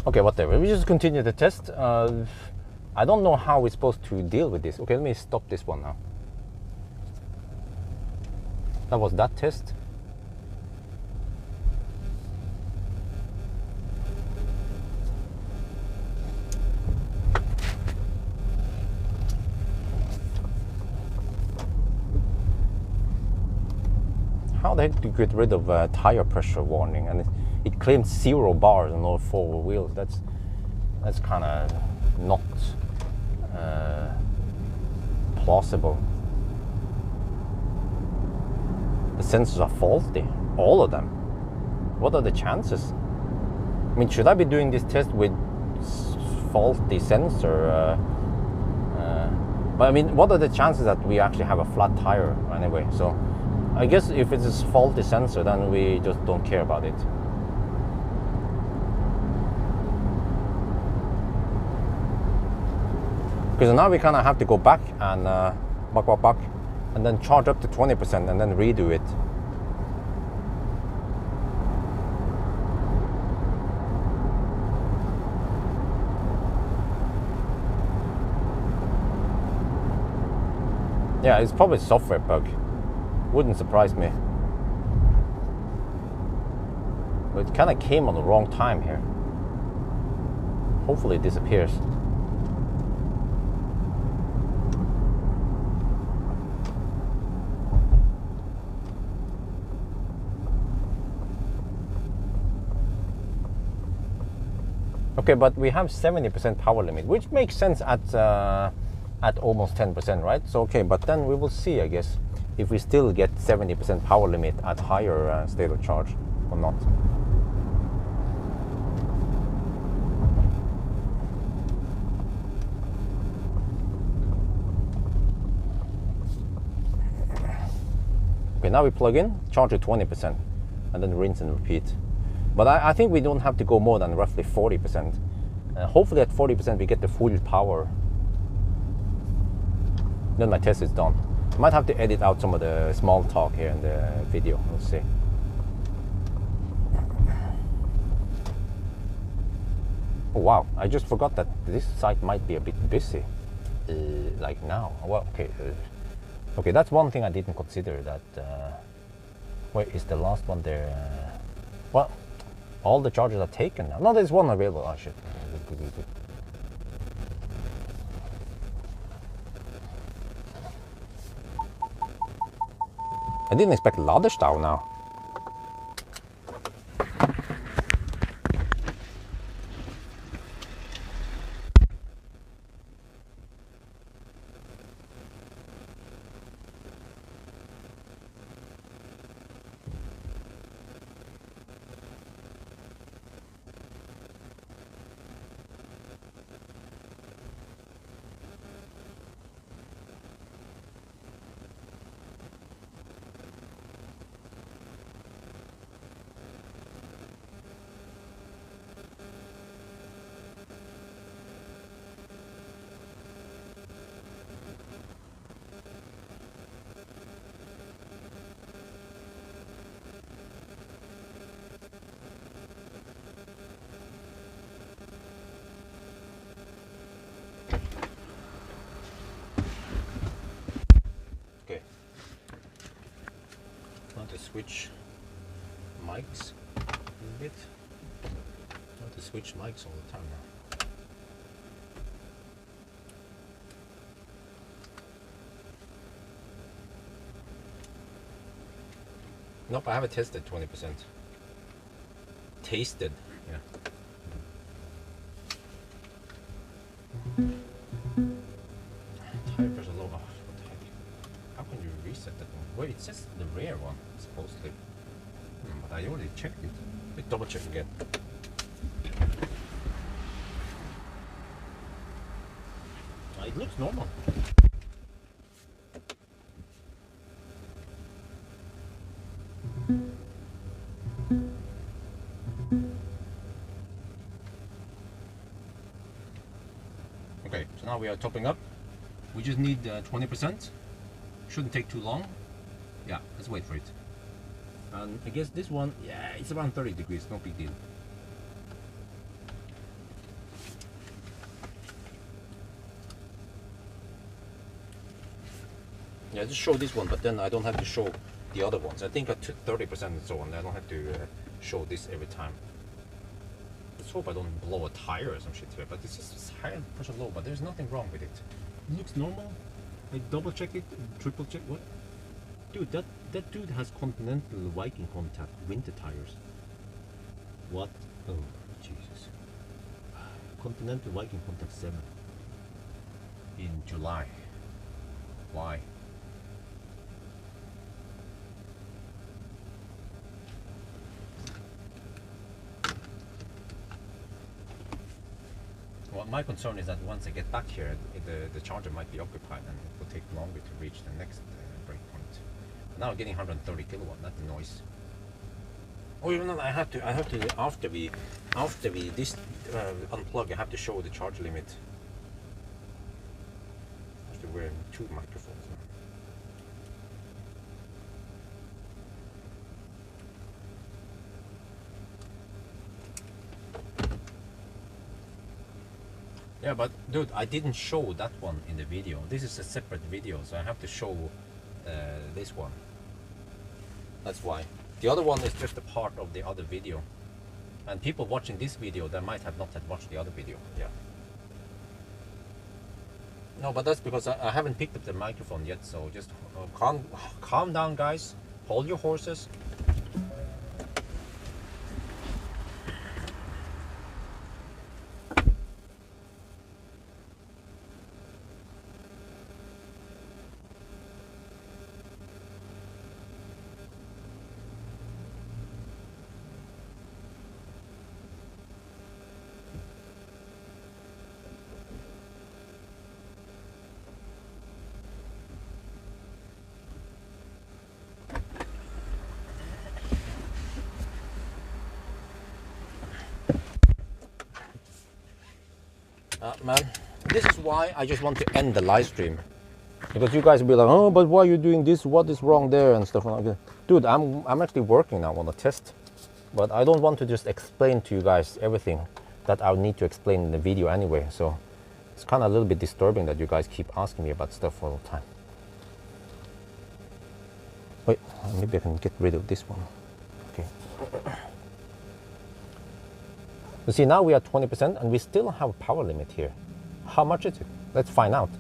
Okay, whatever. We just continue the test. I don't know how we're supposed to deal with this. Okay, let me stop this one now. That was that test. How the heck do you get rid of tire pressure warning? And it claims 0 bars on all 4 wheels. That's kind of not plausible. The sensors are faulty, all of them. What are the chances? I mean, should I be doing this test with faulty sensor? But I mean, what are the chances that we actually have a flat tire anyway? So I guess if it's a faulty sensor, then we just don't care about it. Because now we kind of have to go back and back, and then charge up to 20% and then redo it. Yeah, it's probably a software bug. Wouldn't surprise me. It kind of came on the wrong time here. Hopefully it disappears. Okay, but we have 70% power limit, which makes sense at almost 10%, right? So okay, but then we will see, I guess, if we still get 70% power limit at higher state of charge or not. Okay, now we plug in, charge at 20%, and then rinse and repeat. But I think we don't have to go more than roughly 40%. Hopefully at 40% we get the full power. Then my test is done. I might have to edit out some of the small talk here in the video. We'll see. Oh wow, I just forgot that this site might be a bit busy. Like now. Well, okay. Okay, that's one thing I didn't consider. That where is the last one there? Well, all the charges are taken now. No, there's one available. Oh shit. I didn't expect ladestav now. Switch mics a little bit. I want to switch mics all the time now. Nope, I haven't tested 20%. Tasted, yeah. Tire pressure low. Oh, what the heck? How can you reset that one? Wait, it says the rear one, supposedly. But I already checked it. Let's double check again. It looks normal. Okay, so now we are topping up. We just need 20%. Shouldn't take too long. Yeah, let's wait for it. And I guess this one, yeah, it's around 30 degrees, no big deal. Yeah, just show this one, but then I don't have to show the other ones. I think I took 30% and so on. I don't have to show this every time. Let's hope I don't blow a tire or some shit here, but it's just high pressure low, but there's nothing wrong with it. It looks normal. I double check it, triple check. What? Dude, that dude has Continental Viking contact winter tires. What? Oh, Jesus. Continental Viking contact 7 in July. Why? Well, my concern is that once I get back here, the charger might be occupied and it will take longer to reach the next breakpoint. Now I'm getting 130 kilowatt, not the noise. Oh, even though I have to after we unplug, I have to show the charge limit. I have to wear 2 microphones now. Yeah, but dude, I didn't show that one in the video. This is a separate video, so I have to show this one. That's why. The other one is just a part of the other video. And people watching this video, they might have not had watched the other video. Yeah. No, but that's because I haven't picked up the microphone yet. So just calm down, guys. Hold your horses. Man, this is why I just want to end the live stream, because you guys will be like, oh, but why are you doing this? What is wrong there and stuff like that. Dude, I'm actually working now on a test, but I don't want to just explain to you guys everything that I need to explain in the video anyway. So it's kind of a little bit disturbing that you guys keep asking me about stuff all the time. Wait, maybe I can get rid of this one. Okay. You see, now we are 20% and we still have a power limit here. How much is it? Let's find out.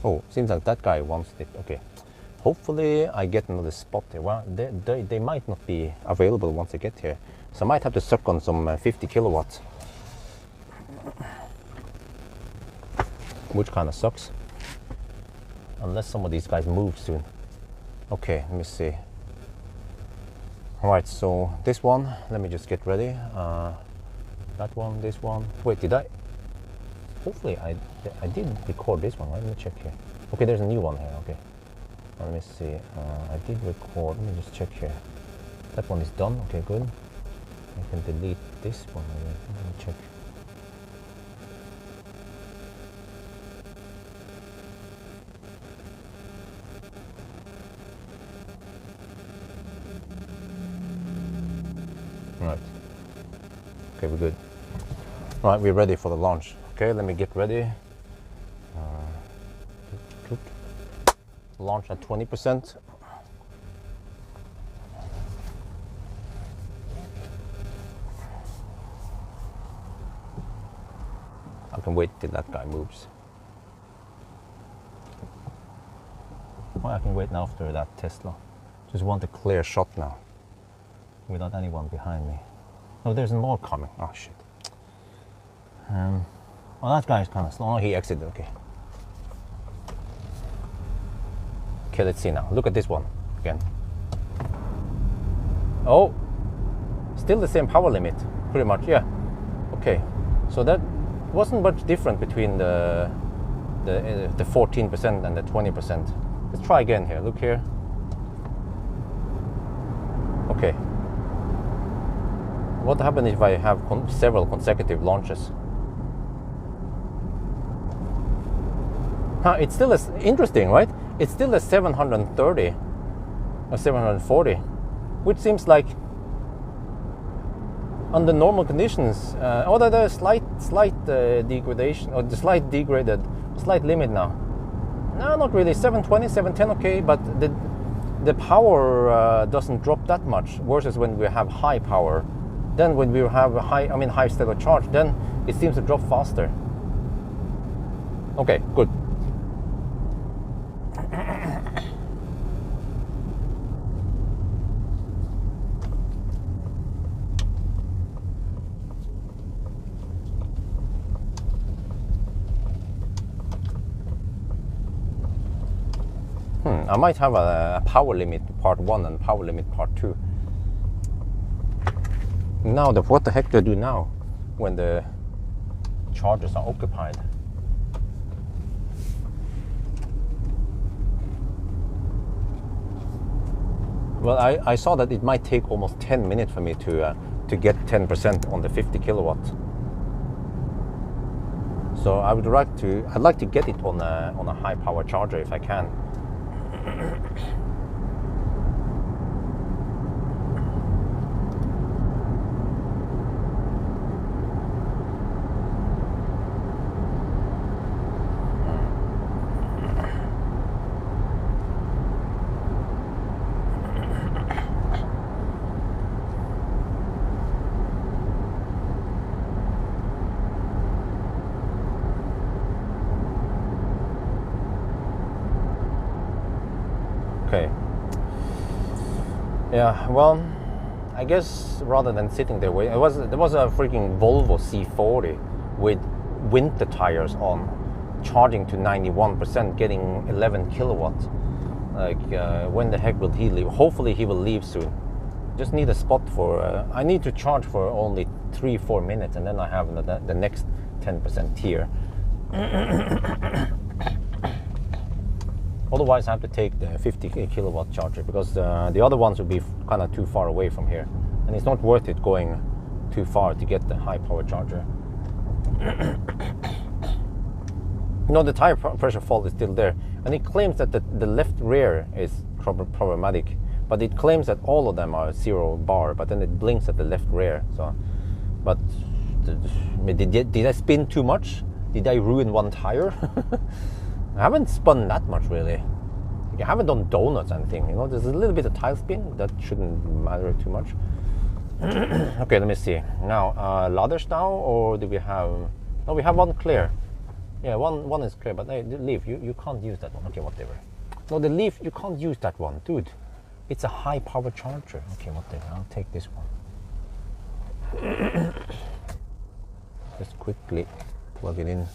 Oh, seems like that guy wants it. Okay. Hopefully I get another spot there. Well, they might not be available once I get here. So I might have to suck on some 50 kilowatts. Which kind of sucks. Unless some of these guys move soon. Okay, let me see. Alright, so this one, let me just get ready. That one, this one. Wait, did I? Hopefully I did record this one, right? Let me check here. Okay, there's a new one here, okay. Let me see, I did record, let me just check here. That one is done, okay, good. I can delete this one, let me check. Right, okay, we're good. All right, we're ready for the launch. Okay, let me get ready. Launch at 20%. I can wait till that guy moves. Well, I can wait now after that Tesla. Just want a clear shot now, without anyone behind me. Oh, there's more coming. Oh shit. Well, that guy is kind of slow. Oh, he exited. Okay. Okay, let's see now. Look at this one again. Oh, still the same power limit, pretty much. Yeah. Okay, so that wasn't much different between the 14% and the 20%. Let's try again here. Look here. Okay. What happens if I have several consecutive launches? It's still interesting, right? It's still a 730 or 740, which seems like under normal conditions, although there's slight degradation, or the slight limit now. No, not really. 720, 710, okay, but the power doesn't drop that much. Versus when we have high power, then when we have a high state of charge, then it seems to drop faster. Okay, good. I might have a power limit part 1 and power limit part 2. Now, what the heck do I do now when the chargers are occupied? Well, I saw that it might take almost 10 minutes for me to get 10% on the 50 kilowatt. So I'd like to get it on a high power charger if I can. Yeah, well, I guess rather than sitting there waiting, there was a freaking Volvo C40 with winter tires on, charging to 91%, getting 11 kilowatts. Like, when the heck will he leave? Hopefully he will leave soon. Just need a spot for, I need to charge for only 3-4 minutes, and then I have the next 10% tier. Otherwise I have to take the 50 kilowatt charger, because the other ones would be kind of too far away from here, and it's not worth it going too far to get the high power charger. You know, the tire pressure fault is still there, and it claims that the left rear is problematic, but it claims that all of them are 0 bar, but then it blinks at the left rear. So, but did I spin too much? Did I ruin one tire? I haven't spun that much really. Like, I haven't done donuts or anything. You know, there's a little bit of tile spin that shouldn't matter too much. Okay, let me see. Now, Laderstau, or do we have? No, we have one clear. Yeah, one is clear, but the leaf, you can't use that one. Okay, whatever. No, the leaf, you can't use that one, dude. It's a high power charger. Okay, whatever. I'll take this one. Just quickly plug it in.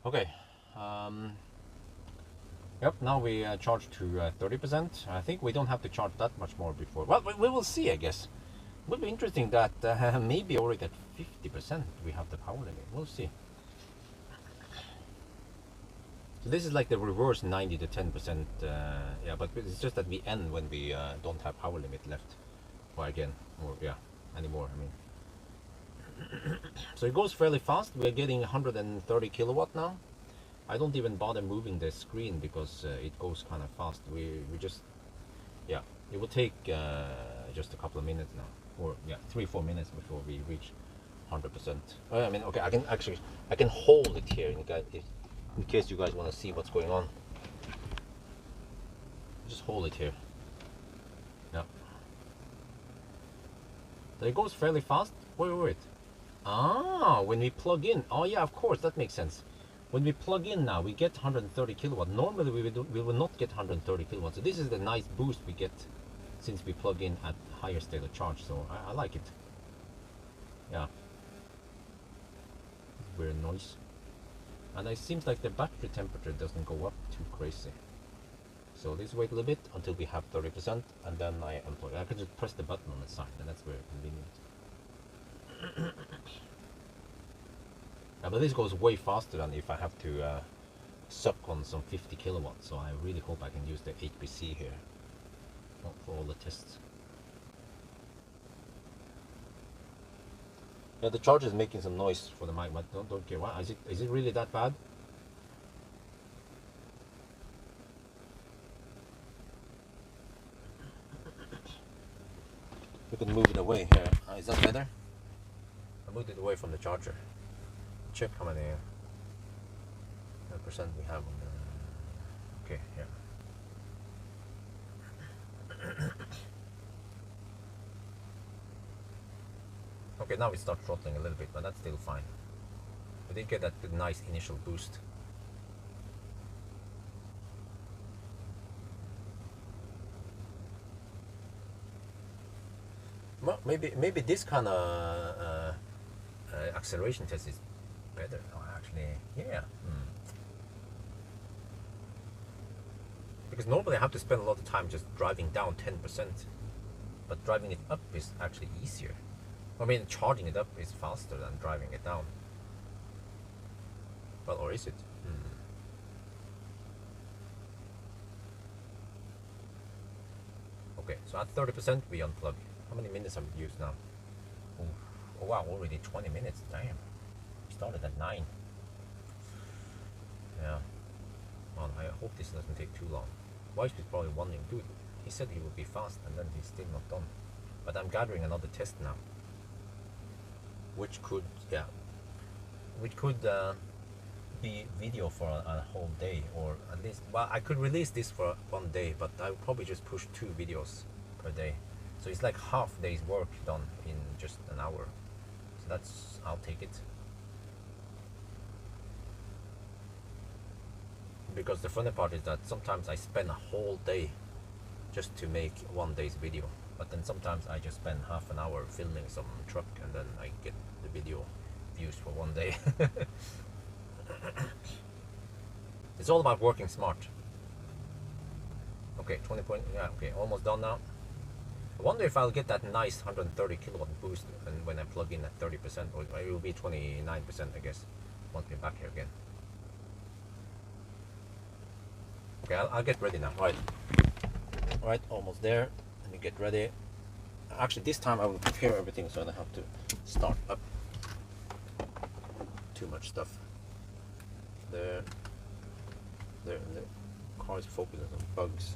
Okay. Yep, now we charge to 30%. I think we don't have to charge that much more before. Well, we will see, I guess. It would be interesting that maybe already at 50% we have the power limit. We'll see. So this is like the reverse 90 to 10%. Yeah, but it's just that we end when we don't have power limit left. Or again, or yeah, anymore, I mean. So it goes fairly fast. We're getting 130 kilowatt now. I don't even bother moving the screen because it goes kind of fast. We just, yeah, it will take just a couple of minutes now, or yeah, 3-4 minutes before we reach 100%. I mean, okay, I can hold it here in case you guys want to see what's going on. Just hold it here. Yeah. So it goes fairly fast. Wait. Ah, when we plug in. Oh yeah, of course, that makes sense. When we plug in now, we get 130 kilowatt. Normally we will not get 130 kilowatts. So this is the nice boost we get since we plug in at higher state of charge. So I like it. Yeah. Weird noise. And it seems like the battery temperature doesn't go up too crazy. So let's wait a little bit until we have 30%, and then I unplug. I can just press the button on the side, and that's very convenient. Yeah, but this goes way faster than if I have to suck on some 50 kilowatts. So I really hope I can use the HPC here for all the tests. Yeah, the charger is making some noise for the mic, but don't care why. Is it really that bad? We can move it away here. Is that better? I moved it away from the charger. Check how many percent we have on the. Okay, yeah. Okay, now we start throttling a little bit, but that's still fine. We did get that nice initial boost. Well, maybe this kind of acceleration test is better. Oh, actually, yeah. Because normally I have to spend a lot of time just driving down 10%, but driving it up is actually easier. I mean, charging it up is faster than driving it down. Well, or is it? Okay, so at 30% we unplug. How many minutes have we used now? Oh wow, already 20 minutes. Damn. We started at 9. Yeah. Man, I hope this doesn't take too long. Wife is probably wondering, dude, he said he would be fast and then he's still not done. But I'm gathering another test now. Which could be video for a whole day, or at least, well, I could release this for one day, but I would probably just push 2 videos per day. So it's like half day's work done in just an hour. So that's, I'll take it. Because the funny part is that sometimes I spend a whole day just to make one day's video, but then sometimes I just spend half an hour filming some truck and then I get the video views for one day. It's all about working smart. Okay, 20 point, yeah, okay, almost done now. I wonder if I'll get that nice 130 kilowatt boost and when I plug in at 30%, or it will be 29%, I guess, once we're back here again. Okay, I'll get ready now. Right, almost there. Let me get ready. Actually, this time I will prepare everything so I don't have to start up too much stuff. There, and the car is focusing on bugs.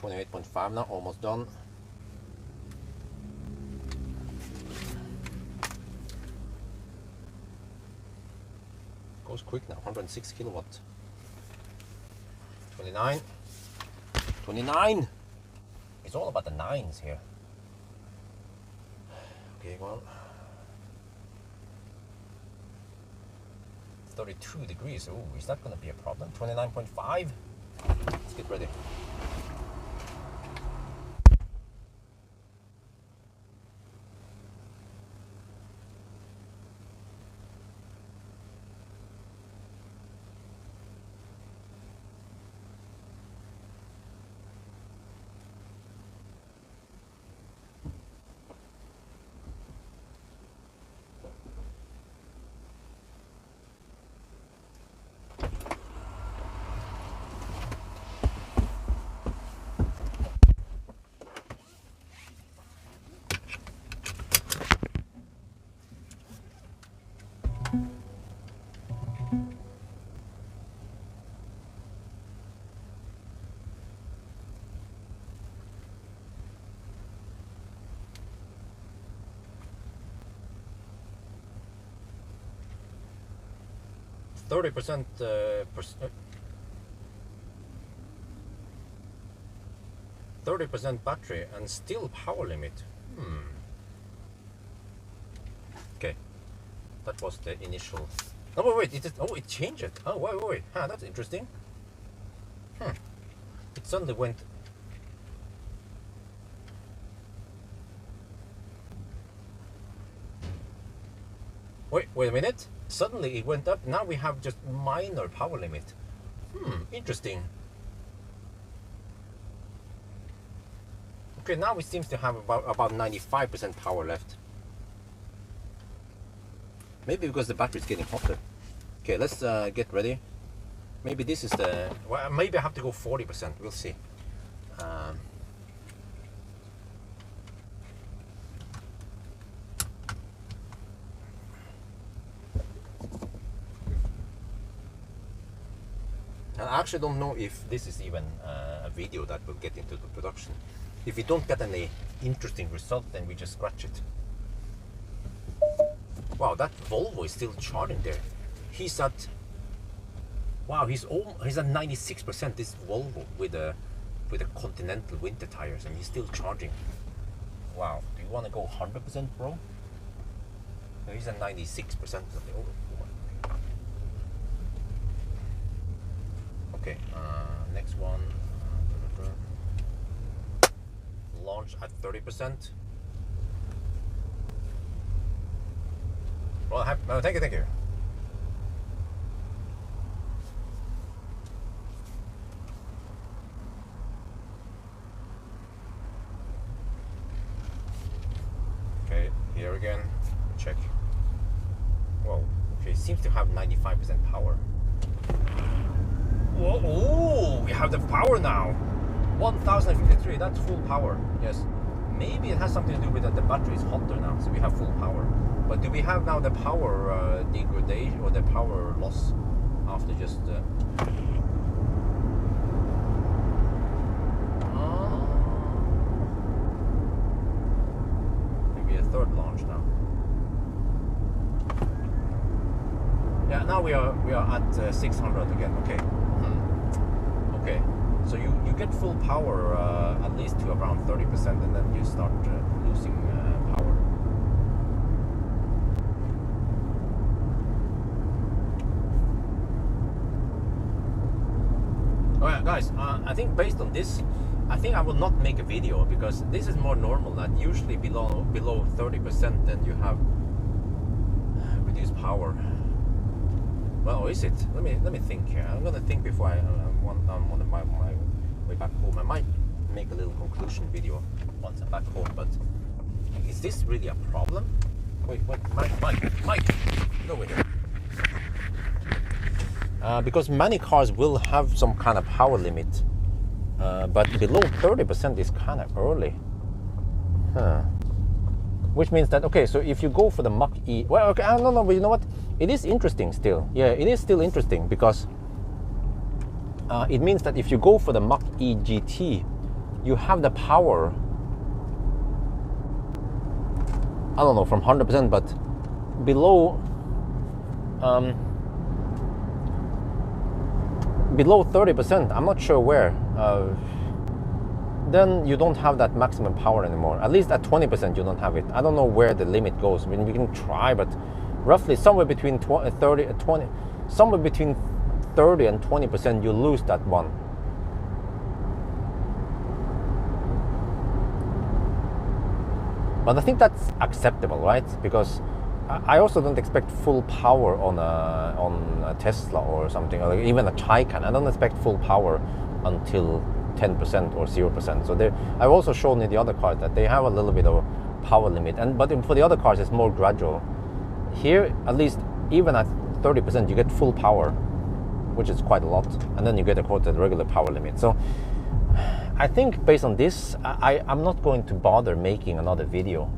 28.5 now, almost done. Goes quick now, 106 kilowatt. 29. 29! It's all about the 9s here. Okay, go on. 32 degrees. Oh, is that going to be a problem? 29.5. Let's get ready. %30% 30% battery and still power limit. Okay, that was the initial. Oh wait, it changed it. Oh wait. That's interesting. It suddenly went. Wait a minute. Suddenly it went up. Now we have just minor power limit. Interesting. Okay, now it seems to have about 95% power left. Maybe because the battery is getting hotter. Okay, let's get ready. Maybe this is the. Well, maybe I have to go 40%. We'll see. I actually don't know if this is even a video that will get into the production. If we don't get any interesting result, then we just scratch it. Wow, that Volvo is still charging there. He's at. Wow, he's at 96%. This Volvo with the Continental winter tires, and he's still charging. Wow, do you want to go 100%, bro? No, he's at 96%. Okay, next one. Launch at 30%. Well, no, thank you. Okay, here again. Check. Whoa. Okay, to have 95% power. Whoa, oh, we have the power now. 1053, that's full power. Yes. Maybe it has something to do with that the battery is hotter now, so we have full power. But do we have now the power degradation or the power loss after just... maybe a third launch now. Yeah, now we are at 600 again. Okay. Okay. So you get full power at least to around 30%, and then you start losing power. Alright guys, I think based on this, I think I will not make a video, because this is more normal. That usually below 30% then you have reduced power. Well, is it? Let me think here. I'm gonna think before I'm on my way back home. I might make a little conclusion video once I'm back home. But is this really a problem? Wait, Mike, get over here. Because many cars will have some kind of power limit, but below 30% is kind of early. Which means that, okay, so if you go for the Mach-e, well, okay, no, but you know what? It is interesting still. Yeah, it is still interesting, because it means that if you go for the Mach-e GT, you have the power, I don't know, from 100%, but below 30%, I'm not sure where, then you don't have that maximum power anymore. At least at 20% you don't have it. I don't know where the limit goes. I mean, we can try, but roughly somewhere between 30 and 20% you lose that one. But I think that's acceptable, right? Because I also don't expect full power on a Tesla or something, or even a Taycan. I don't expect full power until 10% or 0%. So I've also shown in the other cars that they have a little bit of a power limit, but for the other cars it's more gradual. Here, at least, even at 30%, you get full power, which is quite a lot, and then you get according to the regular power limit. So I think based on this, I'm not going to bother making another video,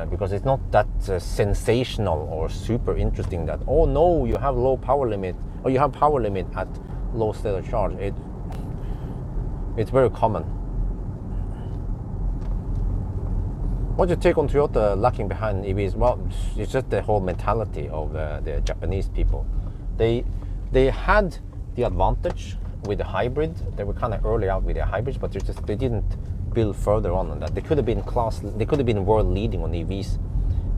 because it's not that sensational or super interesting that, oh no, you have low power limit, or you have power limit at low state of charge. It's very common. What's your take on Toyota lacking behind EVs? Well, it's just the whole mentality of the Japanese people. They had the advantage with the hybrid. They were kind of early out with their hybrids, but they didn't build further on that. They could have been world leading on EVs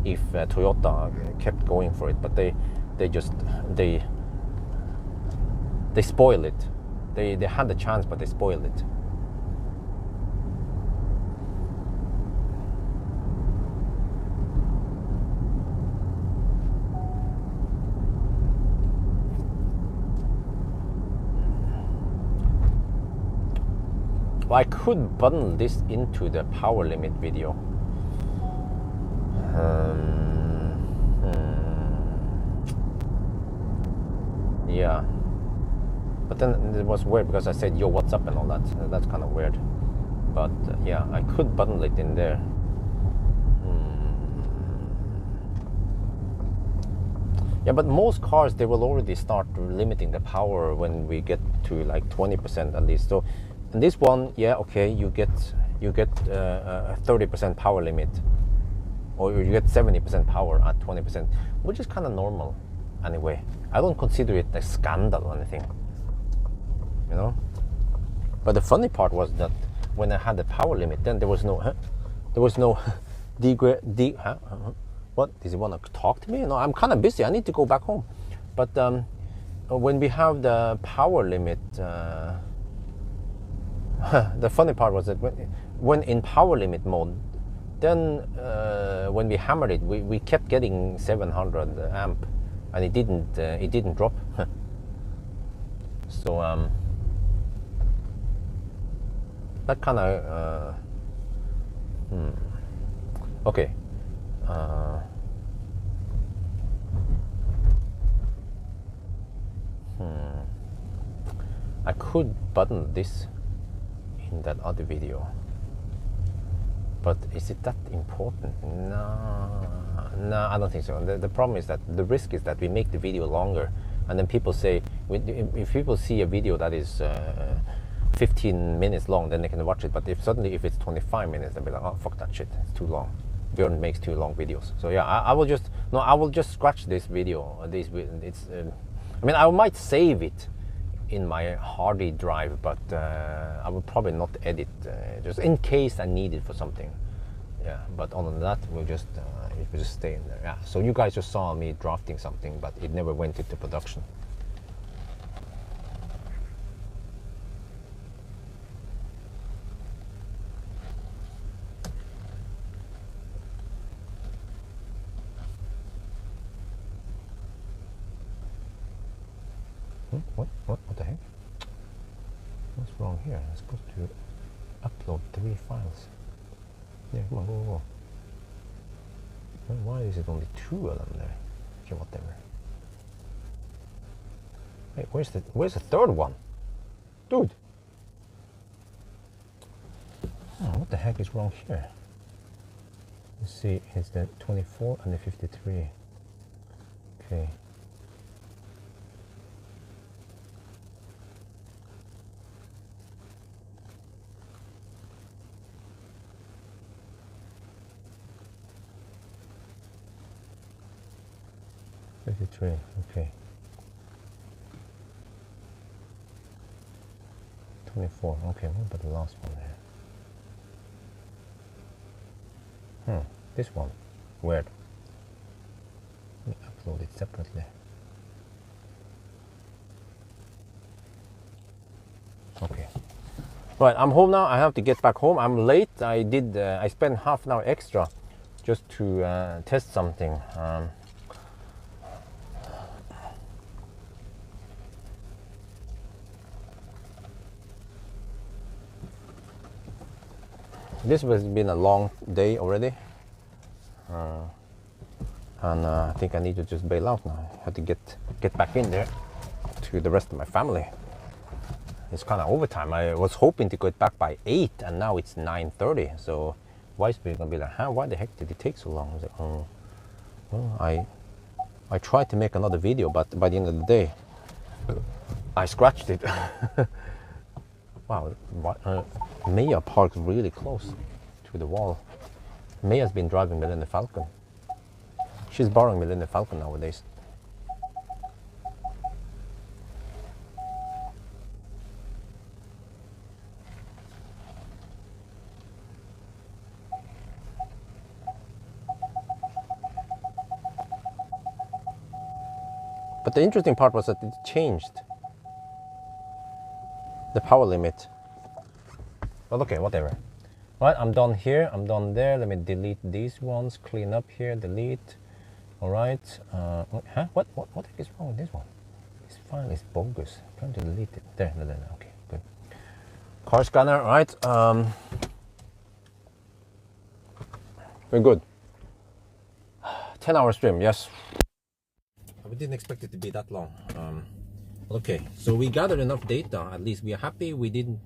if Toyota kept going for it, but they spoil it. They had the chance, but they spoiled it. Well, I could bundle this into the power limit video. Yeah. But then it was weird because I said, yo, what's up and all that. That's kind of weird. But yeah, I could bundle it in there. Yeah, but most cars, they will already start limiting the power when we get to like 20% at least. So in this one, yeah, okay, you get a 30% power limit, or you get 70% power at 20%, which is kind of normal anyway. I don't consider it a scandal or anything, you know. But the funny part was that when I had the power limit, then there was no what, does he want to talk to me? No, I'm kind of busy, I need to go back home. But when we have the power limit, the funny part was that when in power limit mode, then when we hammered it, we kept getting 700 amp, and it didn't drop. So that kind of okay. I could button this in that other video, but is it that important? No, I don't think so. The problem is that the risk is that we make the video longer, and then people say, if people see a video that is 15 minutes long, then they can watch it. But if it's 25 minutes, they'll be like, oh, fuck that shit, it's too long. Bjørn makes too long videos. So yeah, I will just scratch this video. I mean, I might save it in my hardy drive, but I will probably not edit, just in case I need it for something. Yeah, but other than that, it will just stay in there. Yeah. So you guys just saw me drafting something, but it never went into production. What the heck? What's wrong here? I'm supposed to upload 3 files. Yeah, come on, go. Why is it only 2 of them there? Okay, whatever. Hey, where's the third one? Dude! Oh, what the heck is wrong here? Let's see, it's the 24 and the 53. Okay. Okay. 24. Okay, what about the last one there? This one. Weird. Let me upload it separately. Okay. Right, I'm home now. I have to get back home. I'm late. I spent half an hour extra just to test something. This has been a long day already, and I think I need to just bail out now. I have to get back in there to the rest of my family. It's kind of overtime. I was hoping to get back by 8, and now it's 9:30. So wife's gonna be like, why the heck did it take so long? I was like, oh, well, I tried to make another video, but by the end of the day, I scratched it. Wow, Maya parks really close to the wall. Maya's been driving Millennium Falcon. She's borrowing Millennium Falcon nowadays. But the interesting part was that it changed the power limit. But okay, whatever. Right, I'm done here, I'm done there. Let me delete these ones, clean up here, delete. All right. What the heck is wrong with this one? This file is bogus. I'm trying to delete it. There. Okay, good. Car scanner, right? We're good. 10-hour stream, yes. We didn't expect it to be that long. Okay, so we gathered enough data. At least we are happy. We didn't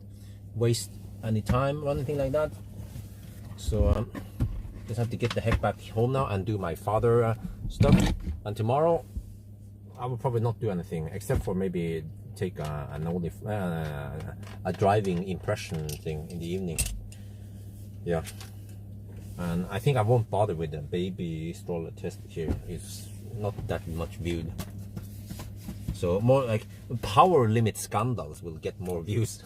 waste any time or anything like that. So just have to get the heck back home now and do my father stuff. And tomorrow I will probably not do anything except for maybe take a driving impression thing in the evening. Yeah, and I think I won't bother with the baby stroller test here. It's not that much viewed. So more like power limit scandals will get more views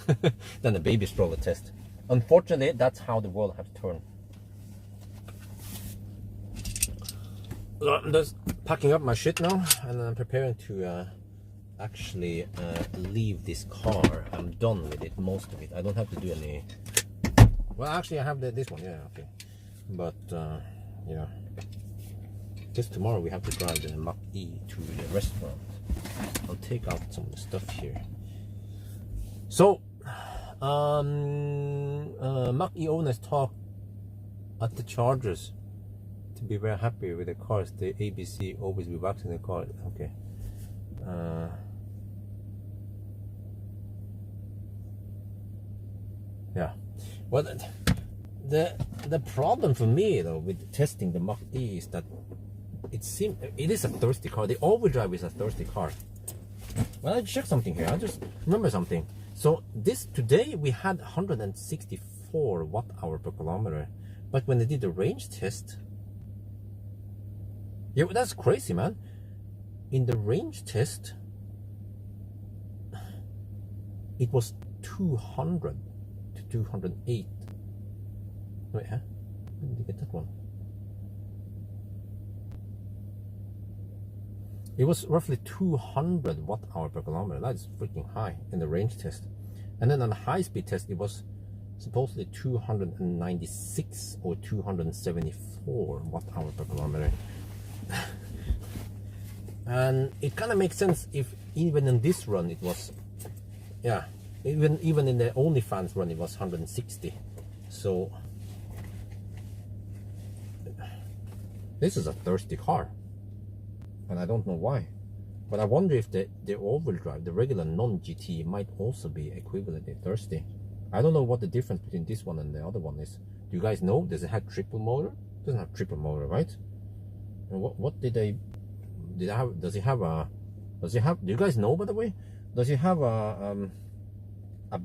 than the baby stroller test. Unfortunately, that's how the world has turned. So I'm just packing up my shit now, and I'm preparing to actually leave this car. I'm done with it, most of it. I don't have to do any. Well, actually, I have this one. Yeah, okay. But yeah, just tomorrow we have to drive the Mach-e to the restaurant. I'll take out some of the stuff here. So, Mach-e owners talk at the chargers to be very happy with the cars. The ABC always be waxing the car. Okay. Yeah. Well, the problem for me though with testing the Mach-e is that it is a thirsty car. The overdrive is a thirsty car. Well, I checked something here. I just remember something. So this today we had 164 watt-hour per kilometer, but when they did the range test, yeah, that's crazy, man. In the range test, it was 200 to 208. Wait, huh? When did you get that one? It was roughly 200 watt-hour per kilometer. That is freaking high in the range test. And then on the high-speed test, it was supposedly 296 or 274 watt-hour per kilometer. And it kind of makes sense if even in this run it was, yeah, even in the OnlyFans run it was 160. So this is a thirsty car, and I don't know why, but I wonder if the overdrive, the regular non-GT, might also be equivalently thirsty. I don't know what the difference between this one and the other one is. Do you guys know? Does it have triple motor? It doesn't have triple motor, right? And what did they have? Does it have? Do you guys know, by the way? Does it have a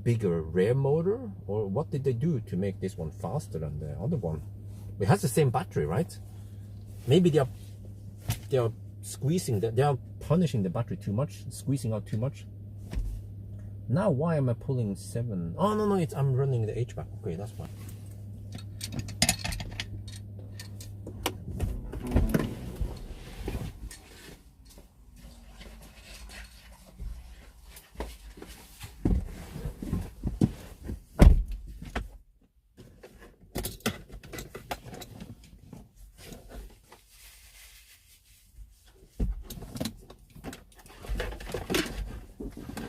bigger rear motor, or what did they do to make this one faster than the other one? It has the same battery, right? Maybe they are squeezing they are punishing the battery too much, squeezing out too much. Now why am I pulling 7? Oh no, I'm running the HVAC. Okay, that's fine.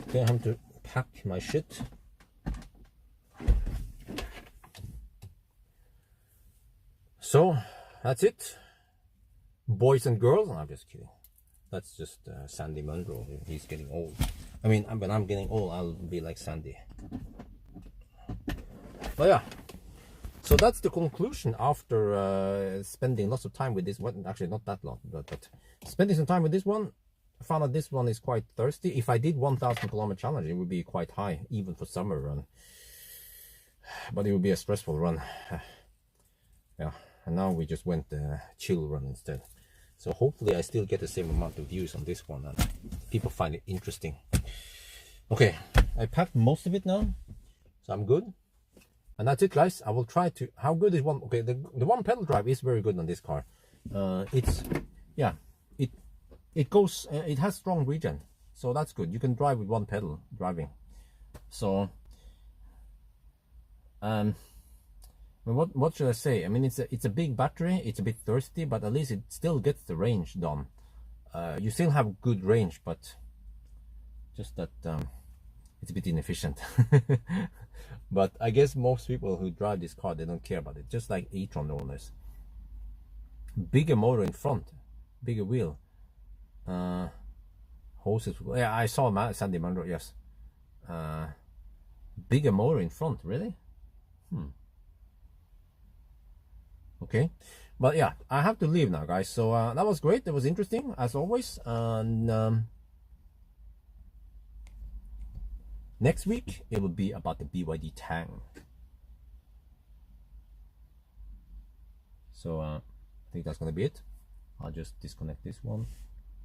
Okay, I have to pack my shit. So that's it, boys and girls. No, I'm just kidding. That's just Sandy Munro. He's getting old. I mean, when I'm getting old, I'll be like Sandy. But yeah, so that's the conclusion after spending lots of time with this one. Actually, not that long, but spending some time with this one. I found out this one is quite thirsty. If I did 1,000 kilometer challenge, it would be quite high, even for summer run. But it would be a stressful run. Yeah, and now we just went the chill run instead. So hopefully I still get the same amount of views on this one and people find it interesting. Okay, I packed most of it now, so I'm good. And that's it, guys. I will try to. How good is one? Okay, the one pedal drive is very good on this car. It goes. It has strong regen, so that's good. You can drive with one pedal driving. So, what should I say? I mean, it's a big battery. It's a bit thirsty, but at least it still gets the range done. You still have good range, but just that it's a bit inefficient. But I guess most people who drive this car, they don't care about it. Just like e-tron owners. Bigger motor in front, bigger wheel. Hoses. Yeah, I saw Sandy Munro. Yes. Bigger motor in front. Really? Okay. But yeah, I have to leave now, guys. So that was great. That was interesting as always. And next week it will be about the BYD Tang. So I think that's gonna be it. I'll just disconnect this one.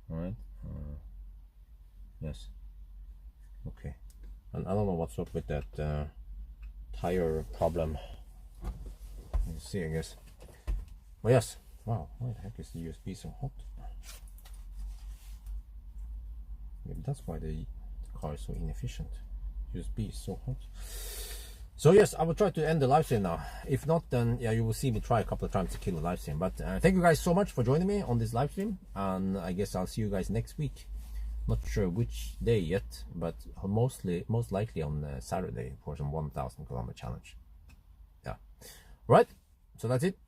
All right. Yes. Okay. And I don't know what's up with that tire problem. Let's see, I guess. Well, yes. Wow. Why the heck is the USB so hot? Maybe that's why the car is so inefficient. USB is so hot. So yes, I will try to end the live stream now. If not, then yeah, you will see me try a couple of times to kill the live stream. But thank you guys so much for joining me on this live stream, and I guess I'll see you guys next week. Not sure which day yet, but most likely on Saturday for some 1,000 kilometer challenge. Yeah. Right. So that's it.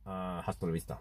Hasta la vista.